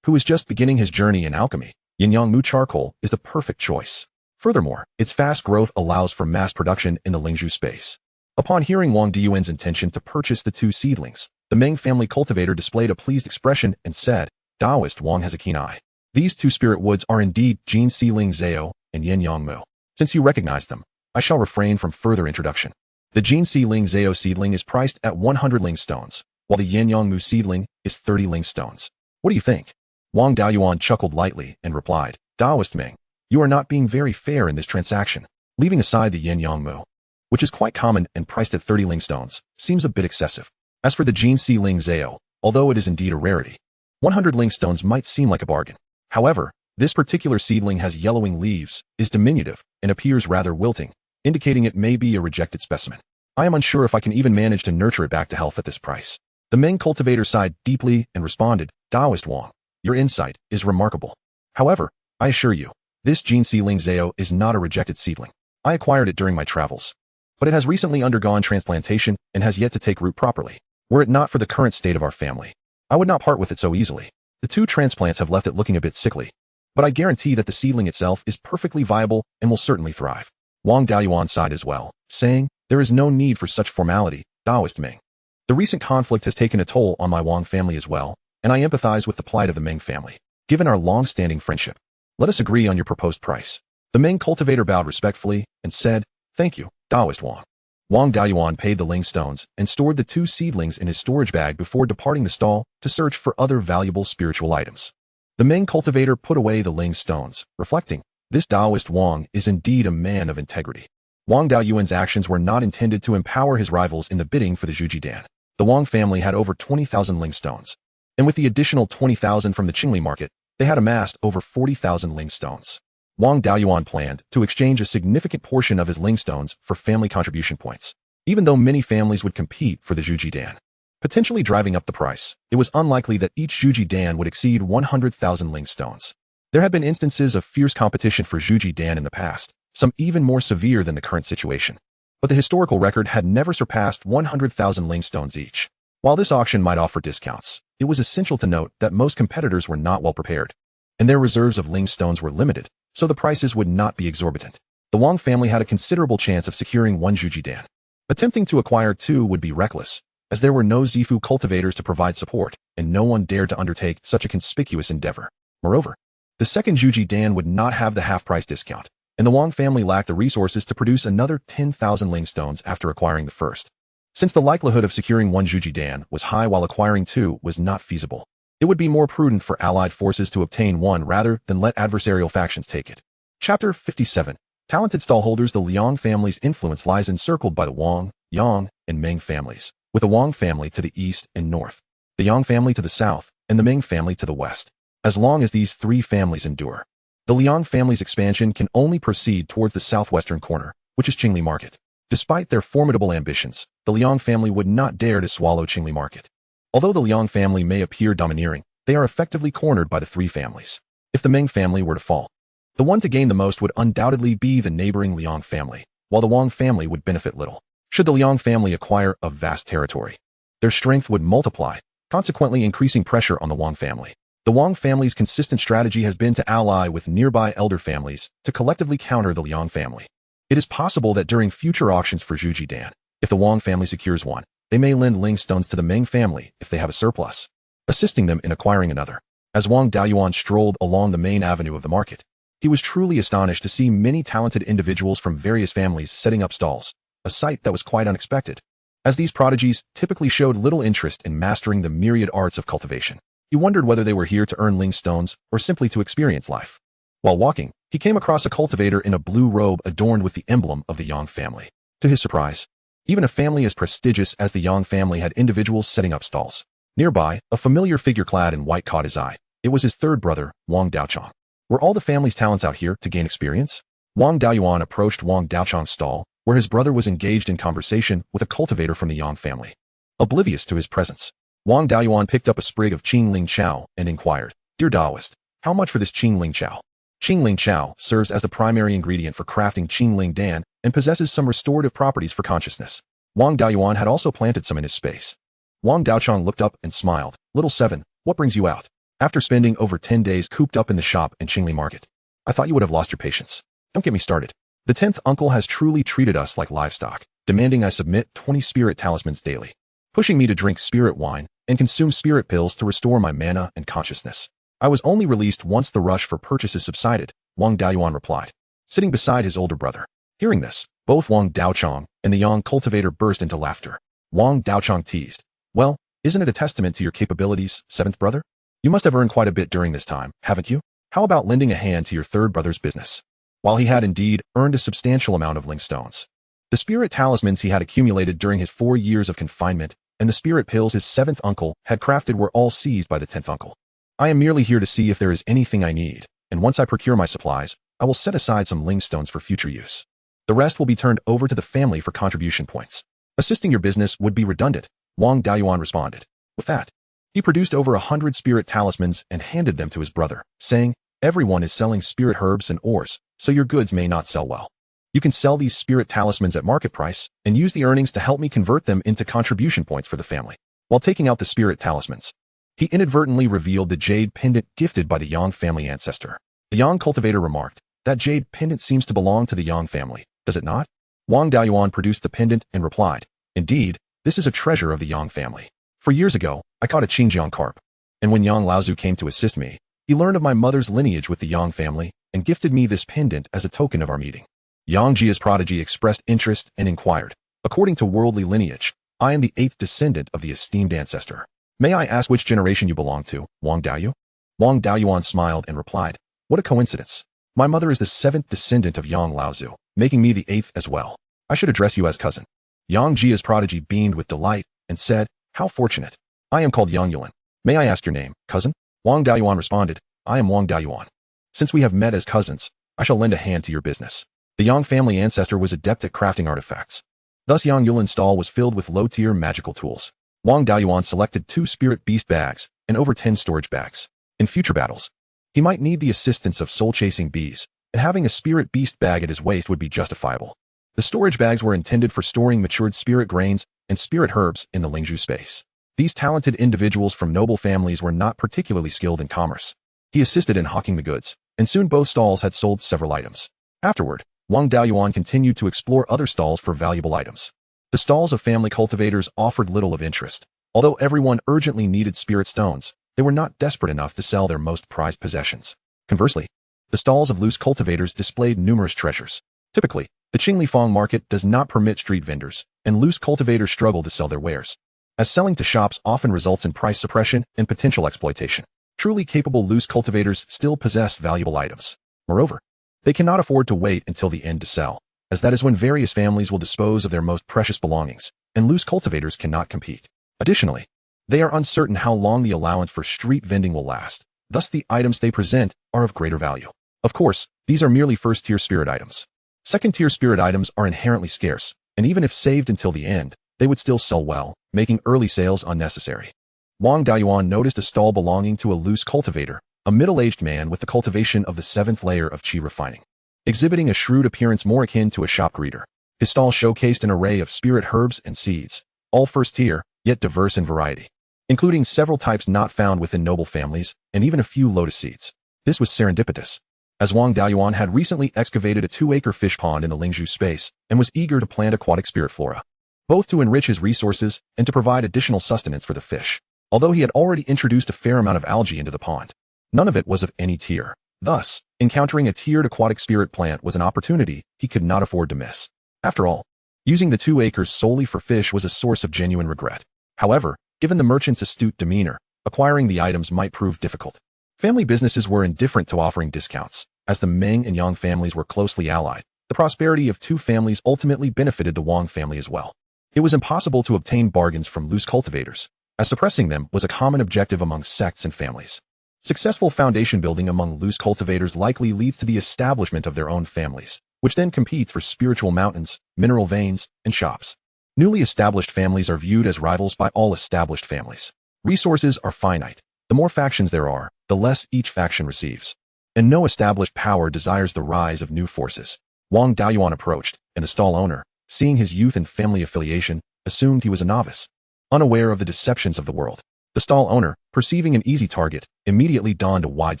who is just beginning his journey in alchemy, Yin Yang Mu charcoal is the perfect choice. Furthermore, its fast growth allows for mass production in the Lingzhou space. Upon hearing Wang Diyuan's intention to purchase the two seedlings, the Ming family cultivator displayed a pleased expression and said, Taoist Wang has a keen eye. These two spirit woods are indeed Jin Si-ling Zhao and Yin Yang Mu. Since you recognize them, I shall refrain from further introduction. The Jin Si-ling Zhao seedling is priced at 100 ling stones, while the Yin Yang Mu seedling is 30 ling stones. What do you think? Wang Dayuan chuckled lightly and replied, Taoist Ming, you are not being very fair in this transaction. Leaving aside the Yin Yang Mu, which is quite common and priced at 30 ling stones, seems a bit excessive. As for the Jin Si-ling Zhao, although it is indeed a rarity, 100 ling stones might seem like a bargain. However, this particular seedling has yellowing leaves, is diminutive, and appears rather wilting, indicating it may be a rejected specimen. I am unsure if I can even manage to nurture it back to health at this price. The Ming cultivator sighed deeply and responded, Taoist Wang, your insight is remarkable. However, I assure you, this Jin Si-ling Zhao is not a rejected seedling. I acquired it during my travels, but it has recently undergone transplantation and has yet to take root properly. Were it not for the current state of our family, I would not part with it so easily. The two transplants have left it looking a bit sickly, but I guarantee that the seedling itself is perfectly viable and will certainly thrive. Wang Dayuan sighed as well, saying, there is no need for such formality, Taoist Ming. The recent conflict has taken a toll on my Wang family as well, and I empathize with the plight of the Ming family. Given our long-standing friendship, let us agree on your proposed price. The Ming cultivator bowed respectfully and said, thank you, Taoist Wang. Wang Dayuan paid the ling stones and stored the two seedlings in his storage bag before departing the stall to search for other valuable spiritual items. The Ming cultivator put away the ling stones, reflecting, this Taoist Wang is indeed a man of integrity. Wang Dayuan's actions were not intended to empower his rivals in the bidding for the Zhujidan. The Wang family had over 20,000 ling stones, and with the additional 20,000 from the Qingli market, they had amassed over 40,000 ling stones. Wang Dayuan planned to exchange a significant portion of his ling stones for family contribution points, even though many families would compete for the Zhujidan, potentially driving up the price. It was unlikely that each Zhujidan would exceed 100,000 ling stones. There had been instances of fierce competition for Zhujidan in the past, some even more severe than the current situation, but the historical record had never surpassed 100,000 ling stones each. While this auction might offer discounts, it was essential to note that most competitors were not well prepared, and their reserves of ling stones were limited, so the prices would not be exorbitant. The Wang family had a considerable chance of securing one Zhujidan. Attempting to acquire two would be reckless, as there were no Zifu cultivators to provide support, and no one dared to undertake such a conspicuous endeavor. Moreover, the second Zhujidan would not have the half-price discount, and the Wang family lacked the resources to produce another 10,000 ling stones after acquiring the first. Since the likelihood of securing one Zhujidan was high while acquiring two was not feasible, it would be more prudent for allied forces to obtain one rather than let adversarial factions take it. Chapter 57. Talented stallholders. The Liang family's influence lies encircled by the Wang, Yang, and Ming families, with the Wang family to the east and north, the Yang family to the south, and the Ming family to the west. As long as these three families endure, the Liang family's expansion can only proceed towards the southwestern corner, which is Qingli Market. Despite their formidable ambitions, the Liang family would not dare to swallow Qingli Market. Although the Liang family may appear domineering, they are effectively cornered by the three families. If the Ming family were to fall, the one to gain the most would undoubtedly be the neighboring Liang family, while the Wang family would benefit little. Should the Liang family acquire a vast territory, their strength would multiply, consequently increasing pressure on the Wang family. The Wang family's consistent strategy has been to ally with nearby elder families to collectively counter the Liang family. It is possible that during future auctions for Zhujidan, if the Wang family secures one, they may lend ling stones to the Ming family if they have a surplus, assisting them in acquiring another. As Wang Dayuan strolled along the main avenue of the market, he was truly astonished to see many talented individuals from various families setting up stalls, a sight that was quite unexpected, as these prodigies typically showed little interest in mastering the myriad arts of cultivation. He wondered whether they were here to earn ling stones or simply to experience life. While walking, he came across a cultivator in a blue robe adorned with the emblem of the Yang family. To his surprise, even a family as prestigious as the Yang family had individuals setting up stalls. Nearby, a familiar figure clad in white caught his eye. It was his third brother, Wang Daochong. Were all the family's talents out here to gain experience? Wang Dayuan approached Wang Daochong's stall, where his brother was engaged in conversation with a cultivator from the Yang family. Oblivious to his presence, Wang Dayuan picked up a sprig of Qingling Chao and inquired, Dear Taoist, how much for this Qingling Chao? Qingling Chao serves as the primary ingredient for crafting Qingling Dan and possesses some restorative properties for consciousness. Wang Dayuan had also planted some in his space. Wang Daochong looked up and smiled. Little Seven, what brings you out? After spending over 10 days cooped up in the shop in Qingli Market, I thought you would have lost your patience. Don't get me started. The 10th uncle has truly treated us like livestock. demanding I submit 20 spirit talismans daily, pushing me to drink spirit wine and consume spirit pills to restore my mana and consciousness. I was only released once the rush for purchases subsided, Wang Daoyuan replied, sitting beside his older brother. Hearing this, both Wang Daochong and the young cultivator burst into laughter. Wang Daochong teased, well, isn't it a testament to your capabilities, seventh brother? You must have earned quite a bit during this time, haven't you? How about lending a hand to your third brother's business? While he had indeed earned a substantial amount of link stones, the spirit talismans he had accumulated during his 4 years of confinement and the spirit pills his seventh uncle had crafted were all seized by the 10th uncle. I am merely here to see if there is anything I need, and once I procure my supplies, I will set aside some ling stones for future use. The rest will be turned over to the family for contribution points. Assisting your business would be redundant, Wang Daoyuan responded. With that, he produced over 100 spirit talismans and handed them to his brother, saying, everyone is selling spirit herbs and ores, so your goods may not sell well. You can sell these spirit talismans at market price and use the earnings to help me convert them into contribution points for the family. While taking out the spirit talismans, he inadvertently revealed the jade pendant gifted by the Yang family ancestor. The Yang cultivator remarked, that jade pendant seems to belong to the Yang family, does it not? Wang Daoyuan produced the pendant and replied, indeed, this is a treasure of the Yang family. For years ago, I caught a Qingjiang carp, and when Yang Laozu came to assist me, he learned of my mother's lineage with the Yang family and gifted me this pendant as a token of our meeting. Yang Jia's prodigy expressed interest and inquired, according to worldly lineage, I am the 8th descendant of the esteemed ancestor. May I ask which generation you belong to, Wang Daoyu? Wang Daoyuan smiled and replied, what a coincidence. My mother is the 7th descendant of Yang Laozu, making me the 8th as well. I should address you as cousin. Yang Jia's prodigy beamed with delight and said, how fortunate. I am called Yang Yulin. May I ask your name, cousin? Wang Daoyuan responded, I am Wang Daoyuan. Since we have met as cousins, I shall lend a hand to your business. The Yang family ancestor was adept at crafting artifacts. Thus Yang Yulin's stall was filled with low-tier magical tools. Wang Daoyuan selected 2 spirit beast bags and over 10 storage bags. In future battles, he might need the assistance of soul-chasing bees, and having a spirit beast bag at his waist would be justifiable. The storage bags were intended for storing matured spirit grains and spirit herbs in the Lingzhu space. These talented individuals from noble families were not particularly skilled in commerce. He assisted in hawking the goods, and soon both stalls had sold several items. Afterward, Wang Daoyuan continued to explore other stalls for valuable items. The stalls of family cultivators offered little of interest. Although everyone urgently needed spirit stones, they were not desperate enough to sell their most prized possessions. Conversely, the stalls of loose cultivators displayed numerous treasures. Typically, the Qinglifang market does not permit street vendors, and loose cultivators struggle to sell their wares, as selling to shops often results in price suppression and potential exploitation. Truly capable loose cultivators still possess valuable items. Moreover, they cannot afford to wait until the end to sell, as that is when various families will dispose of their most precious belongings, and loose cultivators cannot compete. Additionally, they are uncertain how long the allowance for street vending will last, thus the items they present are of greater value. Of course, these are merely first-tier spirit items. Second-tier spirit items are inherently scarce, and even if saved until the end, they would still sell well, making early sales unnecessary. Wang Daoyuan noticed a stall belonging to a loose cultivator, a middle-aged man with the cultivation of the 7th layer of qi refining, exhibiting a shrewd appearance more akin to a shop greeter. His stall showcased an array of spirit herbs and seeds, all first-tier, yet diverse in variety, including several types not found within noble families, and even a few lotus seeds. This was serendipitous, as Wang Daoyuan had recently excavated a 2-acre fish pond in the Lingzhu space and was eager to plant aquatic spirit flora, both to enrich his resources and to provide additional sustenance for the fish. Although he had already introduced a fair amount of algae into the pond, none of it was of any tier. Thus, encountering a tiered aquatic spirit plant was an opportunity he could not afford to miss. After all, using the 2 acres solely for fish was a source of genuine regret. However, given the merchant's astute demeanor, acquiring the items might prove difficult. Family businesses were indifferent to offering discounts. As the Meng and Yang families were closely allied, the prosperity of 2 families ultimately benefited the Wang family as well. It was impossible to obtain bargains from loose cultivators, as suppressing them was a common objective among sects and families. Successful foundation building among loose cultivators likely leads to the establishment of their own families, which then competes for spiritual mountains, mineral veins, and shops. Newly established families are viewed as rivals by all established families. Resources are finite. The more factions there are, the less each faction receives. And no established power desires the rise of new forces. Wang Daoyuan approached, and the stall owner, seeing his youth and family affiliation, assumed he was a novice, unaware of the deceptions of the world. The stall owner, perceiving an easy target, immediately donned a wide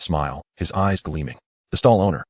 smile, his eyes gleaming. The stall owner,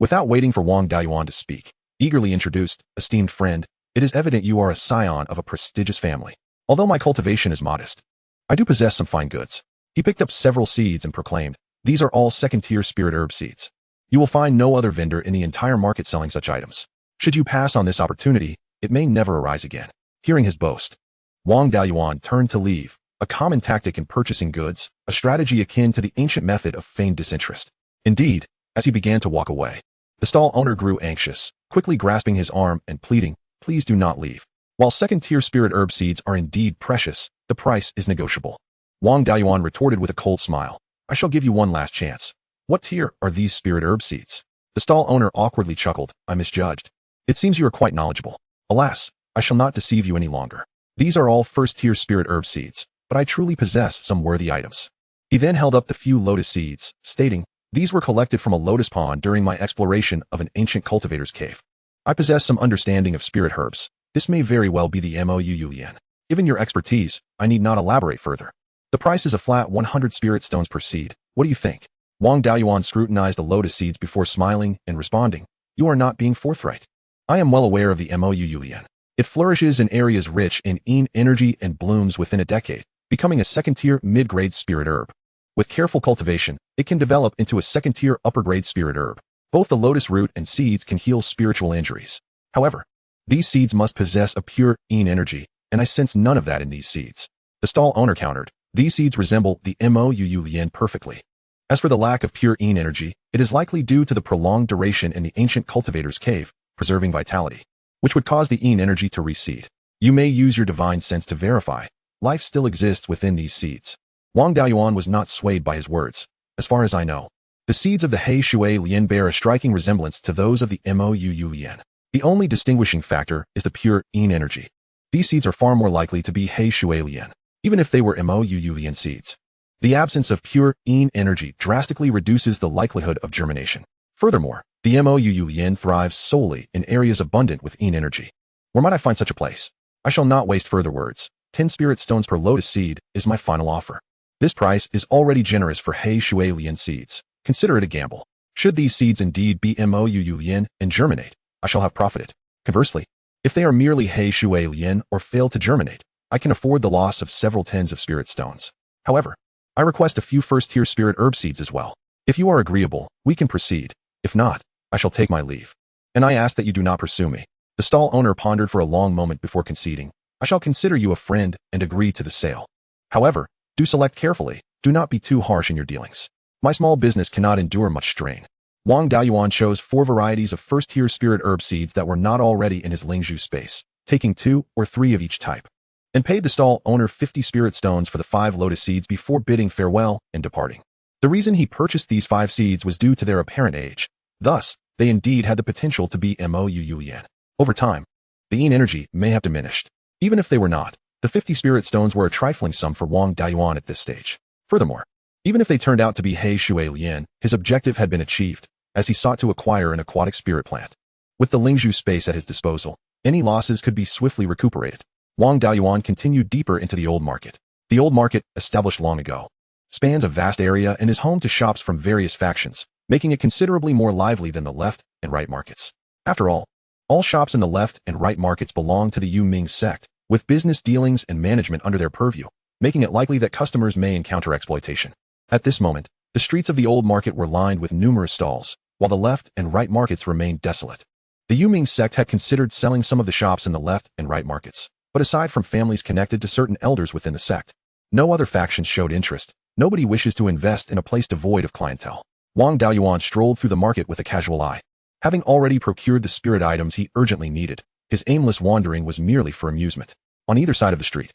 without waiting for Wang Daoyuan to speak, eagerly introduced, esteemed friend, It is evident you are a scion of a prestigious family. Although my cultivation is modest, I do possess some fine goods. He picked up several seeds and proclaimed, "These are all second-tier spirit herb seeds. You will find no other vendor in the entire market selling such items. Should you pass on this opportunity, it may never arise again." Hearing his boast, Wang Daoyuan turned to leave, a common tactic in purchasing goods, a strategy akin to the ancient method of feigned disinterest. Indeed, as he began to walk away, the stall owner grew anxious, quickly grasping his arm and pleading, "Please do not leave. While second-tier spirit herb seeds are indeed precious, the price is negotiable." Wang Daoyuan retorted with a cold smile, "I shall give you one last chance. What tier are these spirit herb seeds?" The stall owner awkwardly chuckled, "I misjudged. It seems you are quite knowledgeable. Alas, I shall not deceive you any longer. These are all first-tier spirit herb seeds, but I truly possess some worthy items." He then held up the few lotus seeds, stating, "These were collected from a lotus pond during my exploration of an ancient cultivator's cave. I possess some understanding of spirit herbs. This may very well be the Immortal. Given your expertise, I need not elaborate further. The price is a flat 100 spirit stones per seed. What do you think?" Wang Daoyuan scrutinized the lotus seeds before smiling and responding, "You are not being forthright. I am well aware of the Immortal. It flourishes in areas rich in yin energy and blooms within a decade, becoming a second-tier mid-grade spirit herb. With careful cultivation, it can develop into a second-tier upper-grade spirit herb. Both the lotus root and seeds can heal spiritual injuries. However, these seeds must possess a pure yin energy, and I sense none of that in these seeds." The stall owner countered, "These seeds resemble the Immortal perfectly. As for the lack of pure yin energy, it is likely due to the prolonged duration in the ancient cultivator's cave, preserving vitality, which would cause the yin energy to recede. You may use your divine sense to verify. Life still exists within these seeds." Wang Daoyuan was not swayed by his words. "As far as I know, the seeds of the He Shui Lian bear a striking resemblance to those of the Immortal. The only distinguishing factor is the pure yin energy. These seeds are far more likely to be He Shui Lian, even if they were Immortal seeds. The absence of pure yin energy drastically reduces the likelihood of germination. Furthermore, the Immortal thrives solely in areas abundant with yin energy. Where might I find such a place? I shall not waste further words. 10 spirit stones per lotus seed is my final offer. This price is already generous for He Shui Lian seeds. Consider it a gamble. Should these seeds indeed be Immortal and germinate, I shall have profited. Conversely, if they are merely He Shui Lian or fail to germinate, I can afford the loss of several tens of spirit stones. However, I request a few first-tier spirit herb seeds as well. If you are agreeable, we can proceed. If not, I shall take my leave. And I ask that you do not pursue me." The stall owner pondered for a long moment before conceding, "I shall consider you a friend and agree to the sale. However, do select carefully. Do not be too harsh in your dealings. My small business cannot endure much strain." Wang Daoyuan chose 4 varieties of first-tier spirit herb seeds that were not already in his Lingzhu space, taking 2 or 3 of each type, and paid the stall owner 50 spirit stones for the 5 lotus seeds before bidding farewell and departing. The reason he purchased these 5 seeds was due to their apparent age. Thus, they indeed had the potential to be Immortal. Over time, the yin energy may have diminished. Even if they were not, the 50 spirit stones were a trifling sum for Wang Daoyuan at this stage. Furthermore, even if they turned out to be He Shui Lian, his objective had been achieved, as he sought to acquire an aquatic spirit plant. With the Lingzhu space at his disposal, any losses could be swiftly recuperated. Wang Daoyuan continued deeper into the old market. The old market, established long ago, spans a vast area and is home to shops from various factions, making it considerably more lively than the left and right markets. After all shops in the left and right markets belong to the Yu Ming sect, with business dealings and management under their purview, making it likely that customers may encounter exploitation. At this moment, the streets of the old market were lined with numerous stalls, while the left and right markets remained desolate. The Yu Ming sect had considered selling some of the shops in the left and right markets, but aside from families connected to certain elders within the sect, no other factions showed interest. Nobody wishes to invest in a place devoid of clientele. Wang Daoyuan strolled through the market with a casual eye. Having already procured the spirit items he urgently needed, his aimless wandering was merely for amusement. On either side of the street,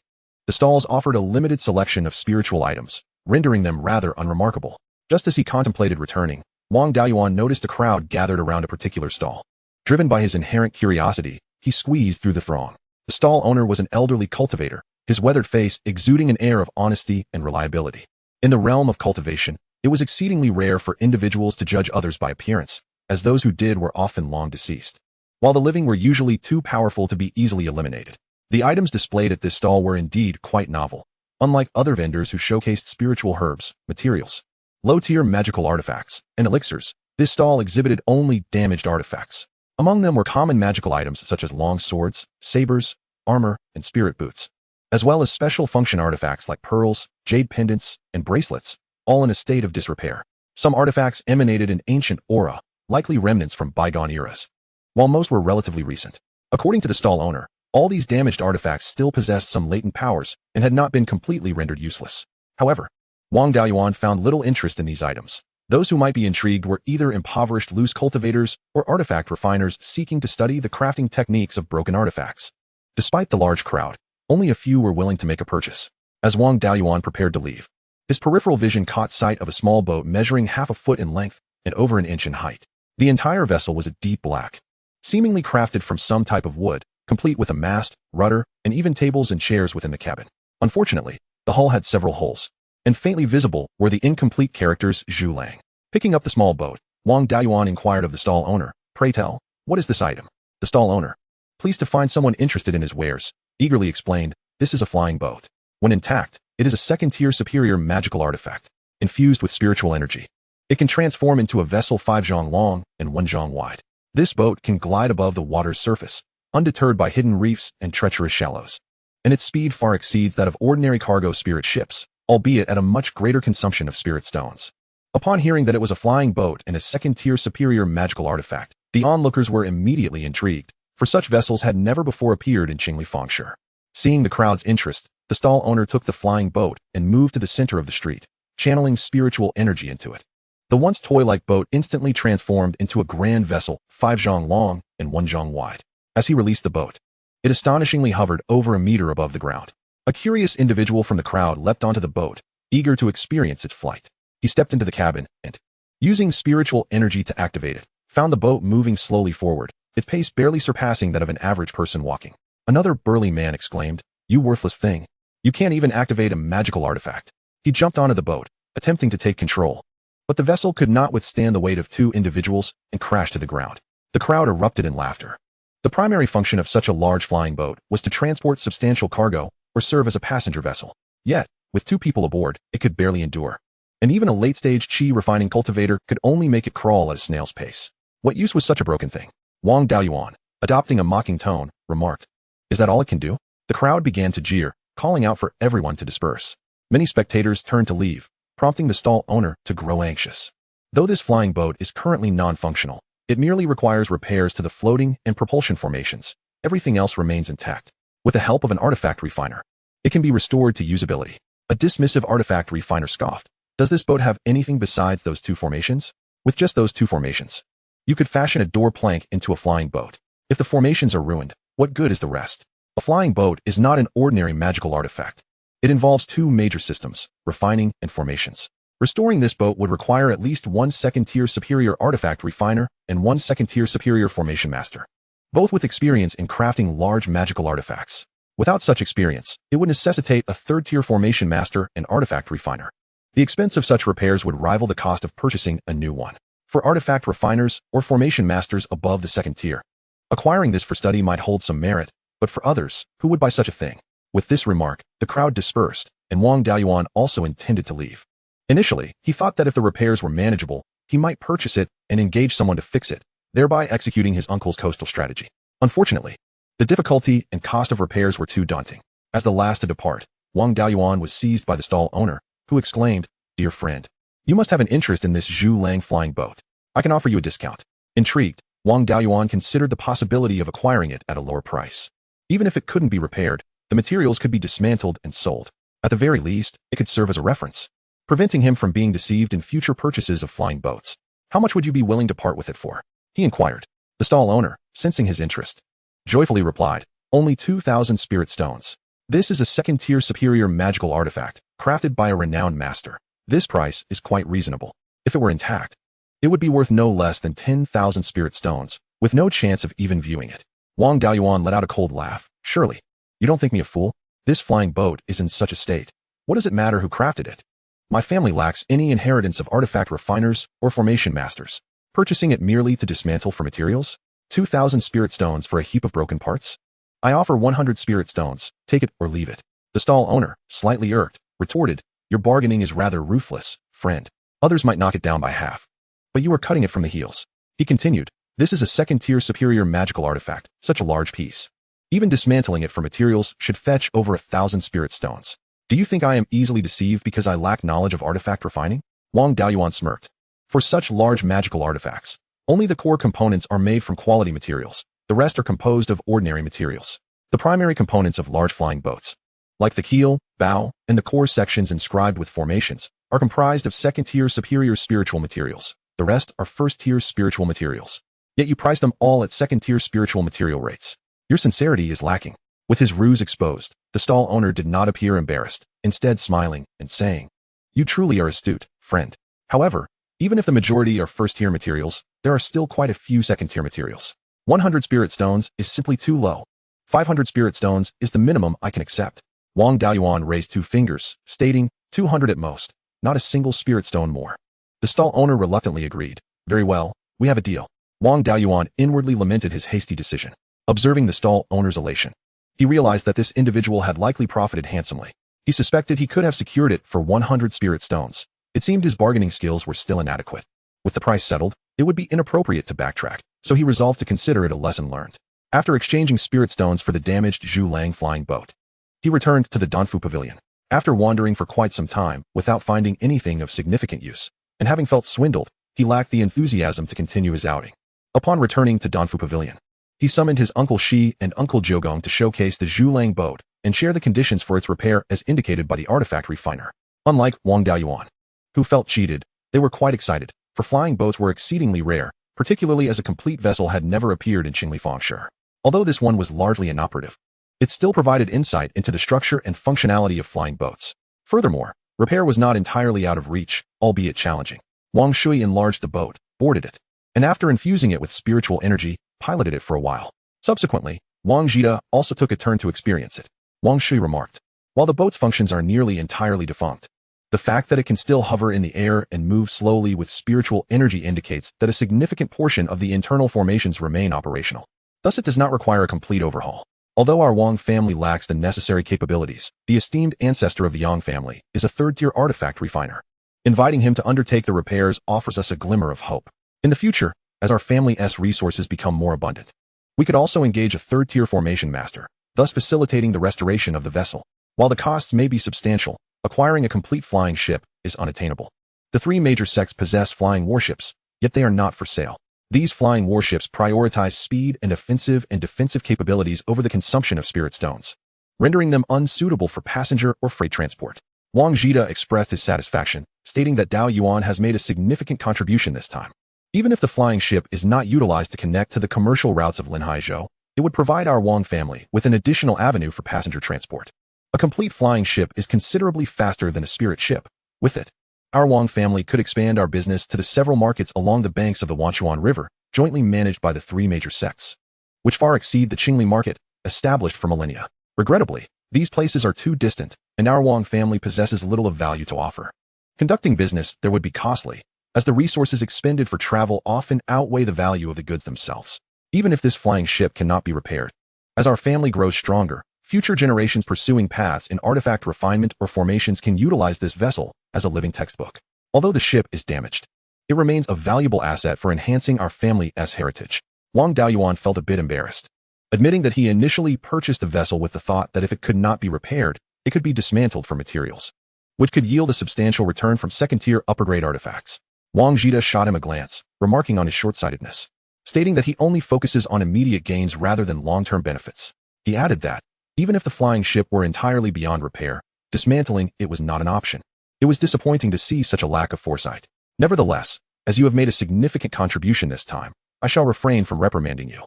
the stalls offered a limited selection of spiritual items, rendering them rather unremarkable. Just as he contemplated returning, Wang Daoyuan noticed a crowd gathered around a particular stall. Driven by his inherent curiosity, he squeezed through the throng. The stall owner was an elderly cultivator, his weathered face exuding an air of honesty and reliability. In the realm of cultivation, it was exceedingly rare for individuals to judge others by appearance, as those who did were often long deceased, while the living were usually too powerful to be easily eliminated. The items displayed at this stall were indeed quite novel. Unlike other vendors who showcased spiritual herbs, materials, low-tier magical artifacts, and elixirs, this stall exhibited only damaged artifacts. Among them were common magical items such as long swords, sabers, armor, and spirit boots, as well as special function artifacts like pearls, jade pendants, and bracelets, all in a state of disrepair. Some artifacts emanated an ancient aura, likely remnants from bygone eras, while most were relatively recent. According to the stall owner, all these damaged artifacts still possessed some latent powers and had not been completely rendered useless. However, Wang Daoyuan found little interest in these items. Those who might be intrigued were either impoverished loose cultivators or artifact refiners seeking to study the crafting techniques of broken artifacts. Despite the large crowd, only a few were willing to make a purchase. As Wang Daoyuan prepared to leave, his peripheral vision caught sight of a small boat measuring half a foot in length and over an inch in height. The entire vessel was a deep black, seemingly crafted from some type of wood, complete with a mast, rudder, and even tables and chairs within the cabin. Unfortunately, the hull had several holes, and faintly visible were the incomplete characters Zhu Lang. Picking up the small boat, Wang Daoyuan inquired of the stall owner, "Pray tell, what is this item?" The stall owner, pleased to find someone interested in his wares, eagerly explained, "This is a flying boat. When intact, it is a second-tier superior magical artifact, infused with spiritual energy. It can transform into a vessel 5 zhang long and 1 zhang wide. This boat can glide above the water's surface, undeterred by hidden reefs and treacherous shallows. And its speed far exceeds that of ordinary cargo spirit ships, albeit at a much greater consumption of spirit stones." Upon hearing that it was a flying boat and a second-tier superior magical artifact, the onlookers were immediately intrigued, for such vessels had never before appeared in Qingli Fengshi. Seeing the crowd's interest, the stall owner took the flying boat and moved to the center of the street, channeling spiritual energy into it. The once toy-like boat instantly transformed into a grand vessel, 5 zhang long and 1 zhang wide. As he released the boat, it astonishingly hovered over a meter above the ground. A curious individual from the crowd leapt onto the boat, eager to experience its flight. He stepped into the cabin and, using spiritual energy to activate it, found the boat moving slowly forward, its pace barely surpassing that of an average person walking. Another burly man exclaimed, "You worthless thing. You can't even activate a magical artifact." He jumped onto the boat, attempting to take control, but the vessel could not withstand the weight of 2 individuals and crashed to the ground. The crowd erupted in laughter. The primary function of such a large flying boat was to transport substantial cargo or serve as a passenger vessel. Yet, with 2 people aboard, it could barely endure. And even a late-stage qi refining cultivator could only make it crawl at a snail's pace. What use was such a broken thing? Wang Daoyuan, adopting a mocking tone, remarked, "Is that all it can do?" The crowd began to jeer, calling out for everyone to disperse. Many spectators turned to leave, prompting the stall owner to grow anxious. Though this flying boat is currently non-functional, it merely requires repairs to the floating and propulsion formations. Everything else remains intact. With the help of an artifact refiner, it can be restored to usability. A dismissive artifact refiner scoffed, "Does this boat have anything besides those 2 formations? With just those 2 formations, you could fashion a door plank into a flying boat. If the formations are ruined, what good is the rest?" A flying boat is not an ordinary magical artifact. It involves 2 major systems, refining and formations. Restoring this boat would require at least 1 second-tier superior artifact refiner and 1 second-tier superior formation master, both with experience in crafting large magical artifacts. Without such experience, it would necessitate a 3rd-tier formation master and artifact refiner. The expense of such repairs would rival the cost of purchasing a new one. For artifact refiners or formation masters above the 2nd tier, acquiring this for study might hold some merit, but for others, who would buy such a thing? With this remark, the crowd dispersed, and Wang Daoyuan also intended to leave. Initially, he thought that if the repairs were manageable, he might purchase it and engage someone to fix it, thereby executing his uncle's coastal strategy. Unfortunately, the difficulty and cost of repairs were too daunting. As the last to depart, Wang Daoyuan was seized by the stall owner, who exclaimed, "Dear friend, you must have an interest in this Zhu Lang flying boat. I can offer you a discount." Intrigued, Wang Daoyuan considered the possibility of acquiring it at a lower price. Even if it couldn't be repaired, the materials could be dismantled and sold. At the very least, it could serve as a reference, preventing him from being deceived in future purchases of flying boats. "How much would you be willing to part with it for?" he inquired. The stall owner, sensing his interest, joyfully replied, "Only 2,000 spirit stones. This is a 2nd-tier superior magical artifact, crafted by a renowned master. This price is quite reasonable. If it were intact, it would be worth no less than 10,000 spirit stones, with no chance of even viewing it." Wang Daoyuan let out a cold laugh. "Surely, you don't think me a fool? This flying boat is in such a state. What does it matter who crafted it? My family lacks any inheritance of artifact refiners or formation masters. Purchasing it merely to dismantle for materials? 2,000 spirit stones for a heap of broken parts? I offer 100 spirit stones, take it or leave it." The stall owner, slightly irked, retorted, "Your bargaining is rather ruthless, friend. Others might knock it down by half, but you are cutting it from the heels." He continued, This is a second-tier superior magical artifact, such a large piece. Even dismantling it for materials should fetch over 1,000 spirit stones. Do you think I am easily deceived because I lack knowledge of artifact refining? Wang Daoyuan smirked. For such large magical artifacts, only the core components are made from quality materials. The rest are composed of ordinary materials. The primary components of large flying boats, like the keel, bow, and the core sections inscribed with formations, are comprised of second-tier superior spiritual materials. The rest are first-tier spiritual materials. Yet you price them all at second-tier spiritual material rates. Your sincerity is lacking. With his ruse exposed, the stall owner did not appear embarrassed, instead smiling and saying, "You truly are astute, friend. However, even if the majority are first-tier materials, there are still quite a few second-tier materials. 100 spirit stones is simply too low. 500 spirit stones is the minimum I can accept." Wang Daoyuan raised 2 fingers, stating, 200 at most, not a single spirit stone more. The stall owner reluctantly agreed. Very well, we have a deal. Wang Daoyuan inwardly lamented his hasty decision. Observing the stall owner's elation, he realized that this individual had likely profited handsomely. He suspected he could have secured it for 100 spirit stones. It seemed his bargaining skills were still inadequate. With the price settled, it would be inappropriate to backtrack, so he resolved to consider it a lesson learned. After exchanging spirit stones for the damaged Zhu Lang flying boat, he returned to the Danfu Pavilion. After wandering for quite some time without finding anything of significant use, and having felt swindled, he lacked the enthusiasm to continue his outing. Upon returning to Danfu Pavilion, he summoned his Uncle Shi and Uncle Jiogong to showcase the Zhu Lang boat and share the conditions for its repair as indicated by the artifact refiner. Unlike Wang Daoyuan, who felt cheated, they were quite excited, for flying boats were exceedingly rare, particularly as a complete vessel had never appeared in Qinglifang Fangshi. Although this one was largely inoperative, it still provided insight into the structure and functionality of flying boats. Furthermore, repair was not entirely out of reach, albeit challenging. Wang Shui enlarged the boat, boarded it, and after infusing it with spiritual energy, piloted it for a while. Subsequently, Wang Jida also took a turn to experience it. Wang Shui remarked, while the boat's functions are nearly entirely defunct, the fact that it can still hover in the air and move slowly with spiritual energy indicates that a significant portion of the internal formations remain operational. Thus it does not require a complete overhaul. Although our Wang family lacks the necessary capabilities, the esteemed ancestor of the Yang family is a third-tier artifact refiner. Inviting him to undertake the repairs offers us a glimmer of hope. In the future, as our family's resources become more abundant, we could also engage a third-tier formation master, thus facilitating the restoration of the vessel. While the costs may be substantial, acquiring a complete flying ship is unattainable. The 3 major sects possess flying warships, yet they are not for sale. These flying warships prioritize speed and offensive and defensive capabilities over the consumption of spirit stones, rendering them unsuitable for passenger or freight transport. Wang Jida expressed his satisfaction, stating that Dao Yuan has made a significant contribution this time. Even if the flying ship is not utilized to connect to the commercial routes of Linhaizhou, it would provide our Wang family with an additional avenue for passenger transport. A complete flying ship is considerably faster than a spirit ship. With it, our Wang family could expand our business to the several markets along the banks of the Wanchuan River, jointly managed by the 3 major sects, which far exceed the Qingli market, established for millennia. Regrettably, these places are too distant, and our Wang family possesses little of value to offer. Conducting business there would be costly, as the resources expended for travel often outweigh the value of the goods themselves. Even if this flying ship cannot be repaired, as our family grows stronger, future generations pursuing paths in artifact refinement or formations can utilize this vessel as a living textbook. Although the ship is damaged, it remains a valuable asset for enhancing our family's heritage. Wang Daoyuan felt a bit embarrassed, admitting that he initially purchased the vessel with the thought that if it could not be repaired, it could be dismantled for materials, which could yield a substantial return from second-tier upper-grade artifacts. Wang Jida shot him a glance, remarking on his short-sightedness, stating that he only focuses on immediate gains rather than long-term benefits. He added that, even if the flying ship were entirely beyond repair, dismantling it was not an option. It was disappointing to see such a lack of foresight. Nevertheless, as you have made a significant contribution this time, I shall refrain from reprimanding you.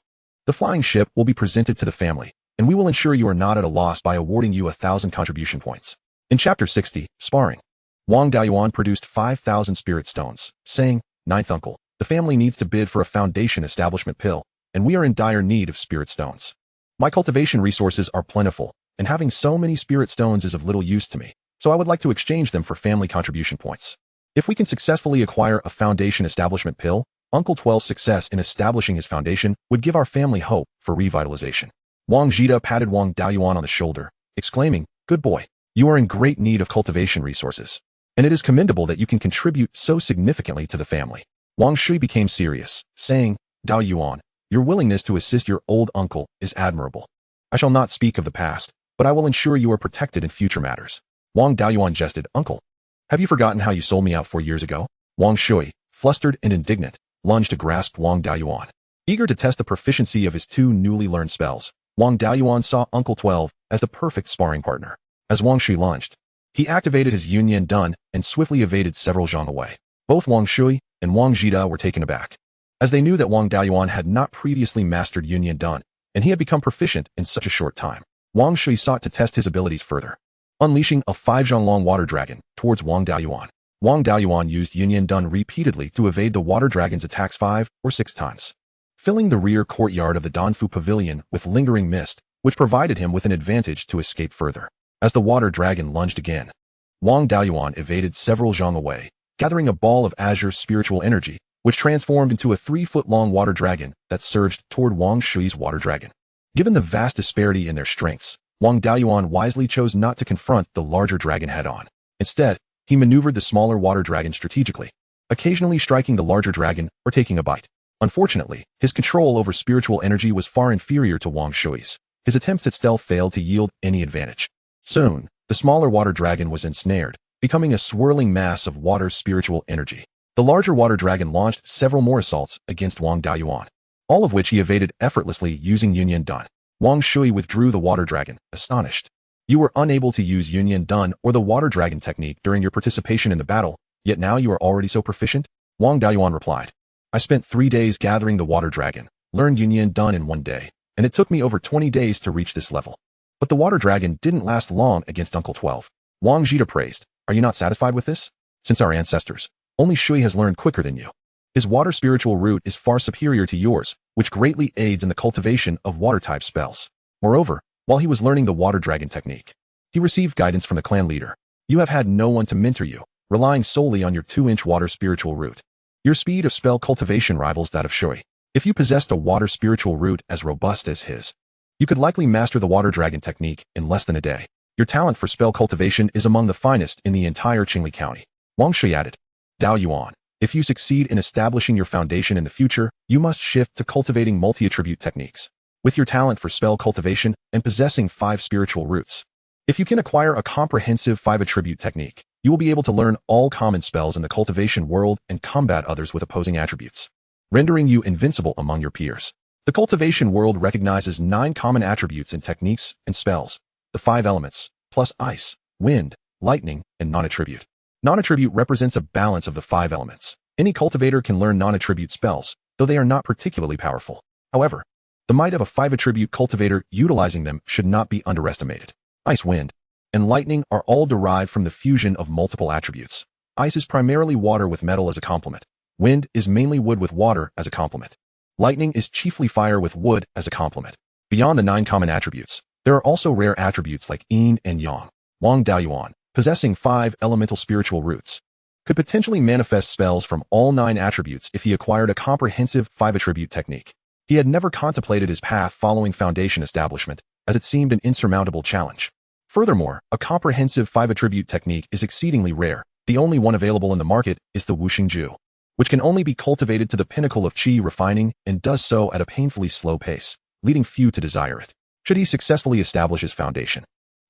The flying ship will be presented to the family, and we will ensure you are not at a loss by awarding you 1,000 contribution points. In Chapter 60, Sparring, Wang Daoyuan produced 5,000 spirit stones, saying, "Ninth uncle, the family needs to bid for a foundation establishment pill, and we are in dire need of spirit stones. My cultivation resources are plentiful, and having so many spirit stones is of little use to me, so I would like to exchange them for family contribution points. If we can successfully acquire a foundation establishment pill, Uncle 12's success in establishing his foundation would give our family hope for revitalization." Wang Jida patted Wang Daoyuan on the shoulder, exclaiming, "Good boy, you are in great need of cultivation resources, and it is commendable that you can contribute so significantly to the family." Wang Shui became serious, saying, Beiyuan, your willingness to assist your old uncle is admirable. I shall not speak of the past, but I will ensure you are protected in future matters. Wang Beiyuan jested, Uncle, have you forgotten how you sold me out 4 years ago? Wang Shui, flustered and indignant, lunged to grasp Wang Beiyuan. Eager to test the proficiency of his 2 newly learned spells, Wang Beiyuan saw Uncle 12 as the perfect sparring partner. As Wang Shui lunged, he activated his Yunyan Dun and swiftly evaded several zhang away. Both Wang Shui and Wang Jida were taken aback, as they knew that Wang Beiyuan had not previously mastered Yunyan Dun, and he had become proficient in such a short time. Wang Shui sought to test his abilities further, unleashing a 5 zhang long water dragon towards Wang Beiyuan. Wang Beiyuan used Yunyan Dun repeatedly to evade the water dragon's attacks 5 or 6 times, filling the rear courtyard of the Danfu Pavilion with lingering mist, which provided him with an advantage to escape further. As the water dragon lunged again, Wang Beiyuan evaded several zhang away, gathering a ball of azure spiritual energy, which transformed into a 3-foot-long water dragon that surged toward Wang Shui's water dragon. Given the vast disparity in their strengths, Wang Beiyuan wisely chose not to confront the larger dragon head-on. Instead, he maneuvered the smaller water dragon strategically, occasionally striking the larger dragon or taking a bite. Unfortunately, his control over spiritual energy was far inferior to Wang Shui's. His attempts at stealth failed to yield any advantage. Soon, the smaller water dragon was ensnared, becoming a swirling mass of water spiritual energy. The larger water dragon launched several more assaults against Wang Beiyuan, all of which he evaded effortlessly using Yunyan Dun. Wang Shui withdrew the water dragon, astonished. You were unable to use Yunyan Dun or the water dragon technique during your participation in the battle, yet now you are already so proficient? Wang Beiyuan replied. I spent 3 days gathering the water dragon, learned Yunyan Dun in 1 day, and it took me over 20 days to reach this level. But the water dragon didn't last long against Uncle 12. Wang Jida praised. Are you not satisfied with this? Since our ancestors, only Shui has learned quicker than you. His water spiritual root is far superior to yours, which greatly aids in the cultivation of water-type spells. Moreover, while he was learning the water dragon technique, he received guidance from the clan leader. You have had no one to mentor you, relying solely on your 2-inch water spiritual root. Your speed of spell cultivation rivals that of Shui. If you possessed a water spiritual root as robust as his, you could likely master the water dragon technique in less than a day. Your talent for spell cultivation is among the finest in the entire Qingli County. Wang Shui added. Beiyuan, if you succeed in establishing your foundation in the future, you must shift to cultivating multi-attribute techniques. With your talent for spell cultivation and possessing 5 spiritual roots, if you can acquire a comprehensive 5-attribute technique, you will be able to learn all common spells in the cultivation world and combat others with opposing attributes, rendering you invincible among your peers. The cultivation world recognizes 9 common attributes and techniques and spells, the 5 elements, plus ice, wind, lightning, and non-attribute. Non-attribute represents a balance of the 5 elements. Any cultivator can learn non-attribute spells, though they are not particularly powerful. However, the might of a 5-attribute cultivator utilizing them should not be underestimated. Ice, wind, and lightning are all derived from the fusion of multiple attributes. Ice is primarily water with metal as a complement. Wind is mainly wood with water as a complement. Lightning is chiefly fire with wood as a complement. Beyond the 9 common attributes, there are also rare attributes like yin and yang. Wang Beiyuan, possessing 5 elemental spiritual roots, could potentially manifest spells from all 9 attributes if he acquired a comprehensive 5-attribute technique. He had never contemplated his path following foundation establishment, as it seemed an insurmountable challenge. Furthermore, a comprehensive 5-attribute technique is exceedingly rare. The only one available in the market is the Wuxingju, which can only be cultivated to the pinnacle of qi refining and does so at a painfully slow pace, leading few to desire it. Should he successfully establish his foundation,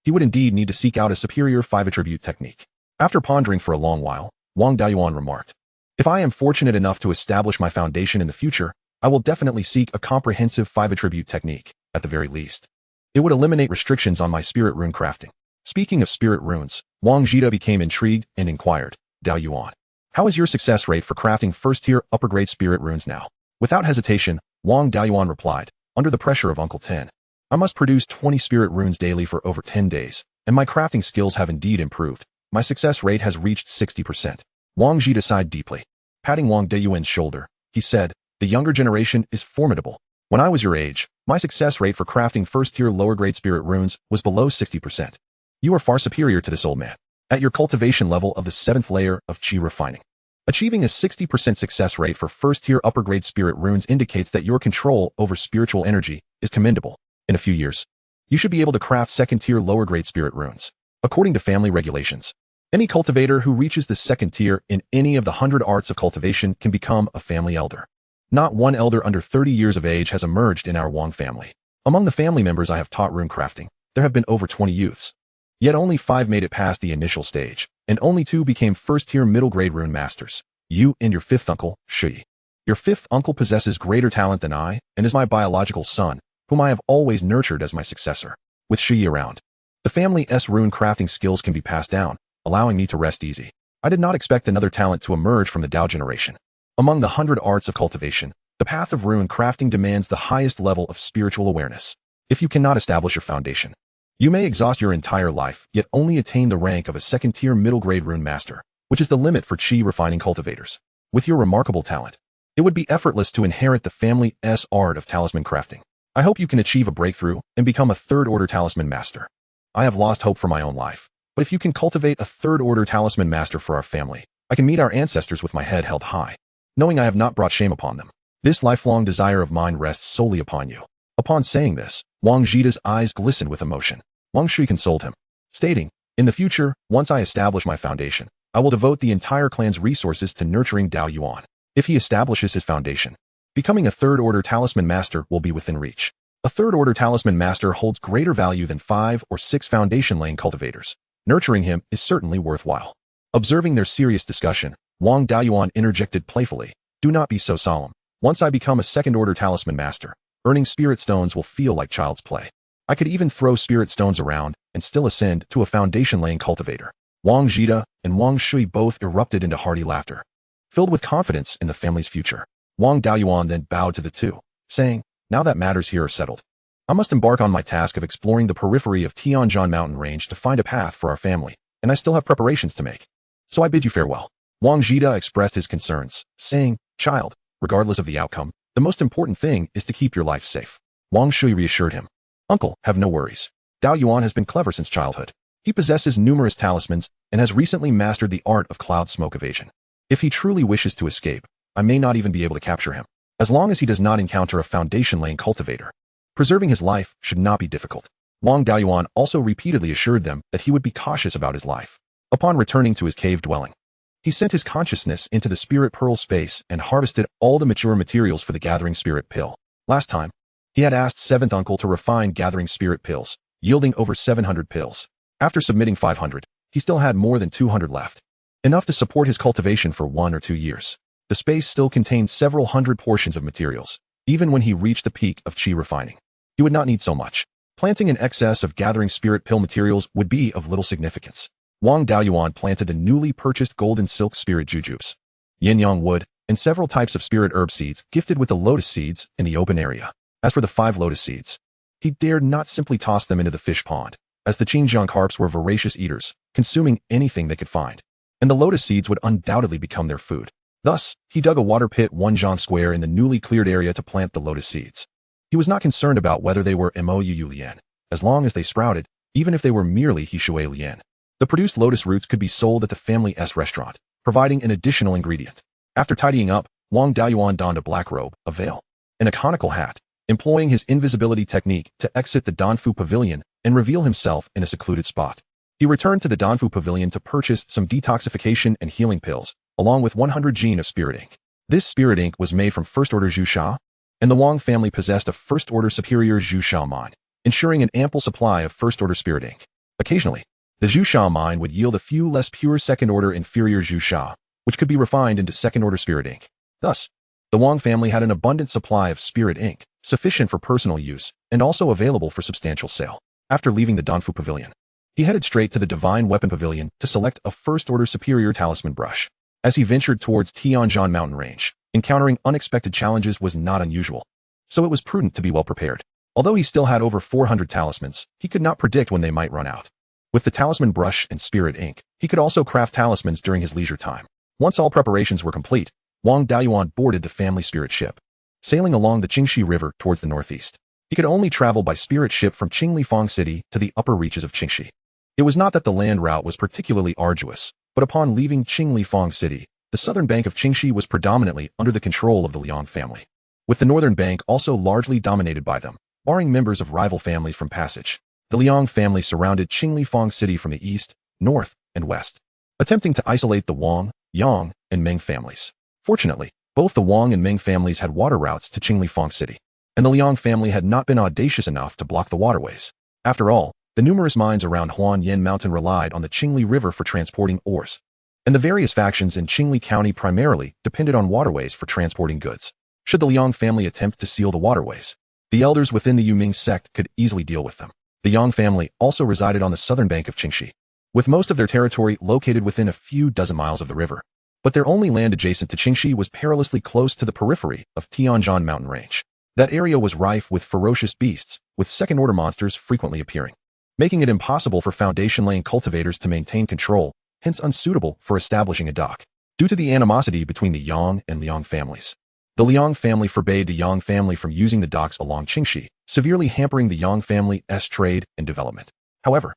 he would indeed need to seek out a superior 5-attribute technique. After pondering for a long while, Wang Beiyuan remarked, If I am fortunate enough to establish my foundation in the future, I will definitely seek a comprehensive 5-attribute technique, at the very least. It would eliminate restrictions on my spirit rune crafting. Speaking of spirit runes, Wang Jida became intrigued and inquired, Beiyuan, how is your success rate for crafting first-tier upper-grade spirit runes now? Without hesitation, Wang Beiyuan replied, under the pressure of Uncle 10. I must produce 20 spirit runes daily for over 10 days, and my crafting skills have indeed improved. My success rate has reached 60%. Wang Jida sighed deeply. Patting Wang Beiyuan's shoulder, he said, the younger generation is formidable. When I was your age, my success rate for crafting first-tier lower-grade spirit runes was below 60%. You are far superior to this old man. At your cultivation level of the 7th layer of qi refining, achieving a 60% success rate for first-tier upper-grade spirit runes indicates that your control over spiritual energy is commendable. In a few years, you should be able to craft second-tier lower-grade spirit runes. According to family regulations, any cultivator who reaches the 2nd tier in any of the 100 arts of cultivation can become a family elder. Not one elder under 30 years of age has emerged in our Wang family. Among the family members I have taught rune crafting, there have been over 20 youths. Yet only 5 made it past the initial stage, and only 2 became first-tier middle-grade rune masters. You and your 5th uncle, Shui. Your 5th uncle possesses greater talent than I, and is my biological son, whom I have always nurtured as my successor. With Shui around, the family's rune crafting skills can be passed down, allowing me to rest easy. I did not expect another talent to emerge from the Dao generation. Among the 100 arts of cultivation, the path of rune crafting demands the highest level of spiritual awareness. If you cannot establish your foundation, you may exhaust your entire life, yet only attain the rank of a second-tier middle-grade rune master, which is the limit for chi refining cultivators. With your remarkable talent, it would be effortless to inherit the family's art of talisman crafting. I hope you can achieve a breakthrough and become a third-order talisman master. I have lost hope for my own life, but if you can cultivate a third-order talisman master for our family, I can meet our ancestors with my head held high, knowing I have not brought shame upon them. This lifelong desire of mine rests solely upon you. Upon saying this, Wang Jida's eyes glistened with emotion. Wang Shui consoled him, stating, in the future, once I establish my foundation, I will devote the entire clan's resources to nurturing Dao Yuan. If he establishes his foundation, becoming a third-order talisman master will be within reach. A third-order talisman master holds greater value than 5 or 6 foundation-laying cultivators. Nurturing him is certainly worthwhile. Observing their serious discussion, Wang Daoyuan interjected playfully, do not be so solemn. Once I become a second-order talisman master, earning spirit stones will feel like child's play. I could even throw spirit stones around and still ascend to a foundation-laying cultivator. Wang Jida and Wang Shui both erupted into hearty laughter. Filled with confidence in the family's future, Wang Daoyuan then bowed to the two, saying, now that matters here are settled, I must embark on my task of exploring the periphery of Tianjian mountain range to find a path for our family, and I still have preparations to make. So I bid you farewell. Wang Jida expressed his concerns, saying, child, regardless of the outcome, the most important thing is to keep your life safe. Wang Shui reassured him, uncle, have no worries. Dao Yuan has been clever since childhood. He possesses numerous talismans and has recently mastered the art of cloud smoke evasion. If he truly wishes to escape, I may not even be able to capture him. As long as he does not encounter a foundation-laying cultivator, preserving his life should not be difficult. Wang Daoyuan also repeatedly assured them that he would be cautious about his life. Upon returning to his cave dwelling, he sent his consciousness into the spirit pearl space and harvested all the mature materials for the gathering spirit pill. Last time, he had asked 7th uncle to refine gathering spirit pills, yielding over 700 pills. After submitting 500, he still had more than 200 left, enough to support his cultivation for 1 or 2 years. The space still contained several hundred portions of materials. Even when he reached the peak of chi refining, he would not need so much. Planting an excess of gathering spirit pill materials would be of little significance. Wang Daoyuan planted the newly purchased golden silk spirit jujubes, yin-yang wood, and several types of spirit herb seeds gifted with the lotus seeds in the open area. As for the 5 lotus seeds, he dared not simply toss them into the fish pond, as the Qingjiang carps were voracious eaters, consuming anything they could find, and the lotus seeds would undoubtedly become their food. Thus, he dug a water pit 1 zhang square in the newly cleared area to plant the lotus seeds. He was not concerned about whether they were mou lian, as long as they sprouted, even if they were merely hishui lian. The produced lotus roots could be sold at the family's restaurant, providing an additional ingredient. After tidying up, Wang Daoyuan donned a black robe, a veil, and a conical hat, employing his invisibility technique to exit the Danfu Pavilion and reveal himself in a secluded spot. He returned to the Danfu Pavilion to purchase some detoxification and healing pills, along with 100 gene of spirit ink. This spirit ink was made from first-order Zhu, and the Wang family possessed a first-order superior Zhu mine, ensuring an ample supply of first-order spirit ink. Occasionally, the Zhu mine would yield a few less pure second-order inferior Zhu, which could be refined into second-order spirit ink. Thus, the Wang family had an abundant supply of spirit ink, sufficient for personal use, and also available for substantial sale. After leaving the Danfu Pavilion, he headed straight to the Divine Weapon Pavilion to select a first-order superior talisman brush. As he ventured towards Tianjian mountain range, encountering unexpected challenges was not unusual, so it was prudent to be well prepared. Although he still had over 400 talismans, he could not predict when they might run out. With the talisman brush and spirit ink, he could also craft talismans during his leisure time. Once all preparations were complete, Wang Daoyuan boarded the family spirit ship, sailing along the Qingxi River towards the northeast. He could only travel by spirit ship from Qinglifang City to the upper reaches of Qingxi. It was not that the land route was particularly arduous, but upon leaving Qinglifang City, the southern bank of Qingxi was predominantly under the control of the Liang family, with the northern bank also largely dominated by them, barring members of rival families from passage. The Liang family surrounded Qinglifang City from the east, north, and west, attempting to isolate the Wang, Yang, and Meng families. Fortunately, Both the Wang and Ming families had water routes to Qinglifang City, and the Liang family had not been audacious enough to block the waterways. After all, the numerous mines around Huanyan Mountain relied on the Qingli River for transporting ores, and the various factions in Qingli County primarily depended on waterways for transporting goods. Should the Liang family attempt to seal the waterways, the elders within the Yuming sect could easily deal with them. The Yang family also resided on the southern bank of Qingxi, with most of their territory located within a few dozen miles of the river. But their only land adjacent to Qingxi was perilously close to the periphery of Tianzhan mountain range. That area was rife with ferocious beasts, with second-order monsters frequently appearing, making it impossible for foundation-laying cultivators to maintain control, hence unsuitable for establishing a dock. Due to the animosity between the Yang and Liang families, the Liang family forbade the Yang family from using the docks along Qingxi, severely hampering the Yang family's trade and development. However,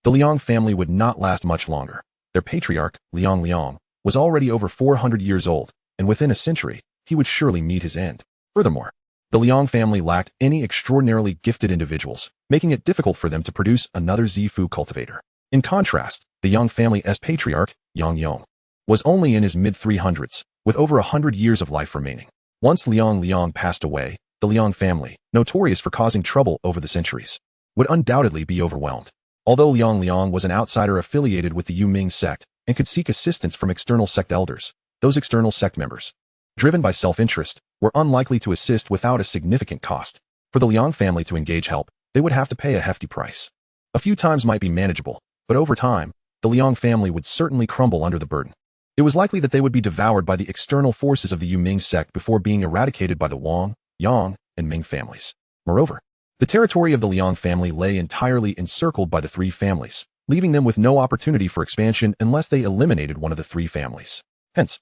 the Liang family would not last much longer. Their patriarch, Liang, was already over 400 years old, and within a century, he would surely meet his end. Furthermore, the Liang family lacked any extraordinarily gifted individuals, making it difficult for them to produce another Zifu cultivator. In contrast, the Yang family's patriarch, Yang Yong, was only in his mid-300s, with over 100 years of life remaining. Once Liang passed away, the Liang family, notorious for causing trouble over the centuries, would undoubtedly be overwhelmed. Although Liang was an outsider affiliated with the Yuming sect and could seek assistance from external sect elders, those external sect members, driven by self-interest, were unlikely to assist without a significant cost. For the Liang family to engage help, they would have to pay a hefty price. A few times might be manageable, but over time, the Liang family would certainly crumble under the burden. It was likely that they would be devoured by the external forces of the Yuming sect before being eradicated by the Wang, Yang, and Ming families. Moreover, the territory of the Liang family lay entirely encircled by the three families, leaving them with no opportunity for expansion unless they eliminated one of the three families. Hence,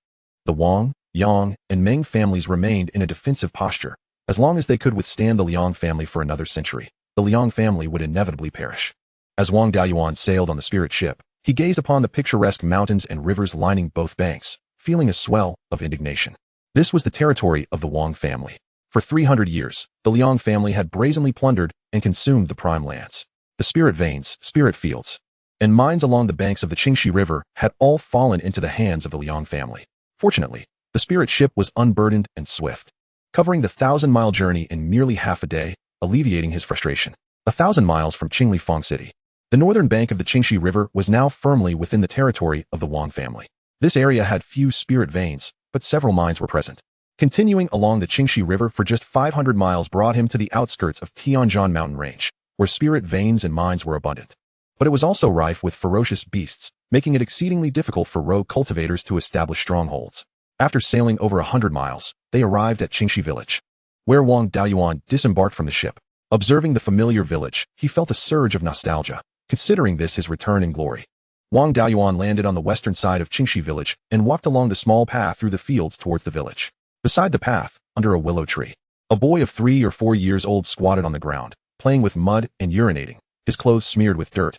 the Wang, Yang, and Ming families remained in a defensive posture. As long as they could withstand the Liang family for another century, the Liang family would inevitably perish. As Wang Daiyuan sailed on the spirit ship, he gazed upon the picturesque mountains and rivers lining both banks, feeling a swell of indignation. This was the territory of the Wang family. For 300 years, the Liang family had brazenly plundered and consumed the prime lands. The spirit veins, spirit fields, and mines along the banks of the Qingxi River had all fallen into the hands of the Liang family. Fortunately, the spirit ship was unburdened and swift, covering the 1,000-mile journey in merely half a day, alleviating his frustration. 1,000 miles from Qinglifang City, the northern bank of the Qingxi River was now firmly within the territory of the Wang family. This area had few spirit veins, but several mines were present. Continuing along the Qingxi River for just 500 miles brought him to the outskirts of Tianzhan mountain range, where spirit veins and mines were abundant. But it was also rife with ferocious beasts, making it exceedingly difficult for rogue cultivators to establish strongholds. After sailing over 100 miles, they arrived at Qingxi village, where Wang Daiyuan disembarked from the ship. Observing the familiar village, he felt a surge of nostalgia, considering this his return in glory. Wang Daiyuan landed on the western side of Qingxi village and walked along the small path through the fields towards the village. Beside the path, under a willow tree, a boy of 3 or 4 years old squatted on the ground, playing with mud and urinating, his clothes smeared with dirt,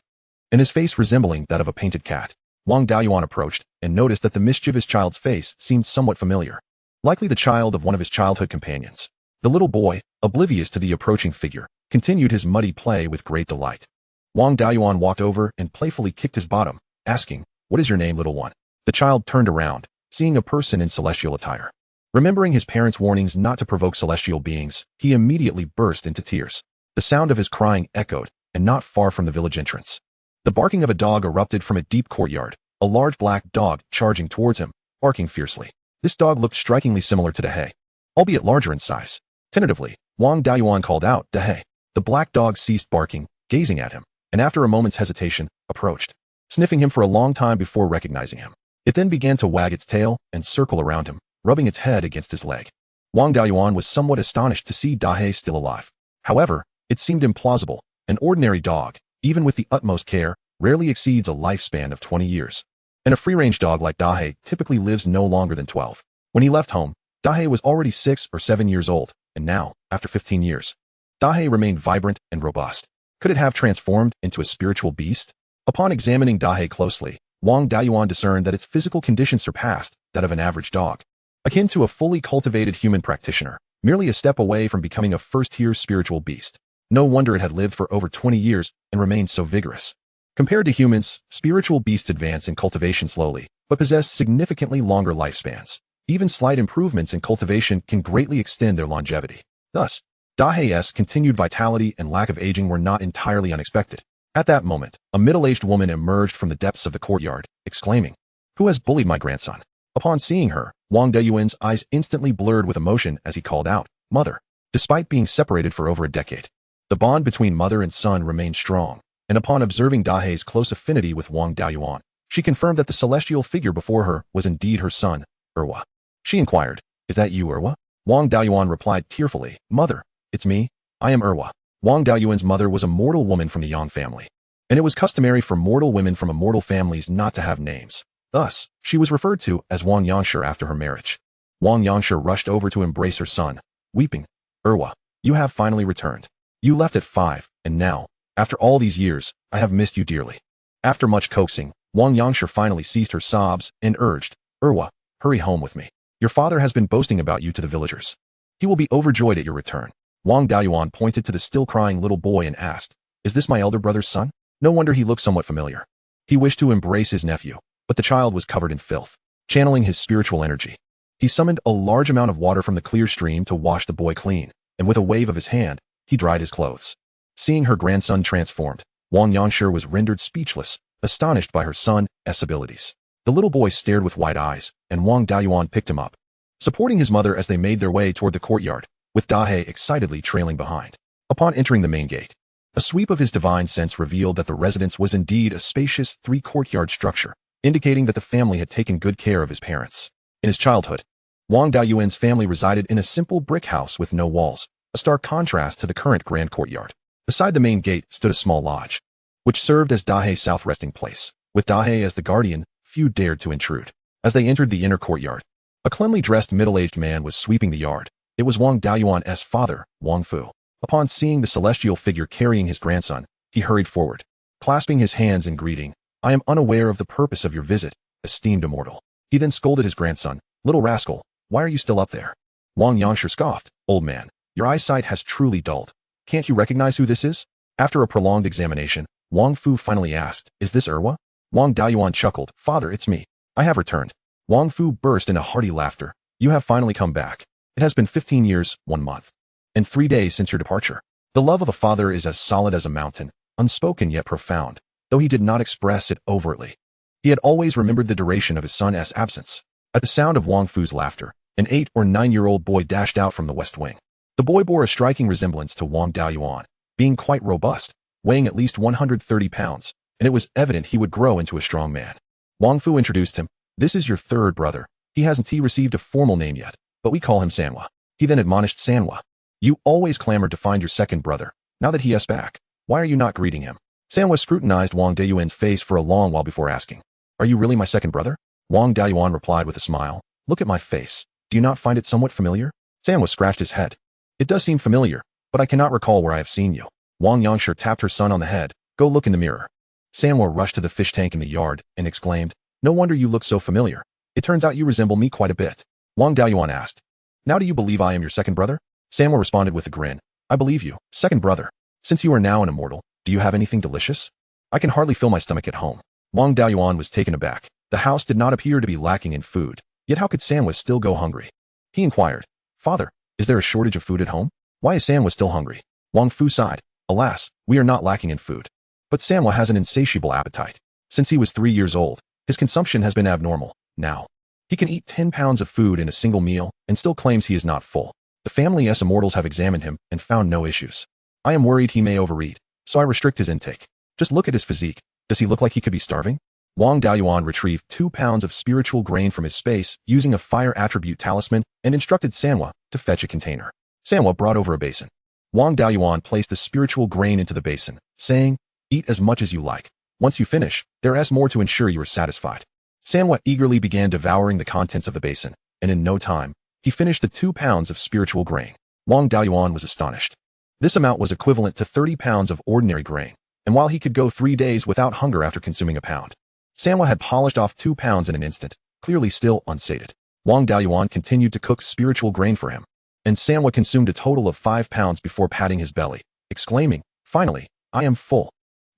and his face resembling that of a painted cat. Wang Daiyuan approached and noticed that the mischievous child's face seemed somewhat familiar, likely the child of one of his childhood companions. The little boy, oblivious to the approaching figure, continued his muddy play with great delight. Wang Daiyuan walked over and playfully kicked his bottom, asking, "What is your name, little one?" The child turned around, seeing a person in celestial attire. Remembering his parents' warnings not to provoke celestial beings, he immediately burst into tears. The sound of his crying echoed, and not far from the village entrance, the barking of a dog erupted from a deep courtyard, a large black dog charging towards him, barking fiercely. This dog looked strikingly similar to Dahei, albeit larger in size. Tentatively, Wang Daiyuan called out, "Dahei." The black dog ceased barking, gazing at him, and after a moment's hesitation, approached, sniffing him for a long time before recognizing him. It then began to wag its tail and circle around him, rubbing its head against his leg. Wang Daiyuan was somewhat astonished to see Dahei still alive. However, it seemed implausible. An ordinary dog, even with the utmost care, rarely exceeds a lifespan of 20 years. And a free-range dog like Dahei typically lives no longer than 12. When he left home, Dahei was already 6 or 7 years old, and now, after 15 years, Dahei remained vibrant and robust. Could it have transformed into a spiritual beast? Upon examining Dahei closely, Wang Daiyuan discerned that its physical condition surpassed that of an average dog. Akin to a fully cultivated human practitioner, merely a step away from becoming a first-tier spiritual beast. No wonder it had lived for over 20 years and remained so vigorous. Compared to humans, spiritual beasts advance in cultivation slowly, but possess significantly longer lifespans. Even slight improvements in cultivation can greatly extend their longevity. Thus, Dahe's continued vitality and lack of aging were not entirely unexpected. At that moment, a middle-aged woman emerged from the depths of the courtyard, exclaiming, "Who has bullied my grandson?" Upon seeing her, Wang Deyuan's eyes instantly blurred with emotion as he called out, "Mother." Despite being separated for over a decade, the bond between mother and son remained strong, and upon observing Dahe's close affinity with Wang Deyuan, she confirmed that the celestial figure before her was indeed her son, Erwa. She inquired, "Is that you, Erwa?" Wang Deyuan replied tearfully, "Mother, it's me. I am Erwa." Wang Deyuan's mother was a mortal woman from the Yang family, and it was customary for mortal women from immortal families not to have names. Thus, she was referred to as Wang Yangshe after her marriage. Wang Yangshe rushed over to embrace her son, weeping, "Erwa, you have finally returned. You left at 5, and now, after all these years, I have missed you dearly." After much coaxing, Wang Yangshe finally ceased her sobs and urged, "Erwa, hurry home with me. Your father has been boasting about you to the villagers. He will be overjoyed at your return." Wang Deyuan pointed to the still crying little boy and asked, "Is this my elder brother's son?" No wonder he looked somewhat familiar. He wished to embrace his nephew, but the child was covered in filth. Channeling his spiritual energy, he summoned a large amount of water from the clear stream to wash the boy clean, and with a wave of his hand, he dried his clothes. Seeing her grandson transformed, Wang Yangshe was rendered speechless, astonished by her son's abilities. The little boy stared with wide eyes, and Wang Deyuan picked him up, supporting his mother as they made their way toward the courtyard, with Dahe excitedly trailing behind. Upon entering the main gate, a sweep of his divine sense revealed that the residence was indeed a spacious three-courtyard structure, indicating that the family had taken good care of his parents. In his childhood, Wang Deyuan's family resided in a simple brick house with no walls, a stark contrast to the current grand courtyard. Beside the main gate stood a small lodge, which served as Dahe's south resting place. With Dahe as the guardian, few dared to intrude. As they entered the inner courtyard, a cleanly dressed middle-aged man was sweeping the yard. It was Wang Deyuan's father, Wang Fu. Upon seeing the celestial figure carrying his grandson, he hurried forward, clasping his hands in greeting. "I am unaware of the purpose of your visit, esteemed immortal." He then scolded his grandson, "Little rascal, why are you still up there?" Wang Yangshe scoffed, "Old man, your eyesight has truly dulled. Can't you recognize who this is?" After a prolonged examination, Wang Fu finally asked, "Is this Erwa?" Wang Deyuan chuckled, "Father, it's me. I have returned." Wang Fu burst into hearty laughter. "You have finally come back. It has been 15 years, 1 month, and 3 days since your departure." The love of a father is as solid as a mountain, unspoken yet profound, though he did not express it overtly. He had always remembered the duration of his son's absence. At the sound of Wang Fu's laughter, an 8 or 9-year-old boy dashed out from the west wing. The boy bore a striking resemblance to Wang Deyuan, being quite robust, weighing at least 130 pounds, and it was evident he would grow into a strong man. Wang Fu introduced him. "This is your third brother. He hasn't received a formal name yet, but we call him Sanwa." He then admonished Sanwa, "You always clamored to find your second brother. Now that he is back, why are you not greeting him?" Sanwa scrutinized Wang Deyuan's face for a long while before asking, "Are you really my second brother?" Wang Deyuan replied with a smile, "Look at my face. Do you not find it somewhat familiar?" Sanwa scratched his head. "It does seem familiar, but I cannot recall where I have seen you." Wang Yangshe tapped her son on the head. "Go look in the mirror." Sanwa rushed to the fish tank in the yard and exclaimed, "No wonder you look so familiar. It turns out you resemble me quite a bit." Wang Deyuan asked, "Now do you believe I am your second brother?" Sanwa responded with a grin, "I believe you, second brother. Since you are now an immortal, do you have anything delicious? I can hardly fill my stomach at home." Wang Deyuan was taken aback. The house did not appear to be lacking in food, yet how could Sanwa still go hungry? He inquired, "Father, is there a shortage of food at home? Why is Sanwa still hungry?" Wang Fu sighed, "Alas, we are not lacking in food. But Sanwa has an insatiable appetite. Since he was 3 years old, his consumption has been abnormal. Now, he can eat 10 pounds of food in a single meal and still claims he is not full. The family's immortals have examined him and found no issues. I am worried he may overeat, so I restrict his intake. Just look at his physique. Does he look like he could be starving?" Wang Deyuan retrieved 2 pounds of spiritual grain from his space using a fire attribute talisman and instructed Sanwa to fetch a container. Sanwa brought over a basin. Wang Deyuan placed the spiritual grain into the basin, saying, "Eat as much as you like. Once you finish, there is more to ensure you are satisfied." Sanwa eagerly began devouring the contents of the basin, and in no time, he finished the 2 pounds of spiritual grain. Wang Deyuan was astonished. This amount was equivalent to 30 pounds of ordinary grain, and while he could go 3 days without hunger after consuming a pound, Sanwa had polished off 2 pounds in an instant, clearly still unsated. Wang Deyuan continued to cook spiritual grain for him, and Sanwa consumed a total of 5 pounds before patting his belly, exclaiming, "Finally, I am full."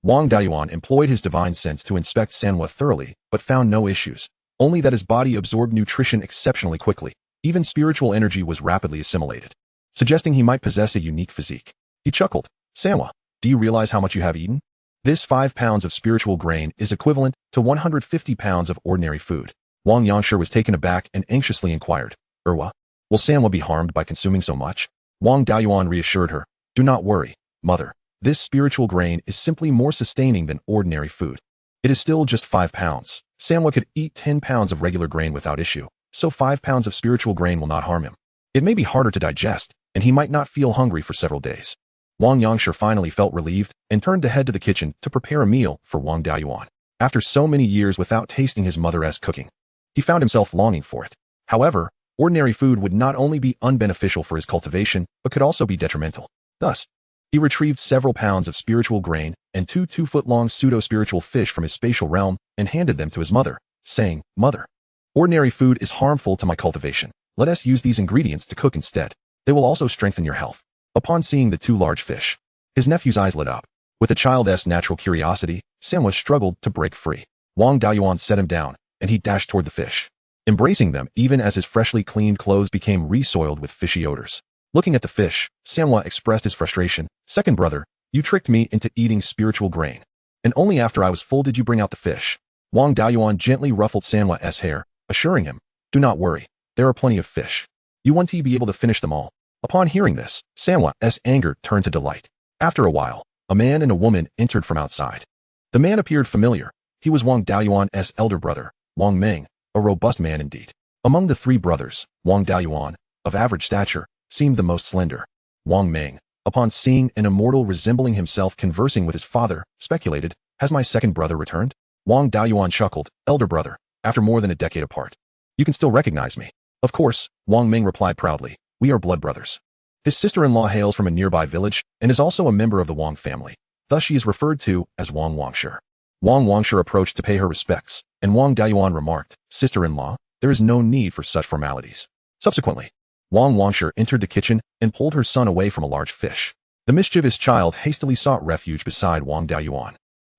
Wang Deyuan employed his divine sense to inspect Sanwa thoroughly, but found no issues, only that his body absorbed nutrition exceptionally quickly. Even spiritual energy was rapidly assimilated, suggesting he might possess a unique physique. He chuckled. Sanwa, do you realize how much you have eaten? This 5 pounds of spiritual grain is equivalent to 150 pounds of ordinary food. Wang Yangshi was taken aback and anxiously inquired, Will Sanwa be harmed by consuming so much? Wang Daoyuan reassured her, do not worry, mother. This spiritual grain is simply more sustaining than ordinary food. It is still just 5 pounds. Sanwa could eat 10 pounds of regular grain without issue, so 5 pounds of spiritual grain will not harm him. It may be harder to digest, and he might not feel hungry for several days. Wang Yangshi finally felt relieved and turned to head to the kitchen to prepare a meal for Wang Daoyuan. After so many years without tasting his mother's cooking, he found himself longing for it. However, ordinary food would not only be unbeneficial for his cultivation, but could also be detrimental. Thus, he retrieved several pounds of spiritual grain and 2 2-foot-long pseudo-spiritual fish from his spatial realm and handed them to his mother, saying, Mother, ordinary food is harmful to my cultivation. Let us use these ingredients to cook instead. They will also strengthen your health. Upon seeing the 2 large fish, his nephew's eyes lit up. With a child's natural curiosity, Sanwa struggled to break free. Wang Daoyuan set him down, and he dashed toward the fish, embracing them even as his freshly cleaned clothes became resoiled with fishy odors. Looking at the fish, Sanwa expressed his frustration. Second brother, you tricked me into eating spiritual grain, and only after I was full did you bring out the fish. Wang Daoyuan gently ruffled Sanwa's hair, assuring him, do not worry, there are plenty of fish. You won't be able to finish them all. Upon hearing this, Sanwa's anger turned to delight. After a while, a man and a woman entered from outside. The man appeared familiar. He was Wang Daoyuan's elder brother, Wang Meng, a robust man indeed. Among the 3 brothers, Wang Daoyuan, of average stature, seemed the most slender. Wang Meng, upon seeing an immortal resembling himself conversing with his father, speculated, has my second brother returned? Wang Daoyuan chuckled, elder brother, after more than a decade apart. You can still recognize me. Of course, Wang Meng replied proudly, we are blood brothers. His sister-in-law hails from a nearby village and is also a member of the Wang family. Thus she is referred to as Wang Wangshi. Wang Wangshi approached to pay her respects, and Wang Daoyuan remarked, sister-in-law, there is no need for such formalities. Subsequently, Wang Wangshi entered the kitchen and pulled her son away from a large fish. The mischievous child hastily sought refuge beside Wang Daoyuan,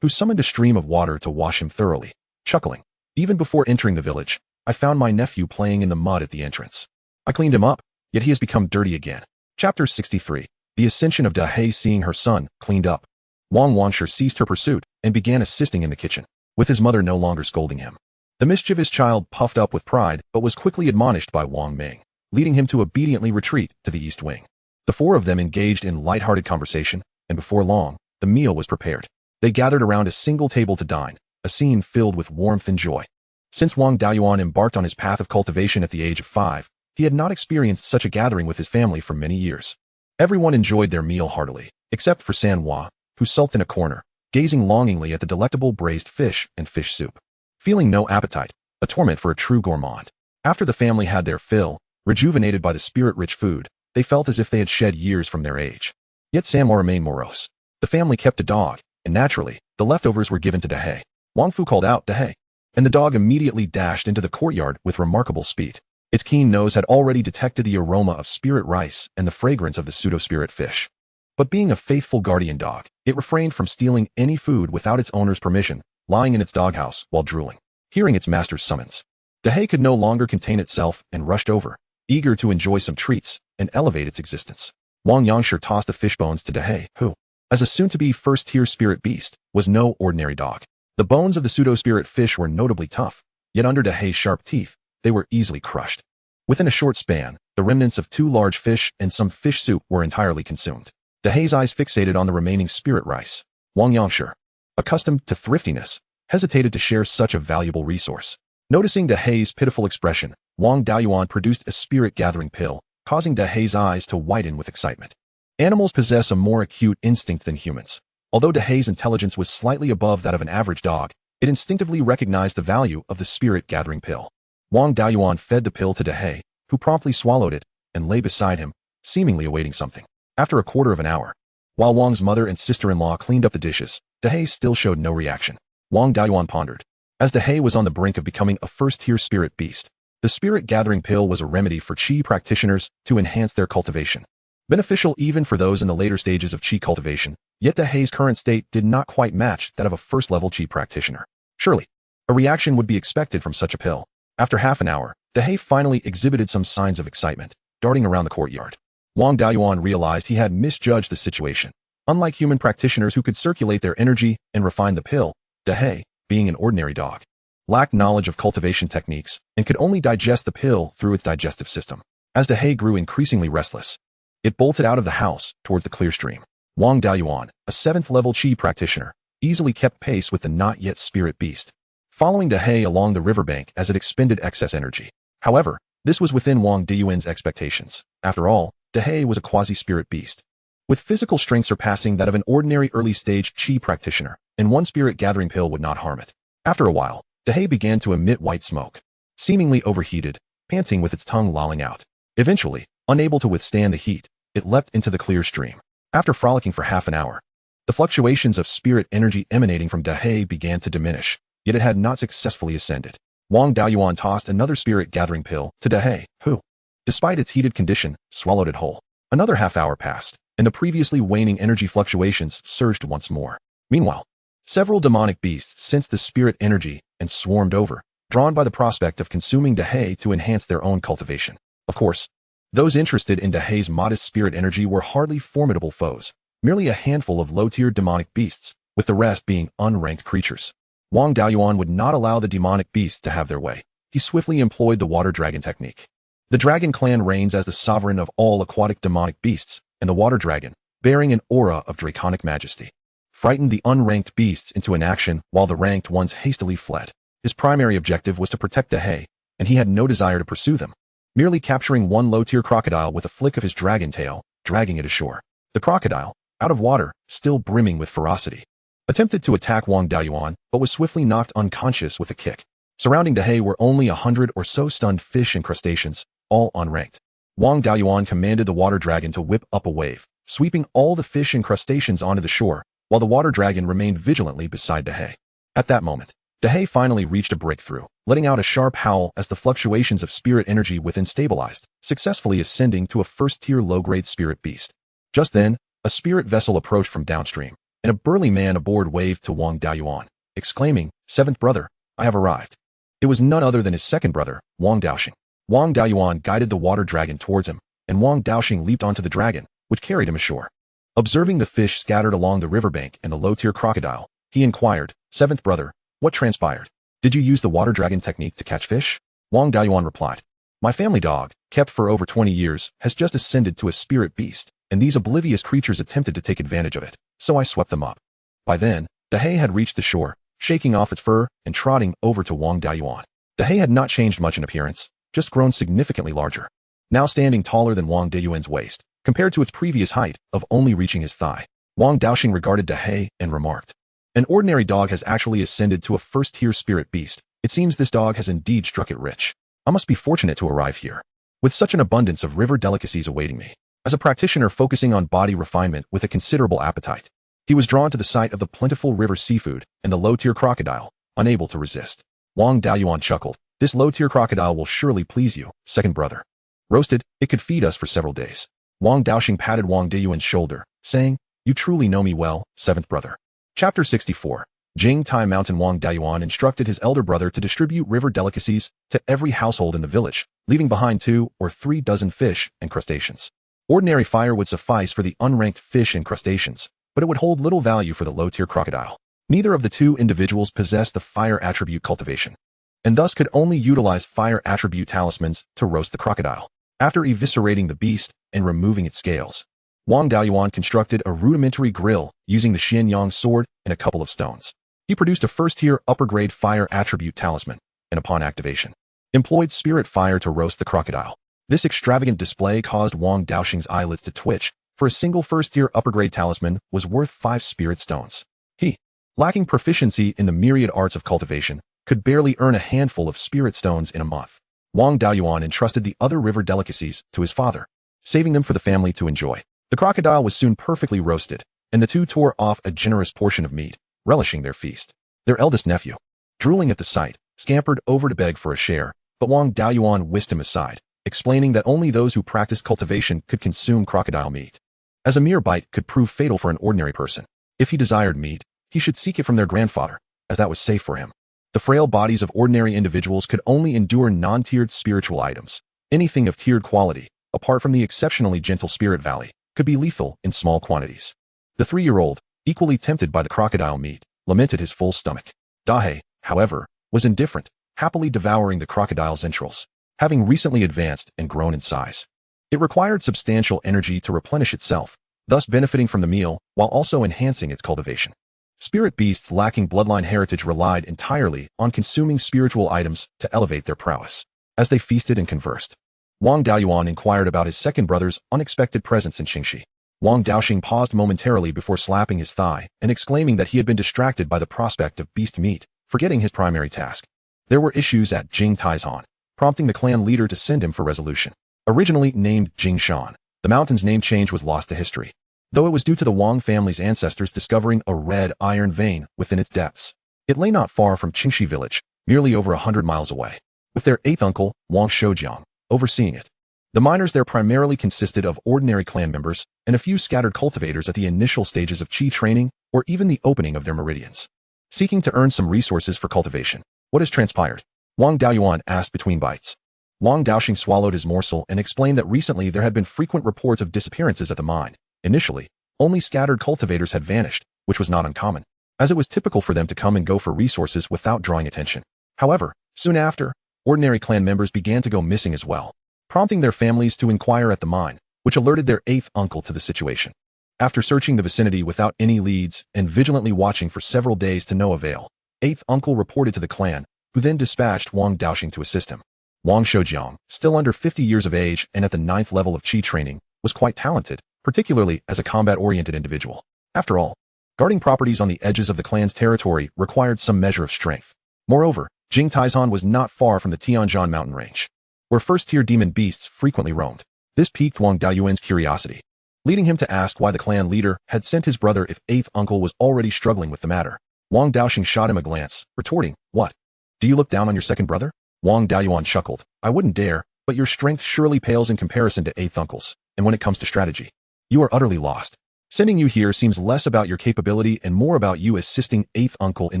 who summoned a stream of water to wash him thoroughly, chuckling. Even before entering the village, I found my nephew playing in the mud at the entrance. I cleaned him up, yet he has become dirty again. Chapter 63. The Ascension of Dahei. Seeing her son cleaned up, Wang Wangshi ceased her pursuit and began assisting in the kitchen, with his mother no longer scolding him. The mischievous child puffed up with pride but was quickly admonished by Wang Meng, leading him to obediently retreat to the east wing. The 4 of them engaged in light-hearted conversation, and before long, the meal was prepared. They gathered around a single table to dine, a scene filled with warmth and joy. Since Wang Daoyuan embarked on his path of cultivation at the age of 5, he had not experienced such a gathering with his family for many years. Everyone enjoyed their meal heartily, except for Sanwa, who sulked in a corner, gazing longingly at the delectable braised fish and fish soup. Feeling no appetite, a torment for a true gourmand. After the family had their fill, rejuvenated by the spirit-rich food, they felt as if they had shed years from their age. Yet Sanwa remained morose. The family kept a dog, and naturally, the leftovers were given to Dahei. Wang Fu called out, Dahei, and the dog immediately dashed into the courtyard with remarkable speed. Its keen nose had already detected the aroma of spirit rice and the fragrance of the pseudo-spirit fish. But being a faithful guardian dog, it refrained from stealing any food without its owner's permission, lying in its doghouse while drooling. Hearing its master's summons, Dahei could no longer contain itself and rushed over, eager to enjoy some treats and elevate its existence. Wang Yangshi tossed the fish bones to Dahei, who, as a soon-to-be first-tier spirit beast, was no ordinary dog. The bones of the pseudo-spirit fish were notably tough, yet under Dahei's sharp teeth, they were easily crushed. Within a short span, the remnants of 2 large fish and some fish soup were entirely consumed. Dahei's eyes fixated on the remaining spirit rice. Wang Yangshi, accustomed to thriftiness, hesitated to share such a valuable resource. Noticing Dahei's pitiful expression, Wang Daoyuan produced a spirit-gathering pill, causing Dahei's eyes to widen with excitement. Animals possess a more acute instinct than humans. Although Dahei's intelligence was slightly above that of an average dog, it instinctively recognized the value of the spirit-gathering pill. Wang Daoyuan fed the pill to Dahei, who promptly swallowed it, and lay beside him, seemingly awaiting something. After a quarter of an hour, while Wang's mother and sister-in-law cleaned up the dishes, Dahei still showed no reaction. Wang Daoyuan pondered. As Dahei was on the brink of becoming a first-tier spirit beast, the spirit-gathering pill was a remedy for Qi practitioners to enhance their cultivation. Beneficial even for those in the later stages of Qi cultivation, yet Dahei's current state did not quite match that of a first-level Qi practitioner. Surely, A reaction would be expected from such a pill. After half an hour, Dehei finally exhibited some signs of excitement, darting around the courtyard. Wang Daoyuan realized he had misjudged the situation. Unlike human practitioners who could circulate their energy and refine the pill, Dehei, being an ordinary dog, lacked knowledge of cultivation techniques and could only digest the pill through its digestive system. As Dehei grew increasingly restless, it bolted out of the house towards the clear stream. Wang Daoyuan, a 7th-level Qi practitioner, easily kept pace with the not-yet spirit beast, following Dehei along the riverbank as it expended excess energy. However, this was within Wang Daoyuan's expectations. After all, Dehei was a quasi-spirit beast, with physical strength surpassing that of an ordinary early-stage Qi practitioner, and one spirit-gathering pill would not harm it. After a while, Dehei began to emit white smoke, seemingly overheated, panting with its tongue lolling out. Eventually, unable to withstand the heat, it leapt into the clear stream. After frolicking for half an hour, the fluctuations of spirit energy emanating from Dehei began to diminish, yet it had not successfully ascended. Wang Daoyuan tossed another spirit-gathering pill to Dehei, who, despite its heated condition, swallowed it whole. Another half-hour passed, and the previously waning energy fluctuations surged once more. Meanwhile, several demonic beasts sensed the spirit energy and swarmed over, drawn by the prospect of consuming Dehei to enhance their own cultivation. Of course, those interested in Dehei's modest spirit energy were hardly formidable foes, merely a handful of low-tier demonic beasts, with the rest being unranked creatures. Wang Daoyuan would not allow the demonic beasts to have their way. He swiftly employed the water dragon technique. The dragon clan reigns as the sovereign of all aquatic demonic beasts, and the water dragon, bearing an aura of draconic majesty, frightened the unranked beasts into inaction while the ranked ones hastily fled. His primary objective was to protect Dehei, and he had no desire to pursue them, merely capturing one low-tier crocodile with a flick of his dragon tail, dragging it ashore. The crocodile, out of water, still brimming with ferocity, attempted to attack Wang Daoyuan, but was swiftly knocked unconscious with a kick. Surrounding Dehei were only 100 or so stunned fish and crustaceans, all unranked. Wang Daoyuan commanded the water dragon to whip up a wave, sweeping all the fish and crustaceans onto the shore, while the water dragon remained vigilantly beside Dehei. At that moment, Dehei finally reached a breakthrough, letting out a sharp howl as the fluctuations of spirit energy within stabilized, successfully ascending to a first-tier low-grade spirit beast. Just then, a spirit vessel approached from downstream, and a burly man aboard waved to Wang Daoyuan, exclaiming, "Seventh brother, I have arrived." It was none other than his second brother, Wang Daoxing. Wang Daoyuan guided the water dragon towards him, and Wang Daoxing leaped onto the dragon, which carried him ashore. Observing the fish scattered along the riverbank and the low-tier crocodile, he inquired, "Seventh brother, what transpired? Did you use the water dragon technique to catch fish?" Wang Daoyuan replied, "My family dog, kept for over 20 years, has just ascended to a spirit beast, and these oblivious creatures attempted to take advantage of it, so I swept them up." By then, Dehei had reached the shore, shaking off its fur and trotting over to Wang Daoyuan. Dehei had not changed much in appearance, just grown significantly larger, now standing taller than Wang Daoyuan's waist, compared to its previous height of only reaching his thigh. Wang Daoxing regarded Dehei and remarked, "An ordinary dog has actually ascended to a first-tier spirit beast. It seems this dog has indeed struck it rich. I must be fortunate to arrive here, with such an abundance of river delicacies awaiting me." As a practitioner focusing on body refinement with a considerable appetite, he was drawn to the sight of the plentiful river seafood and the low-tier crocodile, unable to resist. Wang Daoyuan chuckled, "This low-tier crocodile will surely please you, second brother. Roasted, it could feed us for several days." Wang Daoxing patted Wang Daoyuan's shoulder, saying, "You truly know me well, seventh brother." Chapter 64. Jing Tai Mountain. Wang Daoyuan instructed his elder brother to distribute river delicacies to every household in the village, leaving behind 2 or 3 dozen fish and crustaceans. Ordinary fire would suffice for the unranked fish and crustaceans, but it would hold little value for the low-tier crocodile. Neither of the two individuals possessed the fire attribute cultivation, and thus could only utilize fire attribute talismans to roast the crocodile. After eviscerating the beast and removing its scales, Wang Daoyuan constructed a rudimentary grill using the Xianyang sword and a couple of stones. He produced a first-tier upper-grade fire attribute talisman, and upon activation, employed spirit fire to roast the crocodile. This extravagant display caused Wang Daoxing's eyelids to twitch, for a single first-tier upper-grade talisman was worth 5 spirit stones. He, lacking proficiency in the myriad arts of cultivation, could barely earn a handful of spirit stones in a month. Wang Daoyuan entrusted the other river delicacies to his father, saving them for the family to enjoy. The crocodile was soon perfectly roasted, and the two tore off a generous portion of meat, relishing their feast. Their eldest nephew, drooling at the sight, scampered over to beg for a share, but Wang Daoyuan whisked him aside, explaining that only those who practiced cultivation could consume crocodile meat, as a mere bite could prove fatal for an ordinary person. If he desired meat, he should seek it from their grandfather, as that was safe for him. The frail bodies of ordinary individuals could only endure non-tiered spiritual items. Anything of tiered quality, apart from the exceptionally gentle Spirit Valley, could be lethal in small quantities. The 3-year-old, equally tempted by the crocodile meat, lamented his full stomach. Dahei, however, was indifferent, happily devouring the crocodile's entrails, having recently advanced and grown in size. It required substantial energy to replenish itself, thus benefiting from the meal while also enhancing its cultivation. Spirit beasts lacking bloodline heritage relied entirely on consuming spiritual items to elevate their prowess. As they feasted and conversed, Wang Daoyuan inquired about his second brother's unexpected presence in Qingxi. Wang Daoxing paused momentarily before slapping his thigh and exclaiming that he had been distracted by the prospect of beast meat, forgetting his primary task. There were issues at Jing Taizhan, prompting the clan leader to send him for resolution. Originally named Jing Shan, the mountain's name change was lost to history, though it was due to the Wang family's ancestors discovering a red iron vein within its depths. It lay not far from Qingxi village, merely over 100 miles away, with their eighth uncle, Wang Shoujiang, overseeing it. The miners there primarily consisted of ordinary clan members and a few scattered cultivators at the initial stages of qi training or even the opening of their meridians. Seeking to earn some resources for cultivation. What has transpired? Wang Daoyuan asked between bites. Wang Daoxing swallowed his morsel and explained that recently there had been frequent reports of disappearances at the mine. Initially, only scattered cultivators had vanished, which was not uncommon, as it was typical for them to come and go for resources without drawing attention. However, soon after, ordinary clan members began to go missing as well, prompting their families to inquire at the mine, which alerted their eighth uncle to the situation. After searching the vicinity without any leads and vigilantly watching for several days to no avail, eighth uncle reported to the clan, who then dispatched Wang Daoxing to assist him. Wang Shoujiang, still under 50 years of age and at the 9th level of qi training, was quite talented, particularly as a combat-oriented individual. After all, guarding properties on the edges of the clan's territory required some measure of strength. Moreover, Jing Taizhan was not far from the Tianzhan mountain range, where first-tier demon beasts frequently roamed. This piqued Wang Daoyuan's curiosity, leading him to ask why the clan leader had sent his brother if eighth uncle was already struggling with the matter. Wang Daoxing shot him a glance, retorting, "What? Do you look down on your second brother?" Wang Daoyuan chuckled, "I wouldn't dare, but your strength surely pales in comparison to eighth uncle's, and when it comes to strategy, you are utterly lost. Sending you here seems less about your capability and more about you assisting eighth uncle in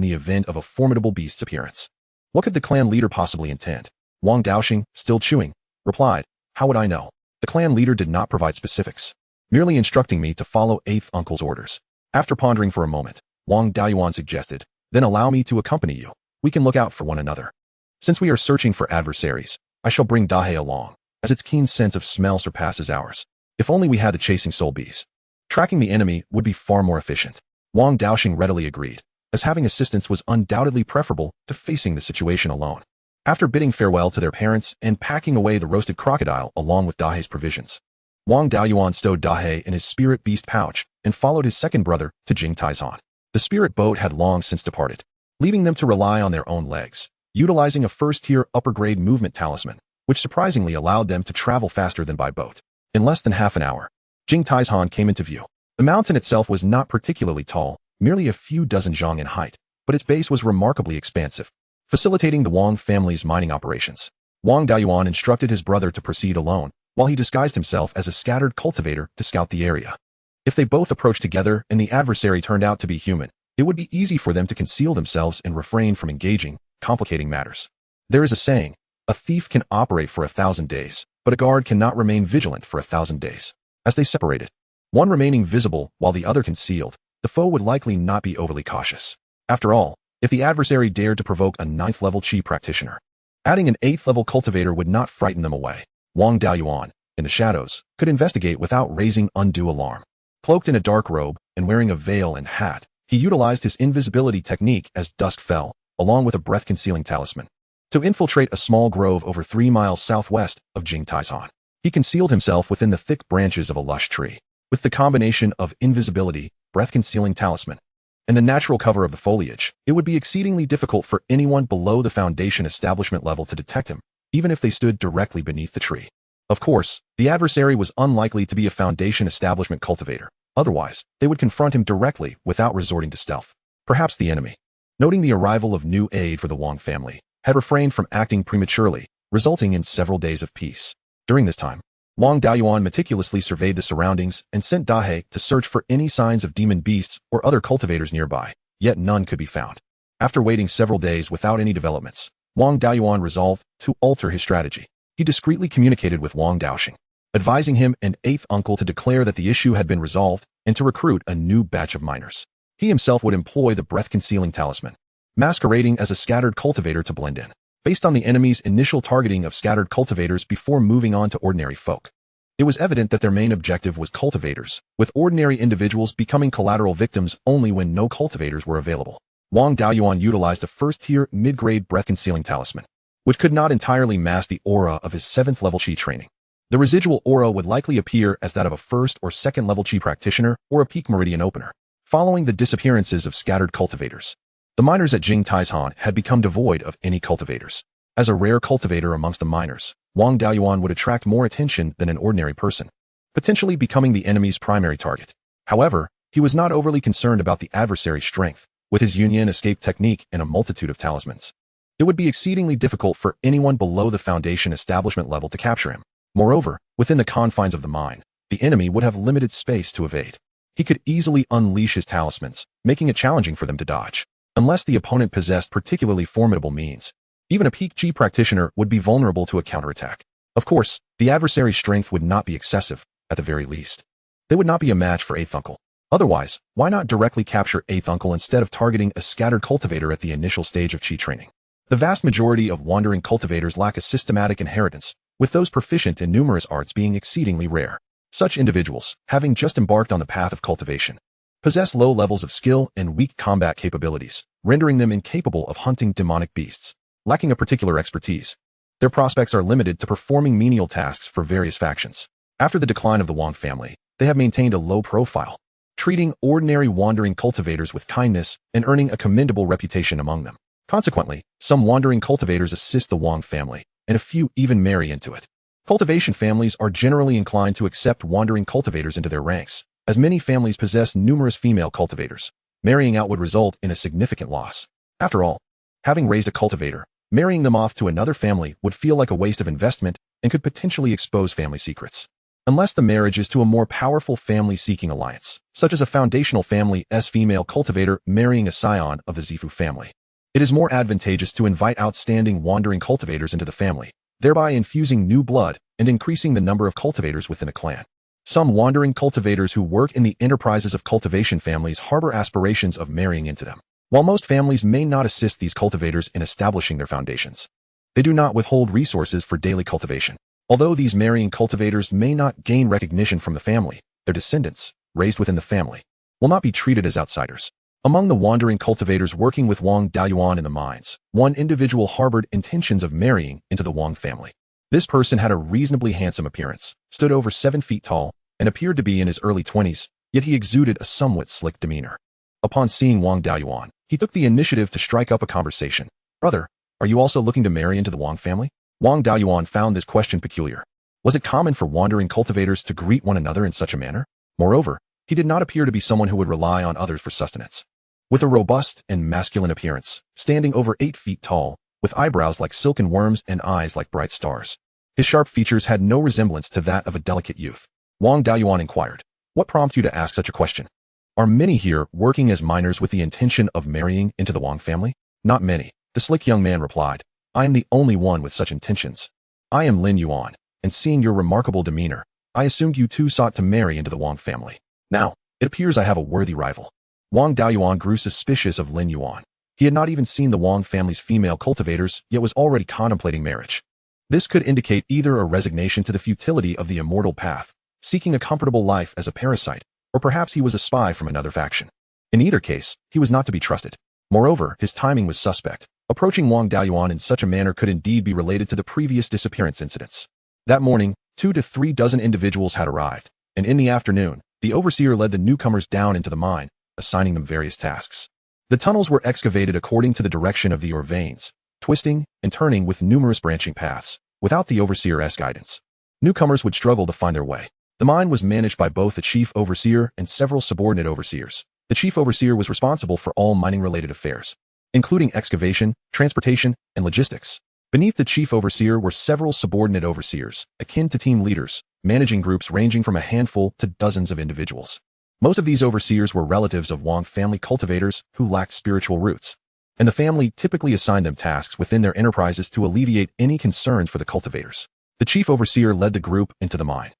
the event of a formidable beast's appearance." What could the clan leader possibly intend? Wang Daoxing, still chewing, replied, "How would I know?" The clan leader did not provide specifics, merely instructing me to follow eighth uncle's orders. After pondering for a moment, Wang Daoyuan suggested, "Then allow me to accompany you. We can look out for one another. Since we are searching for adversaries, I shall bring Dahei along, as its keen sense of smell surpasses ours. If only we had the chasing soul bees. Tracking the enemy would be far more efficient." Wang Daoxing readily agreed, as having assistance was undoubtedly preferable to facing the situation alone. After bidding farewell to their parents and packing away the roasted crocodile along with Dahei's provisions, Wang Daoyuan stowed Dahei in his spirit beast pouch and followed his second brother to Jing Taizhan. The spirit boat had long since departed, leaving them to rely on their own legs, utilizing a first-tier upper-grade movement talisman, which surprisingly allowed them to travel faster than by boat. In less than half an hour, Jing Taizhan came into view. The mountain itself was not particularly tall, merely a few dozen zhang in height, but its base was remarkably expansive, facilitating the Wang family's mining operations. Wang Daoyuan instructed his brother to proceed alone, while he disguised himself as a scattered cultivator to scout the area. If they both approached together and the adversary turned out to be human, it would be easy for them to conceal themselves and refrain from engaging, complicating matters. There is a saying, a thief can operate for 1,000 days, but a guard cannot remain vigilant for 1,000 days. As they separated, one remaining visible while the other concealed, the foe would likely not be overly cautious. After all, if the adversary dared to provoke a 9th level qi practitioner, adding an 8th level cultivator would not frighten them away. Wang Daoyuan, in the shadows, could investigate without raising undue alarm. Cloaked in a dark robe and wearing a veil and hat, he utilized his invisibility technique as dusk fell, along with a breath-concealing talisman, to infiltrate a small grove over 3 miles southwest of Jing Taizhan. He concealed himself within the thick branches of a lush tree. With the combination of invisibility, breath-concealing talisman, and the natural cover of the foliage, it would be exceedingly difficult for anyone below the foundation establishment level to detect him, even if they stood directly beneath the tree. Of course, the adversary was unlikely to be a foundation establishment cultivator. Otherwise, they would confront him directly without resorting to stealth. Perhaps the enemy, noting the arrival of new aid for the Wang family, had refrained from acting prematurely, resulting in several days of peace. During this time, Wang Daoyuan meticulously surveyed the surroundings and sent Dahei to search for any signs of demon beasts or other cultivators nearby, yet none could be found. After waiting several days without any developments, Wang Daoyuan resolved to alter his strategy. He discreetly communicated with Wang Daoxing, advising him and eighth uncle to declare that the issue had been resolved and to recruit a new batch of miners. He himself would employ the breath-concealing talisman, masquerading as a scattered cultivator to blend in, based on the enemy's initial targeting of scattered cultivators before moving on to ordinary folk. It was evident that their main objective was cultivators, with ordinary individuals becoming collateral victims only when no cultivators were available. Wang Daoyuan utilized a first-tier mid-grade breath-concealing talisman, which could not entirely mask the aura of his 7th-level Qi training. The residual aura would likely appear as that of a 1st or 2nd-level Qi practitioner or a peak meridian opener. Following the disappearances of scattered cultivators, the miners at Jing Taishan had become devoid of any cultivators. As a rare cultivator amongst the miners, Wang Daoyuan would attract more attention than an ordinary person, potentially becoming the enemy's primary target. However, he was not overly concerned about the adversary's strength. With his Union escape technique and a multitude of talismans, it would be exceedingly difficult for anyone below the Foundation establishment level to capture him. Moreover, within the confines of the mine, the enemy would have limited space to evade. He could easily unleash his talismans, making it challenging for them to dodge. Unless the opponent possessed particularly formidable means, even a peak Qi practitioner would be vulnerable to a counterattack. Of course, the adversary's strength would not be excessive, at the very least. They would not be a match for eighth uncle. Otherwise, why not directly capture eighth uncle instead of targeting a scattered cultivator at the initial stage of Qi training? The vast majority of wandering cultivators lack a systematic inheritance, with those proficient in numerous arts being exceedingly rare. Such individuals, having just embarked on the path of cultivation, possess low levels of skill and weak combat capabilities, rendering them incapable of hunting demonic beasts. Lacking a particular expertise, their prospects are limited to performing menial tasks for various factions. After the decline of the Wang family, they have maintained a low profile, treating ordinary wandering cultivators with kindness and earning a commendable reputation among them. Consequently, some wandering cultivators assist the Wang family, and a few even marry into it. Cultivation families are generally inclined to accept wandering cultivators into their ranks, as many families possess numerous female cultivators. Marrying out would result in a significant loss. After all, having raised a cultivator, marrying them off to another family would feel like a waste of investment and could potentially expose family secrets. Unless the marriage is to a more powerful family-seeking alliance, such as a foundational family's female cultivator marrying a scion of the Zifu family, it is more advantageous to invite outstanding wandering cultivators into the family, thereby infusing new blood and increasing the number of cultivators within a clan. Some wandering cultivators who work in the enterprises of cultivation families harbor aspirations of marrying into them. While most families may not assist these cultivators in establishing their foundations, they do not withhold resources for daily cultivation. Although these marrying cultivators may not gain recognition from the family, their descendants, raised within the family, will not be treated as outsiders. Among the wandering cultivators working with Wang Daoyuan in the mines, one individual harbored intentions of marrying into the Wang family. This person had a reasonably handsome appearance, stood over 7 feet tall, and appeared to be in his early 20s, yet he exuded a somewhat slick demeanor. Upon seeing Wang Daoyuan, he took the initiative to strike up a conversation. "Brother, are you also looking to marry into the Wang family?" Wang Daoyuan found this question peculiar. Was it common for wandering cultivators to greet one another in such a manner? Moreover, he did not appear to be someone who would rely on others for sustenance. With a robust and masculine appearance, standing over 8 feet tall, with eyebrows like silken worms and eyes like bright stars, his sharp features had no resemblance to that of a delicate youth. Wang Daoyuan inquired, "What prompts you to ask such a question? Are many here working as miners with the intention of marrying into the Wang family?" "Not many," the slick young man replied. "I am the only one with such intentions. I am Lin Yuan, and seeing your remarkable demeanor, I assumed you too sought to marry into the Wang family. Now, it appears I have a worthy rival." Wang Daoyuan grew suspicious of Lin Yuan. He had not even seen the Wang family's female cultivators, yet was already contemplating marriage. This could indicate either a resignation to the futility of the immortal path, seeking a comfortable life as a parasite, or perhaps he was a spy from another faction. In either case, he was not to be trusted. Moreover, his timing was suspect. Approaching Wang Daoyuan in such a manner could indeed be related to the previous disappearance incidents. That morning, 2 to 3 dozen individuals had arrived, and in the afternoon, the overseer led the newcomers down into the mine, assigning them various tasks. The tunnels were excavated according to the direction of the ore veins, twisting and turning with numerous branching paths. Without the overseer's guidance, newcomers would struggle to find their way. The mine was managed by both the chief overseer and several subordinate overseers. The chief overseer was responsible for all mining-related affairs, including excavation, transportation, and logistics. Beneath the chief overseer were several subordinate overseers, akin to team leaders, managing groups ranging from a handful to dozens of individuals. Most of these overseers were relatives of Wang family cultivators who lacked spiritual roots. and the family typically assigned them tasks within their enterprises to alleviate any concerns for the cultivators. The chief overseer led the group into the mine,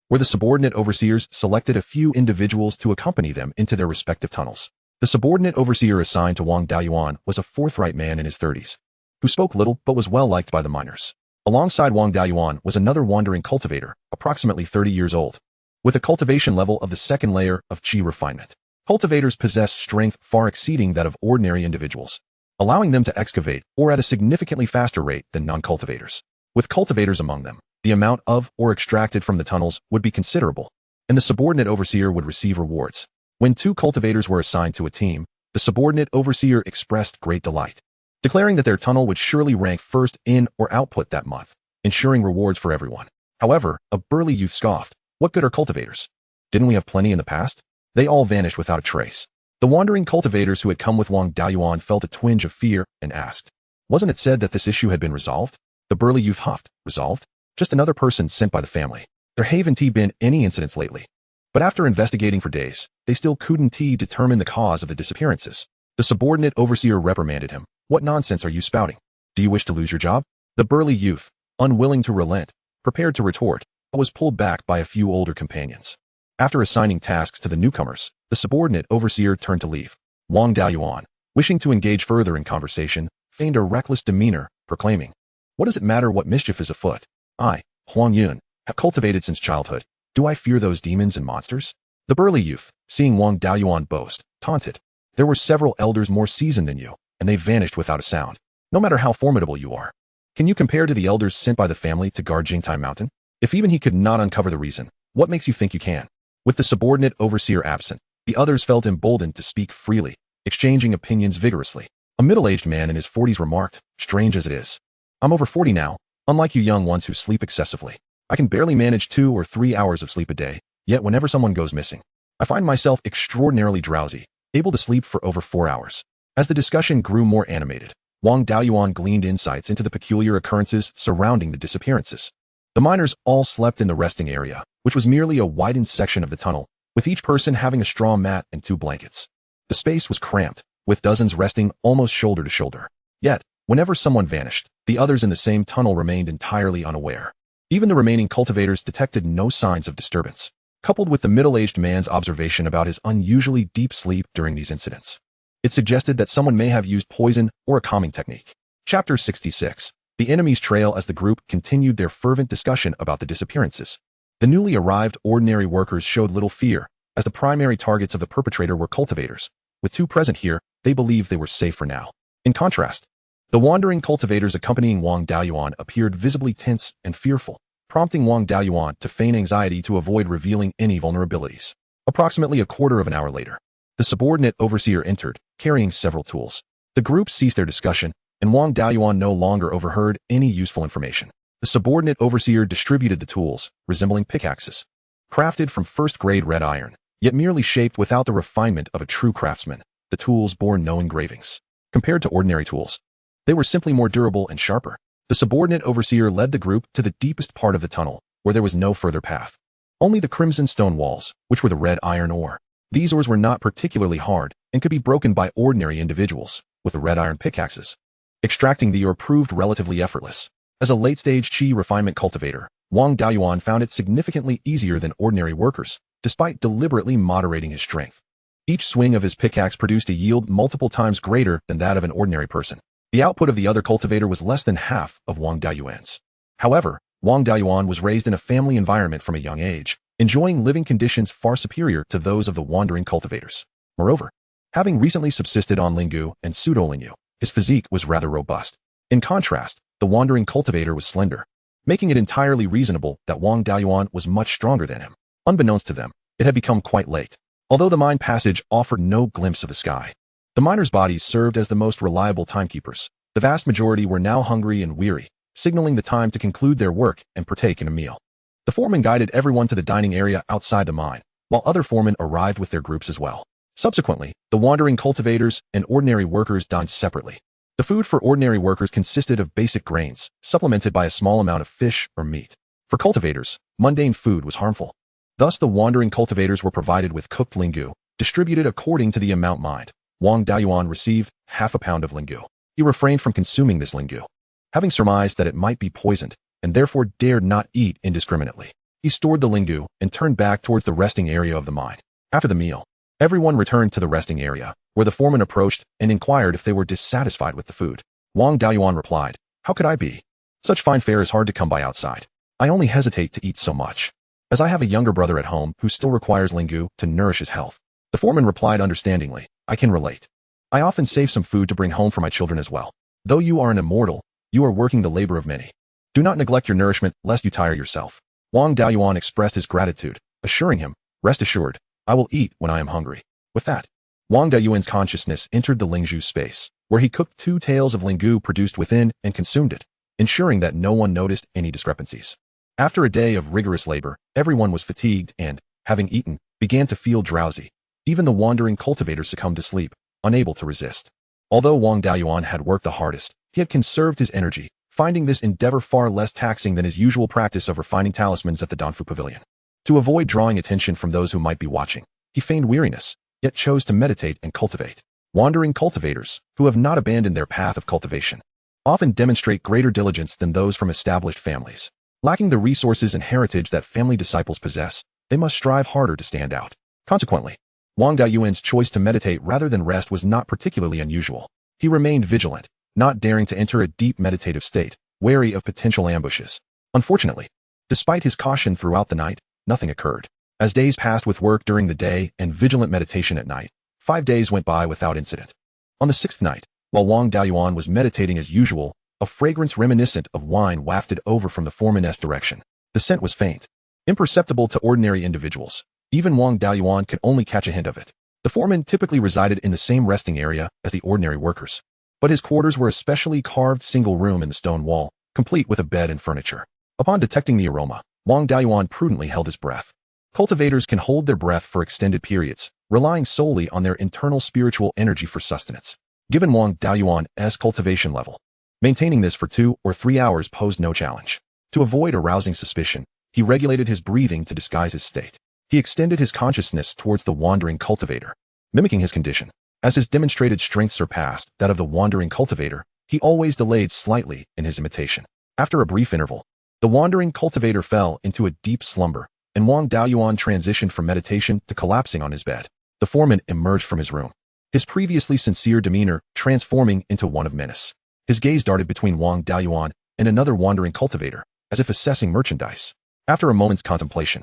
where the subordinate overseers selected a few individuals to accompany them into their respective tunnels. The subordinate overseer assigned to Wang Daiyuan was a forthright man in his 30s, who spoke little but was well liked by the miners. Alongside Wang Daiyuan was another wandering cultivator, approximately 30 years old, with a cultivation level of the second layer of qi refinement. Cultivators possess strength far exceeding that of ordinary individuals, allowing them to excavate or at a significantly faster rate than non-cultivators. With cultivators among them, the amount of ore extracted from the tunnels would be considerable, and the subordinate overseer would receive rewards. When 2 cultivators were assigned to a team, the subordinate overseer expressed great delight, declaring that their tunnel would surely rank first in or output that month, ensuring rewards for everyone. However, a burly youth scoffed, "What good are cultivators? Didn't we have plenty in the past?" They all vanished without a trace. The wandering cultivators who had come with Wang Daiyuan felt a twinge of fear and asked, "Wasn't it said that this issue had been resolved?" The burly youth huffed, "Resolved? Just another person sent by the family. There haven't been any incidents lately." But after investigating for days, they still couldn't determine the cause of the disappearances. The subordinate overseer reprimanded him. "What nonsense are you spouting? Do you wish to lose your job?" The burly youth, unwilling to relent, prepared to retort, but was pulled back by a few older companions. After assigning tasks to the newcomers, the subordinate overseer turned to leave. Wang Daiyuan, wishing to engage further in conversation, feigned a reckless demeanor, proclaiming, "What does it matter what mischief is afoot? I, Huang Yun, have cultivated since childhood. Do I fear those demons and monsters?" The burly youth, seeing Wang Daiyuan boast, taunted, "There were several elders more seasoned than you, and they vanished without a sound. No matter how formidable you are, can you compare to the elders sent by the family to guard Jingtai Mountain? If even he could not uncover the reason, what makes you think you can?" With the subordinate overseer absent, the others felt emboldened to speak freely, exchanging opinions vigorously. A middle-aged man in his 40s remarked, "Strange as it is, I'm over 40 now, unlike you young ones who sleep excessively. I can barely manage 2 or 3 hours of sleep a day, yet whenever someone goes missing, I find myself extraordinarily drowsy, able to sleep for over 4 hours." As the discussion grew more animated, Wang Daiyuan gleaned insights into the peculiar occurrences surrounding the disappearances. The miners all slept in the resting area, which was merely a widened section of the tunnel, with each person having a straw mat and 2 blankets. The space was cramped, with dozens resting almost shoulder to shoulder. Yet, whenever someone vanished, the others in the same tunnel remained entirely unaware. Even the remaining cultivators detected no signs of disturbance, coupled with the middle-aged man's observation about his unusually deep sleep during these incidents. It suggested that someone may have used poison or a calming technique. Chapter 66. The enemy's trail. As the group continued their fervent discussion about the disappearances, the newly arrived ordinary workers showed little fear, as the primary targets of the perpetrator were cultivators. With 2 present here, they believed they were safe for now. In contrast, the wandering cultivators accompanying Wang Daiyuan appeared visibly tense and fearful, prompting Wang Daiyuan to feign anxiety to avoid revealing any vulnerabilities. Approximately a quarter of an hour later, the subordinate overseer entered, carrying several tools. The group ceased their discussion, and Wang Daiyuan no longer overheard any useful information. The subordinate overseer distributed the tools, resembling pickaxes, crafted from first-grade red iron, yet merely shaped without the refinement of a true craftsman. The tools bore no engravings. Compared to ordinary tools, they were simply more durable and sharper. The subordinate overseer led the group to the deepest part of the tunnel, where there was no further path. Only the crimson stone walls, which were the red iron ore. These ores were not particularly hard, and could be broken by ordinary individuals, with the red iron pickaxes. Extracting the ore proved relatively effortless. As a late-stage qi refinement cultivator, Wang Daiyuan found it significantly easier than ordinary workers, despite deliberately moderating his strength. Each swing of his pickaxe produced a yield multiple times greater than that of an ordinary person. The output of the other cultivator was less than half of Wang Daiyuan's. However, Wang Daiyuan was raised in a family environment from a young age, enjoying living conditions far superior to those of the wandering cultivators. Moreover, having recently subsisted on lingu and pseudo-lingu, his physique was rather robust. In contrast, the wandering cultivator was slender, making it entirely reasonable that Wang Daiyuan was much stronger than him. Unbeknownst to them, it had become quite late. Although the mine passage offered no glimpse of the sky, the miners' bodies served as the most reliable timekeepers. The vast majority were now hungry and weary, signaling the time to conclude their work and partake in a meal. The foreman guided everyone to the dining area outside the mine, while other foremen arrived with their groups as well. Subsequently, the wandering cultivators and ordinary workers dined separately. The food for ordinary workers consisted of basic grains, supplemented by a small amount of fish or meat. For cultivators, mundane food was harmful. Thus, the wandering cultivators were provided with cooked lingu, distributed according to the amount mined. Wang Daiyuan received half a pound of lingu. He refrained from consuming this lingu, having surmised that it might be poisoned, and therefore dared not eat indiscriminately. He stored the lingu and turned back towards the resting area of the mine. After the meal, everyone returned to the resting area, where the foreman approached and inquired if they were dissatisfied with the food. Wang Daoyuan replied, "How could I be? Such fine fare is hard to come by outside. I only hesitate to eat so much, as I have a younger brother at home who still requires lingu to nourish his health." The foreman replied understandingly, "I can relate. I often save some food to bring home for my children as well. Though you are an immortal, you are working the labor of many. Do not neglect your nourishment lest you tire yourself." Wang Daoyuan expressed his gratitude, assuring him, "Rest assured, I will eat when I am hungry." With that, Wang Daoyuan's consciousness entered the lingzhu space, where he cooked 2 taels of lingu produced within and consumed it, ensuring that no one noticed any discrepancies. After a day of rigorous labor, everyone was fatigued and, having eaten, began to feel drowsy. Even the wandering cultivator succumbed to sleep, unable to resist. Although Wang Daoyuan had worked the hardest, he had conserved his energy, finding this endeavor far less taxing than his usual practice of refining talismans at the Danfu Pavilion. To avoid drawing attention from those who might be watching, he feigned weariness, yet chose to meditate and cultivate. Wandering cultivators, who have not abandoned their path of cultivation, often demonstrate greater diligence than those from established families. Lacking the resources and heritage that family disciples possess, they must strive harder to stand out. Consequently, Wang Daoyuan's choice to meditate rather than rest was not particularly unusual. He remained vigilant, not daring to enter a deep meditative state, wary of potential ambushes. Unfortunately, despite his caution throughout the night, nothing occurred. As days passed with work during the day and vigilant meditation at night, 5 days went by without incident. On the 6th night, while Wang Daoyuan was meditating as usual, a fragrance reminiscent of wine wafted over from the foreman's direction. The scent was faint, imperceptible to ordinary individuals. Even Wang Daoyuan could only catch a hint of it. The foreman typically resided in the same resting area as the ordinary workers, but his quarters were a specially carved single room in the stone wall, complete with a bed and furniture. Upon detecting the aroma, Wang Daoyuan prudently held his breath. Cultivators can hold their breath for extended periods, relying solely on their internal spiritual energy for sustenance. Given Wang Daoyuan's cultivation level, maintaining this for 2 or 3 hours posed no challenge. To avoid arousing suspicion, he regulated his breathing to disguise his state. He extended his consciousness towards the wandering cultivator, mimicking his condition. As his demonstrated strength surpassed that of the wandering cultivator, he always delayed slightly in his imitation. After a brief interval, the wandering cultivator fell into a deep slumber, and Wang Daoyuan transitioned from meditation to collapsing on his bed. The foreman emerged from his room, his previously sincere demeanor transforming into one of menace. His gaze darted between Wang Daoyuan and another wandering cultivator, as if assessing merchandise. After a moment's contemplation,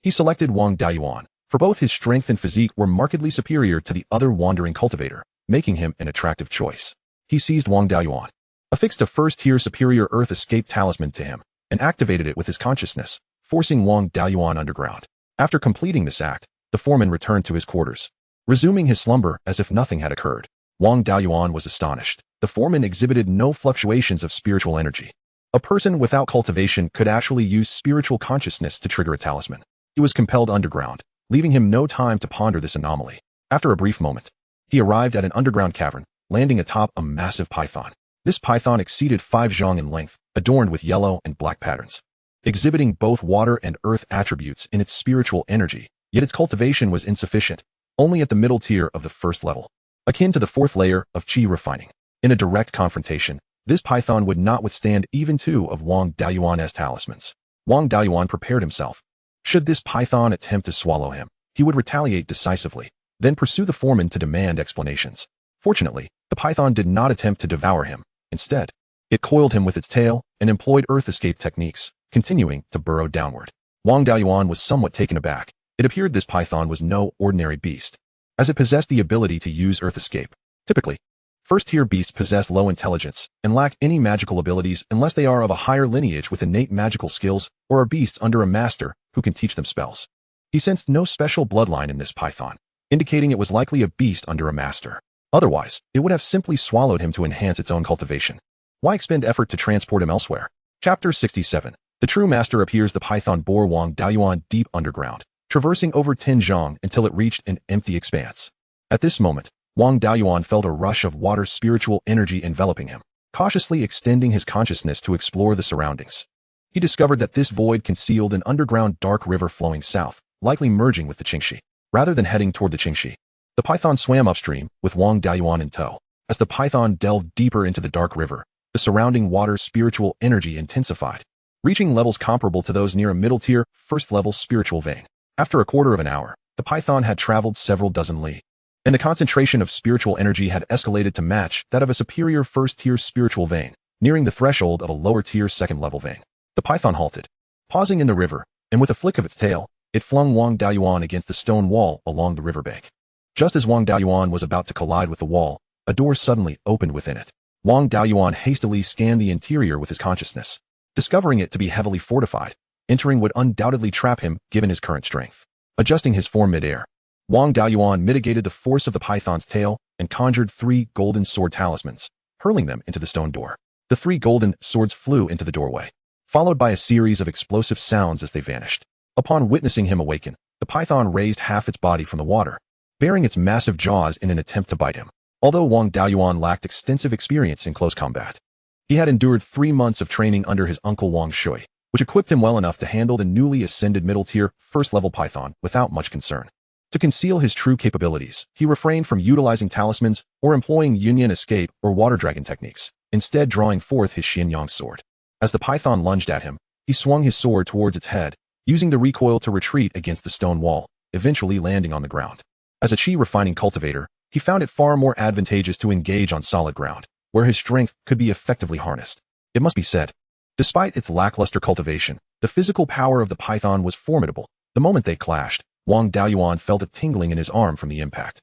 he selected Wang Daoyuan, for both his strength and physique were markedly superior to the other wandering cultivator, making him an attractive choice. He seized Wang Daoyuan, affixed a first-tier superior earth escape talisman to him, and activated it with his consciousness, forcing Wang Daoyuan underground. After completing this act, the foreman returned to his quarters, resuming his slumber as if nothing had occurred. Wang Daoyuan was astonished. The foreman exhibited no fluctuations of spiritual energy. A person without cultivation could actually use spiritual consciousness to trigger a talisman. He was compelled underground, leaving him no time to ponder this anomaly. After a brief moment, he arrived at an underground cavern, landing atop a massive python. This python exceeded 5 zhang in length, adorned with yellow and black patterns, exhibiting both water and earth attributes in its spiritual energy, yet its cultivation was insufficient, only at the middle tier of the first level, akin to the 4th layer of qi refining. In a direct confrontation, this python would not withstand even 2 of Wang Daoyuan's talismans. Wang Daoyuan prepared himself. Should this python attempt to swallow him, he would retaliate decisively, then pursue the foreman to demand explanations. Fortunately, the python did not attempt to devour him. Instead, it coiled him with its tail and employed earth escape techniques, continuing to burrow downward. Wang Daoyuan was somewhat taken aback. It appeared this python was no ordinary beast, as it possessed the ability to use earth escape. Typically, first-tier beasts possess low intelligence and lack any magical abilities unless they are of a higher lineage with innate magical skills or are beasts under a master who can teach them spells. He sensed no special bloodline in this python, indicating it was likely a beast under a master. Otherwise, it would have simply swallowed him to enhance its own cultivation. Why expend effort to transport him elsewhere? Chapter 67. The true master appears. The python bore Wang Daoyuan deep underground, traversing over 10 zhang until it reached an empty expanse. At this moment, Wang Daoyuan felt a rush of water spiritual energy enveloping him. Cautiously extending his consciousness to explore the surroundings, he discovered that this void concealed an underground dark river flowing south, likely merging with the Qingxi. Rather than heading toward the Qingxi, the python swam upstream, with Wang Daoyuan in tow. As the python delved deeper into the dark river, the surrounding water's spiritual energy intensified, reaching levels comparable to those near a middle-tier, first-level spiritual vein. After a quarter of an hour, the python had traveled several dozen li, and the concentration of spiritual energy had escalated to match that of a superior first-tier spiritual vein, nearing the threshold of a lower-tier second-level vein. The python halted, pausing in the river, and with a flick of its tail, it flung Wang Daoyuan against the stone wall along the riverbank. Just as Wang Daoyuan was about to collide with the wall, a door suddenly opened within it. Wang Daoyuan hastily scanned the interior with his consciousness, discovering it to be heavily fortified. Entering would undoubtedly trap him given his current strength. Adjusting his form mid-air, Wang Daoyuan mitigated the force of the python's tail and conjured 3 golden sword talismans, hurling them into the stone door. The 3 golden swords flew into the doorway, followed by a series of explosive sounds as they vanished. Upon witnessing him awaken, the python raised half its body from the water, baring its massive jaws in an attempt to bite him. Although Wang Daoyuan lacked extensive experience in close combat, he had endured 3 months of training under his uncle Wang Shui, which equipped him well enough to handle the newly ascended middle-tier, first-level python without much concern. To conceal his true capabilities, he refrained from utilizing talismans or employing Yunyan escape or water dragon techniques, instead drawing forth his Xianyang sword. As the python lunged at him, he swung his sword towards its head, using the recoil to retreat against the stone wall, eventually landing on the ground. As a chi-refining cultivator, he found it far more advantageous to engage on solid ground, where his strength could be effectively harnessed. It must be said, despite its lackluster cultivation, the physical power of the python was formidable. The moment they clashed, Wang Daoyuan felt a tingling in his arm from the impact.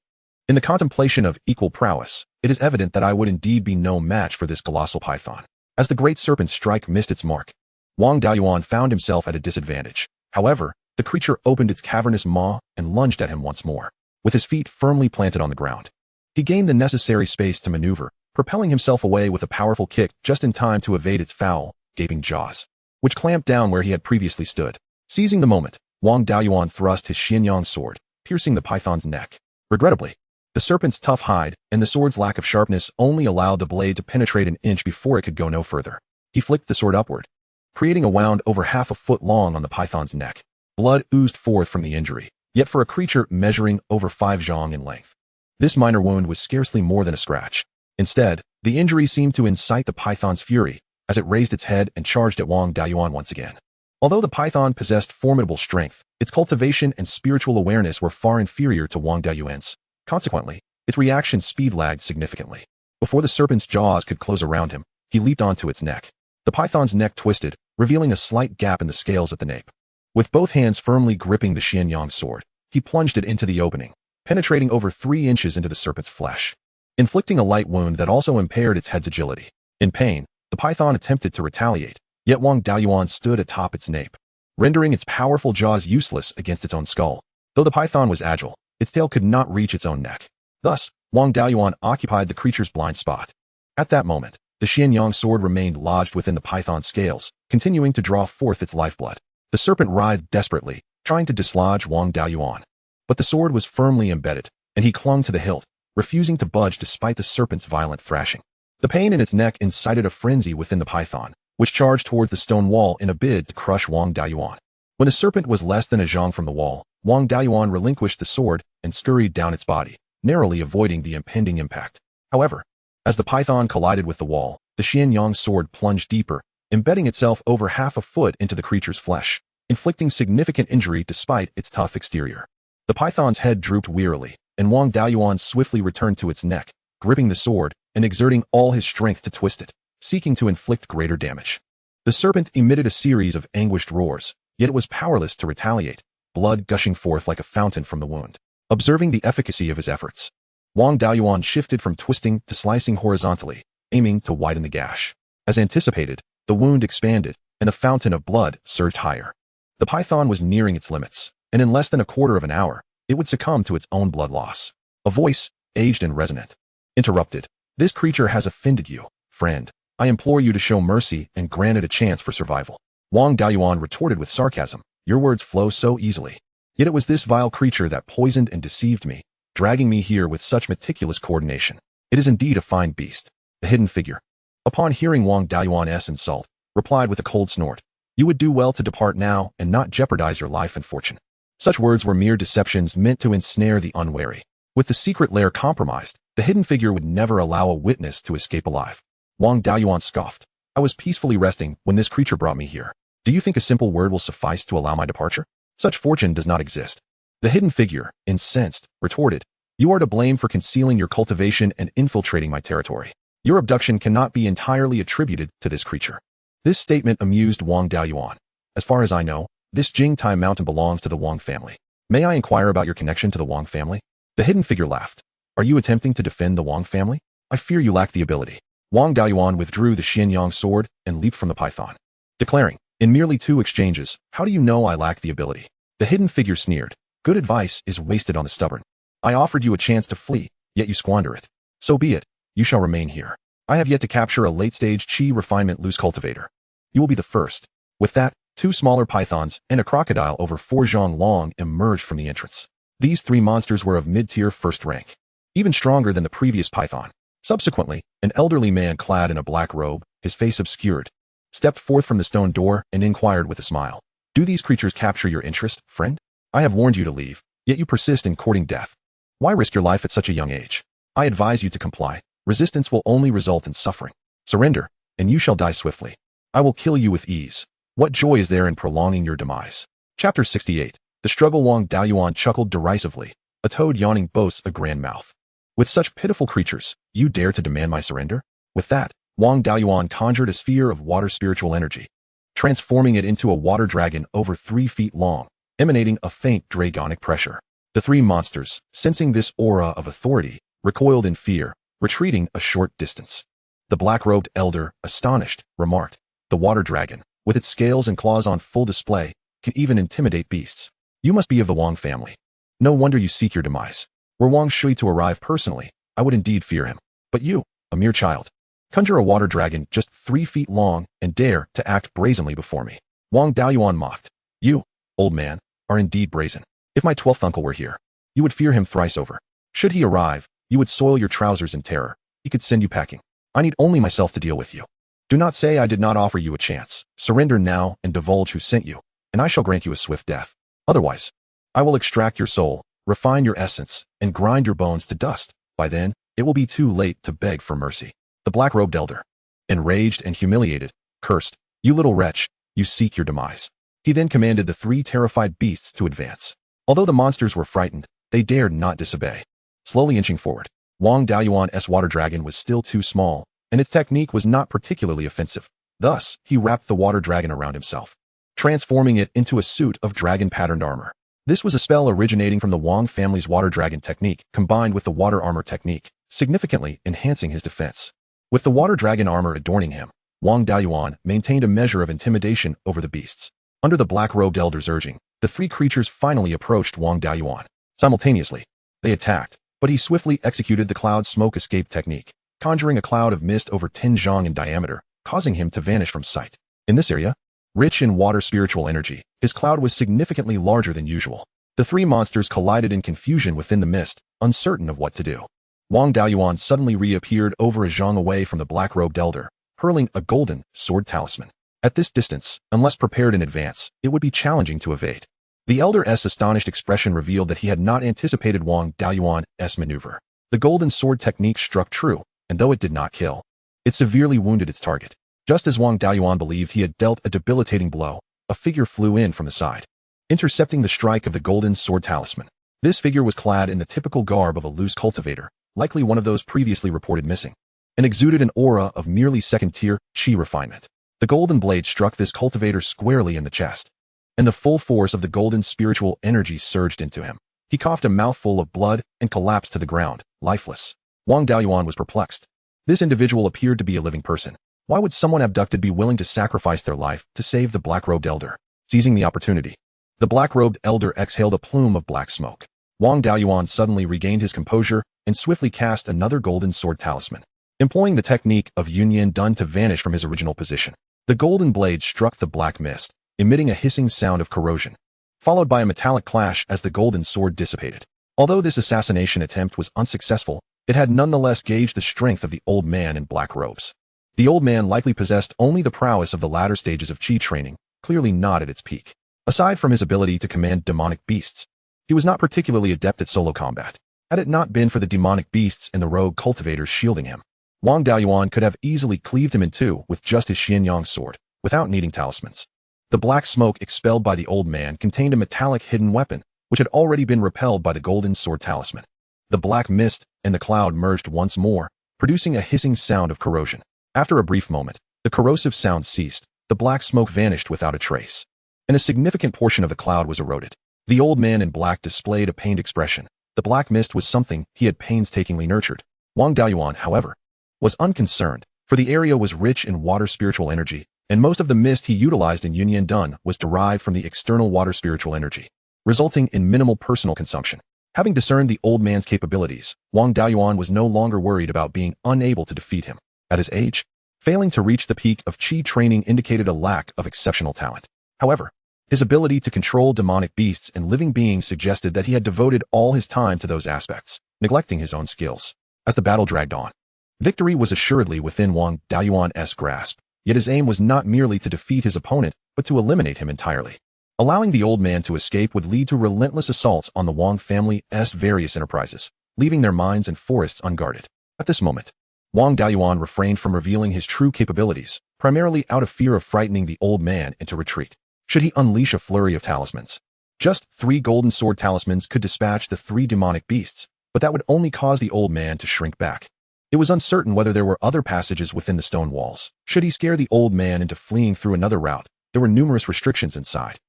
In the contemplation of equal prowess, it is evident that I would indeed be no match for this colossal python. As the great serpent's strike missed its mark, Wang Daoyuan found himself at a disadvantage. However, the creature opened its cavernous maw and lunged at him once more, with his feet firmly planted on the ground. He gained the necessary space to maneuver, propelling himself away with a powerful kick just in time to evade its foul, gaping jaws, which clamped down where he had previously stood. Seizing the moment, Wang Daoyuan thrust his Xianyang sword, piercing the python's neck. Regrettably, the serpent's tough hide and the sword's lack of sharpness only allowed the blade to penetrate an inch before it could go no further. He flicked the sword upward, creating a wound over half a foot long on the python's neck. Blood oozed forth from the injury, yet for a creature measuring over 5 zhang in length, this minor wound was scarcely more than a scratch. Instead, the injury seemed to incite the python's fury, as it raised its head and charged at Wang Daoyuan once again. Although the python possessed formidable strength, its cultivation and spiritual awareness were far inferior to Wang Daoyuan's. Consequently, its reaction speed lagged significantly. Before the serpent's jaws could close around him, he leaped onto its neck. The python's neck twisted, revealing a slight gap in the scales at the nape. With both hands firmly gripping the Xianyang sword, he plunged it into the opening, penetrating over 3 inches into the serpent's flesh, inflicting a light wound that also impaired its head's agility. In pain, the python attempted to retaliate, yet Wang Daoyuan stood atop its nape, rendering its powerful jaws useless against its own skull. Though the python was agile, its tail could not reach its own neck. Thus, Wang Daoyuan occupied the creature's blind spot. At that moment, the Xianyang sword remained lodged within the python's scales, continuing to draw forth its lifeblood. The serpent writhed desperately, trying to dislodge Wang Daoyuan. But the sword was firmly embedded, and he clung to the hilt, refusing to budge despite the serpent's violent thrashing. The pain in its neck incited a frenzy within the python, which charged towards the stone wall in a bid to crush Wang Daoyuan. When the serpent was less than a zhang from the wall, Wang Daoyuan relinquished the sword and scurried down its body, narrowly avoiding the impending impact. However, as the python collided with the wall, the Xianyang sword plunged deeper, embedding itself over half a foot into the creature's flesh, inflicting significant injury despite its tough exterior. The python's head drooped wearily, and Wang Daoyuan swiftly returned to its neck, gripping the sword and exerting all his strength to twist it, seeking to inflict greater damage. The serpent emitted a series of anguished roars, yet it was powerless to retaliate, blood gushing forth like a fountain from the wound. Observing the efficacy of his efforts, Wang Daoyuan shifted from twisting to slicing horizontally, aiming to widen the gash. As anticipated, the wound expanded, and the fountain of blood surged higher. The python was nearing its limits, and in less than a quarter of an hour, it would succumb to its own blood loss. A voice, aged and resonant, interrupted. "This creature has offended you, friend. I implore you to show mercy and grant it a chance for survival." Wang Daoyuan retorted with sarcasm. "Your words flow so easily. Yet it was this vile creature that poisoned and deceived me, dragging me here with such meticulous coordination. It is indeed a fine beast." The hidden figure, upon hearing Wang Daoyuan's insult, replied with a cold snort. "You would do well to depart now and not jeopardize your life and fortune." Such words were mere deceptions meant to ensnare the unwary. With the secret lair compromised, the hidden figure would never allow a witness to escape alive. Wang Daoyuan scoffed. I was peacefully resting when this creature brought me here. Do you think a simple word will suffice to allow my departure? Such fortune does not exist. The hidden figure, incensed, retorted, you are to blame for concealing your cultivation and infiltrating my territory. Your abduction cannot be entirely attributed to this creature. This statement amused Wang Daoyuan. As far as I know, this Jingtai mountain belongs to the Wang family. May I inquire about your connection to the Wang family? The hidden figure laughed. Are you attempting to defend the Wang family? I fear you lack the ability. Wang Daoyuan withdrew the Xianyang sword and leaped from the python, declaring, in merely 2 exchanges, how do you know I lack the ability? The hidden figure sneered. Good advice is wasted on the stubborn. I offered you a chance to flee, yet you squander it. So be it. You shall remain here. I have yet to capture a late-stage Qi refinement loose cultivator. You will be the first. With that, 2 smaller pythons and a crocodile over 4 zhang long emerged from the entrance. These 3 monsters were of mid-tier first rank, even stronger than the previous python. Subsequently, an elderly man clad in a black robe, his face obscured, stepped forth from the stone door and inquired with a smile. Do these creatures capture your interest, friend? I have warned you to leave, yet you persist in courting death. Why risk your life at such a young age? I advise you to comply. Resistance will only result in suffering. Surrender, and you shall die swiftly. I will kill you with ease. What joy is there in prolonging your demise? Chapter 68. The struggle. Wang Daoyuan chuckled derisively. A toad yawning boasts a grand mouth. With such pitiful creatures, you dare to demand my surrender? With that, Wang Daoyuan conjured a sphere of water spiritual energy, transforming it into a water dragon over 3 feet long, emanating a faint dragonic pressure. The 3 monsters, sensing this aura of authority, recoiled in fear, retreating a short distance. The black-robed elder, astonished, remarked, the water dragon, with its scales and claws on full display, can even intimidate beasts. You must be of the Wang family. No wonder you seek your demise. Were Wang Shui to arrive personally, I would indeed fear him. But you, a mere child, conjure a water dragon just 3 feet long and dare to act brazenly before me. Wang Daoyuan mocked. You, old man, are indeed brazen. If my 12th uncle were here, you would fear him thrice over. Should he arrive, you would soil your trousers in terror. He could send you packing. I need only myself to deal with you. Do not say I did not offer you a chance. Surrender now and divulge who sent you, and I shall grant you a swift death. Otherwise, I will extract your soul, refine your essence, and grind your bones to dust. By then, it will be too late to beg for mercy. The black-robed elder, enraged and humiliated, cursed, you little wretch, you seek your demise. He then commanded the 3 terrified beasts to advance. Although the monsters were frightened, they dared not disobey. Slowly inching forward, Wang Daoyuan's water dragon was still too small, and its technique was not particularly offensive. Thus, he wrapped the water dragon around himself, transforming it into a suit of dragon-patterned armor. This was a spell originating from the Wang family's water dragon technique, combined with the water armor technique, significantly enhancing his defense. With the water dragon armor adorning him, Wang Daoyuan maintained a measure of intimidation over the beasts. Under the black-robed elder's urging, the 3 creatures finally approached Wang Daoyuan. Simultaneously, they attacked, but he swiftly executed the cloud smoke escape technique, conjuring a cloud of mist over 10 zhang in diameter, causing him to vanish from sight. In this area, rich in water spiritual energy, his cloud was significantly larger than usual. The 3 monsters collided in confusion within the mist, uncertain of what to do. Wang Daoyuan suddenly reappeared over a zhang away from the black-robed elder, hurling a golden sword talisman. At this distance, unless prepared in advance, it would be challenging to evade. The elder's astonished expression revealed that he had not anticipated Wang Daoyuan's maneuver. The golden sword technique struck true, and though it did not kill, it severely wounded its target. Just as Wang Daoyuan believed he had dealt a debilitating blow, a figure flew in from the side, intercepting the strike of the golden sword talisman. This figure was clad in the typical garb of a loose cultivator, likely one of those previously reported missing, and exuded an aura of merely second-tier Qi refinement. The golden blade struck this cultivator squarely in the chest, and the full force of the golden spiritual energy surged into him. He coughed a mouthful of blood and collapsed to the ground, lifeless. Wang Daoyuan was perplexed. This individual appeared to be a living person. Why would someone abducted be willing to sacrifice their life to save the black-robed elder? Seizing the opportunity, the black-robed elder exhaled a plume of black smoke. Wang Daoyuan suddenly regained his composure and swiftly cast another golden sword talisman, employing the technique of Yunyan Dun to vanish from his original position. The golden blade struck the black mist, emitting a hissing sound of corrosion, followed by a metallic clash as the golden sword dissipated. Although this assassination attempt was unsuccessful, it had nonetheless gauged the strength of the old man in black robes. The old man likely possessed only the prowess of the latter stages of Qi training, clearly not at its peak. Aside from his ability to command demonic beasts, he was not particularly adept at solo combat. Had it not been for the demonic beasts and the rogue cultivators shielding him, Wang Daoyuan could have easily cleaved him in two with just his Xianyang sword, without needing talismans. The black smoke expelled by the old man contained a metallic hidden weapon, which had already been repelled by the golden sword talisman. The black mist and the cloud merged once more, producing a hissing sound of corrosion. After a brief moment, the corrosive sound ceased, the black smoke vanished without a trace, and a significant portion of the cloud was eroded. The old man in black displayed a pained expression. The black mist was something he had painstakingly nurtured. Wang Daoyuan, however, was unconcerned, for the area was rich in water spiritual energy, and most of the mist he utilized in Yunyan Dun was derived from the external water spiritual energy, resulting in minimal personal consumption. Having discerned the old man's capabilities, Wang Daoyuan was no longer worried about being unable to defeat him. At his age, failing to reach the peak of Qi training indicated a lack of exceptional talent. However, his ability to control demonic beasts and living beings suggested that he had devoted all his time to those aspects, neglecting his own skills. As the battle dragged on, victory was assuredly within Wang Daoyuan's grasp, yet his aim was not merely to defeat his opponent, but to eliminate him entirely. Allowing the old man to escape would lead to relentless assaults on the Wang family's various enterprises, leaving their mines and forests unguarded. At this moment, Wang Daoyuan refrained from revealing his true capabilities, primarily out of fear of frightening the old man into retreat. Should he unleash a flurry of talismans? Just 3 golden sword talismans could dispatch the 3 demonic beasts, but that would only cause the old man to shrink back. It was uncertain whether there were other passages within the stone walls. Should he scare the old man into fleeing through another route, there were numerous restrictions inside.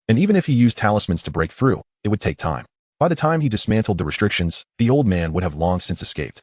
And even if he used talismans to break through, it would take time. By the time he dismantled the restrictions, the old man would have long since escaped,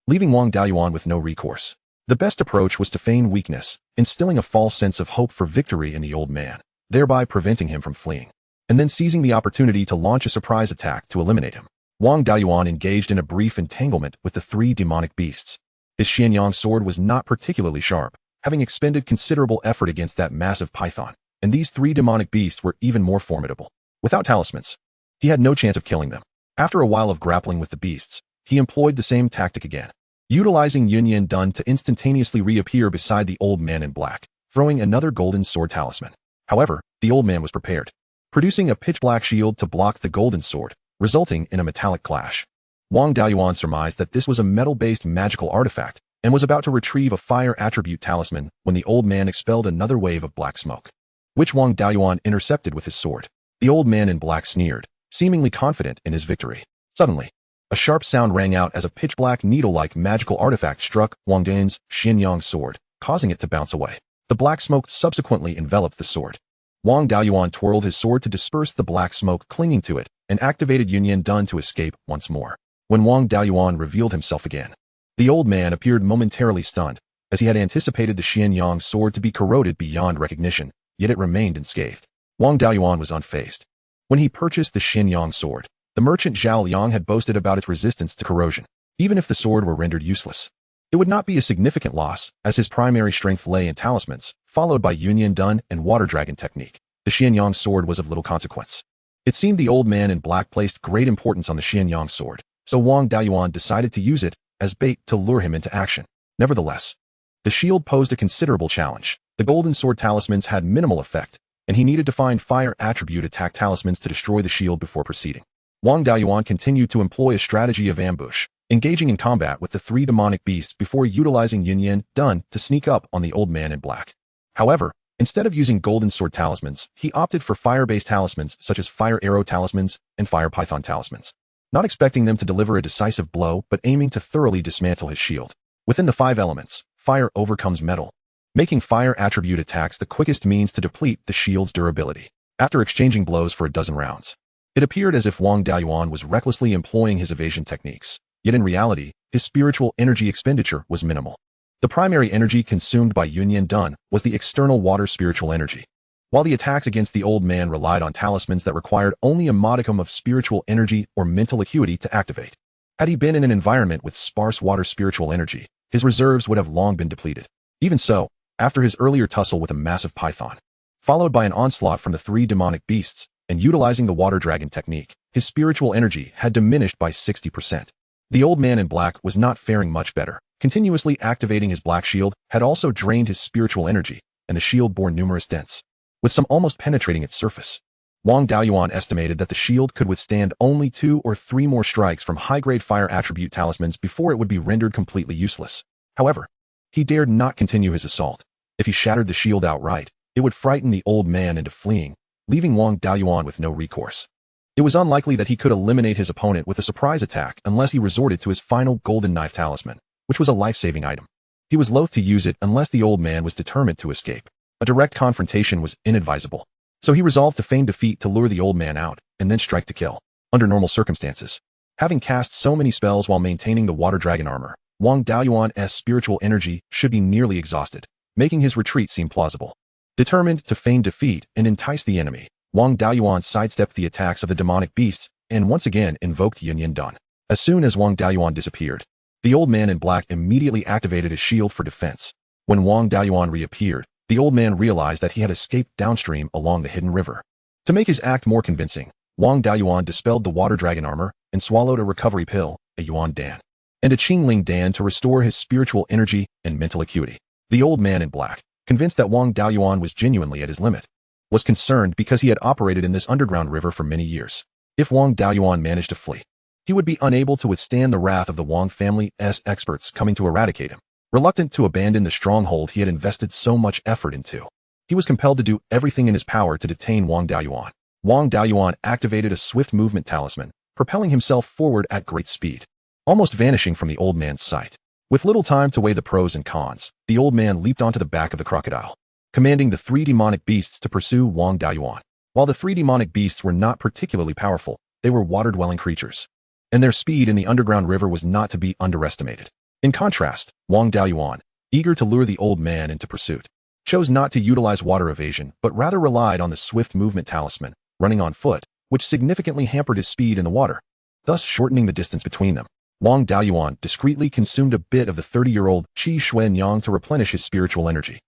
leaving Wang Daoyuan with no recourse. The best approach was to feign weakness, instilling a false sense of hope for victory in the old man, thereby preventing him from fleeing, and then seizing the opportunity to launch a surprise attack to eliminate him. Wang Daoyuan engaged in a brief entanglement with the 3 demonic beasts. His Xianyang sword was not particularly sharp, having expended considerable effort against that massive python, and these 3 demonic beasts were even more formidable. Without talismans, he had no chance of killing them. After a while of grappling with the beasts, he employed the same tactic again, utilizing Yunyan Dun to instantaneously reappear beside the old man in black, throwing another golden sword talisman. However, the old man was prepared, producing a pitch-black shield to block the golden sword, resulting in a metallic clash. Wang Daoyuan surmised that this was a metal-based magical artifact and was about to retrieve a fire attribute talisman when the old man expelled another wave of black smoke, which Wang Daoyuan intercepted with his sword. The old man in black sneered, seemingly confident in his victory. Suddenly, a sharp sound rang out as a pitch-black needle-like magical artifact struck Wang Daoyuan's Xianyang sword, causing it to bounce away. The black smoke subsequently enveloped the sword. Wang Daoyuan twirled his sword to disperse the black smoke clinging to it and activated Yunyan Dun to escape once more. When Wang Daoyuan revealed himself again, the old man appeared momentarily stunned, as he had anticipated the Xianyang sword to be corroded beyond recognition, yet it remained unscathed. Wang Daoyuan was unfazed. When he purchased the Xianyang sword, the merchant Zhao Liang had boasted about its resistance to corrosion. Even if the sword were rendered useless, it would not be a significant loss, as his primary strength lay in talismans, followed by Yunyan Dun and Water Dragon technique. The Xianyang sword was of little consequence. It seemed the old man in black placed great importance on the Xianyang sword, so Wang Daoyuan decided to use it as bait to lure him into action. Nevertheless, the shield posed a considerable challenge. The golden sword talismans had minimal effect, and he needed to find fire attribute attack talismans to destroy the shield before proceeding. Wang Daoyuan continued to employ a strategy of ambush, engaging in combat with the 3 demonic beasts before utilizing Yunyan Dun to sneak up on the old man in black. However, instead of using golden sword talismans, he opted for fire-based talismans such as fire arrow talismans and fire python talismans, not expecting them to deliver a decisive blow but aiming to thoroughly dismantle his shield. Within the 5 elements, fire overcomes metal, making fire attribute attacks the quickest means to deplete the shield's durability. After exchanging blows for a dozen rounds, it appeared as if Wang Daoyuan was recklessly employing his evasion techniques, yet in reality, his spiritual energy expenditure was minimal. The primary energy consumed by Yunyan Dun was the external water spiritual energy, while the attacks against the old man relied on talismans that required only a modicum of spiritual energy or mental acuity to activate. Had he been in an environment with sparse water spiritual energy, his reserves would have long been depleted. Even so, after his earlier tussle with a massive python, followed by an onslaught from the 3 demonic beasts, and utilizing the water dragon technique, his spiritual energy had diminished by 60%. The old man in black was not faring much better. Continuously activating his black shield had also drained his spiritual energy, and the shield bore numerous dents, with some almost penetrating its surface. Wang Daoyuan estimated that the shield could withstand only 2 or 3 more strikes from high-grade fire attribute talismans before it would be rendered completely useless. However, he dared not continue his assault. If he shattered the shield outright, it would frighten the old man into fleeing, leaving Wang Daoyuan with no recourse. It was unlikely that he could eliminate his opponent with a surprise attack unless he resorted to his final golden knife talisman, which was a life-saving item. He was loath to use it unless the old man was determined to escape. A direct confrontation was inadvisable, so he resolved to feign defeat to lure the old man out, and then strike to kill. Under normal circumstances, having cast so many spells while maintaining the water dragon armor, Wang Daoyuan's spiritual energy should be nearly exhausted, making his retreat seem plausible. Determined to feign defeat and entice the enemy, Wang Daoyuan sidestepped the attacks of the demonic beasts and once again invoked Yin Dan. As soon as Wang Daoyuan disappeared, the old man in black immediately activated his shield for defense. When Wang Daoyuan reappeared, the old man realized that he had escaped downstream along the hidden river. To make his act more convincing, Wang Daoyuan dispelled the water dragon armor and swallowed a recovery pill, a Yuan Dan, and a Qingling Dan to restore his spiritual energy and mental acuity. The old man in black, convinced that Wang Daoyuan was genuinely at his limit, was concerned because he had operated in this underground river for many years. If Wang Daoyuan managed to flee, he would be unable to withstand the wrath of the Wang family's experts coming to eradicate him. Reluctant to abandon the stronghold he had invested so much effort into, he was compelled to do everything in his power to detain Wang Daoyuan. Wang Daoyuan activated a swift movement talisman, propelling himself forward at great speed, almost vanishing from the old man's sight. With little time to weigh the pros and cons, the old man leaped onto the back of the crocodile, commanding the 3 demonic beasts to pursue Wang Daoyuan. While the 3 demonic beasts were not particularly powerful, they were water-dwelling creatures, and their speed in the underground river was not to be underestimated. In contrast, Wang Daoyuan, eager to lure the old man into pursuit, chose not to utilize water evasion but rather relied on the swift movement talisman, running on foot, which significantly hampered his speed in the water, thus shortening the distance between them. Wang Daoyuan discreetly consumed a bit of the 30-year-old Qi Xuanyang to replenish his spiritual energy,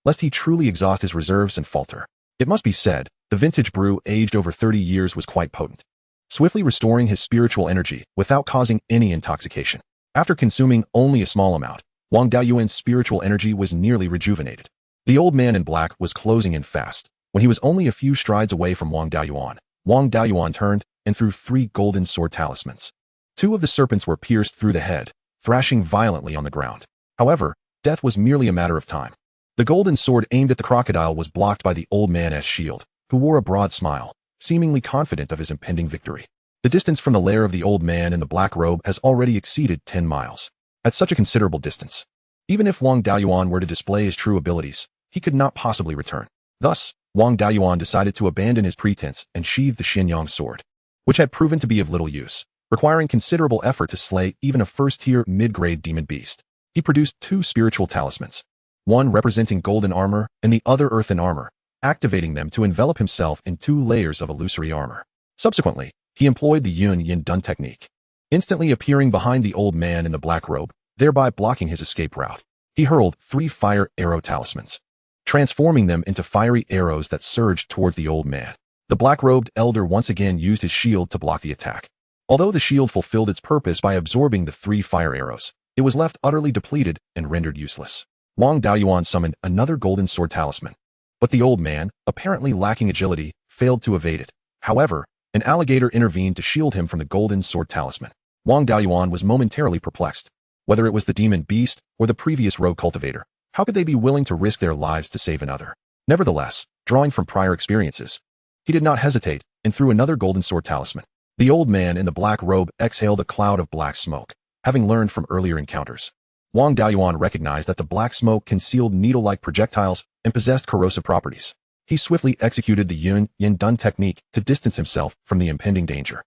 lest he truly exhaust his reserves and falter. It must be said, the vintage brew aged over 30 years was quite potent, swiftly restoring his spiritual energy without causing any intoxication. After consuming only a small amount, Wang Daoyuan's spiritual energy was nearly rejuvenated. The old man in black was closing in fast. When he was only a few strides away from Wang Daoyuan turned and threw 3 golden sword talismans. 2 of the serpents were pierced through the head, thrashing violently on the ground. However, death was merely a matter of time. The golden sword aimed at the crocodile was blocked by the old man's shield, who wore a broad smile, seemingly confident of his impending victory. The distance from the lair of the old man in the black robe has already exceeded 10 miles. At such a considerable distance, even if Wang Daoyuan were to display his true abilities, he could not possibly return. Thus, Wang Daoyuan decided to abandon his pretense and sheathe the Xianyang sword, which had proven to be of little use, requiring considerable effort to slay even a first-tier mid-grade demon beast. He produced 2 spiritual talismans, one representing golden armor and the other earthen armor, activating them to envelop himself in 2 layers of illusory armor. Subsequently, he employed the Yin Dan technique, instantly appearing behind the old man in the black robe, thereby blocking his escape route. He hurled 3 fire arrow talismans, transforming them into fiery arrows that surged towards the old man. The black-robed elder once again used his shield to block the attack. Although the shield fulfilled its purpose by absorbing the 3 fire arrows, it was left utterly depleted and rendered useless. Wang Daoyuan summoned another golden sword talisman, but the old man, apparently lacking agility, failed to evade it. However, an alligator intervened to shield him from the golden sword talisman. Wang Daoyuan was momentarily perplexed. Whether it was the demon beast or the previous rogue cultivator, how could they be willing to risk their lives to save another? Nevertheless, drawing from prior experiences, he did not hesitate and threw another golden sword talisman. The old man in the black robe exhaled a cloud of black smoke, having learned from earlier encounters. Wang Daoyuan recognized that the black smoke concealed needle-like projectiles and possessed corrosive properties. He swiftly executed the Yin Dan technique to distance himself from the impending danger.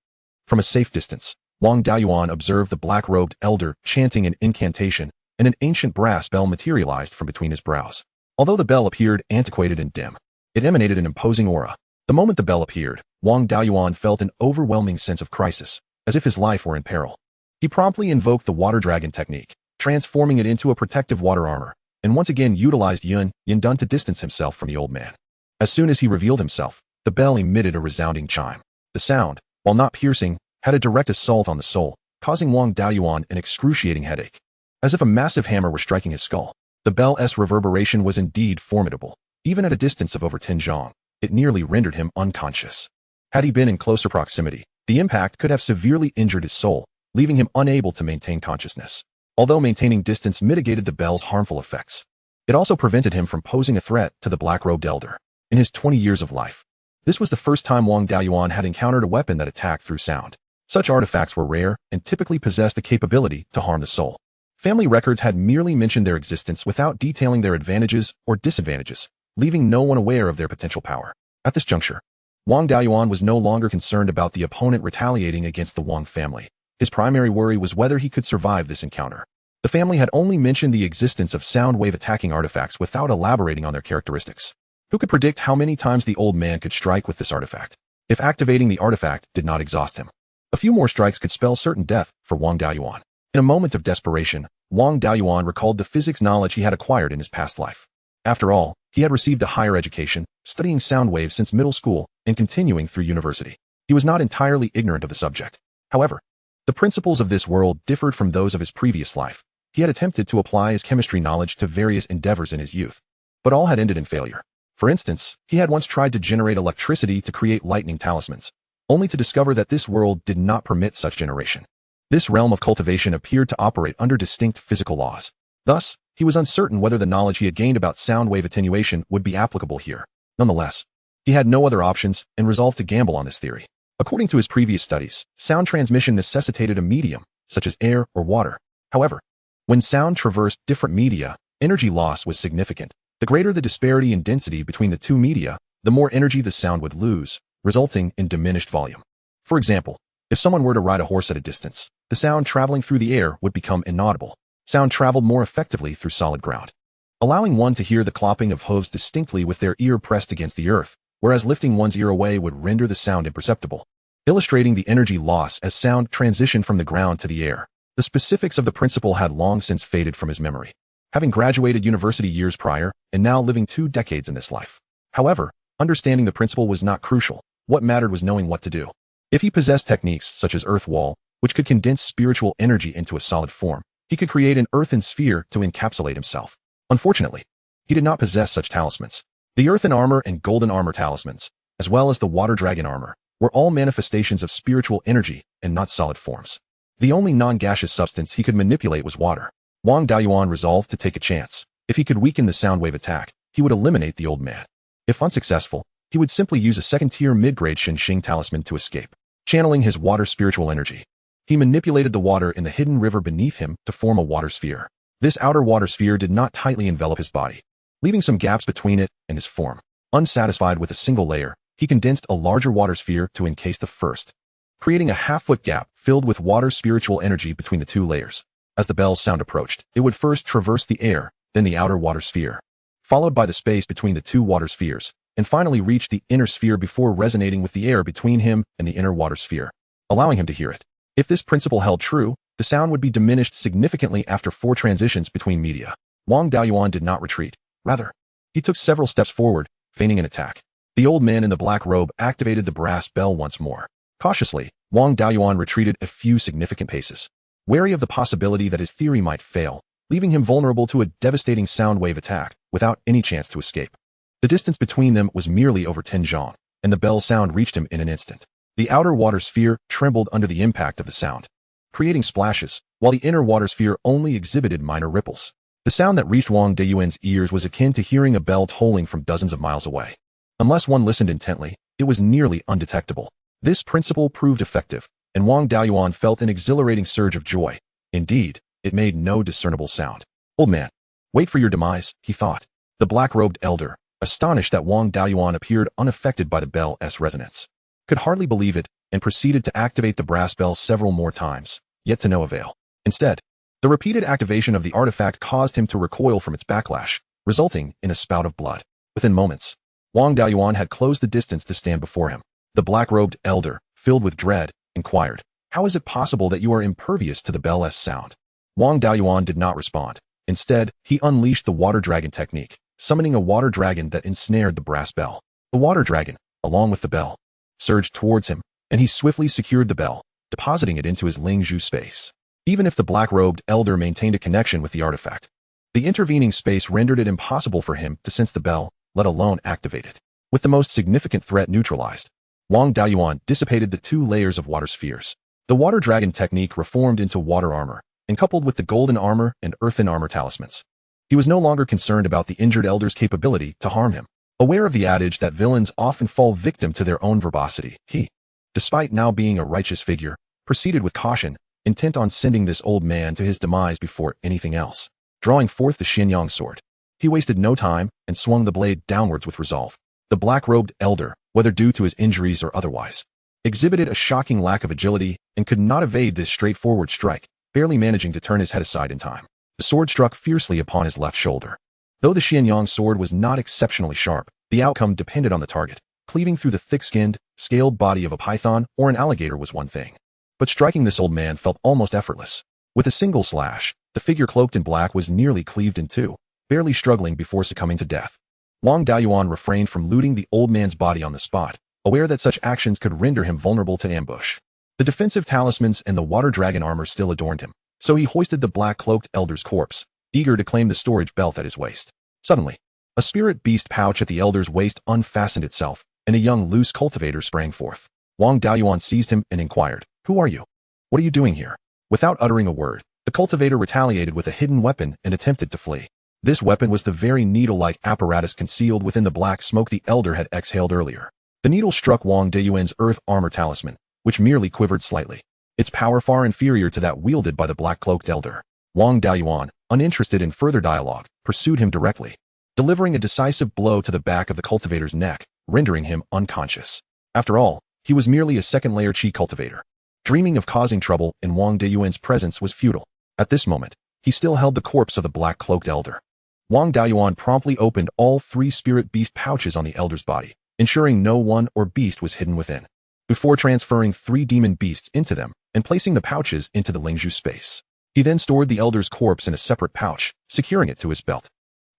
From a safe distance, Wang Daoyuan observed the black-robed elder chanting an incantation, and an ancient brass bell materialized from between his brows. Although the bell appeared antiquated and dim, it emanated an imposing aura. The moment the bell appeared, Wang Daoyuan felt an overwhelming sense of crisis, as if his life were in peril. He promptly invoked the water dragon technique, transforming it into a protective water armor, and once again utilized Yin Dan to distance himself from the old man. As soon as he revealed himself, the bell emitted a resounding chime. The sound, while not piercing, had a direct assault on the soul, causing Wang Daoyuan an excruciating headache. As if a massive hammer were striking his skull, the bell's reverberation was indeed formidable. Even at a distance of over 10 zhang, it nearly rendered him unconscious. Had he been in closer proximity, the impact could have severely injured his soul, leaving him unable to maintain consciousness. Although maintaining distance mitigated the bell's harmful effects, it also prevented him from posing a threat to the black-robed elder. In his 20 years of life, this was the first time Wang Daoyuan had encountered a weapon that attacked through sound. Such artifacts were rare and typically possessed the capability to harm the soul. Family records had merely mentioned their existence without detailing their advantages or disadvantages, leaving no one aware of their potential power. At this juncture, Wang Daoyuan was no longer concerned about the opponent retaliating against the Wang family. His primary worry was whether he could survive this encounter. The family had only mentioned the existence of sound wave attacking artifacts without elaborating on their characteristics. Who could predict how many times the old man could strike with this artifact? If activating the artifact did not exhaust him, a few more strikes could spell certain death for Wang Daoyuan. In a moment of desperation, Wang Daoyuan recalled the physics knowledge he had acquired in his past life. After all, he had received a higher education, studying sound waves since middle school and continuing through university. He was not entirely ignorant of the subject. However, the principles of this world differed from those of his previous life. He had attempted to apply his chemistry knowledge to various endeavors in his youth, but all had ended in failure. For instance, he had once tried to generate electricity to create lightning talismans, only to discover that this world did not permit such generation. This realm of cultivation appeared to operate under distinct physical laws. Thus, he was uncertain whether the knowledge he had gained about sound wave attenuation would be applicable here. Nonetheless, he had no other options and resolved to gamble on this theory. According to his previous studies, sound transmission necessitated a medium, such as air or water. However, when sound traversed different media, energy loss was significant. The greater the disparity in density between the two media, the more energy the sound would lose, resulting in diminished volume. For example, if someone were to ride a horse at a distance, the sound traveling through the air would become inaudible. Sound traveled more effectively through solid ground, allowing one to hear the clopping of hooves distinctly with their ear pressed against the earth, whereas lifting one's ear away would render the sound imperceptible, illustrating the energy loss as sound transitioned from the ground to the air. The specifics of the principle had long since faded from his memory, having graduated university years prior and now living 2 decades in this life. However, understanding the principle was not crucial. What mattered was knowing what to do. If he possessed techniques such as earth wall, which could condense spiritual energy into a solid form, he could create an earthen sphere to encapsulate himself. Unfortunately, he did not possess such talismans. The earthen armor and golden armor talismans, as well as the water dragon armor, were all manifestations of spiritual energy and not solid forms. The only non-gaseous substance he could manipulate was water. Wang Daoyuan resolved to take a chance. If he could weaken the sound wave attack, he would eliminate the old man. If unsuccessful, he would simply use a second-tier mid-grade Shenxing talisman to escape. Channeling his water spiritual energy, he manipulated the water in the hidden river beneath him to form a water sphere. This outer water sphere did not tightly envelop his body, leaving some gaps between it and his form. Unsatisfied with a single layer, he condensed a larger water sphere to encase the first, creating a half-foot gap filled with water spiritual energy between the 2 layers. As the bell's sound approached, it would first traverse the air, then the outer water sphere, followed by the space between the 2 water spheres, and finally reach the inner sphere before resonating with the air between him and the inner water sphere, allowing him to hear it. If this principle held true, the sound would be diminished significantly after 4 transitions between media. Wang Daoyuan did not retreat. Rather, he took several steps forward, feigning an attack. The old man in the black robe activated the brass bell once more. Cautiously, Wang Daoyuan retreated a few significant paces, wary of the possibility that his theory might fail, leaving him vulnerable to a devastating sound wave attack without any chance to escape. The distance between them was merely over 10 zhang, and the bell sound reached him in an instant. The outer water sphere trembled under the impact of the sound, creating splashes, while the inner water sphere only exhibited minor ripples. The sound that reached Wang Daoyuan's ears was akin to hearing a bell tolling from dozens of miles away. Unless one listened intently, it was nearly undetectable. This principle proved effective, and Wang Daoyuan felt an exhilarating surge of joy. Indeed, it made no discernible sound. Old man, wait for your demise, he thought. The black-robed elder, astonished that Wang Daoyuan appeared unaffected by the bell's resonance, could hardly believe it and proceeded to activate the brass bell several more times, yet to no avail. Instead, the repeated activation of the artifact caused him to recoil from its backlash, resulting in a spout of blood. Within moments, Wang Daoyuan had closed the distance to stand before him. The black-robed elder, filled with dread, inquired, "How is it possible that you are impervious to the bell's sound?" Wang Daoyuan did not respond. Instead, he unleashed the water dragon technique, summoning a water dragon that ensnared the brass bell. The water dragon, along with the bell, surged towards him, and he swiftly secured the bell, depositing it into his Lingzhu space. Even if the black-robed elder maintained a connection with the artifact, the intervening space rendered it impossible for him to sense the bell, let alone activate it. With the most significant threat neutralized, Wang Daoyuan dissipated the 2 layers of water spheres. The water dragon technique reformed into water armor, and coupled with the golden armor and earthen armor talismans. He was no longer concerned about the injured elder's capability to harm him. Aware of the adage that villains often fall victim to their own verbosity, he, despite now being a righteous figure, proceeded with caution, intent on sending this old man to his demise before anything else. Drawing forth the Xianyang sword, he wasted no time and swung the blade downwards with resolve. The black-robed elder, whether due to his injuries or otherwise, exhibited a shocking lack of agility and could not evade this straightforward strike, barely managing to turn his head aside in time. The sword struck fiercely upon his left shoulder. Though the Xianyang sword was not exceptionally sharp, the outcome depended on the target. Cleaving through the thick-skinned, scaled body of a python or an alligator was one thing. But striking this old man felt almost effortless. With a single slash, the figure cloaked in black was nearly cleaved in 2, barely struggling before succumbing to death. Wang Daoyuan refrained from looting the old man's body on the spot, aware that such actions could render him vulnerable to ambush. The defensive talismans and the water dragon armor still adorned him, so he hoisted the black-cloaked elder's corpse, eager to claim the storage belt at his waist. Suddenly, a spirit beast pouch at the elder's waist unfastened itself, and a young loose cultivator sprang forth. Wang Daoyuan seized him and inquired, "Who are you? What are you doing here?" Without uttering a word, the cultivator retaliated with a hidden weapon and attempted to flee. This weapon was the very needle-like apparatus concealed within the black smoke the elder had exhaled earlier. The needle struck Wang Daoyuan's earth armor talisman, which merely quivered slightly, its power far inferior to that wielded by the black-cloaked elder. Wang Daoyuan, uninterested in further dialogue, pursued him directly, delivering a decisive blow to the back of the cultivator's neck, rendering him unconscious. After all, he was merely a second-layer chi cultivator. Dreaming of causing trouble in Wang Daoyuan's presence was futile. At this moment, he still held the corpse of the black-cloaked elder. Wang Daoyuan promptly opened all 3 spirit beast pouches on the elder's body, ensuring no one or beast was hidden within, before transferring 3 demon beasts into them and placing the pouches into the Lingzhu space. He then stored the elder's corpse in a separate pouch, securing it to his belt.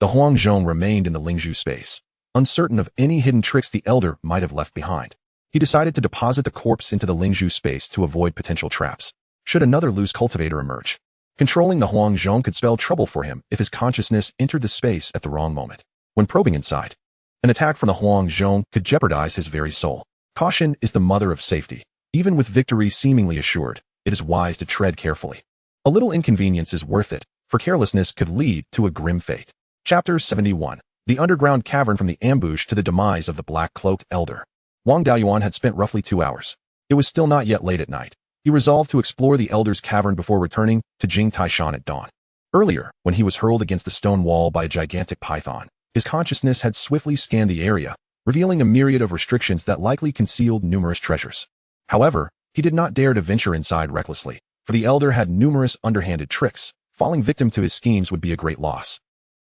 The Huangzhong remained in the Lingzhu space, uncertain of any hidden tricks the elder might have left behind. He decided to deposit the corpse into the Lingzhu space to avoid potential traps, should another loose cultivator emerge. Controlling the Huangzhong could spell trouble for him if his consciousness entered the space at the wrong moment. When probing inside, an attack from the Huangzhong could jeopardize his very soul. Caution is the mother of safety. Even with victory seemingly assured, it is wise to tread carefully. A little inconvenience is worth it, for carelessness could lead to a grim fate. Chapter 71. The underground cavern from the ambush to the demise of the black-cloaked elder. Wang Daoyuan had spent roughly 2 hours. It was still not yet late at night. He resolved to explore the elder's cavern before returning to Jing Taishan at dawn. Earlier, when he was hurled against the stone wall by a gigantic python, his consciousness had swiftly scanned the area, revealing a myriad of restrictions that likely concealed numerous treasures. However, he did not dare to venture inside recklessly, for the elder had numerous underhanded tricks. Falling victim to his schemes would be a great loss.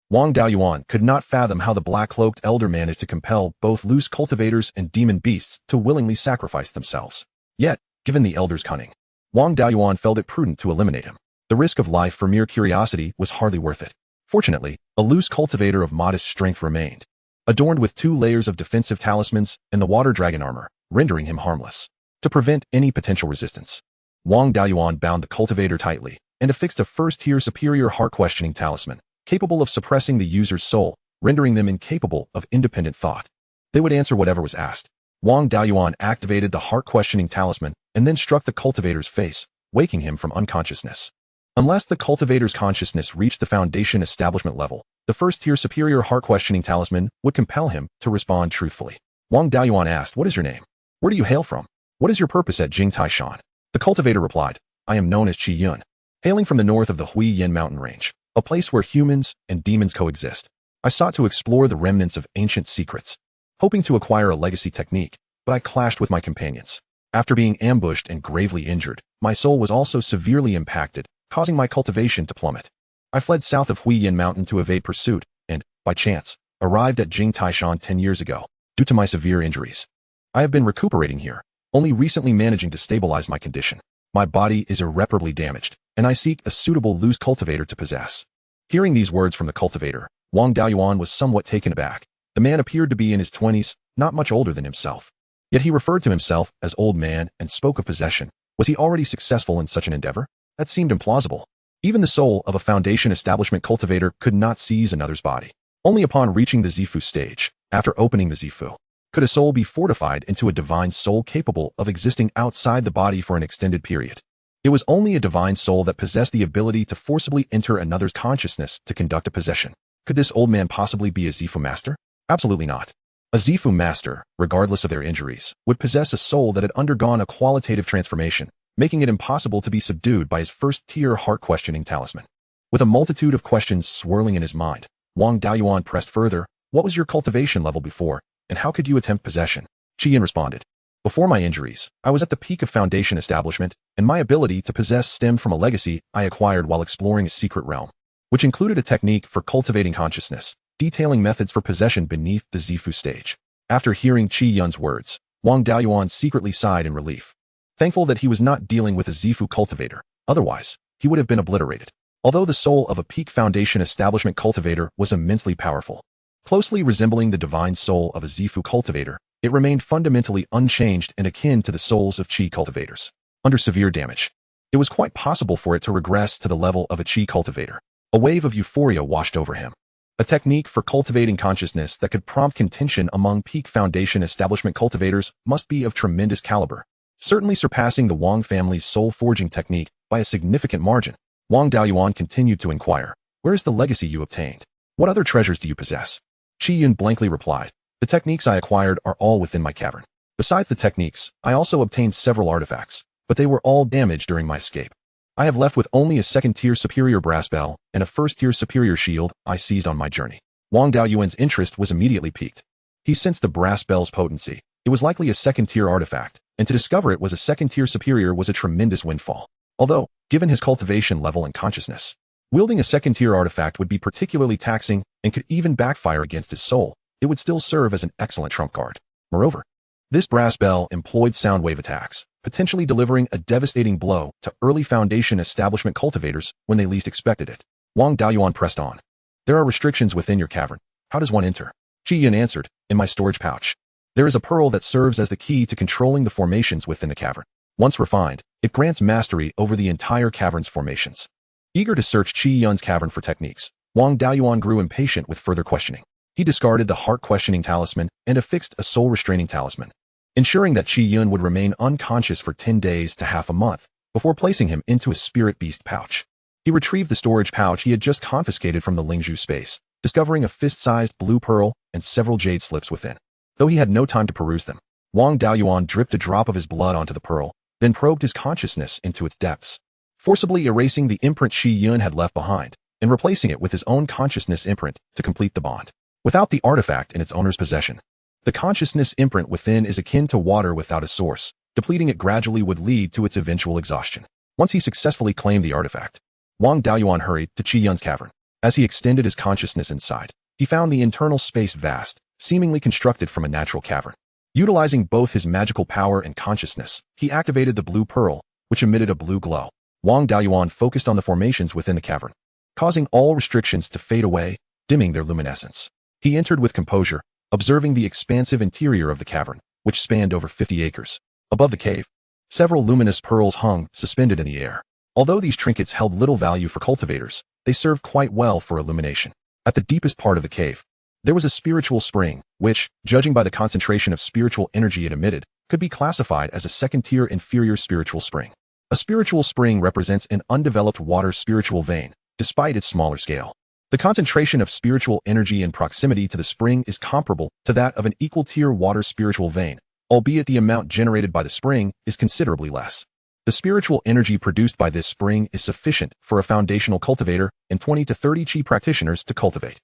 Wang Daoyuan could not fathom how the black-cloaked elder managed to compel both loose cultivators and demon beasts to willingly sacrifice themselves. Yet, given the elder's cunning, Wang Daoyuan felt it prudent to eliminate him. The risk of life for mere curiosity was hardly worth it. Fortunately, a loose cultivator of modest strength remained, adorned with 2 layers of defensive talismans and the water dragon armor, rendering him harmless. To prevent any potential resistance, Wang Daoyuan bound the cultivator tightly and affixed a first-tier superior heart-questioning talisman, capable of suppressing the user's soul, rendering them incapable of independent thought. They would answer whatever was asked. Wang Daoyuan activated the heart-questioning talisman and then struck the cultivator's face, waking him from unconsciousness. Unless the cultivator's consciousness reached the foundation establishment level, the first-tier superior heart-questioning talisman would compel him to respond truthfully. Wang Daoyuan asked, "What is your name? Where do you hail from? What is your purpose at Jing Taishan?" The cultivator replied, "I am known as Qi Yun, hailing from the north of the Huiyin mountain range, a place where humans and demons coexist. I sought to explore the remnants of ancient secrets, hoping to acquire a legacy technique, but I clashed with my companions. After being ambushed and gravely injured, my soul was also severely impacted, causing my cultivation to plummet. I fled south of Huiyin Mountain to evade pursuit and, by chance, arrived at Jing Taishan 10 years ago, due to my severe injuries. I have been recuperating here, only recently managing to stabilize my condition. My body is irreparably damaged, and I seek a suitable loose cultivator to possess." Hearing these words from the cultivator, Wang Daoyuan was somewhat taken aback. The man appeared to be in his 20s, not much older than himself. Yet he referred to himself as old man and spoke of possession. Was he already successful in such an endeavor? That seemed implausible. Even the soul of a foundation establishment cultivator could not seize another's body. Only upon reaching the Zifu stage, after opening the Zifu, Could a soul be fortified into a divine soul capable of existing outside the body for an extended period? It was only a divine soul that possessed the ability to forcibly enter another's consciousness to conduct a possession. Could this old man possibly be a Zifu master? Absolutely not. A Zifu master, regardless of their injuries, would possess a soul that had undergone a qualitative transformation, making it impossible to be subdued by his first-tier heart-questioning talisman. With a multitude of questions swirling in his mind, Wang Daoyuan pressed further. What was your cultivation level before, and how could you attempt possession? Qian responded. Before my injuries, I was at the peak of foundation establishment, and my ability to possess stemmed from a legacy I acquired while exploring a secret realm, which included a technique for cultivating consciousness, detailing methods for possession beneath the Zifu stage. After hearing Qi Yun's words, Wang Daoyuan secretly sighed in relief, thankful that he was not dealing with a Zifu cultivator. Otherwise, he would have been obliterated. Although the soul of a peak foundation establishment cultivator was immensely powerful, closely resembling the divine soul of a Zifu cultivator, it remained fundamentally unchanged and akin to the souls of Qi cultivators. Under severe damage, it was quite possible for it to regress to the level of a Qi cultivator. A wave of euphoria washed over him. A technique for cultivating consciousness that could prompt contention among peak foundation establishment cultivators must be of tremendous caliber, certainly surpassing the Wang family's soul-forging technique by a significant margin. Wang Daoyuan continued to inquire, where is the legacy you obtained? What other treasures do you possess? Qi Yun blankly replied, the techniques I acquired are all within my cavern. Besides the techniques, I also obtained several artifacts, but they were all damaged during my escape. I have left with only a second-tier superior brass bell and a first-tier superior shield I seized on my journey. Wang Daoyuan's interest was immediately piqued. He sensed the brass bell's potency. It was likely a second-tier artifact, and to discover it was a second-tier superior was a tremendous windfall. Although, given his cultivation level and consciousness, wielding a second-tier artifact would be particularly taxing and could even backfire against his soul, it would still serve as an excellent trump card. Moreover, this brass bell employed sound wave attacks, potentially delivering a devastating blow to early foundation establishment cultivators when they least expected it. Wang Daoyuan pressed on. There are restrictions within your cavern. How does one enter? Qi Yun answered, in my storage pouch. There is a pearl that serves as the key to controlling the formations within the cavern. Once refined, it grants mastery over the entire cavern's formations. Eager to search Qi Yun's cavern for techniques, Wang Daoyuan grew impatient with further questioning. He discarded the heart-questioning talisman and affixed a soul-restraining talisman, ensuring that Qi Yun would remain unconscious for 10 days to half a month before placing him into a spirit beast pouch. He retrieved the storage pouch he had just confiscated from the Lingzhu space, discovering a fist-sized blue pearl and several jade slips within. Though he had no time to peruse them, Wang Daoyuan dripped a drop of his blood onto the pearl, then probed his consciousness into its depths, forcibly erasing the imprint Qi Yun had left behind and replacing it with his own consciousness imprint to complete the bond. Without the artifact in its owner's possession, the consciousness imprint within is akin to water without a source. Depleting it gradually would lead to its eventual exhaustion. Once he successfully claimed the artifact, Wang Daoyuan hurried to Qi Yun's cavern. As he extended his consciousness inside, he found the internal space vast, seemingly constructed from a natural cavern. Utilizing both his magical power and consciousness, he activated the blue pearl, which emitted a blue glow. Wang Daoyuan focused on the formations within the cavern, causing all restrictions to fade away, dimming their luminescence. He entered with composure, observing the expansive interior of the cavern, which spanned over 50 acres. Above the cave, several luminous pearls hung, suspended in the air. Although these trinkets held little value for cultivators, they served quite well for illumination. At the deepest part of the cave, there was a spiritual spring, which, judging by the concentration of spiritual energy it emitted, could be classified as a second-tier inferior spiritual spring. A spiritual spring represents an undeveloped water spiritual vein, despite its smaller scale. The concentration of spiritual energy in proximity to the spring is comparable to that of an equal-tier water spiritual vein, albeit the amount generated by the spring is considerably less. The spiritual energy produced by this spring is sufficient for a foundational cultivator and 20 to 30 Qi practitioners to cultivate.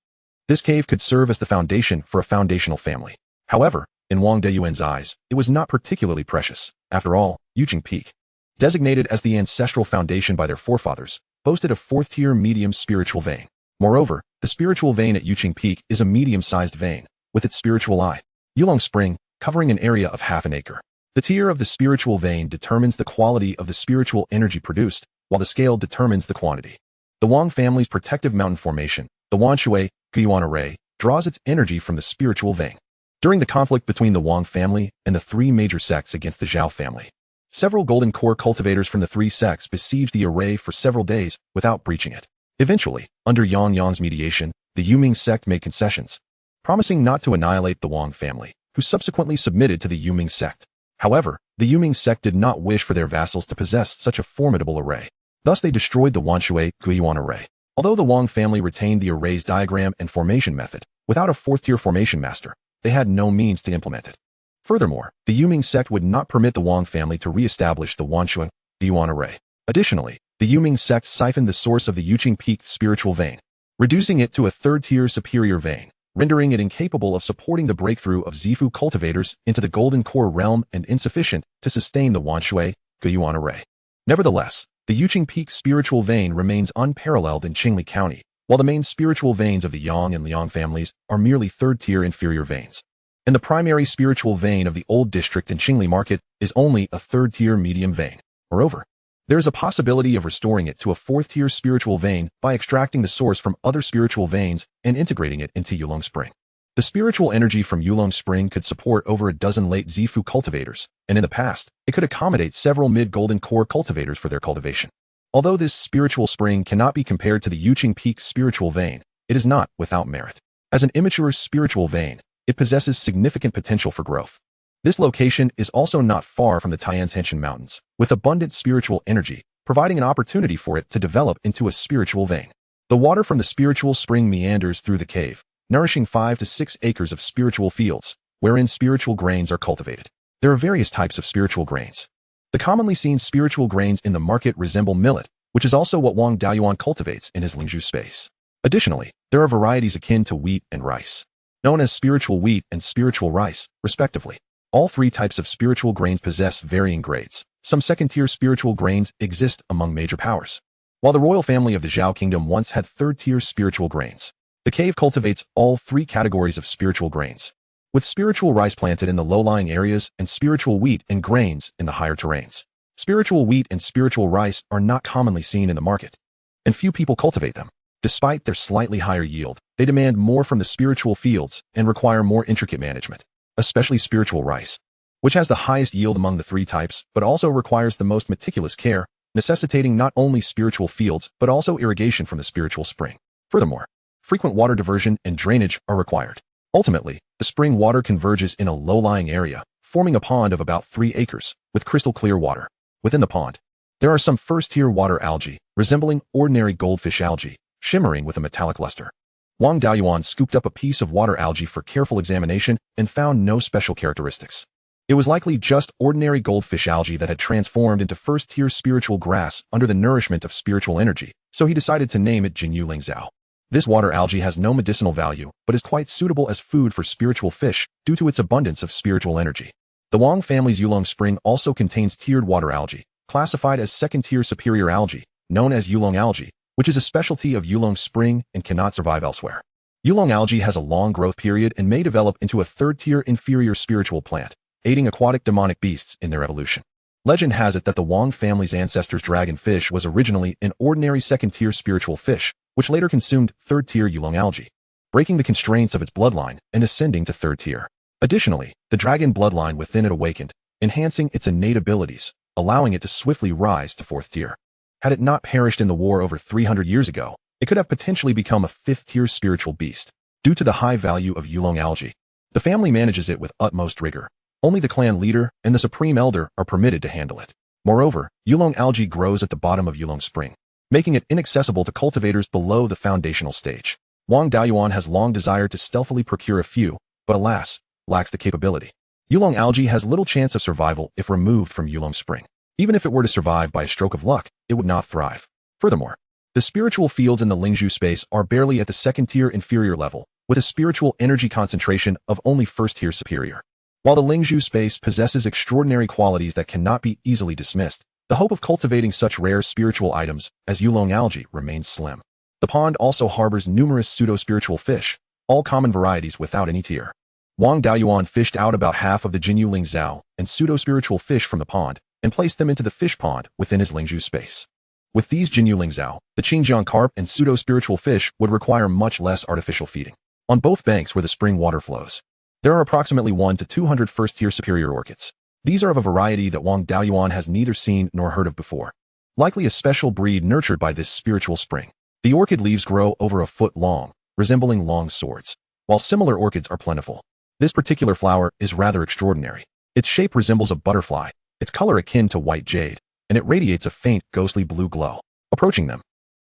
This cave could serve as the foundation for a foundational family. However, in Wang Daoyuan's eyes, it was not particularly precious. After all, Yuqing Peak, designated as the ancestral foundation by their forefathers, boasted a fourth-tier medium spiritual vein. Moreover, the spiritual vein at Yuqing Peak is a medium-sized vein, with its spiritual eye, Yulong Spring, covering an area of half an acre. The tier of the spiritual vein determines the quality of the spiritual energy produced, while the scale determines the quantity. The Wang family's protective mountain formation, the Wanshui Guiyuan Array, draws its energy from the spiritual vein. During the conflict between the Wang family and the three major sects against the Zhao family, several golden core cultivators from the three sects besieged the array for several days without breaching it. Eventually, under Yang Yang's mediation, the Yuming sect made concessions, promising not to annihilate the Wang family, who subsequently submitted to the Yuming sect. However, the Yuming sect did not wish for their vassals to possess such a formidable array. Thus they destroyed the Wanshui Beiyuan array. Although the Wang family retained the array's diagram and formation method, without a fourth-tier formation master, they had no means to implement it. Furthermore, the Yuming sect would not permit the Wang family to re-establish the Wanshui Beiyuan array. Additionally, the Yuming sect siphoned the source of the Yuqing Peak spiritual vein, reducing it to a third-tier superior vein, rendering it incapable of supporting the breakthrough of Zifu cultivators into the Golden Core realm and insufficient to sustain the Wanshui Beiyuan array. Nevertheless, the Yuqing Peak spiritual vein remains unparalleled in Qingli County, while the main spiritual veins of the Yang and Liang families are merely third-tier inferior veins. And the primary spiritual vein of the old district in Qingli Market is only a third-tier medium vein. Moreover, there is a possibility of restoring it to a fourth-tier spiritual vein by extracting the source from other spiritual veins and integrating it into Yulong Spring. The spiritual energy from Yulong Spring could support over a dozen late Zifu cultivators, and in the past, it could accommodate several mid-golden core cultivators for their cultivation. Although this spiritual spring cannot be compared to the Yuqing Peak spiritual vein, it is not without merit. As an immature spiritual vein, it possesses significant potential for growth. This location is also not far from the Tianzhenshan Mountains, with abundant spiritual energy, providing an opportunity for it to develop into a spiritual vein. The water from the spiritual spring meanders through the cave, nourishing 5 to 6 acres of spiritual fields, wherein spiritual grains are cultivated. There are various types of spiritual grains. The commonly seen spiritual grains in the market resemble millet, which is also what Wang Daoyuan cultivates in his Lingzhu space. Additionally, there are varieties akin to wheat and rice, known as spiritual wheat and spiritual rice, respectively. All three types of spiritual grains possess varying grades. Some second-tier spiritual grains exist among major powers. While the royal family of the Zhao Kingdom once had third-tier spiritual grains, the cave cultivates all three categories of spiritual grains, with spiritual rice planted in the low-lying areas and spiritual wheat and grains in the higher terrains. Spiritual wheat and spiritual rice are not commonly seen in the market, and few people cultivate them. Despite their slightly higher yield, they demand more from the spiritual fields and require more intricate management, especially spiritual rice, which has the highest yield among the three types, but also requires the most meticulous care, necessitating not only spiritual fields, but also irrigation from the spiritual spring. Furthermore, frequent water diversion and drainage are required. Ultimately, the spring water converges in a low-lying area, forming a pond of about 3 acres, with crystal-clear water. Within the pond, there are some first-tier water algae, resembling ordinary goldfish algae, shimmering with a metallic luster. Wang Daoyuan scooped up a piece of water algae for careful examination and found no special characteristics. It was likely just ordinary goldfish algae that had transformed into first-tier spiritual grass under the nourishment of spiritual energy, so he decided to name it Jinyu Lingzhao. This water algae has no medicinal value, but is quite suitable as food for spiritual fish due to its abundance of spiritual energy. The Wang family's Yulong Spring also contains tiered water algae, classified as second-tier superior algae, known as Yulong algae, which is a specialty of Yulong Spring and cannot survive elsewhere. Yulong algae has a long growth period and may develop into a third-tier inferior spiritual plant, aiding aquatic demonic beasts in their evolution. Legend has it that the Wang family's ancestors' dragonfish was originally an ordinary second-tier spiritual fish, which later consumed third-tier Yulong algae, breaking the constraints of its bloodline and ascending to third tier. Additionally, the dragon bloodline within it awakened, enhancing its innate abilities, allowing it to swiftly rise to fourth tier. Had it not perished in the war over 300 years ago, it could have potentially become a fifth-tier spiritual beast, due to the high value of Yulong algae. The family manages it with utmost rigor. Only the clan leader and the supreme elder are permitted to handle it. Moreover, Yulong algae grows at the bottom of Yulong Spring, making it inaccessible to cultivators below the foundational stage. Wang Daoyuan has long desired to stealthily procure a few, but alas, lacks the capability. Yulong algae has little chance of survival if removed from Yulong Spring. Even if it were to survive by a stroke of luck, it would not thrive. Furthermore, the spiritual fields in the Lingzhu space are barely at the second-tier inferior level, with a spiritual energy concentration of only first-tier superior. While the Lingzhu space possesses extraordinary qualities that cannot be easily dismissed, the hope of cultivating such rare spiritual items as Yulong algae remains slim. The pond also harbors numerous pseudo-spiritual fish, all common varieties without any tier. Wang Daoyuan fished out about half of the Jinyu Lingzhao and pseudo-spiritual fish from the pond, and placed them into the fish pond within his Lingzhu space. With these Jinyu Lingzhao, the Qingjiang carp and pseudo-spiritual fish would require much less artificial feeding. On both banks where the spring water flows, there are approximately 1 to 200 first-tier superior orchids. These are of a variety that Wang Daoyuan has neither seen nor heard of before. Likely a special breed nurtured by this spiritual spring. The orchid leaves grow over a foot long, resembling long swords, while similar orchids are plentiful. This particular flower is rather extraordinary. Its shape resembles a butterfly, its color akin to white jade, and it radiates a faint, ghostly blue glow. Approaching them,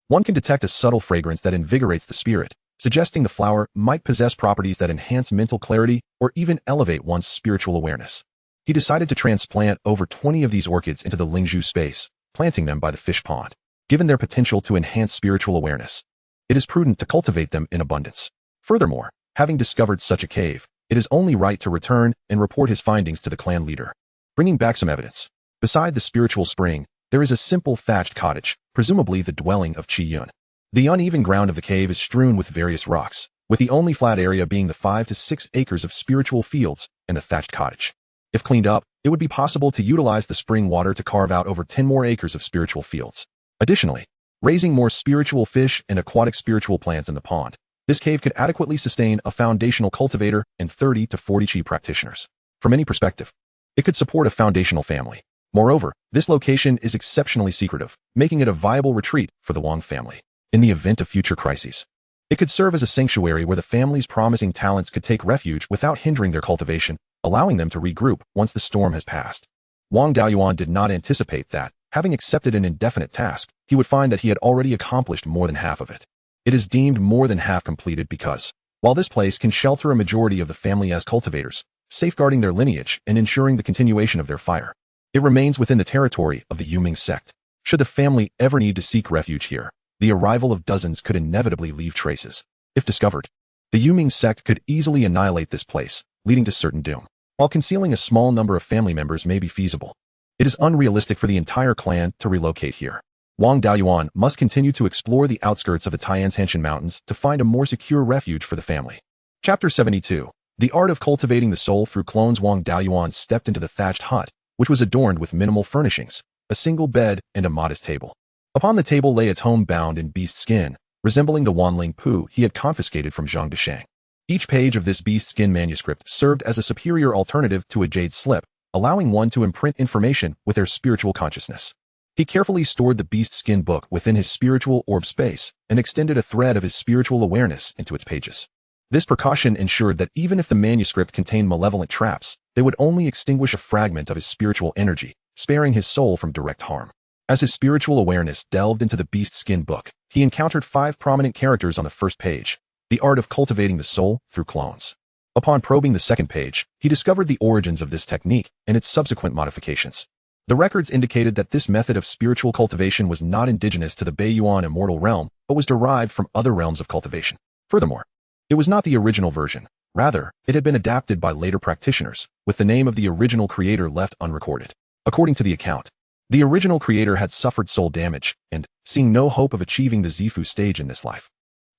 one can detect a subtle fragrance that invigorates the spirit, suggesting the flower might possess properties that enhance mental clarity or even elevate one's spiritual awareness. He decided to transplant over 20 of these orchids into the Lingzhu space, planting them by the fish pond. Given their potential to enhance spiritual awareness, it is prudent to cultivate them in abundance. Furthermore, having discovered such a cave, it is only right to return and report his findings to the clan leader. Bringing back some evidence. Beside the spiritual spring, there is a simple thatched cottage, presumably the dwelling of Qiyun. The uneven ground of the cave is strewn with various rocks, with the only flat area being the 5 to 6 acres of spiritual fields and the thatched cottage. If cleaned up, it would be possible to utilize the spring water to carve out over 10 more acres of spiritual fields. Additionally, raising more spiritual fish and aquatic spiritual plants in the pond, this cave could adequately sustain a foundational cultivator and 30 to 40 chi practitioners. From any perspective, it could support a foundational family. Moreover, this location is exceptionally secretive, making it a viable retreat for the Wang family. In the event of future crises, it could serve as a sanctuary where the family's promising talents could take refuge without hindering their cultivation, allowing them to regroup once the storm has passed. Wang Beiyuan did not anticipate that, having accepted an indefinite task, he would find that he had already accomplished more than half of it. It is deemed more than half completed because, while this place can shelter a majority of the family as cultivators, safeguarding their lineage and ensuring the continuation of their fire, it remains within the territory of the Yuming sect. Should the family ever need to seek refuge here, the arrival of dozens could inevitably leave traces. If discovered, the Yuming sect could easily annihilate this place, leading to certain doom. While concealing a small number of family members may be feasible, it is unrealistic for the entire clan to relocate here. Wang Beiyuan must continue to explore the outskirts of the Tianzhanshan Mountains to find a more secure refuge for the family. Chapter 72. The art of cultivating the soul through clones. Wang Beiyuan stepped into the thatched hut, which was adorned with minimal furnishings, a single bed, and a modest table. Upon the table lay a tome bound in beast skin, resembling the Wanling Pu he had confiscated from Zhang Deshang. Each page of this beast skin manuscript served as a superior alternative to a jade slip, allowing one to imprint information with their spiritual consciousness. He carefully stored the beast skin book within his spiritual orb space and extended a thread of his spiritual awareness into its pages. This precaution ensured that even if the manuscript contained malevolent traps, they would only extinguish a fragment of his spiritual energy, sparing his soul from direct harm. As his spiritual awareness delved into the beast skin book, he encountered 5 prominent characters on the first page: the art of cultivating the soul through clones. Upon probing the second page, he discovered the origins of this technique and its subsequent modifications. The records indicated that this method of spiritual cultivation was not indigenous to the Beiyuan Immortal realm, but was derived from other realms of cultivation. Furthermore, it was not the original version. Rather, it had been adapted by later practitioners, with the name of the original creator left unrecorded. According to the account, the original creator had suffered soul damage and, seeing no hope of achieving the Zifu stage in this life,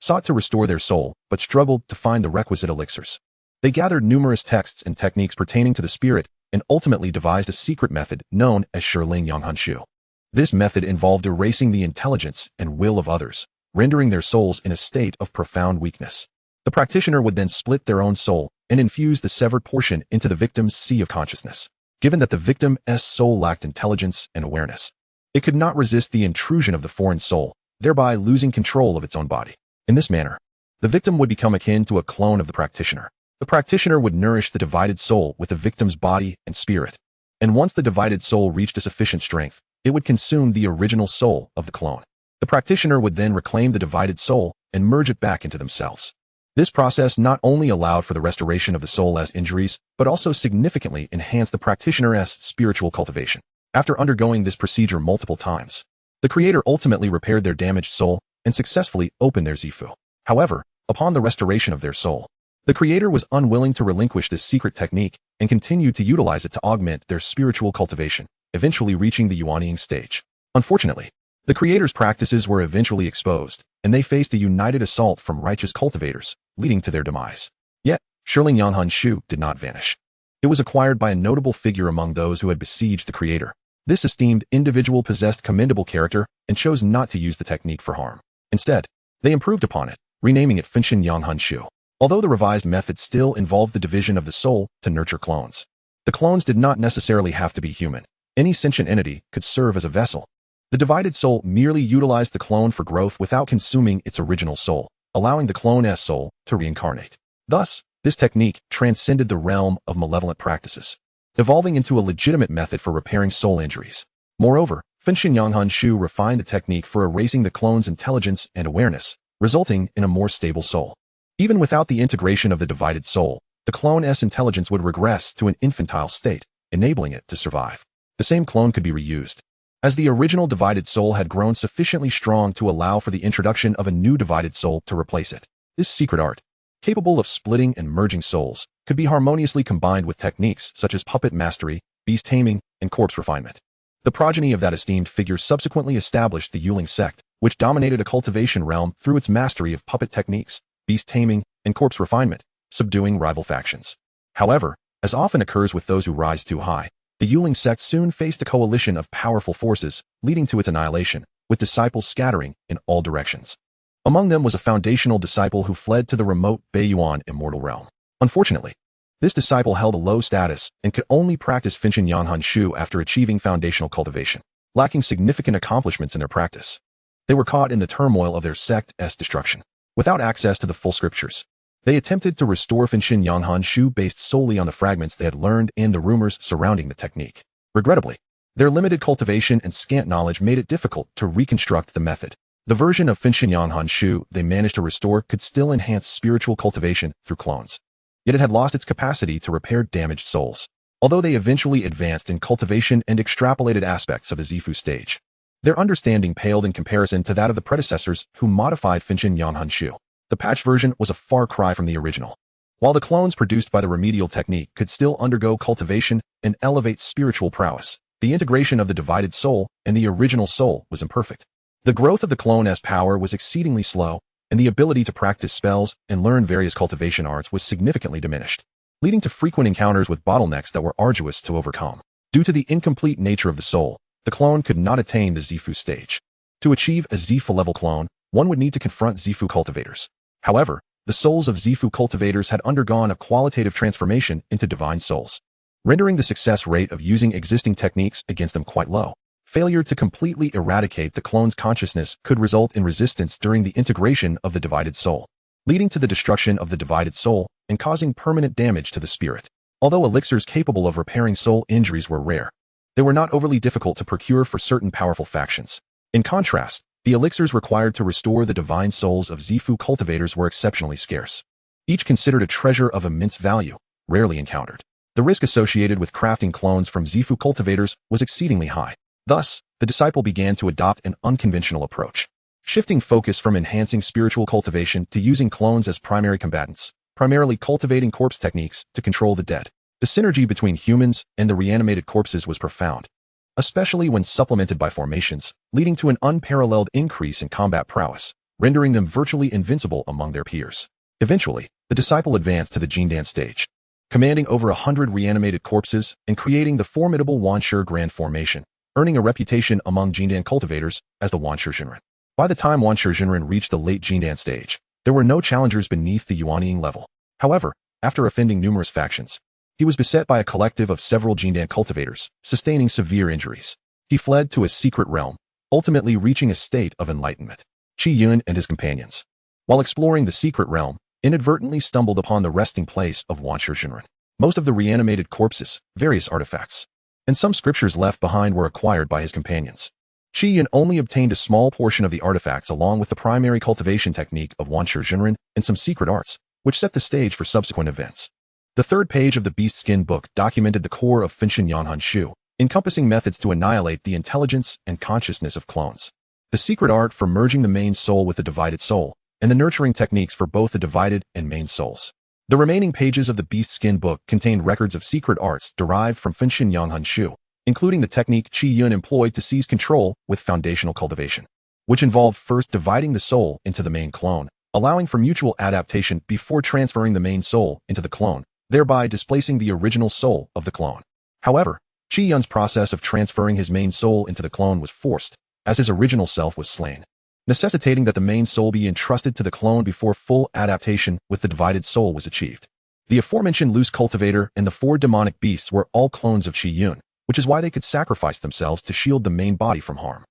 sought to restore their soul, but struggled to find the requisite elixirs. They gathered numerous texts and techniques pertaining to the spirit and ultimately devised a secret method known as Shiling Yanghanshu. This method involved erasing the intelligence and will of others, rendering their souls in a state of profound weakness. The practitioner would then split their own soul and infuse the severed portion into the victim's sea of consciousness. Given that the victim's soul lacked intelligence and awareness, it could not resist the intrusion of the foreign soul, thereby losing control of its own body. In this manner, the victim would become akin to a clone of the practitioner. The practitioner would nourish the divided soul with the victim's body and spirit, and once the divided soul reached a sufficient strength, it would consume the original soul of the clone. The practitioner would then reclaim the divided soul and merge it back into themselves. This process not only allowed for the restoration of the soul's injuries, but also significantly enhanced the practitioner's spiritual cultivation. After undergoing this procedure multiple times, the creator ultimately repaired their damaged soul and successfully opened their Zifu. However, upon the restoration of their soul, the creator was unwilling to relinquish this secret technique and continued to utilize it to augment their spiritual cultivation, eventually reaching the Yuanying stage. Unfortunately, the creator's practices were eventually exposed, and they faced a united assault from righteous cultivators, leading to their demise. Yet, Shiling Yanghanshu did not vanish. It was acquired by a notable figure among those who had besieged the creator. This esteemed individual possessed commendable character and chose not to use the technique for harm. Instead, they improved upon it, renaming it Finshin Yanghanshu. Although the revised method still involved the division of the soul to nurture clones, the clones did not necessarily have to be human. Any sentient entity could serve as a vessel. The divided soul merely utilized the clone for growth without consuming its original soul, allowing the clone's soul to reincarnate. Thus, This technique transcended the realm of malevolent practices, evolving into a legitimate method for repairing soul injuries. Moreover, Fenshin Yanghan Shu refined the technique for erasing the clone's intelligence and awareness, resulting in a more stable soul. Even without the integration of the divided soul, the clone's intelligence would regress to an infantile state, enabling it to survive. The same clone could be reused, as the original divided soul had grown sufficiently strong to allow for the introduction of a new divided soul to replace it. This secret art, capable of splitting and merging souls, could be harmoniously combined with techniques such as puppet mastery, beast taming, and corpse refinement. The progeny of that esteemed figure subsequently established the Yuling sect, which dominated a cultivation realm through its mastery of puppet techniques, beast taming, and corpse refinement, subduing rival factions. However, as often occurs with those who rise too high, the Yuling sect soon faced a coalition of powerful forces, leading to its annihilation, with disciples scattering in all directions. Among them was a foundational disciple who fled to the remote Beiyuan Immortal realm. Unfortunately, this disciple held a low status and could only practice Fenshin Yanghan Shu after achieving foundational cultivation, lacking significant accomplishments in their practice. They were caught in the turmoil of their sect's destruction. Without access to the full scriptures, they attempted to restore Fenshin Yanghan Shu based solely on the fragments they had learned and the rumors surrounding the technique. Regrettably, their limited cultivation and scant knowledge made it difficult to reconstruct the method. The version of Fenshin Yanghan Shu they managed to restore could still enhance spiritual cultivation through clones. Yet it had lost its capacity to repair damaged souls. Although they eventually advanced in cultivation and extrapolated aspects of the Zifu stage, their understanding paled in comparison to that of the predecessors who modified Fenshin Yanghan Shu. The patched version was a far cry from the original. While the clones produced by the remedial technique could still undergo cultivation and elevate spiritual prowess, the integration of the divided soul and the original soul was imperfect. The growth of the clone's power was exceedingly slow, and the ability to practice spells and learn various cultivation arts was significantly diminished, leading to frequent encounters with bottlenecks that were arduous to overcome. Due to the incomplete nature of the soul, the clone could not attain the Zifu stage. To achieve a Zifu-level clone, one would need to confront Zifu cultivators. However, the souls of Zifu cultivators had undergone a qualitative transformation into divine souls, rendering the success rate of using existing techniques against them quite low. Failure to completely eradicate the clone's consciousness could result in resistance during the integration of the divided soul, leading to the destruction of the divided soul and causing permanent damage to the spirit. Although elixirs capable of repairing soul injuries were rare, they were not overly difficult to procure for certain powerful factions. In contrast, the elixirs required to restore the divine souls of Zifu cultivators were exceptionally scarce, each considered a treasure of immense value, rarely encountered. The risk associated with crafting clones from Zifu cultivators was exceedingly high. Thus, the disciple began to adopt an unconventional approach, shifting focus from enhancing spiritual cultivation to using clones as primary combatants, primarily cultivating corpse techniques to control the dead. The synergy between humans and the reanimated corpses was profound, especially when supplemented by formations, leading to an unparalleled increase in combat prowess, rendering them virtually invincible among their peers. Eventually, the disciple advanced to the Jindan stage, commanding over 100 reanimated corpses and creating the formidable Wanshi Grand Formation, earning a reputation among Jindan cultivators as the Wanshi Jinren. By the time Wanshi Jinren reached the late Jindan stage, there were no challengers beneath the Yuanying level. However, after offending numerous factions, he was beset by a collective of several Jindan cultivators, sustaining severe injuries. He fled to a secret realm, ultimately reaching a state of enlightenment. Qi Yun and his companions, while exploring the secret realm, inadvertently stumbled upon the resting place of Wanshi Jinren. Most of the reanimated corpses, various artifacts, and some scriptures left behind were acquired by his companions. Qi Yun only obtained a small portion of the artifacts along with the primary cultivation technique of Wanshi Jinren and some secret arts, which set the stage for subsequent events. The third page of the Beast Skin book documented the core of Fenshin Yanghan Shu, encompassing methods to annihilate the intelligence and consciousness of clones, the secret art for merging the main soul with the divided soul, and the nurturing techniques for both the divided and main souls. The remaining pages of the Beast Skin book contained records of secret arts derived from Fenshin Yanghan Shu, including the technique Qi Yun employed to seize control with foundational cultivation, which involved first dividing the soul into the main clone, allowing for mutual adaptation before transferring the main soul into the clone, thereby displacing the original soul of the clone. However, Qi Yun's process of transferring his main soul into the clone was forced, as his original self was slain, necessitating that the main soul be entrusted to the clone before full adaptation with the divided soul was achieved. The aforementioned loose cultivator and the 4 demonic beasts were all clones of Qi Yun, which is why they could sacrifice themselves to shield the main body from harm.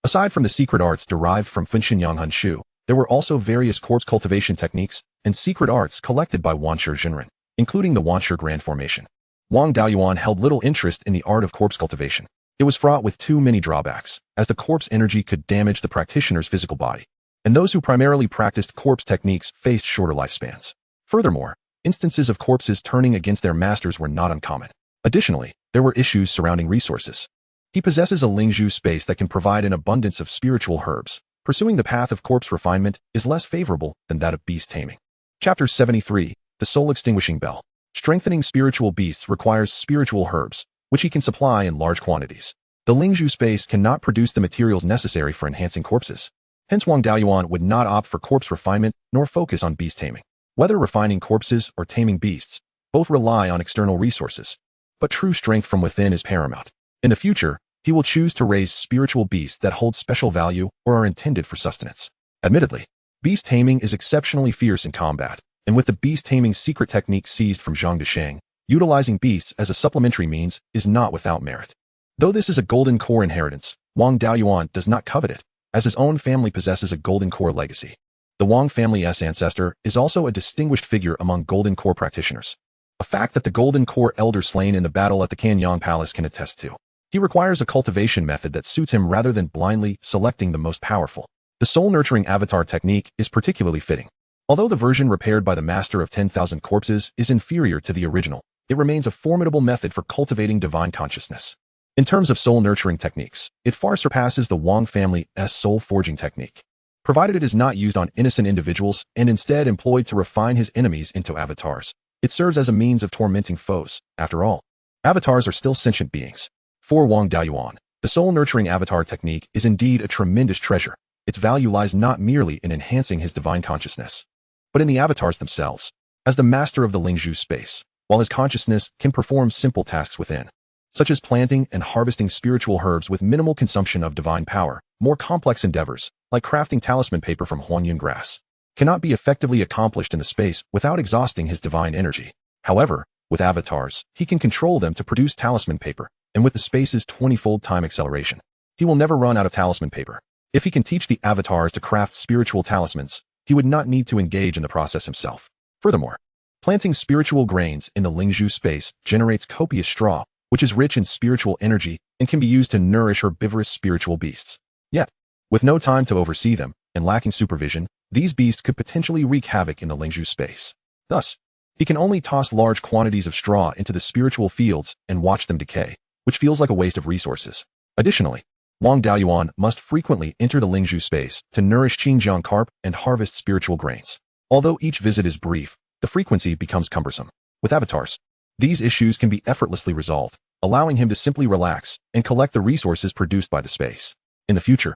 Aside from the secret arts derived from Fenshin Yanghan Shu, there were also various corpse cultivation techniques and secret arts collected by Wanshi Jinren, including the Wanshi Grand Formation. Wang Daoyuan held little interest in the art of corpse cultivation. It was fraught with too many drawbacks, as the corpse energy could damage the practitioner's physical body, and those who primarily practiced corpse techniques faced shorter lifespans. Furthermore, instances of corpses turning against their masters were not uncommon. Additionally, there were issues surrounding resources. He possesses a Lingzhu space that can provide an abundance of spiritual herbs. Pursuing the path of corpse refinement is less favorable than that of beast taming. Chapter 73, The Soul Extinguishing Bell. Strengthening spiritual beasts requires spiritual herbs, which he can supply in large quantities. The Lingzhu space cannot produce the materials necessary for enhancing corpses. Hence Wang Daoyuan would not opt for corpse refinement nor focus on beast taming. Whether refining corpses or taming beasts, both rely on external resources. But true strength from within is paramount. In the future, he will choose to raise spiritual beasts that hold special value or are intended for sustenance. Admittedly, beast taming is exceptionally fierce in combat, and with the beast taming secret technique seized from Zhang Desheng, utilizing beasts as a supplementary means is not without merit. Though this is a golden core inheritance, Wang Daoyuan does not covet it, as his own family possesses a golden core legacy. The Wang family's ancestor is also a distinguished figure among golden core practitioners, a fact that the golden core elder slain in the battle at the Kanyang Palace can attest to. He requires a cultivation method that suits him rather than blindly selecting the most powerful. The soul-nurturing avatar technique is particularly fitting. Although the version repaired by the Master of 10,000 Corpses is inferior to the original, it remains a formidable method for cultivating divine consciousness. In terms of soul-nurturing techniques, it far surpasses the Wang family's soul-forging technique, provided it is not used on innocent individuals and instead employed to refine his enemies into avatars. It serves as a means of tormenting foes. After all, avatars are still sentient beings. For Wang Daoyuan, the soul-nurturing avatar technique is indeed a tremendous treasure. Its value lies not merely in enhancing his divine consciousness, but in the avatars themselves. As the master of the Lingzhu space, while his consciousness can perform simple tasks within, such as planting and harvesting spiritual herbs with minimal consumption of divine power, more complex endeavors, like crafting talisman paper from Huanyun grass, cannot be effectively accomplished in the space without exhausting his divine energy. However, with avatars, he can control them to produce talisman paper, and with the space's 20-fold time acceleration, he will never run out of talisman paper. If he can teach the avatars to craft spiritual talismans, he would not need to engage in the process himself. Furthermore, planting spiritual grains in the Lingzhu space generates copious straw, which is rich in spiritual energy and can be used to nourish herbivorous spiritual beasts. Yet, with no time to oversee them and lacking supervision, these beasts could potentially wreak havoc in the Lingzhu space. Thus, he can only toss large quantities of straw into the spiritual fields and watch them decay, which feels like a waste of resources. Additionally, Wang Daoyuan must frequently enter the Lingzhu space to nourish Qingjiang carp and harvest spiritual grains. Although each visit is brief, the frequency becomes cumbersome. With avatars, these issues can be effortlessly resolved, allowing him to simply relax and collect the resources produced by the space. In the future,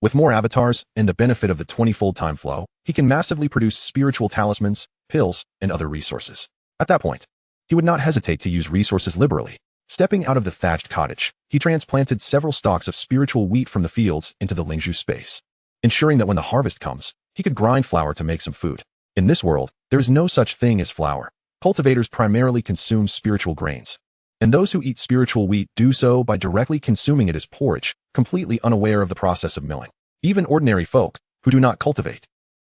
with more avatars and the benefit of the 20-fold time flow, he can massively produce spiritual talismans, pills, and other resources. At that point, he would not hesitate to use resources liberally. Stepping out of the thatched cottage, he transplanted several stalks of spiritual wheat from the fields into the Lingzhu space, ensuring that when the harvest comes, he could grind flour to make some food. In this world, there is no such thing as flour. Cultivators primarily consume spiritual grains, and those who eat spiritual wheat do so by directly consuming it as porridge, completely unaware of the process of milling. Even ordinary folk, who do not cultivate,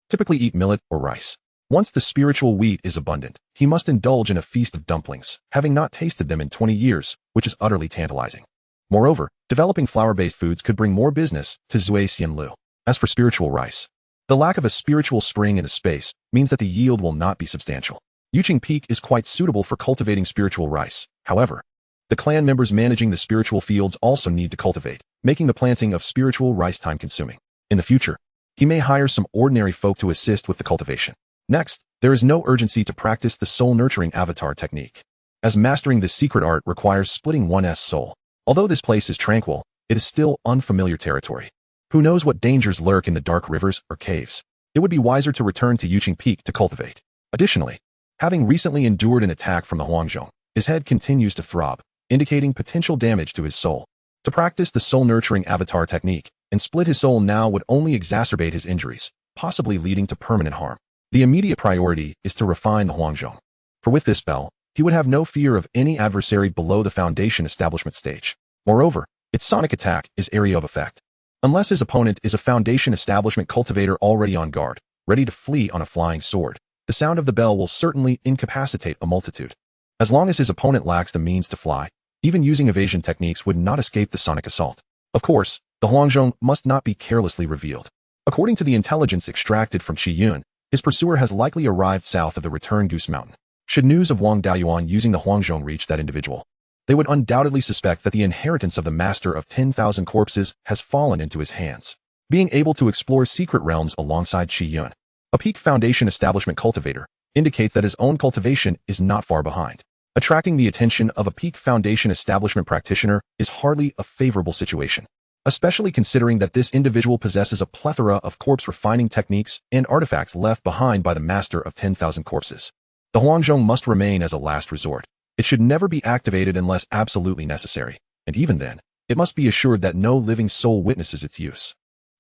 typically eat millet or rice. Once the spiritual wheat is abundant, he must indulge in a feast of dumplings, having not tasted them in 20 years, which is utterly tantalizing. Moreover, developing flour-based foods could bring more business to Zui Xianlu. As for spiritual rice, the lack of a spiritual spring in the space means that the yield will not be substantial. Yuqing Peak is quite suitable for cultivating spiritual rice. However, the clan members managing the spiritual fields also need to cultivate, making the planting of spiritual rice time-consuming. In the future, he may hire some ordinary folk to assist with the cultivation. Next, there is no urgency to practice the soul-nurturing avatar technique, as mastering this secret art requires splitting one's soul. Although this place is tranquil, it is still unfamiliar territory. Who knows what dangers lurk in the dark rivers or caves? It would be wiser to return to Yuqing Peak to cultivate. Additionally, having recently endured an attack from the Huangzhong, his head continues to throb, indicating potential damage to his soul. To practice the soul-nurturing avatar technique and split his soul now would only exacerbate his injuries, possibly leading to permanent harm. The immediate priority is to refine the Huangzhong, for with this spell, he would have no fear of any adversary below the foundation establishment stage. Moreover, its sonic attack is area of effect. Unless his opponent is a Foundation establishment cultivator already on guard, ready to flee on a flying sword, the sound of the bell will certainly incapacitate a multitude. As long as his opponent lacks the means to fly, even using evasion techniques would not escape the sonic assault. Of course, the Huangzhong must not be carelessly revealed. According to the intelligence extracted from Qiyun, his pursuer has likely arrived south of the Return Goose Mountain. Should news of Wang Daoyuan using the Huangzhong reach that individual, they would undoubtedly suspect that the inheritance of the Master of 10,000 Corpses has fallen into his hands. Being able to explore secret realms alongside Qiyun, a peak Foundation establishment cultivator, indicates that his own cultivation is not far behind. Attracting the attention of a peak Foundation establishment practitioner is hardly a favorable situation, especially considering that this individual possesses a plethora of corpse refining techniques and artifacts left behind by the Master of 10,000 Corpses. The Huangzhong must remain as a last resort. It should never be activated unless absolutely necessary, and even then, it must be assured that no living soul witnesses its use.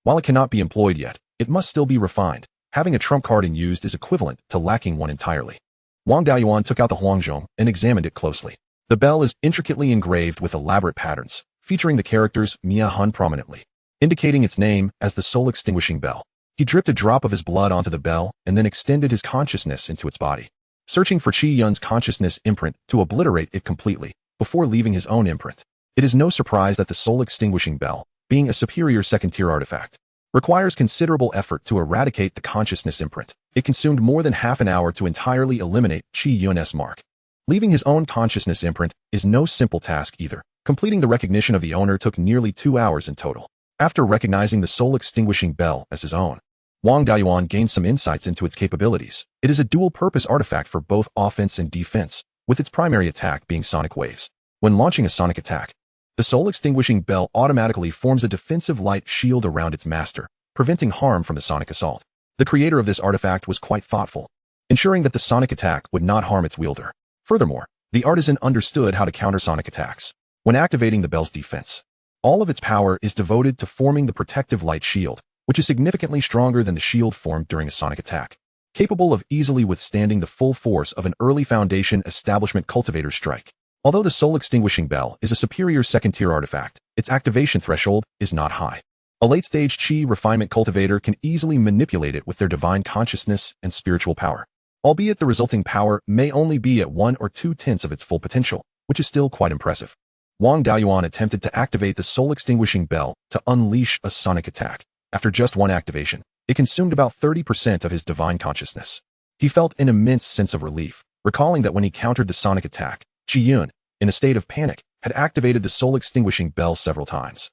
While it cannot be employed yet, it must still be refined. Having a trump card unused is equivalent to lacking one entirely. Wang Daoyuan took out the Huangzhong and examined it closely. The bell is intricately engraved with elaborate patterns, featuring the characters Mia Hun prominently, indicating its name as the soul-extinguishing bell. He dripped a drop of his blood onto the bell and then extended his consciousness into its body, searching for Qiyun's consciousness imprint to obliterate it completely, before leaving his own imprint. It is no surprise that the soul-extinguishing bell, being a superior second-tier artifact, requires considerable effort to eradicate the consciousness imprint. It consumed more than half an hour to entirely eliminate Qiyun's mark. Leaving his own consciousness imprint is no simple task either. Completing the recognition of the owner took nearly 2 hours in total. After recognizing the soul-extinguishing bell as his own, Wang Daoyuan gained some insights into its capabilities. It is a dual-purpose artifact for both offense and defense, with its primary attack being sonic waves. When launching a sonic attack, the soul-extinguishing bell automatically forms a defensive light shield around its master, preventing harm from the sonic assault. The creator of this artifact was quite thoughtful, ensuring that the sonic attack would not harm its wielder. Furthermore, the artisan understood how to counter sonic attacks. When activating the bell's defense, all of its power is devoted to forming the protective light shield, which is significantly stronger than the shield formed during a sonic attack, capable of easily withstanding the full force of an early Foundation establishment cultivator's strike. Although the soul-extinguishing bell is a superior second-tier artifact, its activation threshold is not high. A late-stage Qi refinement cultivator can easily manipulate it with their divine consciousness and spiritual power, albeit the resulting power may only be at 1 or 2/10 of its full potential, which is still quite impressive. Wang Daoyuan attempted to activate the soul-extinguishing bell to unleash a sonic attack. After just one activation, it consumed about 30% of his divine consciousness. He felt an immense sense of relief, recalling that when he countered the sonic attack, Qiyun, in a state of panic, had activated the soul-extinguishing bell several times,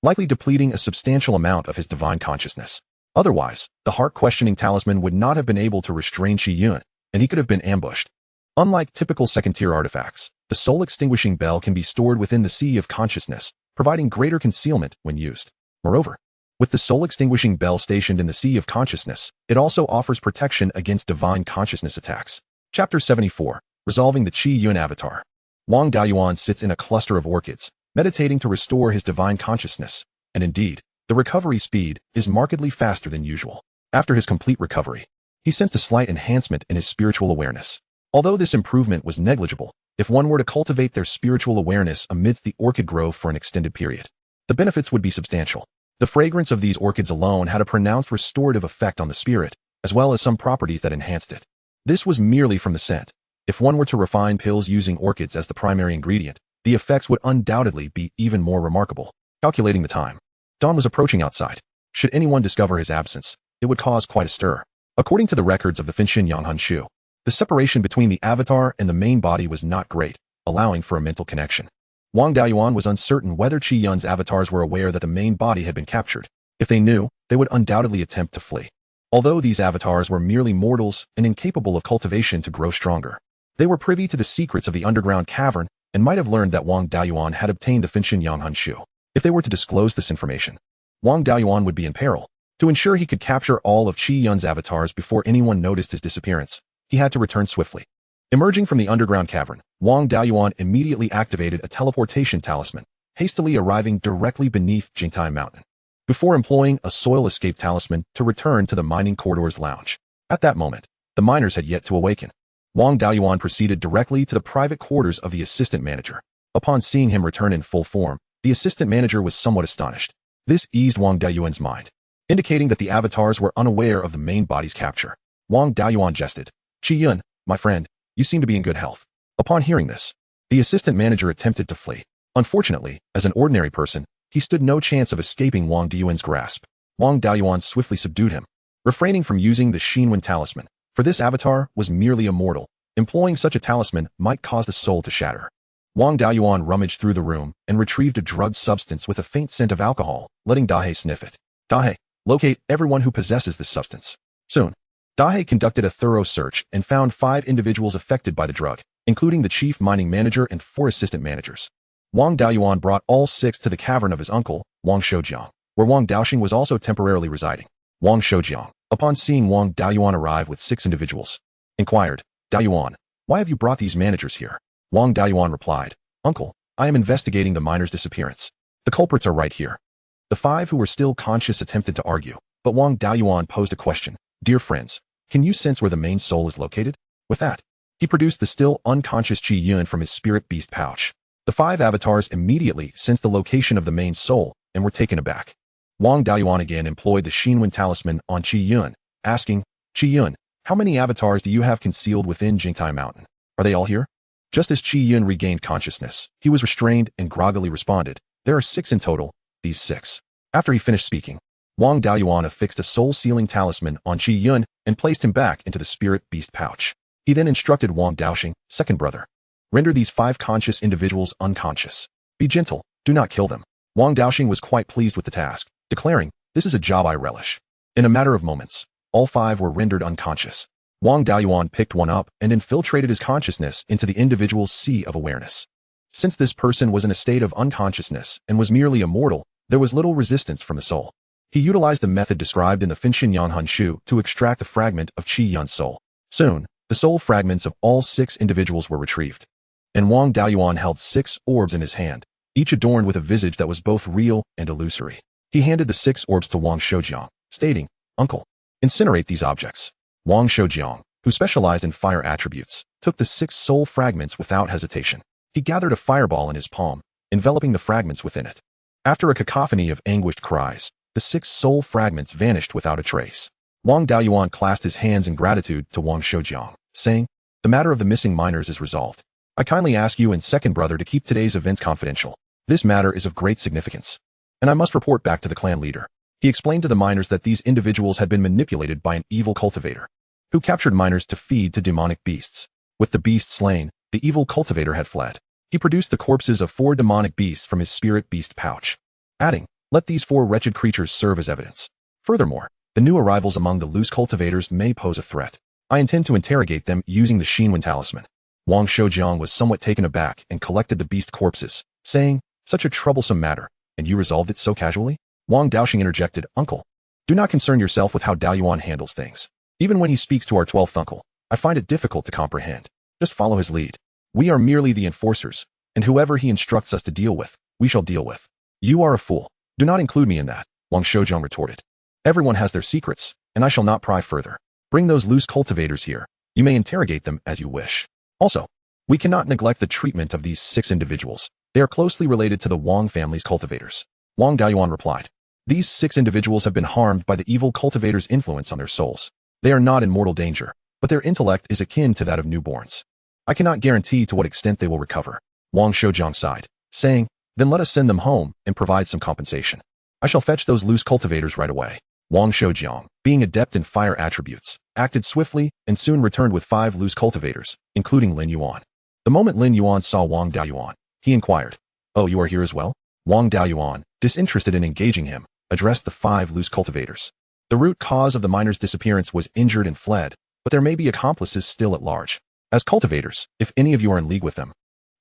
likely depleting a substantial amount of his divine consciousness. Otherwise, the heart-questioning talisman would not have been able to restrain Qiyun, and he could have been ambushed. Unlike typical second-tier artifacts, the soul-extinguishing bell can be stored within the sea of consciousness, providing greater concealment when used. Moreover, with the soul-extinguishing bell stationed in the sea of consciousness, it also offers protection against divine consciousness attacks. Chapter 74, Resolving the Qiyun Avatar. Wang Daoyuan sits in a cluster of orchids, meditating to restore his divine consciousness, and indeed, the recovery speed is markedly faster than usual. After his complete recovery, he sensed a slight enhancement in his spiritual awareness. Although this improvement was negligible, if one were to cultivate their spiritual awareness amidst the orchid grove for an extended period, the benefits would be substantial. The fragrance of these orchids alone had a pronounced restorative effect on the spirit, as well as some properties that enhanced it. This was merely from the scent. If one were to refine pills using orchids as the primary ingredient, the effects would undoubtedly be even more remarkable. Calculating the time, dawn was approaching outside. Should anyone discover his absence, it would cause quite a stir. According to the records of the Finshin Yanghan Shu, the separation between the avatar and the main body was not great, allowing for a mental connection. Wang Daoyuan was uncertain whether Qiyun's avatars were aware that the main body had been captured. If they knew, they would undoubtedly attempt to flee. Although these avatars were merely mortals and incapable of cultivation to grow stronger, they were privy to the secrets of the underground cavern and might have learned that Wang Daoyuan had obtained the Finshin Yanghan Shu. If they were to disclose this information, Wang Daoyuan would be in peril. To ensure he could capture all of Qiyun's avatars before anyone noticed his disappearance, he had to return swiftly. Emerging from the underground cavern, Wang Daoyuan immediately activated a teleportation talisman, hastily arriving directly beneath Jingtai Mountain, before employing a soil escape talisman to return to the mining corridor's lounge. At that moment, the miners had yet to awaken. Wang Daoyuan proceeded directly to the private quarters of the assistant manager. Upon seeing him return in full form, the assistant manager was somewhat astonished. This eased Wang Daoyuan's mind, indicating that the avatars were unaware of the main body's capture. Wang Daoyuan jested. "Qi Yun, my friend, you seem to be in good health." Upon hearing this, the assistant manager attempted to flee. Unfortunately, as an ordinary person, he stood no chance of escaping Wang Daoyuan's grasp. Wang Daoyuan swiftly subdued him, refraining from using the Xinwen talisman, for this avatar was merely immortal. Employing such a talisman might cause the soul to shatter. Wang Daoyuan rummaged through the room and retrieved a drugged substance with a faint scent of alcohol, letting Dahei sniff it. "Dahei, locate everyone who possesses this substance." Soon, Dahei conducted a thorough search and found 5 individuals affected by the drug, including the chief mining manager and 4 assistant managers. Wang Daoyuan brought all 6 to the cavern of his uncle, Wang Shoujiang, where Wang Daoxing was also temporarily residing. Wang Shoujiang, upon seeing Wang Daoyuan arrive with 6 individuals, inquired, "Daoyuan, why have you brought these managers here?" Wang Daoyuan replied, "Uncle, I am investigating the miner's disappearance. The culprits are right here." The 5 who were still conscious attempted to argue, but Wang Daoyuan posed a question. "Dear friends, can you sense where the main soul is located?" With that, he produced the still unconscious Qi Yun from his spirit beast pouch. The 5 avatars immediately sensed the location of the main soul and were taken aback. Wang Daoyuan again employed the Xinwen talisman on Qi Yun, asking, "Qi Yun, how many avatars do you have concealed within Jingtai Mountain? Are they all here?" Just as Qi Yun regained consciousness, he was restrained and groggily responded, "There are 6 in total, these 6. After he finished speaking, Wang Daoyuan affixed a soul-sealing talisman on Qi Yun and placed him back into the spirit beast pouch. He then instructed Wang Daoxing, second brother, "Render these 5 conscious individuals unconscious. Be gentle, do not kill them." Wang Daoxing was quite pleased with the task, declaring, "This is a job I relish." In a matter of moments, all 5 were rendered unconscious. Wang Daoyuan picked one up and infiltrated his consciousness into the individual's sea of awareness. Since this person was in a state of unconsciousness and was merely immortal, there was little resistance from the soul. He utilized the method described in the Finshin Yanhan Shu to extract the fragment of Qi Yun's soul. Soon, the soul fragments of all 6 individuals were retrieved. And Wang Daoyuan held 6 orbs in his hand, each adorned with a visage that was both real and illusory. He handed the 6 orbs to Wang Shoujiang, stating, "Uncle, incinerate these objects." Wang Shoujiang, who specialized in fire attributes, took the 6 soul fragments without hesitation. He gathered a fireball in his palm, enveloping the fragments within it. After a cacophony of anguished cries, the 6 soul fragments vanished without a trace. Wang Daoyuan clasped his hands in gratitude to Wang Shoujiang, saying, "The matter of the missing miners is resolved. I kindly ask you and second brother to keep today's events confidential. This matter is of great significance, and I must report back to the clan leader." He explained to the miners that these individuals had been manipulated by an evil cultivator, who captured miners to feed to demonic beasts. With the beasts slain, the evil cultivator had fled. He produced the corpses of 4 demonic beasts from his spirit beast pouch, adding, "Let these 4 wretched creatures serve as evidence. Furthermore, the new arrivals among the loose cultivators may pose a threat. I intend to interrogate them using the Xinwen talisman." Wang Shoujiang was somewhat taken aback and collected the beast corpses, saying, "Such a troublesome matter, and you resolved it so casually?" Wang Daoxing interjected, "Uncle, do not concern yourself with how Daoyuan handles things. Even when he speaks to our 12th uncle, I find it difficult to comprehend. Just follow his lead. We are merely the enforcers, and whoever he instructs us to deal with, we shall deal with." "You are a fool. Do not include me in that," Wang Shoujiang retorted. "Everyone has their secrets, and I shall not pry further. Bring those loose cultivators here. You may interrogate them as you wish. Also, we cannot neglect the treatment of these 6 individuals. They are closely related to the Wang family's cultivators." Wang Daoyuan replied, "These 6 individuals have been harmed by the evil cultivator's influence on their souls. They are not in mortal danger, but their intellect is akin to that of newborns. I cannot guarantee to what extent they will recover." Wang Shoujiang sighed, saying, "Then let us send them home and provide some compensation. I shall fetch those loose cultivators right away." Wang Shoujiang, being adept in fire attributes, acted swiftly and soon returned with 5 loose cultivators, including Lin Yuan. The moment Lin Yuan saw Wang Daoyuan, he inquired, "Oh, you are here as well?" Wang Daoyuan, disinterested in engaging him, addressed the 5 loose cultivators. The root cause of the miner's disappearance was injured and fled, but there may be accomplices still at large. As cultivators, if any of you are in league with them,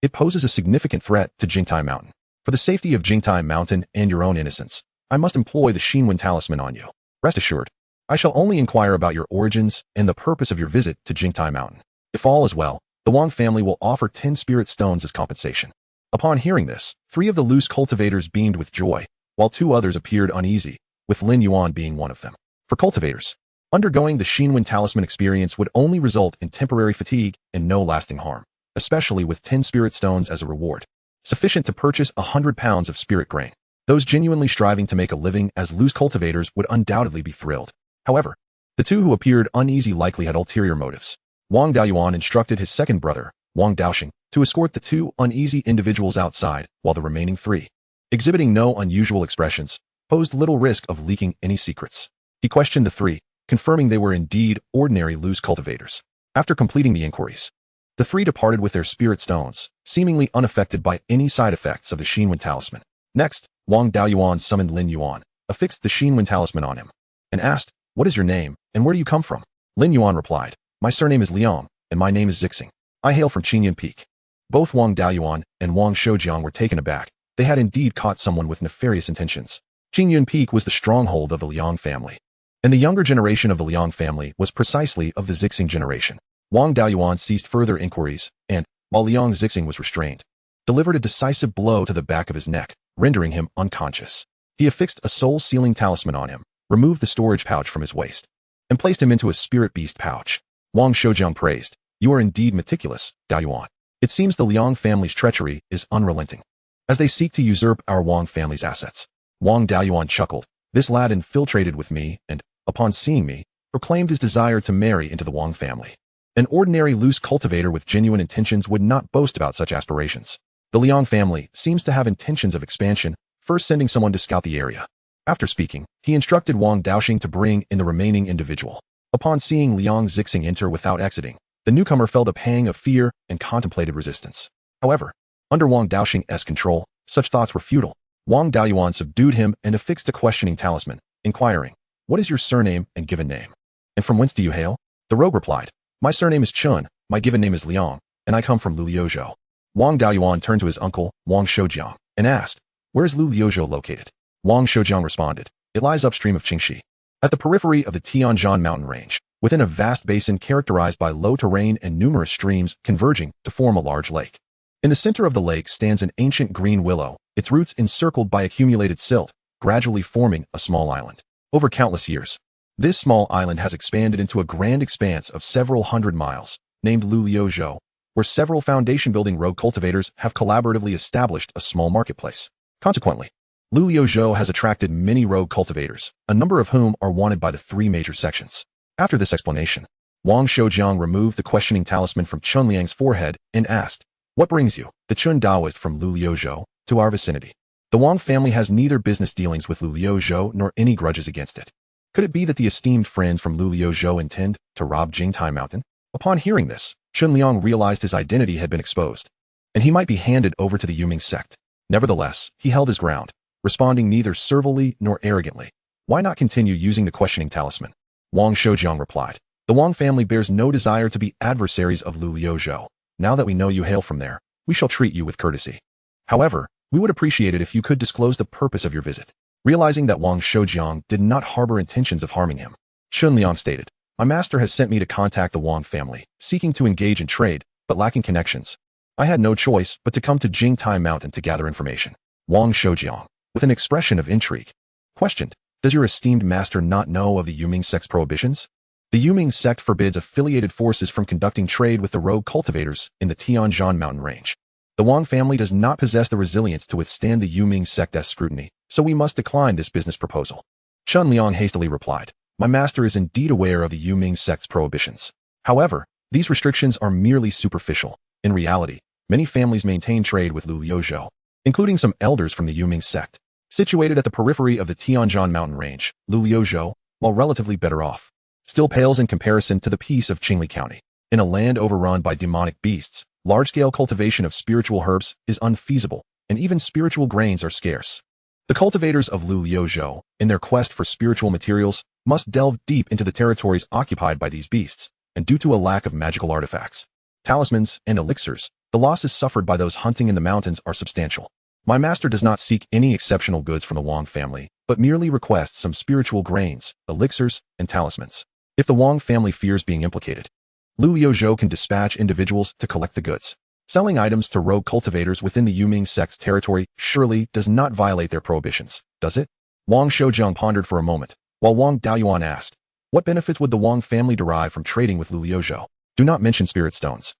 it poses a significant threat to Jingtai Mountain. For the safety of Jingtai Mountain and your own innocence, I must employ the Xinwen talisman on you. Rest assured, I shall only inquire about your origins and the purpose of your visit to Jingtai Mountain. If all is well, the Wang family will offer 10 spirit stones as compensation." Upon hearing this, 3 of the loose cultivators beamed with joy, while 2 others appeared uneasy, with Lin Yuan being one of them. For cultivators, undergoing the Xinwen talisman experience would only result in temporary fatigue and no lasting harm, especially with 10 spirit stones as a reward, sufficient to purchase 100 pounds of spirit grain. Those genuinely striving to make a living as loose cultivators would undoubtedly be thrilled. However, the two who appeared uneasy likely had ulterior motives. Wang Daoyuan instructed his second brother, Wang Daoxing, to escort the two uneasy individuals outside, while the remaining three, exhibiting no unusual expressions, posed little risk of leaking any secrets. He questioned the three, confirming they were indeed ordinary loose cultivators. After completing the inquiries, the three departed with their spirit stones, seemingly unaffected by any side effects of the Xinwen talisman. Next, Wang Daoyuan summoned Lin Yuan, affixed the Xinwen talisman on him, and asked, "What is your name, and where do you come from?" Lin Yuan replied, "My surname is Liang, and my name is Zixing. I hail from Qingyun Peak." Both Wang Daoyuan and Wang Shoujiang were taken aback. They had indeed caught someone with nefarious intentions. Qingyun Peak was the stronghold of the Liang family, and the younger generation of the Liang family was precisely of the Zixing generation. Wang Daoyuan ceased further inquiries, and, while Liang Zixing was restrained, delivered a decisive blow to the back of his neck, rendering him unconscious. He affixed a soul-sealing talisman on him, removed the storage pouch from his waist, and placed him into a spirit beast pouch. Wang Shoujiang praised, "You are indeed meticulous, Daoyuan. It seems the Liang family's treachery is unrelenting, as they seek to usurp our Wang family's assets." Wang Daoyuan chuckled. This lad infiltrated with me and, upon seeing me, proclaimed his desire to marry into the Wang family. An ordinary loose cultivator with genuine intentions would not boast about such aspirations. The Liang family seems to have intentions of expansion, first sending someone to scout the area. After speaking, he instructed Wang Daoxing to bring in the remaining individual. Upon seeing Liang Zixing enter without exiting, the newcomer felt a pang of fear and contemplated resistance. However, under Wang Daoxing's control, such thoughts were futile. Wang Daoyuan subdued him and affixed a questioning talisman, inquiring, "What is your surname and given name? And from whence do you hail?" The rogue replied, "My surname is Chun, my given name is Liang, and I come from Luliuzhou." Wang Daoyuan turned to his uncle, Wang Shoujiang, and asked, "Where is Luliuzhou located?" Wang Shoujiang responded, "It lies upstream of Qingxi, at the periphery of the Tianjian mountain range, within a vast basin characterized by low terrain and numerous streams converging to form a large lake. In the center of the lake stands an ancient green willow, its roots encircled by accumulated silt, gradually forming a small island. Over countless years, this small island has expanded into a grand expanse of several hundred miles, named Luliuzhou, where several foundation-building rogue cultivators have collaboratively established a small marketplace. Consequently, Luliuzhou has attracted many rogue cultivators, a number of whom are wanted by the three major sections." After this explanation, Wang Shoujiang removed the questioning talisman from Chun Liang's forehead and asked, "What brings you, the Chun Daoist from Luliuzhou, to our vicinity?" The Wang family has neither business dealings with Luliuzhou nor any grudges against it. Could it be that the esteemed friends from Luliuzhou intend to rob Jingtai Mountain? Upon hearing this, Chun Liang realized his identity had been exposed, and he might be handed over to the Yuming sect. Nevertheless, he held his ground, responding neither servilely nor arrogantly. "Why not continue using the questioning talisman?" Wang Shoujiang replied, "The Wang family bears no desire to be adversaries of Luliuzhou. Now that we know you hail from there, we shall treat you with courtesy. However, we would appreciate it if you could disclose the purpose of your visit." Realizing that Wang Shoujiang did not harbor intentions of harming him, Chun Liang stated, "My master has sent me to contact the Wang family, seeking to engage in trade, but lacking connections. I had no choice but to come to Jingtai Mountain to gather information." Wang Shoujiang, with an expression of intrigue, questioned, "Does your esteemed master not know of the Yuming sect's prohibitions?" The Yuming sect forbids affiliated forces from conducting trade with the rogue cultivators in the Tianjian mountain range. The Wang family does not possess the resilience to withstand the Yuming sect's scrutiny, so we must decline this business proposal. Chun Liang hastily replied, "My master is indeed aware of the Yuming sect's prohibitions. However, these restrictions are merely superficial. In reality, many families maintain trade with Luliuzhou, including some elders from the Yuming sect. Situated at the periphery of the Tianjian mountain range, Luliuzhou, while relatively better off, still pales in comparison to the peace of Qingli County. In a land overrun by demonic beasts, large-scale cultivation of spiritual herbs is unfeasible, and even spiritual grains are scarce. The cultivators of Luliuzhou, in their quest for spiritual materials, must delve deep into the territories occupied by these beasts, and due to a lack of magical artifacts, talismans, and elixirs, the losses suffered by those hunting in the mountains are substantial. My master does not seek any exceptional goods from the Wang family, but merely requests some spiritual grains, elixirs, and talismans. If the Wang family fears being implicated, Luliuzhou can dispatch individuals to collect the goods. Selling items to rogue cultivators within the Yuming sect's territory surely does not violate their prohibitions, does it?" Wang Shoujiang pondered for a moment, while Wang Daoyuan asked, "What benefits would the Wang family derive from trading with Luliuzhou? Do not mention spirit stones.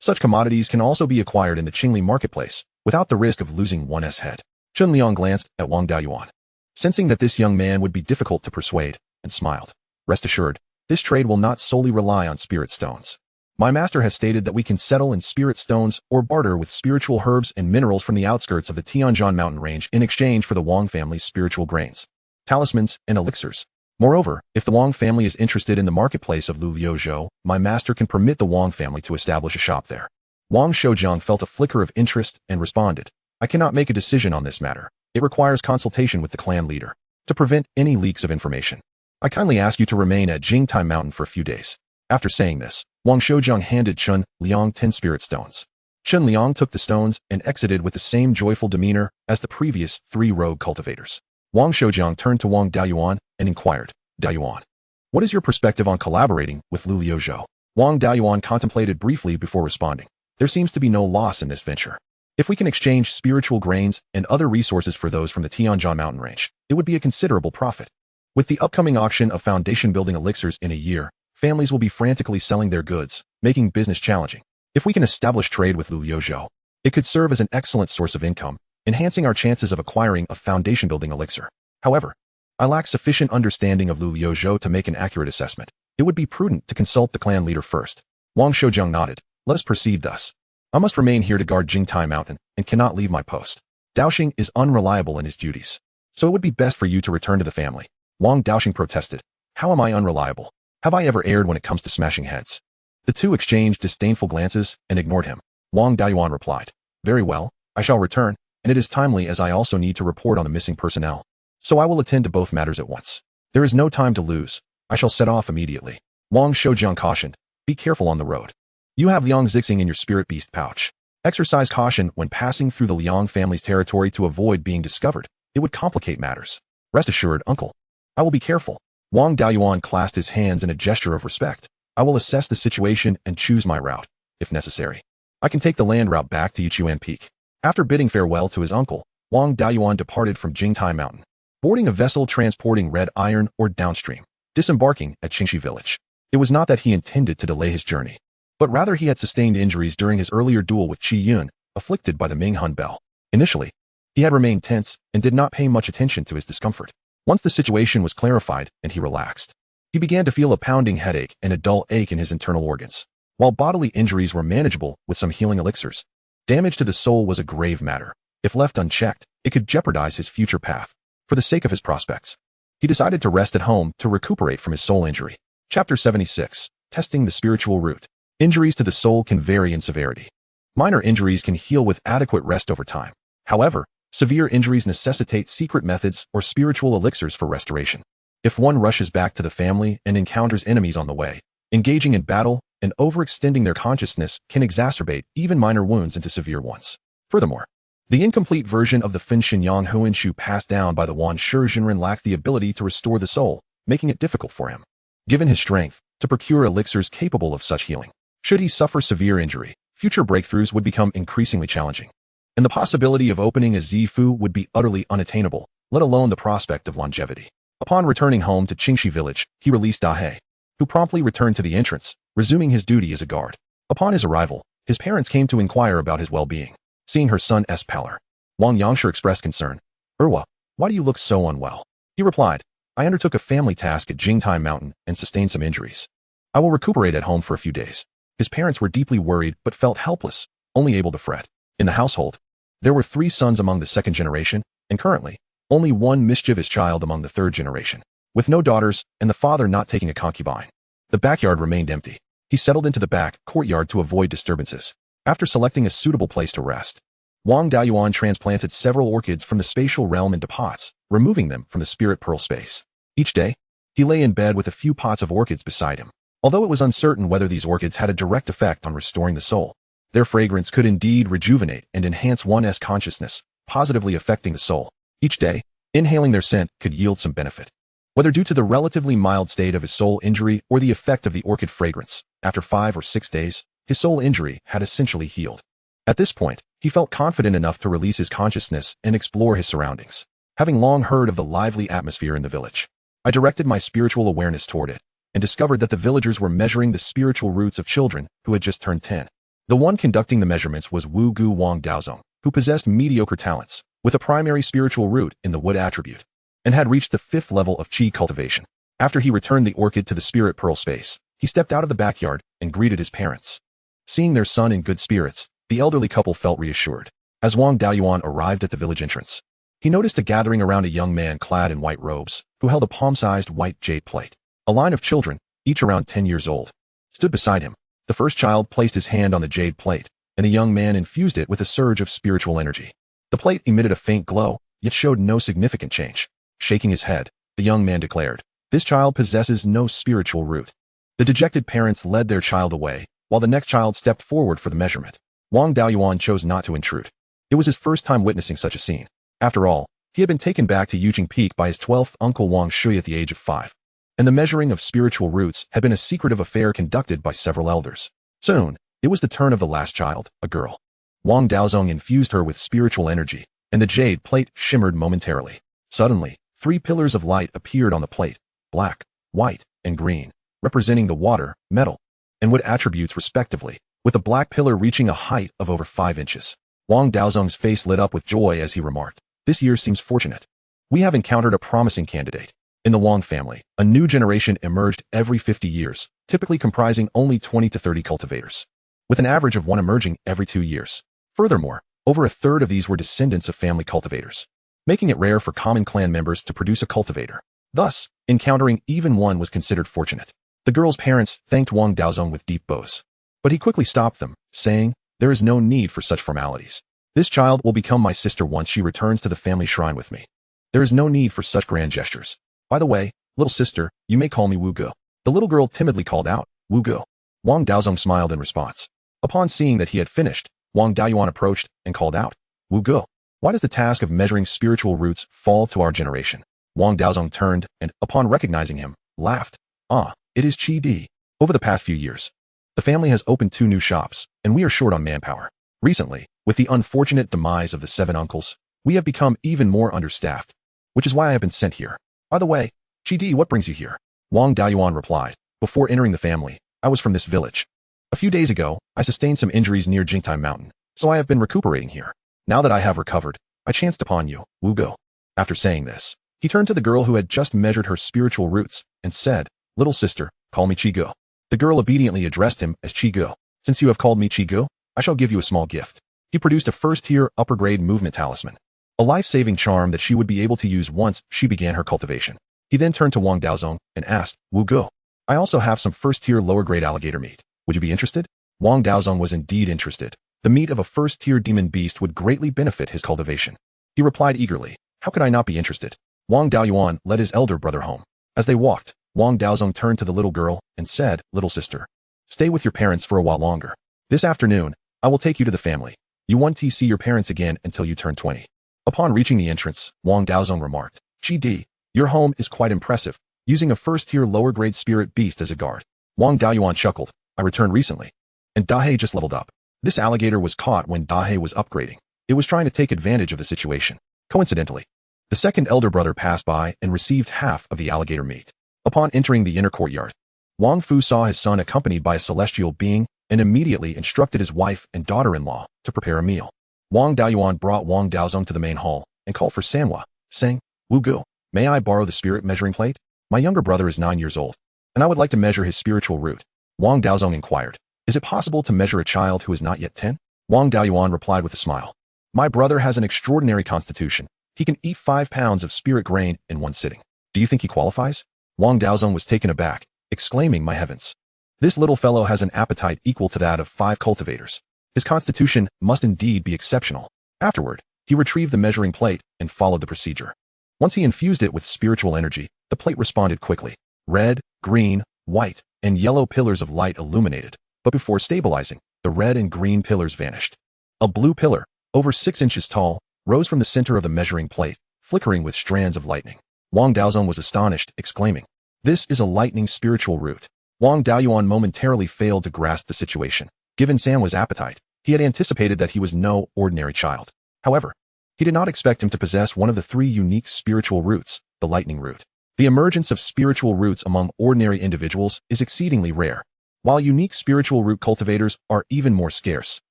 Such commodities can also be acquired in the Qingli marketplace, without the risk of losing one's head." Chun Liang glanced at Wang Daoyuan, sensing that this young man would be difficult to persuade, and smiled. Rest assured, this trade will not solely rely on spirit stones. My master has stated that we can settle in spirit stones or barter with spiritual herbs and minerals from the outskirts of the Tianjian mountain range in exchange for the Wang family's spiritual grains, talismans, and elixirs. Moreover, if the Wang family is interested in the marketplace of Lu Liuzhou, my master can permit the Wang family to establish a shop there. Wang Shoujiang felt a flicker of interest and responded, I cannot make a decision on this matter. It requires consultation with the clan leader. To prevent any leaks of information, I kindly ask you to remain at Jingtai Mountain for a few days. After saying this, Wang Shoujiang handed Chun Liang 10 spirit stones. Chun Liang took the stones and exited with the same joyful demeanor as the previous 3 rogue cultivators. Wang Shoujiang turned to Wang Daoyuan and inquired, Daoyuan, what is your perspective on collaborating with Lu Liuzhou? Wang Daoyuan contemplated briefly before responding. There seems to be no loss in this venture. If we can exchange spiritual grains and other resources for those from the Tianjian mountain range, it would be a considerable profit. With the upcoming auction of foundation building elixirs in a year, families will be frantically selling their goods, making business challenging. If we can establish trade with Lu Liuzhou, it could serve as an excellent source of income, enhancing our chances of acquiring a foundation building elixir. However, I lack sufficient understanding of Lu Liuzhou to make an accurate assessment. It would be prudent to consult the clan leader first. Wang Shoujiang nodded. Let us proceed thus. I must remain here to guard Jingtai Mountain and cannot leave my post. Daoxing is unreliable in his duties, so it would be best for you to return to the family. Wang Daoxing protested. How am I unreliable? Have I ever erred when it comes to smashing heads? The two exchanged disdainful glances and ignored him. Wang Daoyuan replied, very well, I shall return, and it is timely as I also need to report on the missing personnel. So I will attend to both matters at once. There is no time to lose. I shall set off immediately. Wang Shoujiang cautioned, be careful on the road. You have Liang Zixing in your spirit beast pouch. Exercise caution when passing through the Liang family's territory to avoid being discovered. It would complicate matters. Rest assured, uncle. I will be careful. Wang Daoyuan clasped his hands in a gesture of respect. I will assess the situation and choose my route, if necessary. I can take the land route back to Yichuan Peak. After bidding farewell to his uncle, Wang Daoyuan departed from Jingtai Mountain, boarding a vessel transporting red iron ore downstream, disembarking at Qingxi Village. It was not that he intended to delay his journey, but rather he had sustained injuries during his earlier duel with Qi Yun, afflicted by the Ming Hun Bell. Initially, he had remained tense and did not pay much attention to his discomfort. Once the situation was clarified and he relaxed, he began to feel a pounding headache and a dull ache in his internal organs. While bodily injuries were manageable with some healing elixirs, damage to the soul was a grave matter. If left unchecked, it could jeopardize his future path. For the sake of his prospects, he decided to rest at home to recuperate from his soul injury. Chapter 76, Testing the Spiritual Root. Injuries to the soul can vary in severity. Minor injuries can heal with adequate rest over time. However, severe injuries necessitate secret methods or spiritual elixirs for restoration. If one rushes back to the family and encounters enemies on the way, engaging in battle and overextending their consciousness can exacerbate even minor wounds into severe ones. Furthermore, the incomplete version of the Fin Shinyang Huan Shu passed down by the Wan Shi Jinren lacked the ability to restore the soul, making it difficult for him, given his strength, to procure elixirs capable of such healing. Should he suffer severe injury, future breakthroughs would become increasingly challenging, and the possibility of opening a Zifu would be utterly unattainable, let alone the prospect of longevity. Upon returning home to Qingxi Village, he released Dahe, who promptly returned to the entrance, resuming his duty as a guard. Upon his arrival, his parents came to inquire about his well-being. Seeing her son's pallor, Wang Yangshi expressed concern. Why do you look so unwell? He replied, I undertook a family task at Jingtai Mountain and sustained some injuries. I will recuperate at home for a few days. His parents were deeply worried but felt helpless, only able to fret. In the household, there were 3 sons among the 2nd generation, and currently, only 1 mischievous child among the 3rd generation, with no daughters and the father not taking a concubine. The backyard remained empty. He settled into the back courtyard to avoid disturbances. After selecting a suitable place to rest, Wang Daoyuan transplanted several orchids from the spatial realm into pots, removing them from the spirit pearl space. Each day, he lay in bed with a few pots of orchids beside him. Although it was uncertain whether these orchids had a direct effect on restoring the soul, their fragrance could indeed rejuvenate and enhance one's consciousness, positively affecting the soul. Each day, inhaling their scent could yield some benefit. Whether due to the relatively mild state of his soul injury or the effect of the orchid fragrance, after 5 or 6 days, his soul injury had essentially healed. At this point, he felt confident enough to release his consciousness and explore his surroundings. Having long heard of the lively atmosphere in the village, I directed my spiritual awareness toward it, and discovered that the villagers were measuring the spiritual roots of children who had just turned 10. The one conducting the measurements was Wu Gu Wang Daozong, who possessed mediocre talents, with a primary spiritual root in the wood attribute, and had reached the 5th level of Qi cultivation. After he returned the orchid to the spirit pearl space, he stepped out of the backyard and greeted his parents. Seeing their son in good spirits, the elderly couple felt reassured. As Wang Daoyuan arrived at the village entrance, he noticed a gathering around a young man clad in white robes, who held a palm-sized white jade plate. A line of children, each around 10 years old, stood beside him. The first child placed his hand on the jade plate, and the young man infused it with a surge of spiritual energy. The plate emitted a faint glow, yet showed no significant change. Shaking his head, the young man declared, "This child possesses no spiritual root." The dejected parents led their child away, while the next child stepped forward for the measurement. Wang Daoyuan chose not to intrude. It was his first time witnessing such a scene. After all, he had been taken back to Yujing Peak by his 12th uncle Wang Shui at the age of 5. And the measuring of spiritual roots had been a secretive affair conducted by several elders. Soon, it was the turn of the last child, a girl. Wang Daozong infused her with spiritual energy, and the jade plate shimmered momentarily. Suddenly, 3 pillars of light appeared on the plate, black, white, and green, representing the water, metal, and wood attributes respectively, with the black pillar reaching a height of over 5 inches. Wang Daozong's face lit up with joy as he remarked, "This year seems fortunate. We have encountered a promising candidate." In the Wang family, a new generation emerged every 50 years, typically comprising only 20 to 30 cultivators, with an average of 1 emerging every 2 years. Furthermore, over a third of these were descendants of family cultivators, making it rare for common clan members to produce a cultivator. Thus, encountering even one was considered fortunate. The girl's parents thanked Wang Daozong with deep bows, but he quickly stopped them, saying, "There is no need for such formalities. This child will become my sister once she returns to the family shrine with me. There is no need for such grand gestures. By the way, little sister, you may call me Wu Ge." The little girl timidly called out, "Wu Ge." Wang Daozong smiled in response. Upon seeing that he had finished, Wang Daoyuan approached and called out, "Wu Ge, why does the task of measuring spiritual roots fall to our generation?" Wang Daozong turned and, upon recognizing him, laughed. "Ah, it is Qi Di. Over the past few years, the family has opened 2 new shops, and we are short on manpower. Recently, with the unfortunate demise of the 7 uncles, we have become even more understaffed, which is why I have been sent here. By the way, Qi Di, what brings you here?" Wang Daoyuan replied, "Before entering the family, I was from this village. A few days ago, I sustained some injuries near Jingtai Mountain, so I have been recuperating here. Now that I have recovered, I chanced upon you, Wu Ge." After saying this, he turned to the girl who had just measured her spiritual roots and said, "Little sister, call me Qi Ge." The girl obediently addressed him as Qi Ge. "Since you have called me Qi Ge, I shall give you a small gift." He produced a first-tier upper-grade movement talisman, a life-saving charm that she would be able to use once she began her cultivation. He then turned to Wang Daozong and asked, "Wu Ge, I also have some first-tier lower-grade alligator meat. Would you be interested?" Wang Daozong was indeed interested. The meat of a first-tier demon beast would greatly benefit his cultivation. He replied eagerly, "How could I not be interested?" Wang Daoyuan led his elder brother home. As they walked, Wang Daozong turned to the little girl and said, "Little sister, stay with your parents for a while longer. This afternoon, I will take you to the family. You won't see your parents again until you turn 20. Upon reaching the entrance, Wang Daozong remarked, "Qi Di, your home is quite impressive, using a first-tier lower-grade spirit beast as a guard." Wang Daoyuan chuckled, "I returned recently, and Dahei just leveled up." This alligator was caught when Dahei was upgrading. It was trying to take advantage of the situation. Coincidentally, the second elder brother passed by and received half of the alligator meat. Upon entering the inner courtyard, Wang Fu saw his son accompanied by a celestial being and immediately instructed his wife and daughter-in-law to prepare a meal. Wang Daoyuan brought Wang Daozong to the main hall and called for Sanhua, saying, "Wu Ge, may I borrow the spirit measuring plate? My younger brother is 9 years old, and I would like to measure his spiritual root." Wang Daozong inquired, "Is it possible to measure a child who is not yet 10? Wang Daoyuan replied with a smile, "My brother has an extraordinary constitution. He can eat 5 pounds of spirit grain in one sitting. Do you think he qualifies?" Wang Daozong was taken aback, exclaiming, "My heavens! This little fellow has an appetite equal to that of 5 cultivators. His constitution must indeed be exceptional." Afterward, he retrieved the measuring plate and followed the procedure. Once he infused it with spiritual energy, the plate responded quickly. Red, green, white, and yellow pillars of light illuminated, but before stabilizing, the red and green pillars vanished. A blue pillar, over 6 inches tall, rose from the center of the measuring plate, flickering with strands of lightning. Wang Daozong was astonished, exclaiming, "This is a lightning spiritual root." Wang Daoyuan momentarily failed to grasp the situation. Given Sanhua's appetite, he had anticipated that he was no ordinary child. However, he did not expect him to possess one of the 3 unique spiritual roots, the lightning root. The emergence of spiritual roots among ordinary individuals is exceedingly rare. While unique spiritual root cultivators are even more scarce,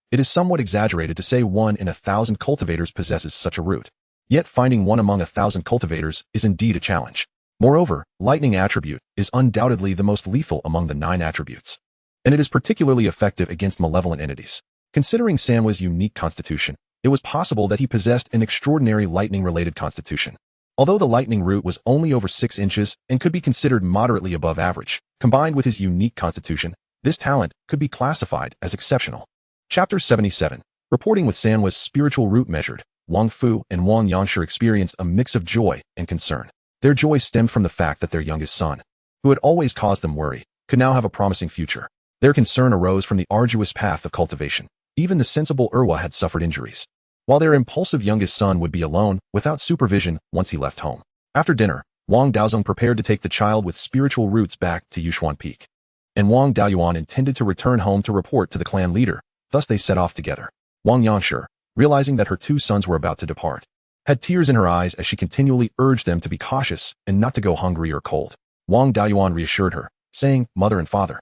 It is somewhat exaggerated to say 1 in 1,000 cultivators possesses such a root. Yet finding one among 1,000 cultivators is indeed a challenge. Moreover, lightning attribute is undoubtedly the most lethal among the 9 attributes, and it is particularly effective against malevolent entities. Considering Sanwa's unique constitution, it was possible that he possessed an extraordinary lightning-related constitution. Although the lightning root was only over 6 inches and could be considered moderately above average, combined with his unique constitution, this talent could be classified as exceptional. Chapter 77. Reporting with Sanwa's spiritual root measured, Wang Fu and Wang Yanshi experienced a mix of joy and concern. Their joy stemmed from the fact that their youngest son, who had always caused them worry, could now have a promising future. Their concern arose from the arduous path of cultivation. Even the sensible Erwa had suffered injuries, while their impulsive youngest son would be alone, without supervision, once he left home. After dinner, Wang Daozong prepared to take the child with spiritual roots back to Yushuan Peak, and Wang Daoyuan intended to return home to report to the clan leader. Thus they set off together. Wang Yanshi, realizing that her 2 sons were about to depart, had tears in her eyes as she continually urged them to be cautious and not to go hungry or cold. Wang Daoyuan reassured her, saying, "Mother and father,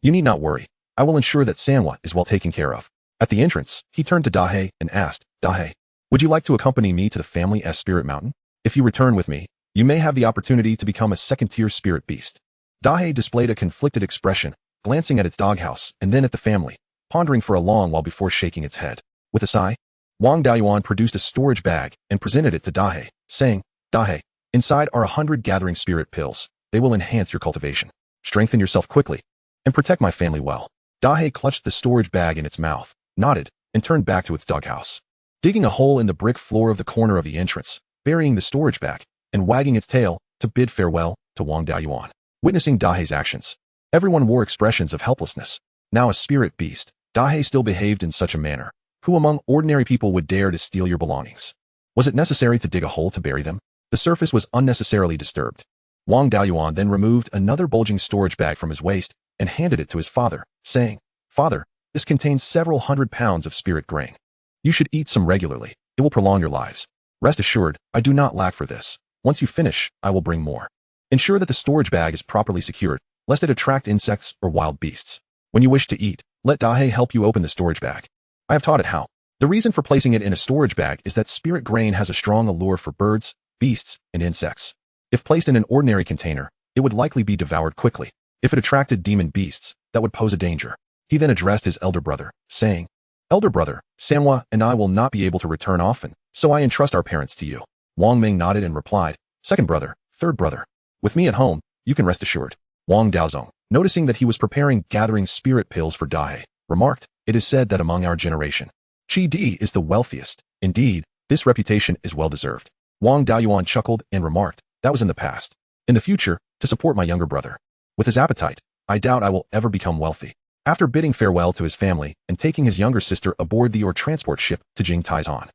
you need not worry. I will ensure that Sanwa is well taken care of." At the entrance, he turned to Dahe and asked, "Dahe, would you like to accompany me to the family's spirit mountain? If you return with me, you may have the opportunity to become a second-tier spirit beast." Dahe displayed a conflicted expression, glancing at its doghouse and then at the family, pondering for a long while before shaking its head. With a sigh, Wang Daoyuan produced a storage bag and presented it to Dahe, saying, "Dahe, inside are 100 gathering spirit pills. They will enhance your cultivation, strengthen yourself quickly, and protect my family well." Dahe clutched the storage bag in its mouth, nodded, and turned back to its doghouse. Digging a hole in the brick floor of the corner of the entrance, burying the storage bag, and wagging its tail to bid farewell to Wang Daoyuan. Witnessing Dahe's actions, everyone wore expressions of helplessness. Now a spirit beast, Dahe still behaved in such a manner. Who among ordinary people would dare to steal your belongings? Was it necessary to dig a hole to bury them? The surface was unnecessarily disturbed. Wang Daoyuan then removed another bulging storage bag from his waist and handed it to his father, saying, "Father, this contains several 100 pounds of spirit grain. You should eat some regularly. It will prolong your lives. Rest assured, I do not lack for this. Once you finish, I will bring more. Ensure that the storage bag is properly secured, lest it attract insects or wild beasts. When you wish to eat, let Dahe help you open the storage bag. I have taught it how." The reason for placing it in a storage bag is that spirit grain has a strong allure for birds, beasts, and insects. If placed in an ordinary container, it would likely be devoured quickly. If it attracted demon beasts, that would pose a danger. He then addressed his elder brother, saying, "Elder brother, Sanwa and I will not be able to return often, so I entrust our parents to you." Wang Ming nodded and replied, "Second brother, third brother. With me at home, you can rest assured." Wang Daozong, noticing that he was preparing gathering spirit pills for Dahe, remarked, "It is said that among our generation, Qi Di is the wealthiest. Indeed, this reputation is well-deserved." Wang Daoyuan chuckled and remarked, "That was in the past. In the future, to support my younger brother. With his appetite, I doubt I will ever become wealthy." After bidding farewell to his family and taking his younger sister aboard the transport ship to Jingtaizan,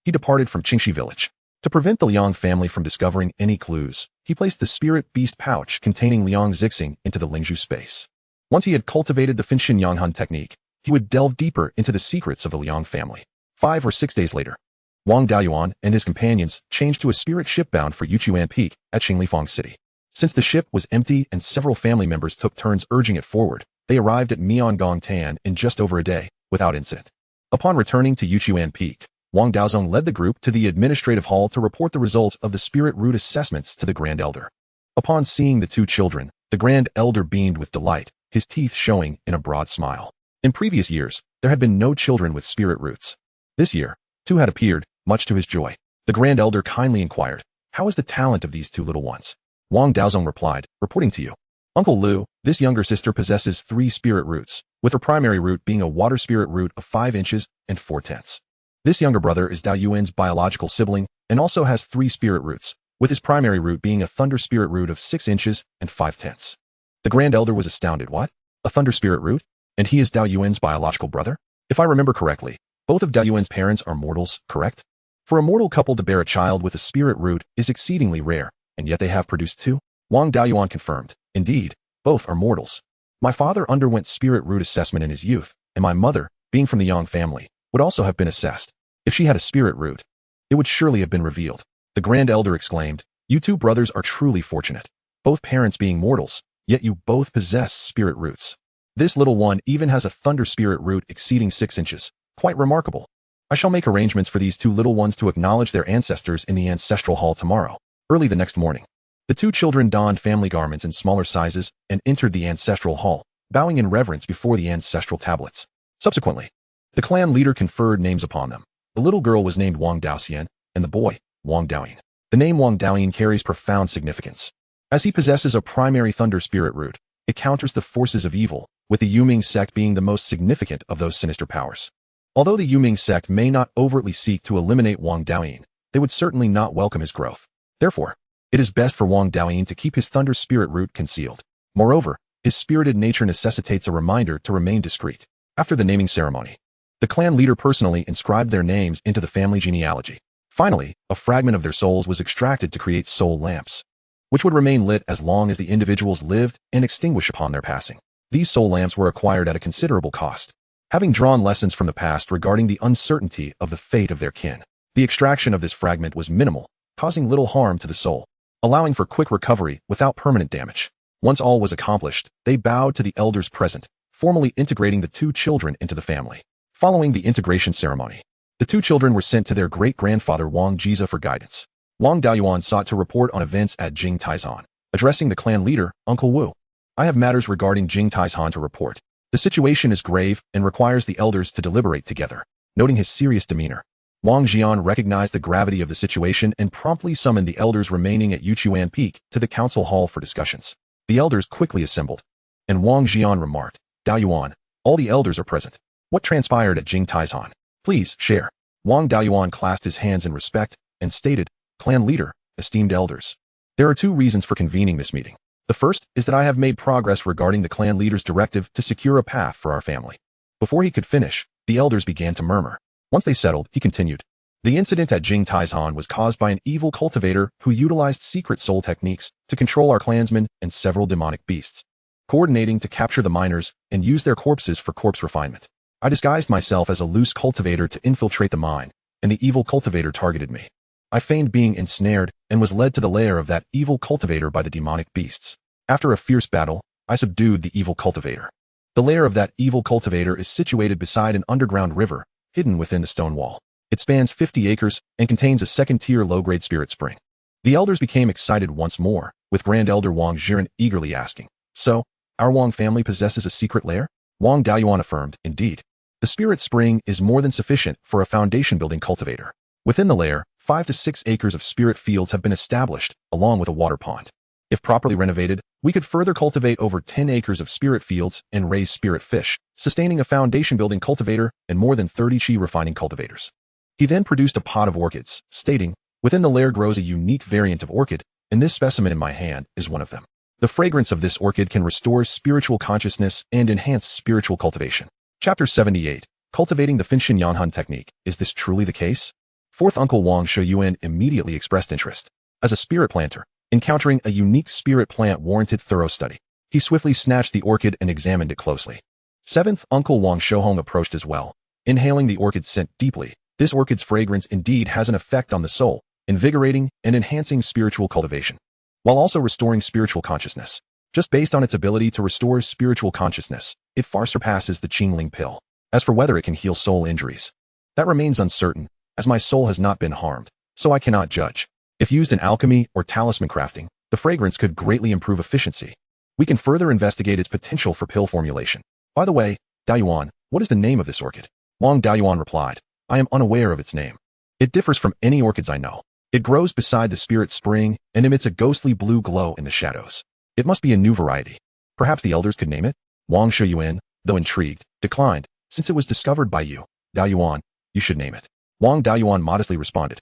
he departed from Qingxi village. To prevent the Liang family from discovering any clues, he placed the spirit beast pouch containing Liang Zixing into the Lingzhu space. Once he had cultivated the Finxin Yanghan technique, he would delve deeper into the secrets of the Liang family. 5 or 6 days later, Wang Daoyuan and his companions changed to a spirit ship bound for Yuchuan Peak at Qinglifang City. Since the ship was empty and several family members took turns urging it forward, they arrived at Miangong Tan in just over a day, without incident. Upon returning to Yuchuan Peak, Wang Daozong led the group to the administrative hall to report the results of the spirit root assessments to the Grand Elder. Upon seeing the 2 children, the Grand Elder beamed with delight, his teeth showing in a broad smile. In previous years, there had been no children with spirit roots. This year, 2 had appeared, much to his joy. The Grand Elder kindly inquired, "How is the talent of these 2 little ones?" Wang Daozong replied, "Reporting to you, Uncle Lu, this younger sister possesses 3 spirit roots, with her primary root being a water spirit root of 5 inches and 4/10. This younger brother is Dao Yuan's biological sibling and also has 3 spirit roots, with his primary root being a thunder spirit root of 6 inches and 5/10. The Grand Elder was astounded. What? A thunder spirit root? And he is Dao Yuan's biological brother? If I remember correctly, both of Dao Yuan's parents are mortals, correct? For a mortal couple to bear a child with a spirit root is exceedingly rare, and yet they have produced 2? Wang Daoyuan confirmed, "Indeed, both are mortals. My father underwent spirit root assessment in his youth, and my mother, being from the Yang family, would also have been assessed. If she had a spirit root, it would surely have been revealed." The Grand Elder exclaimed, "You 2 brothers are truly fortunate, both parents being mortals, yet you both possess spirit roots. This little one even has a thunder spirit root exceeding 6 inches. Quite remarkable. I shall make arrangements for these two little ones to acknowledge their ancestors in the ancestral hall tomorrow, early the next morning. The two children donned family garments in smaller sizes and entered the ancestral hall, bowing in reverence before the ancestral tablets. Subsequently, the clan leader conferred names upon them. The little girl was named Wang Daoxian, and the boy, Wang Daoyin. The name Wang Daoyin carries profound significance. As he possesses a primary thunder spirit root, it counters the forces of evil, with the Yuming sect being the most significant of those sinister powers. Although the Yuming sect may not overtly seek to eliminate Wang Daoyin, they would certainly not welcome his growth. Therefore, it is best for Wang Daoyin to keep his thunder spirit root concealed. Moreover, his spirited nature necessitates a reminder to remain discreet. After the naming ceremony, the clan leader personally inscribed their names into the family genealogy. Finally, a fragment of their souls was extracted to create soul lamps, which would remain lit as long as the individuals lived and extinguish upon their passing. These soul lamps were acquired at a considerable cost. Having drawn lessons from the past regarding the uncertainty of the fate of their kin, the extraction of this fragment was minimal, causing little harm to the soul, allowing for quick recovery without permanent damage. Once all was accomplished, they bowed to the elders present, formally integrating the two children into the family. Following the integration ceremony, the two children were sent to their great-grandfather Wang Jiza for guidance. Wang Daoyuan sought to report on events at Jing Taizhan, addressing the clan leader, Uncle Wu. I have matters regarding Jing Taizhan to report. The situation is grave and requires the elders to deliberate together. Noting his serious demeanor, Wang Jian recognized the gravity of the situation and promptly summoned the elders remaining at Yuchuan Peak to the council hall for discussions. The elders quickly assembled, and Wang Jian remarked, Daoyuan, all the elders are present. What transpired at Jing Taizhan? Please share. Wang Daoyuan clasped his hands in respect and stated, Clan leader, esteemed elders. There are two reasons for convening this meeting. The first is that I have made progress regarding the clan leader's directive to secure a path for our family. Before he could finish, the elders began to murmur. Once they settled, he continued. The incident at Jing Taizhan was caused by an evil cultivator who utilized secret soul techniques to control our clansmen and several demonic beasts, coordinating to capture the miners and use their corpses for corpse refinement. I disguised myself as a loose cultivator to infiltrate the mine, and the evil cultivator targeted me. I feigned being ensnared and was led to the lair of that evil cultivator by the demonic beasts. After a fierce battle, I subdued the evil cultivator. The lair of that evil cultivator is situated beside an underground river, hidden within the stone wall. It spans 50 acres and contains a second-tier low-grade spirit spring. The elders became excited once more, with Grand Elder Wang Jiren eagerly asking, So, our Wang family possesses a secret lair? Wang Daoyuan affirmed, Indeed. The spirit spring is more than sufficient for a foundation-building cultivator. Within the lair, 5 to 6 acres of spirit fields have been established, along with a water pond. If properly renovated, we could further cultivate over 10 acres of spirit fields and raise spirit fish, sustaining a foundation-building cultivator and more than 30 chi refining cultivators. He then produced a pot of orchids, stating, Within the lair grows a unique variant of orchid, and this specimen in my hand is one of them. The fragrance of this orchid can restore spiritual consciousness and enhance spiritual cultivation. Chapter 78. Cultivating the Finshin Yanhan Technique. Is this truly the case? Fourth Uncle Wang Shouyuan immediately expressed interest. As a spirit planter, encountering a unique spirit plant warranted thorough study. He swiftly snatched the orchid and examined it closely. Seventh Uncle Wang Shouhong approached as well. Inhaling the orchid's scent deeply, this orchid's fragrance indeed has an effect on the soul, invigorating and enhancing spiritual cultivation, while also restoring spiritual consciousness. Just based on its ability to restore spiritual consciousness, it far surpasses the Qingling pill. As for whether it can heal soul injuries, that remains uncertain, as my soul has not been harmed, so I cannot judge. If used in alchemy or talisman crafting, the fragrance could greatly improve efficiency. We can further investigate its potential for pill formulation. By the way, Daoyuan, what is the name of this orchid? Wang Daoyuan replied, I am unaware of its name. It differs from any orchids I know. It grows beside the spirit spring and emits a ghostly blue glow in the shadows. It must be a new variety. Perhaps the elders could name it? Wang Shouyuan, though intrigued, declined. Since it was discovered by you, Daoyuan, you should name it. Wang Daoyuan modestly responded.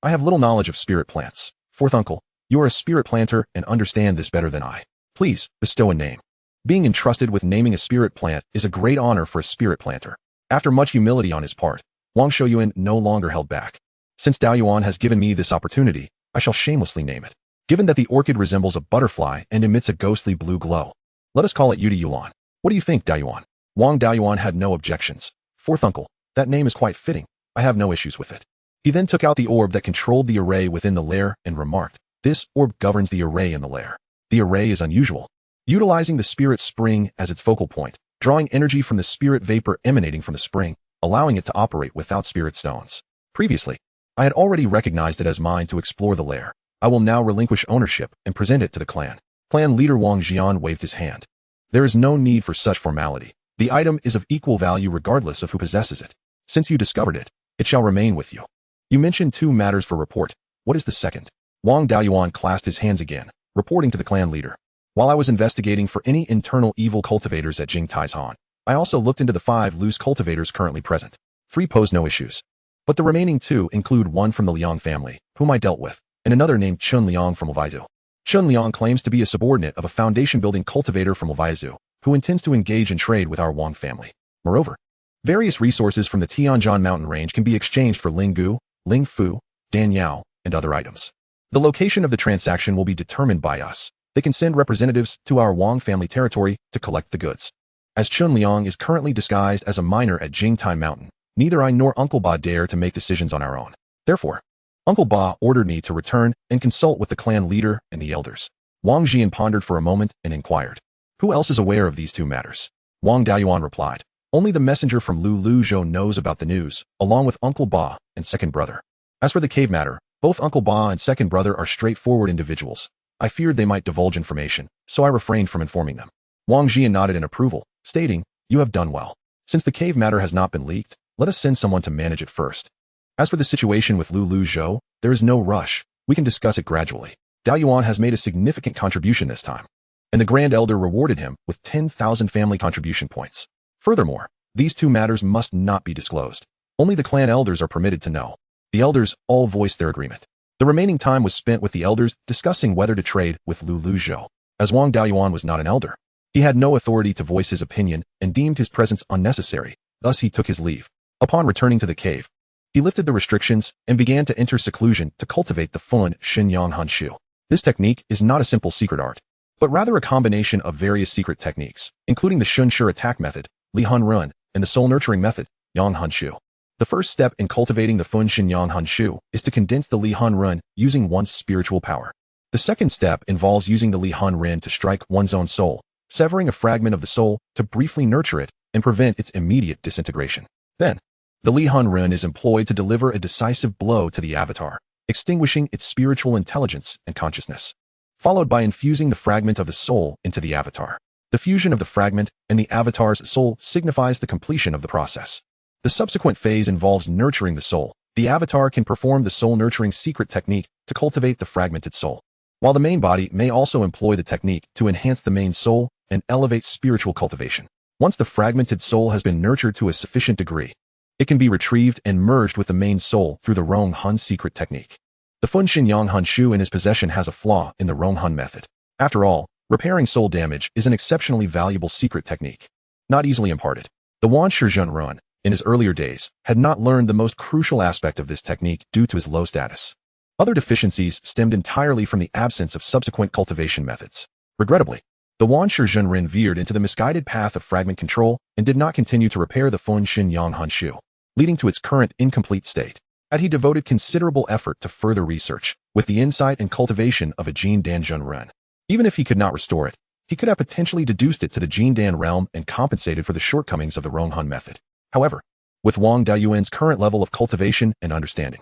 I have little knowledge of spirit plants. Fourth uncle, you are a spirit planter and understand this better than I. Please, bestow a name. Being entrusted with naming a spirit plant is a great honor for a spirit planter. After much humility on his part, Wang Shouyuan no longer held back. Since Daoyuan has given me this opportunity, I shall shamelessly name it. Given that the orchid resembles a butterfly and emits a ghostly blue glow, let us call it Yude Yuan. What do you think, Daoyuan? Wang Daoyuan had no objections. Fourth uncle, that name is quite fitting. I have no issues with it. He then took out the orb that controlled the array within the lair and remarked, this orb governs the array in the lair. The array is unusual. Utilizing the spirit spring as its focal point, drawing energy from the spirit vapor emanating from the spring, allowing it to operate without spirit stones. Previously, I had already recognized it as mine to explore the lair. I will now relinquish ownership and present it to the clan. Clan leader Wang Jian waved his hand. There is no need for such formality. The item is of equal value regardless of who possesses it. Since you discovered it, it shall remain with you. You mentioned 2 matters for report. What is the second? Wang Beiyuan clasped his hands again, reporting to the clan leader. While I was investigating for any internal evil cultivators at Jingtai's Han, I also looked into the 5 loose cultivators currently present. 3 pose no issues. But the remaining 2 include one from the Liang family, whom I dealt with, and another named Chun Liang from Lvizu. Chun Liang claims to be a subordinate of a foundation-building cultivator from Lvizu, who intends to engage in trade with our Wang family. Moreover, various resources from the Tianjin mountain range can be exchanged for Linggu, Lingfu, Danyao, and other items. The location of the transaction will be determined by us. They can send representatives to our Wang family territory to collect the goods. As Chun Liang is currently disguised as a miner at Jingtai Mountain, neither I nor Uncle Ba dare to make decisions on our own. Therefore, Uncle Ba ordered me to return and consult with the clan leader and the elders. Wang Jian pondered for a moment and inquired, "Who else is aware of these 2 matters?" Wang Beiyuan replied, "Only the messenger from Lu Zhou knows about the news, along with Uncle Ba and second brother. As for the cave matter, both Uncle Ba and second brother are straightforward individuals. I feared they might divulge information, so I refrained from informing them." Wang Jian nodded in approval, stating, "You have done well. Since the cave matter has not been leaked, let us send someone to manage it first. As for the situation with Lu Zhou, there is no rush. We can discuss it gradually. Beiyuan has made a significant contribution this time, and the Grand Elder rewarded him with 10,000 family contribution points. Furthermore, these 2 matters must not be disclosed. Only the clan elders are permitted to know." The elders all voiced their agreement. The remaining time was spent with the elders discussing whether to trade with Lu Zhou. As Wang Beiyuan was not an elder, he had no authority to voice his opinion and deemed his presence unnecessary, thus he took his leave. Upon returning to the cave, he lifted the restrictions and began to enter seclusion to cultivate the Fun Xinyang Hanshu. This technique is not a simple secret art, but rather a combination of various secret techniques, including the Shun Sure attack method, Li Han Run, and the soul nurturing method, Yang Hanshu. The first step in cultivating the Fun Xinyang Hanshu is to condense the Li Han Run using one's spiritual power. The second step involves using the Li Han Ren to strike one's own soul, severing a fragment of the soul to briefly nurture it and prevent its immediate disintegration. Then, the Li Han Ren is employed to deliver a decisive blow to the avatar, extinguishing its spiritual intelligence and consciousness, followed by infusing the fragment of the soul into the avatar. The fusion of the fragment and the avatar's soul signifies the completion of the process. The subsequent phase involves nurturing the soul. The avatar can perform the soul nurturing secret technique to cultivate the fragmented soul, while the main body may also employ the technique to enhance the main soul and elevate spiritual cultivation. Once the fragmented soul has been nurtured to a sufficient degree, it can be retrieved and merged with the main soul through the Rong Hun secret technique. The Fun Xinyang Hanshu in his possession has a flaw in the Rong Hun method. After all, repairing soul damage is an exceptionally valuable secret technique, not easily imparted. The Wan Shizhen Run, in his earlier days, had not learned the most crucial aspect of this technique due to his low status. Other deficiencies stemmed entirely from the absence of subsequent cultivation methods. Regrettably, the Wan Shizhen Ren veered into the misguided path of fragment control and did not continue to repair the Fun Xinyang Hanshu, leading to its current incomplete state. Had he devoted considerable effort to further research, with the insight and cultivation of a Jin Danjun Ren, even if he could not restore it, he could have potentially deduced it to the Jin Dan realm and compensated for the shortcomings of the Rong Hun method. However, with Wang Beiyuan's current level of cultivation and understanding,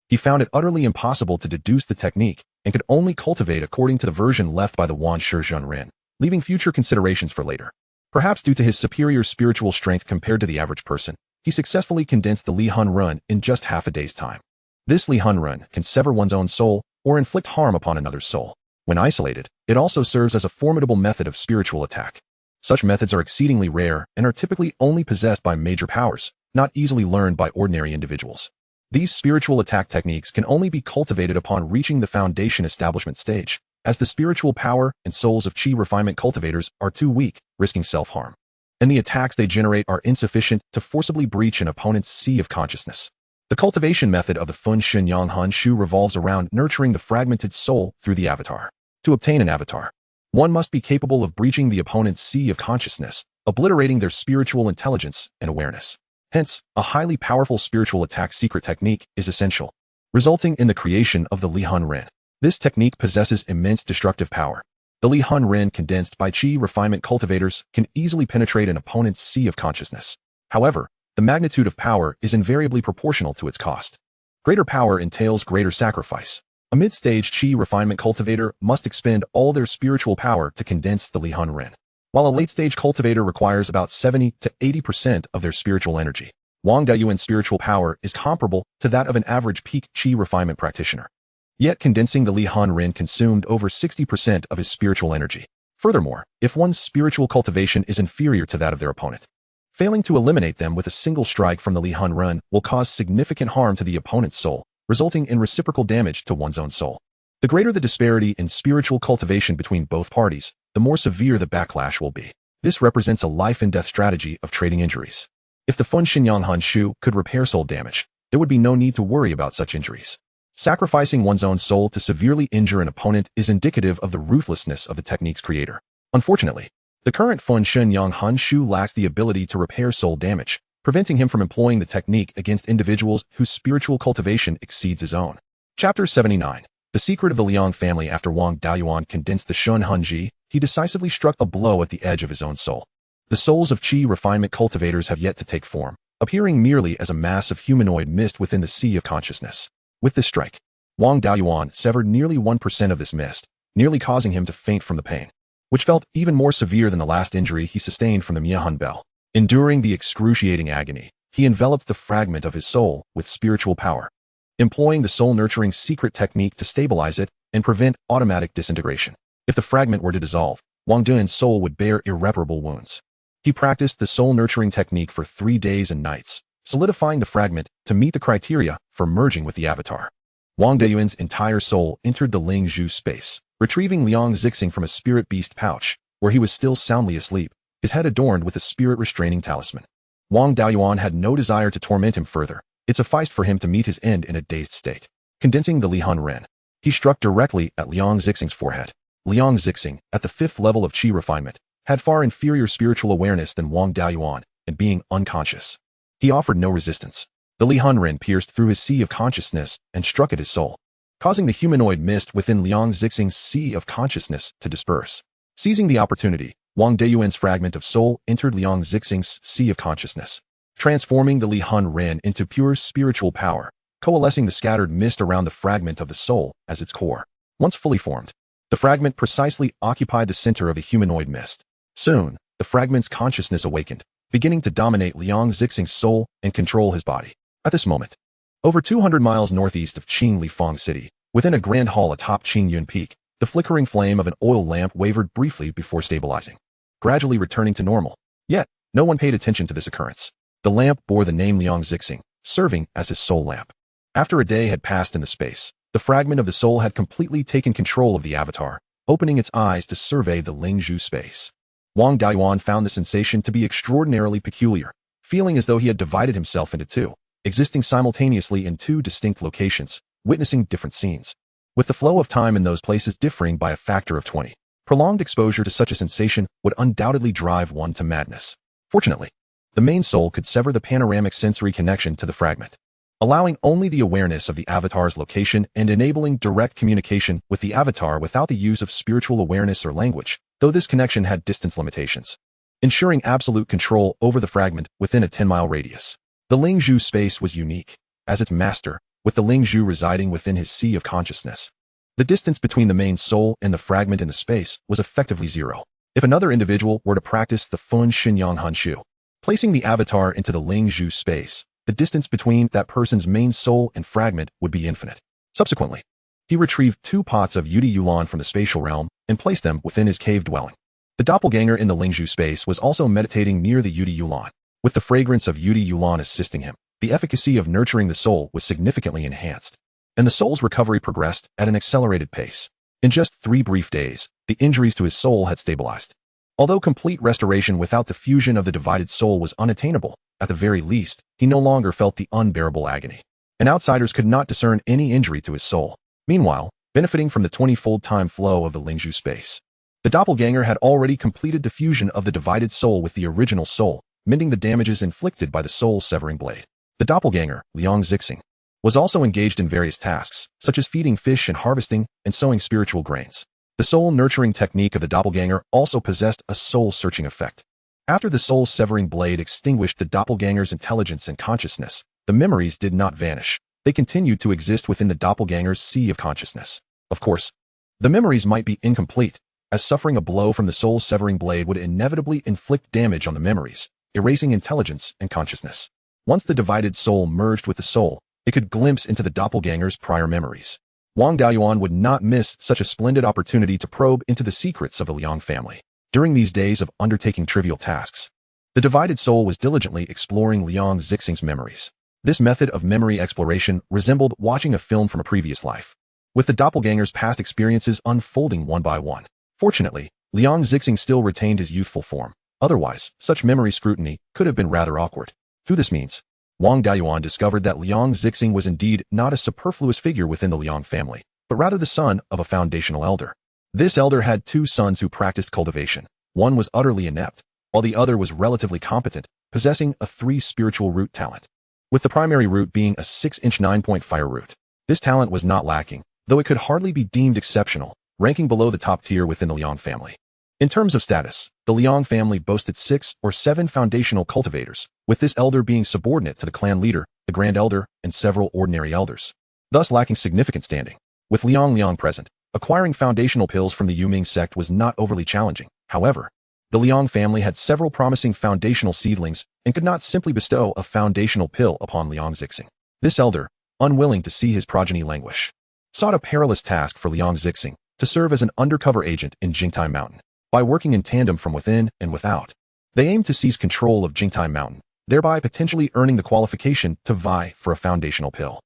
he found it utterly impossible to deduce the technique and could only cultivate according to the version left by the Wan Shizhen Ren, leaving future considerations for later. Perhaps due to his superior spiritual strength compared to the average person, he successfully condensed the Li Han Run in just half a day's time. This Li Han Run can sever one's own soul or inflict harm upon another's soul. When isolated, it also serves as a formidable method of spiritual attack. Such methods are exceedingly rare and are typically only possessed by major powers, not easily learned by ordinary individuals. These spiritual attack techniques can only be cultivated upon reaching the foundation establishment stage, as the spiritual power and souls of Qi refinement cultivators are too weak, risking self-harm, and the attacks they generate are insufficient to forcibly breach an opponent's sea of consciousness. The cultivation method of the Fun Xinyang Hanshu revolves around nurturing the fragmented soul through the avatar. To obtain an avatar, one must be capable of breaching the opponent's sea of consciousness, obliterating their spiritual intelligence and awareness. Hence, a highly powerful spiritual attack secret technique is essential, resulting in the creation of the Li Han Ren. This technique possesses immense destructive power. The Li Han Ren condensed by Qi refinement cultivators can easily penetrate an opponent's sea of consciousness. However, the magnitude of power is invariably proportional to its cost. Greater power entails greater sacrifice. A mid-stage Qi refinement cultivator must expend all their spiritual power to condense the Lihan Ren, while a late-stage cultivator requires about 70 to 80% of their spiritual energy. Wang Dayuan's spiritual power is comparable to that of an average peak Qi refinement practitioner. Yet condensing the Lihan Ren consumed over 60% of his spiritual energy. Furthermore, if one's spiritual cultivation is inferior to that of their opponent, failing to eliminate them with a single strike from the Lihan Ren will cause significant harm to the opponent's soul, resulting in reciprocal damage to one's own soul. The greater the disparity in spiritual cultivation between both parties, the more severe the backlash will be. This represents a life-and-death strategy of trading injuries. If the Fun Xinyang Han Shu could repair soul damage, there would be no need to worry about such injuries. Sacrificing one's own soul to severely injure an opponent is indicative of the ruthlessness of the technique's creator. Unfortunately, the current Fun Xinyang Han Shu lacks the ability to repair soul damage, preventing him from employing the technique against individuals whose spiritual cultivation exceeds his own. Chapter 79. The secret of the Liang family. After Wang Dayuan condensed the Shun Hunji, he decisively struck a blow at the edge of his own soul. The souls of Qi refinement cultivators have yet to take form, appearing merely as a mass of humanoid mist within the sea of consciousness. With this strike, Wang Dayuan severed nearly 1% of this mist, nearly causing him to faint from the pain, which felt even more severe than the last injury he sustained from the Miahan Bell. Enduring the excruciating agony, he enveloped the fragment of his soul with spiritual power, employing the soul-nurturing secret technique to stabilize it and prevent automatic disintegration. If the fragment were to dissolve, Wang Dayuan's soul would bear irreparable wounds. He practiced the soul-nurturing technique for 3 days and nights, solidifying the fragment to meet the criteria for merging with the avatar. Wang Dayuan's entire soul entered the Ling Zhu space, retrieving Liang Zixing from a spirit beast pouch, where he was still soundly asleep, his head adorned with a spirit-restraining talisman. Wang Dayuan had no desire to torment him further. It sufficed for him to meet his end in a dazed state. Condensing the Lihan Ren, he struck directly at Liang Zixing's forehead. Liang Zixing, at the 5th level of Qi refinement, had far inferior spiritual awareness than Wang Dayuan, and being unconscious, he offered no resistance. The Lihan Ren pierced through his sea of consciousness and struck at his soul, causing the humanoid mist within Liang Zixing's sea of consciousness to disperse. Seizing the opportunity, Wang Dayuan's fragment of soul entered Liang Zixing's sea of consciousness, transforming the Lihan Ren into pure spiritual power, coalescing the scattered mist around the fragment of the soul as its core. Once fully formed, the fragment precisely occupied the center of the humanoid mist. Soon, the fragment's consciousness awakened, beginning to dominate Liang Zixing's soul and control his body. At this moment, over 200 miles northeast of Qinglifang City, within a grand hall atop Qingyun Peak, the flickering flame of an oil lamp wavered briefly before stabilizing, gradually returning to normal. Yet, no one paid attention to this occurrence. The lamp bore the name Liang Zixing, serving as his soul lamp. After a day had passed in the space, the fragment of the soul had completely taken control of the avatar, opening its eyes to survey the Lingzhu space. Wang Dayuan found the sensation to be extraordinarily peculiar, feeling as though he had divided himself into two, existing simultaneously in two distinct locations, witnessing different scenes, with the flow of time in those places differing by a factor of 20. Prolonged exposure to such a sensation would undoubtedly drive one to madness. Fortunately, the main soul could sever the panoramic sensory connection to the fragment, allowing only the awareness of the avatar's location and enabling direct communication with the avatar without the use of spiritual awareness or language, though this connection had distance limitations, ensuring absolute control over the fragment within a 10-mile radius. The Lingzhu space was unique, as its master, with the Lingzhu residing within his sea of consciousness. The distance between the main soul and the fragment in the space was effectively zero. If another individual were to practice the Fun Xinyang Han Shu, placing the avatar into the Lingzhu space, the distance between that person's main soul and fragment would be infinite. Subsequently, he retrieved 2 pots of Yudi Yulan from the spatial realm and placed them within his cave dwelling. The doppelganger in the Lingzhu space was also meditating near the Yudi Yulan. With the fragrance of Yudi Yulan assisting him, the efficacy of nurturing the soul was significantly enhanced, and the soul's recovery progressed at an accelerated pace. In just 3 brief days, the injuries to his soul had stabilized. Although complete restoration without the fusion of the divided soul was unattainable, at the very least, he no longer felt the unbearable agony, and outsiders could not discern any injury to his soul. Meanwhile, benefiting from the 20-fold time flow of the Lingzhu space, the doppelganger had already completed the fusion of the divided soul with the original soul, mending the damages inflicted by the soul-severing blade. The doppelganger, Liang Zixing, was also engaged in various tasks, such as feeding fish and harvesting and sowing spiritual grains. The soul-nurturing technique of the doppelganger also possessed a soul-searching effect, After the soul-severing blade extinguished the doppelganger's intelligence and consciousness, the memories did not vanish. They continued to exist within the doppelganger's sea of consciousness. Of course, the memories might be incomplete, as suffering a blow from the soul-severing blade would inevitably inflict damage on the memories, erasing intelligence and consciousness. Once the divided soul merged with the soul, it could glimpse into the doppelganger's prior memories. Wang Daoyuan would not miss such a splendid opportunity to probe into the secrets of the Liang family. During these days of undertaking trivial tasks, the divided soul was diligently exploring Liang Zixing's memories. This method of memory exploration resembled watching a film from a previous life, with the doppelganger's past experiences unfolding one by one. Fortunately, Liang Zixing still retained his youthful form. Otherwise, such memory scrutiny could have been rather awkward. Through this means, Wang Daoyuan discovered that Liang Zixing was indeed not a superfluous figure within the Liang family, but rather the son of a foundational elder. This elder had two sons who practiced cultivation. One was utterly inept, while the other was relatively competent, possessing a 3 spiritual root talent, with the primary root being a 6-inch 9-point fire root. This talent was not lacking, though it could hardly be deemed exceptional, ranking below the top tier within the Liang family. In terms of status, the Liang family boasted 6 or 7 foundational cultivators, with this elder being subordinate to the clan leader, the grand elder, and several ordinary elders, thus lacking significant standing. With Liang present, acquiring foundational pills from the Yuming sect was not overly challenging. However, the Liang family had several promising foundational seedlings and could not simply bestow a foundational pill upon Liang Zixing. This elder, unwilling to see his progeny languish, sought a perilous task for Liang Zixing to serve as an undercover agent in Jingtai Mountain. By working in tandem from within and without, they aimed to seize control of Jingtai Mountain, thereby potentially earning the qualification to vie for a foundational pill.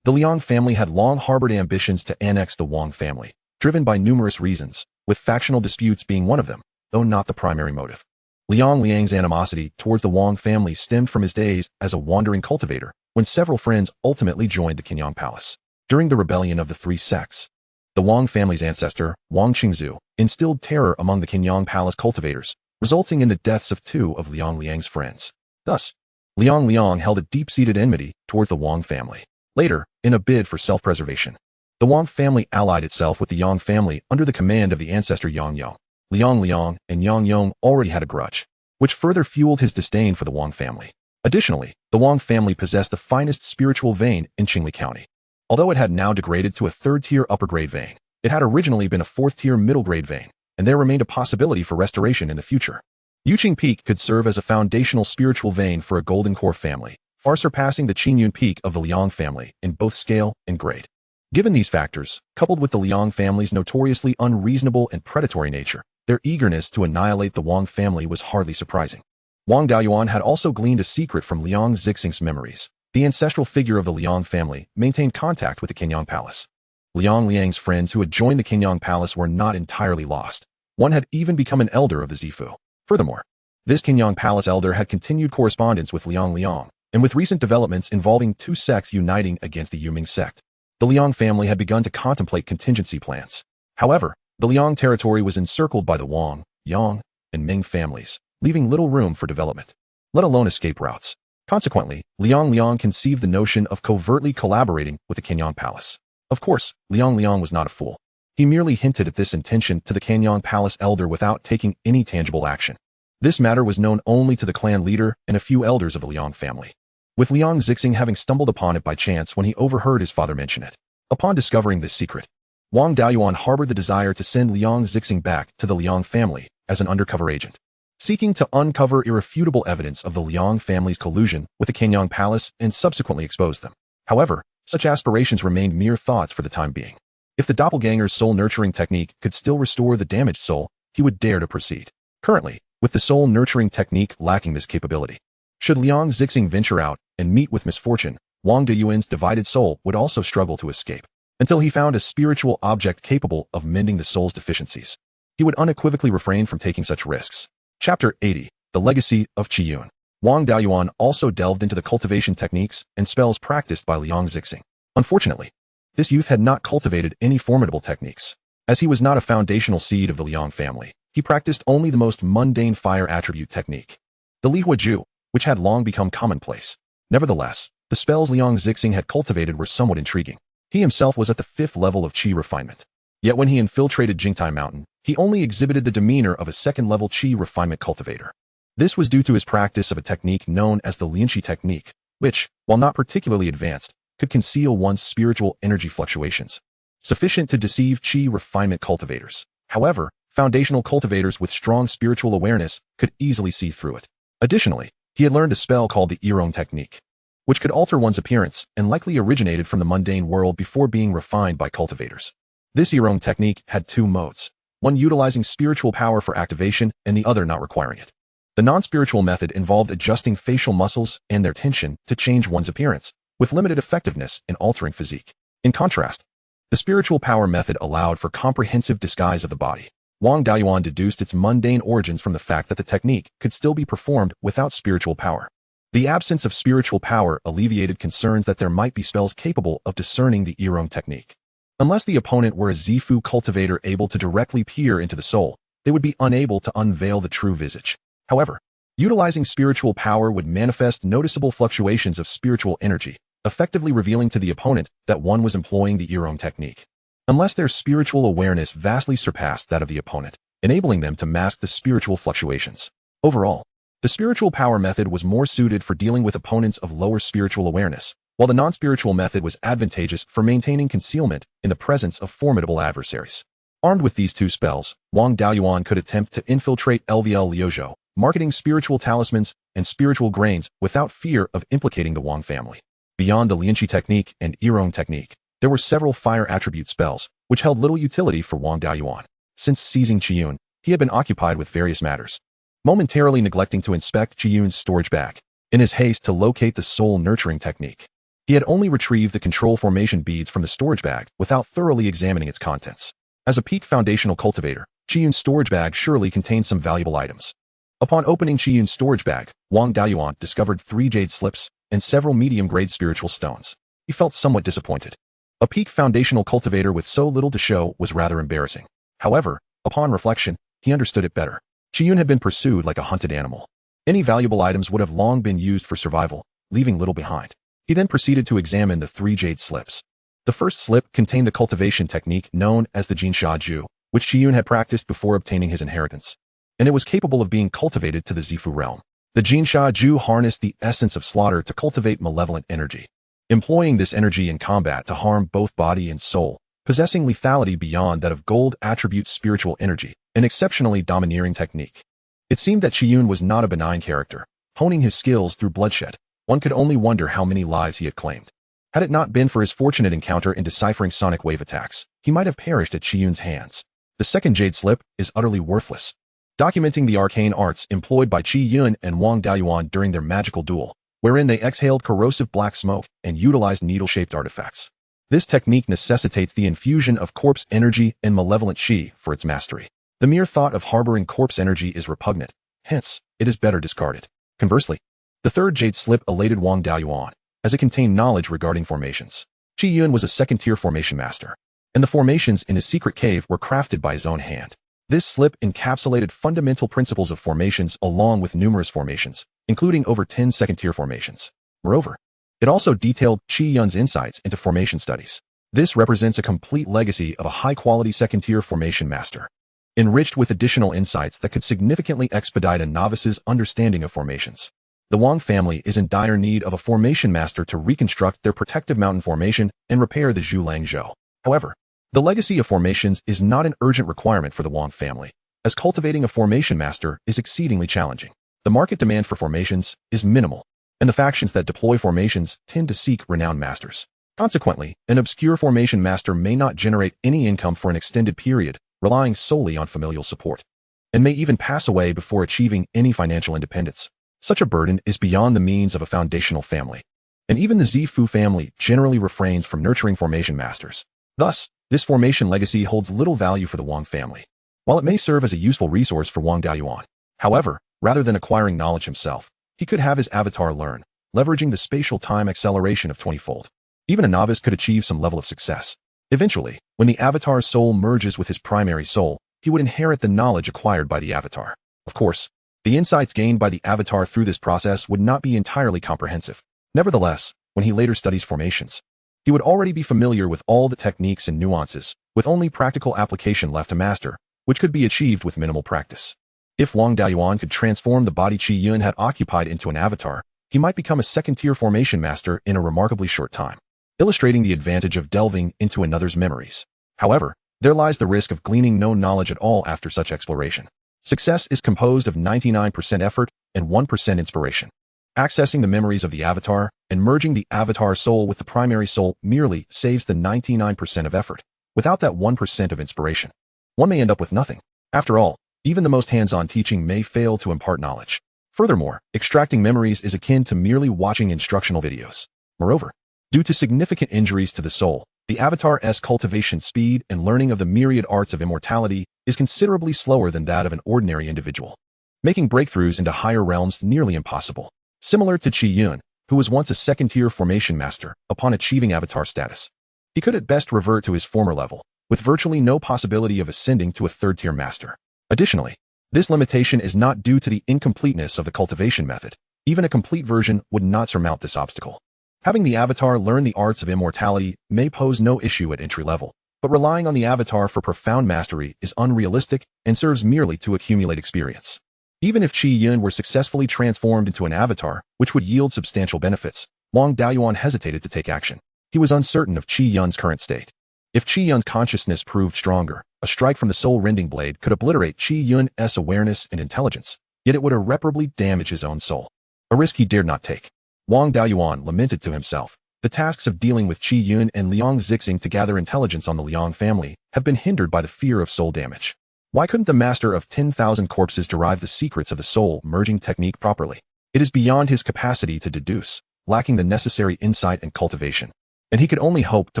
The Liang family had long harbored ambitions to annex the Wang family, driven by numerous reasons, with factional disputes being one of them, though not the primary motive. Liang's animosity towards the Wang family stemmed from his days as a wandering cultivator, when several friends ultimately joined the Qinyang Palace. During the rebellion of the 3 sects, the Wang family's ancestor, Wang Qingzu, instilled terror among the Qinyang Palace cultivators, resulting in the deaths of 2 of Liang's friends. Thus, Liang held a deep-seated enmity towards the Wang family. Later, in a bid for self-preservation, the Wang family allied itself with the Yang family under the command of the ancestor Yang Yong. Liang and Yang Yong already had a grudge, which further fueled his disdain for the Wang family. Additionally, the Wang family possessed the finest spiritual vein in Qingli County. Although it had now degraded to a 3rd-tier upper-grade vein, it had originally been a 4th-tier middle-grade vein, and there remained a possibility for restoration in the future. Yuqing Peak could serve as a foundational spiritual vein for a golden core family, far surpassing the Qingyun Peak of the Liang family in both scale and grade. Given these factors, coupled with the Liang family's notoriously unreasonable and predatory nature, their eagerness to annihilate the Wang family was hardly surprising. Wang Daoyuan had also gleaned a secret from Liang Zixing's memories. The ancestral figure of the Liang family maintained contact with the Qinyang Palace. Liang's friends who had joined the Qinyang Palace were not entirely lost. One had even become an elder of the Zifu. Furthermore, this Qinyang Palace elder had continued correspondence with Liang, and with recent developments involving 2 sects uniting against the Yuming sect, the Liang family had begun to contemplate contingency plans. However, the Liang territory was encircled by the Wang, Yang, and Ming families, leaving little room for development, let alone escape routes. Consequently, Liang conceived the notion of covertly collaborating with the Qinyang Palace. Of course, Liang was not a fool. He merely hinted at this intention to the Qinyang Palace elder without taking any tangible action. This matter was known only to the clan leader and a few elders of the Liang family, with Liang Zixing having stumbled upon it by chance when he overheard his father mention it. Upon discovering this secret, Wang Daoyuan harbored the desire to send Liang Zixing back to the Liang family as an undercover agent, seeking to uncover irrefutable evidence of the Liang family's collusion with the Qinyang Palace and subsequently expose them. However, such aspirations remained mere thoughts for the time being. If the doppelganger's soul-nurturing technique could still restore the damaged soul, he would dare to proceed. Currently, with the soul-nurturing technique lacking this capability, should Liang Zixing venture out and meet with misfortune, Wang Daoyuan's divided soul would also struggle to escape, until he found a spiritual object capable of mending the soul's deficiencies. He would unequivocally refrain from taking such risks. Chapter 80, The Legacy of Qiyun. Wang Daoyuan also delved into the cultivation techniques and spells practiced by Liang Zixing. Unfortunately, this youth had not cultivated any formidable techniques. As he was not a foundational seed of the Liang family, he practiced only the most mundane fire attribute technique, the Li Huaju, which had long become commonplace. Nevertheless, the spells Liang Zixing had cultivated were somewhat intriguing. He himself was at the 5th level of Qi refinement. Yet when he infiltrated Jingtai Mountain, he only exhibited the demeanor of a 2nd-level Qi refinement cultivator. This was due to his practice of a technique known as the Lianqi technique, which, while not particularly advanced, could conceal one's spiritual energy fluctuations, sufficient to deceive qi refinement cultivators. However, foundational cultivators with strong spiritual awareness could easily see through it. Additionally, he had learned a spell called the Immortal technique, which could alter one's appearance and likely originated from the mundane world before being refined by cultivators. This Immortal technique had two modes, one utilizing spiritual power for activation and the other not requiring it. The non-spiritual method involved adjusting facial muscles and their tension to change one's appearance, with limited effectiveness in altering physique. In contrast, the spiritual power method allowed for comprehensive disguise of the body. Wang Daoyuan deduced its mundane origins from the fact that the technique could still be performed without spiritual power. The absence of spiritual power alleviated concerns that there might be spells capable of discerning the Immortal technique. Unless the opponent were a Zifu cultivator able to directly peer into the soul, they would be unable to unveil the true visage. However, utilizing spiritual power would manifest noticeable fluctuations of spiritual energy, effectively revealing to the opponent that one was employing the Immortal technique, unless their spiritual awareness vastly surpassed that of the opponent, enabling them to mask the spiritual fluctuations. Overall, the spiritual power method was more suited for dealing with opponents of lower spiritual awareness, while the non-spiritual method was advantageous for maintaining concealment in the presence of formidable adversaries. Armed with these two spells, Wang Daoyuan could attempt to infiltrate LVL Liuzhou, marketing spiritual talismans and spiritual grains without fear of implicating the Wang family. Beyond the Lianqi technique and Immortal technique, there were several fire attribute spells, which held little utility for Wang Daoyuan. Since seizing Qiyun, he had been occupied with various matters, momentarily neglecting to inspect Qiyun's storage bag. In his haste to locate the soul nurturing technique, he had only retrieved the control formation beads from the storage bag without thoroughly examining its contents. As a peak foundational cultivator, Qiyun's storage bag surely contained some valuable items. Upon opening Qiyun's storage bag, Wang Daoyuan discovered 3 jade slips and several medium-grade spiritual stones. He felt somewhat disappointed. A peak foundational cultivator with so little to show was rather embarrassing. However, upon reflection, he understood it better. Qiyun had been pursued like a hunted animal. Any valuable items would have long been used for survival, leaving little behind. He then proceeded to examine the 3 jade slips. The first slip contained the cultivation technique known as the Jinsha Ju, which Qiyun had practiced before obtaining his inheritance, and it was capable of being cultivated to the Zifu realm. The Jinsha Ju harnessed the essence of slaughter to cultivate malevolent energy, employing this energy in combat to harm both body and soul, possessing lethality beyond that of gold attribute spiritual energy, an exceptionally domineering technique. It seemed that Qiyun was not a benign character, honing his skills through bloodshed. One could only wonder how many lives he had claimed. Had it not been for his fortunate encounter in deciphering sonic wave attacks, he might have perished at Qiyun's hands. The second jade slip is utterly worthless, documenting the arcane arts employed by Qiyun and Wang Daoyuan during their magical duel, wherein they exhaled corrosive black smoke and utilized needle-shaped artifacts. This technique necessitates the infusion of corpse energy and malevolent qi for its mastery. The mere thought of harboring corpse energy is repugnant, hence, it is better discarded. Conversely, the third jade slip elated Wang Daoyuan, as it contained knowledge regarding formations. Qiyun was a second-tier formation master, and the formations in his secret cave were crafted by his own hand. This slip encapsulated fundamental principles of formations along with numerous formations, including over 10 second-tier formations. Moreover, it also detailed Qiyun's insights into formation studies. This represents a complete legacy of a high-quality second-tier formation master, enriched with additional insights that could significantly expedite a novice's understanding of formations. The Wang family is in dire need of a formation master to reconstruct their protective mountain formation and repair the Zhulangzhou. However, the legacy of formations is not an urgent requirement for the Wang family, as cultivating a formation master is exceedingly challenging. The market demand for formations is minimal, and the factions that deploy formations tend to seek renowned masters. Consequently, an obscure formation master may not generate any income for an extended period, relying solely on familial support, and may even pass away before achieving any financial independence. Such a burden is beyond the means of a foundational family, and even the Zifu family generally refrains from nurturing formation masters. Thus, this formation legacy holds little value for the Wang family, while it may serve as a useful resource for Wang Daoyuan. However, rather than acquiring knowledge himself, he could have his avatar learn, leveraging the spatial time acceleration of 20-fold. Even a novice could achieve some level of success. Eventually, when the avatar's soul merges with his primary soul, he would inherit the knowledge acquired by the avatar. Of course, the insights gained by the avatar through this process would not be entirely comprehensive. Nevertheless, when he later studies formations, he would already be familiar with all the techniques and nuances, with only practical application left to master, which could be achieved with minimal practice. If Wang Daoyuan could transform the body Qi Yun had occupied into an avatar, he might become a second-tier formation master in a remarkably short time, illustrating the advantage of delving into another's memories. However, there lies the risk of gleaning no knowledge at all after such exploration. Success is composed of 99% effort and 1% inspiration. Accessing the memories of the avatar and merging the avatar soul with the primary soul merely saves the 99% of effort. Without that 1% of inspiration, one may end up with nothing. After all, even the most hands-on teaching may fail to impart knowledge. Furthermore, extracting memories is akin to merely watching instructional videos. Moreover, due to significant injuries to the soul, the avatar's cultivation speed and learning of the myriad arts of immortality is considerably slower than that of an ordinary individual, making breakthroughs into higher realms nearly impossible. Similar to Qi Yun, who was once a second-tier formation master, upon achieving avatar status, he could at best revert to his former level, with virtually no possibility of ascending to a third-tier master. Additionally, this limitation is not due to the incompleteness of the cultivation method. Even a complete version would not surmount this obstacle. Having the avatar learn the arts of immortality may pose no issue at entry level, but relying on the avatar for profound mastery is unrealistic and serves merely to accumulate experience. Even if Qi Yun were successfully transformed into an avatar, which would yield substantial benefits, Wang Daoyuan hesitated to take action. He was uncertain of Qi Yun's current state. If Qi Yun's consciousness proved stronger, a strike from the soul-rending blade could obliterate Qi Yun's awareness and intelligence, yet it would irreparably damage his own soul. A risk he dared not take. Wang Daoyuan lamented to himself. The tasks of dealing with Qi Yun and Liang Zixing to gather intelligence on the Liang family have been hindered by the fear of soul damage. Why couldn't the master of 10,000 corpses derive the secrets of the soul-merging technique properly? It is beyond his capacity to deduce, lacking the necessary insight and cultivation, and he could only hope to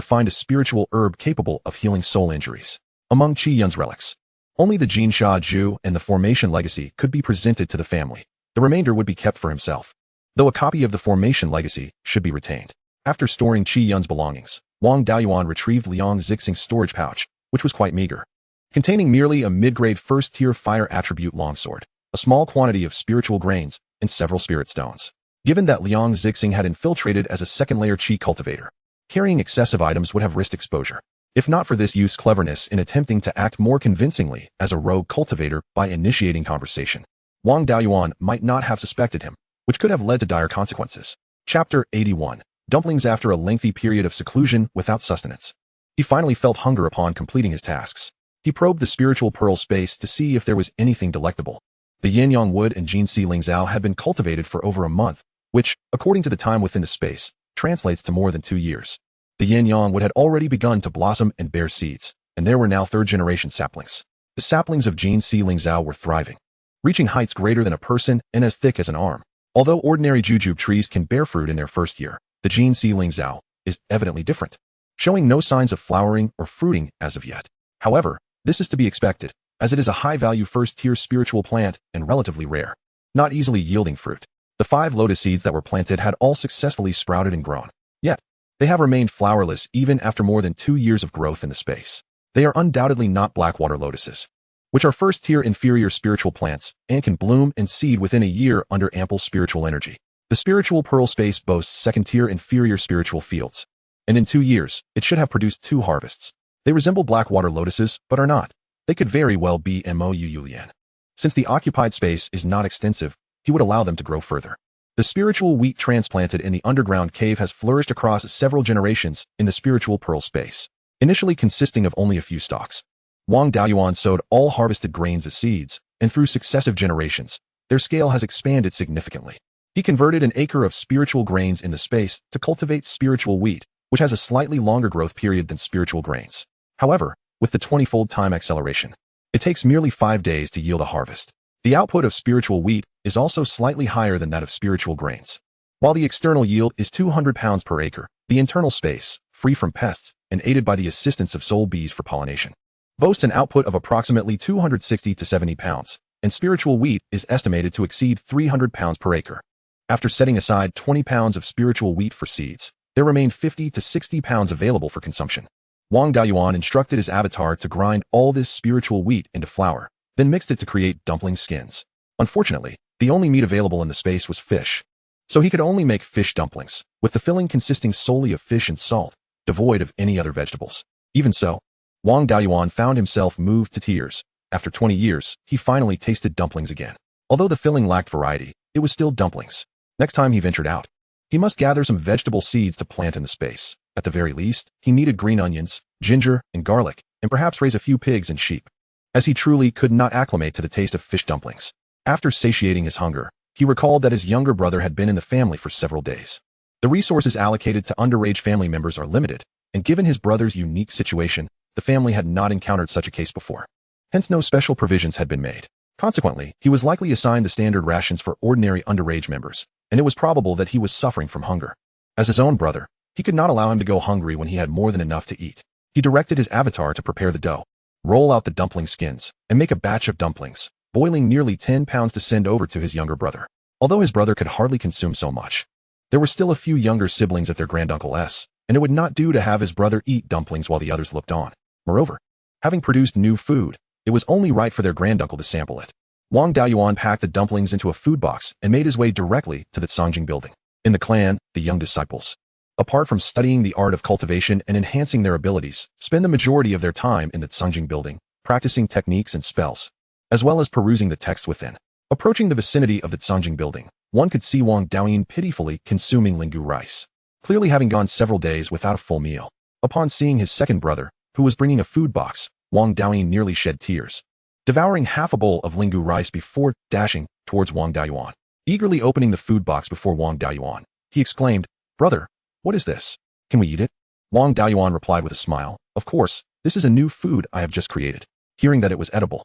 find a spiritual herb capable of healing soul injuries. Among Qi Yun's relics, only the Jinsha Ju and the formation legacy could be presented to the family. The remainder would be kept for himself, though a copy of the formation legacy should be retained. After storing Qi Yun's belongings, Wang Daoyuan retrieved Liang Zixing's storage pouch, which was quite meager, containing merely a mid-grade first-tier fire attribute longsword, a small quantity of spiritual grains, and several spirit stones. Given that Liang Zixing had infiltrated as a second-layer Qi cultivator, carrying excessive items would have risked exposure. If not for this youth's cleverness in attempting to act more convincingly as a rogue cultivator by initiating conversation, Wang Daoyuan might not have suspected him, which could have led to dire consequences. Chapter 81. Dumplings. After a lengthy period of seclusion without sustenance, he finally felt hunger upon completing his tasks. He probed the spiritual pearl space to see if there was anything delectable. The yin-yang wood and Jinsi Lingzhao had been cultivated for over a month, which, according to the time within the space, translates to more than 2 years. The yin-yang wood had already begun to blossom and bear seeds, and there were now third-generation saplings. The saplings of Jinsi Lingzhao were thriving, reaching heights greater than a person and as thick as an arm. Although ordinary jujube trees can bear fruit in their first year, the Jinsi Lingzhao is evidently different, showing no signs of flowering or fruiting as of yet. However, this is to be expected, as it is a high-value first-tier spiritual plant and relatively rare, not easily yielding fruit. The 5 lotus seeds that were planted had all successfully sprouted and grown, yet they have remained flowerless even after more than 2 years of growth in the space. They are undoubtedly not blackwater lotuses, which are first-tier inferior spiritual plants and can bloom and seed within a year under ample spiritual energy. The spiritual pearl space boasts second-tier inferior spiritual fields, and in 2 years, it should have produced 2 harvests. They resemble blackwater lotuses, but are not. They could very well be Mo Yulian. Since the occupied space is not extensive, he would allow them to grow further. The spiritual wheat transplanted in the underground cave has flourished across several generations in the spiritual pearl space, initially consisting of only a few stalks. Wang Daoyuan sowed all harvested grains as seeds, and through successive generations, their scale has expanded significantly. He converted an acre of spiritual grains in the space to cultivate spiritual wheat, which has a slightly longer growth period than spiritual grains. However, with the 20-fold time acceleration, it takes merely 5 days to yield a harvest. The output of spiritual wheat is also slightly higher than that of spiritual grains. While the external yield is 200 pounds per acre, the internal space, free from pests and aided by the assistance of soul bees for pollination, boasts an output of approximately 260 to 70 pounds, and spiritual wheat is estimated to exceed 300 pounds per acre. After setting aside 20 pounds of spiritual wheat for seeds, there remained 50 to 60 pounds available for consumption. Wang Daoyuan instructed his avatar to grind all this spiritual wheat into flour, then mixed it to create dumpling skins. Unfortunately, the only meat available in the space was fish, so he could only make fish dumplings, with the filling consisting solely of fish and salt, devoid of any other vegetables. Even so, Wang Daoyuan found himself moved to tears After 20 years, he finally tasted dumplings again. Although the filling lacked variety, it was still dumplings. Next time he ventured out, he must gather some vegetable seeds to plant in the space. At the very least, he needed green onions, ginger, and garlic, and perhaps raise a few pigs and sheep, as he truly could not acclimate to the taste of fish dumplings. After satiating his hunger, he recalled that his younger brother had been in the family for several days. The resources allocated to underage family members are limited, and given his brother's unique situation, the family had not encountered such a case before. Hence no special provisions had been made. Consequently, he was likely assigned the standard rations for ordinary underage members, and it was probable that he was suffering from hunger. As his own brother, he could not allow him to go hungry when he had more than enough to eat. He directed his avatar to prepare the dough, roll out the dumpling skins, and make a batch of dumplings, boiling nearly 10 pounds to send over to his younger brother. Although his brother could hardly consume so much, there were still a few younger siblings at their granduncle's, and it would not do to have his brother eat dumplings while the others looked on. Moreover, having produced new food, it was only right for their granduncle to sample it. Wang Daoyuan packed the dumplings into a food box and made his way directly to the Cangjing building. In the clan, the young disciples, apart from studying the art of cultivation and enhancing their abilities, spend the majority of their time in the Cangjing building, practicing techniques and spells, as well as perusing the text within. Approaching the vicinity of the Cangjing building, one could see Wang Daoyin pitifully consuming lingu rice, clearly having gone several days without a full meal. Upon seeing his second brother, who was bringing a food box, Wang Daoyin nearly shed tears, devouring half a bowl of lingu rice before dashing towards Wang Daoyuan. Eagerly opening the food box before Wang Daoyuan, he exclaimed, "Brother, what is this? Can we eat it?" Wang Daoyuan replied with a smile, "Of course, this is a new food I have just created." Hearing that it was edible,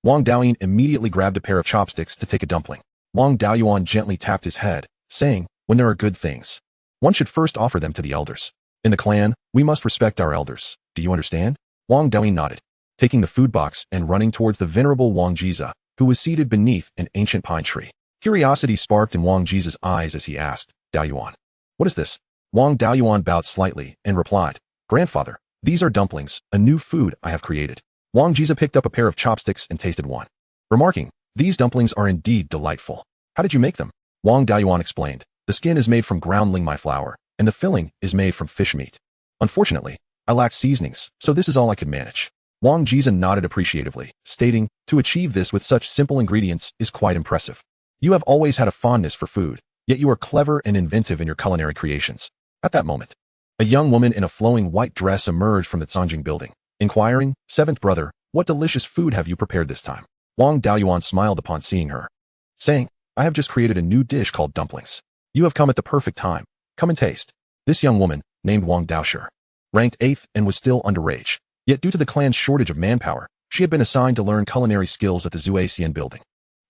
Wang Daoyin immediately grabbed a pair of chopsticks to take a dumpling. Wang Daoyuan gently tapped his head, saying, "When there are good things, one should first offer them to the elders. In the clan, we must respect our elders. Do you understand?" Wang Daoyin nodded, taking the food box and running towards the venerable Wang Jiza, who was seated beneath an ancient pine tree. Curiosity sparked in Wang Jiza's eyes as he asked, "Daoyuan, what is this?" Wang Daoyuan bowed slightly and replied, "Grandfather, these are dumplings, a new food I have created." Wang Jiza picked up a pair of chopsticks and tasted one, remarking, "These dumplings are indeed delightful. How did you make them?" Wang Daoyuan explained, "The skin is made from ground lingmai flour, and the filling is made from fish meat. Unfortunately, I lack seasonings, so this is all I could manage." Wang Jiza nodded appreciatively, stating, "To achieve this with such simple ingredients is quite impressive. You have always had a fondness for food, yet you are clever and inventive in your culinary creations." At that moment, a young woman in a flowing white dress emerged from the Cangjing building, inquiring, "Seventh brother, what delicious food have you prepared this time?" Wang Daoyuan smiled upon seeing her, saying, "I have just created a new dish called dumplings. You have come at the perfect time. Come and taste." This young woman, named Wang Daoshi, ranked 8th and was still underage. Yet due to the clan's shortage of manpower, she had been assigned to learn culinary skills at the Zuaxian building.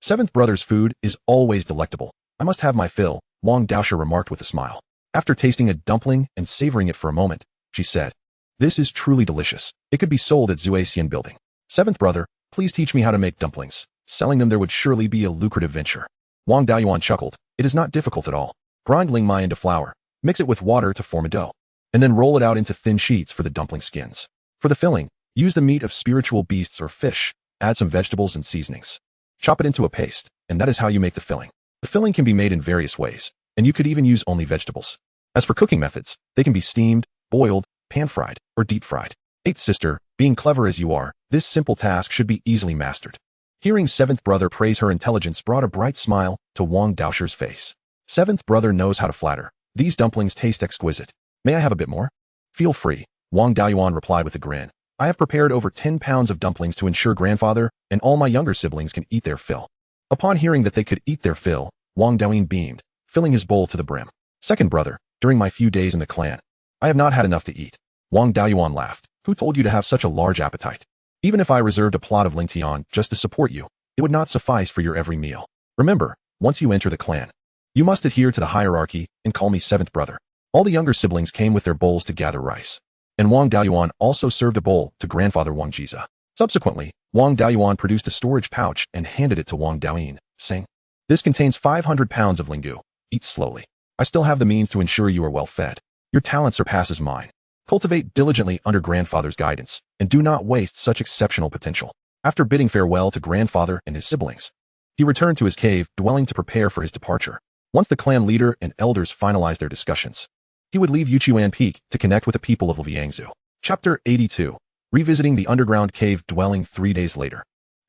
"Seventh brother's food is always delectable. I must have my fill," Wang Daoshi remarked with a smile. After tasting a dumpling and savoring it for a moment, she said, "This is truly delicious. It could be sold at Zuaxian building. Seventh brother, please teach me how to make dumplings. Selling them there would surely be a lucrative venture." Wang Daoyuan chuckled. "It is not difficult at all. Grind lingmai into flour, mix it with water to form a dough, and then roll it out into thin sheets for the dumpling skins. For the filling, use the meat of spiritual beasts or fish, add some vegetables and seasonings. Chop it into a paste, and that is how you make the filling. The filling can be made in various ways, and you could even use only vegetables. As for cooking methods, they can be steamed, boiled, pan-fried, or deep-fried. Eighth sister, being clever as you are, this simple task should be easily mastered." Hearing seventh brother praise her intelligence brought a bright smile to Wang Daoshi's face. "Seventh brother knows how to flatter. These dumplings taste exquisite. May I have a bit more?" "Feel free," Wang Daoyuan replied with a grin. "I have prepared over 10 pounds of dumplings to ensure grandfather and all my younger siblings can eat their fill." Upon hearing that they could eat their fill, Wang Daoyin beamed, filling his bowl to the brim. "Second brother, during my few days in the clan, I have not had enough to eat." Wang Daoyuan laughed. "Who told you to have such a large appetite? Even if I reserved a plot of Lingtian just to support you, it would not suffice for your every meal. Remember, once you enter the clan, you must adhere to the hierarchy and call me seventh brother." All the younger siblings came with their bowls to gather rice, and Wang Daoyuan also served a bowl to grandfather Wang Jiza. Subsequently, Wang Daoyuan produced a storage pouch and handed it to Wang Daoyin, saying, "This contains 500 pounds of lingu. Eat slowly. I still have the means to ensure you are well fed. Your talent surpasses mine. Cultivate diligently under grandfather's guidance, and do not waste such exceptional potential." After bidding farewell to grandfather and his siblings, he returned to his cave dwelling to prepare for his departure. Once the clan leader and elders finalized their discussions, he would leave Yuchuan Peak to connect with the people of Liangzhu. Chapter 82. Revisiting the underground cave dwelling 3 days later.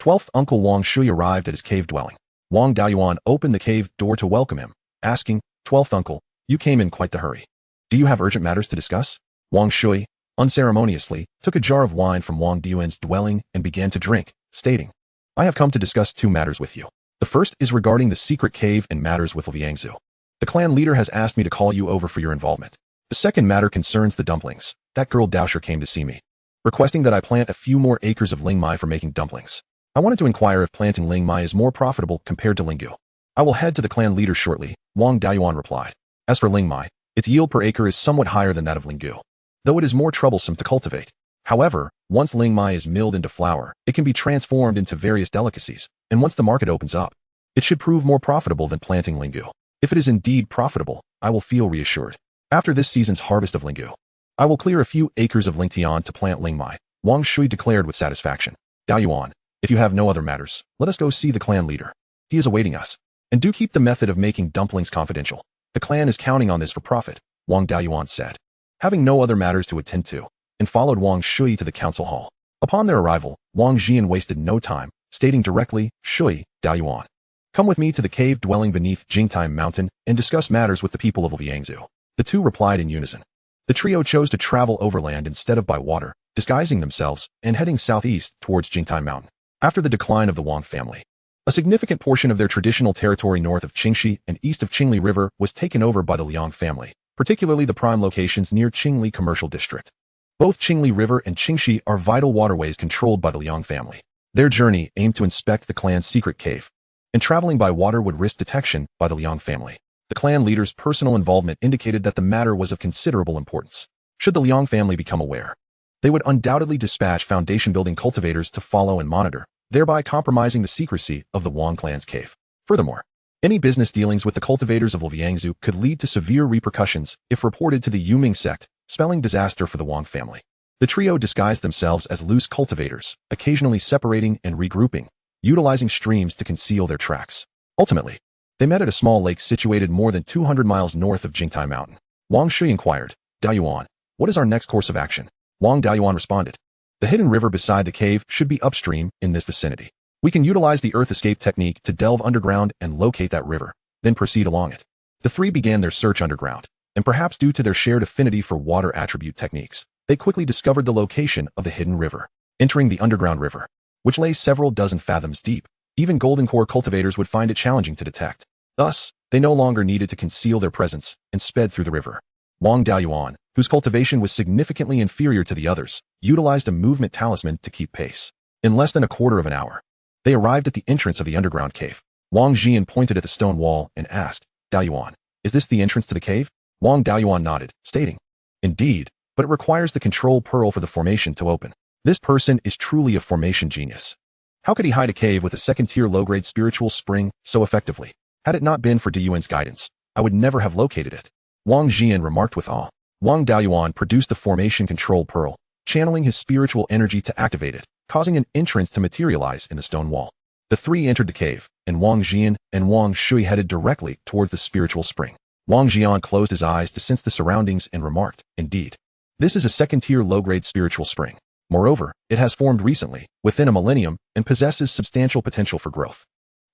12th uncle Wang Shui arrived at his cave dwelling. Wang Daoyuan opened the cave door to welcome him, asking, 12th uncle, you came in quite the hurry. Do you have urgent matters to discuss? Wang Shui, unceremoniously, took a jar of wine from Wang Daoyuan's dwelling and began to drink, stating, I have come to discuss two matters with you. The first is regarding the secret cave and matters with Liangzu. The clan leader has asked me to call you over for your involvement. The second matter concerns the dumplings. That girl Daosher came to see me, requesting that I plant a few more acres of lingmai for making dumplings. I wanted to inquire if planting lingmai is more profitable compared to lingu. I will head to the clan leader shortly, Wang Daoyuan replied. As for lingmai, its yield per acre is somewhat higher than that of lingu, though it is more troublesome to cultivate. However, once lingmai is milled into flour, it can be transformed into various delicacies, and once the market opens up, it should prove more profitable than planting lingu. If it is indeed profitable, I will feel reassured. After this season's harvest of lingu, I will clear a few acres of lingtian to plant lingmai, Wang Shui declared with satisfaction. Daoyuan, if you have no other matters, let us go see the clan leader. He is awaiting us. And do keep the method of making dumplings confidential. The clan is counting on this for profit, Wang Daoyuan said. Having no other matters to attend to, and followed Wang Shui to the council hall. Upon their arrival, Wang Jian wasted no time, stating directly, Shui, Daoyuan, come with me to the cave dwelling beneath Jingtai Mountain and discuss matters with the people of Liangzu. The two replied in unison. The trio chose to travel overland instead of by water, disguising themselves and heading southeast towards Jingtai Mountain. After the decline of the Wang family, a significant portion of their traditional territory north of Qingxi and east of Qingli River was taken over by the Liang family, particularly the prime locations near Qingli Commercial District. Both Qingli River and Qingxi are vital waterways controlled by the Liang family. Their journey aimed to inspect the clan's secret cave, and traveling by water would risk detection by the Liang family. The clan leader's personal involvement indicated that the matter was of considerable importance. Should the Liang family become aware, they would undoubtedly dispatch foundation-building cultivators to follow and monitor, thereby compromising the secrecy of the Wang clan's cave. Furthermore, any business dealings with the cultivators of Liangzu could lead to severe repercussions if reported to the Yuming sect, spelling disaster for the Wang family. The trio disguised themselves as loose cultivators, occasionally separating and regrouping, utilizing streams to conceal their tracks. Ultimately, they met at a small lake situated more than 200 miles north of Jingtai Mountain. Wang Shui inquired, Daoyuan, what is our next course of action? Wang Daoyuan responded, the hidden river beside the cave should be upstream in this vicinity. We can utilize the earth escape technique to delve underground and locate that river, then proceed along it. The three began their search underground, and perhaps due to their shared affinity for water attribute techniques, they quickly discovered the location of the hidden river. Entering the underground river, which lay several dozen fathoms deep, even golden core cultivators would find it challenging to detect. Thus, they no longer needed to conceal their presence and sped through the river. Wang Daoyuan, whose cultivation was significantly inferior to the others, utilized a movement talisman to keep pace. In less than a quarter of an hour, they arrived at the entrance of the underground cave. Wang Jian pointed at the stone wall and asked, Daoyuan, is this the entrance to the cave? Wang Daoyuan nodded, stating, indeed, but it requires the control pearl for the formation to open. This person is truly a formation genius. How could he hide a cave with a second-tier low-grade spiritual spring so effectively? Had it not been for Beiyuan's guidance, I would never have located it. Wang Jian remarked with awe. Wang Daoyuan produced the formation control pearl, channeling his spiritual energy to activate it, causing an entrance to materialize in the stone wall. The three entered the cave, and Wang Jian and Wang Shui headed directly towards the spiritual spring. Wang Jian closed his eyes to sense the surroundings and remarked, indeed, this is a second-tier low-grade spiritual spring. Moreover, it has formed recently, within a millennium, and possesses substantial potential for growth.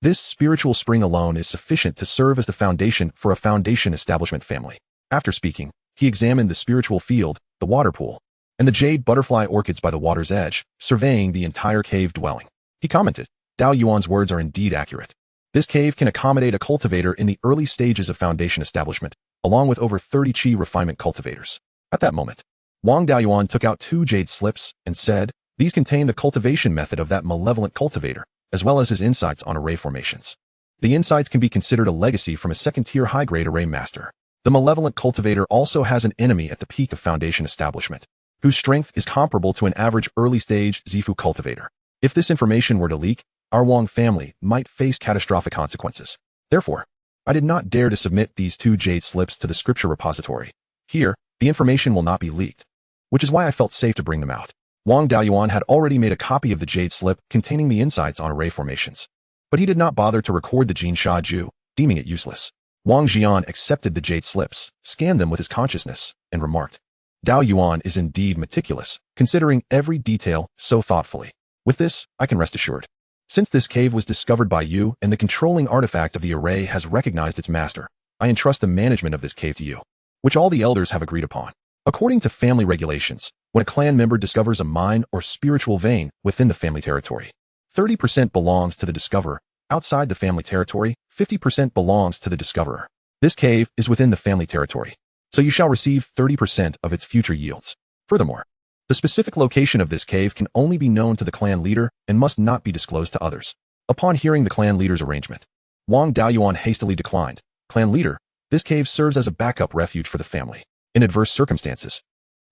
This spiritual spring alone is sufficient to serve as the foundation for a foundation establishment family. After speaking, he examined the spiritual field, the water pool, and the jade butterfly orchids by the water's edge, surveying the entire cave dwelling. He commented, Daoyuan's words are indeed accurate. This cave can accommodate a cultivator in the early stages of foundation establishment, along with over 30 qi refinement cultivators. At that moment, Wang Daoyuan took out 2 jade slips and said, these contain the cultivation method of that malevolent cultivator, as well as his insights on array formations. The insights can be considered a legacy from a second-tier high-grade array master. The malevolent cultivator also has an enemy at the peak of foundation establishment, whose strength is comparable to an average early-stage Zifu cultivator. If this information were to leak, our Wang family might face catastrophic consequences. Therefore, I did not dare to submit these 2 jade slips to the scripture repository. Here, the information will not be leaked, which is why I felt safe to bring them out. Wang Daoyuan had already made a copy of the jade slip containing the insights on array formations, but he did not bother to record the Jin Sha Ju, deeming it useless. Wang Jian accepted the jade slips, scanned them with his consciousness, and remarked, Daoyuan is indeed meticulous, considering every detail so thoughtfully. With this, I can rest assured. Since this cave was discovered by you and the controlling artifact of the array has recognized its master, I entrust the management of this cave to you, which all the elders have agreed upon. According to family regulations, when a clan member discovers a mine or spiritual vein within the family territory, 30% belongs to the discoverer. Outside the family territory, 50% belongs to the discoverer. This cave is within the family territory, so you shall receive 30% of its future yields. Furthermore, the specific location of this cave can only be known to the clan leader and must not be disclosed to others. Upon hearing the clan leader's arrangement, Wang Daoyuan hastily declined. Clan leader, this cave serves as a backup refuge for the family. In adverse circumstances,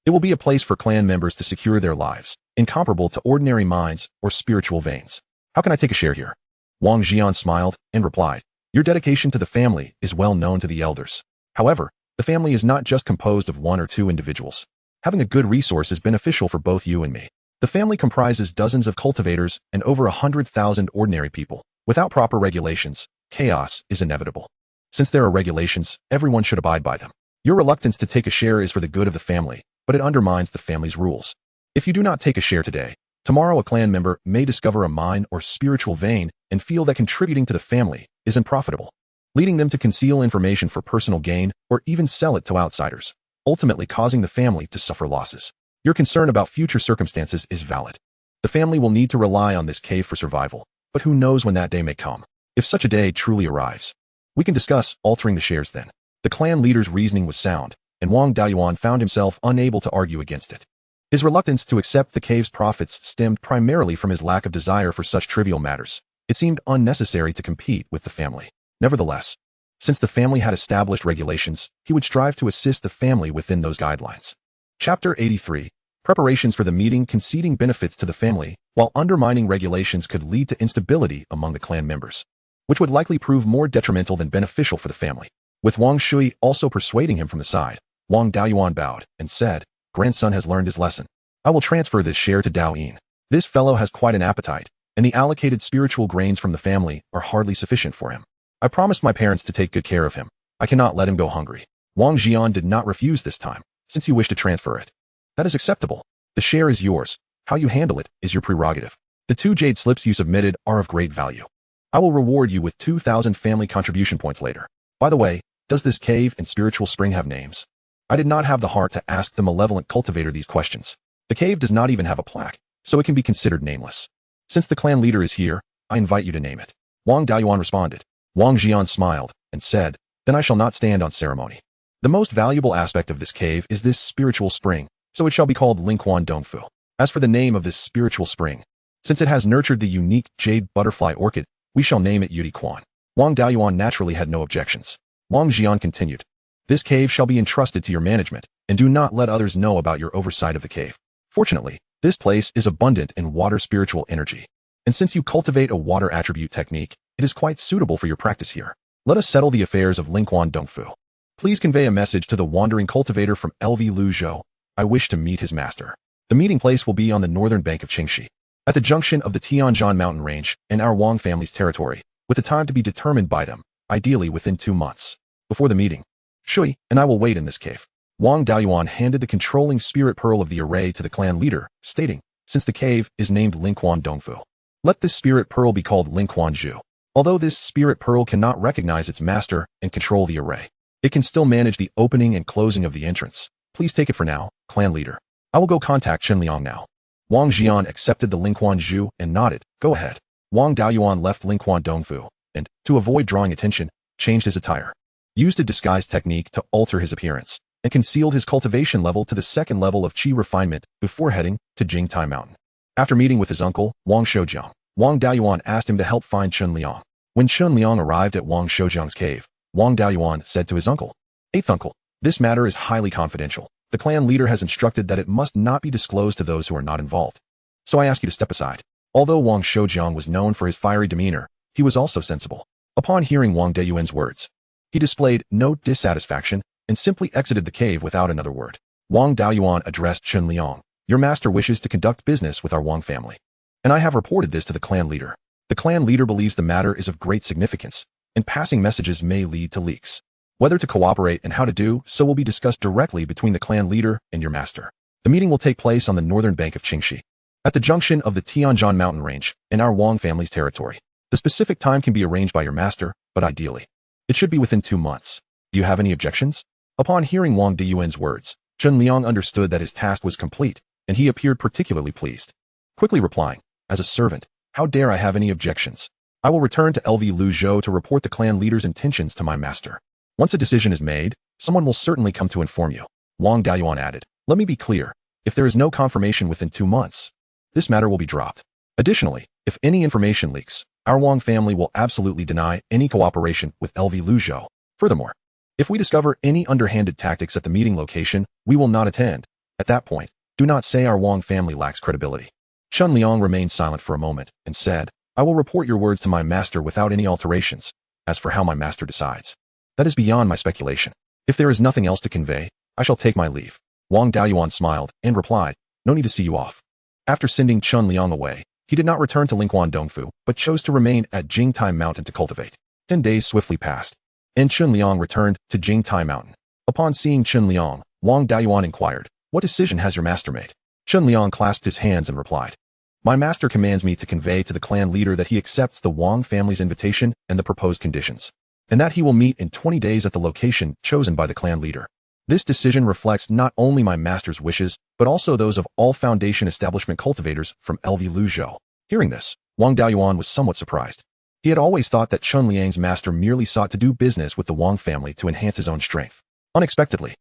it will be a place for clan members to secure their lives, incomparable to ordinary mines or spiritual veins. How can I take a share here? Wang Jian smiled and replied, your dedication to the family is well known to the elders. However, the family is not just composed of one or two individuals. Having a good resource is beneficial for both you and me. The family comprises dozens of cultivators and over 100,000 ordinary people. Without proper regulations, chaos is inevitable. Since there are regulations, everyone should abide by them. Your reluctance to take a share is for the good of the family, but it undermines the family's rules. If you do not take a share today, tomorrow a clan member may discover a mine or spiritual vein and feel that contributing to the family is unprofitable, leading them to conceal information for personal gain or even sell it to outsiders, ultimately causing the family to suffer losses. Your concern about future circumstances is valid. The family will need to rely on this cave for survival, but who knows when that day may come. If such a day truly arrives, we can discuss altering the shares then. The clan leader's reasoning was sound, and Wang Daoyuan found himself unable to argue against it. His reluctance to accept the cave's profits stemmed primarily from his lack of desire for such trivial matters. It seemed unnecessary to compete with the family. Nevertheless, since the family had established regulations, he would strive to assist the family within those guidelines. Chapter 83. Preparations for the meeting. Conceding benefits to the family, while undermining regulations could lead to instability among the clan members, which would likely prove more detrimental than beneficial for the family. With Wang Shui also persuading him from the side, Wang Daoyuan bowed and said, grandson has learned his lesson. I will transfer this share to Dao Yin. This fellow has quite an appetite, and the allocated spiritual grains from the family are hardly sufficient for him. I promised my parents to take good care of him. I cannot let him go hungry. Wang Jian did not refuse this time, since he wished to transfer it. That is acceptable. The share is yours. How you handle it is your prerogative. The 2 jade slips you submitted are of great value. I will reward you with 2,000 family contribution points later. By the way, does this cave and spiritual spring have names? I did not have the heart to ask the malevolent cultivator these questions. The cave does not even have a plaque, so it can be considered nameless. Since the clan leader is here, I invite you to name it. Wang Daoyuan responded. Wang Jian smiled and said, then I shall not stand on ceremony. The most valuable aspect of this cave is this spiritual spring, so it shall be called Lingquan Dongfu. As for the name of this spiritual spring, since it has nurtured the unique jade butterfly orchid, we shall name it Yudi Quan. Wang Daoyuan naturally had no objections. Wang Jian continued. This cave shall be entrusted to your management, and do not let others know about your oversight of the cave. Fortunately, this place is abundant in water spiritual energy, and since you cultivate a water attribute technique, it is quite suitable for your practice here. Let us settle the affairs of Lingquan Dongfu. Please convey a message to the wandering cultivator from LV Luzhou. I wish to meet his master. The meeting place will be on the northern bank of Qingxi, at the junction of the Tianzhan mountain range and our Wang family's territory, with a time to be determined by them, ideally within 2 months. Before the meeting, Shui and I will wait in this cave. Wang Daoyuan handed the controlling spirit pearl of the array to the clan leader, stating, since the cave is named Lingquan Dongfu, let this spirit pearl be called Lingquan Zhu. Although this spirit pearl cannot recognize its master and control the array, it can still manage the opening and closing of the entrance. Please take it for now, clan leader. I will go contact Chen Liang now. Wang Jian accepted the Lingquan Zhu and nodded. Go ahead. Wang Daoyuan left Lingquan Dongfu and, to avoid drawing attention, changed his attire, used a disguise technique to alter his appearance, and concealed his cultivation level to the 2nd level of qi refinement before heading to Jingtai Mountain. After meeting with his uncle, Wang Shoujiang, Wang Daoyuan asked him to help find Chen Liang. When Chen Liang arrived at Wang Shoujiang's cave, Wang Daoyuan said to his uncle, 8th uncle, this matter is highly confidential. The clan leader has instructed that it must not be disclosed to those who are not involved. So I ask you to step aside. Although Wang Shoujiang was known for his fiery demeanor, he was also sensible. Upon hearing Wang Daoyuan's words, he displayed no dissatisfaction and simply exited the cave without another word. Wang Daoyuan addressed Chen Liang. Your master wishes to conduct business with our Wang family, and I have reported this to the clan leader. The clan leader believes the matter is of great significance, and passing messages may lead to leaks. Whether to cooperate and how to do so will be discussed directly between the clan leader and your master. The meeting will take place on the northern bank of Qingxi. at the junction of the Tianjin mountain range and our Wang family's territory. The specific time can be arranged by your master, but ideally, it should be within 2 months. Do you have any objections? Upon hearing Wang Diyuan's words, Chen Liang understood that his task was complete, and he appeared particularly pleased. Quickly replying, as a servant, how dare I have any objections? I will return to LV Luzhou to report the clan leader's intentions to my master. Once a decision is made, someone will certainly come to inform you. Wang Dayuan added, let me be clear, if there is no confirmation within 2 months, this matter will be dropped. Additionally, if any information leaks, our Wang family will absolutely deny any cooperation with LV Luzhou. Furthermore, if we discover any underhanded tactics at the meeting location, we will not attend. At that point, do not say our Wang family lacks credibility. Chen Liang remained silent for a moment and said, I will report your words to my master without any alterations. As for how my master decides, that is beyond my speculation. If there is nothing else to convey, I shall take my leave. Wang Dayuan smiled and replied, no need to see you off. After sending Chen Liang away, he did not return to Lingquan Dongfu, but chose to remain at Jingtai Mountain to cultivate. 10 days swiftly passed, and Chen Liang returned to Jingtai Mountain. Upon seeing Chen Liang, Wang Dayuan inquired, what decision has your master made? Chen Liang clasped his hands and replied, my master commands me to convey to the clan leader that he accepts the Wang family's invitation and the proposed conditions, and that he will meet in 20 days at the location chosen by the clan leader. This decision reflects not only my master's wishes, but also those of all Foundation establishment cultivators from LV Luzhou. Hearing this, Wang Dayuan was somewhat surprised. He had always thought that Chen Liang's master merely sought to do business with the Wang family to enhance his own strength. Unexpectedly,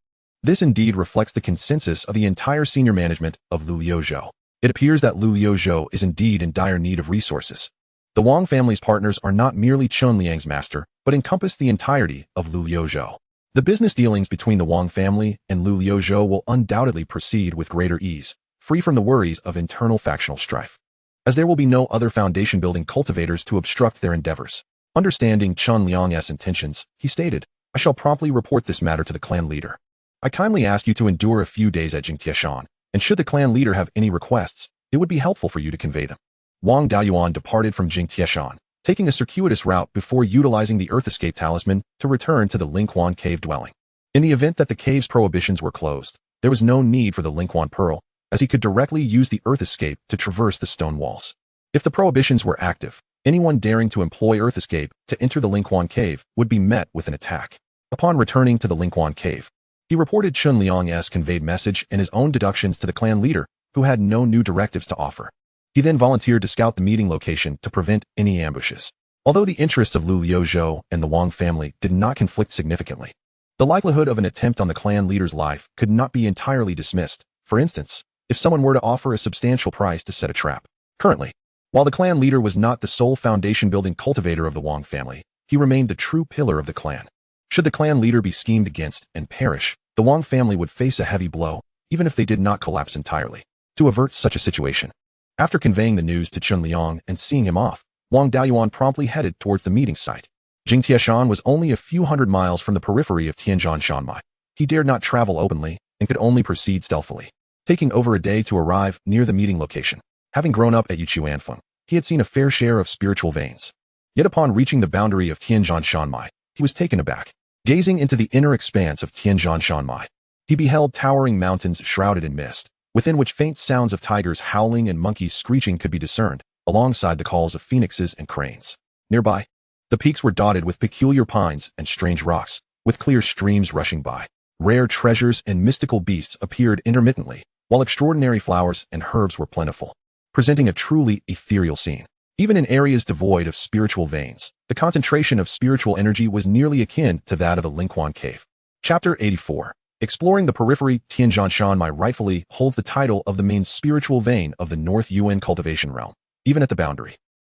this indeed reflects the consensus of the entire senior management of Luzhou. It appears that Luzhou is indeed in dire need of resources. The Wang family's partners are not merely Chen Liang's master, but encompass the entirety of Luzhou. The business dealings between the Wang family and Luzhou will undoubtedly proceed with greater ease, free from the worries of internal factional strife, as there will be no other foundation-building cultivators to obstruct their endeavors. Understanding Chen Liang's intentions, he stated, I shall promptly report this matter to the clan leader. I kindly ask you to endure a few days at Jingtieshan, and should the clan leader have any requests, it would be helpful for you to convey them. Wang Dayuan departed from Jingtieshan, taking a circuitous route before utilizing the Earth Escape Talisman to return to the Lingquan cave dwelling. In the event that the cave's prohibitions were closed, there was no need for the Lingquan Pearl, as he could directly use the Earth Escape to traverse the stone walls. If the prohibitions were active, anyone daring to employ Earth Escape to enter the Lingquan cave would be met with an attack. Upon returning to the Lingquan cave, he reported Chen Liang's conveyed message and his own deductions to the clan leader, who had no new directives to offer. He then volunteered to scout the meeting location to prevent any ambushes. Although the interests of Luzhou and the Wang family did not conflict significantly, the likelihood of an attempt on the clan leader's life could not be entirely dismissed. For instance, if someone were to offer a substantial price to set a trap. Currently, while the clan leader was not the sole foundation-building cultivator of the Wang family, he remained the true pillar of the clan. Should the clan leader be schemed against and perish, the Wang family would face a heavy blow, even if they did not collapse entirely. To avert such a situation, after conveying the news to Chen Liang and seeing him off, Wang Dayuan promptly headed towards the meeting site. Jingtieshan was only a few hundred miles from the periphery of Tianjin Shanmai. He dared not travel openly and could only proceed stealthily, taking over a day to arrive near the meeting location. Having grown up at Yichuanfeng, he had seen a fair share of spiritual veins. Yet upon reaching the boundary of Tianjin Shanmai, he was taken aback. Gazing into the inner expanse of Tianjin Shanmai, he beheld towering mountains shrouded in mist, within which faint sounds of tigers howling and monkeys screeching could be discerned, alongside the calls of phoenixes and cranes. Nearby, the peaks were dotted with peculiar pines and strange rocks, with clear streams rushing by. Rare treasures and mystical beasts appeared intermittently, while extraordinary flowers and herbs were plentiful, presenting a truly ethereal scene. Even in areas devoid of spiritual veins, the concentration of spiritual energy was nearly akin to that of the Lingquan cave. Chapter 84. Exploring the periphery. Tianjin Shanmai rightfully holds the title of the main spiritual vein of the North Yuan cultivation realm, even at the boundary.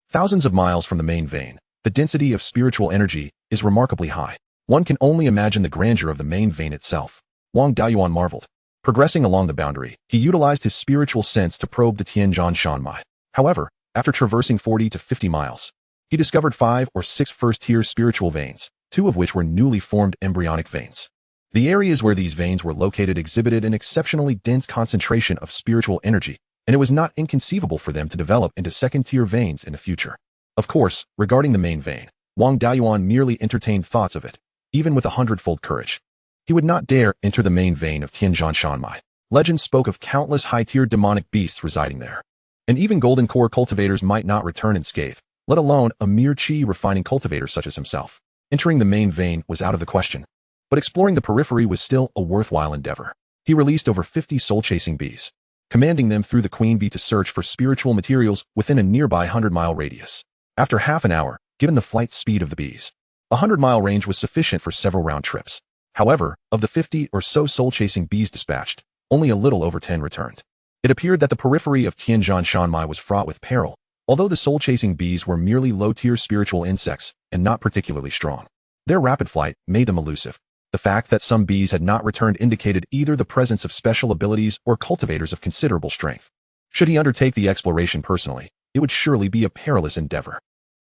Thousands of miles from the main vein, the density of spiritual energy is remarkably high. One can only imagine the grandeur of the main vein itself. Wang Dayuan marveled. Progressing along the boundary, he utilized his spiritual sense to probe the Tianjin Shanmai. However, after traversing 40 to 50 miles, he discovered 5 or 6 first-tier spiritual veins, 2 of which were newly formed embryonic veins. The areas where these veins were located exhibited an exceptionally dense concentration of spiritual energy, and it was not inconceivable for them to develop into second-tier veins in the future. Of course, regarding the main vein, Wang Dayuan merely entertained thoughts of it, even with 100-fold courage. He would not dare enter the main vein of Tianjin Shanmai. Legend spoke of countless high-tier demonic beasts residing there. and even golden core cultivators might not return unscathed, let alone a mere chi refining cultivator such as himself. Entering the main vein was out of the question, but exploring the periphery was still a worthwhile endeavor. He released over 50 soul-chasing bees, commanding them through the queen bee to search for spiritual materials within a nearby 100-mile radius. After half an hour, given the flight speed of the bees, a 100-mile range was sufficient for several round trips. However, of the 50 or so soul-chasing bees dispatched, only a little over 10 returned. It appeared that the periphery of Tianzhan Shanmai was fraught with peril, although the soul-chasing bees were merely low-tier spiritual insects and not particularly strong. Their rapid flight made them elusive. The fact that some bees had not returned indicated either the presence of special abilities or cultivators of considerable strength. Should he undertake the exploration personally, it would surely be a perilous endeavor.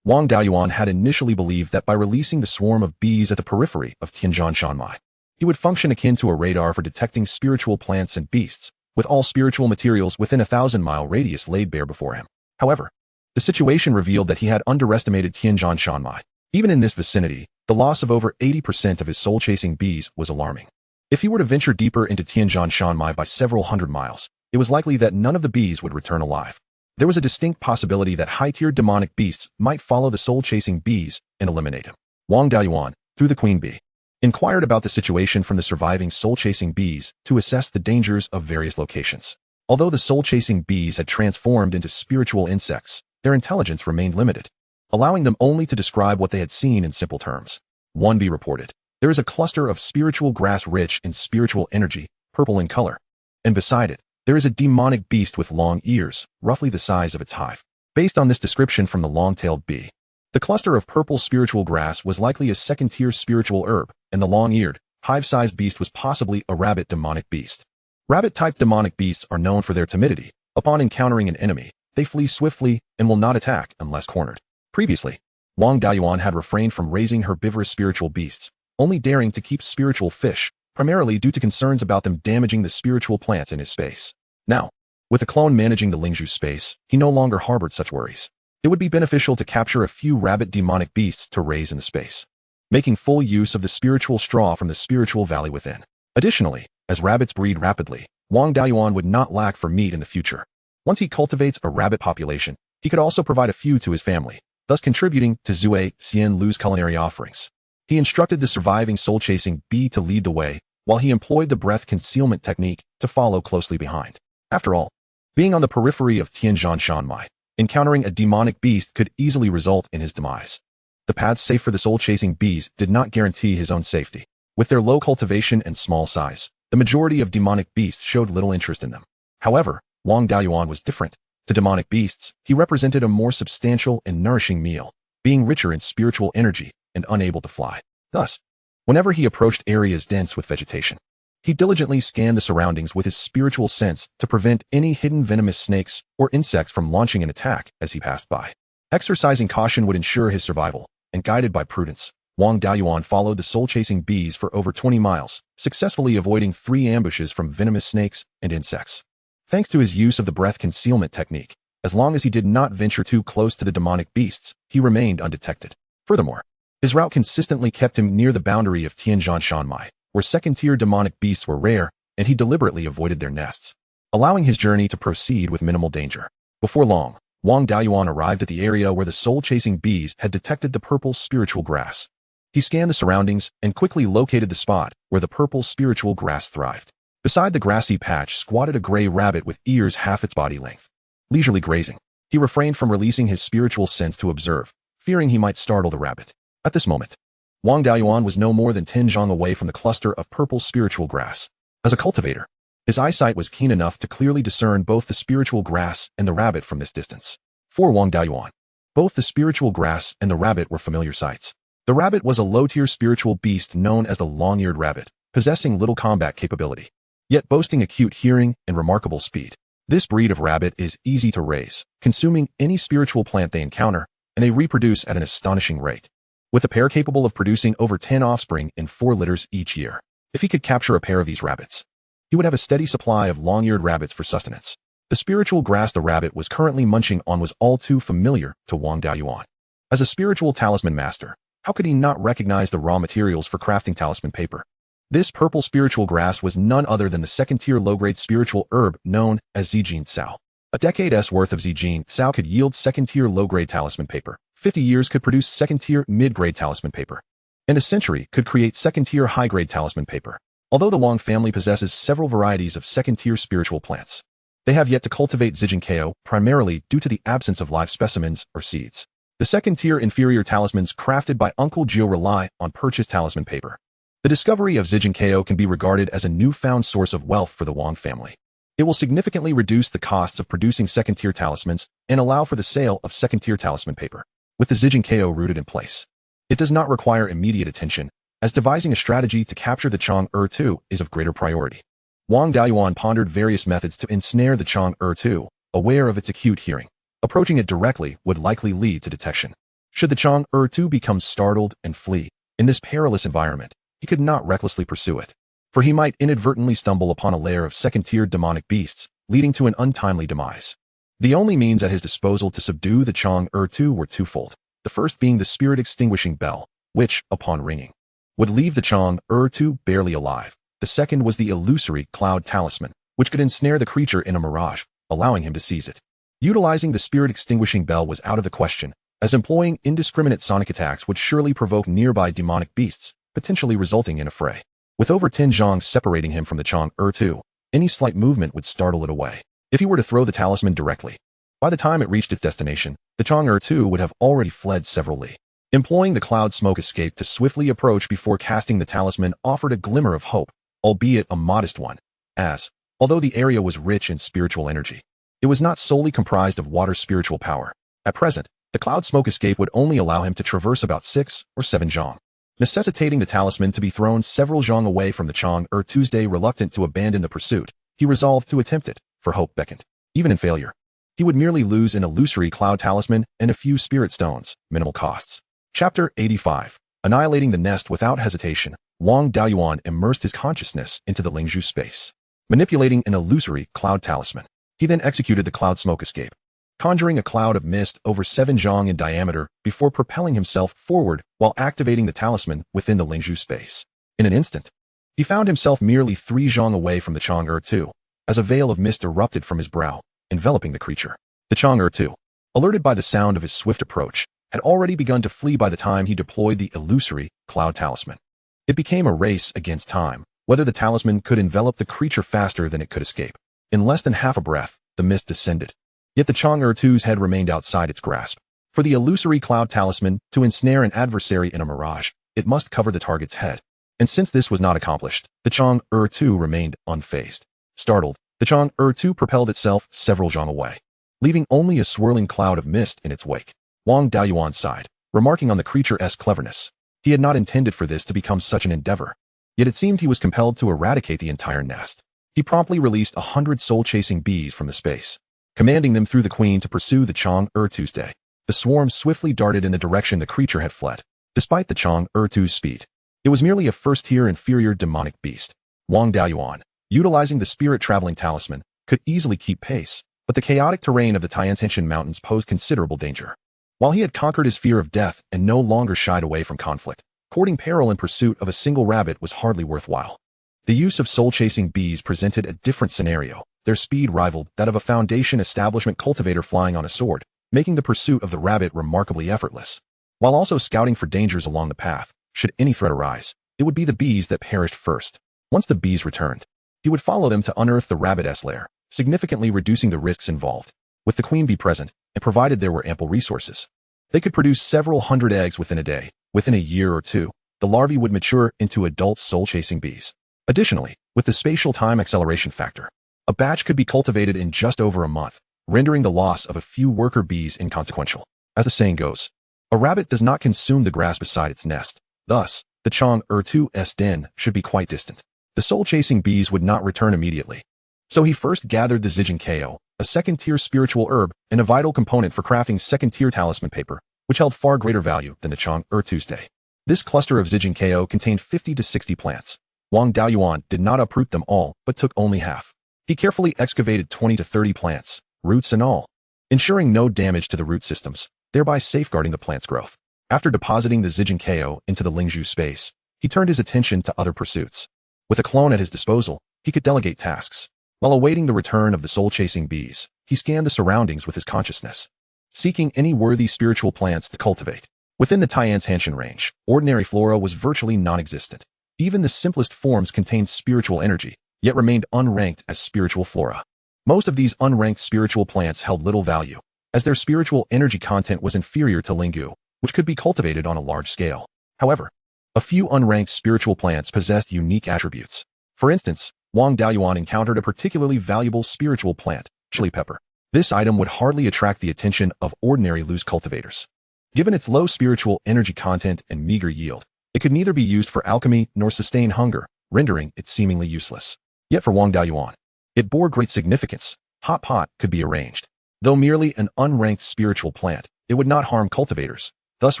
Wang Daoyuan had initially believed that by releasing the swarm of bees at the periphery of Tianzhan Shanmai, he would function akin to a radar for detecting spiritual plants and beasts, with all spiritual materials within a 1,000-mile radius laid bare before him. However, the situation revealed that he had underestimated Tianzhan Shanmai. Even in this vicinity, the loss of over 80% of his soul-chasing bees was alarming. If he were to venture deeper into Tianzhan Shanmai by several hundred miles, it was likely that none of the bees would return alive. There was a distinct possibility that high-tier demonic beasts might follow the soul-chasing bees and eliminate him. Wang Daoyuan, through the queen bee, inquired about the situation from the surviving soul-chasing bees to assess the dangers of various locations. Although the soul-chasing bees had transformed into spiritual insects, their intelligence remained limited, allowing them only to describe what they had seen in simple terms. One bee reported, "There is a cluster of spiritual grass rich in spiritual energy, purple in color, and beside it, there is a demonic beast with long ears, roughly the size of its hive." Based on this description from the long-tailed bee, the cluster of purple spiritual grass was likely a second-tier spiritual herb, and the long-eared, hive-sized beast was possibly a rabbit demonic beast. Rabbit-type demonic beasts are known for their timidity. Upon encountering an enemy, they flee swiftly and will not attack unless cornered. Previously, Wang Daoyuan had refrained from raising herbivorous spiritual beasts, only daring to keep spiritual fish, primarily due to concerns about them damaging the spiritual plants in his space. Now, with a clone managing the Lingzhu space, he no longer harbored such worries. It would be beneficial to capture a few rabbit demonic beasts to raise in the space, making full use of the spiritual straw from the spiritual valley within. Additionally, as rabbits breed rapidly, Wang Daoyuan would not lack for meat in the future. Once he cultivates a rabbit population, he could also provide a few to his family, thus contributing to Zue Xianlu's culinary offerings. He instructed the surviving soul-chasing bee to lead the way, while he employed the breath concealment technique to follow closely behind. After all, being on the periphery of Tianzhan Shanmai, encountering a demonic beast could easily result in his demise. The paths safe for the soul-chasing bees did not guarantee his own safety. With their low cultivation and small size, the majority of demonic beasts showed little interest in them. However, Wang Daoyuan was different. To demonic beasts, he represented a more substantial and nourishing meal, being richer in spiritual energy and unable to fly. Thus, whenever he approached areas dense with vegetation, he diligently scanned the surroundings with his spiritual sense to prevent any hidden venomous snakes or insects from launching an attack as he passed by. Exercising caution would ensure his survival, and guided by prudence, Wang Daoyuan followed the soul-chasing bees for over 20 miles, successfully avoiding 3 ambushes from venomous snakes and insects. Thanks to his use of the breath concealment technique, as long as he did not venture too close to the demonic beasts, he remained undetected. Furthermore, his route consistently kept him near the boundary of Tianzhan Shanmai, where second-tier demonic beasts were rare, and he deliberately avoided their nests, allowing his journey to proceed with minimal danger. Before long, Wang Daoyuan arrived at the area where the soul-chasing bees had detected the purple spiritual grass. He scanned the surroundings and quickly located the spot where the purple spiritual grass thrived. Beside the grassy patch squatted a gray rabbit with ears half its body length. Leisurely grazing, he refrained from releasing his spiritual sense to observe, fearing he might startle the rabbit. At this moment, Wang Daoyuan was no more than 10 zhang away from the cluster of purple spiritual grass. As a cultivator, his eyesight was keen enough to clearly discern both the spiritual grass and the rabbit from this distance. For Wang Daoyuan, both the spiritual grass and the rabbit were familiar sights. The rabbit was a low-tier spiritual beast known as the long-eared rabbit, possessing little combat capability, yet boasting acute hearing and remarkable speed. This breed of rabbit is easy to raise, consuming any spiritual plant they encounter, and they reproduce at an astonishing rate, with a pair capable of producing over 10 offspring in 4 litters each year. If he could capture a pair of these rabbits, he would have a steady supply of long-eared rabbits for sustenance. The spiritual grass the rabbit was currently munching on was all too familiar to Wang Daoyuan. As a spiritual talisman master, how could he not recognize the raw materials for crafting talisman paper? This purple spiritual grass was none other than the second-tier low-grade spiritual herb known as Zijin Cao. A decade's worth of Zijin Sao could yield second-tier low-grade talisman paper. 50 years could produce second-tier mid-grade talisman paper. And a century could create second-tier high-grade talisman paper. Although the Wang family possesses several varieties of second-tier spiritual plants, they have yet to cultivate Zijin Kao, primarily due to the absence of live specimens or seeds. The second-tier inferior talismans crafted by Uncle Gio rely on purchased talisman paper. The discovery of Zijin Kao can be regarded as a newfound source of wealth for the Wang family. It will significantly reduce the costs of producing second-tier talismans and allow for the sale of second-tier talisman paper. With the Zijin Kao rooted in place, it does not require immediate attention, as devising a strategy to capture the Chang'e-2 is of greater priority. Wang Beiyuan pondered various methods to ensnare the Chang'e-2, aware of its acute hearing. Approaching it directly would likely lead to detection. Should the Chang'e-2 become startled and flee, in this perilous environment, he could not recklessly pursue it, for he might inadvertently stumble upon a lair of second-tier demonic beasts, leading to an untimely demise. The only means at his disposal to subdue the Chang'e-2 were twofold, the first being the spirit-extinguishing bell, which, upon ringing, would leave the Chang'e-2 barely alive. The second was the illusory cloud talisman, which could ensnare the creature in a mirage, allowing him to seize it. Utilizing the spirit-extinguishing bell was out of the question, as employing indiscriminate sonic attacks would surely provoke nearby demonic beasts, potentially resulting in a fray. With over 10 zhongs separating him from the Chang'e-2, any slight movement would startle it away. If he were to throw the talisman directly, by the time it reached its destination, the Chang'e-2 would have already fled several li. Employing the cloud smoke escape to swiftly approach before casting the talisman offered a glimmer of hope, albeit a modest one, as, although the area was rich in spiritual energy, it was not solely comprised of water spiritual power. At present, the cloud smoke escape would only allow him to traverse about 6 or 7 zhong, necessitating the talisman to be thrown several zhong away from the Chang'e-2. Reluctant to abandon the pursuit, he resolved to attempt it, for hope beckoned. Even in failure, he would merely lose an illusory cloud talisman and a few spirit stones, minimal costs. Chapter 85. Annihilating the nest without hesitation, Wang Beiyuan immersed his consciousness into the Lingzhu space, manipulating an illusory cloud talisman. He then executed the cloud smoke escape, conjuring a cloud of mist over 7 zhong in diameter before propelling himself forward while activating the talisman within the Lingzhu space. In an instant, he found himself merely 3 zhong away from the Chang'e-2, as a veil of mist erupted from his brow, enveloping the creature. The Chang'e-2, alerted by the sound of his swift approach, had already begun to flee by the time he deployed the illusory cloud talisman. It became a race against time, whether the talisman could envelop the creature faster than it could escape. In less than half a breath, the mist descended. Yet the Chang'e-2's head remained outside its grasp. For the illusory cloud talisman to ensnare an adversary in a mirage, it must cover the target's head. And since this was not accomplished, the Chang'e-2 remained unfazed. Startled, the Chang'e-2 propelled itself several zhong away, leaving only a swirling cloud of mist in its wake. Wang Beiyuan sighed, remarking on the creature's cleverness. He had not intended for this to become such an endeavor, yet it seemed he was compelled to eradicate the entire nest. He promptly released 100 soul-chasing bees from the space, commanding them through the queen to pursue the Chang'e-2. The swarm swiftly darted in the direction the creature had fled. Despite the Chang'e-2's speed, it was merely a first-tier inferior demonic beast. Wang Beiyuan, utilizing the spirit-traveling talisman, could easily keep pace, but the chaotic terrain of the Tiantianshan Mountains posed considerable danger. While he had conquered his fear of death and no longer shied away from conflict, courting peril in pursuit of a single rabbit was hardly worthwhile. The use of soul-chasing bees presented a different scenario. Their speed rivaled that of a Foundation establishment cultivator flying on a sword, making the pursuit of the rabbit remarkably effortless. While also scouting for dangers along the path, should any threat arise, it would be the bees that perished first. Once the bees returned, he would follow them to unearth the rabbit's lair, significantly reducing the risks involved. With the queen bee present, and provided there were ample resources, they could produce several hundred eggs within a day. Within a year or two, the larvae would mature into adult soul-chasing bees. Additionally, with the spatial time acceleration factor, a batch could be cultivated in just over a month, rendering the loss of a few worker bees inconsequential. As the saying goes, a rabbit does not consume the grass beside its nest. Thus, the Chang'e-2's den should be quite distant. The soul-chasing bees would not return immediately. So he first gathered the Zijin Kao, a second-tier spiritual herb and a vital component for crafting second-tier talisman paper, which held far greater value than the Chang'e-2. This cluster of Zijin Kao contained 50 to 60 plants. Wang Beiyuan did not uproot them all, but took only half. He carefully excavated 20 to 30 plants, roots and all, ensuring no damage to the root systems, thereby safeguarding the plant's growth. After depositing the Zijin Kao into the Lingzhu space, he turned his attention to other pursuits. With a clone at his disposal, he could delegate tasks. While awaiting the return of the soul-chasing bees, he scanned the surroundings with his consciousness, seeking any worthy spiritual plants to cultivate. Within the Taiyan's Hanshin range, ordinary flora was virtually non-existent. Even the simplest forms contained spiritual energy, yet remained unranked as spiritual flora. Most of these unranked spiritual plants held little value, as their spiritual energy content was inferior to Linggu, which could be cultivated on a large scale. However, a few unranked spiritual plants possessed unique attributes. For instance, Wang Daoyuan encountered a particularly valuable spiritual plant, chili pepper. This item would hardly attract the attention of ordinary loose cultivators. Given its low spiritual energy content and meager yield, it could neither be used for alchemy nor sustain hunger, rendering it seemingly useless. Yet for Wang Daoyuan, it bore great significance. Hot pot could be arranged. Though merely an unranked spiritual plant, it would not harm cultivators, thus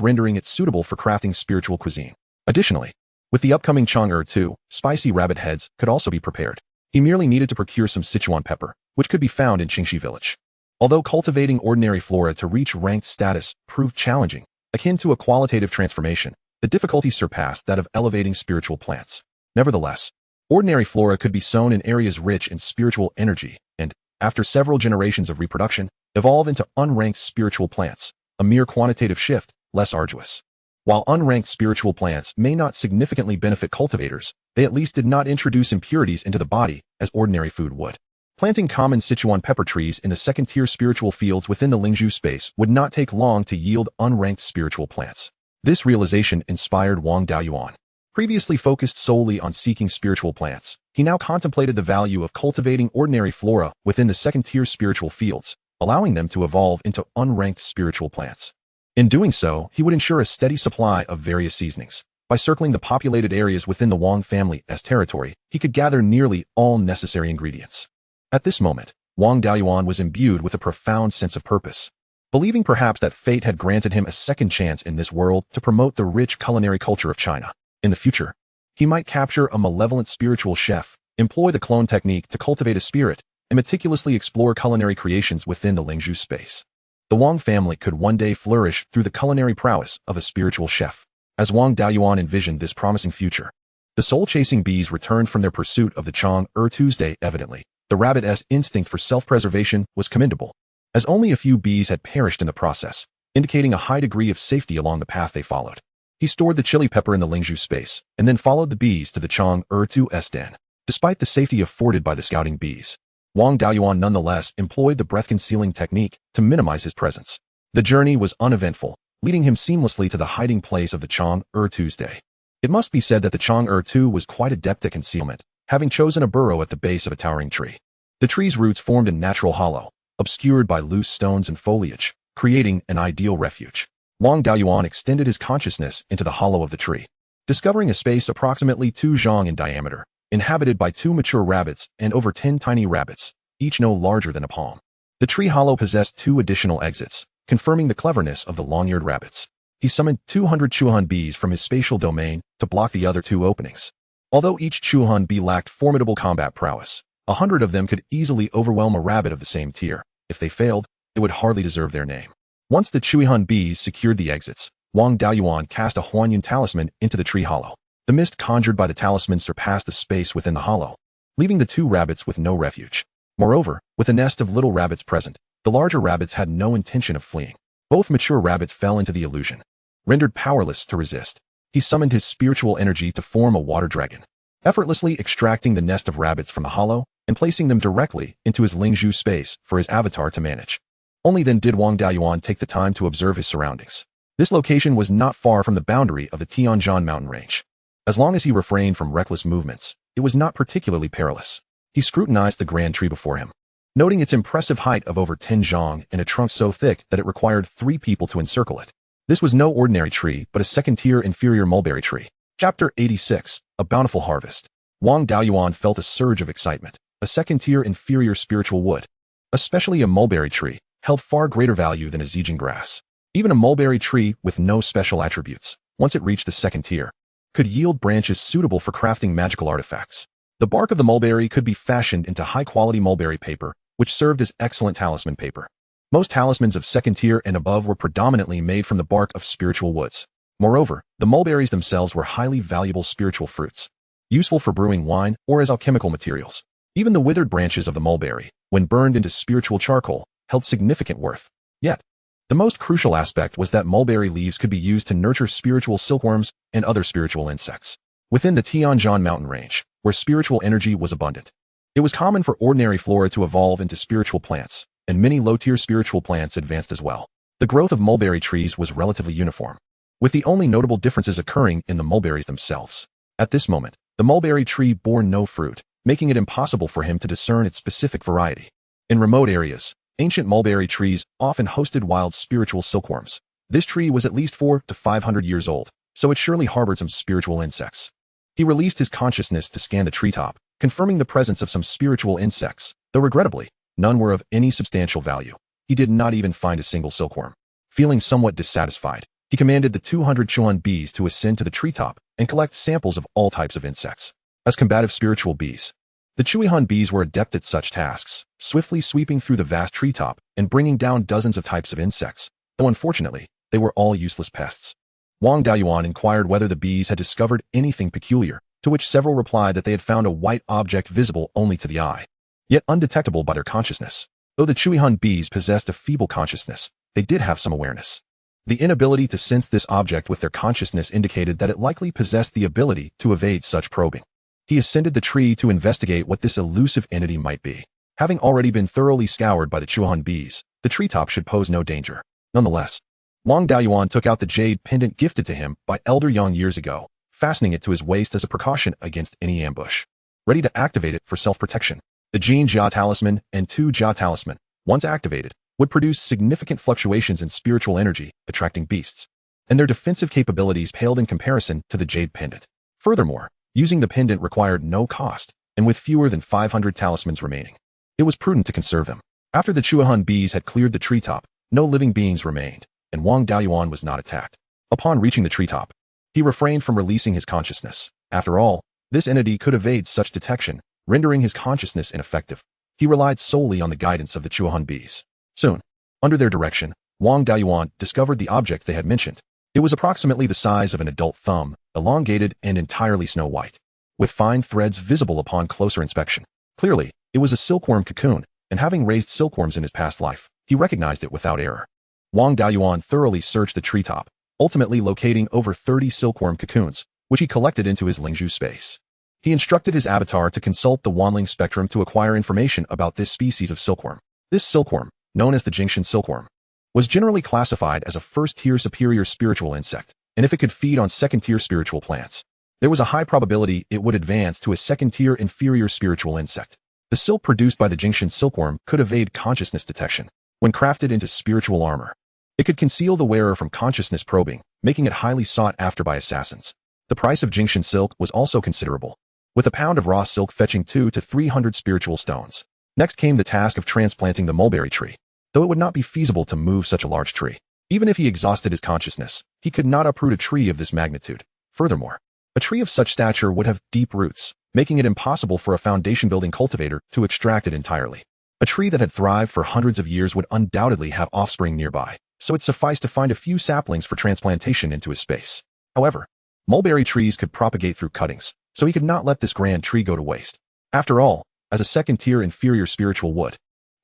rendering it suitable for crafting spiritual cuisine. Additionally, with the upcoming Chang'er too, spicy rabbit heads could also be prepared. He merely needed to procure some Sichuan pepper, which could be found in Qingxi village. Although cultivating ordinary flora to reach ranked status proved challenging, akin to a qualitative transformation, the difficulty surpassed that of elevating spiritual plants. Nevertheless, ordinary flora could be sown in areas rich in spiritual energy and, after several generations of reproduction, evolve into unranked spiritual plants, a mere quantitative shift, less arduous. While unranked spiritual plants may not significantly benefit cultivators, they at least did not introduce impurities into the body as ordinary food would. Planting common Sichuan pepper trees in the second-tier spiritual fields within the Lingzhu space would not take long to yield unranked spiritual plants. This realization inspired Wang Daoyuan. Previously focused solely on seeking spiritual plants, he now contemplated the value of cultivating ordinary flora within the second-tier spiritual fields, allowing them to evolve into unranked spiritual plants. In doing so, he would ensure a steady supply of various seasonings. By circling the populated areas within the Wang family as territory, he could gather nearly all necessary ingredients. At this moment, Wang Daoyuan was imbued with a profound sense of purpose. Believing perhaps that fate had granted him a second chance in this world to promote the rich culinary culture of China. In the future, he might capture a malevolent spiritual chef, employ the clone technique to cultivate a spirit, and meticulously explore culinary creations within the Lingzhu space. The Wang family could one day flourish through the culinary prowess of a spiritual chef. As Wang Daoyuan envisioned this promising future, the soul-chasing bees returned from their pursuit of the Chang'er Tuesday. Evidently, the rabbit's instinct for self-preservation was commendable, as only a few bees had perished in the process, indicating a high degree of safety along the path they followed. He stored the chili pepper in the Lingzhu space, and then followed the bees to the Chang'er Tu's den. Despite the safety afforded by the scouting bees, Wang Daoyuan nonetheless employed the breath-concealing technique to minimize his presence. The journey was uneventful, leading him seamlessly to the hiding place of the Chang'er Tuesday. It must be said that the Chang'er Tu was quite adept at concealment, having chosen a burrow at the base of a towering tree. The tree's roots formed a natural hollow, obscured by loose stones and foliage, creating an ideal refuge. Wang Daoyuan extended his consciousness into the hollow of the tree, discovering a space approximately 2 zhang in diameter, inhabited by 2 mature rabbits and over 10 tiny rabbits, each no larger than a palm. The tree hollow possessed 2 additional exits, confirming the cleverness of the long-eared rabbits. He summoned 200 Chuhan bees from his spatial domain to block the other 2 openings. Although each Chuhan bee lacked formidable combat prowess, 100 of them could easily overwhelm a rabbit of the same tier. If they failed, it would hardly deserve their name. Once the Chuhan bees secured the exits, Wang Daoyuan cast a Huanyun talisman into the tree hollow. The mist conjured by the talisman surpassed the space within the hollow, leaving the 2 rabbits with no refuge. Moreover, with a nest of little rabbits present, the larger rabbits had no intention of fleeing. Both mature rabbits fell into the illusion. Rendered powerless to resist, he summoned his spiritual energy to form a water dragon, effortlessly extracting the nest of rabbits from the hollow and placing them directly into his Lingzhu space for his avatar to manage. Only then did Wang Daoyuan take the time to observe his surroundings. This location was not far from the boundary of the Tianzhan mountain range. As long as he refrained from reckless movements, it was not particularly perilous. He scrutinized the grand tree before him, noting its impressive height of over 10 zhang and a trunk so thick that it required 3 people to encircle it. This was no ordinary tree, but a second-tier inferior mulberry tree. Chapter 86, A Bountiful Harvest. Wang Daoyuan felt a surge of excitement. A second-tier inferior spiritual wood, especially a mulberry tree, held far greater value than a Zijin grass. Even a mulberry tree with no special attributes, once it reached the second tier, could yield branches suitable for crafting magical artifacts. The bark of the mulberry could be fashioned into high-quality mulberry paper, which served as excellent talisman paper. Most talismans of second tier and above were predominantly made from the bark of spiritual woods. Moreover, the mulberries themselves were highly valuable spiritual fruits, useful for brewing wine or as alchemical materials. Even the withered branches of the mulberry, when when burned into spiritual charcoal, held significant worth. Yet, the most crucial aspect was that mulberry leaves could be used to nurture spiritual silkworms and other spiritual insects. Within the Tianjian mountain range, where spiritual energy was abundant, it was common for ordinary flora to evolve into spiritual plants, and many low-tier spiritual plants advanced as well. The growth of mulberry trees was relatively uniform, with the only notable differences occurring in the mulberries themselves. At this moment, the mulberry tree bore no fruit, making it impossible for him to discern its specific variety. In remote areas, ancient mulberry trees often hosted wild spiritual silkworms. This tree was at least 400 to 500 years old, so it surely harbored some spiritual insects. He released his consciousness to scan the treetop, confirming the presence of some spiritual insects, though regrettably, none were of any substantial value. He did not even find a single silkworm. Feeling somewhat dissatisfied, he commanded the 200 Chuan bees to ascend to the treetop and collect samples of all types of insects. As combative spiritual bees, the Chuihan bees were adept at such tasks, swiftly sweeping through the vast treetop and bringing down dozens of types of insects, though unfortunately, they were all useless pests. Wang Daoyuan inquired whether the bees had discovered anything peculiar, to which several replied that they had found a white object visible only to the eye, yet undetectable by their consciousness. Though the Chuihan bees possessed a feeble consciousness, they did have some awareness. The inability to sense this object with their consciousness indicated that it likely possessed the ability to evade such probing. He ascended the tree to investigate what this elusive entity might be. Having already been thoroughly scoured by the Chuihan bees, the treetop should pose no danger. Nonetheless, Wang Daoyuan took out the jade pendant gifted to him by Elder Yang years ago, fastening it to his waist as a precaution against any ambush. Ready to activate it for self-protection. The Jin Jia Talisman and Tu Jia Talisman, once activated, would produce significant fluctuations in spiritual energy, attracting beasts, and their defensive capabilities paled in comparison to the jade pendant. Furthermore, using the pendant required no cost, and with fewer than 500 talismans remaining, it was prudent to conserve them. After the Chuihan bees had cleared the treetop, no living beings remained, and Wang Daoyuan was not attacked. Upon reaching the treetop, he refrained from releasing his consciousness. After all, this entity could evade such detection, rendering his consciousness ineffective. He relied solely on the guidance of the Chuihan bees. Soon, under their direction, Wang Daoyuan discovered the object they had mentioned. It was approximately the size of an adult thumb, elongated and entirely snow white, with fine threads visible upon closer inspection. Clearly, it was a silkworm cocoon, and having raised silkworms in his past life, he recognized it without error. Wang Daoyuan thoroughly searched the treetop, ultimately locating over 30 silkworm cocoons, which he collected into his Lingzhu space. He instructed his avatar to consult the Wanling spectrum to acquire information about this species of silkworm. This silkworm, known as the Jingshan silkworm, was generally classified as a first-tier superior spiritual insect, and if it could feed on second-tier spiritual plants, there was a high probability it would advance to a second-tier inferior spiritual insect. The silk produced by the Jingshan silkworm could evade consciousness detection. When crafted into spiritual armor, it could conceal the wearer from consciousness probing, making it highly sought after by assassins. The price of Jingshan silk was also considerable, with a pound of raw silk fetching 200 to 300 spiritual stones. Next came the task of transplanting the mulberry tree. Though it would not be feasible to move such a large tree, even if he exhausted his consciousness, he could not uproot a tree of this magnitude. Furthermore, a tree of such stature would have deep roots, making it impossible for a foundation-building cultivator to extract it entirely. A tree that had thrived for hundreds of years would undoubtedly have offspring nearby, so it sufficed to find a few saplings for transplantation into his space. However, mulberry trees could propagate through cuttings, so he could not let this grand tree go to waste. After all, as a second-tier inferior spiritual wood,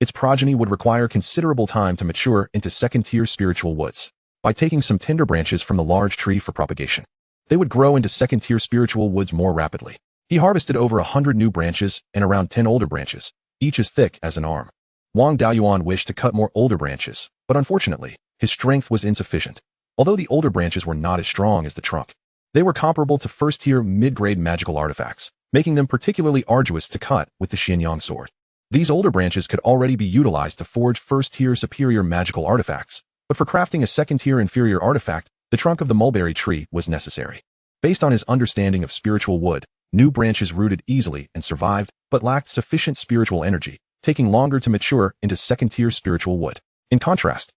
its progeny would require considerable time to mature into second-tier spiritual woods. By taking some tender branches from the large tree for propagation, they would grow into second-tier spiritual woods more rapidly. He harvested over 100 new branches and around 10 older branches, each as thick as an arm. Wang Daoyuan wished to cut more older branches, but unfortunately, his strength was insufficient. Although the older branches were not as strong as the trunk, they were comparable to first-tier mid-grade magical artifacts, making them particularly arduous to cut with the Xianyang sword. These older branches could already be utilized to forge first-tier superior magical artifacts, but for crafting a second-tier inferior artifact, the trunk of the mulberry tree was necessary. Based on his understanding of spiritual wood, new branches rooted easily and survived, but lacked sufficient spiritual energy, taking longer to mature into second-tier spiritual wood. In contrast,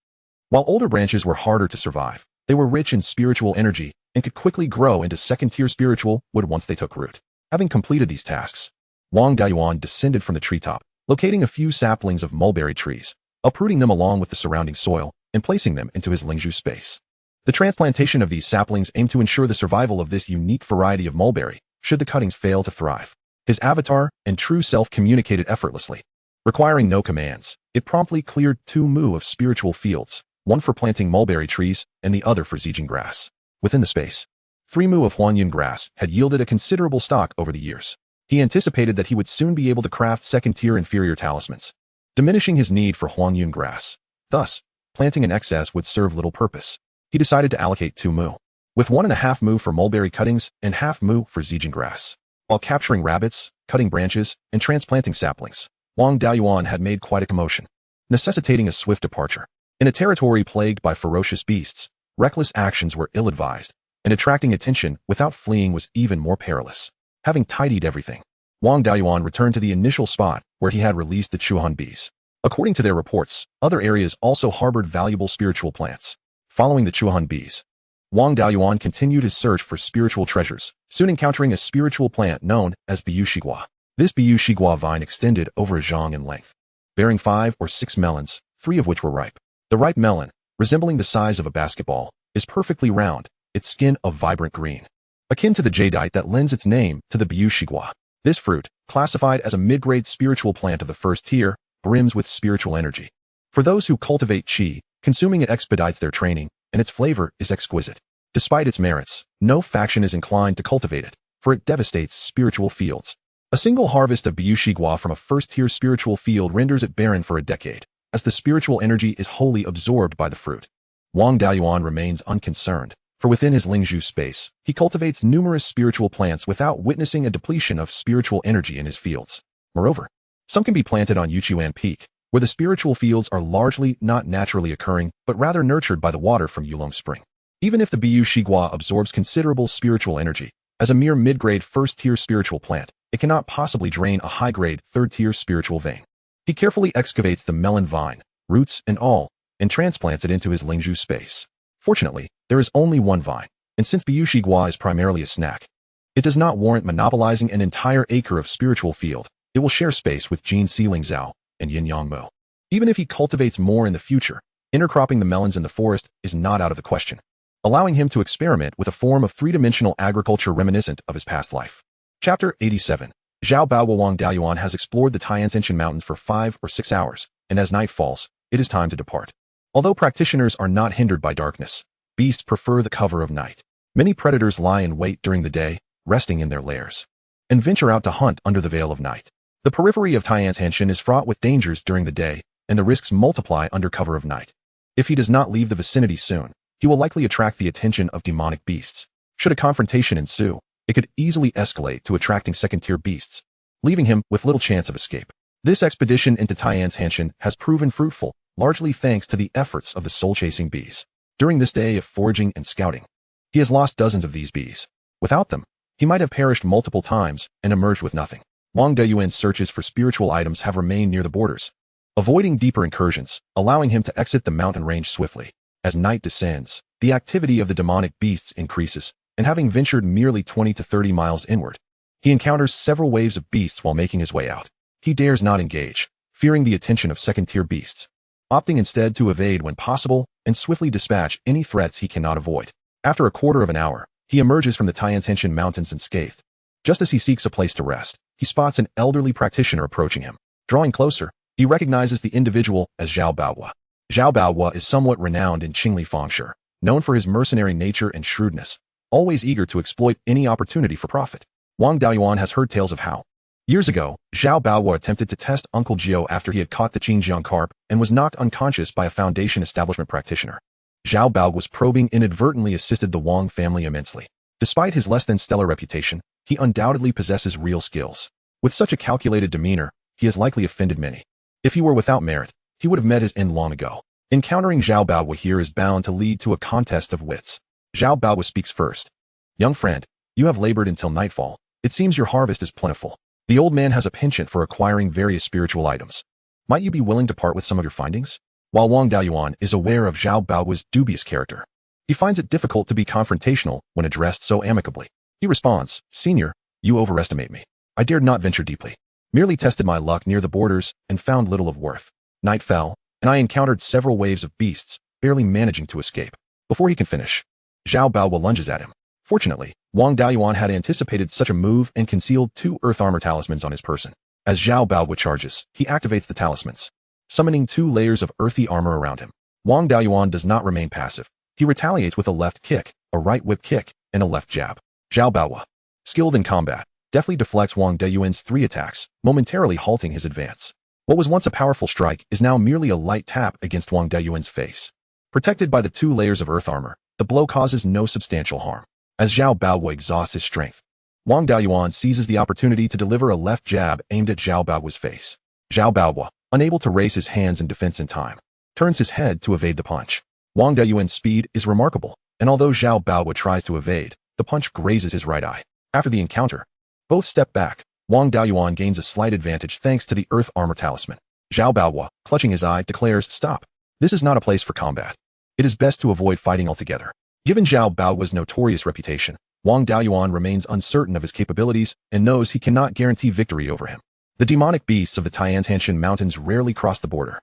while older branches were harder to survive, they were rich in spiritual energy and could quickly grow into second-tier spiritual wood once they took root. Having completed these tasks, Wang Daoyuan descended from the treetop, locating a few saplings of mulberry trees, uprooting them along with the surrounding soil, and placing them into his Lingzhu space. The transplantation of these saplings aimed to ensure the survival of this unique variety of mulberry, should the cuttings fail to thrive. His avatar and true self communicated effortlessly. Requiring no commands, it promptly cleared 2 mu of spiritual fields, one for planting mulberry trees and the other for Zijin grass. Within the space, 3 mu of Huanyun grass had yielded a considerable stock over the years. He anticipated that he would soon be able to craft second-tier inferior talismans, diminishing his need for Huanyun grass. Thus, planting in excess would serve little purpose. He decided to allocate 2 mu, with 1.5 mu for mulberry cuttings and half mu for Zijin grass. While capturing rabbits, cutting branches, and transplanting saplings, Wang Daoyuan had made quite a commotion, necessitating a swift departure. In a territory plagued by ferocious beasts, reckless actions were ill-advised, and attracting attention without fleeing was even more perilous. Having tidied everything, Wang Daoyuan returned to the initial spot where he had released the Chuhan bees. According to their reports, other areas also harbored valuable spiritual plants. Following the Chuhan bees, Wang Daoyuan continued his search for spiritual treasures, soon encountering a spiritual plant known as Beiyuan. This Beiyuan vine extended over a zhang in length, bearing 5 or 6 melons, 3 of which were ripe. The ripe melon, resembling the size of a basketball, is perfectly round, its skin a vibrant green, akin to the jadeite that lends its name to the Beiyuan. This fruit, classified as a mid-grade spiritual plant of the first tier, brims with spiritual energy. For those who cultivate qi, consuming it expedites their training, and its flavor is exquisite. Despite its merits, no faction is inclined to cultivate it, for it devastates spiritual fields. A single harvest of Beiyuan from a first-tier spiritual field renders it barren for a decade, as the spiritual energy is wholly absorbed by the fruit. Wang Daoyuan remains unconcerned, for within his Lingzhu space, he cultivates numerous spiritual plants without witnessing a depletion of spiritual energy in his fields. Moreover, some can be planted on Yuchuan Peak, where the spiritual fields are largely not naturally occurring, but rather nurtured by the water from Yulong Spring. Even if the Beiyuan absorbs considerable spiritual energy, as a mere mid-grade first-tier spiritual plant, it cannot possibly drain a high-grade third-tier spiritual vein. He carefully excavates the melon vine, roots and all, and transplants it into his Lingzhu space. Fortunately, there is only one vine, and since Beiyuan is primarily a snack, it does not warrant monopolizing an entire acre of spiritual field. It will share space with Jin Siling Zhao and Yin Yang Mo. Even if he cultivates more in the future, intercropping the melons in the forest is not out of the question, allowing him to experiment with a form of three-dimensional agriculture reminiscent of his past life. Chapter 87. Zhao Bao Wang Daoyuan has explored the Tiantianshan Mountains for 5 or 6 hours, and as night falls, it is time to depart. Although practitioners are not hindered by darkness, beasts prefer the cover of night. Many predators lie in wait during the day, resting in their lairs, and venture out to hunt under the veil of night. The periphery of Tiantianshan is fraught with dangers during the day, and the risks multiply under cover of night. If he does not leave the vicinity soon, he will likely attract the attention of demonic beasts. Should a confrontation ensue, it could easily escalate to attracting second-tier beasts, leaving him with little chance of escape. This expedition into Tiantianshan has proven fruitful, largely thanks to the efforts of the soul-chasing bees. During this day of foraging and scouting, he has lost dozens of these bees. Without them, he might have perished multiple times and emerged with nothing. Wang Daoyuan's searches for spiritual items have remained near the borders, avoiding deeper incursions, allowing him to exit the mountain range swiftly. As night descends, the activity of the demonic beasts increases, and having ventured merely 20 to 30 miles inward, he encounters several waves of beasts while making his way out. He dares not engage, fearing the attention of second-tier beasts, opting instead to evade when possible and swiftly dispatch any threats he cannot avoid. After a quarter of an hour, he emerges from the Tiantianshan Mountains unscathed. Just as he seeks a place to rest, he spots an elderly practitioner approaching him. Drawing closer, he recognizes the individual as Zhao Baohua. Zhao Baohua is somewhat renowned in Qingli Fangshi, known for his mercenary nature and shrewdness, always eager to exploit any opportunity for profit. Wang Daoyuan has heard tales of how, years ago, Zhao Baohua attempted to test Uncle Jiao after he had caught the Qingjiang carp and was knocked unconscious by a Foundation establishment practitioner. Zhao Baohua's probing inadvertently assisted the Wang family immensely. Despite his less-than-stellar reputation, he undoubtedly possesses real skills. With such a calculated demeanor, he has likely offended many. If he were without merit, he would have met his end long ago. Encountering Zhao Baohua here is bound to lead to a contest of wits. Zhao Baohua speaks first. Young friend, you have labored until nightfall. It seems your harvest is plentiful. The old man has a penchant for acquiring various spiritual items. Might you be willing to part with some of your findings? While Wang Daoyuan is aware of Zhao Baohua's dubious character, he finds it difficult to be confrontational when addressed so amicably. He responds, Senior, you overestimate me. I dared not venture deeply. Merely tested my luck near the borders and found little of worth. Night fell, and I encountered several waves of beasts, barely managing to escape. Before he can finish, Zhao Baohua lunges at him. Fortunately, Wang Daoyuan had anticipated such a move and concealed 2 earth armor talismans on his person. As Zhao Baowu charges, he activates the talismans, summoning 2 layers of earthy armor around him. Wang Daoyuan does not remain passive. He retaliates with a left kick, a right whip kick, and a left jab. Zhao Baowu, skilled in combat, deftly deflects Wang Daoyuan's 3 attacks, momentarily halting his advance. What was once a powerful strike is now merely a light tap against Wang Daoyuan's face. Protected by the 2 layers of earth armor, the blow causes no substantial harm. As Zhao Baowu exhausts his strength, Wang Daoyuan seizes the opportunity to deliver a left jab aimed at Zhao Baowu's face. Zhao Baowu, unable to raise his hands in defense in time, turns his head to evade the punch. Wang Daoyuan's speed is remarkable, and although Zhao Baowu tries to evade, the punch grazes his right eye. After the encounter, both step back. Wang Daoyuan gains a slight advantage thanks to the earth armor talisman. Zhao Baowu, clutching his eye, declares, "Stop. This is not a place for combat. It is best to avoid fighting altogether." Given Zhao Baowu's notorious reputation, Wang Daoyuan remains uncertain of his capabilities and knows he cannot guarantee victory over him. The demonic beasts of the Tiantanshan Mountains rarely cross the border.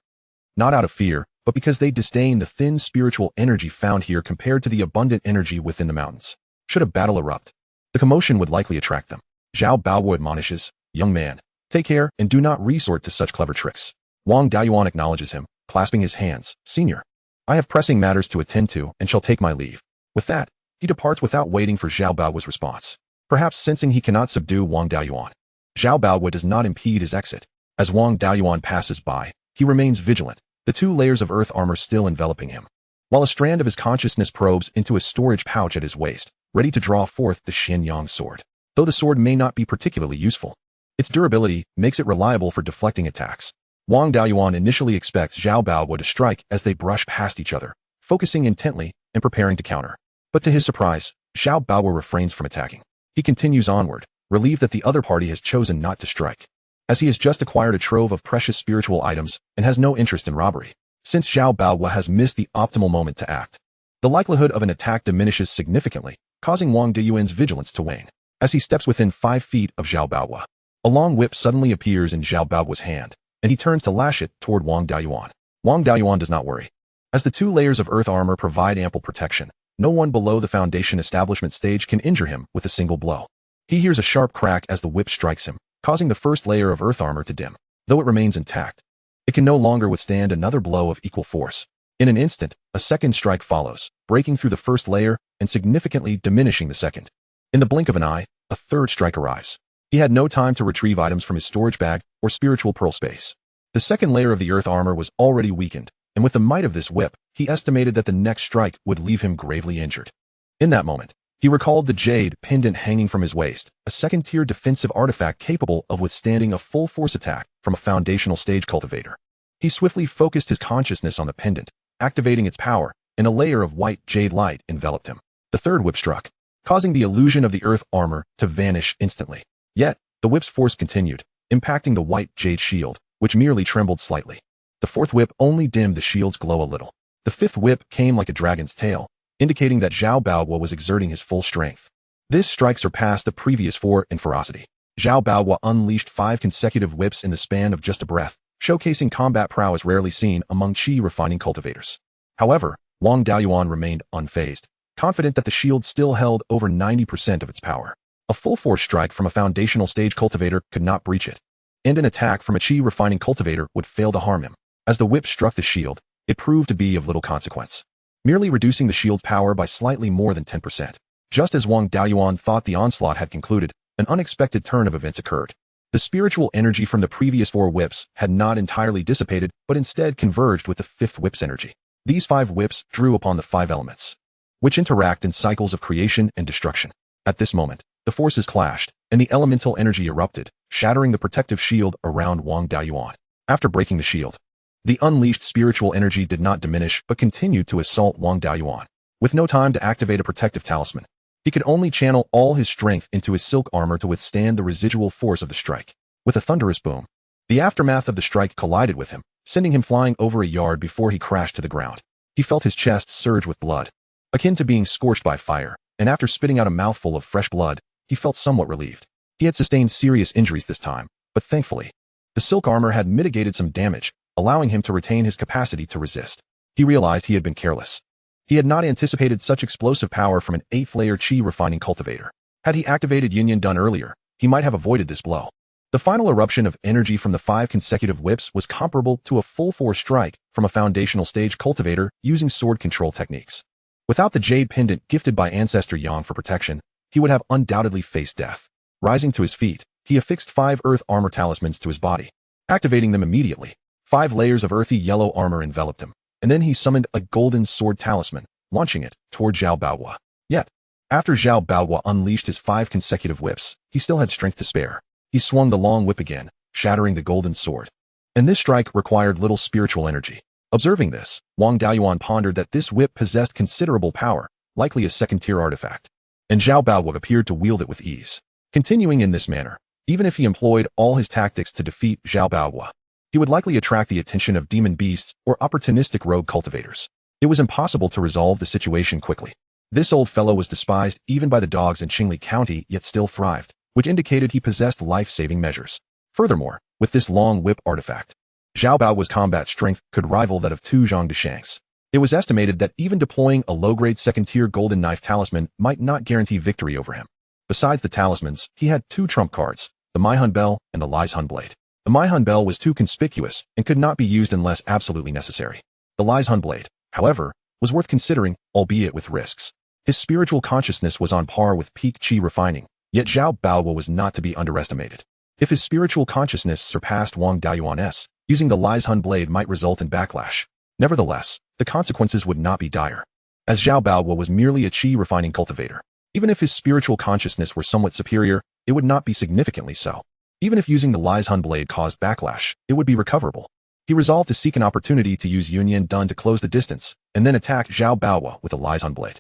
Not out of fear, but because they disdain the thin spiritual energy found here compared to the abundant energy within the mountains. Should a battle erupt, the commotion would likely attract them. Zhao Baowu admonishes, "Young man, take care and do not resort to such clever tricks." Wang Daoyuan acknowledges him, clasping his hands. "Senior, I have pressing matters to attend to and shall take my leave." With that, he departs without waiting for Zhao Baowu's response. Perhaps sensing he cannot subdue Wang Daoyuan, Zhao Baowu does not impede his exit. As Wang Daoyuan passes by, he remains vigilant, the 2 layers of earth armor still enveloping him, while a strand of his consciousness probes into a storage pouch at his waist, ready to draw forth the Xianyang sword. Though the sword may not be particularly useful, its durability makes it reliable for deflecting attacks. Wang Daoyuan initially expects Zhao Baowu to strike as they brush past each other, focusing intently and preparing to counter. But to his surprise, Zhao Baowu refrains from attacking. He continues onward, relieved that the other party has chosen not to strike, as he has just acquired a trove of precious spiritual items and has no interest in robbery. Since Zhao Baowu has missed the optimal moment to act, the likelihood of an attack diminishes significantly, causing Wang Daoyuan's vigilance to wane. As he steps within 5 feet of Zhao Baowu, a long whip suddenly appears in Zhao Baowu's hand, and he turns to lash it toward Wang Daoyuan. Wang Daoyuan does not worry. As the 2 layers of earth armor provide ample protection, no one below the foundation establishment stage can injure him with a single blow. He hears a sharp crack as the whip strikes him, causing the first layer of earth armor to dim. Though it remains intact, it can no longer withstand another blow of equal force. In an instant, a second strike follows, breaking through the first layer and significantly diminishing the second. In the blink of an eye, a third strike arrives. He had no time to retrieve items from his storage bag or spiritual pearl space. The second layer of the earth armor was already weakened, and with the might of this whip, he estimated that the next strike would leave him gravely injured. In that moment, he recalled the jade pendant hanging from his waist, a second-tier defensive artifact capable of withstanding a full-force attack from a foundational stage cultivator. He swiftly focused his consciousness on the pendant, activating its power, and a layer of white jade light enveloped him. The third whip struck, causing the illusion of the earth armor to vanish instantly. Yet, the whip's force continued, impacting the white jade shield, which merely trembled slightly. The fourth whip only dimmed the shield's glow a little. The fifth whip came like a dragon's tail, indicating that Zhao Baowu was exerting his full strength. This strike surpassed the previous 4 in ferocity. Zhao Baowu unleashed 5 consecutive whips in the span of just a breath, showcasing combat prowess rarely seen among chi-refining cultivators. However, Wang Daoyuan remained unfazed, confident that the shield still held over 90% of its power. A full-force strike from a foundational stage cultivator could not breach it, and an attack from a chi-refining cultivator would fail to harm him. As the whip struck the shield, it proved to be of little consequence, merely reducing the shield's power by slightly more than 10%. Just as Wang Daoyuan thought the onslaught had concluded, an unexpected turn of events occurred. The spiritual energy from the previous 4 whips had not entirely dissipated, but instead converged with the 5th whip's energy. These 5 whips drew upon the 5 elements, which interact in cycles of creation and destruction. At this moment, the forces clashed, and the elemental energy erupted, shattering the protective shield around Wang Daoyuan. After breaking the shield, the unleashed spiritual energy did not diminish but continued to assault Wang Daoyuan. With no time to activate a protective talisman, he could only channel all his strength into his silk armor to withstand the residual force of the strike. With a thunderous boom, the aftermath of the strike collided with him, sending him flying over a yard before he crashed to the ground. He felt his chest surge with blood, akin to being scorched by fire, and after spitting out a mouthful of fresh blood, he felt somewhat relieved. He had sustained serious injuries this time, but thankfully, the silk armor had mitigated some damage, allowing him to retain his capacity to resist. He realized he had been careless. He had not anticipated such explosive power from an 8th layer chi refining cultivator. Had he activated Yin Dun earlier, he might have avoided this blow. The final eruption of energy from the 5 consecutive whips was comparable to a full-force strike from a foundational stage cultivator using sword control techniques. Without the jade pendant gifted by Ancestor Yang for protection, he would have undoubtedly faced death. Rising to his feet, he affixed 5 earth armor talismans to his body. Activating them immediately, 5 layers of earthy yellow armor enveloped him, and then he summoned a golden sword talisman, launching it toward Zhao Baohua. Yet, after Zhao Baohua unleashed his 5 consecutive whips, he still had strength to spare. He swung the long whip again, shattering the golden sword. And this strike required little spiritual energy. Observing this, Wang Daoyuan pondered that this whip possessed considerable power, likely a second-tier artifact. And Zhao Baohua appeared to wield it with ease. Continuing in this manner, even if he employed all his tactics to defeat Zhao Baohua, he would likely attract the attention of demon beasts or opportunistic rogue cultivators. It was impossible to resolve the situation quickly. This old fellow was despised even by the dogs in Qingli County, yet still thrived, which indicated he possessed life-saving measures. Furthermore, with this long whip artifact, Zhao Baohua's combat strength could rival that of Tu Zhang Deshang's. It was estimated that even deploying a low-grade second-tier golden knife talisman might not guarantee victory over him. Besides the talismans, he had 2 trump cards, the Maihun Bell and the Lizhun Blade. The Maihun Bell was too conspicuous and could not be used unless absolutely necessary. The Lizhun Blade, however, was worth considering, albeit with risks. His spiritual consciousness was on par with peak qi refining, yet Zhao Baohua was not to be underestimated. If his spiritual consciousness surpassed Wang Daoyuan's, using the Lizhun Blade might result in backlash. Nevertheless, the consequences would not be dire, as Zhao Baohua was merely a qi refining cultivator. Even if his spiritual consciousness were somewhat superior, it would not be significantly so. Even if using the Lizhun Blade caused backlash, it would be recoverable. He resolved to seek an opportunity to use Yunyan Dun to close the distance, and then attack Zhao Baohua with the Lizhun Blade.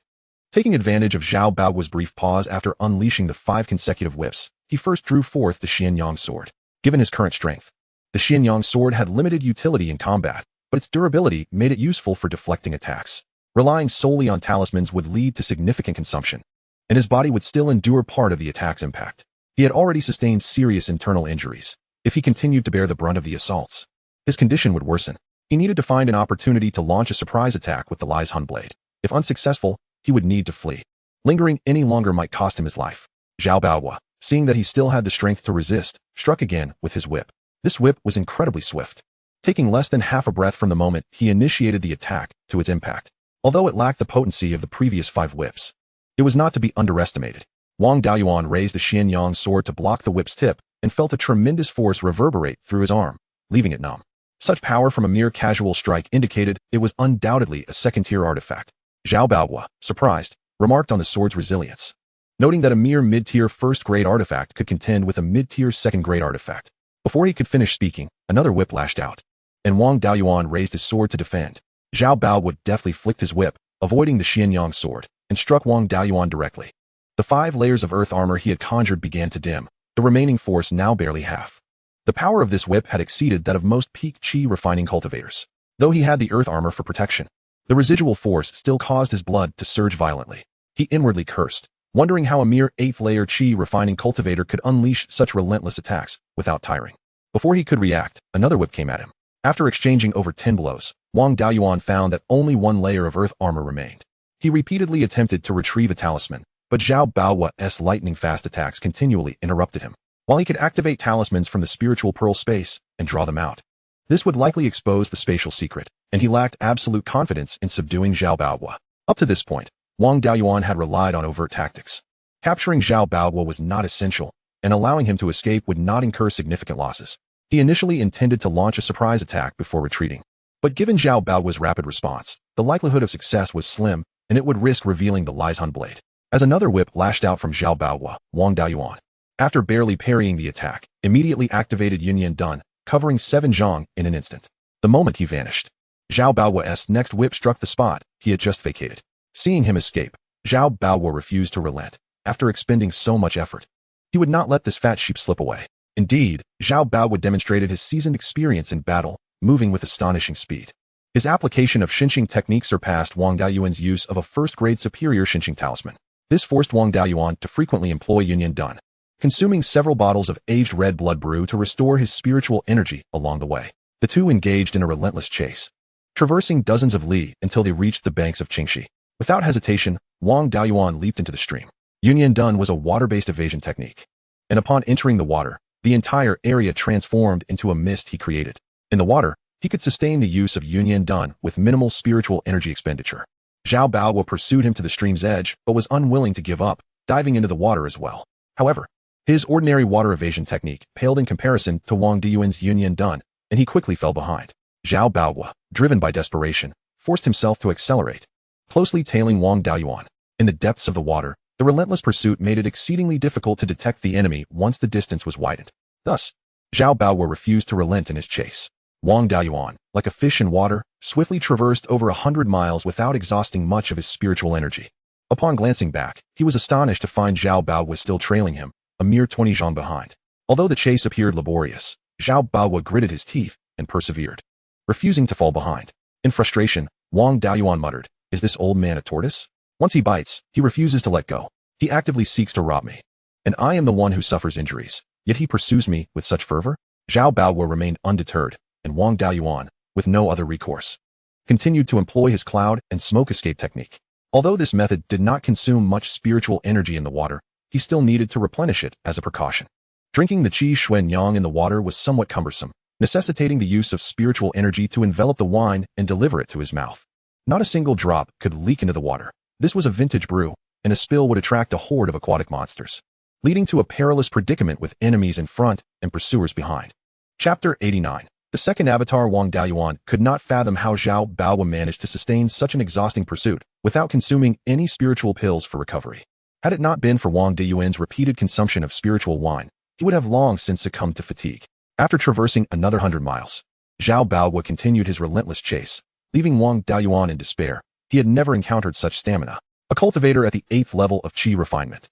Taking advantage of Zhao Baohua's brief pause after unleashing the 5 consecutive whips, he first drew forth the Xianyang sword. Given his current strength, the Xianyang sword had limited utility in combat, but its durability made it useful for deflecting attacks. Relying solely on talismans would lead to significant consumption, and his body would still endure part of the attack's impact. He had already sustained serious internal injuries. If he continued to bear the brunt of the assaults, his condition would worsen. He needed to find an opportunity to launch a surprise attack with the Lizhun Blade. If unsuccessful, he would need to flee. Lingering any longer might cost him his life. Zhao Baohua, seeing that he still had the strength to resist, struck again with his whip. This whip was incredibly swift. Taking less than half a breath from the moment he initiated the attack to its impact. Although it lacked the potency of the previous 5 whips, it was not to be underestimated. Wang Daoyuan raised the Xianyang sword to block the whip's tip and felt a tremendous force reverberate through his arm, leaving it numb. Such power from a mere casual strike indicated it was undoubtedly a second-tier artifact. Zhao Baohua, surprised, remarked on the sword's resilience, noting that a mere mid-tier first-grade artifact could contend with a mid-tier second-grade artifact. Before he could finish speaking, another whip lashed out, and Wang Daoyuan raised his sword to defend. Zhao Baohua deftly flicked his whip, avoiding the Xianyang sword, and struck Wang Daoyuan directly. The 5 layers of earth armor he had conjured began to dim, the remaining force now barely half. The power of this whip had exceeded that of most peak qi refining cultivators. Though he had the earth armor for protection, the residual force still caused his blood to surge violently. He inwardly cursed, wondering how a mere 8th-layer qi refining cultivator could unleash such relentless attacks without tiring. Before he could react, another whip came at him. After exchanging over 10 blows, Wang Daoyuan found that only 1 layer of earth armor remained. He repeatedly attempted to retrieve a talisman, but Zhao Baohua's lightning-fast attacks continually interrupted him. While he could activate talismans from the spiritual pearl space and draw them out, this would likely expose the spatial secret, and he lacked absolute confidence in subduing Zhao Baohua. Up to this point, Wang Daoyuan had relied on overt tactics. Capturing Zhao Baohua was not essential, and allowing him to escape would not incur significant losses. He initially intended to launch a surprise attack before retreating, but given Zhao Baohua's rapid response, the likelihood of success was slim, and it would risk revealing the Lizhun Blade. As another whip lashed out from Zhao Baohua, Wang Daoyuan, after barely parrying the attack, immediately activated Yunyan Dun, covering 7 zhang in an instant. The moment he vanished, Zhao Baohua's next whip struck the spot he had just vacated. Seeing him escape, Zhao Baohua refused to relent. After expending so much effort, he would not let this fat sheep slip away. Indeed, Zhao Baohua demonstrated his seasoned experience in battle, moving with astonishing speed. His application of Xinqing technique surpassed Wang Daoyuan's use of a first-grade superior Xinqing talisman. This forced Wang Daoyuan to frequently employ Yunyan Dun, consuming several bottles of aged red blood brew to restore his spiritual energy along the way. The two engaged in a relentless chase, traversing dozens of li until they reached the banks of Qingxi. Without hesitation, Wang Daoyuan leaped into the stream. Yunyan Dun was a water-based evasion technique, and upon entering the water, The entire area transformed into a mist he created. In the water, he could sustain the use of Yunyan Dun with minimal spiritual energy expenditure. Zhao Baowu pursued him to the stream's edge, but was unwilling to give up, diving into the water as well. However, his ordinary water evasion technique paled in comparison to Wang Diyuan's Yunyan Dun, and he quickly fell behind. Zhao Baowu, driven by desperation, forced himself to accelerate, closely tailing Wang Dayuan. In the depths of the water, the relentless pursuit made it exceedingly difficult to detect the enemy once the distance was widened. Thus, Zhao Baowu refused to relent in his chase. Wang Dayuan, like a fish in water, swiftly traversed over 100 miles without exhausting much of his spiritual energy. Upon glancing back, he was astonished to find Zhao Baowu still trailing him, a mere 20 zhang behind. Although the chase appeared laborious, Zhao Baowu gritted his teeth and persevered, refusing to fall behind. In frustration, Wang Dayuan muttered, "Is this old man a tortoise? Once he bites, he refuses to let go. He actively seeks to rob me. And I am the one who suffers injuries, yet he pursues me with such fervor?" Zhao Baowu remained undeterred, and Wang Dayuan, with no other recourse, continued to employ his cloud and smoke escape technique. Although this method did not consume much spiritual energy in the water, he still needed to replenish it as a precaution. Drinking the qi xuan yang in the water was somewhat cumbersome, necessitating the use of spiritual energy to envelop the wine and deliver it to his mouth. Not a single drop could leak into the water. This was a vintage brew, and a spill would attract a horde of aquatic monsters, leading to a perilous predicament with enemies in front and pursuers behind. Chapter 89. The second avatar Wang Dayuan could not fathom how Zhao Baowu managed to sustain such an exhausting pursuit without consuming any spiritual pills for recovery. Had it not been for Wang Dayuan's repeated consumption of spiritual wine, he would have long since succumbed to fatigue. After traversing another 100 miles, Zhao Baowu continued his relentless chase, leaving Wang Dayuan in despair. He had never encountered such stamina. A cultivator at the 8th level of qi refinement,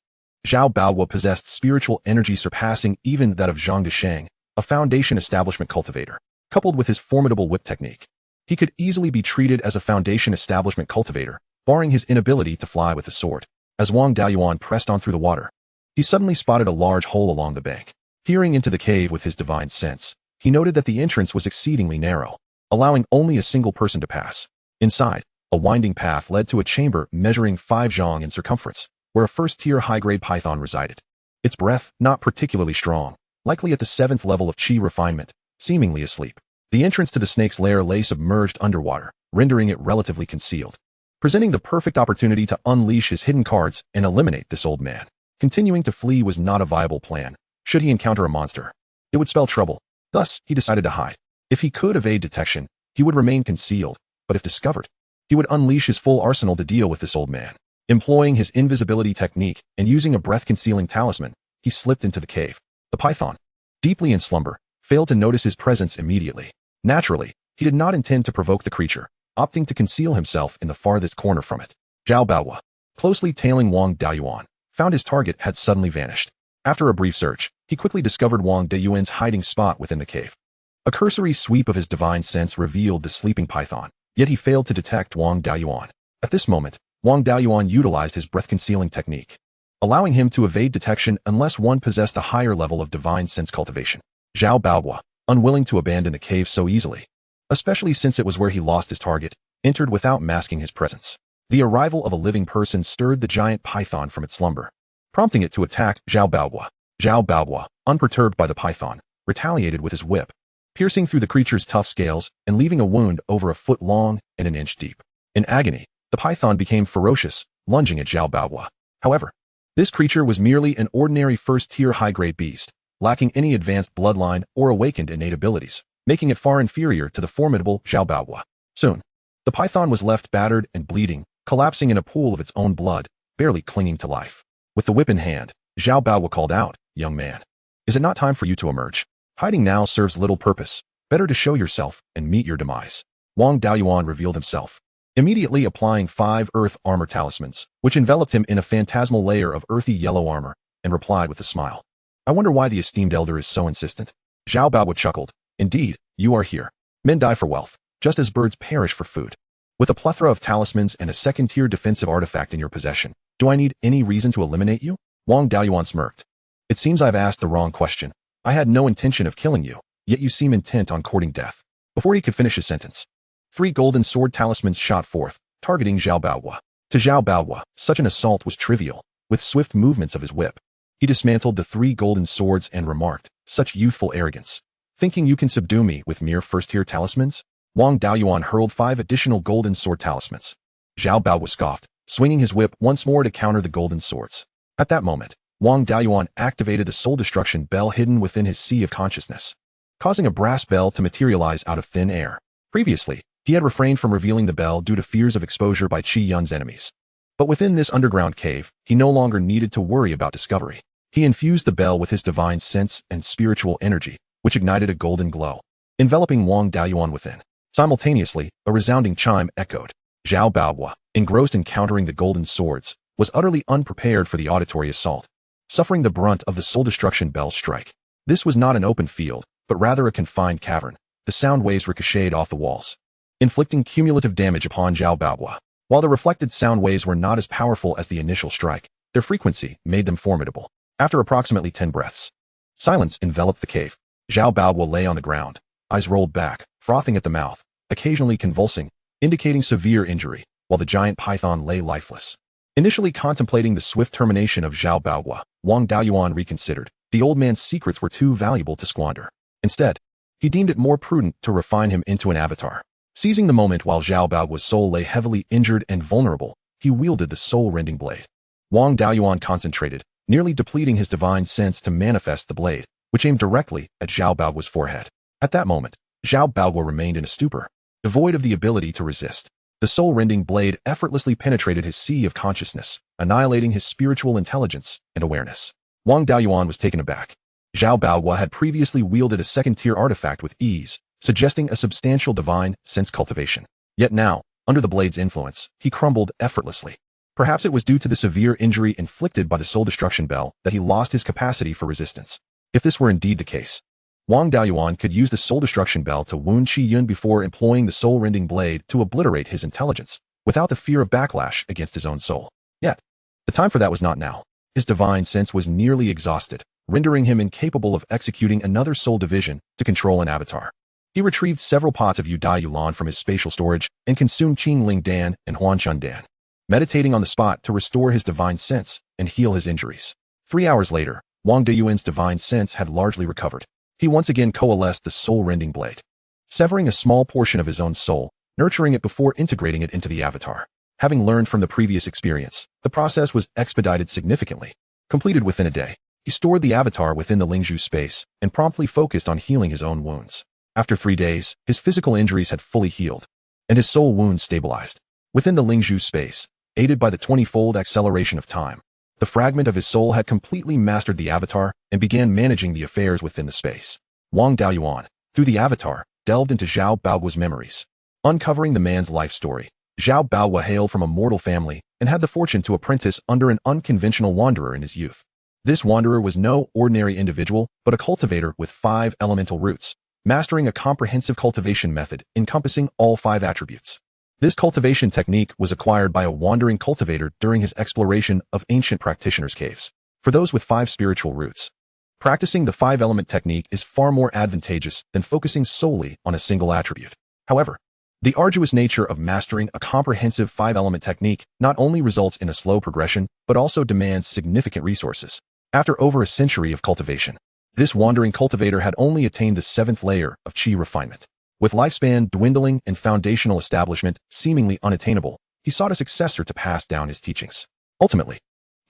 Zhao Baowu possessed spiritual energy surpassing even that of Zhang Deshang, a foundation establishment cultivator. Coupled with his formidable whip technique, he could easily be treated as a foundation establishment cultivator, barring his inability to fly with a sword. As Wang Dayuan pressed on through the water, he suddenly spotted a large hole along the bank. Peering into the cave with his divine sense, he noted that the entrance was exceedingly narrow, allowing only a single person to pass. Inside, a winding path led to a chamber measuring 5 zhang in circumference, where a first-tier high-grade python resided. Its breath, not particularly strong, likely at the 7th level of qi refinement, seemingly asleep. The entrance to the snake's lair lay submerged underwater, rendering it relatively concealed, presenting the perfect opportunity to unleash his hidden cards and eliminate this old man. Continuing to flee was not a viable plan. Should he encounter a monster, it would spell trouble. Thus, he decided to hide. If he could evade detection, he would remain concealed, but if discovered, he would unleash his full arsenal to deal with this old man. Employing his invisibility technique and using a breath-concealing talisman, he slipped into the cave. The python, deeply in slumber, failed to notice his presence immediately. Naturally, he did not intend to provoke the creature, opting to conceal himself in the farthest corner from it. Zhao Baowu, closely tailing Wang Dayuan, found his target had suddenly vanished. After a brief search, he quickly discovered Wang Dayuan's hiding spot within the cave. A cursory sweep of his divine sense revealed the sleeping python, yet he failed to detect Wang Dayuan. At this moment, Wang Dayuan utilized his breath-concealing technique, allowing him to evade detection unless one possessed a higher level of divine sense cultivation. Zhao Baowu, unwilling to abandon the cave so easily, especially since it was where he lost his target, entered without masking his presence. The arrival of a living person stirred the giant python from its slumber, prompting it to attack Zhao Baowu. Zhao Baowu, unperturbed by the python, retaliated with his whip, piercing through the creature's tough scales and leaving a wound over a foot long and an inch deep. In agony, the python became ferocious, lunging at Zhao Baowu. However, this creature was merely an ordinary first-tier high-grade beast, lacking any advanced bloodline or awakened innate abilities, making it far inferior to the formidable Zhao Baowu. Soon, the python was left battered and bleeding, collapsing in a pool of its own blood, barely clinging to life. With the whip in hand, Zhao Baowu called out, "Young man, is it not time for you to emerge? Hiding now serves little purpose. Better to show yourself and meet your demise." Wang Dayuan revealed himself, immediately applying 5 earth armor talismans, which enveloped him in a phantasmal layer of earthy yellow armor, and replied with a smile, "I wonder why the esteemed elder is so insistent." Zhao Baowu chuckled, "Indeed, you are here. Men die for wealth, just as birds perish for food. With a plethora of talismans and a second-tier defensive artifact in your possession, do I need any reason to eliminate you?" Wang Dayuan smirked. "It seems I've asked the wrong question. I had no intention of killing you, yet you seem intent on courting death." Before he could finish his sentence, 3 golden sword talismans shot forth, targeting Zhao Baowu. To Zhao Baowu, such an assault was trivial. With swift movements of his whip, He dismantled the 3 golden swords and remarked, "Such youthful arrogance. Thinking you can subdue me with mere first-tier talismans?" Wang Daoyuan hurled 5 additional golden sword talismans. Zhao Baoguo scoffed, swinging his whip once more to counter the golden swords. At that moment, Wang Daoyuan activated the soul destruction bell hidden within his sea of consciousness, causing a brass bell to materialize out of thin air. Previously, he had refrained from revealing the bell due to fears of exposure by Qi Yun's enemies. But within this underground cave, he no longer needed to worry about discovery. He infused the bell with his divine sense and spiritual energy, which ignited a golden glow, enveloping Wang Daoyuan within. Simultaneously, a resounding chime echoed. Zhao Baoguo, engrossed in countering the golden swords, was utterly unprepared for the auditory assault, suffering the brunt of the soul destruction bell strike. This was not an open field, but rather a confined cavern. The sound waves ricocheted off the walls, inflicting cumulative damage upon Zhao Baoguo. While the reflected sound waves were not as powerful as the initial strike, their frequency made them formidable. After approximately 10 breaths, silence enveloped the cave. Zhao Baoguo lay on the ground, eyes rolled back, frothing at the mouth, occasionally convulsing, indicating severe injury, while the giant python lay lifeless. Initially contemplating the swift termination of Zhao Baoguo, Wang Daoyuan reconsidered. The old man's secrets were too valuable to squander. Instead, he deemed it more prudent to refine him into an avatar. Seizing the moment while Zhao Baoguo's soul lay heavily injured and vulnerable, he wielded the soul-rending blade. Wang Daoyuan concentrated, nearly depleting his divine sense to manifest the blade, which aimed directly at Zhao Baoguo's forehead. At that moment, Zhao Baoguo remained in a stupor, devoid of the ability to resist. The soul-rending blade effortlessly penetrated his sea of consciousness, annihilating his spiritual intelligence and awareness. Wang Daoyuan was taken aback. Zhao Baoguo had previously wielded a second-tier artifact with ease, suggesting a substantial divine sense cultivation. Yet now, under the blade's influence, he crumbled effortlessly. Perhaps it was due to the severe injury inflicted by the soul destruction bell that he lost his capacity for resistance. If this were indeed the case, Wang Daoyuan could use the soul destruction bell to wound Qi Yun before employing the soul-rending blade to obliterate his intelligence, without the fear of backlash against his own soul. Yet, the time for that was not now. His divine sense was nearly exhausted, rendering him incapable of executing another soul division to control an avatar. He retrieved several pots of Yudai Yulan from his spatial storage and consumed Qingling Dan and Huanchun Dan, meditating on the spot to restore his divine sense and heal his injuries. 3 hours later, Wang Daoyuan's divine sense had largely recovered. He once again coalesced the soul-rending blade, severing a small portion of his own soul, nurturing it before integrating it into the avatar. Having learned from the previous experience, the process was expedited significantly. Completed within a day, he stored the avatar within the Lingzhu space and promptly focused on healing his own wounds. After 3 days, his physical injuries had fully healed, and his soul wounds stabilized. Within the Lingzhu space, aided by the 20-fold acceleration of time, the fragment of his soul had completely mastered the avatar and began managing the affairs within the space. Wang Daoyuan, through the avatar, delved into Zhao Baoguo's memories, uncovering the man's life story. Zhao Baoguo hailed from a mortal family and had the fortune to apprentice under an unconventional wanderer in his youth. This wanderer was no ordinary individual, but a cultivator with 5 elemental roots, mastering a comprehensive cultivation method encompassing all 5 attributes. This cultivation technique was acquired by a wandering cultivator during his exploration of ancient practitioners' caves. For those with 5 spiritual roots, practicing the 5-element technique is far more advantageous than focusing solely on a single attribute. However, the arduous nature of mastering a comprehensive 5-element technique not only results in a slow progression, but also demands significant resources. After over a century of cultivation, this wandering cultivator had only attained the 7th layer of Qi refinement. With lifespan dwindling and foundational establishment seemingly unattainable, he sought a successor to pass down his teachings. Ultimately,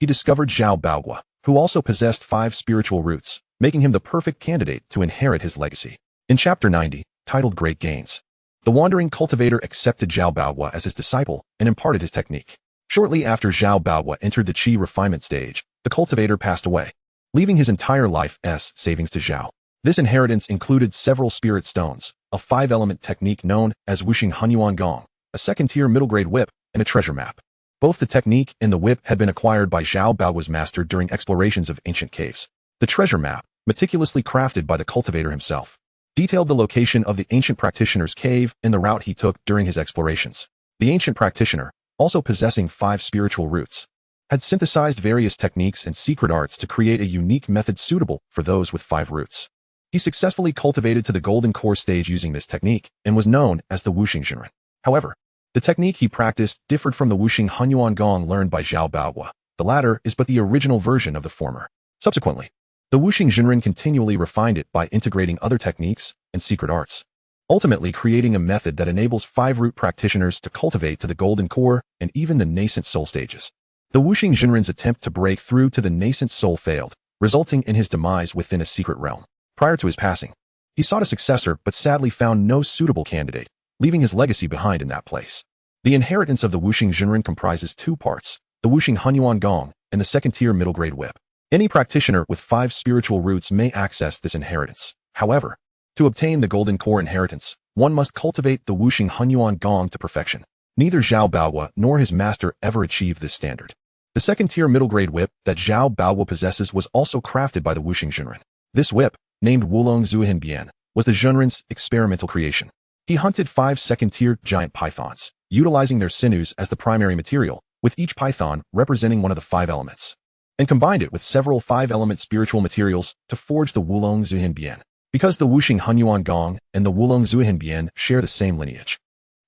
he discovered Zhao Baoguo, who also possessed 5 spiritual roots, making him the perfect candidate to inherit his legacy. In Chapter 90, titled Great Gains, the wandering cultivator accepted Zhao Baoguo as his disciple and imparted his technique. Shortly after Zhao Baoguo entered the Qi refinement stage, the cultivator passed away, leaving his entire life's savings to Zhao. This inheritance included several spirit stones, a 5-element technique known as Wuxing Hunyuan Gong, a second-tier middle-grade whip, and a treasure map. Both the technique and the whip had been acquired by Zhao Baoguo's master during explorations of ancient caves. The treasure map, meticulously crafted by the cultivator himself, detailed the location of the ancient practitioner's cave and the route he took during his explorations. The ancient practitioner, also possessing 5 spiritual roots, had synthesized various techniques and secret arts to create a unique method suitable for those with 5 roots. He successfully cultivated to the golden core stage using this technique and was known as the Wuxing Zhenren. However, the technique he practiced differed from the Wuxing Hunyuan Gong learned by Zhao Baoguo. The latter is but the original version of the former. Subsequently, the Wuxing Jinren continually refined it by integrating other techniques and secret arts, ultimately creating a method that enables 5-root practitioners to cultivate to the golden core and even the nascent soul stages. The Wuxing Jinren's attempt to break through to the nascent soul failed, resulting in his demise within a secret realm. Prior to his passing, he sought a successor but sadly found no suitable candidate, leaving his legacy behind in that place. The inheritance of the Wuxing Jinren comprises 2 parts, the Wuxing Hunyuan Gong and the second-tier middle-grade whip. Any practitioner with 5 spiritual roots may access this inheritance. However, to obtain the golden core inheritance, one must cultivate the Wuxing Hunyuan Gong to perfection. Neither Zhao Baohua nor his master ever achieved this standard. The second-tier middle-grade whip that Zhao Baohua possesses was also crafted by the Wuxing Jinren. This whip, named Wulong Zuihan Bian, was the Jinren's experimental creation. He hunted 5 second-tier giant pythons, utilizing their sinews as the primary material, with each python representing one of the 5 elements, and combined it with several 5-element spiritual materials to forge the Wulong Zuihan Bian. Because the Wuxing Hunyuan Gong and the Wulong Zuihan Bian share the same lineage,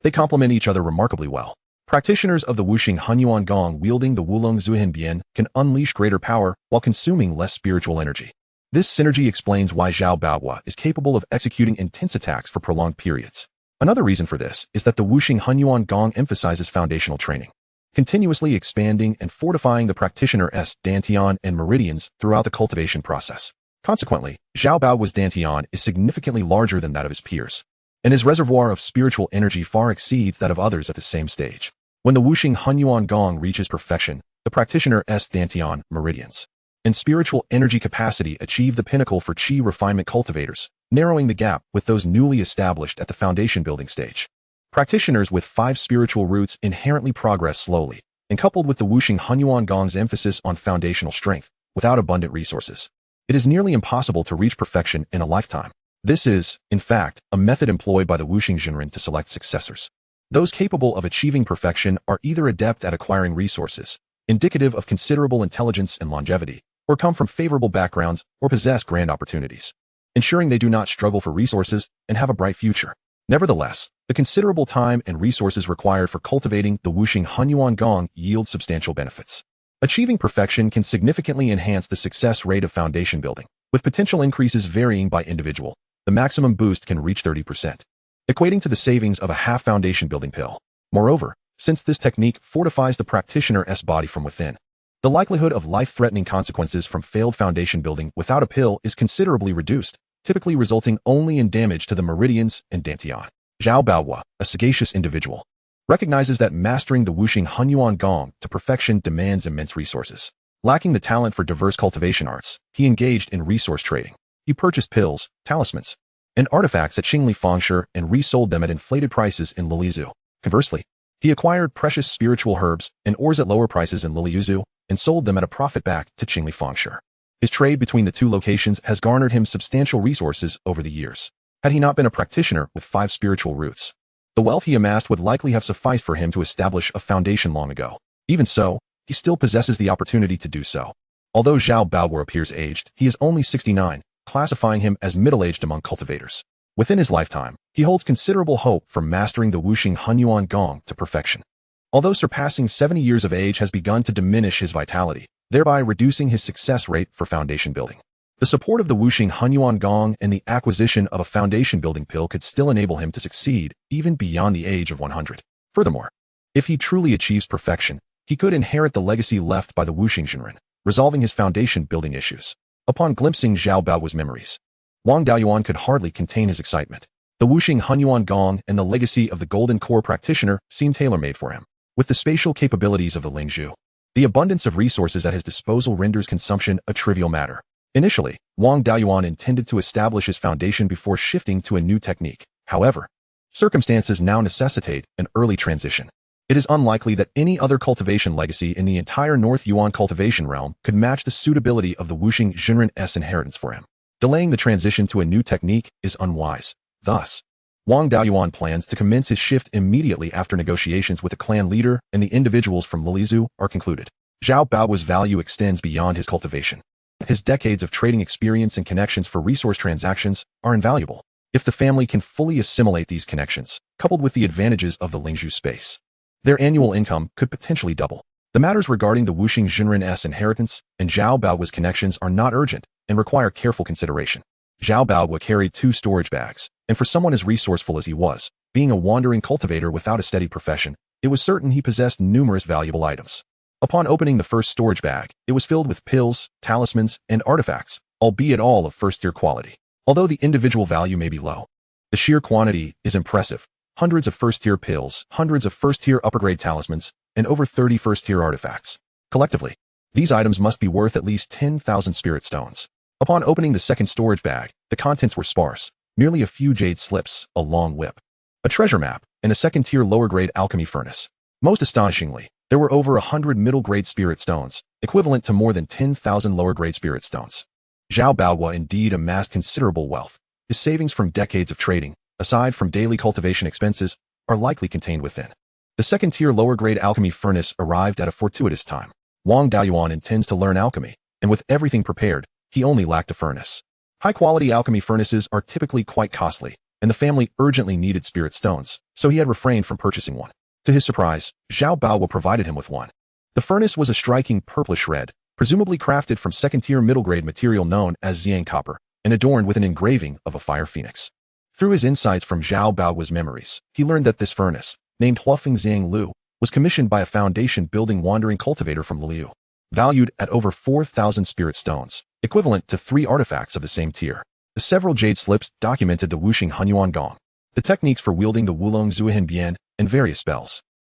they complement each other remarkably well. Practitioners of the Wuxing Hunyuan Gong wielding the Wulong Zuihan Bian can unleash greater power while consuming less spiritual energy. This synergy explains why Zhao Baohua is capable of executing intense attacks for prolonged periods. Another reason for this is that the Wuxing Hunyuan Gong emphasizes foundational training, continuously expanding and fortifying the practitioner's dantian and meridians throughout the cultivation process. Consequently, Zhao Baohua's dantian is significantly larger than that of his peers, and his reservoir of spiritual energy far exceeds that of others at the same stage. When the Wuxing Hunyuan Gong reaches perfection, the practitioner's dantian, meridians, and spiritual energy capacity achieve the pinnacle for qi refinement cultivators, narrowing the gap with those newly established at the foundation building stage. Practitioners with 5 spiritual roots inherently progress slowly, and coupled with the Wuxing Hunyuan Gong's emphasis on foundational strength, without abundant resources, it is nearly impossible to reach perfection in a lifetime. This is, in fact, a method employed by the Wuxing Jinren to select successors. Those capable of achieving perfection are either adept at acquiring resources, indicative of considerable intelligence and longevity, or come from favorable backgrounds or possess grand opportunities, ensuring they do not struggle for resources and have a bright future. Nevertheless, the considerable time and resources required for cultivating the Wuxing Hunyuan Gong yield substantial benefits. Achieving perfection can significantly enhance the success rate of foundation building, with potential increases varying by individual. The maximum boost can reach 30%, equating to the savings of a half foundation building pill. Moreover, since this technique fortifies the practitioner's body from within, the likelihood of life-threatening consequences from failed foundation building without a pill is considerably reduced, typically resulting only in damage to the meridians and dantian. Zhao Baohua, a sagacious individual, recognizes that mastering the Wuxing Hunyuan Gong to perfection demands immense resources. Lacking the talent for diverse cultivation arts, he engaged in resource trading. He purchased pills, talismans, and artifacts at Qingli Fengshi and resold them at inflated prices in Liliuzhu. Conversely, he acquired precious spiritual herbs and ores at lower prices in Liliuzhu and sold them at a profit back to Qingli Fengshi. His trade between the 2 locations has garnered him substantial resources over the years. Had he not been a practitioner with 5 spiritual roots, the wealth he amassed would likely have sufficed for him to establish a foundation long ago. Even so, he still possesses the opportunity to do so. Although Zhao Baohua appears aged, he is only 69, classifying him as middle-aged among cultivators. Within his lifetime, he holds considerable hope for mastering the Wuxing Hunyuan Gong to perfection. Although surpassing 70 years of age has begun to diminish his vitality, thereby reducing his success rate for foundation building, the support of the Wuxing Hunyuan Gong and the acquisition of a foundation building pill could still enable him to succeed even beyond the age of 100. Furthermore, if he truly achieves perfection, he could inherit the legacy left by the Wuxing Jinren, resolving his foundation building issues. Upon glimpsing Zhao Baohua's memories, Wang Daoyuan could hardly contain his excitement. The Wuxing Hunyuan Gong and the legacy of the Golden Core practitioner seemed tailor-made for him. With the spatial capabilities of the Lingzhu, the abundance of resources at his disposal renders consumption a trivial matter. Initially, Wang Daoyuan intended to establish his foundation before shifting to a new technique. However, circumstances now necessitate an early transition. It is unlikely that any other cultivation legacy in the entire North Yuan cultivation realm could match the suitability of the Wuxing Jinren's inheritance for him. Delaying the transition to a new technique is unwise. Thus, Wang Daoyuan plans to commence his shift immediately after negotiations with the clan leader and the individuals from Liliuzhu are concluded. Zhao Baohua's value extends beyond his cultivation. His decades of trading experience and connections for resource transactions are invaluable. If the family can fully assimilate these connections, coupled with the advantages of the Lingzhu space, their annual income could potentially double. The matters regarding the Wuxing Junren's inheritance and Zhao Baoguo's connections are not urgent and require careful consideration. Zhao Baoguo carried 2 storage bags, and for someone as resourceful as he was, being a wandering cultivator without a steady profession, it was certain he possessed numerous valuable items. Upon opening the first storage bag, it was filled with pills, talismans, and artifacts, albeit all of first-tier quality. Although the individual value may be low, the sheer quantity is impressive. Hundreds of first-tier pills, hundreds of first-tier upper-grade talismans, and over 30 first-tier artifacts. Collectively, these items must be worth at least 10,000 spirit stones. Upon opening the second storage bag, the contents were sparse, merely a few jade slips, a long whip, a treasure map, and a second-tier lower-grade alchemy furnace. Most astonishingly, there were over 100 middle-grade spirit stones, equivalent to more than 10,000 lower-grade spirit stones. Zhao Baoguo indeed amassed considerable wealth. His savings from decades of trading, aside from daily cultivation expenses, are likely contained within. The second-tier lower-grade alchemy furnace arrived at a fortuitous time. Wang Beiyuan intends to learn alchemy, and with everything prepared, he only lacked a furnace. High-quality alchemy furnaces are typically quite costly, and the family urgently needed spirit stones, so he had refrained from purchasing one. To his surprise, Zhao Baoguo provided him with one. The furnace was a striking purplish red, presumably crafted from second-tier middle-grade material known as Xiang copper, and adorned with an engraving of a fire phoenix. Through his insights from Zhao Baoguo's memories, he learned that this furnace, named Huafeng Xiang Lu, was commissioned by a foundation-building wandering cultivator from Liu, valued at over 4,000 spirit stones, equivalent to 3 artifacts of the same tier. The several jade slips documented the Wuxing Hunyuan Gong, the techniques for wielding the Wulong Zuihin Bian, and various spells.